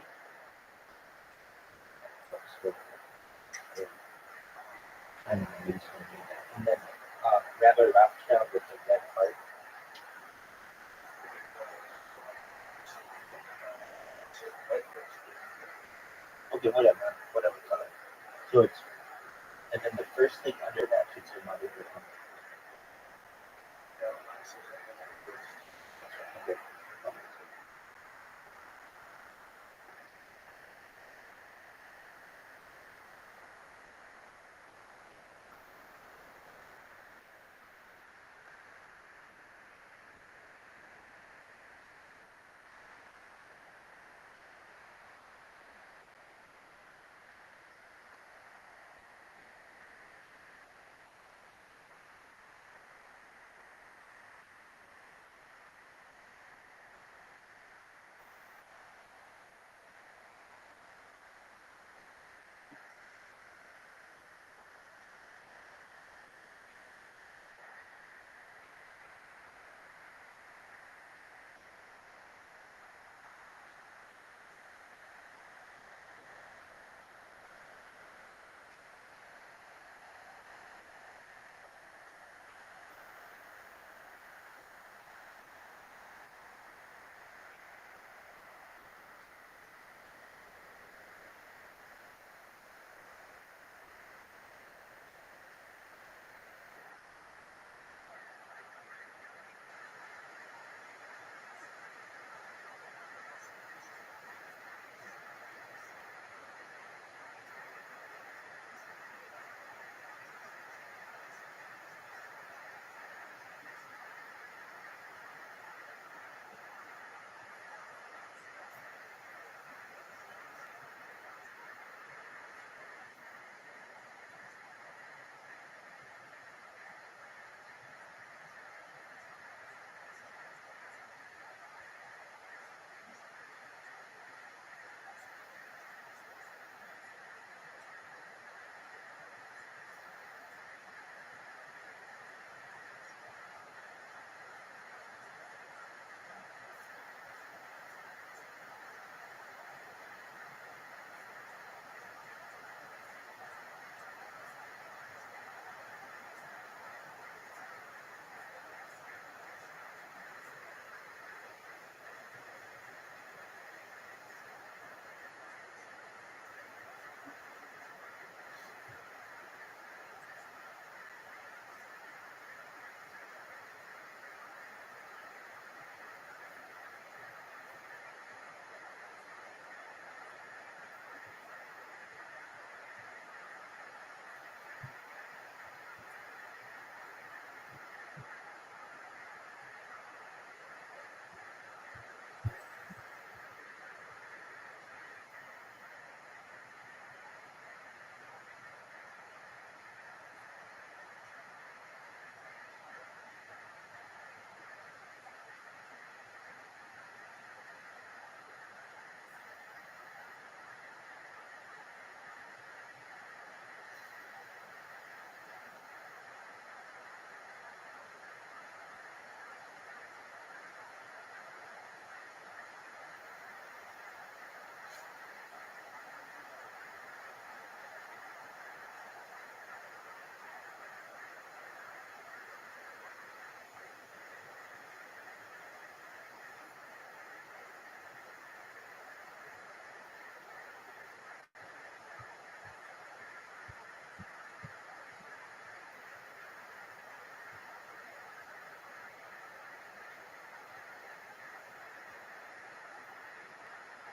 S: And then Rabbi Rothschild with the red heart. Okay, whatever color. So it's, and then the first thing under that should say mother. Okay.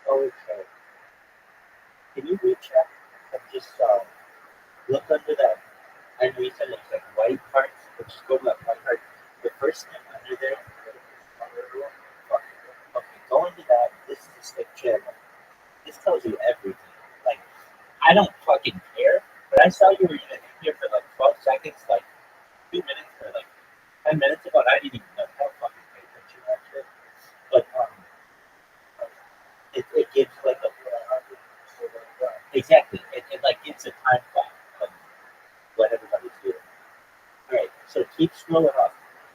S: Okay. Can you recheck and just look under that? I know you said it's like white parts, but just go to that white part. The first thing under there, okay, go into that. This is a stick channel. This tells you everything. Like, I don't fucking care, but I saw you were in here for like 12 seconds, like 2 minutes, or like 10 minutes ago, and I didn't even know how to fucking pay attention to that shit. scroll it up.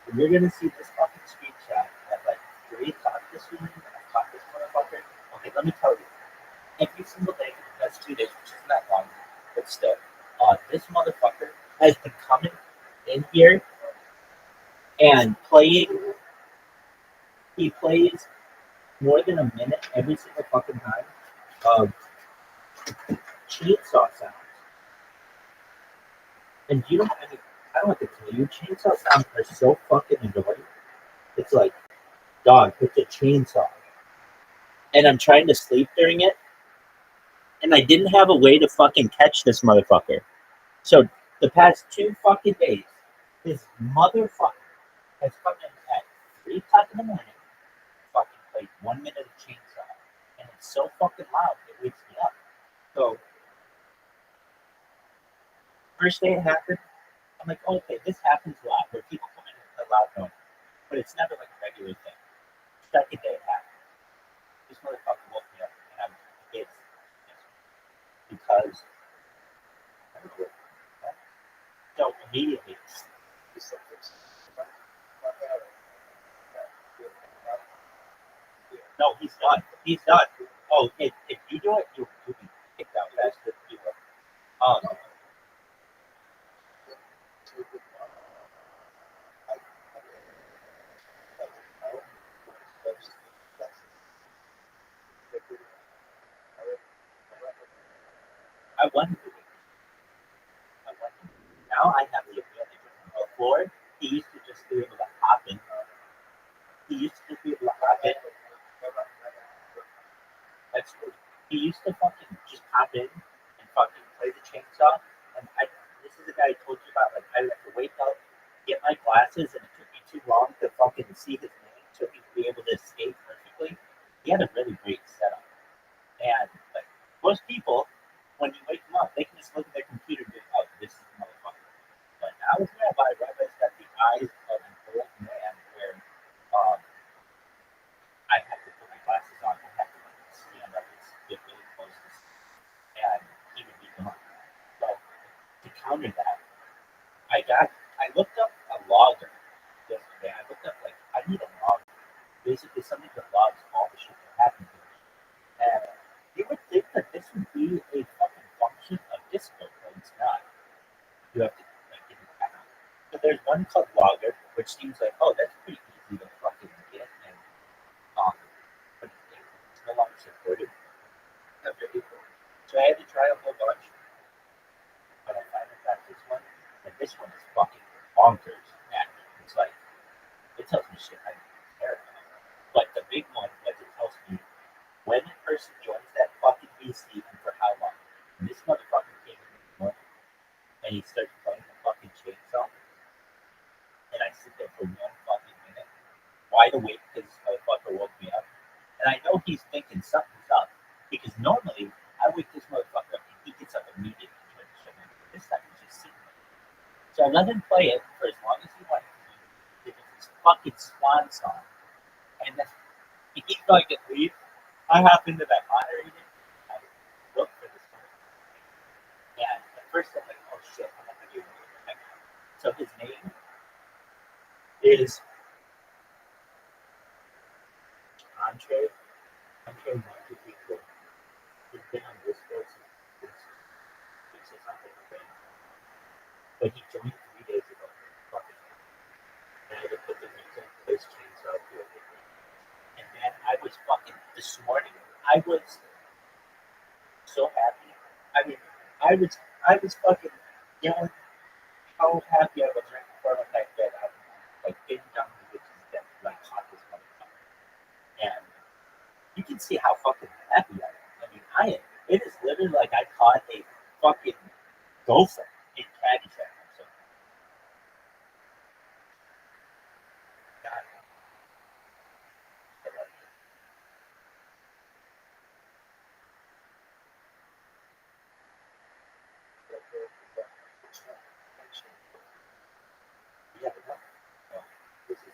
S: And you're gonna see this fucking screenshot at like 3 o'clock this evening, and I caught this motherfucker. Okay, let me tell you. Every single day for the past 2 days, which isn't that long, but still, this motherfucker has been coming in here and playing. He plays more than a minute every single fucking time of chainsaw sounds. And you don't, I mean, I don't have to tell you, chainsaw sounds are so fucking annoying. It's like, dog, it's a chainsaw. And I'm trying to sleep during it, and I didn't have a way to fucking catch this motherfucker. So the past 2 fucking days, this motherfucker has come in at 3 o'clock in the morning, fucking played 1 minute of chainsaw, and it's so fucking loud, it wakes me up. So, first day it happened, I'm like, okay, this happens a lot, where people come in and play loud noise, but it's never like a regular thing. Second day it happened. This motherfucker woke me up, and I'm pissed. Because, I don't know what, so immediately, no, he's done. He's done. Oh, if you do it, you'll be kicked out faster than you will. I won. Now I have the advantage. Before, he used to just be able to hop in. That's true. He used to fucking just hop in and fucking play the chainsaw. And this is the guy I told you about. Like, I had to wake up, get my glasses, and it took me too long to fucking see his name so he could be able to escape perfectly. He had a really great setup. And, like, most people, when you wake them up, they can just look at their computer and be, oh, this is the motherfucker. But now with Rabbi, Rabbi's got the eyes of an old man where I have to put my glasses on. I have to stand up and get really close to and he would be gone. So to counter that, I looked up a logger yesterday. I looked up like I need a logger. Basically something that logs all the shit that happened to me. And you would think that this would be a fucking function of Discord, but it's not. You have to like get it back on. So there's one called logger, which seems like, oh, that's pretty easy to fucking get and but it's no longer supported after April. So I had to try a whole bunch. But I finally got this one, and this one is fucking bonkers at me. It's like, it tells me shit I don't care about. But the big one was it tells me when a person joins that fucking VC and for how long. And this motherfucker came in the morning, and he starts playing the fucking chainsaw. And I sit there for 1 fucking minute, wide awake because this motherfucker woke me up. And I know he's thinking something's up, because normally I wake this motherfucker up and he gets up immediately and tries to shut me. This time he's just sitting there. So I let him play it for as long as he wanted. It was his fucking swan song. And then he's going to leave. I hop into that moderator. I look for this one. And at first I'm like, oh shit, I'm not going to do it. So his name is Andre 124. He's been on Discord since something, but he joined 3 days ago. Fucking. And I had to put the music for this chainsaw to it. And then I was fucking, this morning, I was so happy. I mean, I was fucking yelling how happy I was right before I went back to bed. I was like getting down to the bitch's death, like caught this motherfucker. And you can see how fucking happy I am. I mean, it is literally like I caught a fucking gopher in Caddyshack or something. God. Yeah, no. This is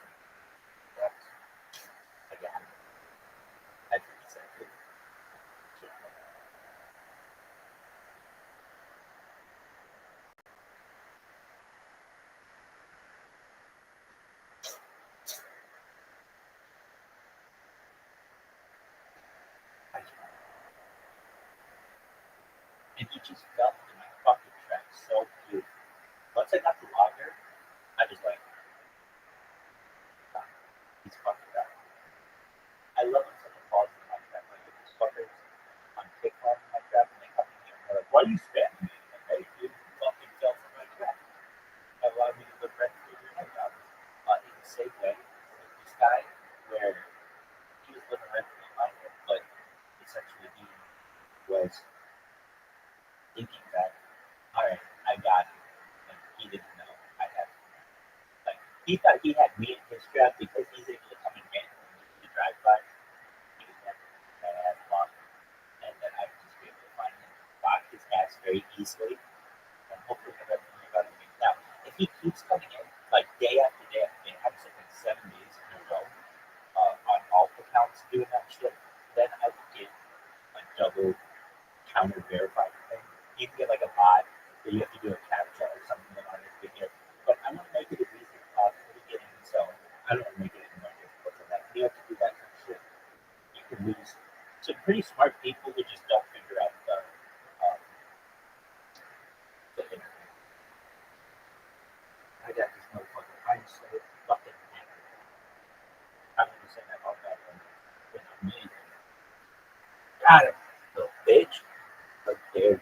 S: again. I think it's actually. and he just fell into my fucking tracks so cute. Once I got the logger, I was like, "God, he's fucking done." I love when someone falls in my trap, like these fuckers on TikTok in my trap, and they come in here and they're like, "Why are you spamming me?" I'm like, "Hey, you fucking fell from my trap." That allowed me to live rent free in my job. In the same way, this guy, where he was living rent free in my head, but essentially he was thinking that, all right, I got it, and he didn't know I had it. Like, he thought he had me in his trap because he's able to come and get the drive by. He was never that ass block, and then I would just be able to find him, block his ass very easily, and hopefully have everything about him. Now, if he keeps coming in, like day after day after day, having something 7 days in a row on all accounts doing that shit, then I would get a double counter verified thing. You can get like a bot that you have to do a captcha or something in order to get. But I want to make it as easy as possible to get in, so I don't want to make it any more difficult than that. You have to do that kind of shit. You can lose some pretty smart people who just don't figure out the internet. I got this motherfucker. I'm so fucking angry. I'm gonna say that all that when I'm mean. Got it, little bitch. How dare you?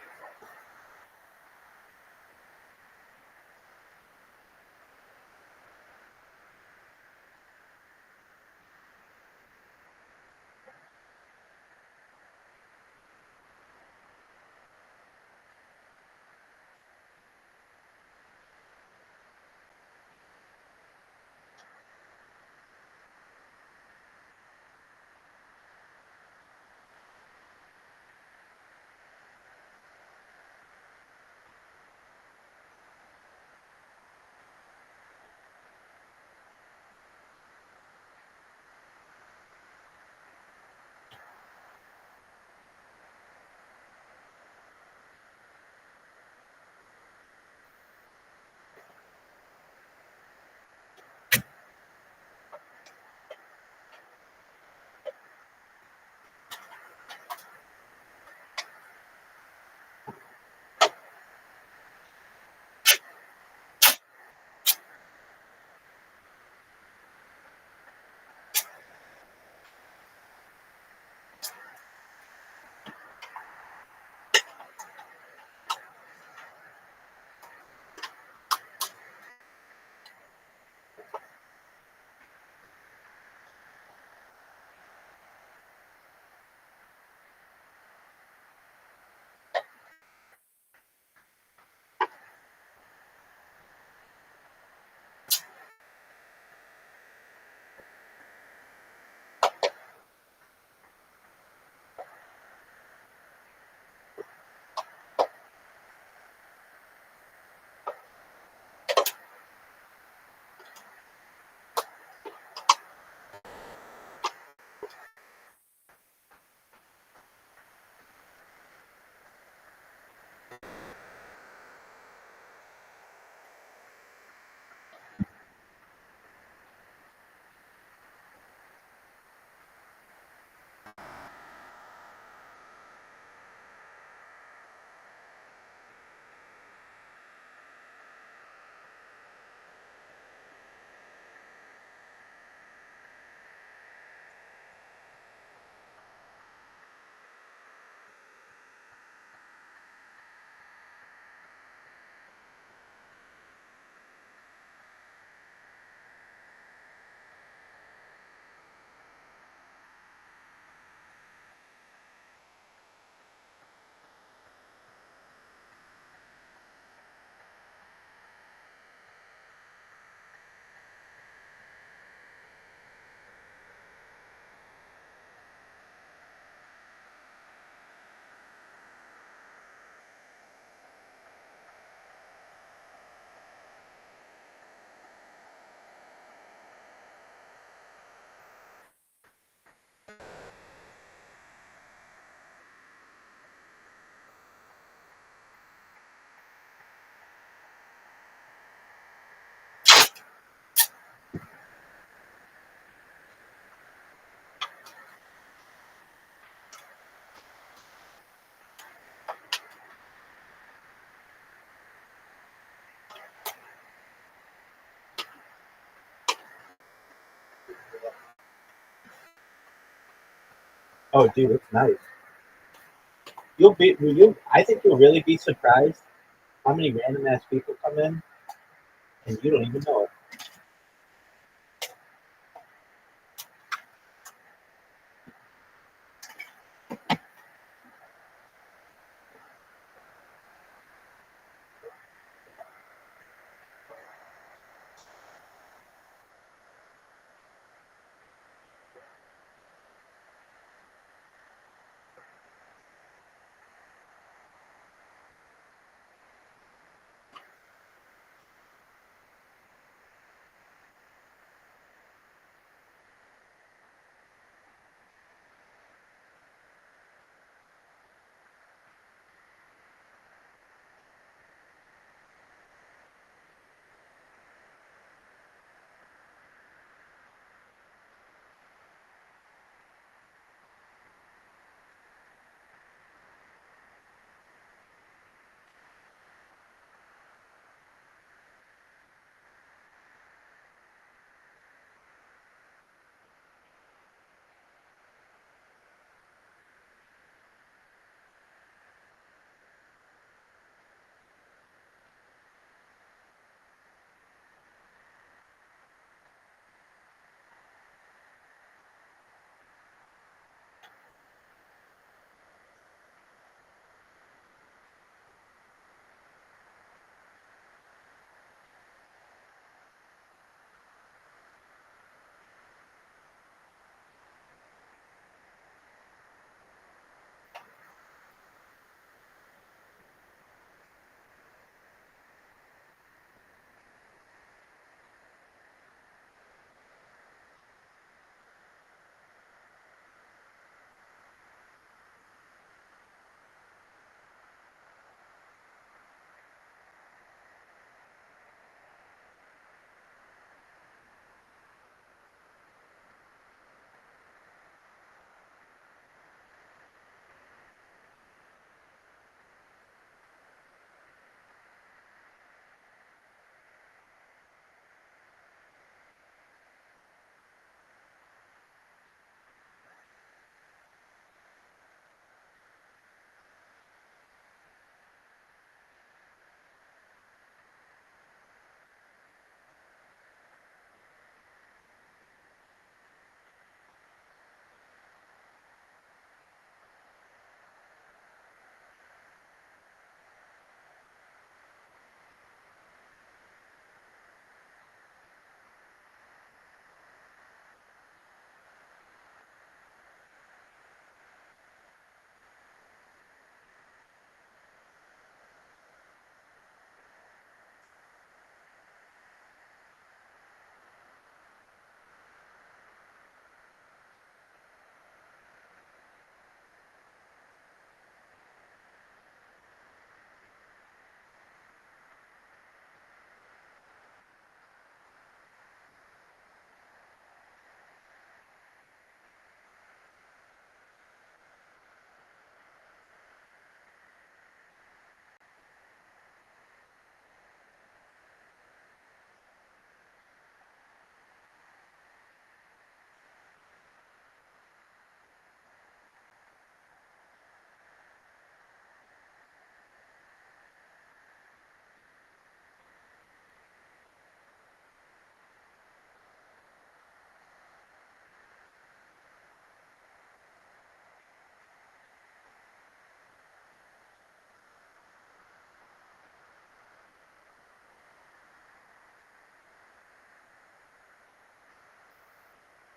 S: Oh, dude, it's nice. I think you'll really be surprised how many random ass people come in and you don't even know it.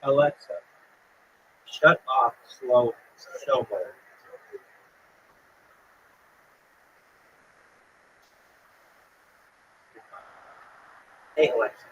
S: Alexa, shut off slow show mode. Hey Alexa.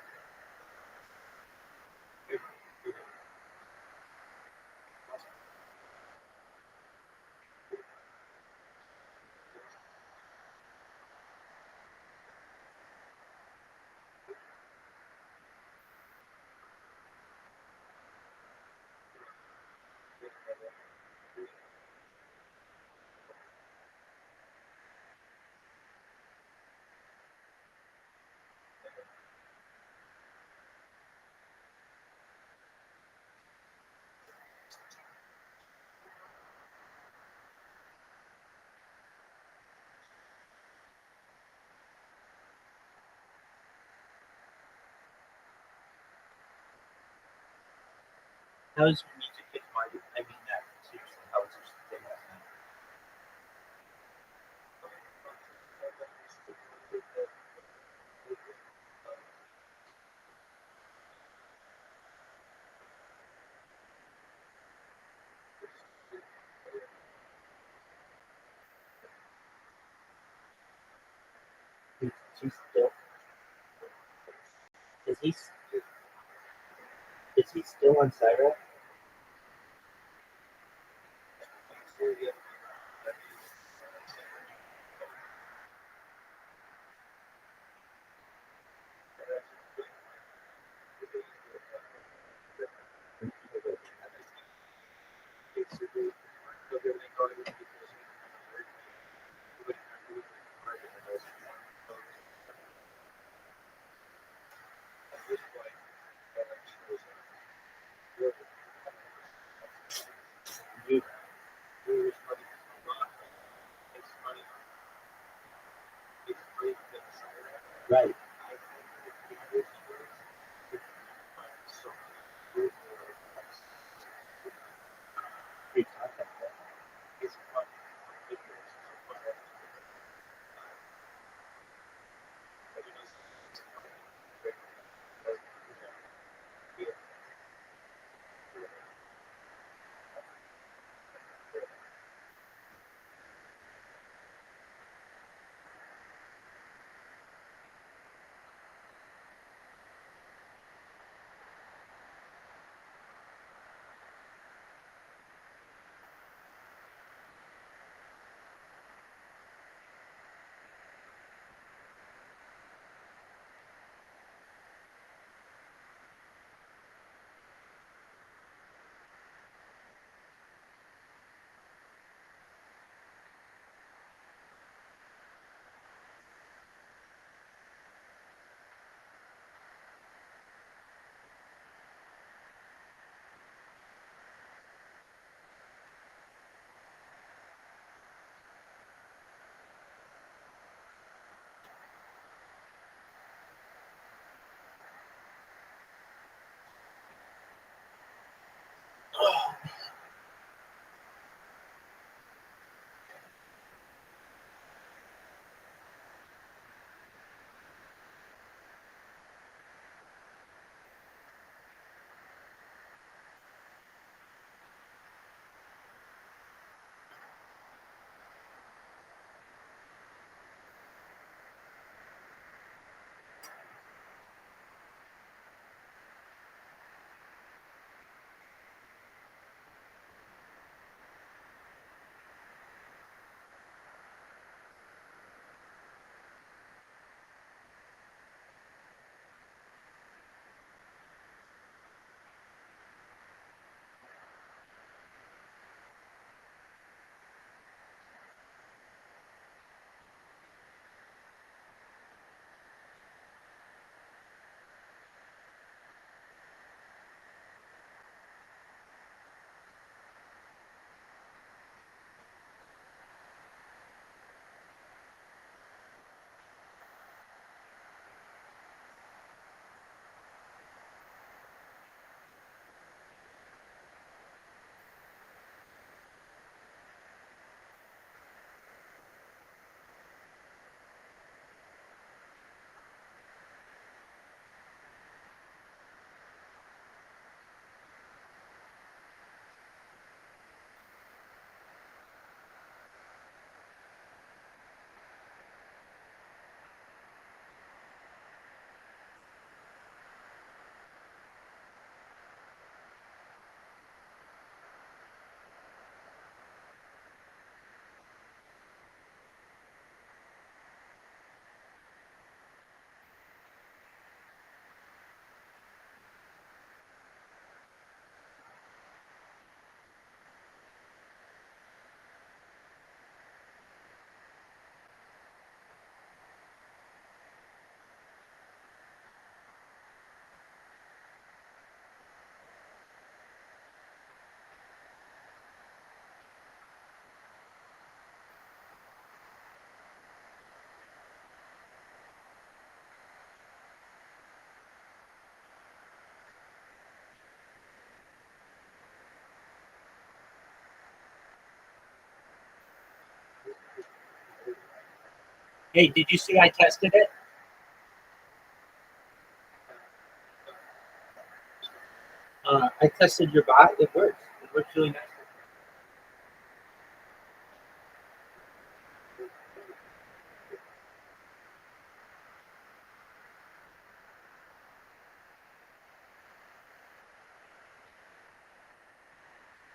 S: How's music hit market? I mean that seriously. How is your thing right now? He's still. Is he? Is he still on Syra? Hey, did you see I tested it? I tested your bot. It works. It works really nice.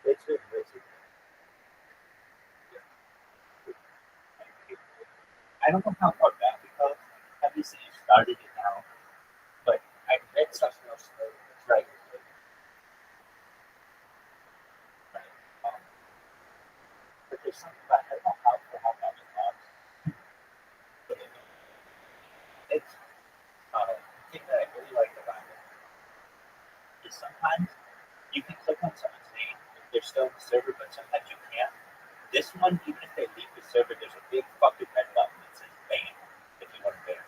S: It's good. I don't know how far back it goes. Obviously, you started it now, but I read something else. Right. But there's something about I don't know how long it lasts. But it's the thing that I really like about it is sometimes you can click on someone's name if they're still in the server, but sometimes you can't. This one, even if they leave the server, there's a big fucking red button that says ban if you want to ban.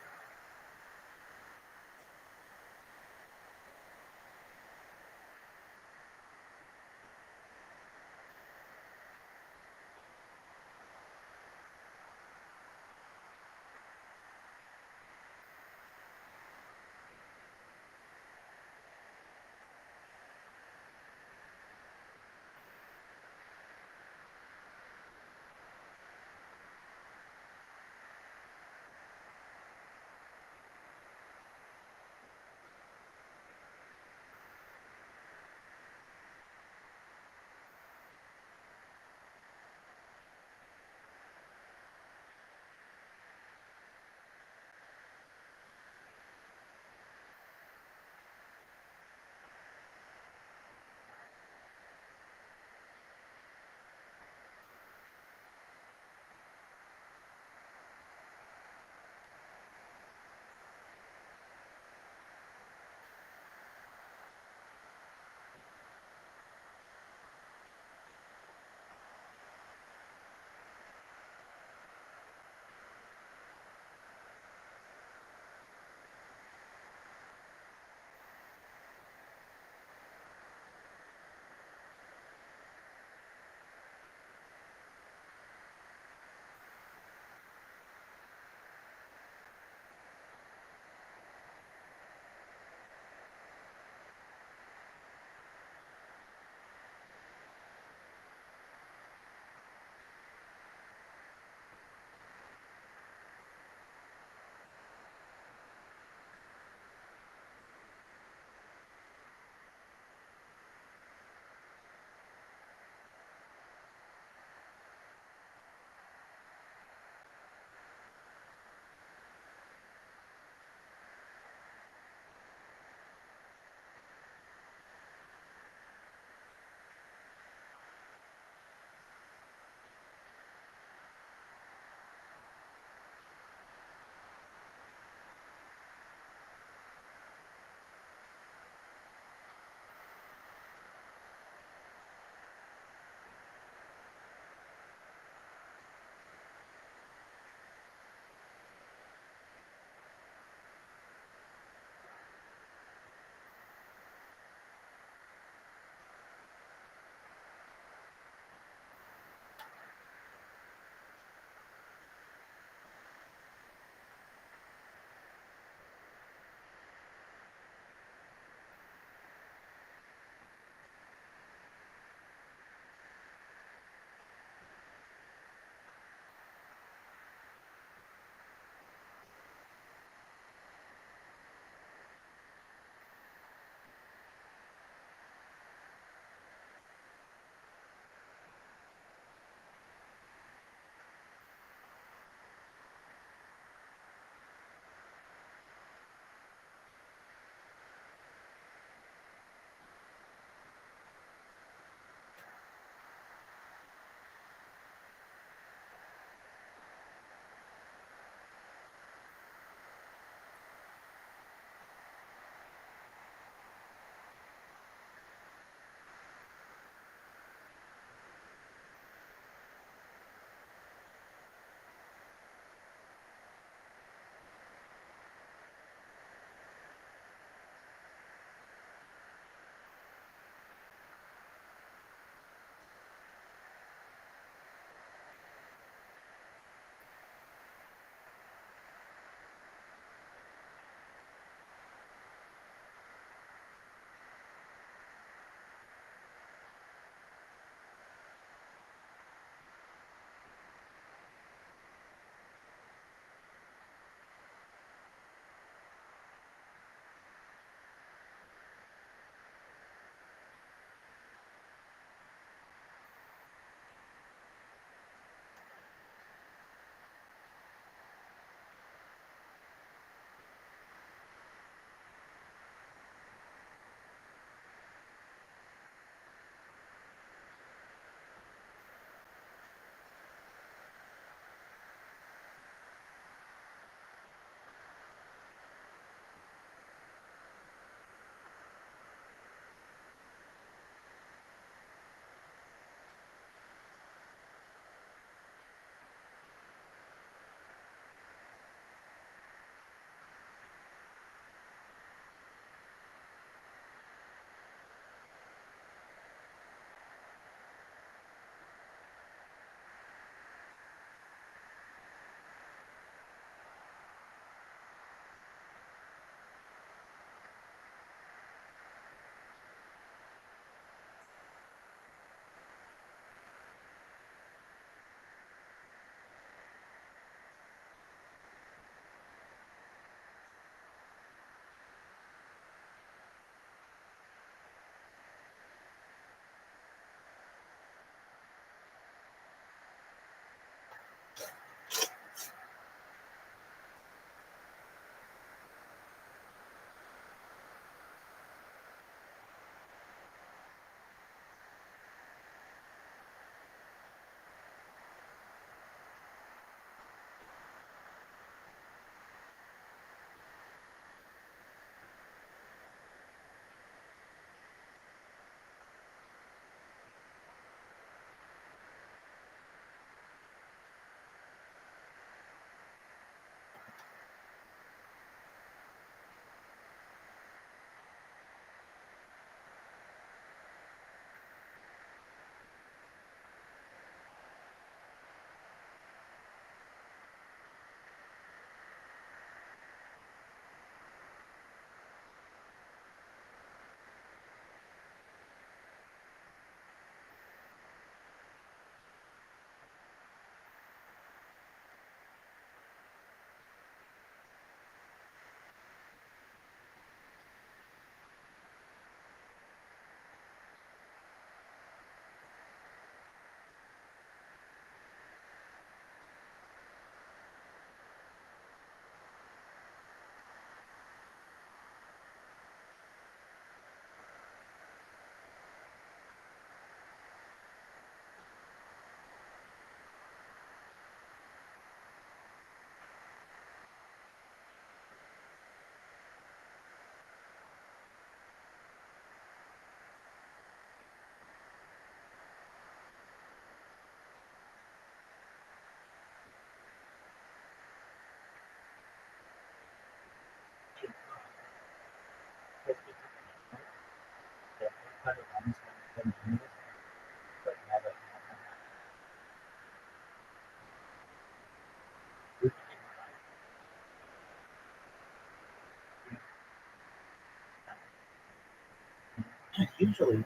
S: Usually,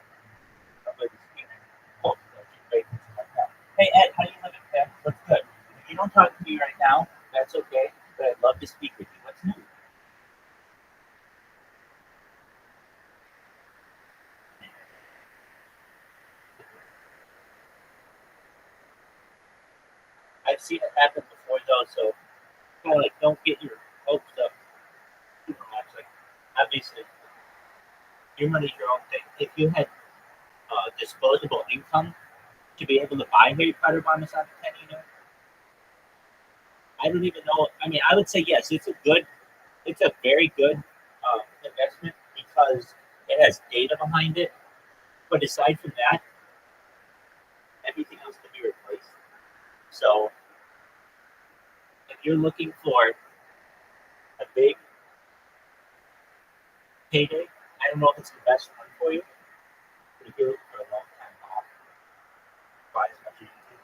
S: somebody's getting close, like, like that. Hey, Ed, how you living, man? What's good? If you don't talk to me right now, that's okay, but I'd love to speak with you. What's new? I've seen it happen before, though, so kind of like don't get your hopes up too much. Like, obviously, your money's your own thing. If you had disposable income to be able to buy Harry Potter by Miss Penny, I don't even know. I mean, I would say yes. It's a very good investment because it has data behind it. But aside from that, everything else can be replaced. So if you're looking for a big payday, I don't know if it's the best one for you. But if you're looking for a long time off, buy as much as you can.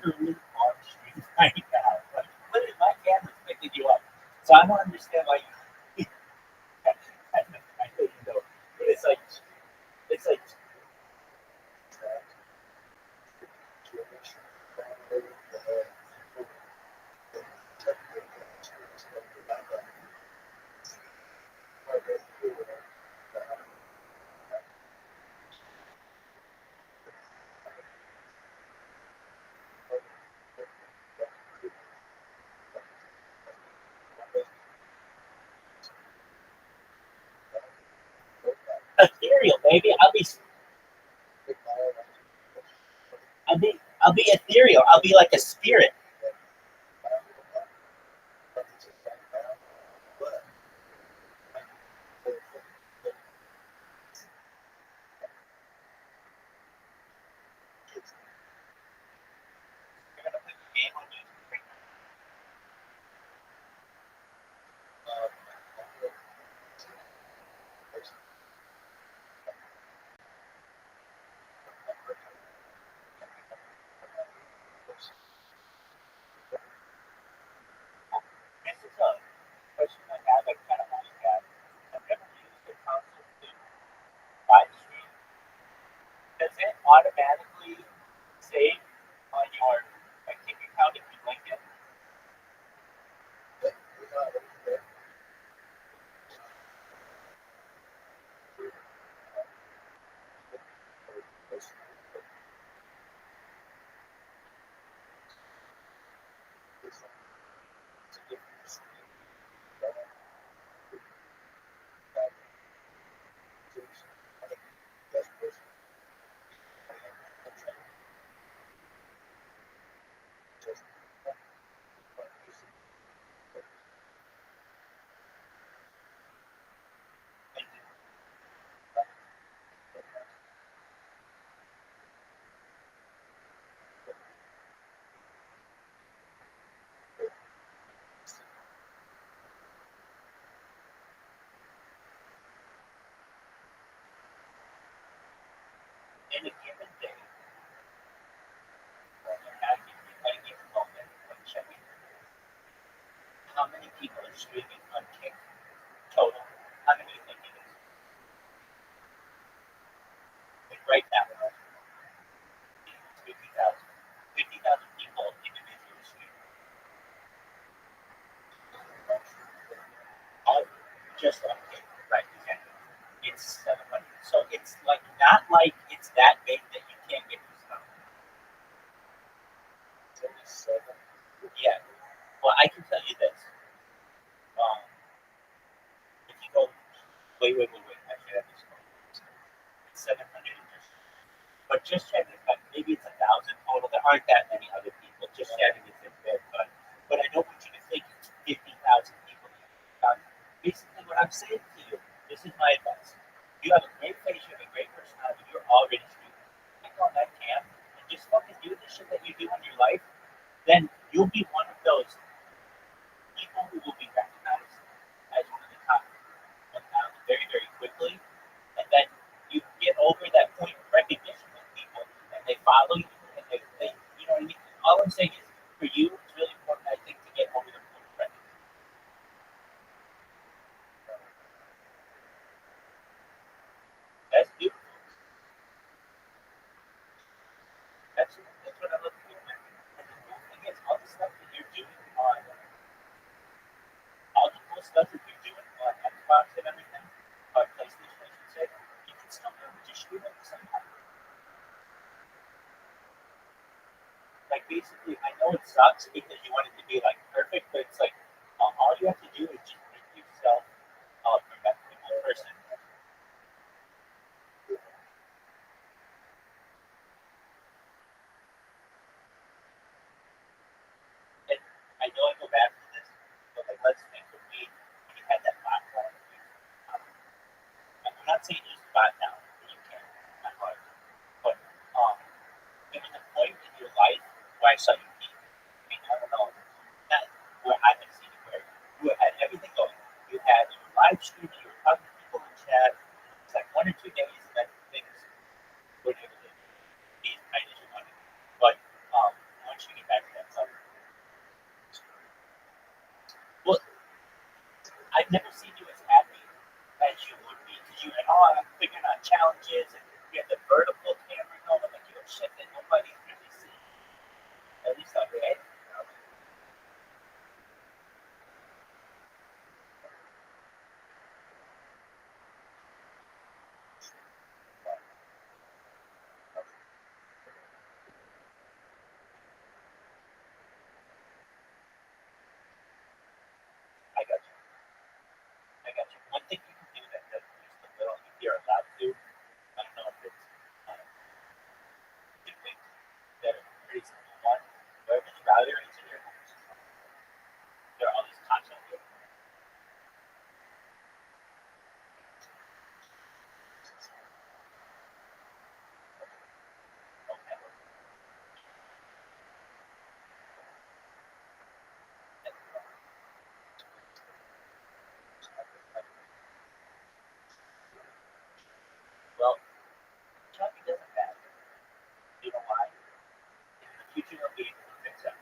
S: literally on the street right now. Like, literally, my camera's picking you up. So I don't understand why you. I know you know, but it's like. Ethereal, baby. I'll be ethereal. I'll be like a spirit. This is a question I have. I kind of want to have. I've never used the console to live stream. Does it automatically save on your bank account if you link it? In a given day, at a given moment of checking, how many people are streaming on Kick total? How many do you think it is? Like right now, 50,000. 50,000 people individually streaming. Just on Kick, right? Exactly. It's 700. So it's like not like it's that big that you can't get this stuff. Yeah. Well, I can tell you this. If you go, wait. I should have this one. It's 700. But just check it out. Maybe it's 1,000 total. There aren't that many other people. Just checking it's in there. But I don't want you to think it's 50,000 people. Basically, what I'm saying to you, this is my advice. You have a great face, you have a great personality, you're already streaming. Click on that cam and just fucking do the shit that you do in your life. Then you'll be one of those people who will be recognized as one of the top 1,000 very, very quickly. And then you get over that point of recognition with people and they follow you and they you know what I mean? All I'm saying is for you, it's really important, I think, to get over the point of recognition. That's beautiful. That's what I look for. And the cool thing is, all the stuff that you're doing on Xbox and everything, or PlayStation, I should say, you can still do it just stream at the same time. Like basically, I know it sucks because you want it to be like perfect, but it's like all you have to do is just make yourself a professional person. And I know I go back to this, but like let's think for me, when you had that platform, I'm not saying use the bot now, but you can, not hard. But there was a point in your life where I saw you peak. I mean, I don't know, not where I have seen it, where you had everything going. You had your live streaming, you were talking to people in chat. It's like 1 or 2 days, and then things were able to be as tight as you wanted. But once you get future of being perfect.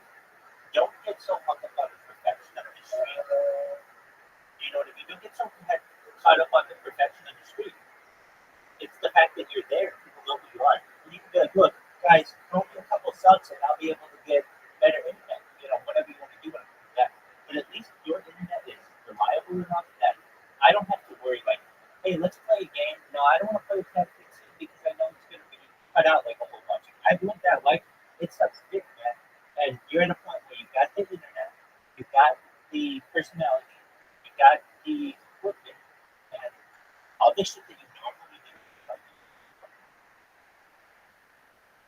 S: Don't get so hung up on the perfection of the street. You know what I mean? Don't get so caught up on the perfection of the street. It's the fact that you're there. People know who you are. And you can be like, look, guys, throw me a couple subs and I'll be able to get better internet. You know, whatever you want to do when it comes to that. But at least your internet is reliable enough that I don't have to worry like, hey, let's play a game. No, I don't want to play with Netflix because I know it's going to be cut out like a whole bunch. I've lived that life. It sucks dick, man. And you're at a point where you've got the internet, you've got the personality, you've got the equipment, and all the shit that you normally do.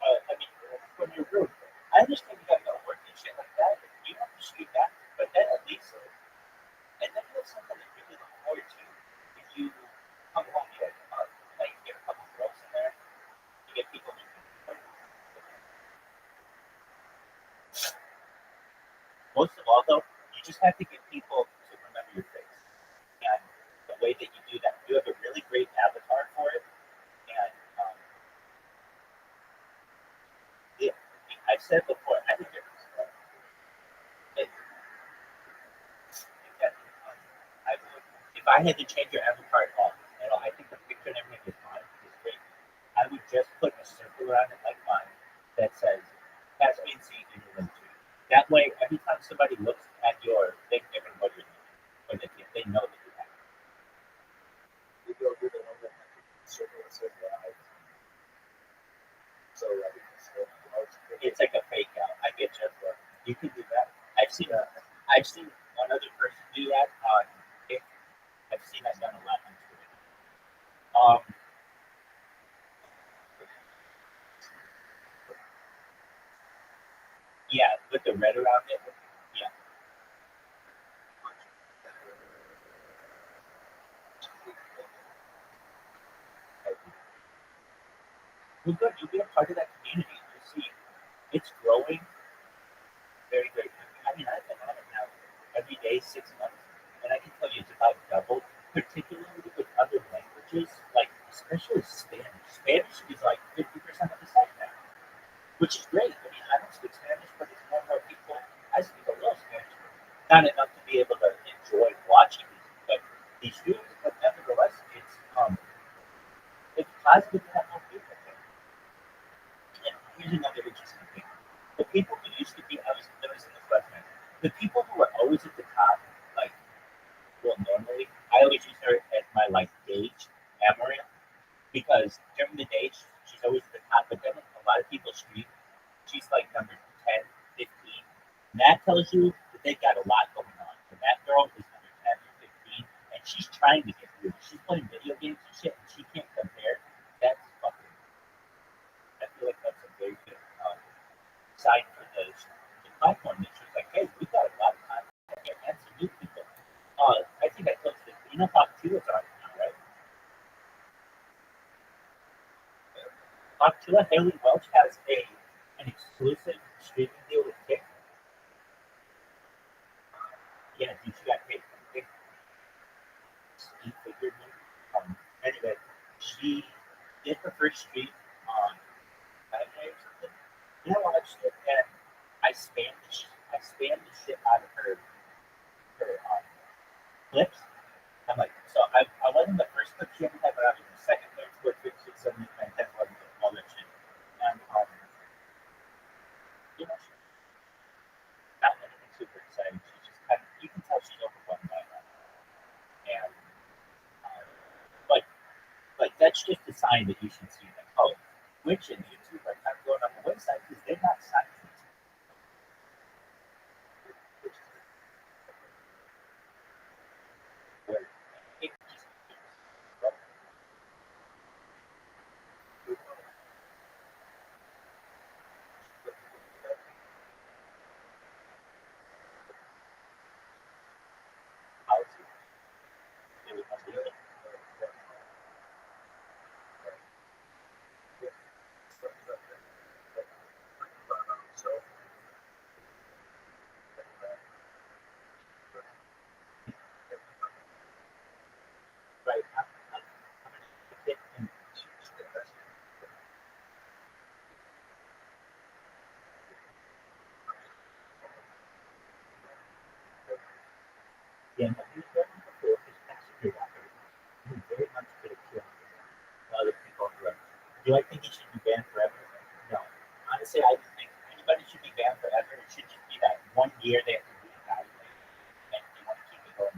S: I mean, from your room. I understand you got to go to work and shit like that. You don't have to street that, but then at least, and then there's something that really look forward to. If you come home, you like get a couple girls in there, you get people in there. Most of all, though, you just have to get people to remember your face. And the way that you do that, you have a really great avatar for it. And yeah, I've said before, I think if I had to change your avatar at all, you know, I think the picture and everything is fine. It's great. I would just put a circle around it like mine that says Caspian Sea in your room 2. That way, every time somebody looks at your thing, they're going to go to your name. Or they know that you have it. You go do the one that circle that says live. So it's like a fake out. I get you. You can do that. I've seen one other person do that on Kick. I've seen that done a lot on Twitter. Yeah, with the red around it. Yeah. Well, good. You'll be a part of that community. You'll see it's growing very, very quickly. I mean, I've been on it now every day, 6 months, and I can tell you it's about doubled, particularly with other languages, like especially Spanish. Spanish is like 50% of the site now, which is great. I mean, I don't speak Spanish, but it's more and more people. I speak a little Spanish, not enough to be able to enjoy watching these videos, but nevertheless, it's positive to have more people there. And here's another interesting thing. The people who used to be, I was noticing this last night, the people who were always at the top, like, well, normally, I always use her as my, like, gauge, Amaranth, because during the day, she's always at the top, but then a lot of people stream, she's like number 10, 15, and that tells you that they've got a lot going on. And that girl is number 10 or 15, and she's trying to get through. She's playing video games and shit, and she can't compare. That's fucking, I feel like that's a very good sign for the platform that she's like, hey, we've got a lot of time here and some new people. I think I posted it. You know, Pop 2 is on now, right? Pop 2, Haley Welch has an exclusive streaming deal with Kick. Yeah, dude, she got paid for Kick. She figured me. Anyway, she did her first stream on Saturday or something. And I watched it, and I spammed the shit out of her clips. I'm like, so I wasn't the first clip she ever had, but I was the second, third, fourth, fifth, sixth, seventh, eighth, ninth, 10th, 11th, all that shit. And, you know, she's not anything super exciting. She's just kind of, you can tell she's overwhelmed by that. And, but that's just a sign that you should see that, oh, Twitch and YouTube are kind of going on the website because they're not signed. again, I've used that before, is passenger racket. You very much could have killed other people on the road. Do I think it should be banned forever? No. Honestly, I don't think anybody should be banned forever. It should just be that 1 year they have to reevaluate, and they want to keep it going.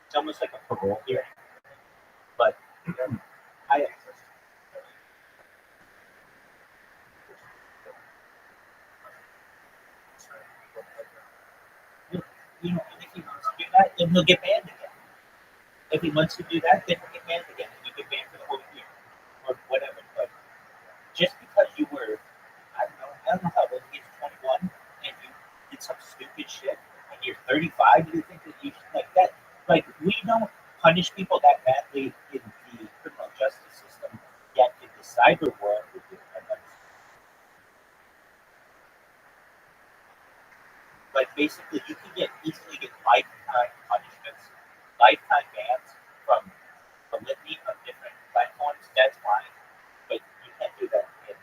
S: It's almost like a parole hearing. But I and if he wants to do that, then he'll get banned again. If he wants to do that, then he'll get banned again, and he'll get banned for the whole year or whatever. But just because you were, I don't know how old he is, 21, and you did some stupid shit, and you're 35, you think that you should like that? Like, we don't punish people that badly in the criminal justice system, yet in the cyber world, we do. Like, basically, you can easily get lifetime punishments, lifetime bans from a litany of different platforms. That's fine, but you can't do that in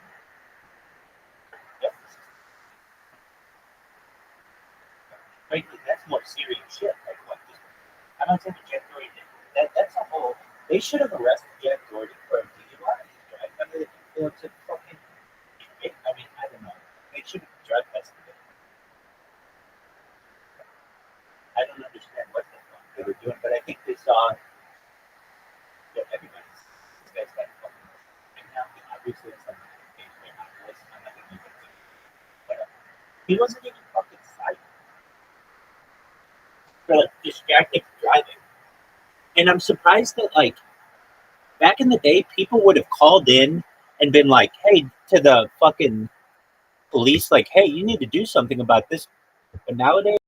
S: justice system. Frankly, that's more serious shit. Like, what? I'm not saying Jeff Doherty did. That's a whole. They should have arrested Jeff Doherty for a DUI. Right? I mean, it's a fucking. I mean, I don't know. They should have drug tested him. I don't understand what the fuck they were doing, but I think they saw that everybody's this guy's got fucking. And now he obviously has some things right now. I'm not gonna use it. Whatever. He wasn't even fucking silent. For like distracted driving. And I'm surprised that, like, back in the day, people would have called in and been like, hey, to the fucking police, like, hey, you need to do something about this. But nowadays,